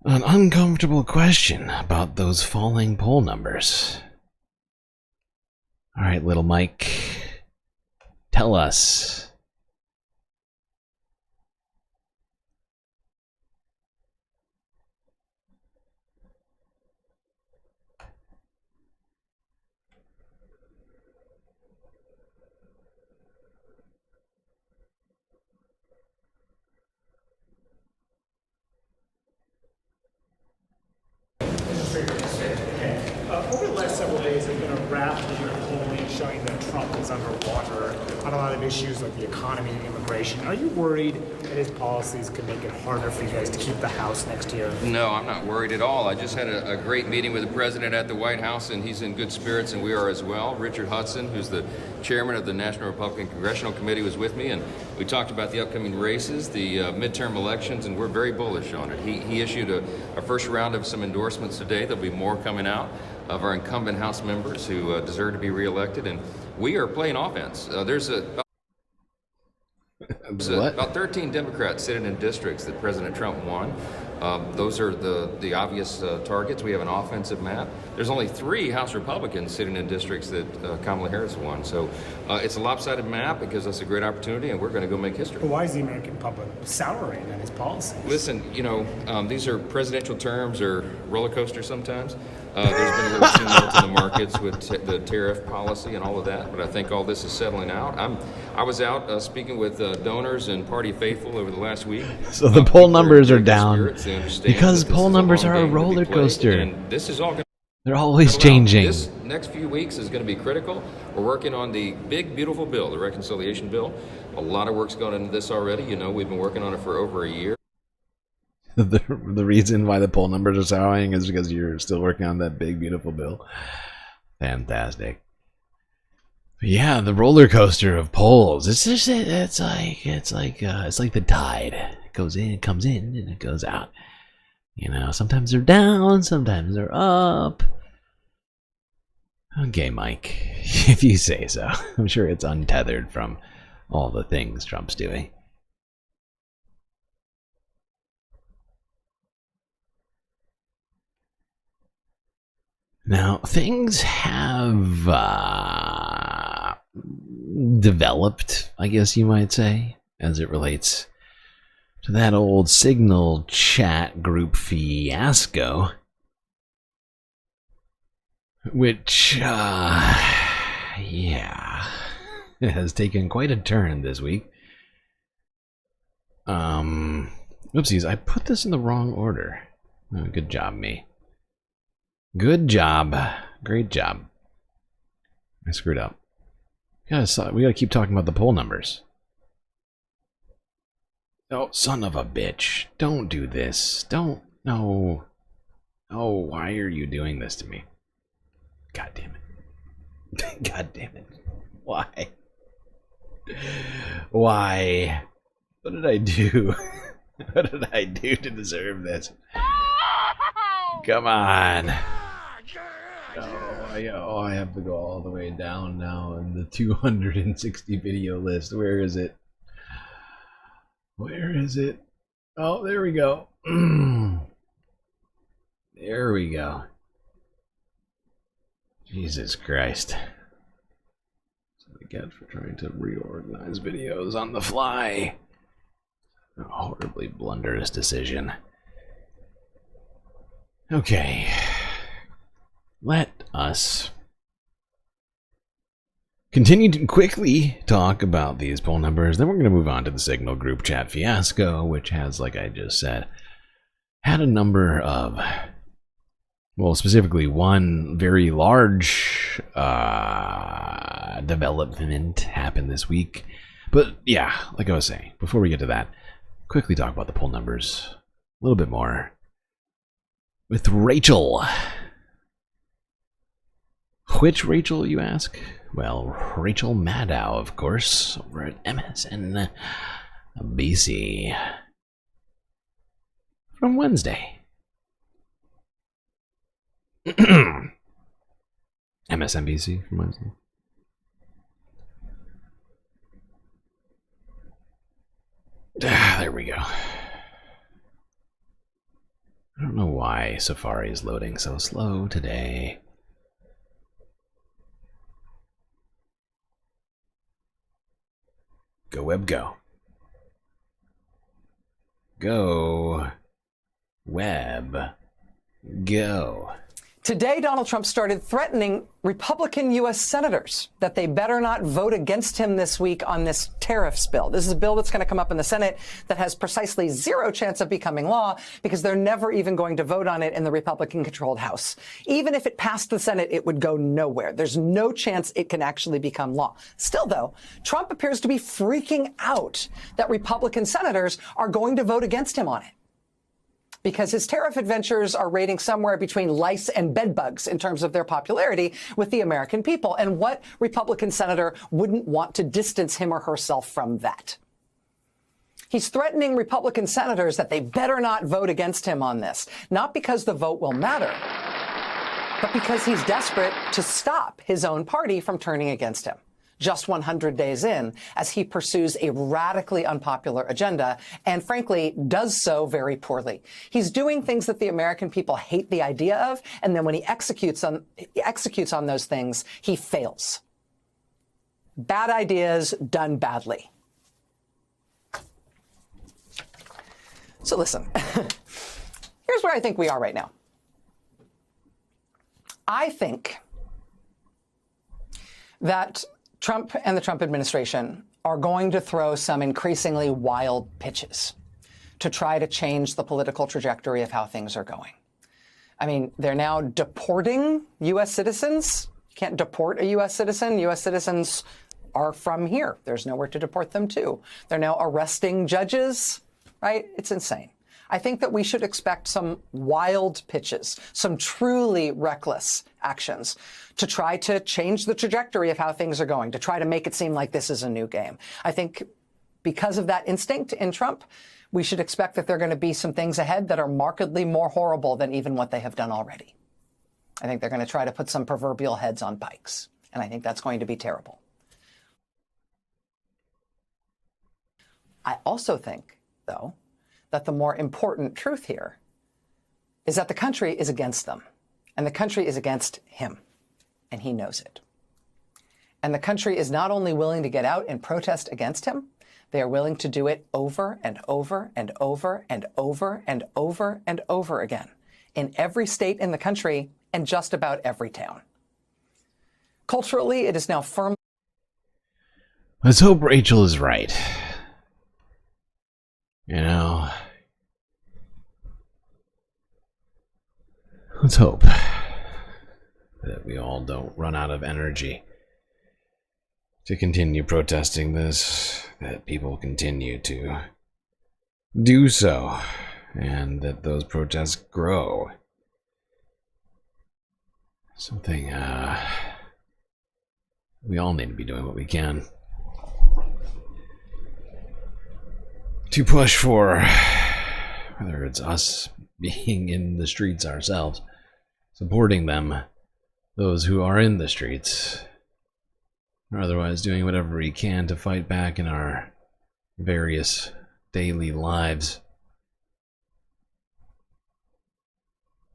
an uncomfortable question about those falling poll numbers. All right, little Mike, tell us. Over the last several days, there's been a raft of polling showing that Trump is underwater on a lot of issues like the economy and immigration. Are you worried that his policies could make it harder for you guys to keep the House next year? No, I'm not worried at all. I just had a great meeting with the president at the White House, and he's in good spirits, and we are as well. Richard Hudson, who's the chairman of the National Republican Congressional Committee, was with me, and we talked about the upcoming races, the midterm elections, and we're very bullish on it. He issued a first round of some endorsements today. There'll be more coming out of our incumbent House members who deserve to be reelected, and we are playing offense. There's about 13 Democrats sitting in districts that President Trump won. Those are the obvious targets. We have an offensive map. There's only 3 House Republicans sitting in districts that Kamala Harris won. So it's a lopsided map because that's a great opportunity, and we're going to go make history. But why is the American public souring on his policies? Listen, you know, these are presidential terms or roller coasters sometimes. There's been a little tumult in the markets with the tariff policy and all of that, but I think all this is settling out. I was out speaking with donors and party faithful over the last week. So the poll numbers are down because poll numbers are a roller coaster. And this is all going They're always changing. This next few weeks is going to be critical. We're working on the big, beautiful bill, the reconciliation bill. A lot of work's gone into this already. You know, we've been working on it for over a year. The reason why the poll numbers are souring is because you're still working on that big, beautiful bill. Fantastic. But yeah, the roller coaster of polls. It's just it's like the tide. It goes in, it comes in, and it goes out. You know, sometimes they're down, sometimes they're up. Okay, Mike, if you say so. I'm sure it's untethered from all the things Trump's doing. Now, things have developed, I guess you might say, as it relates to that old Signal chat group fiasco, which, yeah, it has taken quite a turn this week. Oopsies, I put this in the wrong order. Oh, good job, me. Good job. Great job. I screwed up. We gotta keep talking about the poll numbers. Oh, son of a bitch. Don't do this. Don't. No. Oh, why are you doing this to me? God damn it. God damn it. Why? Why? What did I do? What did I do to deserve this? Come on. Oh, I have to go all the way down now in the 260 video list. Where is it? Where is it? Oh, there we go. There we go. Jesus Christ. That's what I get for trying to reorganize videos on the fly. A horribly blunderous decision. Okay. Let us continue to quickly talk about these poll numbers. Then we're going to move on to the Signal group chat fiasco, which has, like I just said, had a number of, well, specifically one very large development happen this week. But yeah, like I was saying, before we get to that, quickly talk about the poll numbers a little bit more with Rachel. Which Rachel, you ask? Well, Rachel Maddow, of course, over at MSNBC from Wednesday. MSNBC from Wednesday. There we go. I don't know why Safari is loading so slow today. Go web go. Go web go. Today, Donald Trump started threatening Republican U.S. senators that they better not vote against him this week on this tariffs bill. This is a bill that's going to come up in the Senate that has precisely zero chance of becoming law because they're never even going to vote on it in the Republican-controlled House. Even if it passed the Senate, it would go nowhere. There's no chance it can actually become law. Still, though, Trump appears to be freaking out that Republican senators are going to vote against him on it, because his tariff adventures are rating somewhere between lice and bedbugs in terms of their popularity with the American people. And what Republican senator wouldn't want to distance him or herself from that? He's threatening Republican senators that they better not vote against him on this, not because the vote will matter, but because he's desperate to stop his own party from turning against him. Just 100 days in, as he pursues a radically unpopular agenda, and frankly, does so very poorly. He's doing things that the American people hate the idea of, and then when he executes on those things, he fails. Bad ideas done badly. So listen, here's where I think we are right now. I think that Trump and the Trump administration are going to throw some increasingly wild pitches to try to change the political trajectory of how things are going. I mean, they're now deporting U.S. citizens. You can't deport a U.S. citizen. U.S. citizens are from here. There's nowhere to deport them to. They're now arresting judges, right? It's insane. I think that we should expect some wild pitches, some truly reckless actions to try to change the trajectory of how things are going, to try to make it seem like this is a new game. I think because of that instinct in Trump, we should expect that there are going to be some things ahead that are markedly more horrible than even what they have done already. I think they're going to try to put some proverbial heads on pikes, and I think that's going to be terrible. I also think, though, that the more important truth here is that the country is against them, and the country is against him, and he knows it. And the country is not only willing to get out and protest against him, they are willing to do it over and over and over and over and over and over again in every state in the country and just about every town. Culturally, it is now firmly... Let's hope Rachel is right. You know, let's hope that we all don't run out of energy to continue protesting this, that people continue to do so, and that those protests grow. Something, we all need to be doing what we can to push for, whether it's us being in the streets ourselves, supporting them, those who are in the streets, or otherwise doing whatever we can to fight back in our various daily lives.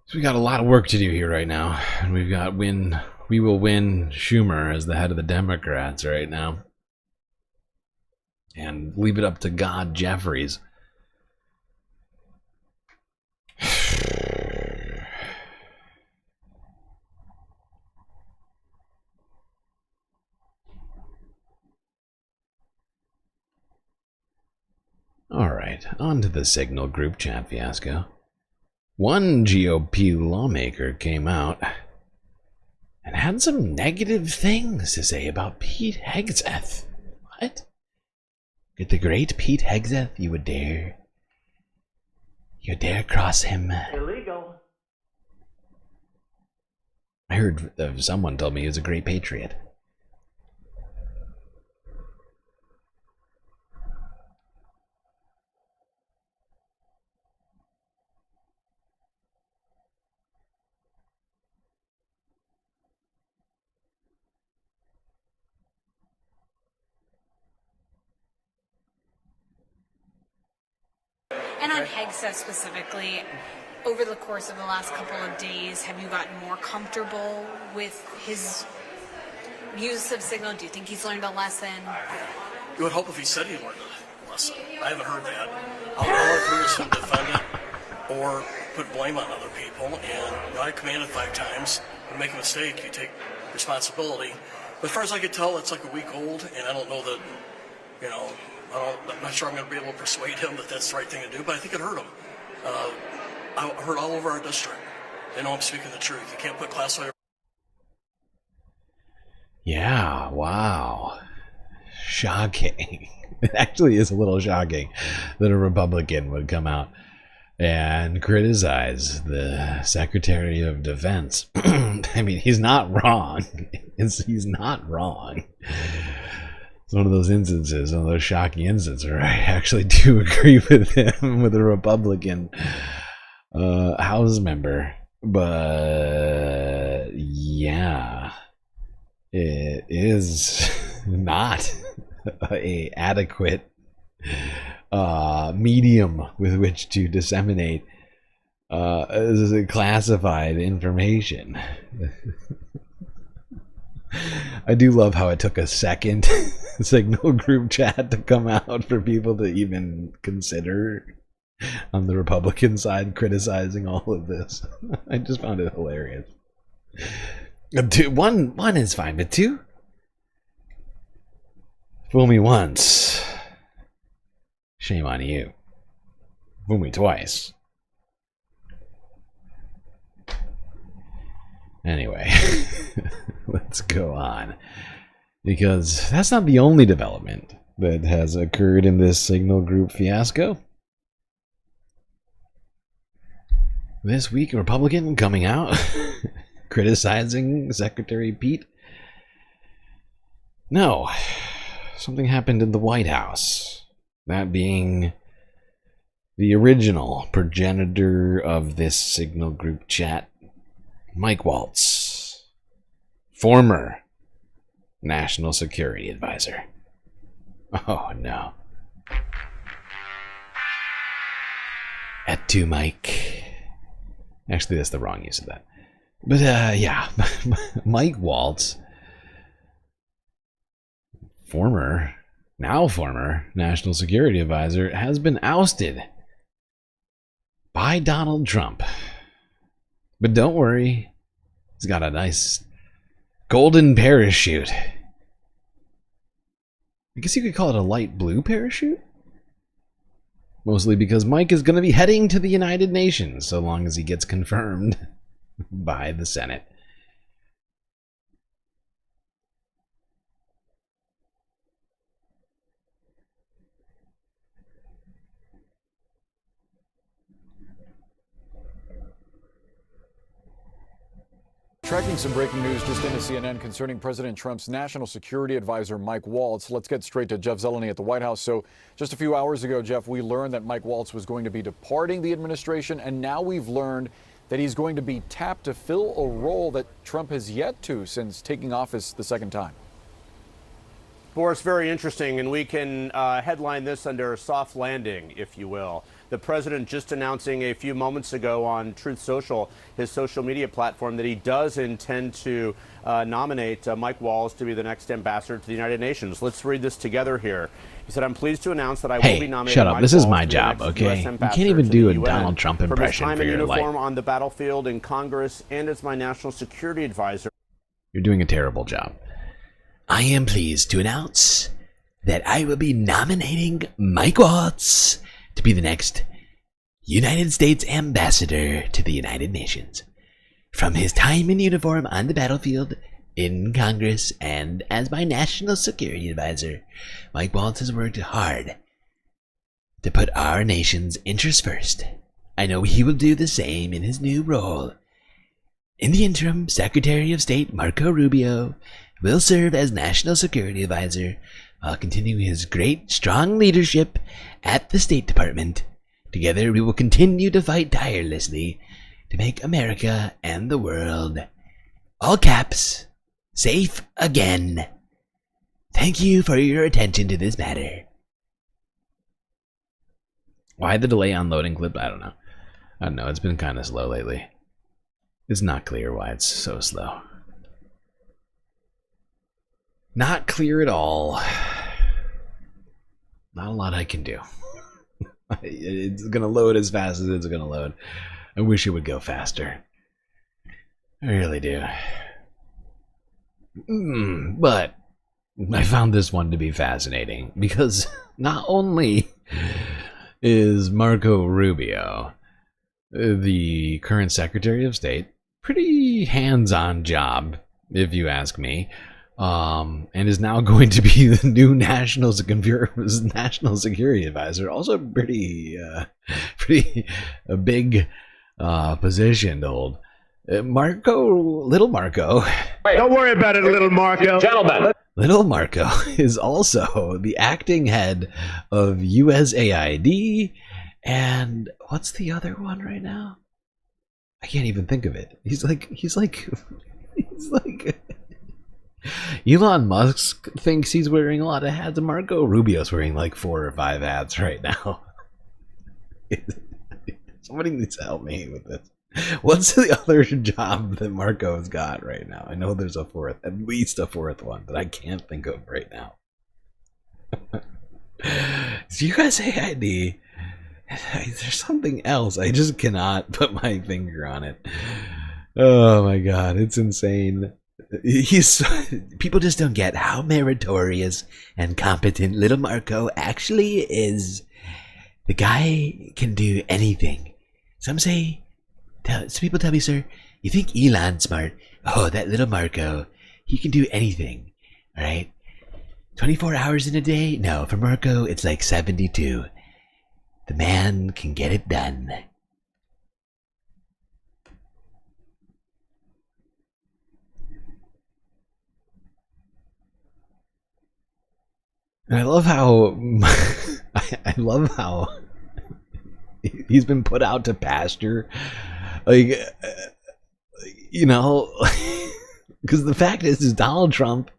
So we got a lot of work to do here right now, and we will win Schumer as the head of the Democrats right now, and leave it up to God Jeffries. Alright, on to the Signal group chat fiasco. One GOP lawmaker came out and had some negative things to say about Pete Hegseth. What? Could the great Pete Hegseth, you dare cross him? Illegal. I heard someone told me he was a great patriot. And on Hegseth specifically, over the course of the last couple of days, have you gotten more comfortable with his use of Signal? Do you think he's learned a lesson? You would hope if he said he learned a lesson. I haven't heard that. All I've heard is him defend it or put blame on other people. And I commanded 5 times. When you make a mistake, you take responsibility. But as far as I could tell, it's like a week old, and I don't know that, I'm not sure I'm going to be able to persuade him that that's the right thing to do, but I think it hurt him. I heard all over our district. They know I'm speaking the truth. You can't put classified. Yeah, wow. Shocking. It actually is a little shocking that a Republican would come out and criticize the Secretary of Defense. I mean, he's not wrong. He's not wrong. It's one of those instances, one of those shocking instances where I actually do agree with him, with a Republican House member. But yeah, it is not a adequate medium with which to disseminate classified information. I do love how it took a second Signal group chat to come out for people to even consider on the Republican side criticizing all of this. I just found it hilarious. One is fine, but 2? Fool me once. Shame on you. Fool me twice. Anyway, let's go on. Because that's not the only development that has occurred in this Signal group fiasco. This week, a Republican coming out criticizing Secretary Pete. No, something happened in the White House. That being the original progenitor of this Signal group chat, Mike Waltz, former National Security Advisor. Oh no. At 2, Mike. Actually, that's the wrong use of that. But yeah, Mike Waltz, now former National Security Advisor, has been ousted by Donald Trump. But don't worry, he's got a nice golden parachute. I guess you could call it a light blue parachute? Mostly because Mike is going to be heading to the United Nations so long as he gets confirmed by the Senate. Tracking some breaking news just into CNN concerning President Trump's national security advisor, Mike Waltz. Let's get straight to Jeff Zeleny at the White House. So just a few hours ago, Jeff, we learned that Mike Waltz was going to be departing the administration, and now we've learned that he's going to be tapped to fill a role that Trump has yet to since taking office the second time. Boris, very interesting, and we can headline this under a soft landing, if you will. The president just announcing a few moments ago on Truth Social, his social media platform, that he does intend to nominate Mike Waltz to be the next ambassador to the United Nations. Let's read this together here. He said, "I'm pleased to announce that I will be nominating shut up. Mike This is Waltz my to be the job, next okay? US You ambassador can't even to do the a UN. Donald Trump impression From his time for in your uniform life. on the battlefield, in Congress, and as my national security advisor." You're doing a terrible job. I am pleased to announce that I will be nominating Mike Waltz to be the next United States ambassador to the United Nations. From his time in uniform on the battlefield, in Congress, and as my national security advisor, Mike Waltz has worked hard to put our nation's interests first. I know he will do the same in his new role. In the interim, Secretary of State Marco Rubio will serve as national security advisor while continuing his great, strong leadership at the State Department. Together, we will continue to fight tirelessly to make America and the world, all caps, safe again. Thank you for your attention to this matter. Why the delay on loading clip? I don't know. It's been kind of slow lately. It's not clear why it's so slow. Not clear at all. Not a lot I can do. It's gonna load as fast as it's gonna load. I wish it would go faster. I really do. But I found this one to be fascinating because not only is Marco Rubio, the current Secretary of State, pretty hands-on job, if you ask me, and is now going to be the new national security advisor. Also pretty a big position to hold. Little Marco. Wait, don't worry about it, little Marco. Gentlemen. Little Marco is also the acting head of USAID, and what's the other one right now? I can't even think of it. He's like Elon Musk thinks he's wearing a lot of hats. Marco Rubio's wearing like 4 or 5 hats right now. Somebody needs to help me with this. What's the other job that Marco's got right now? I know there's at least a fourth one that I can't think of right now. It's USAID. There's something else. I just cannot put my finger on it. Oh my god, it's insane. People just don't get how meritorious and competent little Marco actually is. The guy can do anything. Some people tell me, sir, you think Elon's smart? Oh, that little Marco, he can do anything. All right, 24 hours in a day? No, for Marco, it's like 72. The man can get it done. And I love how he's been put out to pasture, like, you know, because the fact is Donald Trump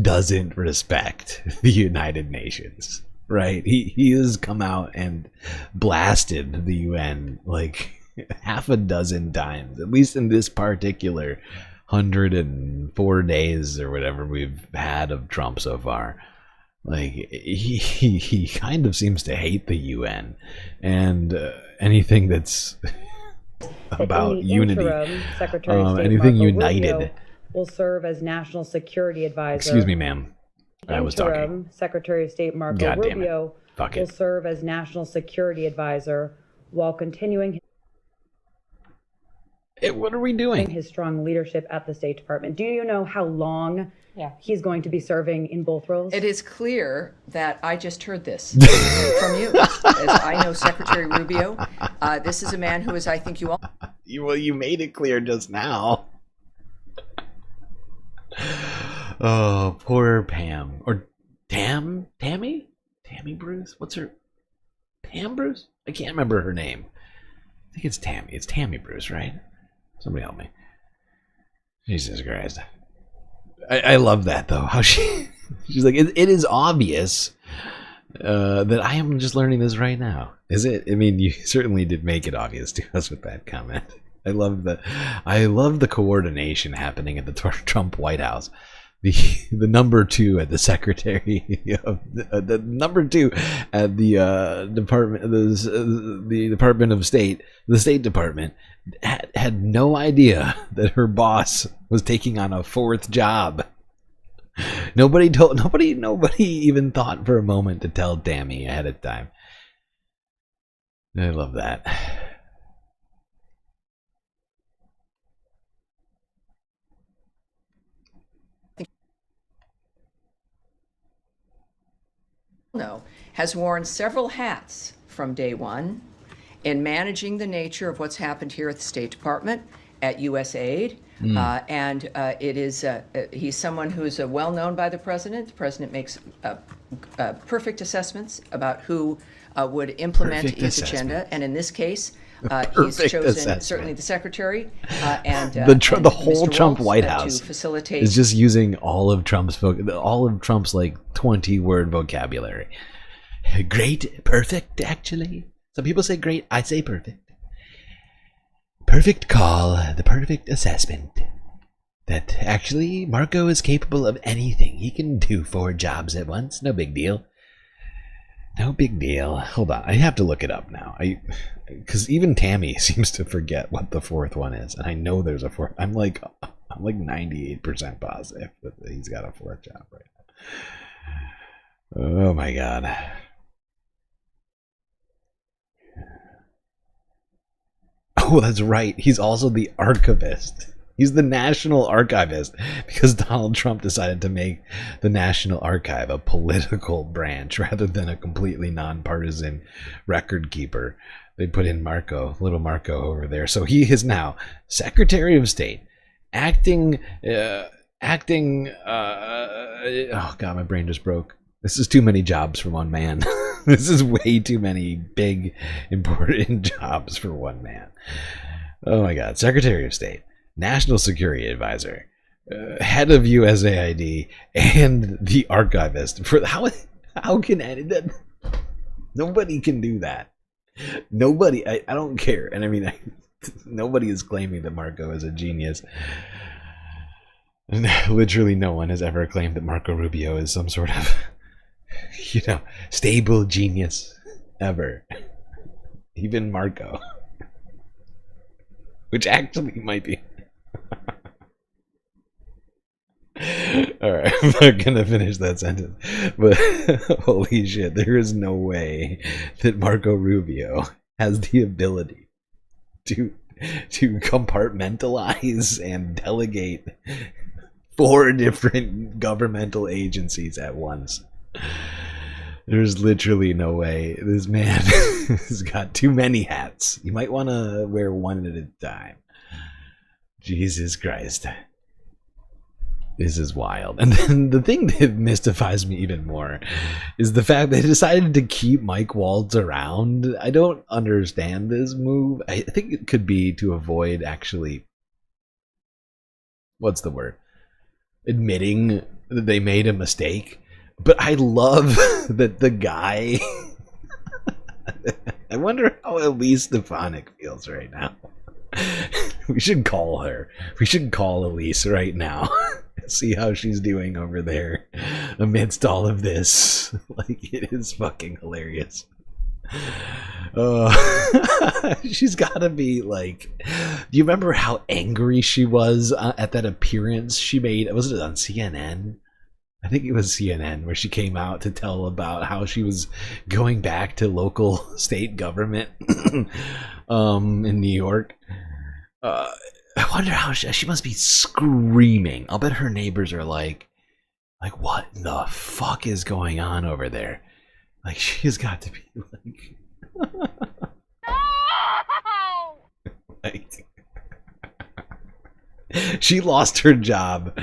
doesn't respect the United Nations, right? He has come out and blasted the UN like half a dozen times, at least in this particular 104 days or whatever we've had of Trump so far. Like he kind of seems to hate the UN and anything that's about unity, Secretary of State anything Marco united. Rubio will serve as national security advisor. Excuse me, ma'am. I was talking. Secretary of State Marco God damn it. Rubio Fuck will it. serve as national security advisor while continuing What are we doing? his strong leadership at the State Department. Do you know how long he's going to be serving in both roles? It is clear that I just heard this from you. As I know Secretary Rubio, this is a man who is, I think you all... Well, you made it clear just now. Oh, poor Pam. Or Tammy Bruce? What's her? Pam Bruce? I can't remember her name. I think it's Tammy. It's Tammy Bruce, right? Somebody help me. Jesus Christ. I love that, though. How she's like, it is obvious that I am just learning this right now. Is it? I mean, you certainly did make it obvious to us with that comment. I love the coordination happening at the Trump White House. The number two at the Secretary of the number two at the Department of State, the State Department, had no idea that her boss was taking on a fourth job. Nobody even thought for a moment to tell Tammy ahead of time. I love that. Has worn several hats from day one in managing the nature of what's happened here at the State Department, at USAID, and he's someone who's well known by the president. The president makes perfect assessments about who would implement his agenda, and in this case, he's chosen certainly the secretary and the whole Trump White House to facilitate is just using all of Trump's like 20-word vocabulary. Great, perfect, actually. Some people say great, I say perfect. Perfect call, the perfect assessment. That actually Marco is capable of anything. He can do 4 jobs at once. No big deal. No big deal. Hold on, I have to look it up now. Because even Tammy seems to forget what the fourth one is, and I know there's a fourth. I'm like 98% positive that he's got a fourth job right now. Oh my god. Oh, that's right. He's also the archivist. He's the national archivist because Donald Trump decided to make the National Archive a political branch rather than a completely nonpartisan record keeper. They put in little Marco over there. So he is now Secretary of State, acting, oh God, my brain just broke. This is too many jobs for one man. This is way too many big, important jobs for one man. Oh my God. Secretary of State, National Security Advisor, head of USAID, and the archivist. For how can that? Nobody can do that. Nobody. I don't care. And I mean, nobody is claiming that Marco is a genius. Literally, no one has ever claimed that Marco Rubio is some sort of, stable genius ever. Even Marco, which actually might be. Alright, I'm not gonna finish that sentence, but holy shit, there is no way that Marco Rubio has the ability to compartmentalize and delegate 4 different governmental agencies at once. There's literally no way. This man has got too many hats. You might want to wear one at a time. Jesus Christ. This is wild. And then the thing that mystifies me even more is the fact they decided to keep Mike Waltz around. I don't understand this move. I think it could be to avoid actually, what's the word? Admitting that they made a mistake. But I love that the guy... I wonder how Elise Stefanik feels right now. We should call her. We should call Elise right now. See how she's doing over there amidst all of this. Like, it is fucking hilarious. She's gotta be like... Do you remember how angry she was at that appearance she made? Was it on CNN? I think it was CNN where she came out to tell about how she was going back to local state government in New York. I wonder how she must be screaming. I'll bet her neighbors are like, what the fuck is going on over there? Like, she's got to be like... She lost her job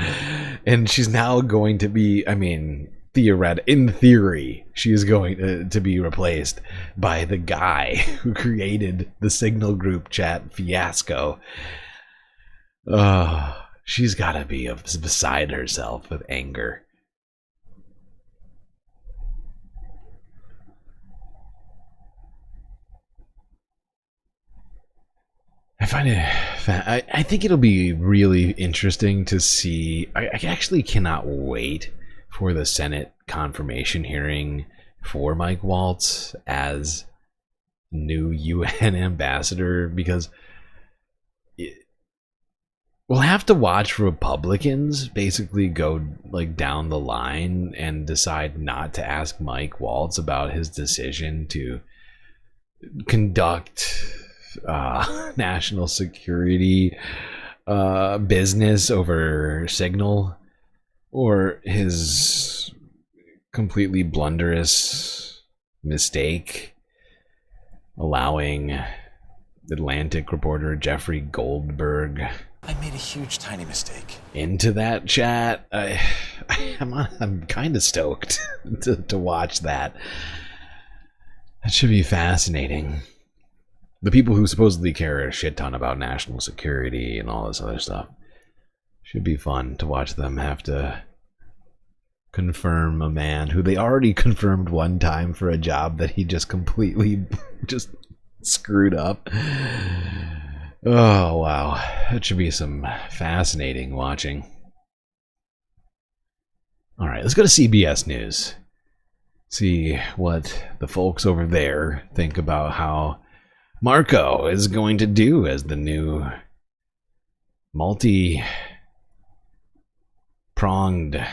And she's now going to be, I mean, in theory, she is going to be replaced by the guy who created the Signal group chat fiasco. She's got to be beside herself with anger. I find it. I think it'll be really interesting to see. I actually cannot wait for the Senate confirmation hearing for Mike Waltz as new UN ambassador, because we'll have to watch Republicans basically go like down the line and decide not to ask Mike Waltz about his decision to conduct national security business over Signal, or his completely blunderous mistake allowing Atlantic reporter Jeffrey Goldberg I made a huge tiny mistake into that chat. I'm kind of stoked to watch that. That should be fascinating. The people who supposedly care a shit ton about national security and all this other stuff, should be fun to watch them have to confirm a man who they already confirmed one time for a job that he just completely just screwed up. Oh, wow. That should be some fascinating watching. All right, let's go to CBS News. See what the folks over there think about how Marco is going to do as the new multi-pronged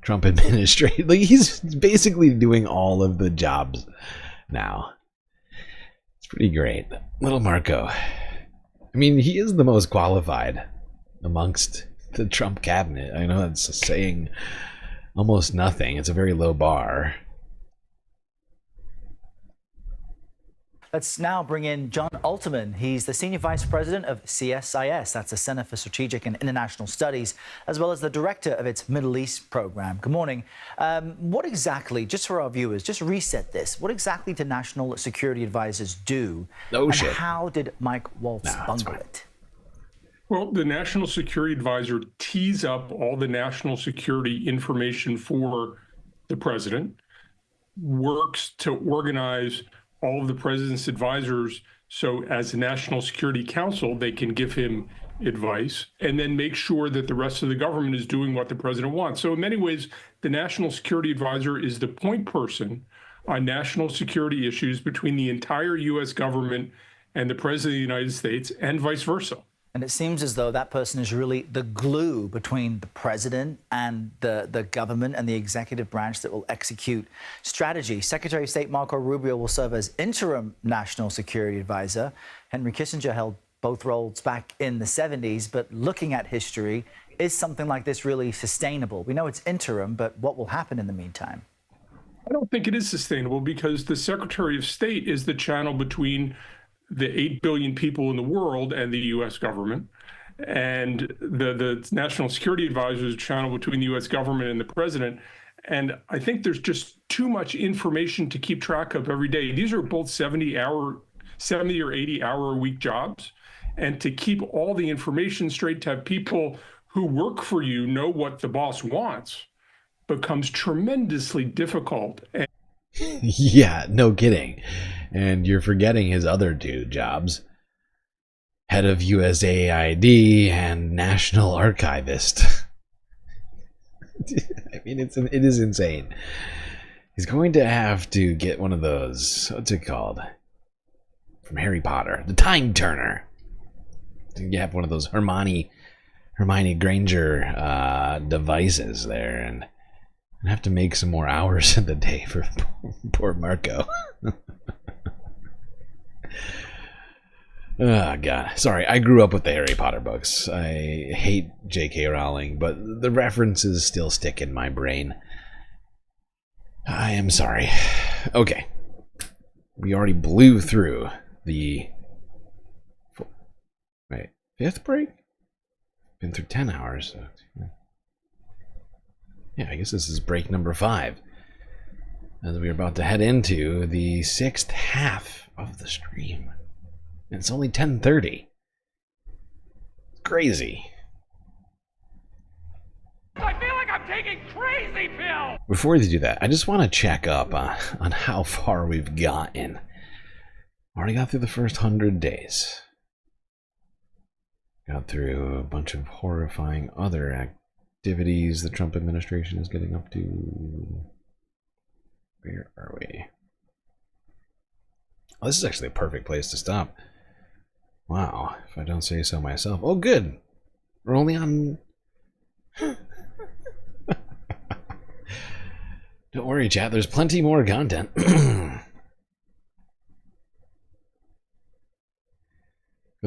Trump administration. Like, he's basically doing all of the jobs now. It's pretty great. Little Marco. I mean, he is the most qualified amongst the Trump cabinet. I know it's saying almost nothing. It's a very low bar. Let's now bring in John Alterman. He's the Senior Vice President of CSIS, that's the Center for Strategic and International Studies, as well as the Director of its Middle East program. Good morning. What exactly, just for our viewers, just reset this, what exactly do national security advisors do? Oh, and shit. how did Mike Waltz bungle it? Well, the National Security Advisor tees up all the national security information for the president, works to organize all of the president's advisors so as a National Security Council, they can give him advice and then make sure that the rest of the government is doing what the president wants. So in many ways, the National Security Advisor is the point person on national security issues between the entire U.S. government and the president of the United States and vice versa. And it seems as though that person is really the glue between the president and the government and the executive branch that will execute strategy. Secretary of State Marco Rubio will serve as interim national security advisor. Henry Kissinger held both roles back in the 70s, but looking at history, is something like this really sustainable? We know it's interim, but what will happen in the meantime? I don't think it is sustainable because the Secretary of State is the channel between the 8 billion people in the world and the U.S. government, and the National Security Advisor is a channel between the U.S. government and the president. And I think there's just too much information to keep track of every day. These are both 70 or 80 hour a week jobs. And to keep all the information straight, to have people who work for you know what the boss wants, becomes tremendously difficult. Yeah, no kidding. And you're forgetting his other two jobs. Head of USAID and National Archivist. I mean, it is insane. He's going to have to get one of those, what's it called? From Harry Potter. The Time Turner. You have one of those Hermione Granger devices there, and have to make some more hours in the day for poor Marco. Oh, God. Sorry, I grew up with the Harry Potter books. I hate J.K. Rowling, but the references still stick in my brain. I am sorry. Okay. We already blew through the... Wait, 5th break? Been through 10 hours. So... Yeah, I guess this is break number 5. As we're about to head into the 6th half of the stream. And it's only 10:30. Crazy. I feel like I'm taking crazy pills! Before we do that, I just want to check up on how far we've gotten. Already got through the first 100 days. Got through a bunch of horrifying other activities the Trump administration is getting up to. Where are we? Oh, this is actually a perfect place to stop. Wow, if I don't say so myself. Oh, good. We're only on... Don't worry, chat. There's plenty more content. Because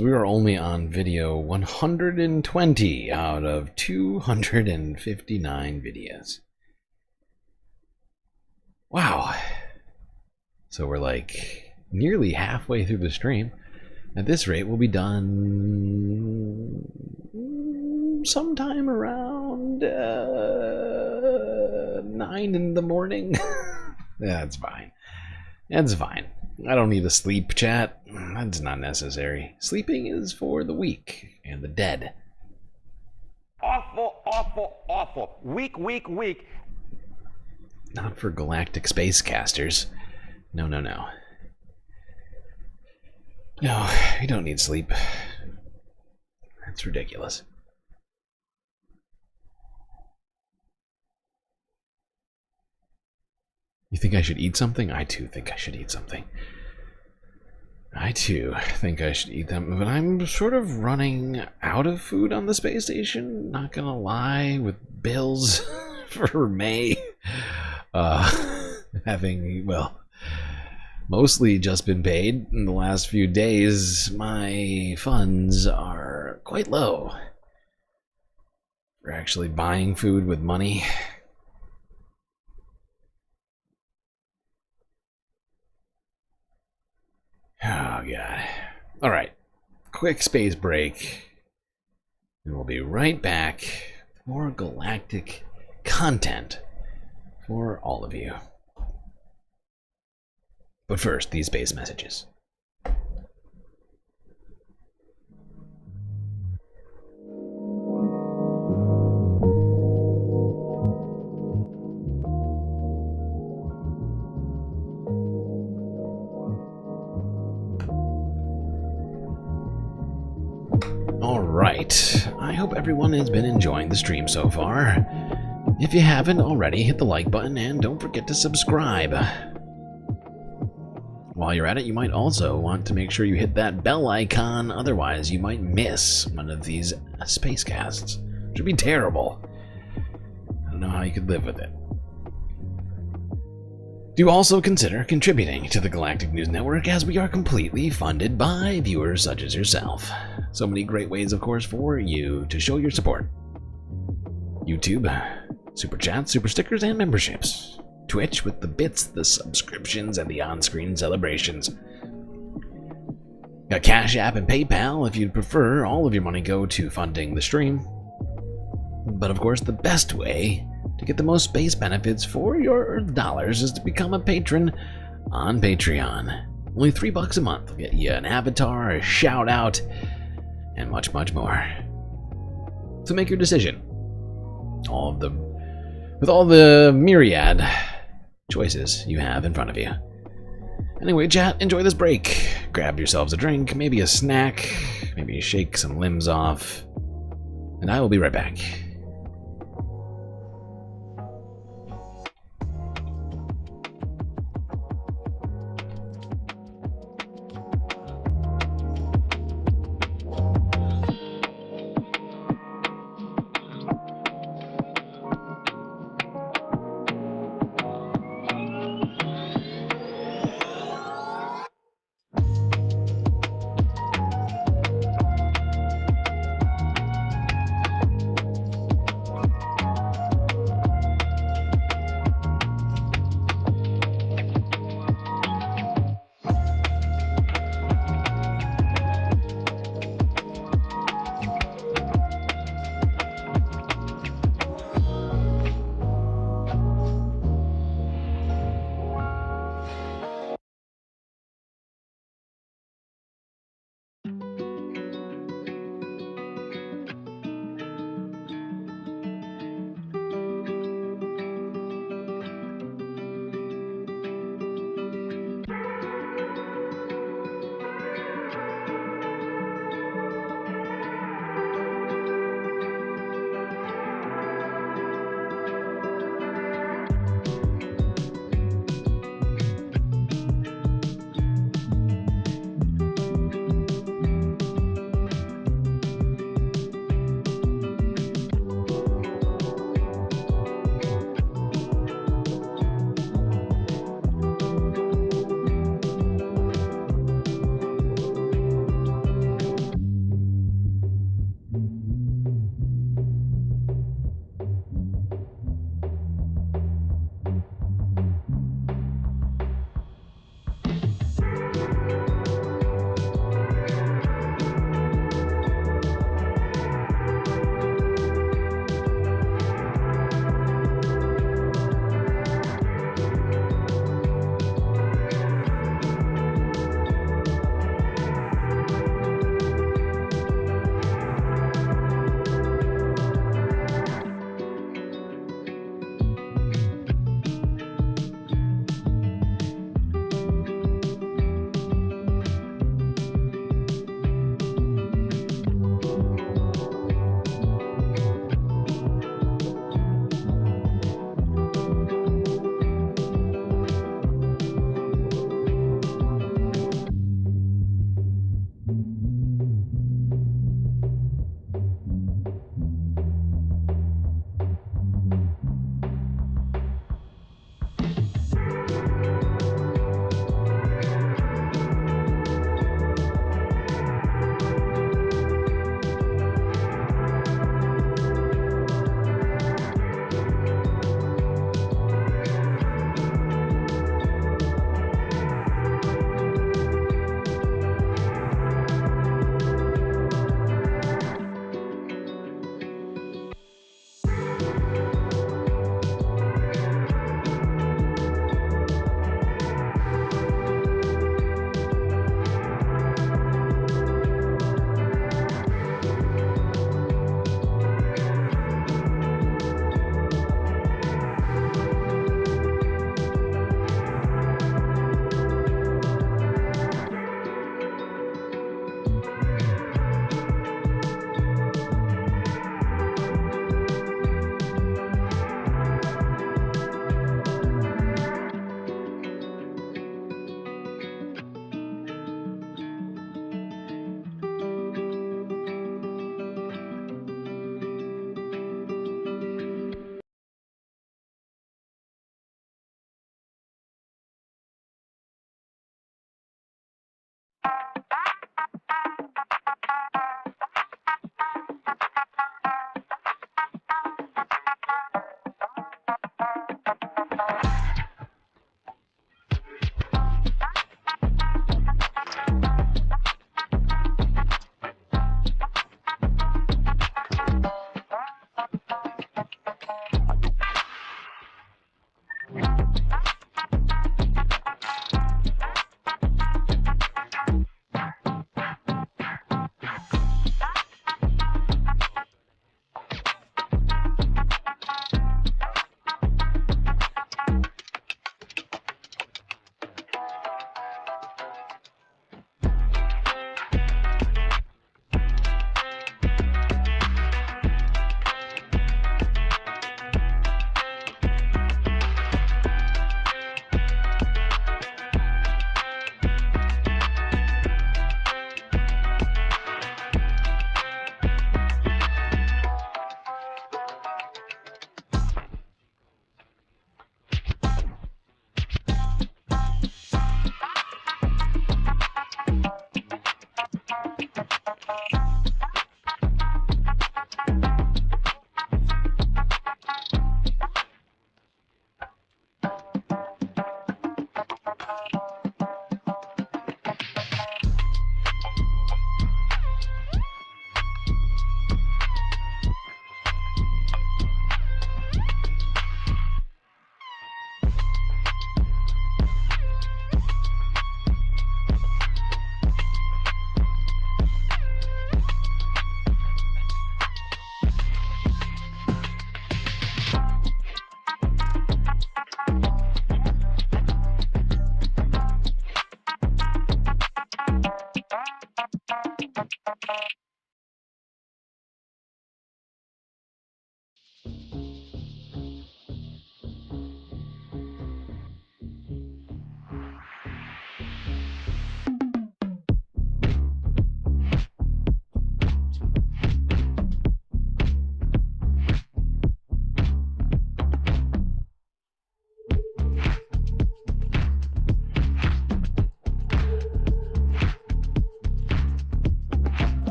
we are only on video 120 out of 259 videos. Wow. So we're like nearly halfway through the stream. At this rate, we'll be done sometime around 9 in the morning. That's fine. That's fine. I don't need to sleep, chat. That's not necessary. Sleeping is for the weak and the dead. Awful, awful, awful. Weak, weak, weak. Not for galactic spacecasters. No, no, no. No, we don't need sleep. That's ridiculous. You think I should eat something? I too think I should eat something. I too think I should eat them, but I'm sort of running out of food on the space station, not gonna lie, with bills for May. Having, well, mostly just been paid in the last few days, my funds are quite low for actually buying food with money. Oh, God. All right. Quick space break. And we'll be right back with more galactic content for all of you. But first, these space messages. Alright, I hope everyone has been enjoying the stream so far. If you haven't already, hit the like button and don't forget to subscribe. While you're at it, you might also want to make sure you hit that bell icon, otherwise you might miss one of these spacecasts, which would be terrible. I don't know how you could live with it. Do also consider contributing to the Galactic News Network, as we are completely funded by viewers such as yourself. So many great ways, of course, for you to show your support. YouTube, Super Chats, Super Stickers, and memberships. Twitch with the bits, the subscriptions, and the on-screen celebrations. Got Cash App and PayPal if you'd prefer all of your money go to funding the stream. But of course, the best way to get the most space benefits for your dollars is to become a patron on Patreon. Only $3 a month will get you an avatar, a shout out, and much, much more. So make your decision. With all the myriad choices you have in front of you. Anyway, chat, enjoy this break. Grab yourselves a drink, maybe a snack, maybe shake some limbs off, and I will be right back.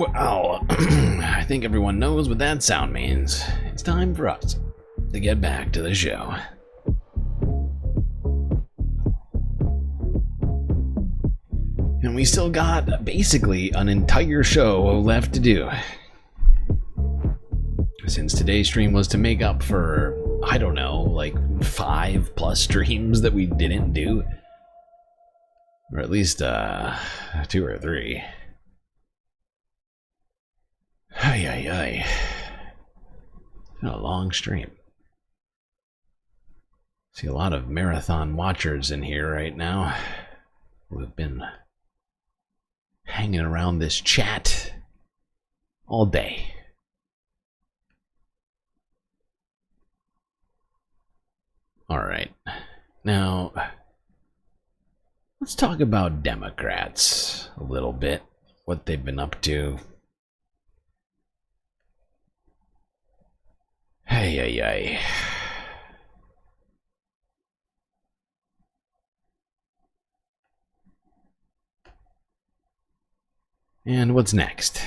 Well, I think everyone knows what that sound means. It's time for us to get back to the show. And we still got basically an entire show left to do. Since today's stream was to make up for, I don't know, like 5+ streams that we didn't do. Or at least 2 or 3. Ay, ay, ay. It's been a long stream. See a lot of marathon watchers in here right now who have been hanging around this chat all day. All right. Now, let's talk about Democrats a little bit, what they've been up to. Hey, hey, hey. And what's next?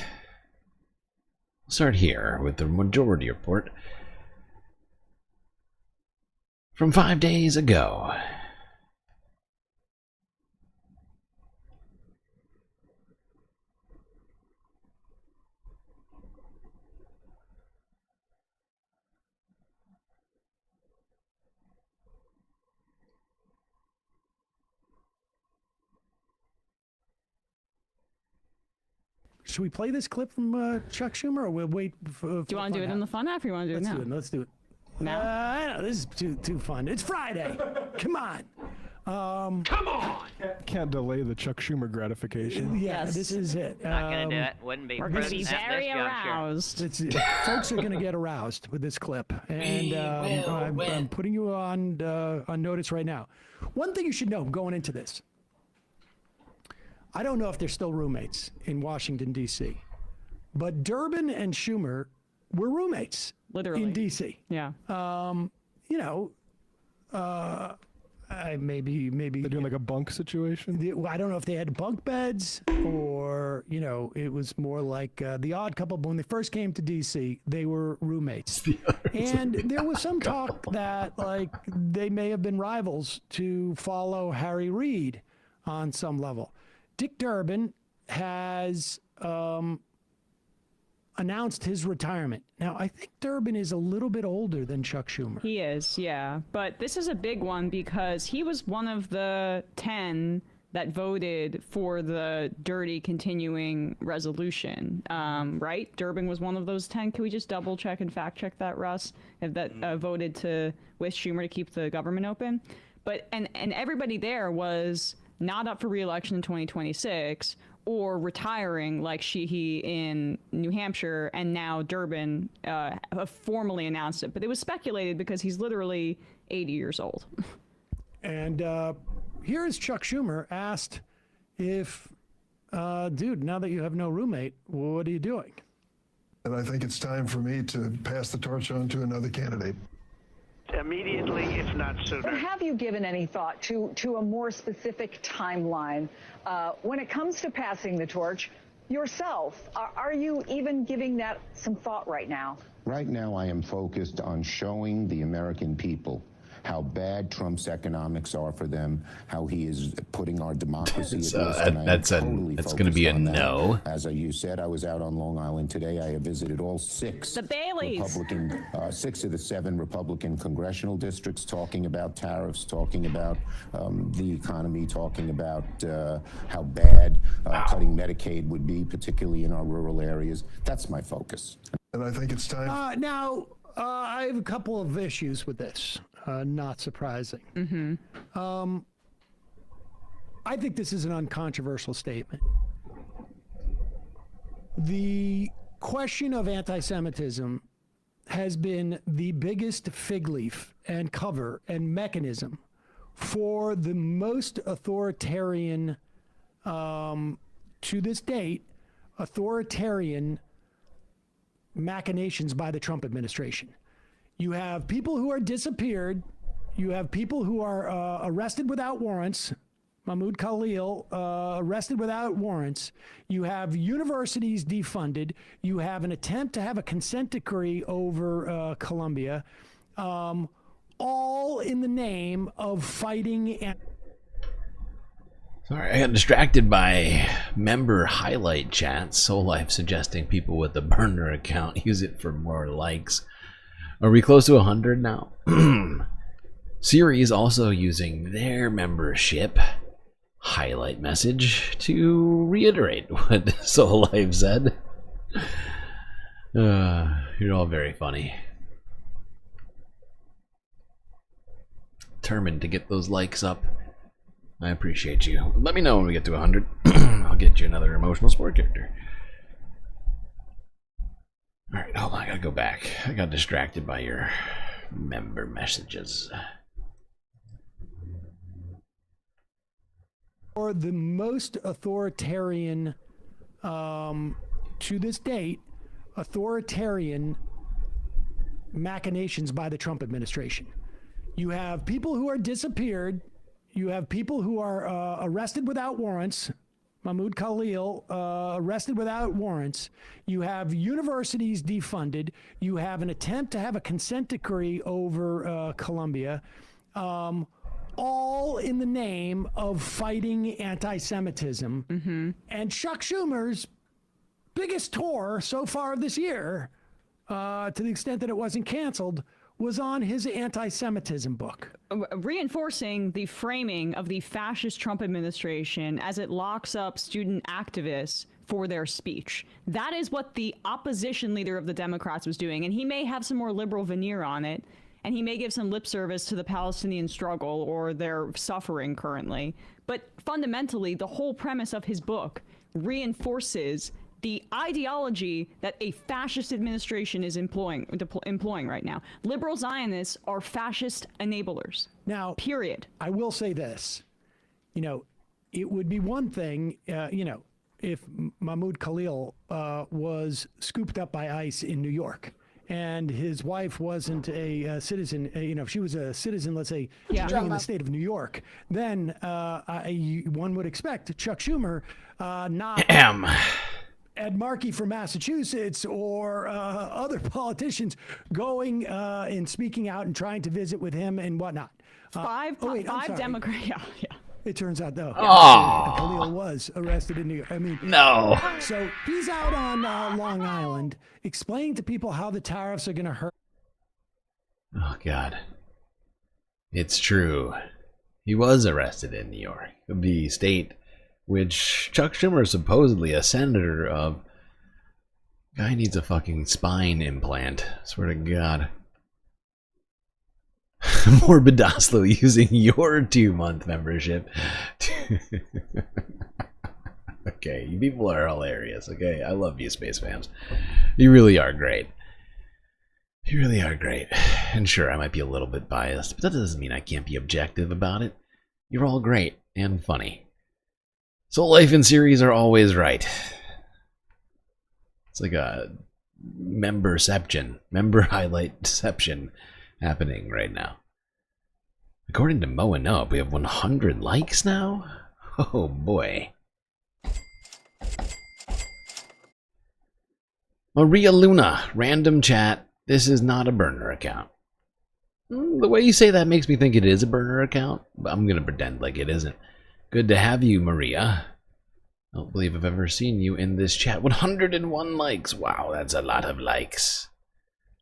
We'll start here with the majority report from 5 days ago. Should we play this clip from Chuck Schumer, or we'll wait for... Do you want to do it in the fun app, or you want to do it now? Let's do it. Now? I know, this is too fun. It's Friday. Come on. Come on! Can't delay the Chuck Schumer gratification. Yeah, this is it. Not gonna do it. Wouldn't be. We're gonna be very aroused. Folks are gonna get aroused with this clip, and I'm putting you on notice right now. One thing you should know going into this: I don't know if they're still roommates in Washington D.C., but Durbin and Schumer were roommates, literally, in D.C. Yeah. You know. Maybe they're doing like a bunk situation. I don't know if they had bunk beds or, you know, it was more like The Odd Couple. When they first came to DC, they were roommates, and there was some talk that like they may have been rivals to follow Harry Reid on some level. Dick Durbin has announced his retirement. Now, I think Durbin is a little bit older than Chuck Schumer. He is, yeah. But this is a big one because he was one of the 10 that voted for the dirty continuing resolution, right? Durbin was one of those 10. Can we just double check and fact check that, Russ? If that voted with Schumer to keep the government open. But and everybody there was not up for re-election in 2026 or retiring like he in New Hampshire, and now Durbin formally announced it. But it was speculated because he's literally 80 years old. And here is Chuck Schumer asked if, dude, now that you have no roommate, what are you doing? And I think it's time for me to pass the torch on to another candidate. Immediately, if not sooner. But have you given any thought to a more specific timeline when it comes to passing the torch yourself? Are you even giving that some thought right now? Right now, I am focused on showing the American people how bad Trump's economics are for them, how he is putting our democracy at risk. That's going to be a no. As you said, I was out on Long Island today. I have visited all 6 the Baileys. 6 of the 7 Republican congressional districts, talking about tariffs, talking about the economy, talking about how bad cutting Medicaid would be, particularly in our rural areas. That's my focus. And I think it's time. Now, I have a couple of issues with this. Not surprising. Mm-hmm. I think this is an uncontroversial statement. The question of anti-Semitism has been the biggest fig leaf and cover and mechanism for the most authoritarian, to this date, authoritarian machinations by the Trump administration. You have people who are disappeared. You have people who are arrested without warrants, Mahmoud Khalil, arrested without warrants. You have universities defunded. You have an attempt to have a consent decree over Colombia, all in the name of fighting. Sorry, I got distracted by member highlight chats. Soul Life suggesting people with a burner account use it for more likes. Are we close to 100 now? Siri's also using their membership highlight message to reiterate what Soul Life said. You're all very funny. Determined to get those likes up. I appreciate you. Let me know when we get to 100. I'll get you another emotional support character. Alright, hold on. I gotta go back. I got distracted by your member messages. Or the most authoritarian, to this date, authoritarian machinations by the Trump administration. You have people who are disappeared. You have people who are arrested without warrants. Mahmoud Khalil, arrested without warrants. You have universities defunded. You have an attempt to have a consent decree over Colombia. All in the name of fighting anti-Semitism. Mm-hmm. And Chuck Schumer's biggest tour so far this year, to the extent that it wasn't canceled, was on his anti-Semitism book. Reinforcing the framing of the fascist Trump administration as it locks up student activists for their speech. That is what the opposition leader of the Democrats was doing, and he may have some more liberal veneer on it, and he may give some lip service to the Palestinian struggle or their suffering currently. But fundamentally, the whole premise of his book reinforces the ideology that a fascist administration is employing right now. Liberal Zionists are fascist enablers. Now, period. I will say this, it would be one thing, if Mahmoud Khalil was scooped up by ICE in New York and his wife wasn't a citizen, if she was a citizen, let's say, living in the state of New York, then one would expect Chuck Schumer not... Ed Markey from Massachusetts or other politicians going and speaking out and trying to visit with him and whatnot. Five Democrats. Yeah. It turns out, though, Oh. Khalil was arrested in New York. I mean, no. So he's out on Long Island explaining to people how the tariffs are going to hurt. Oh, God. It's true. He was arrested in New York, the state which Chuck Schumer is supposedly a senator of. Guy needs a fucking spine implant. Swear to God. Morbid Oslo using your 2-month membership. Okay, you people are hilarious, okay? I love you, Space Fams. You really are great. You really are great. And sure, I might be a little bit biased, but that doesn't mean I can't be objective about it. You're all great and funny. Soul Life and series are always right. It's like a memberception, member highlight deception happening right now. According to Mo and Up, we have 100 likes now? Oh boy. Maria Luna, random chat. This is not a burner account. The way you say that makes me think it is a burner account, but I'm going to pretend like it isn't. Good to have you, Maria. I don't believe I've ever seen you in this chat. 101 likes. Wow, that's a lot of likes.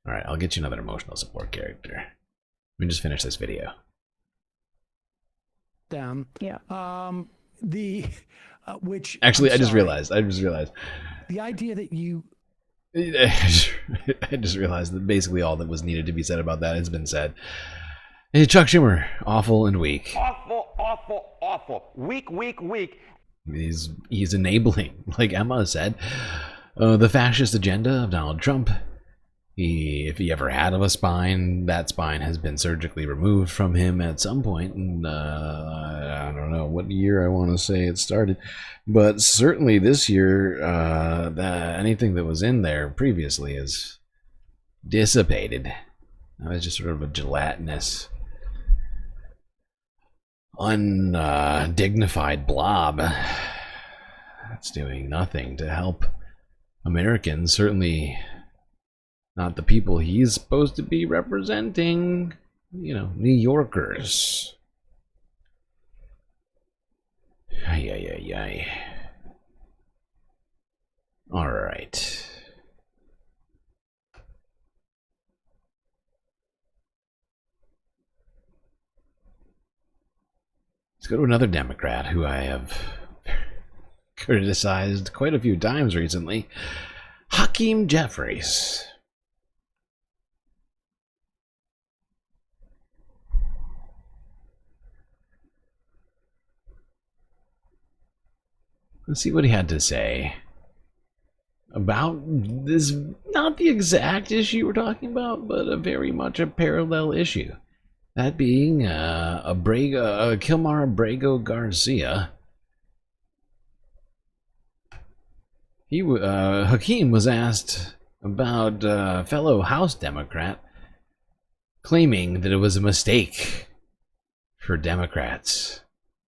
Alright, I'll get you another emotional support character. Let me just finish this video. Down. Yeah. Which... Actually, I just realized. The idea that you... I just realized that basically all that was needed to be said about that has been said. Hey, Chuck Schumer, awful and weak. Awful, awful, awful. Weak, weak, weak. He's enabling, like Emma said, the fascist agenda of Donald Trump. If he ever had a spine, that spine has been surgically removed from him at some point. And I don't know what year I want to say it started, but certainly this year, anything that was in there previously is dissipated. That was just sort of a gelatinous undignified blob that's doing nothing to help Americans, certainly not the people he's supposed to be representing, you know, New Yorkers. Ay. All right. Let's go to another Democrat who I have criticized quite a few times recently, Hakeem Jeffries. Let's see what he had to say about this, not the exact issue we're talking about, but a very much a parallel issue. That being Kilmar Abrego Garcia. Hakeem was asked about fellow House Democrat claiming that it was a mistake for Democrats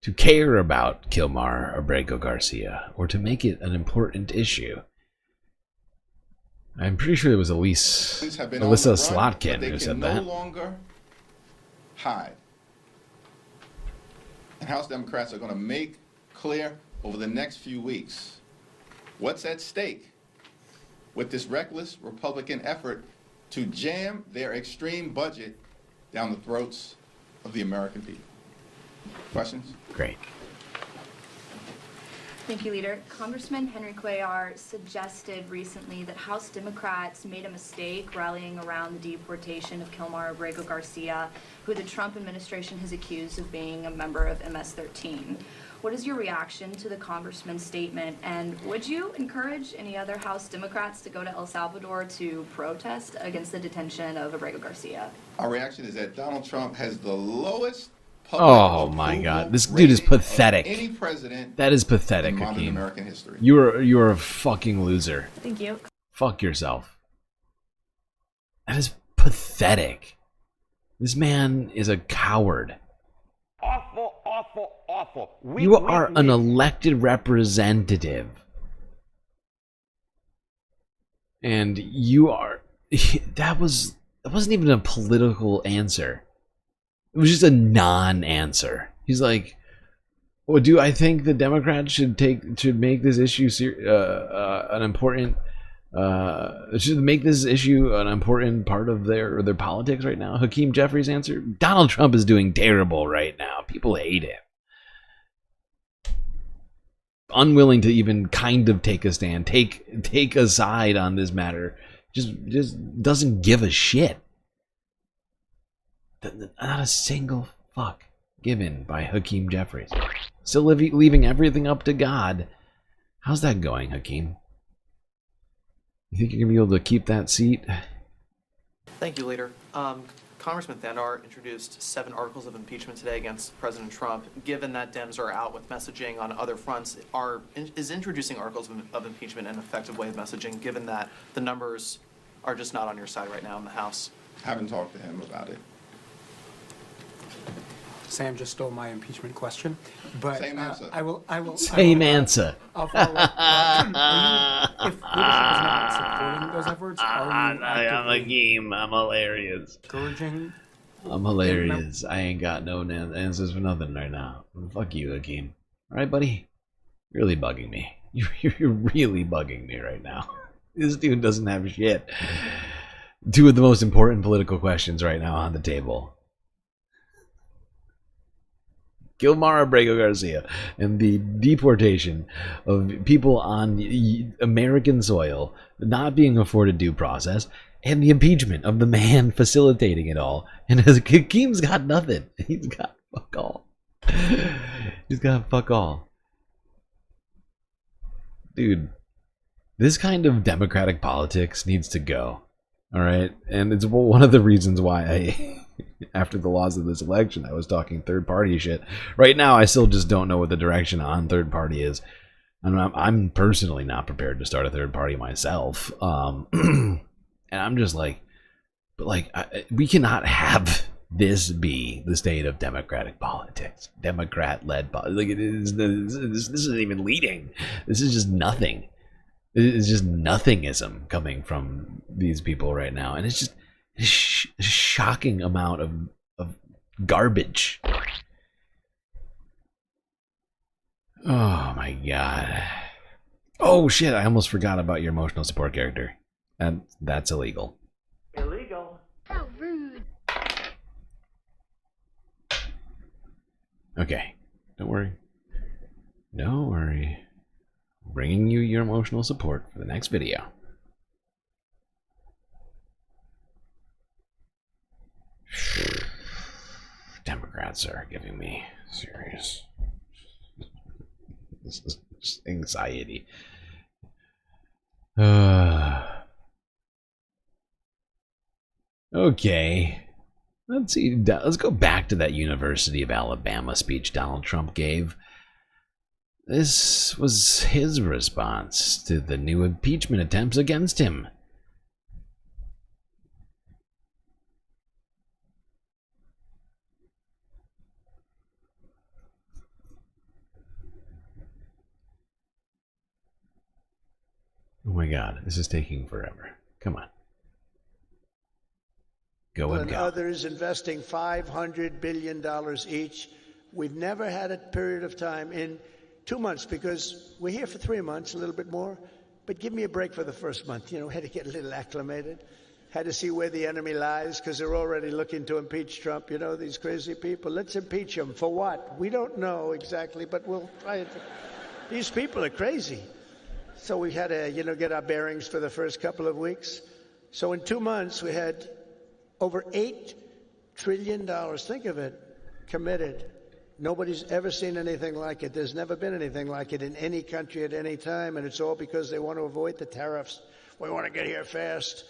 to care about Kilmar Abrego Garcia or to make it an important issue. I'm pretty sure it was Alyssa Slotkin who said that. No longer hide. And House Democrats are going to make clear over the next few weeks what's at stake with this reckless Republican effort to jam their extreme budget down the throats of the American people. Questions? Great. Thank you, Leader. Congressman Henry Cuellar suggested recently that House Democrats made a mistake rallying around the deportation of Kilmar Abrego Garcia, who the Trump administration has accused of being a member of MS-13. What is your reaction to the congressman's statement, and would you encourage any other House Democrats to go to El Salvador to protest against the detention of Abrego Garcia? Our reaction is that Donald Trump has the lowest Oh my God, this dude is pathetic. any president That is pathetic, in modern Hakeem. American history. You're a fucking loser. Thank you. Fuck yourself. That is pathetic. This man is a coward. Awful. You are an elected representative. And you are... That wasn't even a political answer. It was just a non-answer. He's like, well, do I think the Democrats should make this issue an important part of their politics right now? Hakeem Jeffries' answer: Donald Trump is doing terrible right now. People hate him. Unwilling to even kind of take a stand, take a side on this matter. Just doesn't give a shit. Not a single fuck given by Hakeem Jeffries. Still leaving everything up to God. How's that going, Hakeem? You think you're going to be able to keep that seat? Thank you, Leader. Congressman Thandar introduced 7 articles of impeachment today against President Trump. Given that Dems are out with messaging on other fronts, is introducing articles of impeachment an effective way of messaging, given that the numbers are just not on your side right now in the House? Haven't talked to him about it. Sam just stole my impeachment question, but Same answer. I will. Same answer. I'll follow up. If leadership is not supporting those efforts, are you I'm a game. I'm hilarious. encouraging? I'm hilarious. I ain't got no answers for nothing right now. Fuck you, Hakeem. All right, buddy. You're really bugging me. You're really bugging me right now. This dude doesn't have shit. 2 of the most important political questions right now on the table. Kilmar Abrego Garcia and the deportation of people on American soil not being afforded due process, and the impeachment of the man facilitating it all. And Hakeem's got nothing. He's got fuck all. He's got fuck all. Dude, this kind of democratic politics needs to go. All right? And it's one of the reasons why after the loss of this election, I was talking third party shit. Right now, I still just don't know what the direction on third party is. And I'm personally not prepared to start a third party myself. And I'm just like, but like, we cannot have this be the state of Democratic politics? Democrat-led politics. Like, this isn't even leading. This is just nothing. It's just nothingism coming from these people right now. And it's just a shocking amount of garbage. Oh my god. Oh shit, I almost forgot about your emotional support character. And that's illegal. Illegal. How rude. Okay, don't worry. Don't worry. Bringing you your emotional support for the next video. Democrats are giving me serious anxiety. Okay. Let's see. Let's go back to that University of Alabama speech Donald Trump gave. This was his response to the new impeachment attempts against him. Oh my god, this is taking forever. Come on. Go and go. Others investing $500 billion each. We've never had a period of time in 2 months, because we're here for 3 months, a little bit more. But give me a break for the first month. You know, had to get a little acclimated. Had to see where the enemy lies, because they're already looking to impeach Trump. You know, these crazy people. Let's impeach him. For what? We don't know exactly, but we'll try it. These people are crazy. So we had to, you know, get our bearings for the first couple of weeks. So in 2 months, we had over $8 trillion, think of it, committed. Nobody's ever seen anything like it. There's never been anything like it in any country at any time, and it's all because they want to avoid the tariffs. We want to get here fast.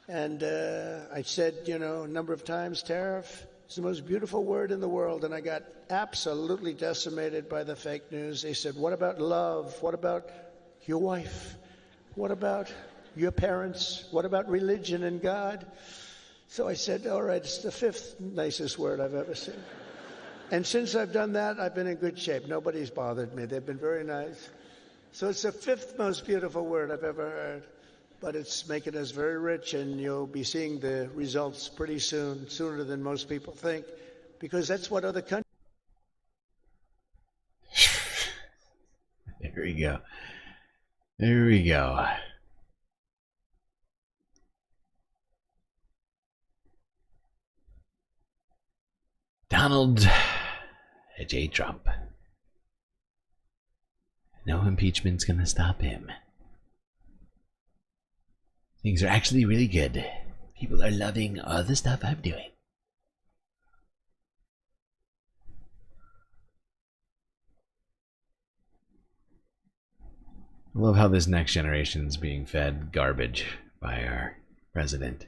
And I said, you know, a number of times, tariff is the most beautiful word in the world, and I got absolutely decimated by the fake news. They said, what about love? What about your wife? What about your parents? What about religion and God? So I said, all right, it's the 5th nicest word I've ever seen. And since I've done that, I've been in good shape. Nobody's bothered me. They've been very nice. So it's the 5th most beautiful word I've ever heard. But it's making us very rich, and you'll be seeing the results pretty soon, sooner than most people think, because that's what other countries... There we go. There we go. Donald J. Trump. No impeachment's gonna stop him. Things are actually really good. People are loving all the stuff I'm doing. I love how this next generation is being fed garbage by our president.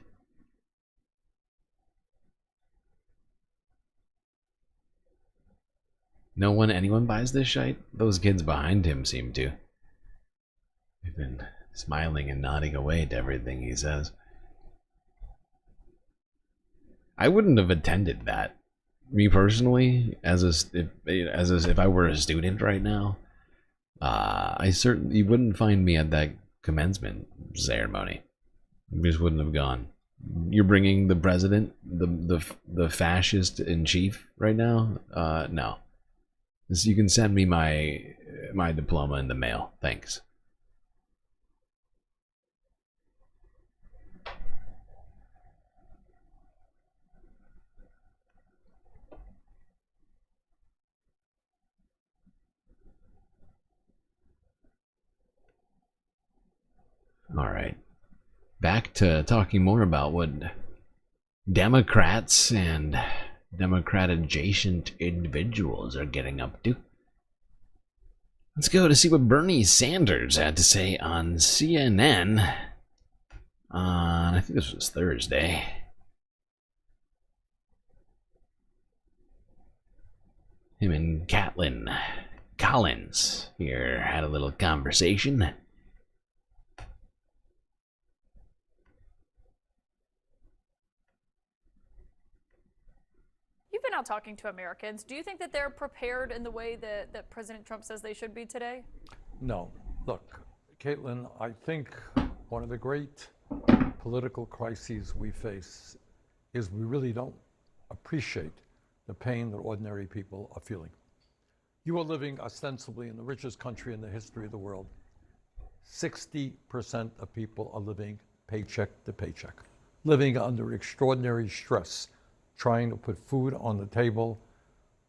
Anyone buys this shite? Those kids behind him seem to. They've been smiling and nodding away to everything he says. I wouldn't have attended that. Me personally, if I were a student right now, I certainly wouldn't find me at that commencement ceremony. I just wouldn't have gone. You're bringing the president, the fascist in chief right now? No. You can send me my diploma in the mail. Thanks. All right. Back to talking more about what Democrats and Democrat-adjacent individuals are getting up to. Let's go to see what Bernie Sanders had to say on CNN on, I think this was Thursday. Him and Caitlin Collins here had a little conversation. out talking to Americans. Do you think that they're prepared in the way that President Trump says they should be today? No. Look, Caitlin, I think one of the great political crises we face is we really don't appreciate the pain that ordinary people are feeling. You are living ostensibly in the richest country in the history of the world. 60% of people are living paycheck to paycheck, living under extraordinary stress, trying to put food on the table,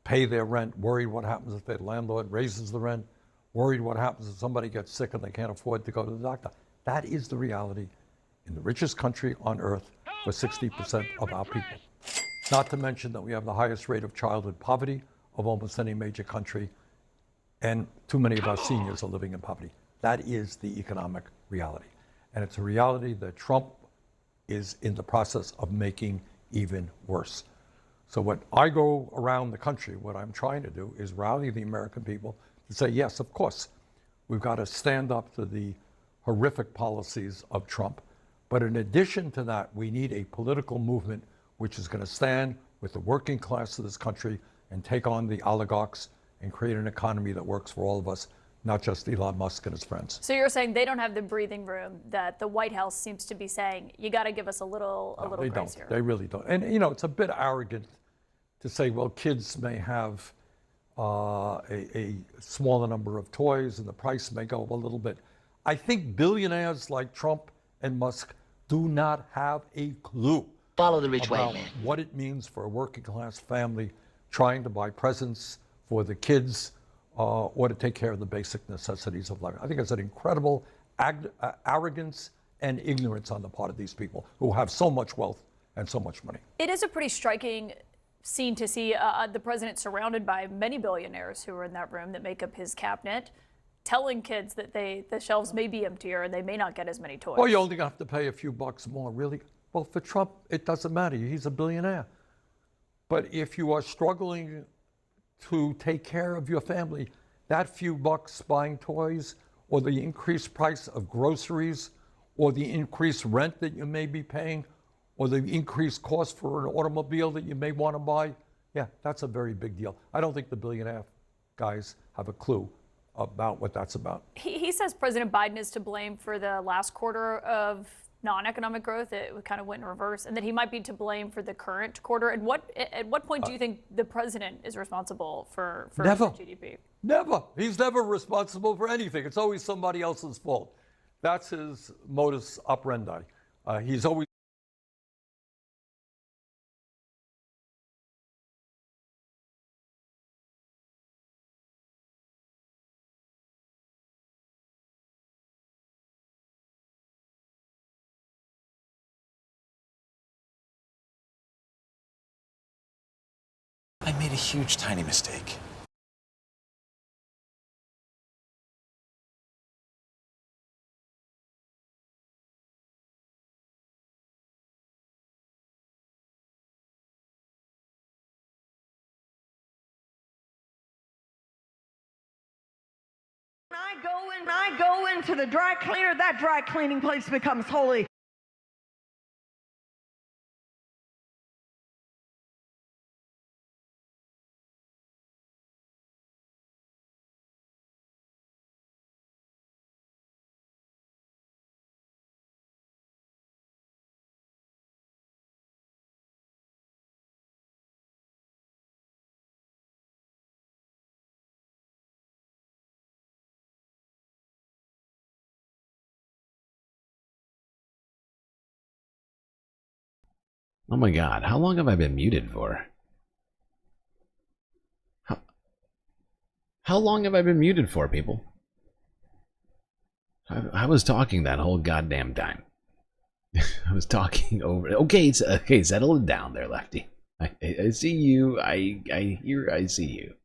pay their rent, worried what happens if their landlord raises the rent, worried what happens if somebody gets sick and they can't afford to go to the doctor. That is the reality in the richest country on earth for 60% of our people. Not to mention that we have the highest rate of childhood poverty of almost any major country, and too many of our seniors are living in poverty. That is the economic reality. And it's a reality that Trump is in the process of making even worse. So when I go around the country, what I'm trying to do is rally the American people to say, yes, of course, we've got to stand up to the horrific policies of Trump. But in addition to that, we need a political movement which is going to stand with the working class of this country and take on the oligarchs and create an economy that works for all of us, not just Elon Musk and his friends. So you're saying they don't have the breathing room that the White House seems to be saying, you got to give us a little They grace don't. here. They really don't. And, you know, it's a bit arrogant to say, well, kids may have a smaller number of toys and the price may go up a little bit. I think billionaires like Trump and Musk do not have a clue Follow the rich about white man. what it means for a working class family trying to buy presents for the kids or to take care of the basic necessities of life. I think it's an incredible arrogance and ignorance on the part of these people who have so much wealth and so much money. It is a pretty striking scene to see the president surrounded by many billionaires who are in that room that make up his cabinet, telling kids that the shelves may be emptier and they may not get as many toys. Well, you only have to pay a few bucks more, really. Well, for Trump, it doesn't matter. He's a billionaire. But if you are struggling to take care of your family, that few bucks buying toys or the increased price of groceries or the increased rent that you may be paying or the increased cost for an automobile that you may want to buy, yeah, that's a very big deal. I don't think the billionaire guys have a clue about what that's about. He says President Biden is to blame for the last quarter of non-economic growth. It kind of went in reverse, and that he might be to blame for the current quarter. At what point do you think the president is responsible for Never. GDP? Never. He's never responsible for anything. It's always somebody else's fault. That's his modus operandi. He's always I made a huge, tiny mistake. When I go into the dry cleaner, that dry cleaning place becomes holy. Oh my god, how long have I been muted for? How long have I been muted for, people? I was talking that whole goddamn time. I was talking over. Okay, settle it down there, Lefty. I see you. I hear. I see you.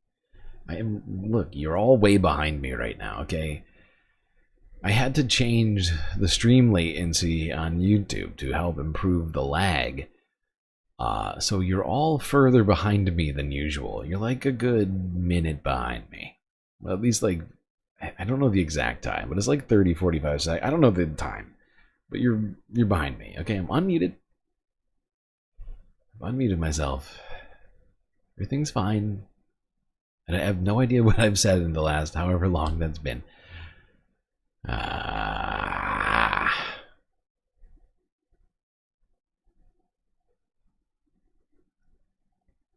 Look, you're all way behind me right now. Okay. I had to change the stream latency on YouTube to help improve the lag. So you're all further behind me than usual. You're like a good minute behind me. Well, at least like, I don't know the exact time, but it's like 30, 45 seconds. I don't know the time, but you're behind me. Okay, I'm unmuted. I've unmuted myself. Everything's fine. And I have no idea what I've said in the last however long that's been.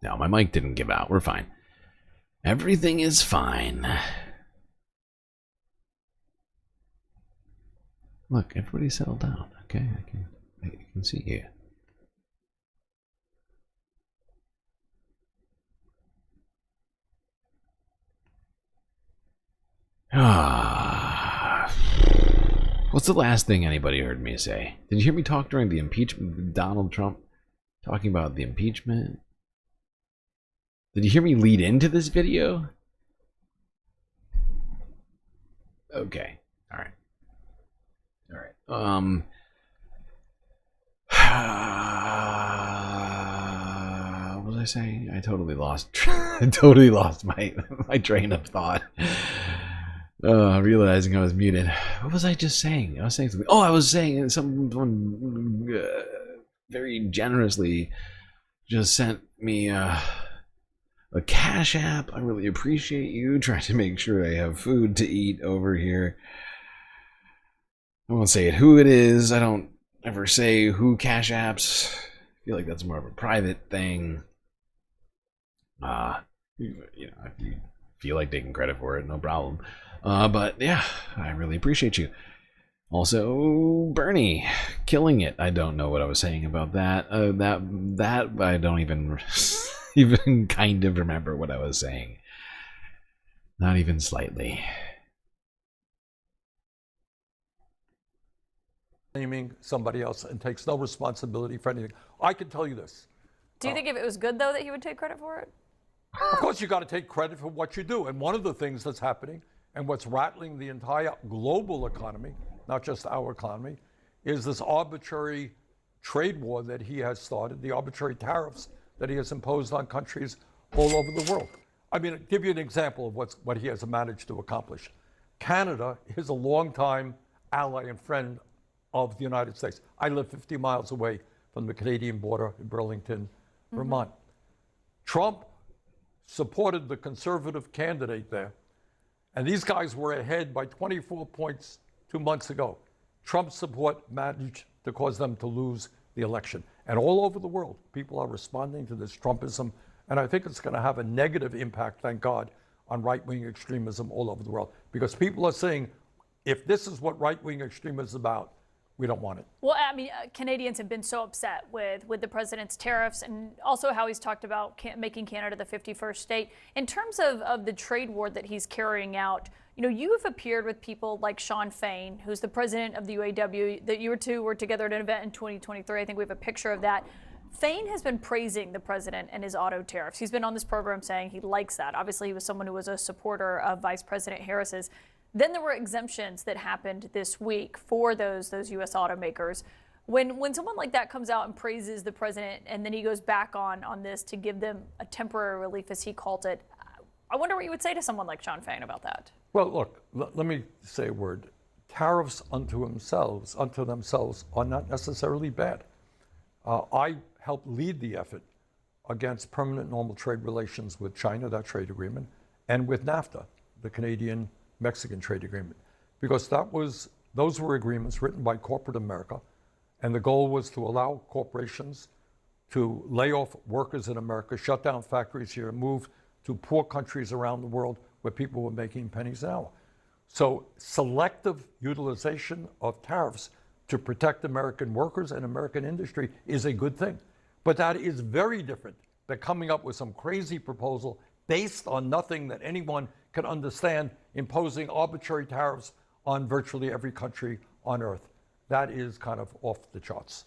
No, my mic didn't give out. We're fine. Everything is fine. Look, everybody settle down. Okay, I can see you. What's the last thing anybody heard me say? Did you hear me talk during the impeachment? Donald Trump talking about the impeachment? Did you hear me lead into this video? Okay. All right. What was I saying? I totally lost my train of thought. Realizing I was muted. What was I just saying? I was saying something. Oh, I was saying someone very generously just sent me a Cash App. I really appreciate you trying to make sure I have food to eat over here. I won't say who it is. I don't ever say who Cash Apps. I feel like that's more of a private thing. You know, if you feel like taking credit for it, no problem. But yeah, I really appreciate you. Also, Bernie, killing it. I don't know what I was saying about that. That I don't even even kind of remember what I was saying. Not even slightly. Blaming somebody else and takes no responsibility for anything. I can tell you this. Do you think if it was good, though, that he would take credit for it? Of course, you got to take credit for what you do. And one of the things that's happening and what's rattling the entire global economy, not just our economy, is this arbitrary trade war that he has started, the arbitrary tariffs that he has imposed on countries all over the world. I mean, I'll give you an example of what he has managed to accomplish. Canada is a longtime ally and friend of the United States. I live 50 miles away from the Canadian border in Burlington, Vermont. Trump supported the conservative candidate there, and these guys were ahead by 24 points 2 months ago. Trump's support managed to cause them to lose the election. And all over the world, people are responding to this Trumpism, and I think it's going to have a negative impact, thank God, on right-wing extremism all over the world. Because people are saying, if this is what right-wing extremism is about, we don't want it. Well, I mean, Canadians have been so upset with the president's tariffs and also how he's talked about making Canada the 51st state. In terms of the trade war that he's carrying out, you know, you have appeared with people like Sean Fain, who's the president of the UAW, that you two were together at an event in 2023. I think we have a picture of that. Fain has been praising the president and his auto tariffs. He's been on this program saying he likes that. Obviously, he was someone who was a supporter of Vice President Harris's. Then there were exemptions that happened this week for those U.S. automakers. When someone like that comes out and praises the president and then he goes back on this to give them a temporary relief, as he called it, I wonder what you would say to someone like Sean Fain about that. Well, look, let me say a word. Tariffs unto themselves are not necessarily bad. I helped lead the effort against permanent normal trade relations with China, that trade agreement, and with NAFTA, the Canadian-Mexican trade agreement, because those were agreements written by corporate America, and the goal was to allow corporations to lay off workers in America, shut down factories here, and move to poor countries around the world where people were making pennies an hour. So selective utilization of tariffs to protect American workers and American industry is a good thing. But that is very different than coming up with some crazy proposal based on nothing that anyone can understand, imposing arbitrary tariffs on virtually every country on earth. That is kind of off the charts.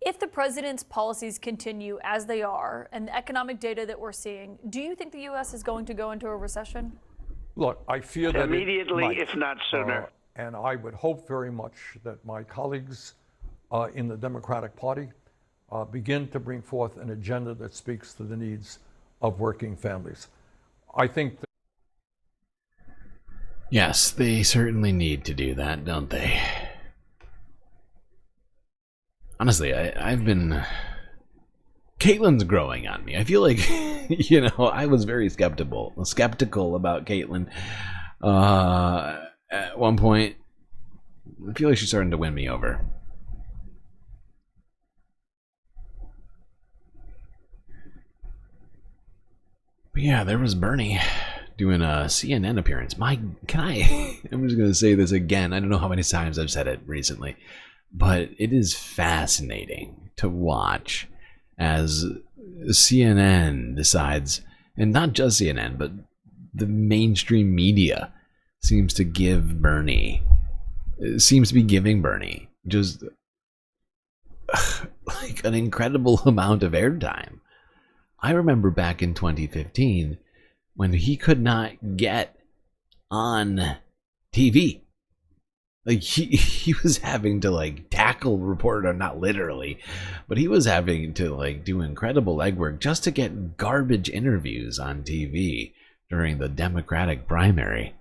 If the president's policies continue as they are and the economic data that we're seeing, do you think the U.S. is going to go into a recession? Look, I fear that immediately, it might, if not sooner. And I would hope very much that my colleagues in the Democratic Party begin to bring forth an agenda that speaks to the needs of working families. I think that yes, they certainly need to do that, don't they? Honestly, I've been Caitlin's growing on me. I feel like, you know, I was very skeptical about Caitlin at one point. I feel like she's starting to win me over. But yeah, there was Bernie doing a CNN appearance. I'm just going to say this again. I don't know how many times I've said it recently, but it is fascinating to watch as CNN decides, and not just CNN, but the mainstream media seems to be giving Bernie just like an incredible amount of airtime. I remember back in 2015 when he could not get on TV. Like he was having to like tackle reporter, not literally, but he was having to like do incredible legwork just to get garbage interviews on TV during the Democratic primary.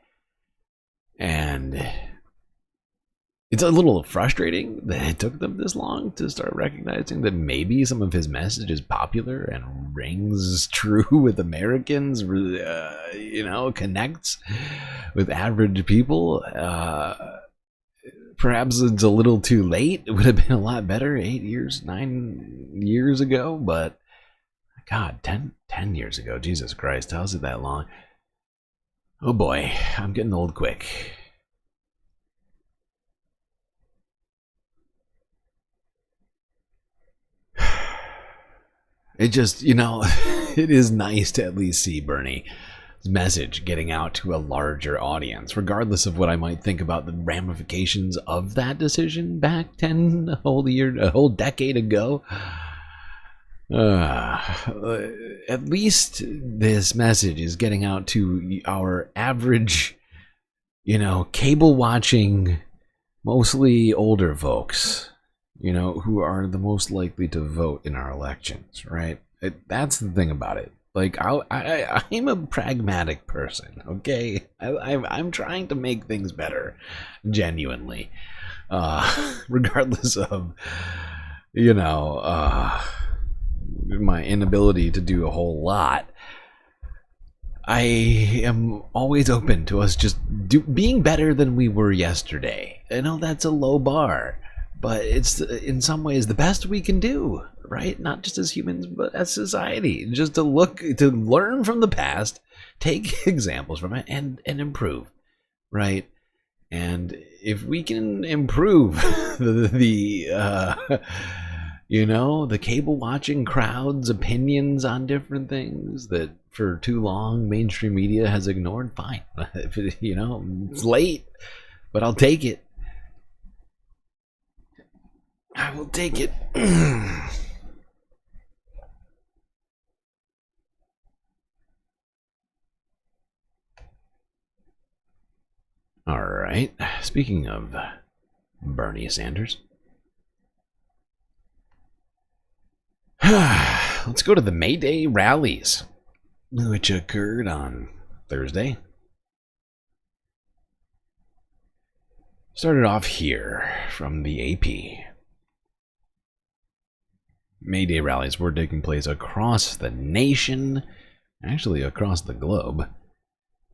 And it's a little frustrating that it took them this long to start recognizing that maybe some of his message is popular and rings true with Americans, you know, connects with average people. Perhaps it's a little too late. It would have been a lot better 9 years ago, but God, 10 years ago. Jesus Christ, how's it that long? Oh boy, I'm getting old quick. It just, you know, it is nice to at least see Bernie's message getting out to a larger audience, regardless of what I might think about the ramifications of that decision back a whole decade ago. At least this message is getting out to our average, you know, cable watching, mostly older folks, you know, who are the most likely to vote in our elections, right? That's the thing about it. Like, I'm a pragmatic person, okay? I'm trying to make things better, genuinely, regardless of, you know, my inability to do a whole lot. I am always open to us just being better than we were yesterday. I know that's a low bar, but it's in some ways the best we can do, right? Not just as humans, but as society. Just to learn from the past, take examples from it, and improve, right? And if we can improve you know, the cable watching crowd's opinions on different things that for too long mainstream media has ignored, fine. You know, it's late, but I'll take it. I will take it. All right. Speaking of Bernie Sanders, let's go to the Mayday rallies, which occurred on Thursday. Started off here from the AP. Mayday rallies were taking place across the nation, actually across the globe.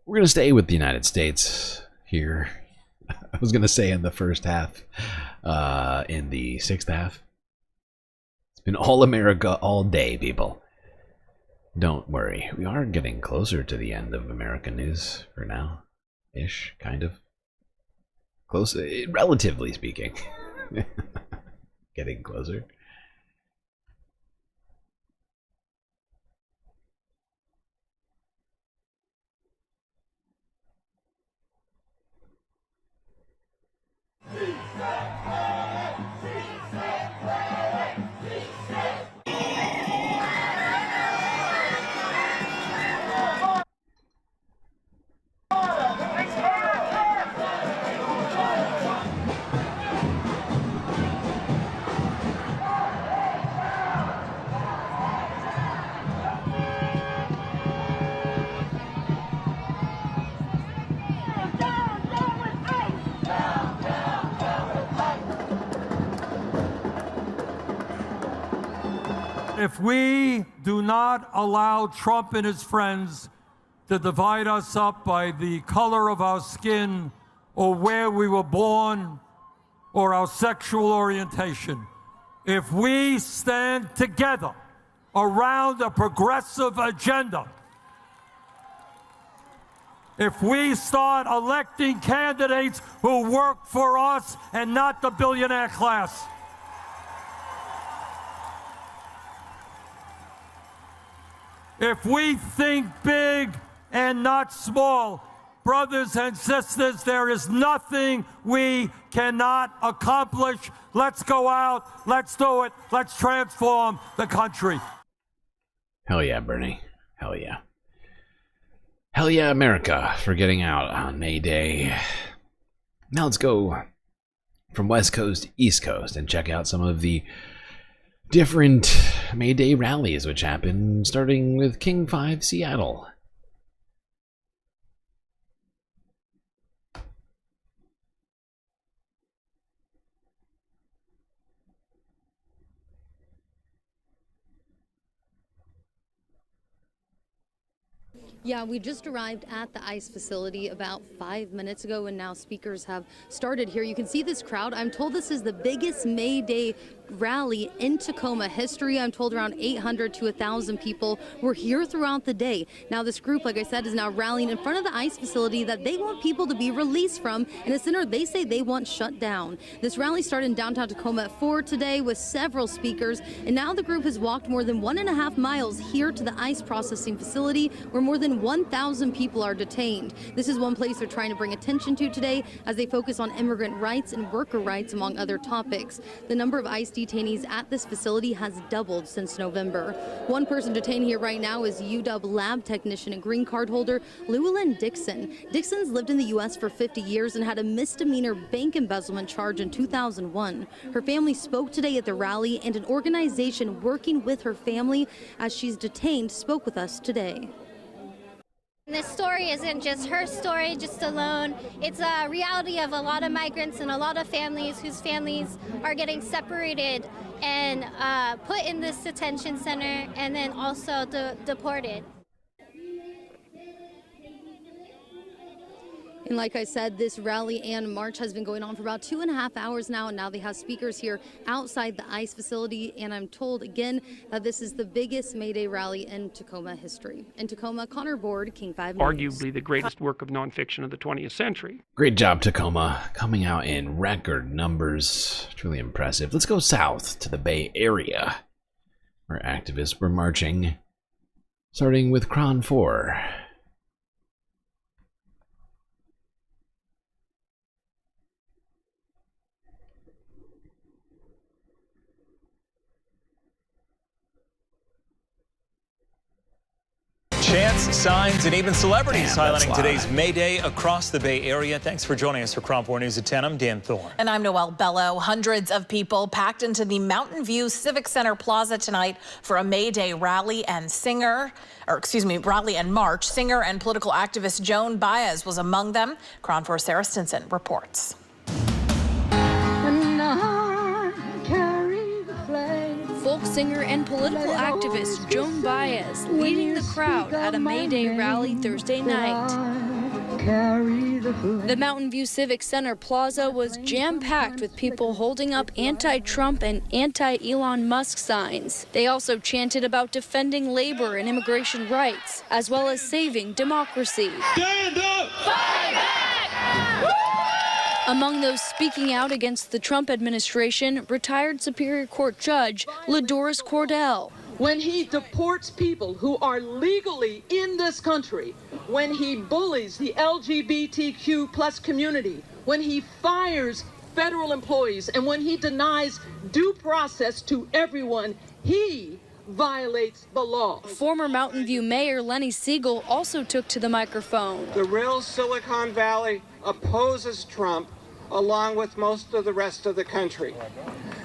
We're going to stay with the United States here. I was going to say in the first half, in the sixth half. It's been all America all day, people. Don't worry. We are getting closer to the end of American news for now. Ish, kind of. Close, relatively speaking. Getting closer. If we do not allow Trump and his friends to divide us up by the color of our skin or where we were born or our sexual orientation, if we stand together around a progressive agenda, if we start electing candidates who work for us and not the billionaire class, if we think big and not small, brothers and sisters, there is nothing we cannot accomplish. Let's go out, let's do it, let's transform the country. Hell yeah, Bernie. Hell yeah. Hell yeah, America, for getting out on Mayday. Now let's go from West Coast to East Coast and check out some of the different Mayday rallies which happened, starting with King 5 Seattle. Yeah, we just arrived at the ICE facility about 5 minutes ago, and now speakers have started here. You can see this crowd. I'm told this is the biggest May Day rally in Tacoma history. I'm told around 800 to 1,000 people were here throughout the day. Now this group, like I said, is now rallying in front of the ICE facility that they want people to be released from, in a center they say they want shut down. This rally started in downtown Tacoma at 4 today with several speakers, and now the group has walked more than 1.5 miles here to the ICE processing facility where more than 1,000 people are detained. This is one place they're trying to bring attention to today as they focus on immigrant rights and worker rights, among other topics. The number of ICE detainees at this facility has doubled since November. One person detained here right now is UW lab technician and green card holder Llewellyn Dixon. Dixon's lived in the U.S. for 50 years and had a misdemeanor bank embezzlement charge in 2001. Her family spoke today at the rally, and an organization working with her family as she's detained spoke with us today. This story isn't just her story just alone. It's a reality of a lot of migrants and a lot of families whose families are getting separated and put in this detention center and then also deported. And like I said, this rally and march has been going on for about 2.5 hours now, and now they have speakers here outside the ICE facility. And I'm told again that this is the biggest May Day rally in Tacoma history. In Tacoma, Connor Board, King 5 News. Arguably the greatest work of nonfiction of the 20th century. Great job, Tacoma, coming out in record numbers. Truly impressive. Let's go south to the Bay Area, where activists were marching, starting with Cron 4. Chants, signs, and even celebrities highlighting today's May Day across the Bay Area. Thanks for joining us for Cron 4 News at 10. I'm Dan Thorne. And I'm Noelle Bello. Hundreds of people packed into the Mountain View Civic Center Plaza tonight for a May Day rally and rally and march. Singer and political activist Joan Baez was among them. Cron 4 Sarah Stinson reports. Folk singer and political activist Joan Baez leading the crowd at a May Day rally Thursday night. The Mountain View Civic Center Plaza was jam-packed with people holding up anti-Trump and anti-Elon Musk signs. They also chanted about defending labor and immigration rights, as well as saving democracy. Stand up! Fight back! Among those speaking out against the Trump administration, retired Superior Court Judge LaDoris Cordell. When he deports people who are legally in this country, when he bullies the LGBTQ plus community, when he fires federal employees, and when he denies due process to everyone, he violates the law. Former Mountain View Mayor Lenny Siegel also took to the microphone. The real Silicon Valley opposes Trump along with most of the rest of the country.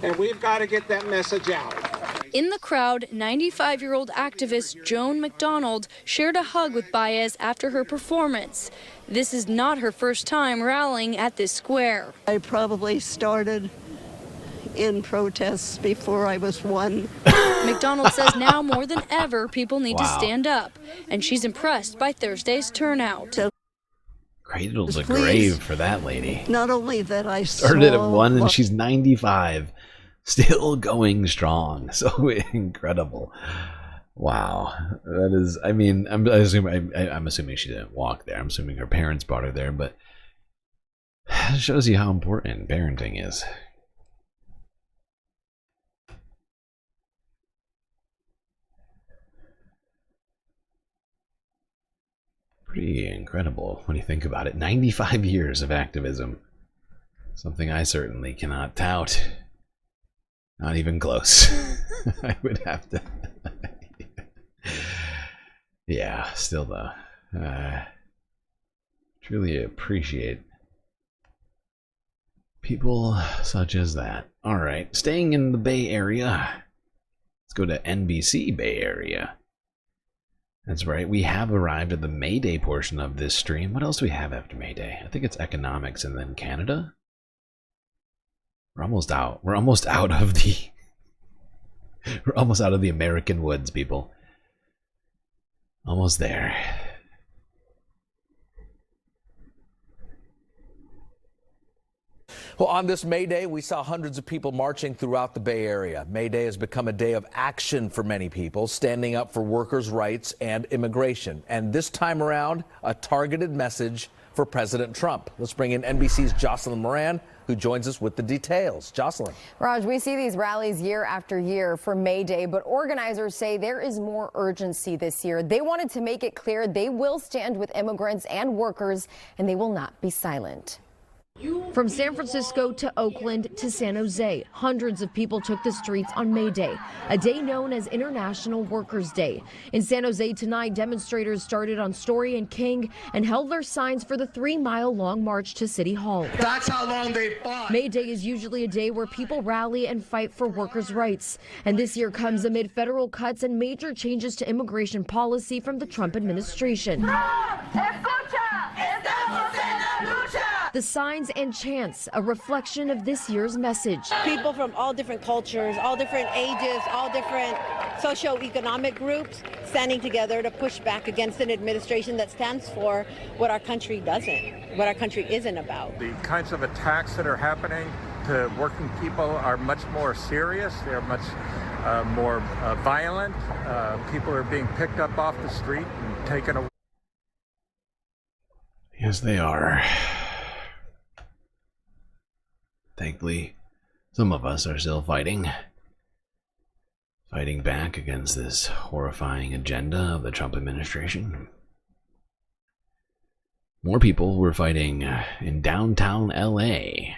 And we've got to get that message out. In the crowd, 95-year-old activist Joan McDonald shared a hug with Baez after her performance. This is not her first time rallying at this square. I probably started in protests before I was one. McDonald says now more than ever, people need to Wow. stand up, and she's impressed by Thursday's turnout. Cradle to Please. grave for that lady. Not only that I Started at saw 1 and what- she's 95. Still going strong. So incredible. Wow. That is, I mean, I'm assuming she didn't walk there. I'm assuming her parents brought her there, but it shows you how important parenting is. Pretty incredible when you think about it. 95 years of activism. Something I certainly cannot tout. Not even close. I would have to. Yeah, still though. Truly appreciate people such as that. Alright, staying in the Bay Area. Let's go to NBC Bay Area. That's right, we have arrived at the Mayday portion of this stream. What else do we have after Mayday? I think it's economics and then Canada. We're almost out. We're almost out of the we're almost out of the American woods, people. Almost there. Well, on this May Day, we saw hundreds of people marching throughout the Bay Area. May Day has become a day of action for many people, standing up for workers' rights and immigration. And this time around, a targeted message for President Trump. Let's bring in NBC's Jocelyn Moran, who joins us with the details. Jocelyn. Raj, we see these rallies year after year for May Day, but organizers say there is more urgency this year. They wanted to make it clear they will stand with immigrants and workers, and they will not be silent. From San Francisco to Oakland to San Jose, hundreds of people took the streets on May Day, a day known as International Workers' Day. In San Jose tonight, demonstrators started on Story and King and held their signs for the 3-mile-long march to City Hall. That's how long they fought. May Day is usually a day where people rally and fight for workers' rights. And this year comes amid federal cuts and major changes to immigration policy from the Trump administration. The signs and chants, a reflection of this year's message. People from all different cultures, all different ages, all different socioeconomic groups standing together to push back against an administration that stands for what our country doesn't, what our country isn't about. The kinds of attacks that are happening to working people are much more serious. They're much more violent. People are being picked up off the street and taken away. Yes, they are. Thankfully, some of us are still fighting back against this horrifying agenda of the Trump administration. More people were fighting in downtown LA.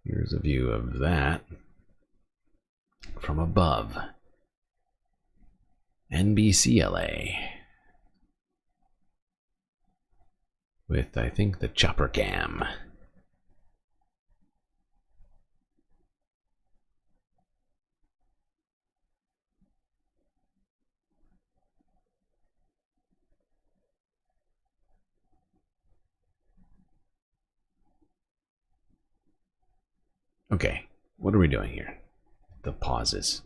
Here's a view of that from above. NBC LA. With, I think, the chopper cam. Okay, what are we doing here? The pauses.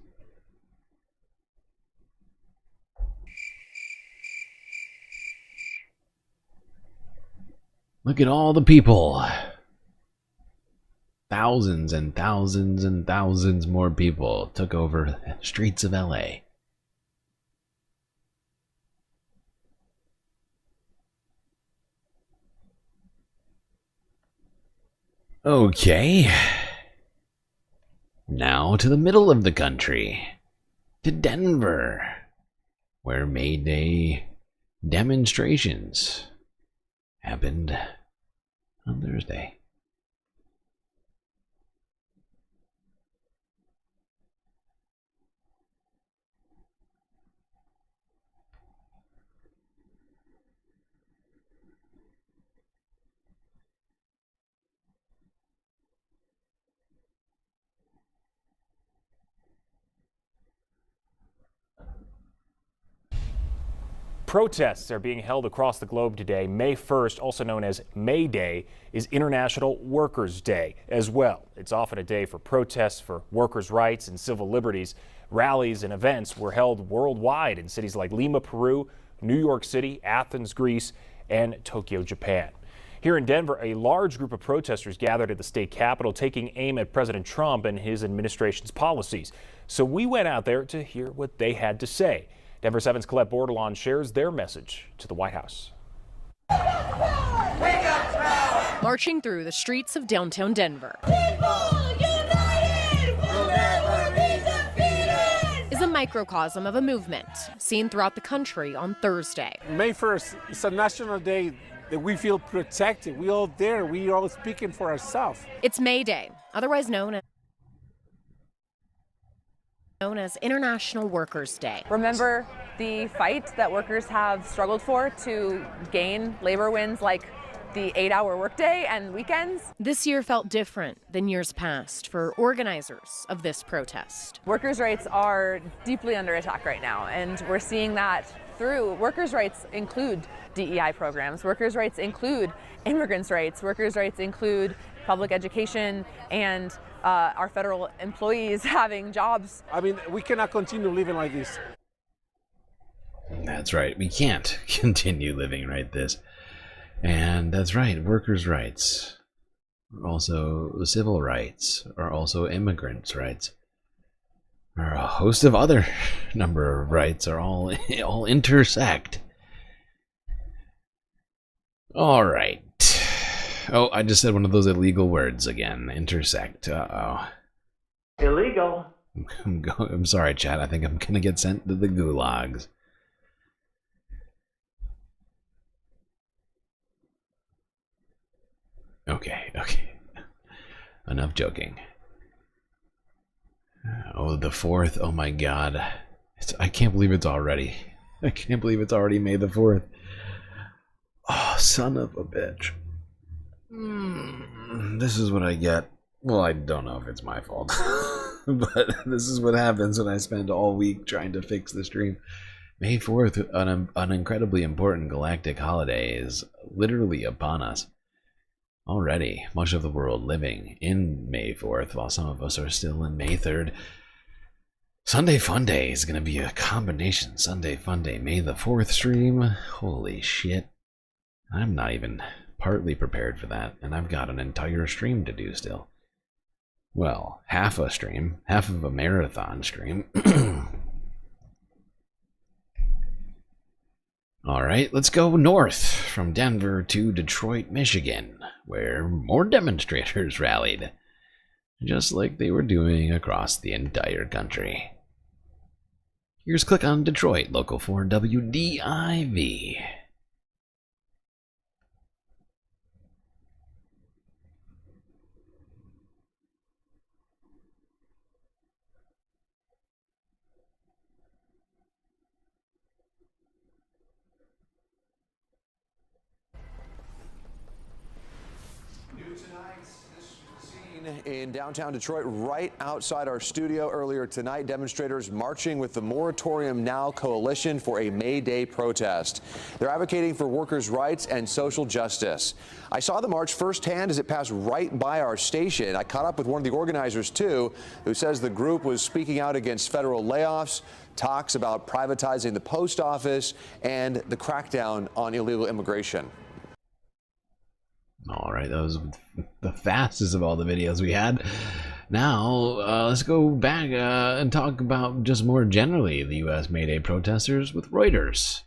Look at all the people. Thousands and thousands and thousands more people took over the streets of LA. Okay. Now to the middle of the country. To Denver, where May Day demonstrations happened on Thursday. protests are being held across the globe today. May 1st, also known as Mayday, is International Workers' Day as well. It's often a day for protests for workers' rights and civil liberties. Rallies and events were held worldwide in cities like Lima, Peru, New York City, Athens, Greece, and Tokyo, Japan. Here in Denver, a large group of protesters gathered at the state capitol, taking aim at President Trump and his administration's policies. So we went out there to hear what they had to say. Denver 7's Colette Bordelon shares their message to the White House. Marching through the streets of downtown Denver is a microcosm of a movement seen throughout the country on Thursday. May 1st is a national day that we feel protected. We all there. We all speaking for ourselves. It's May Day, otherwise known as International Workers' Day. Remember the fight that workers have struggled for to gain labor wins like the 8-hour workday and weekends? This year felt different than years past for organizers of this protest. Workers' rights are deeply under attack right now, and we're seeing that through workers' rights include DEI programs, workers' rights include immigrants' rights, workers' rights include public education, and our federal employees having jobs. I mean, we cannot continue living like this. That's right. We can't continue living like this. And that's right. Workers' rights are also civil rights, are also immigrants' rights. Or a host of other number of rights are all intersect. All right. Oh, I just said one of those illegal words again. Intersect. Uh-oh. Illegal. I'm sorry, chat. I think I'm gonna get sent to the gulags. Okay. Enough joking. Oh, the 4th. Oh my god. I can't believe it's already. I can't believe it's already May the 4th. Oh, son of a bitch. This is what I get. Well, I don't know if it's my fault. But this is what happens when I spend all week trying to fix the stream. May 4th, an incredibly important galactic holiday, is literally upon us. Already, much of the world living in May 4th, while some of us are still in May 3rd. Sunday Fun Day is going to be a combination Sunday Fun Day, May the 4th stream. Holy shit. I'm not even partly prepared for that, and I've got an entire stream to do still. Well, half a stream, half of a marathon stream. All right, let's go north from Denver to Detroit, Michigan, where more demonstrators rallied, just like they were doing across the entire country. Here's Click on Detroit, Local 4 WDIV. In downtown Detroit, right outside our studio earlier tonight, demonstrators marching with the Moratorium Now Coalition for a May Day protest. They're advocating for workers' rights and social justice. I saw the march firsthand as it passed right by our station. I caught up with one of the organizers, too, who says the group was speaking out against federal layoffs, talks about privatizing the post office, and the crackdown on illegal immigration. All right, that was the fastest of all the videos we had. Now, let's go back and talk about just more generally the U.S. May Day protesters with Reuters.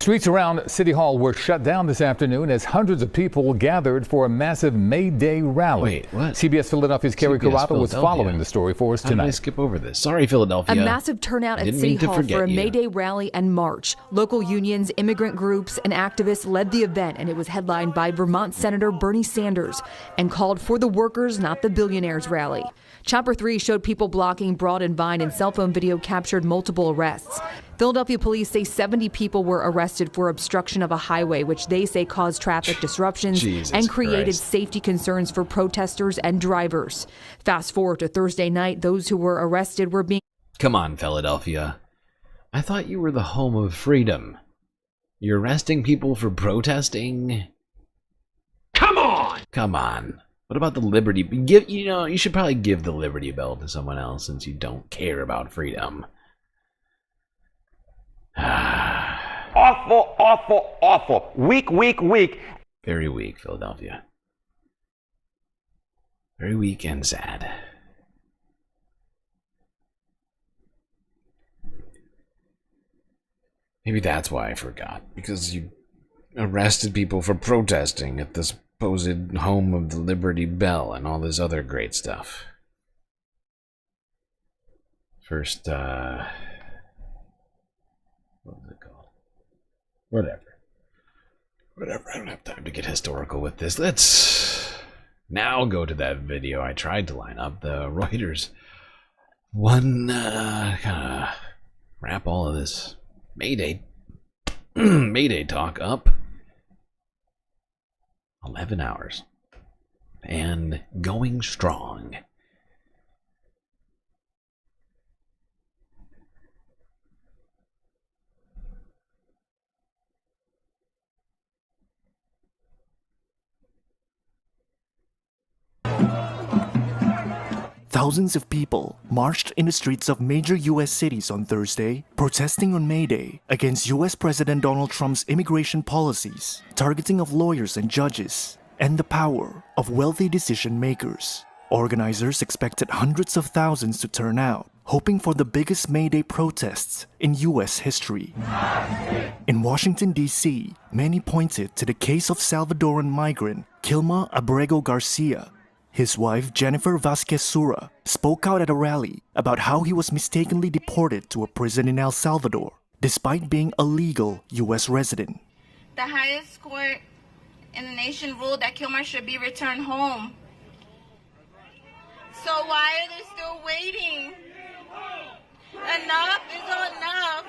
Streets around City Hall were shut down this afternoon as hundreds of people gathered for a massive May Day rally. Wait, what? CBS Philadelphia's Carrie Corrado was following the story for us tonight. How did I skip over this? Sorry, Philadelphia. A massive turnout at City Hall for a May Day rally and march. Local unions, immigrant groups, and activists led the event, and it was headlined by Vermont Senator Bernie Sanders and called for the workers, not the billionaires rally. Chopper 3 showed people blocking Broad and Vine, and cell phone video captured multiple arrests. Philadelphia police say 70 people were arrested for obstruction of a highway, which they say caused traffic disruptions and created safety concerns for protesters and drivers. Fast forward to Thursday night, those who were arrested were being... Come on, Philadelphia. I thought you were the home of freedom. You're arresting people for protesting? Come on! Come on. What about the Liberty? You should probably give the Liberty Bell to someone else since you don't care about freedom. Awful, awful, awful. Weak, weak, weak. Very weak, Philadelphia. Very weak and sad. Maybe that's why I forgot. Because you arrested people for protesting at this supposed home of the Liberty Bell and all this other great stuff. First, what was it called? Whatever, I don't have time to get historical with this. Let's now go to that video I tried to line up, the Reuters one, kind of wrap all of this Mayday talk up. 11 hours. And going strong. Thousands of people marched in the streets of major U.S. cities on Thursday, protesting on Mayday against U.S. President Donald Trump's immigration policies, targeting of lawyers and judges, and the power of wealthy decision makers. Organizers expected hundreds of thousands to turn out, hoping for the biggest Mayday protests in U.S. history. In Washington, D.C., many pointed to the case of Salvadoran migrant Kilma Abrego Garcia. His wife, Jennifer Vasquez Sura, spoke out at a rally about how he was mistakenly deported to a prison in El Salvador, despite being a legal U.S. resident. The highest court in the nation ruled that Kilmer should be returned home. So why are they still waiting? Enough is enough.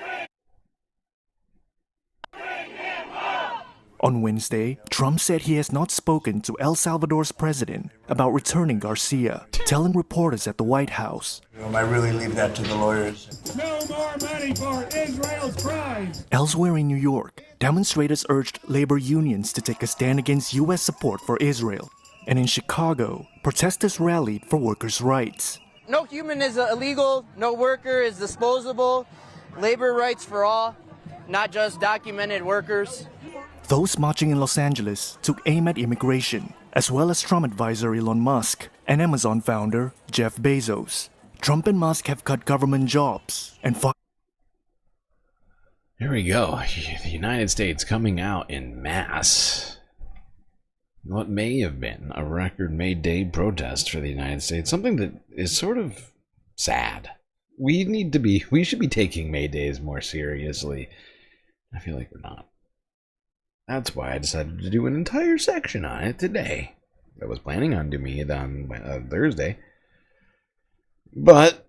On Wednesday, Trump said he has not spoken to El Salvador's president about returning Garcia, telling reporters at the White House. I really leave that to the lawyers. No more money for Israel's crimes. Elsewhere in New York, demonstrators urged labor unions to take a stand against U.S. support for Israel. And in Chicago, protesters rallied for workers' rights. No human is illegal, no worker is disposable, labor rights for all, not just documented workers. Those marching in Los Angeles took aim at immigration, as well as Trump advisor Elon Musk and Amazon founder Jeff Bezos. Trump and Musk have cut government jobs and fought. Here we go. The United States coming out in mass. What may have been a record Mayday protest for the United States. Something that is sort of sad. We should be taking Maydays more seriously. I feel like we're not. That's why I decided to do an entire section on it today. I was planning on doing it on Thursday. But,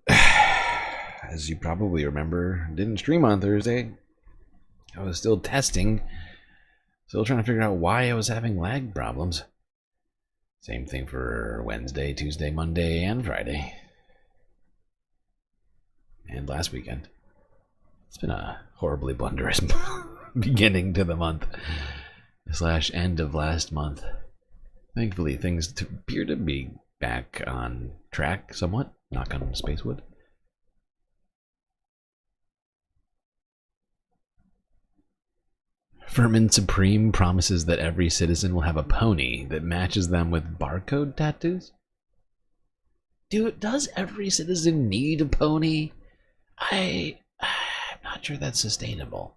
as you probably remember, didn't stream on Thursday. I was still testing. Still trying to figure out why I was having lag problems. Same thing for Wednesday, Tuesday, Monday, and Friday. And last weekend. It's been a horribly blunderous beginning to the month / end of last month. Thankfully, things appear to be back on track somewhat. Knock on spacewood. Vermin Supreme promises that every citizen will have a pony that matches them with barcode tattoos. Does every citizen need a pony? I'm not sure that's sustainable.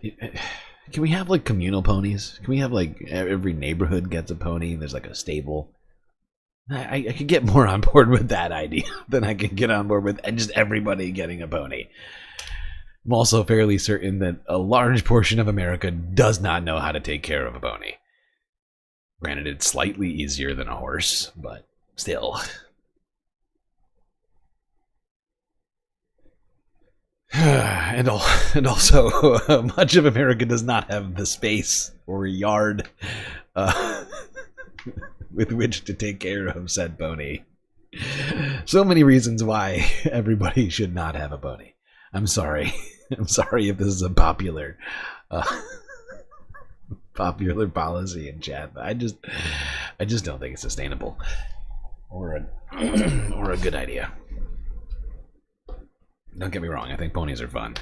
Can we have like communal ponies? Can we have like every neighborhood gets a pony? There's like a stable. I could get more on board with that idea than I can get on board with just everybody getting a pony. I'm also fairly certain that a large portion of America does not know how to take care of a pony. Granted, it's slightly easier than a horse, but still. And also, much of America does not have the space or yard with which to take care of said pony. So many reasons why everybody should not have a pony. I'm sorry. I'm sorry if this is a popular policy in chat, but I just don't think it's sustainable or a good idea. Don't get me wrong, I think ponies are fun.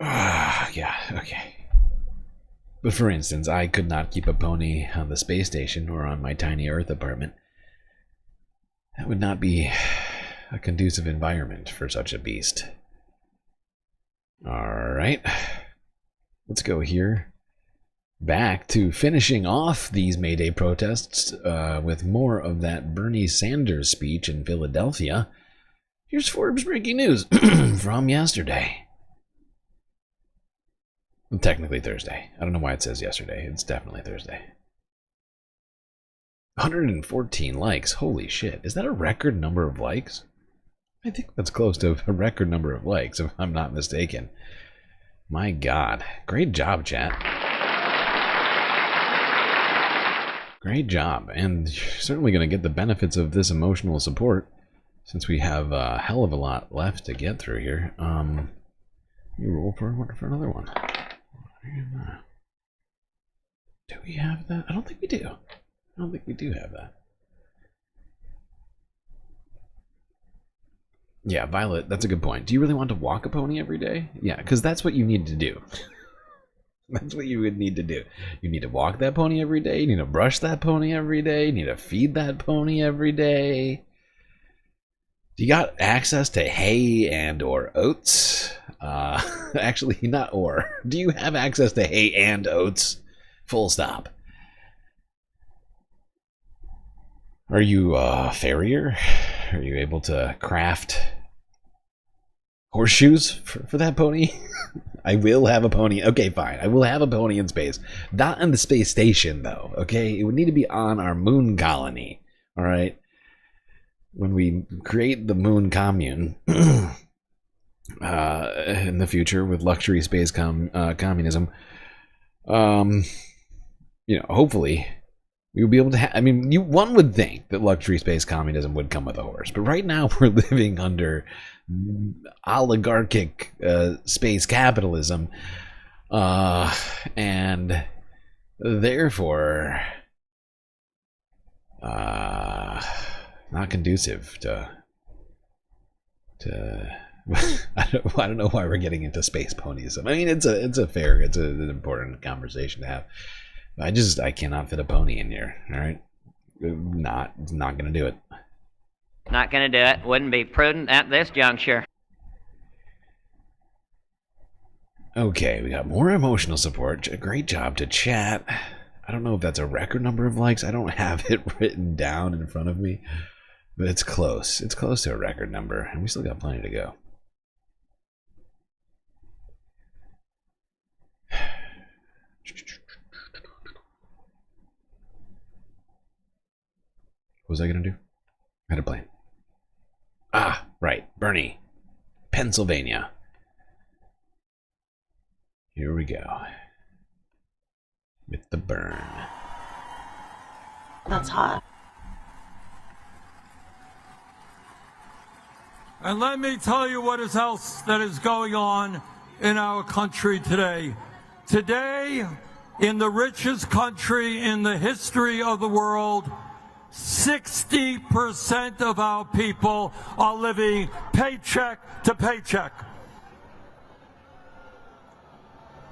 Yeah, okay. But for instance, I could not keep a pony on the space station or on my tiny Earth apartment. That would not be a conducive environment for such a beast. Alright. Let's go here. Back to finishing off these Mayday protests with more of that Bernie Sanders speech in Philadelphia. Here's Forbes breaking news from yesterday. Well, technically Thursday. I don't know why it says yesterday. It's definitely Thursday. 114 likes. Holy shit. Is that a record number of likes? I think that's close to a record number of likes, if I'm not mistaken. My God. Great job, chat. Great job. And you're certainly going to get the benefits of this emotional support, since we have a hell of a lot left to get through here. You roll for another one. Do we have that? I don't think we do. I don't think we do have that. Yeah, Violet, that's a good point. Do you really want to walk a pony every day? Yeah, because that's what you need to do. That's what you would need to do. You need to walk that pony every day. You need to brush that pony every day. You need to feed that pony every day. Do you got access to hay and or oats? Actually, not or. Do you have access to hay and oats? Full stop. Are you a farrier? Are you able to craft horseshoes for that pony? I will have a pony. Okay, fine. I will have a pony in space. Not on the space station, though. Okay? It would need to be on our moon colony. All right? When we create the moon commune in the future with luxury space communism, you know, hopefully we will be able to I mean, one would think that luxury space communism would come with a horse, but right now we're living under oligarchic space capitalism, and therefore not conducive to I don't know why we're getting into space ponies. I mean, it's an important conversation to have. I cannot fit a pony in here. All right, not gonna do it. Not gonna do it. Wouldn't be prudent at this juncture. Okay, we got more emotional support. Great job to chat. I don't know if that's a record number of likes. I don't have it written down in front of me, but it's close. It's close to a record number, and we still got plenty to go. What was I gonna do? I had a plan. Ah, right. Bernie. Pennsylvania. Here we go. With the burn. That's hot. And let me tell you what else that is going on in our country today. Today, in the richest country in the history of the world, 60% of our people are living paycheck to paycheck.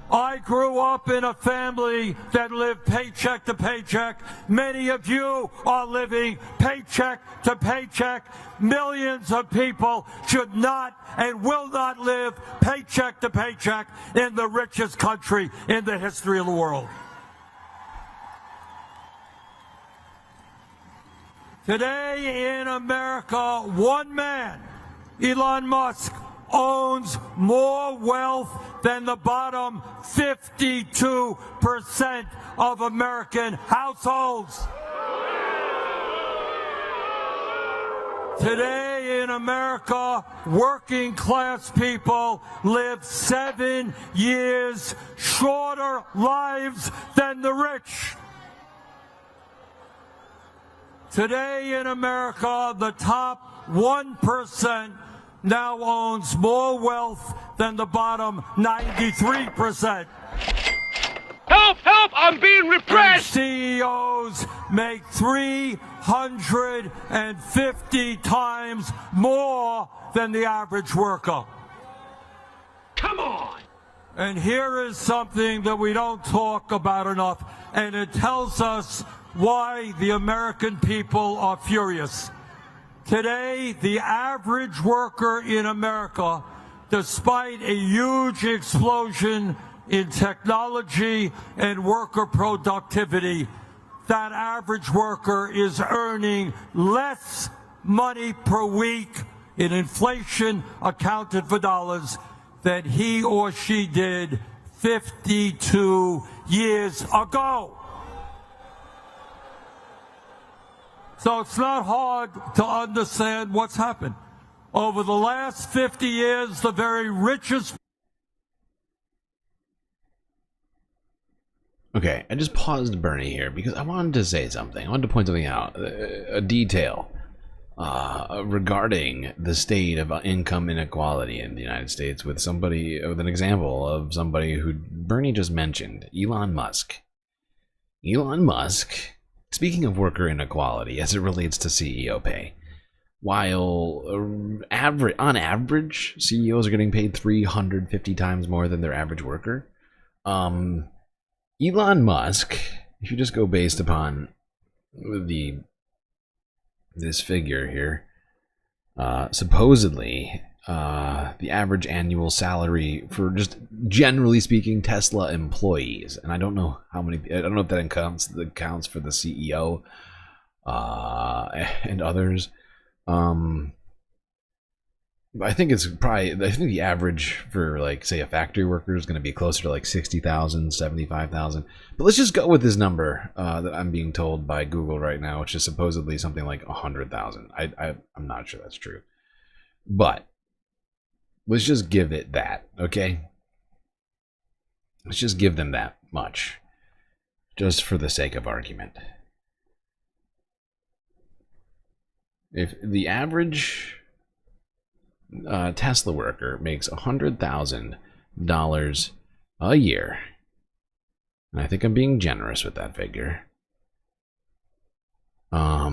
I grew up in a family that lived paycheck to paycheck. Many of you are living paycheck to paycheck. Millions of people should not and will not live paycheck to paycheck in the richest country in the history of the world. Today in America, one man, Elon Musk, owns more wealth than the bottom 52% of American households. Today in America, working class people live 7 years shorter lives than the rich. Today in America, the top 1% now owns more wealth than the bottom 93%. Help! Help! I'm being repressed! And CEOs make 350 times more than the average worker. Come on! And here is something that we don't talk about enough, and it tells us why the American people are furious. Today, the average worker in America, despite a huge explosion in technology and worker productivity, that average worker is earning less money per week in inflation accounted for dollars than he or she did 52 years ago. So it's not hard to understand what's happened. Over the last 50 years, the very richest... Okay, I just paused Bernie here because I wanted to say something. I wanted to point something out, a detail regarding the state of income inequality in the United States with an example of somebody who Bernie just mentioned, Elon Musk. Elon Musk, speaking of worker inequality as it relates to CEO pay, while on average CEOs are getting paid 350 times more than their average worker, Elon Musk, if you just go based upon this figure here, supposedly the average annual salary for, just generally speaking, Tesla employees, and I don't know if that counts for the CEO and others. I think the average for, like, say, a factory worker is going to be closer to like 60,000, 75,000. But let's just go with this number that I'm being told by Google right now, which is supposedly something like 100,000. I'm not sure that's true, but let's just give it that, okay? Let's just give them that much, just for the sake of argument. If the average Tesla worker makes $100,000 a year, and I think I'm being generous with that figure. Let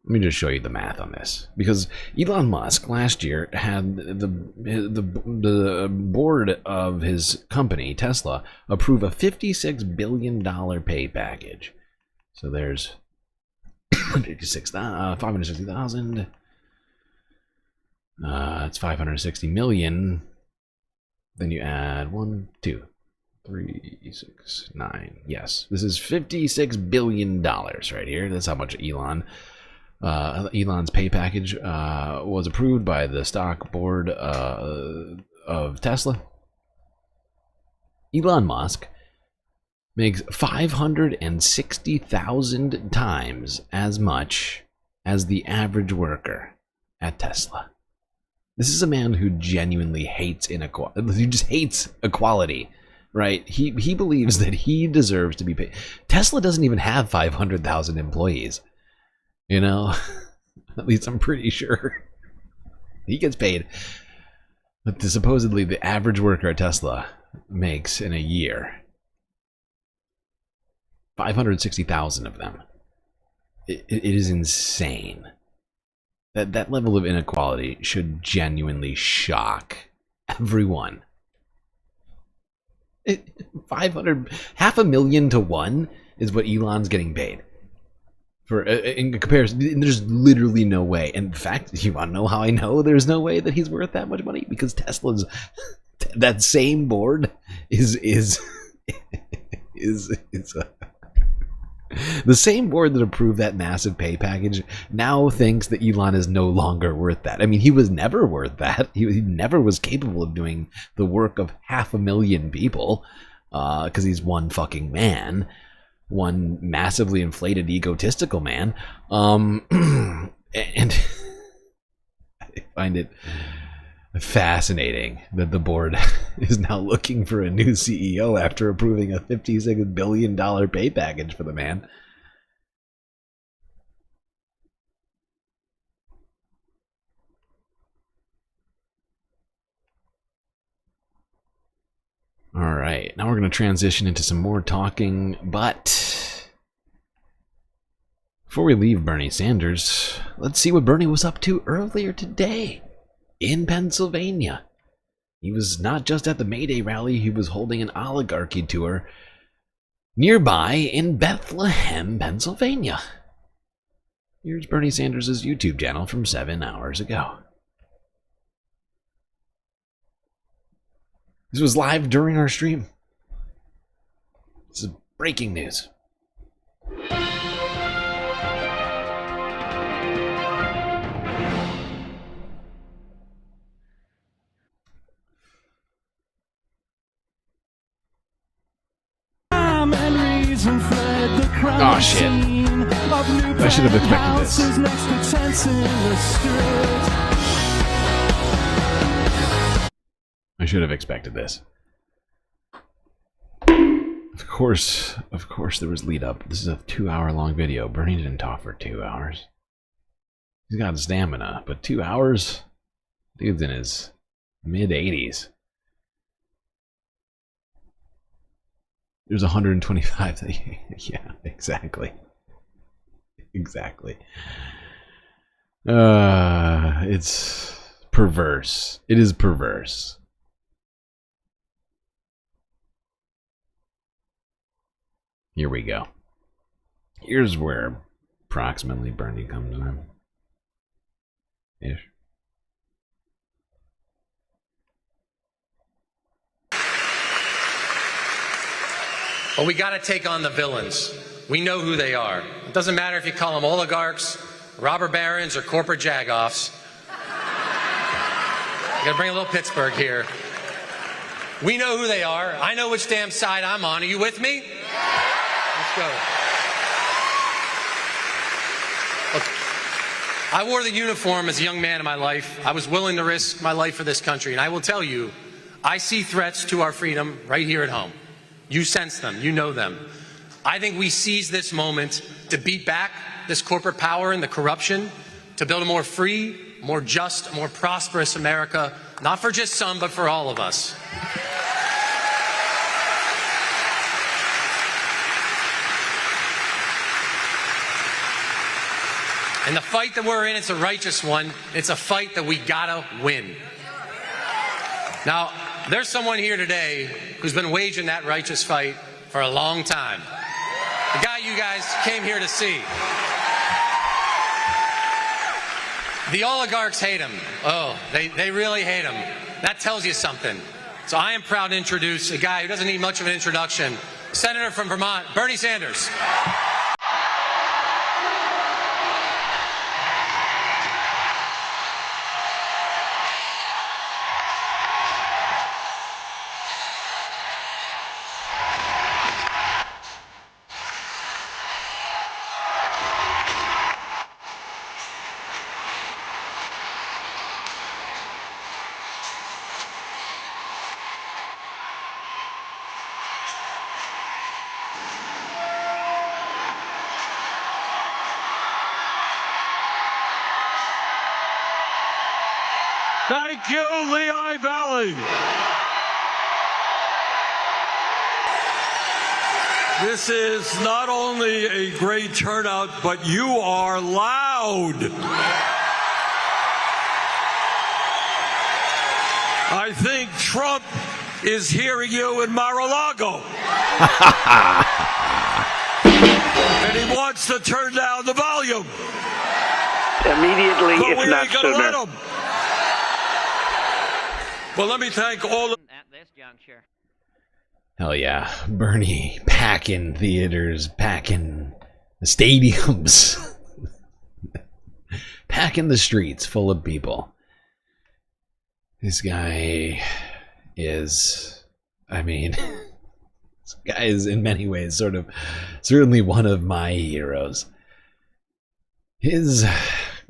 me just show you the math on this, because Elon Musk last year had the board of his company Tesla approve a $56 billion pay package. So there's 560,000. It's 560 million. Then you add 1, 2, 3, 6, 9. Yes, this is $56 billion right here. That's how much Elon's pay package was approved by the stock board of Tesla. Elon Musk makes 560,000 times as much as the average worker at Tesla. This is a man who genuinely hates inequality. He just hates equality, right? He believes that he deserves to be paid. Tesla doesn't even have 500,000 employees. You know, at least I'm pretty sure he gets paid. But supposedly the average worker at Tesla makes in a year 560,000 of them. It is insane. That level of inequality should genuinely shock everyone. 500,000 to 1 is what Elon's getting paid. For in comparison, there's literally no way. In fact, you want to know how I know there's no way that he's worth that much money? Because Tesla's that same board is the same board that approved that massive pay package now thinks that Elon is no longer worth that. I mean, he was never worth that. He never was capable of doing the work of 500,000 people because he's one fucking man. one massively inflated, egotistical man. And I find it fascinating that the board is now looking for a new CEO after approving a $56 billion pay package for the man. All right, now we're going to transition into some more talking, but before we leave Bernie Sanders, let's see what Bernie was up to earlier today in Pennsylvania. He was not just at the Mayday rally, he was holding an Oligarchy tour nearby in Bethlehem, Pennsylvania. Here's Bernie Sanders' YouTube channel from 7 hours ago. This was live during our stream. This is breaking news. Oh shit. I should have expected this. I should have expected this. Of course there was lead up. This is a 2-hour-long video. Bernie didn't talk for 2 hours. He's got stamina, but 2 hours? Dude's in his mid-80s. There's 125. Yeah, exactly. Exactly. It's perverse. It is perverse. Here we go. Here's where approximately Bernie comes in. Ish. Well, we got to take on the villains. We know who they are. It doesn't matter if you call them oligarchs, robber barons, or corporate jagoffs. You got to bring a little Pittsburgh here. We know who they are. I know which damn side I'm on. Are you with me? Let's go. Look, I wore the uniform as a young man in my life. I was willing to risk my life for this country. And I will tell you, I see threats to our freedom right here at home. You sense them. You know them. I think we seize this moment to beat back this corporate power and the corruption, to build a more free, more just, more prosperous America, not for just some, but for all of us. And the fight that we're in, it's a righteous one. It's a fight that we gotta win. Now, there's someone here today who's been waging that righteous fight for a long time. The guy you guys came here to see. The oligarchs hate him. Oh, they really hate him. That tells you something. So I am proud to introduce a guy who doesn't need much of an introduction. Senator from Vermont, Bernie Sanders. Thank you, Lehigh Valley. This is not only a great turnout, but you are loud. I think Trump is hearing you in Mar-a-Lago. And he wants to turn down the volume. Immediately, but if not sooner. Let him. Well, let me thank all of at this juncture. Hell yeah. Bernie packing theaters, packing the stadiums, packing the streets full of people. This guy is, I mean, This guy is in many ways certainly one of my heroes. His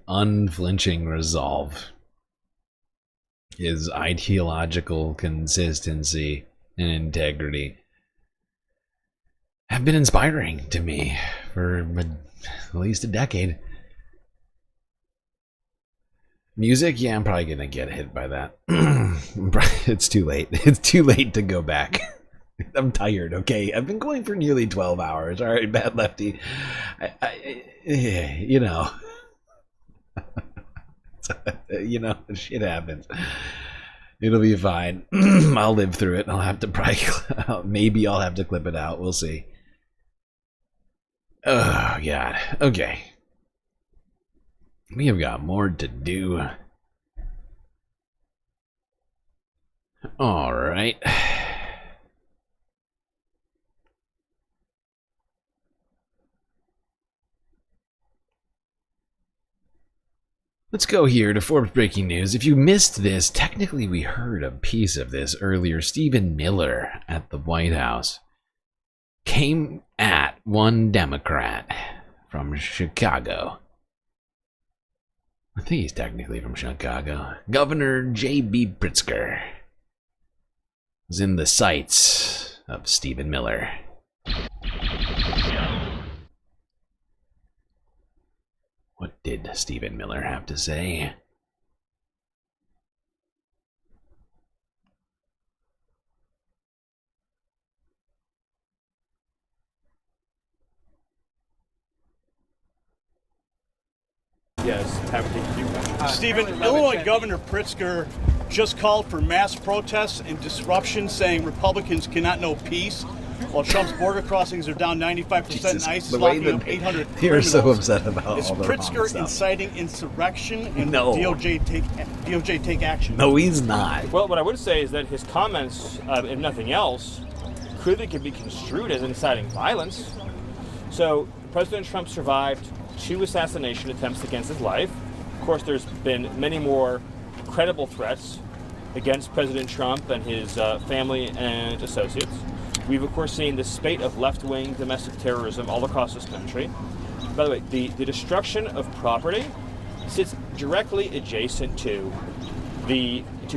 unflinching resolve, his ideological consistency and integrity have been inspiring to me for at least a decade. Music, yeah, I'm probably gonna get hit by that. It's too late. It's too late to go back. I'm tired, okay? I've been going for nearly 12 hours. All right, Bad Lefty. You know. You know, shit happens. It'll be fine. I'll live through it. I'll have to probably, maybe I'll have to clip it out. We'll see. Oh, God. Okay. We have got more to do. All right. Let's go here to Forbes breaking news. If you missed this, technically we heard a piece of this earlier. Stephen Miller at the White House came at one Democrat from Chicago. I think he's technically from Chicago. Governor J.B. Pritzker was in the sights of Stephen Miller. What did Stephen Miller have to say? Yes, happy to Stephen, Illinois Governor Pritzker just called for mass protests and disruption, saying Republicans cannot know peace, while Trump's border crossings are down 95% and ICE is locking up 800 criminals. You're so upset about Is all the wrong Pritzker stuff. inciting insurrection, and No. DOJ take action? No, he's not. Well, what I would say is that his comments, if nothing else, clearly could be construed as inciting violence. So, President Trump survived 2 assassination attempts against his life. Of course, there's been many more credible threats against President Trump and his family and associates. We've, of course, seen the spate of left-wing domestic terrorism all across this country. By the way, the destruction of property sits directly adjacent to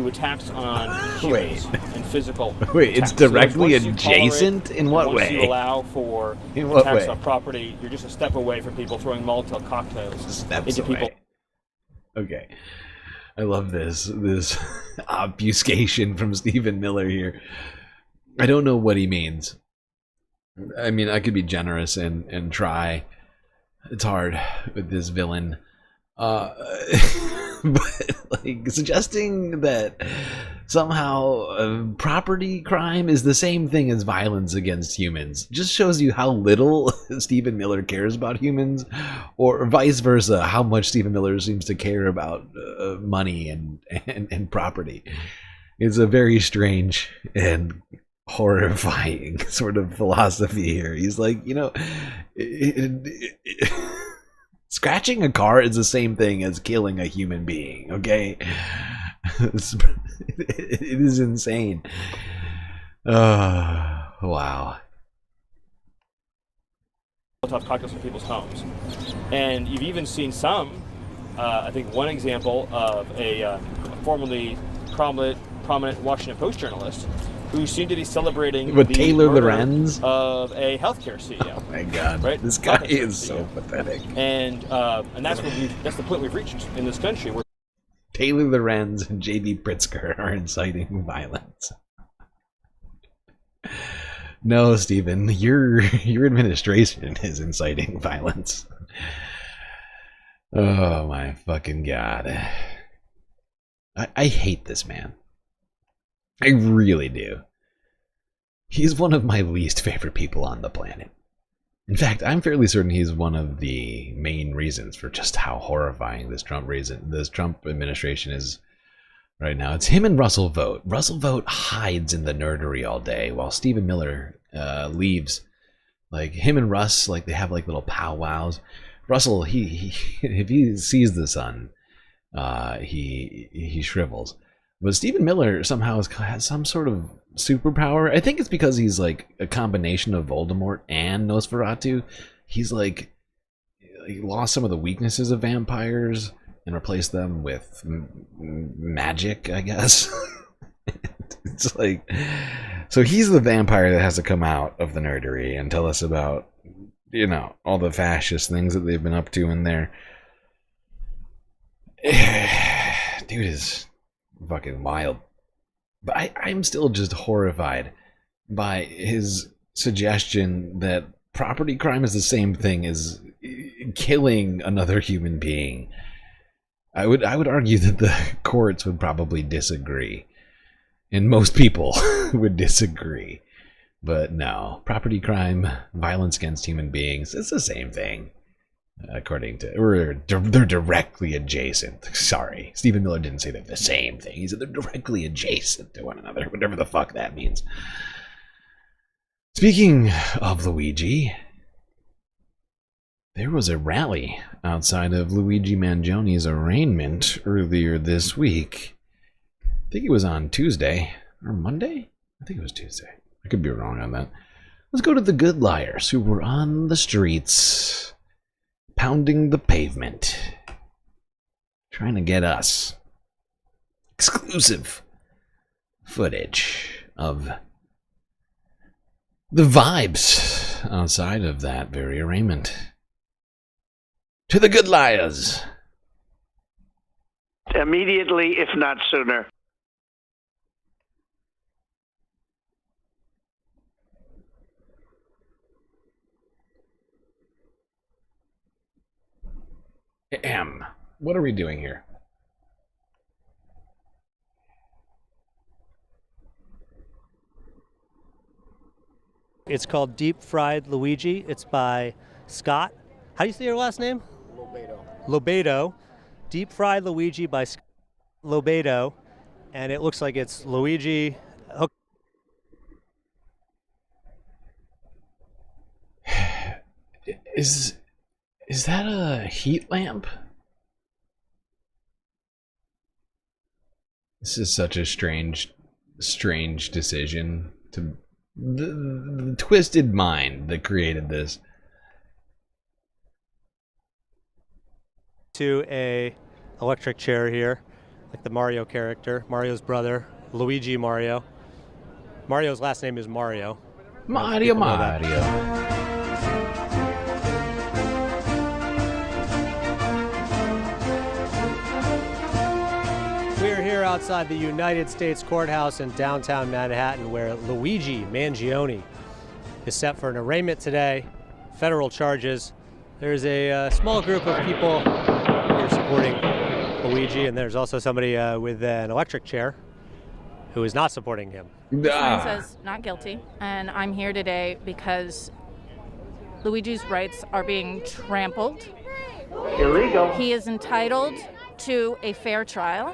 attacks on humans and physical Wait, it's attacks. So directly once you adjacent? tolerate, In what once way? you allow for In what attacks way? on property, you're just a step away from people throwing Molotov cocktails into away. people. Okay. I love this obfuscation from Stephen Miller here. I don't know what he means. I mean, I could be generous and try. It's hard with this villain. But like suggesting that somehow property crime is the same thing as violence against humans just shows you how little Stephen Miller cares about humans, or vice versa, how much Stephen Miller seems to care about money and property. It's a very strange and horrifying sort of philosophy here. He's like, you know, scratching a car is the same thing as killing a human being, okay? It is insane. Wow. Molotov cocktails in people's homes. And you've even seen some, I think one example of a formerly prominent Washington Post journalist who seemed to be celebrating With the Taylor murder Lorenz? of a healthcare CEO. Oh my God, right? this guy Healthcare is so CEO. pathetic. And that's the point we've reached in this country. Where Taylor Lorenz and J.B. Pritzker are inciting violence. No, Stephen, your administration is inciting violence. Oh my fucking God. I hate this man. I really do. He's one of my least favorite people on the planet. In fact, I'm fairly certain he's one of the main reasons for just how horrifying this Trump administration is right now. It's him and Russell Vogt. Russell Vogt hides in the nerdery all day while Stephen Miller leaves. Like him and Russ, like they have like little powwows. Russell, he if he sees the sun, he shrivels. But Stephen Miller somehow has some sort of superpower. I think it's because he's like a combination of Voldemort and Nosferatu. He's like, he lost some of the weaknesses of vampires and replaced them with magic, I guess. It's like, so he's the vampire that has to come out of the nerdery and tell us about, you know, all the fascist things that they've been up to in there. Dude is fucking wild. But I'm still just horrified by his suggestion that property crime is the same thing as killing another human being. I would argue that the courts would probably disagree. And most people would disagree. But no, property crime, violence against human beings, it's the same thing. According to, or they're directly adjacent. Sorry, Stephen Miller didn't say they're the same thing. He said they're directly adjacent to one another, whatever the fuck that means. Speaking of Luigi, there was a rally outside of Luigi Mangioni's arraignment earlier this week. I think it was on Tuesday or Monday. I think it was Tuesday. I could be wrong on that. Let's go to the good liars who were on the streets, pounding the pavement, trying to get us exclusive footage of the vibes outside of that very arraignment. To the good liars. Immediately, if not sooner. What are we doing here? It's called Deep Fried Luigi. It's by Scott. How do you say your last name? Lobedo. Deep Fried Luigi by Scott Lobedo. And it looks like it's Luigi. Is that a heat lamp? This is such a strange decision. To the twisted mind that created this. To a electric chair here, like the Mario character, Mario's brother, Luigi Mario. Mario's last name is Mario. Mario. We're here outside the United States Courthouse in downtown Manhattan, where Luigi Mangione is set for an arraignment today, federal charges. There's a small group of people here supporting Luigi, and there's also somebody with an electric chair who is not supporting him. This one says not guilty, and I'm here today because Luigi's rights are being trampled. Illegal. He is entitled to a fair trial.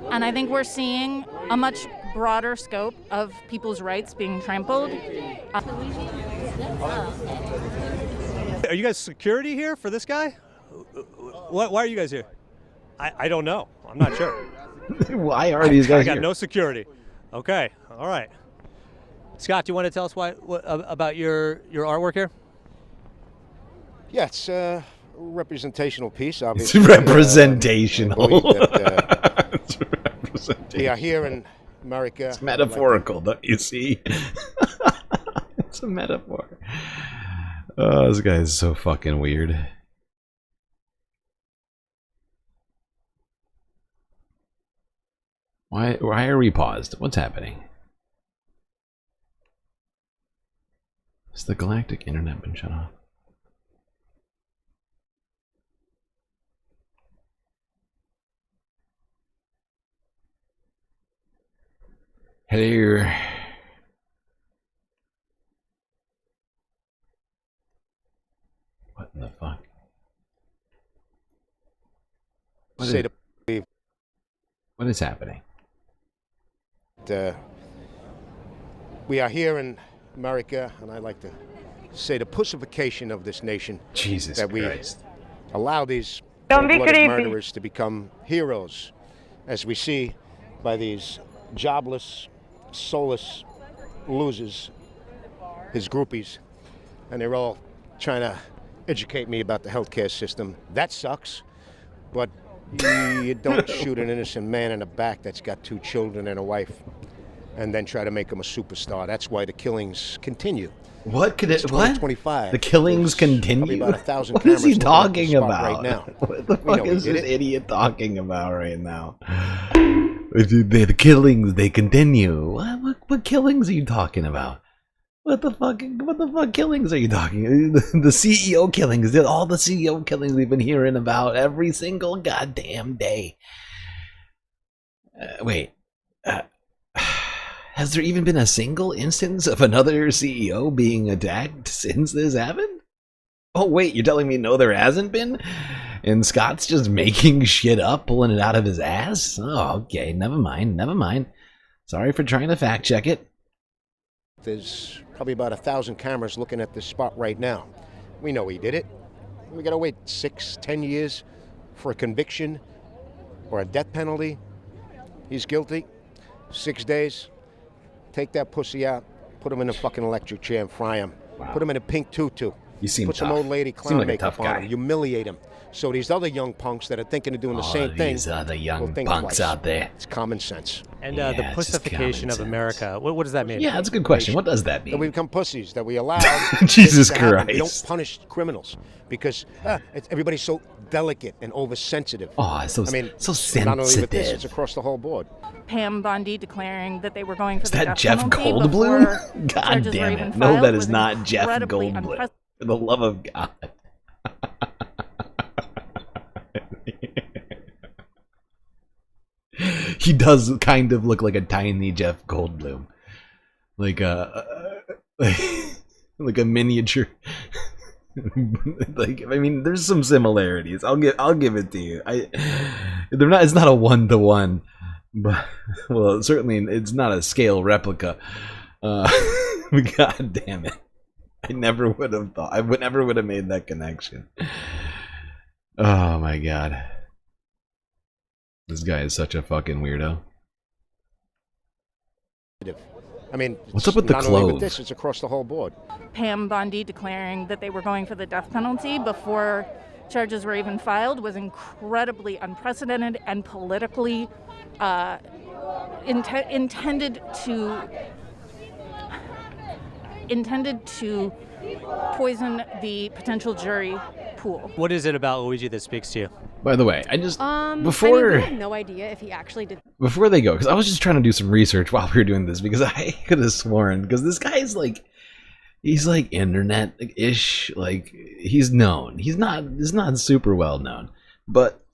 And I think we're seeing a much broader scope of people's rights being trampled. Are you guys security here for this guy? Why are you guys here? I don't know. I'm not sure. Why are these guys I got here? no security. Okay. All right. Scott, do you want to tell us what about your artwork here? Yeah, it's a representational piece, obviously. It's representational. We are here in America. It's metaphorical, don't you see? It's a metaphor. Oh, this guy is so fucking weird. Why are we paused? What's happening? Has the galactic internet been shut off? Hello. What in the fuck? What is happening? We are here in America, and I like to say the pussification of this nation. Jesus that Christ. We allow these Don't be blooded creepy. murderers to become heroes, as we see by these jobless, soulless losers, his groupies, and they're all trying to educate me about the healthcare system. That sucks, but you don't shoot an innocent man in the back that's got 2 children and a wife and then try to make him a superstar. That's why the killings continue. What could it? What? 25. The killings continue. About 1,000 what is he cameras talking looking at the spot about? right now? What the fuck is this idiot talking about right now? The killings, they continue. What killings are you talking about? What the fuck killings are you talking? The CEO killings, all the CEO killings we've been hearing about every single goddamn day. Wait, has there even been a single instance of another CEO being attacked since this happened? Oh wait, you're telling me no, there hasn't been? And Scott's just making shit up, pulling it out of his ass? Oh, okay, never mind. Sorry for trying to fact check it. There's probably about 1,000 cameras looking at this spot right now. We know he did it. We gotta wait 6-10 years for a conviction or a death penalty. He's guilty. 6 days. Take that pussy out, put him in a fucking electric chair and fry him. Wow. Put him in a pink tutu. You seem Put tough. some old lady clown like makeup on him. Humiliate him. So these other young punks that are thinking of doing the same thing. These other young think punks twice. out there. It's common sense. And the pussification of America, what does that mean? Yeah, that's a good question. What does that mean? That we become pussies, that we allow Jesus this to happen. Christ. We don't punish criminals because everybody's so delicate and oversensitive. Oh, so Not only with this, sensitive. it's across the whole board. Pam Bondi declaring that they were going for Is the that death Jeff penalty Goldblum? before God charges were damn even it. No, filed that is was not Jeff incredibly Goldblum. For the love of God. He does kind of look like a tiny Jeff Goldblum. Like a miniature. There's some similarities. I'll give it to you. It's not a 1-to-1, but certainly it's not a scale replica. God damn it. I never would have thought. I never would have made that connection. Oh my God. This guy is such a fucking weirdo. What's up with the not only clove? with this, it's across the whole board. Pam Bondi declaring that they were going for the death penalty before charges were even filed was incredibly unprecedented and politically intended to poison the potential jury pool. What is it about Luigi that speaks to you? By the way, I just we have no idea if he actually did. Before they go, because I was just trying to do some research while we were doing this, because I could have sworn, because this guy is he's like internet-ish, like he's known. He's not super well known, but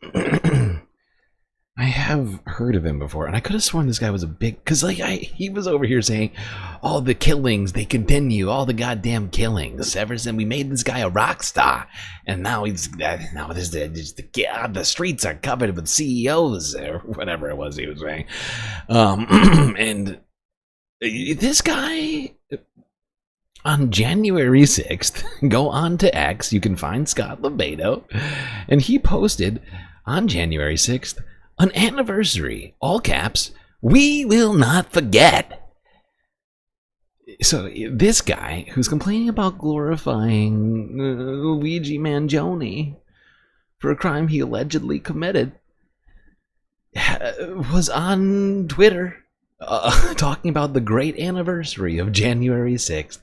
I have heard of him before, and I could have sworn this guy was a big, because he was over here saying, all the killings, they continue, all the goddamn killings, ever since we made this guy a rock star, and now the streets are covered with CEOs, or whatever it was he was saying, and this guy, on January 6th, go on to X, you can find Scott Lebedo, and he posted on January 6th, an anniversary, all caps, we will not forget. So this guy, who's complaining about glorifying Luigi Mangione for a crime he allegedly committed, was on Twitter talking about the great anniversary of January 6th.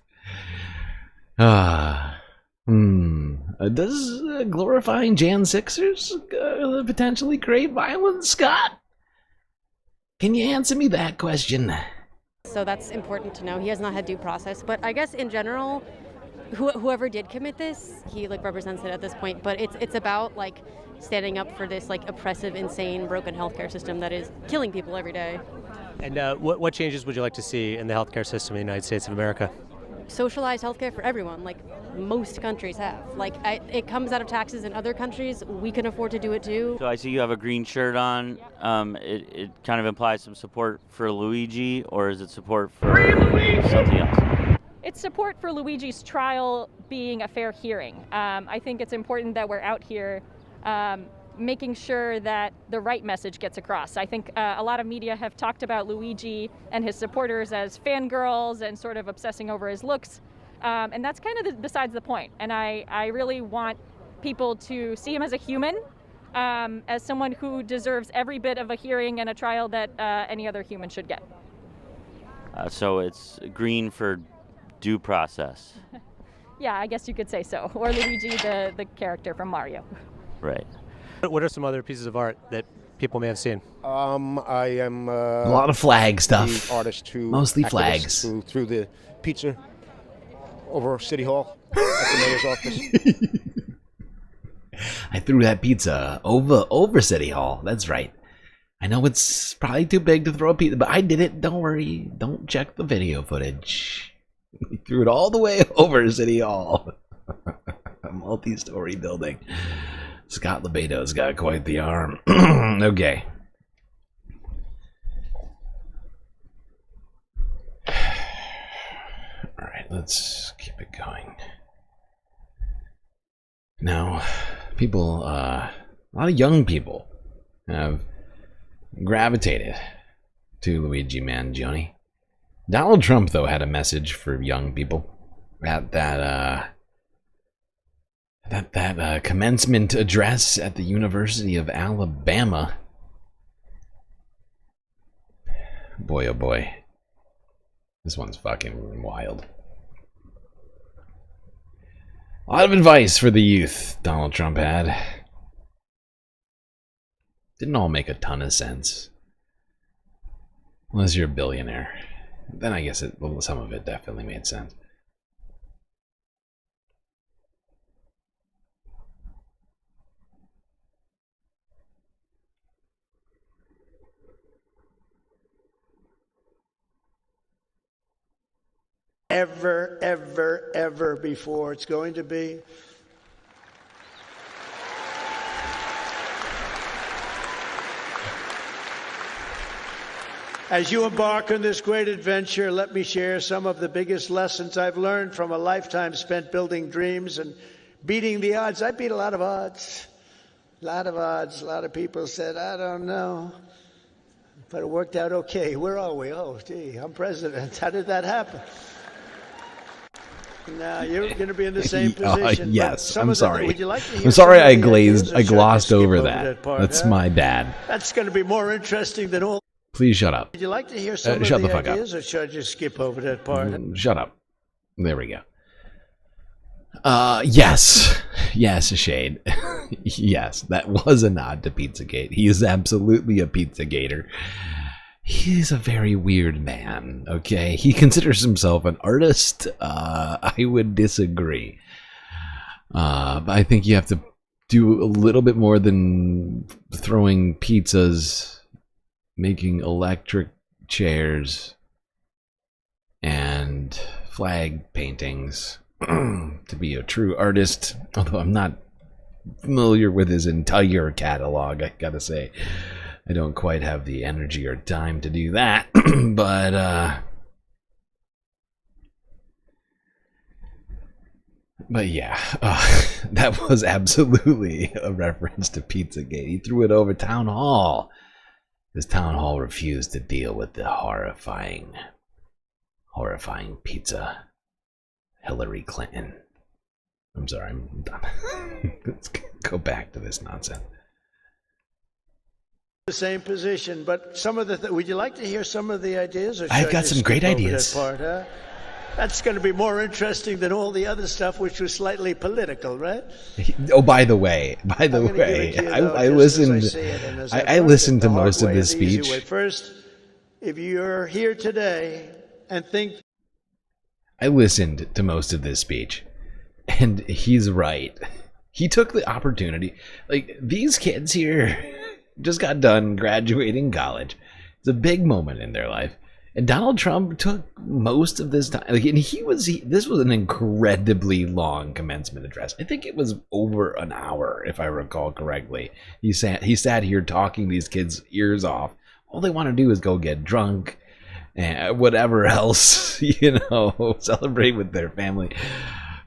Does glorifying Jan 6ers potentially create violence, Scott? Can you answer me that question? So that's important to know. He has not had due process, but I guess in general, whoever did commit this, he represents it at this point. But it's about standing up for this oppressive, insane, broken healthcare system that is killing people every day. And what changes would you like to see in the healthcare system in the United States of America? Socialized healthcare for everyone, like most countries have. It comes out of taxes in other countries. We can afford to do it too. So I see you have a green shirt on. It kind of implies some support for Luigi, or is it support for something else? It's support for Luigi's trial being a fair hearing. I think it's important that we're out here, making sure that the right message gets across. I think a lot of media have talked about Luigi and his supporters as fangirls and sort of obsessing over his looks, and that's kind of besides the point. And I really want people to see him as a human, as someone who deserves every bit of a hearing and a trial that any other human should get. So it's green for due process. Yeah, I guess you could say so. Or Luigi, the character from Mario. Right. What are some other pieces of art that people may have seen? I am A lot of flag stuff. the artist who Mostly activist flags. who threw the pizza over City Hall at the mayor's office. I threw that pizza over City Hall. That's right. I know it's probably too big to throw a pizza, but I did it. Don't worry. Don't check the video footage. We threw it all the way over City Hall. A multi-story building. Scott Lebato's got quite the arm. Okay. Alright, let's keep it going. Now, people, a lot of young people have gravitated to Luigi Mangione. Donald Trump, though, had a message for young people at that commencement address at the University of Alabama. Boy, oh boy. This one's fucking wild. A lot of advice for the youth Donald Trump had. Didn't all make a ton of sense. Unless you're a billionaire. Then I guess some of it definitely made sense. Ever before it's going to be. As you embark on this great adventure, let me share some of the biggest lessons I've learned from a lifetime spent building dreams and beating the odds. I beat a lot of odds. A lot of odds. A lot of people said, I don't know. But it worked out okay. Where are we? Oh, gee, I'm president. How did that happen? Now you're going to be in the same position. Yes, I'm sorry. Would you like to hear I'm sorry some I of the ideas, glazed, or I should glossed skip over that. part, That's huh? my bad. That's going to be more interesting than all. Please shut up. Would you like to hear some shut of the the fuck up. ideas, or should I just skip over that part? Shut up. There we go. Yes. Yes, Shade. Yes, that was a nod to Pizzagate. He is absolutely a Pizzagator. He's a very weird man, okay? He considers himself an artist. I would disagree. But I think you have to do a little bit more than throwing pizzas, making electric chairs, and flag paintings to be a true artist. Although I'm not familiar with his entire catalog, I gotta say. I don't quite have the energy or time to do that, but yeah, that was absolutely a reference to Pizzagate. He threw it over Town Hall. This Town Hall refused to deal with the horrifying pizza. Hillary Clinton. I'm sorry, I'm done. Let's go back to this nonsense. The same position, but some of the. Would you like to hear some of the ideas? Or should I've I got just some great skip over ideas. That part, huh? That's going to be more interesting than all the other stuff, which was slightly political, right? Oh, by the way, I listened. I listened to most of this speech. First, if you're here today and think. I listened to most of this speech, and he's right. He took the opportunity. Like, these kids here just got done graduating college. It's a big moment in their life. And Donald Trump took most of this time. Like, and this was an incredibly long commencement address. I think it was over an hour, if I recall correctly. He sat here talking these kids' ears off. All they want to do is go get drunk and whatever else, celebrate with their family.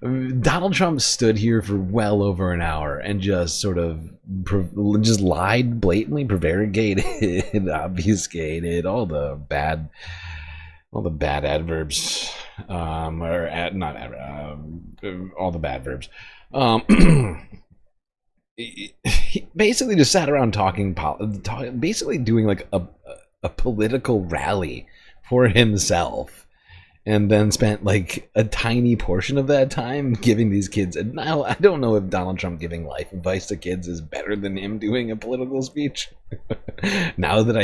Donald Trump stood here for well over an hour and just sort of just lied blatantly, prevaricated, obfuscated, all the bad adverbs, all the bad verbs. He basically just sat around basically doing like a political rally for himself, and then spent like a tiny portion of that time giving these kids. And now I don't know if Donald Trump giving life advice to kids is better than him doing a political speech. now that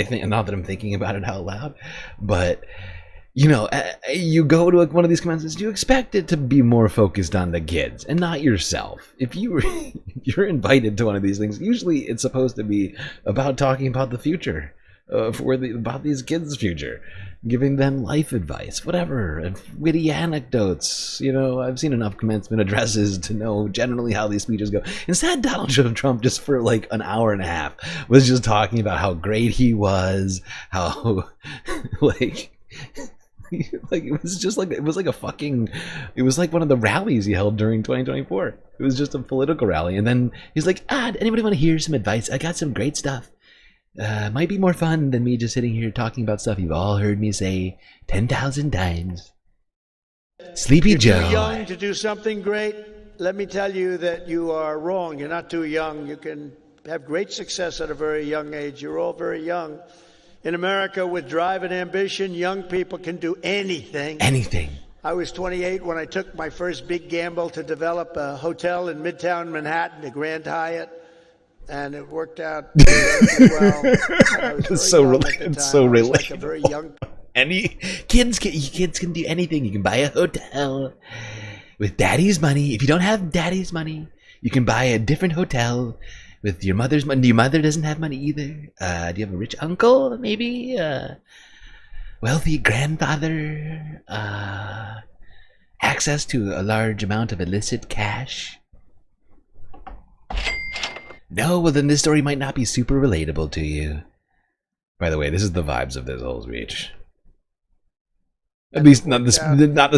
I'm thinking about it out loud, but you know, you go to one of these conventions, you expect it to be more focused on the kids and not yourself. If you're invited to one of these things, usually it's supposed to be about talking about the future, about these kids' future, giving them life advice, whatever, and witty anecdotes. You know, I've seen enough commencement addresses to know generally how these speeches go. Instead, Donald Trump just for like an hour and a half was just talking about how great he was, how like it was like one of the rallies he held during 2024. It was just a political rally, and then he's like, anybody want to hear some advice? I got some great stuff. Might be more fun than me just sitting here talking about stuff you've all heard me say 10,000 times. Sleepy Joe. You're too young to do something great. Let me tell you that you are wrong. You're not too young. You can have great success at a very young age. You're all very young. In America, with drive and ambition, young people can do anything. Anything. I was 28 when I took my first big gamble to develop a hotel in Midtown Manhattan, the Grand Hyatt, and it worked out very well. It's so relatable. Like a very young. Kids can do anything. You can buy a hotel with daddy's money. If you don't have daddy's money, you can buy a different hotel with your mother's money. Your mother doesn't have money either. Do you have a rich uncle, maybe? Wealthy grandfather? Access to a large amount of illicit cash? No, well then this story might not be super relatable to you. By the way, this is the vibes of this whole speech. At least not this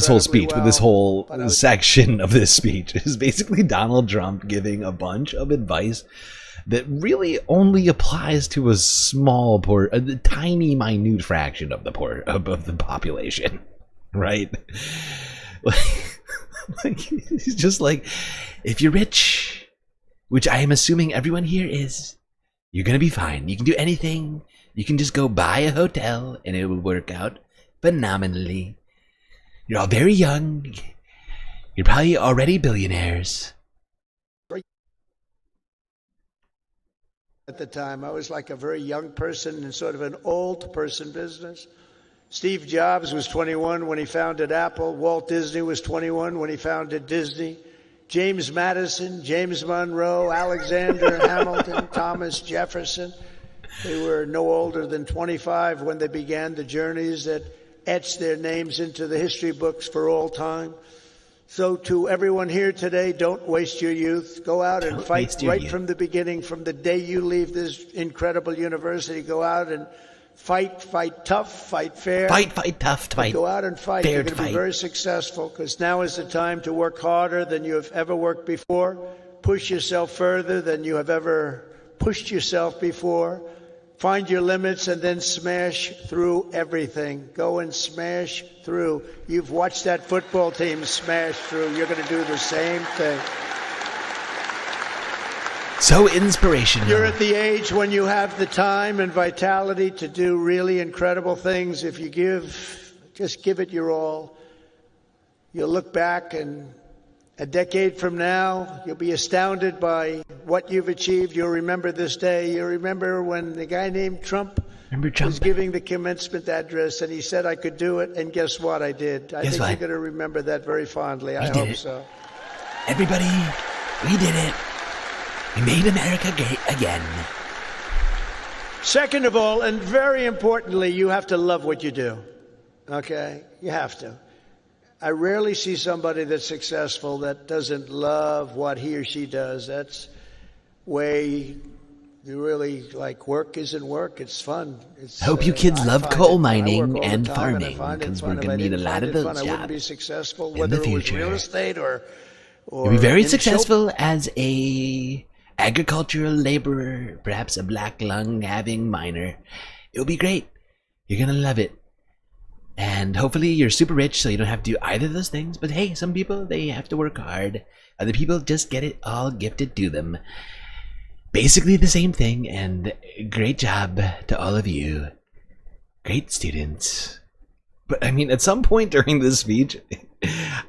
whole speech, but this whole section of this speech is basically Donald Trump giving a bunch of advice that really only applies to a tiny, minute fraction of the population, right? Like he's just like, if you're rich, which I am assuming everyone here is, you're gonna be fine. You can do anything. You can just go buy a hotel, and it will work out phenomenally. You're all very young. You're probably already billionaires. At the time, I was like a very young person in sort of an old person business. Steve Jobs was 21 when he founded Apple. Walt Disney was 21 when he founded Disney. James Madison, James Monroe, Alexander Hamilton, Thomas Jefferson. They were no older than 25 when they began the journeys that etched their names into the history books for all time. So to everyone here today, don't waste your youth. Go out and fight right from the beginning, from the day you leave this incredible university. Go out and fight tough, fight fair. Fight tough, fight. Go out and fight. You're going to be very successful, because now is the time to work harder than you have ever worked before. Push yourself further than you have ever pushed yourself before. Find your limits and then smash through everything. Go and smash through. You've watched that football team smash through. You're going to do the same thing. So inspirational. You're at the age when you have the time and vitality to do really incredible things. If you just give it your all. You'll look back, and a decade from now, you'll be astounded by what you've achieved. You'll remember this day. You'll remember when the guy named Trump was giving the commencement address, and he said I could do it, and guess what? I did. I think you're going to remember that very fondly. I hope so. Everybody, we did it. We made America great again. Second of all, and very importantly, you have to love what you do. Okay? You have to. I rarely see somebody that's successful that doesn't love what he or she does. That's way you really like work isn't work. It's fun. It's, Hope you kids love find coal it- I mining work all and the time, and I farming, find it because fun. we're If going I to need a didn't lot find of it those fun, I wouldn't be jobs successful, in the whether it was future. real estate or You'll be very in show- successful as a agricultural laborer, perhaps a black lung having miner. It'll be great. You're gonna love it. And hopefully you're super rich so you don't have to do either of those things. But hey, some people, they have to work hard. Other people just get it all gifted to them. Basically the same thing, and great job to all of you. Great students. But I mean, at some point during this speech,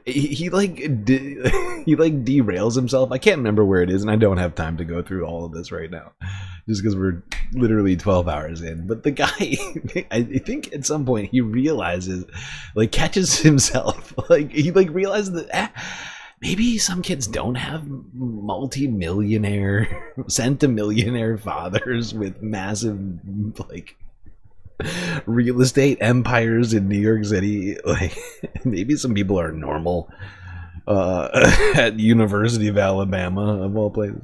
he derails himself. I can't remember where it is, and I don't have time to go through all of this right now, just because we're literally 12 hours in. But the guy, I think at some point he realizes, like, catches himself, he realizes that maybe some kids don't have multi-millionaire, centimillionaire fathers with massive, real estate empires in New York City. Maybe some people are normal at University of Alabama, of all places.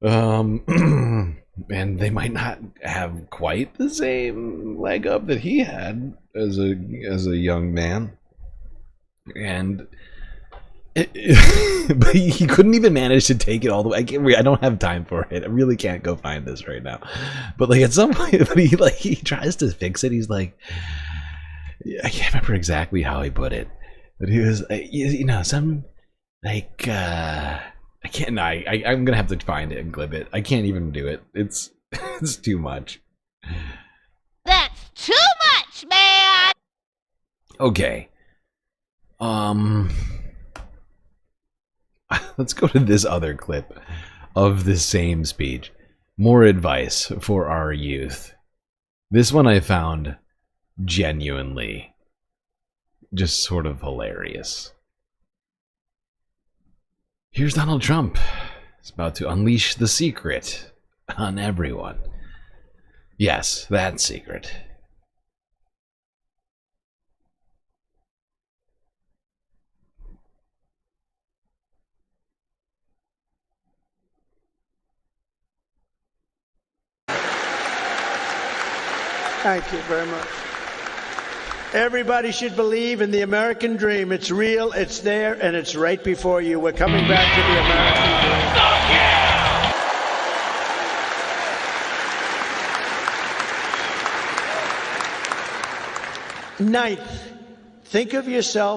And they might not have quite the same leg up that he had as a young man. And but he couldn't even manage to take it all the way. I don't have time for it. I really can't go find this right now. But at some point, but he tries to fix it. He's like, I can't remember exactly how he put it, but he was, some I can't. No, I'm gonna have to find it and clip it. I can't even do it. It's too much. That's too much, man. Okay. Let's go to this other clip of the same speech. More advice for our youth. This one I found genuinely just sort of hilarious. Here's Donald Trump. He's about to unleash the secret on everyone. Yes, that secret. Thank you very much. Everybody should believe in the American dream. It's real, it's there, and it's right before you. We're coming back to the American dream. Ninth, think of yourself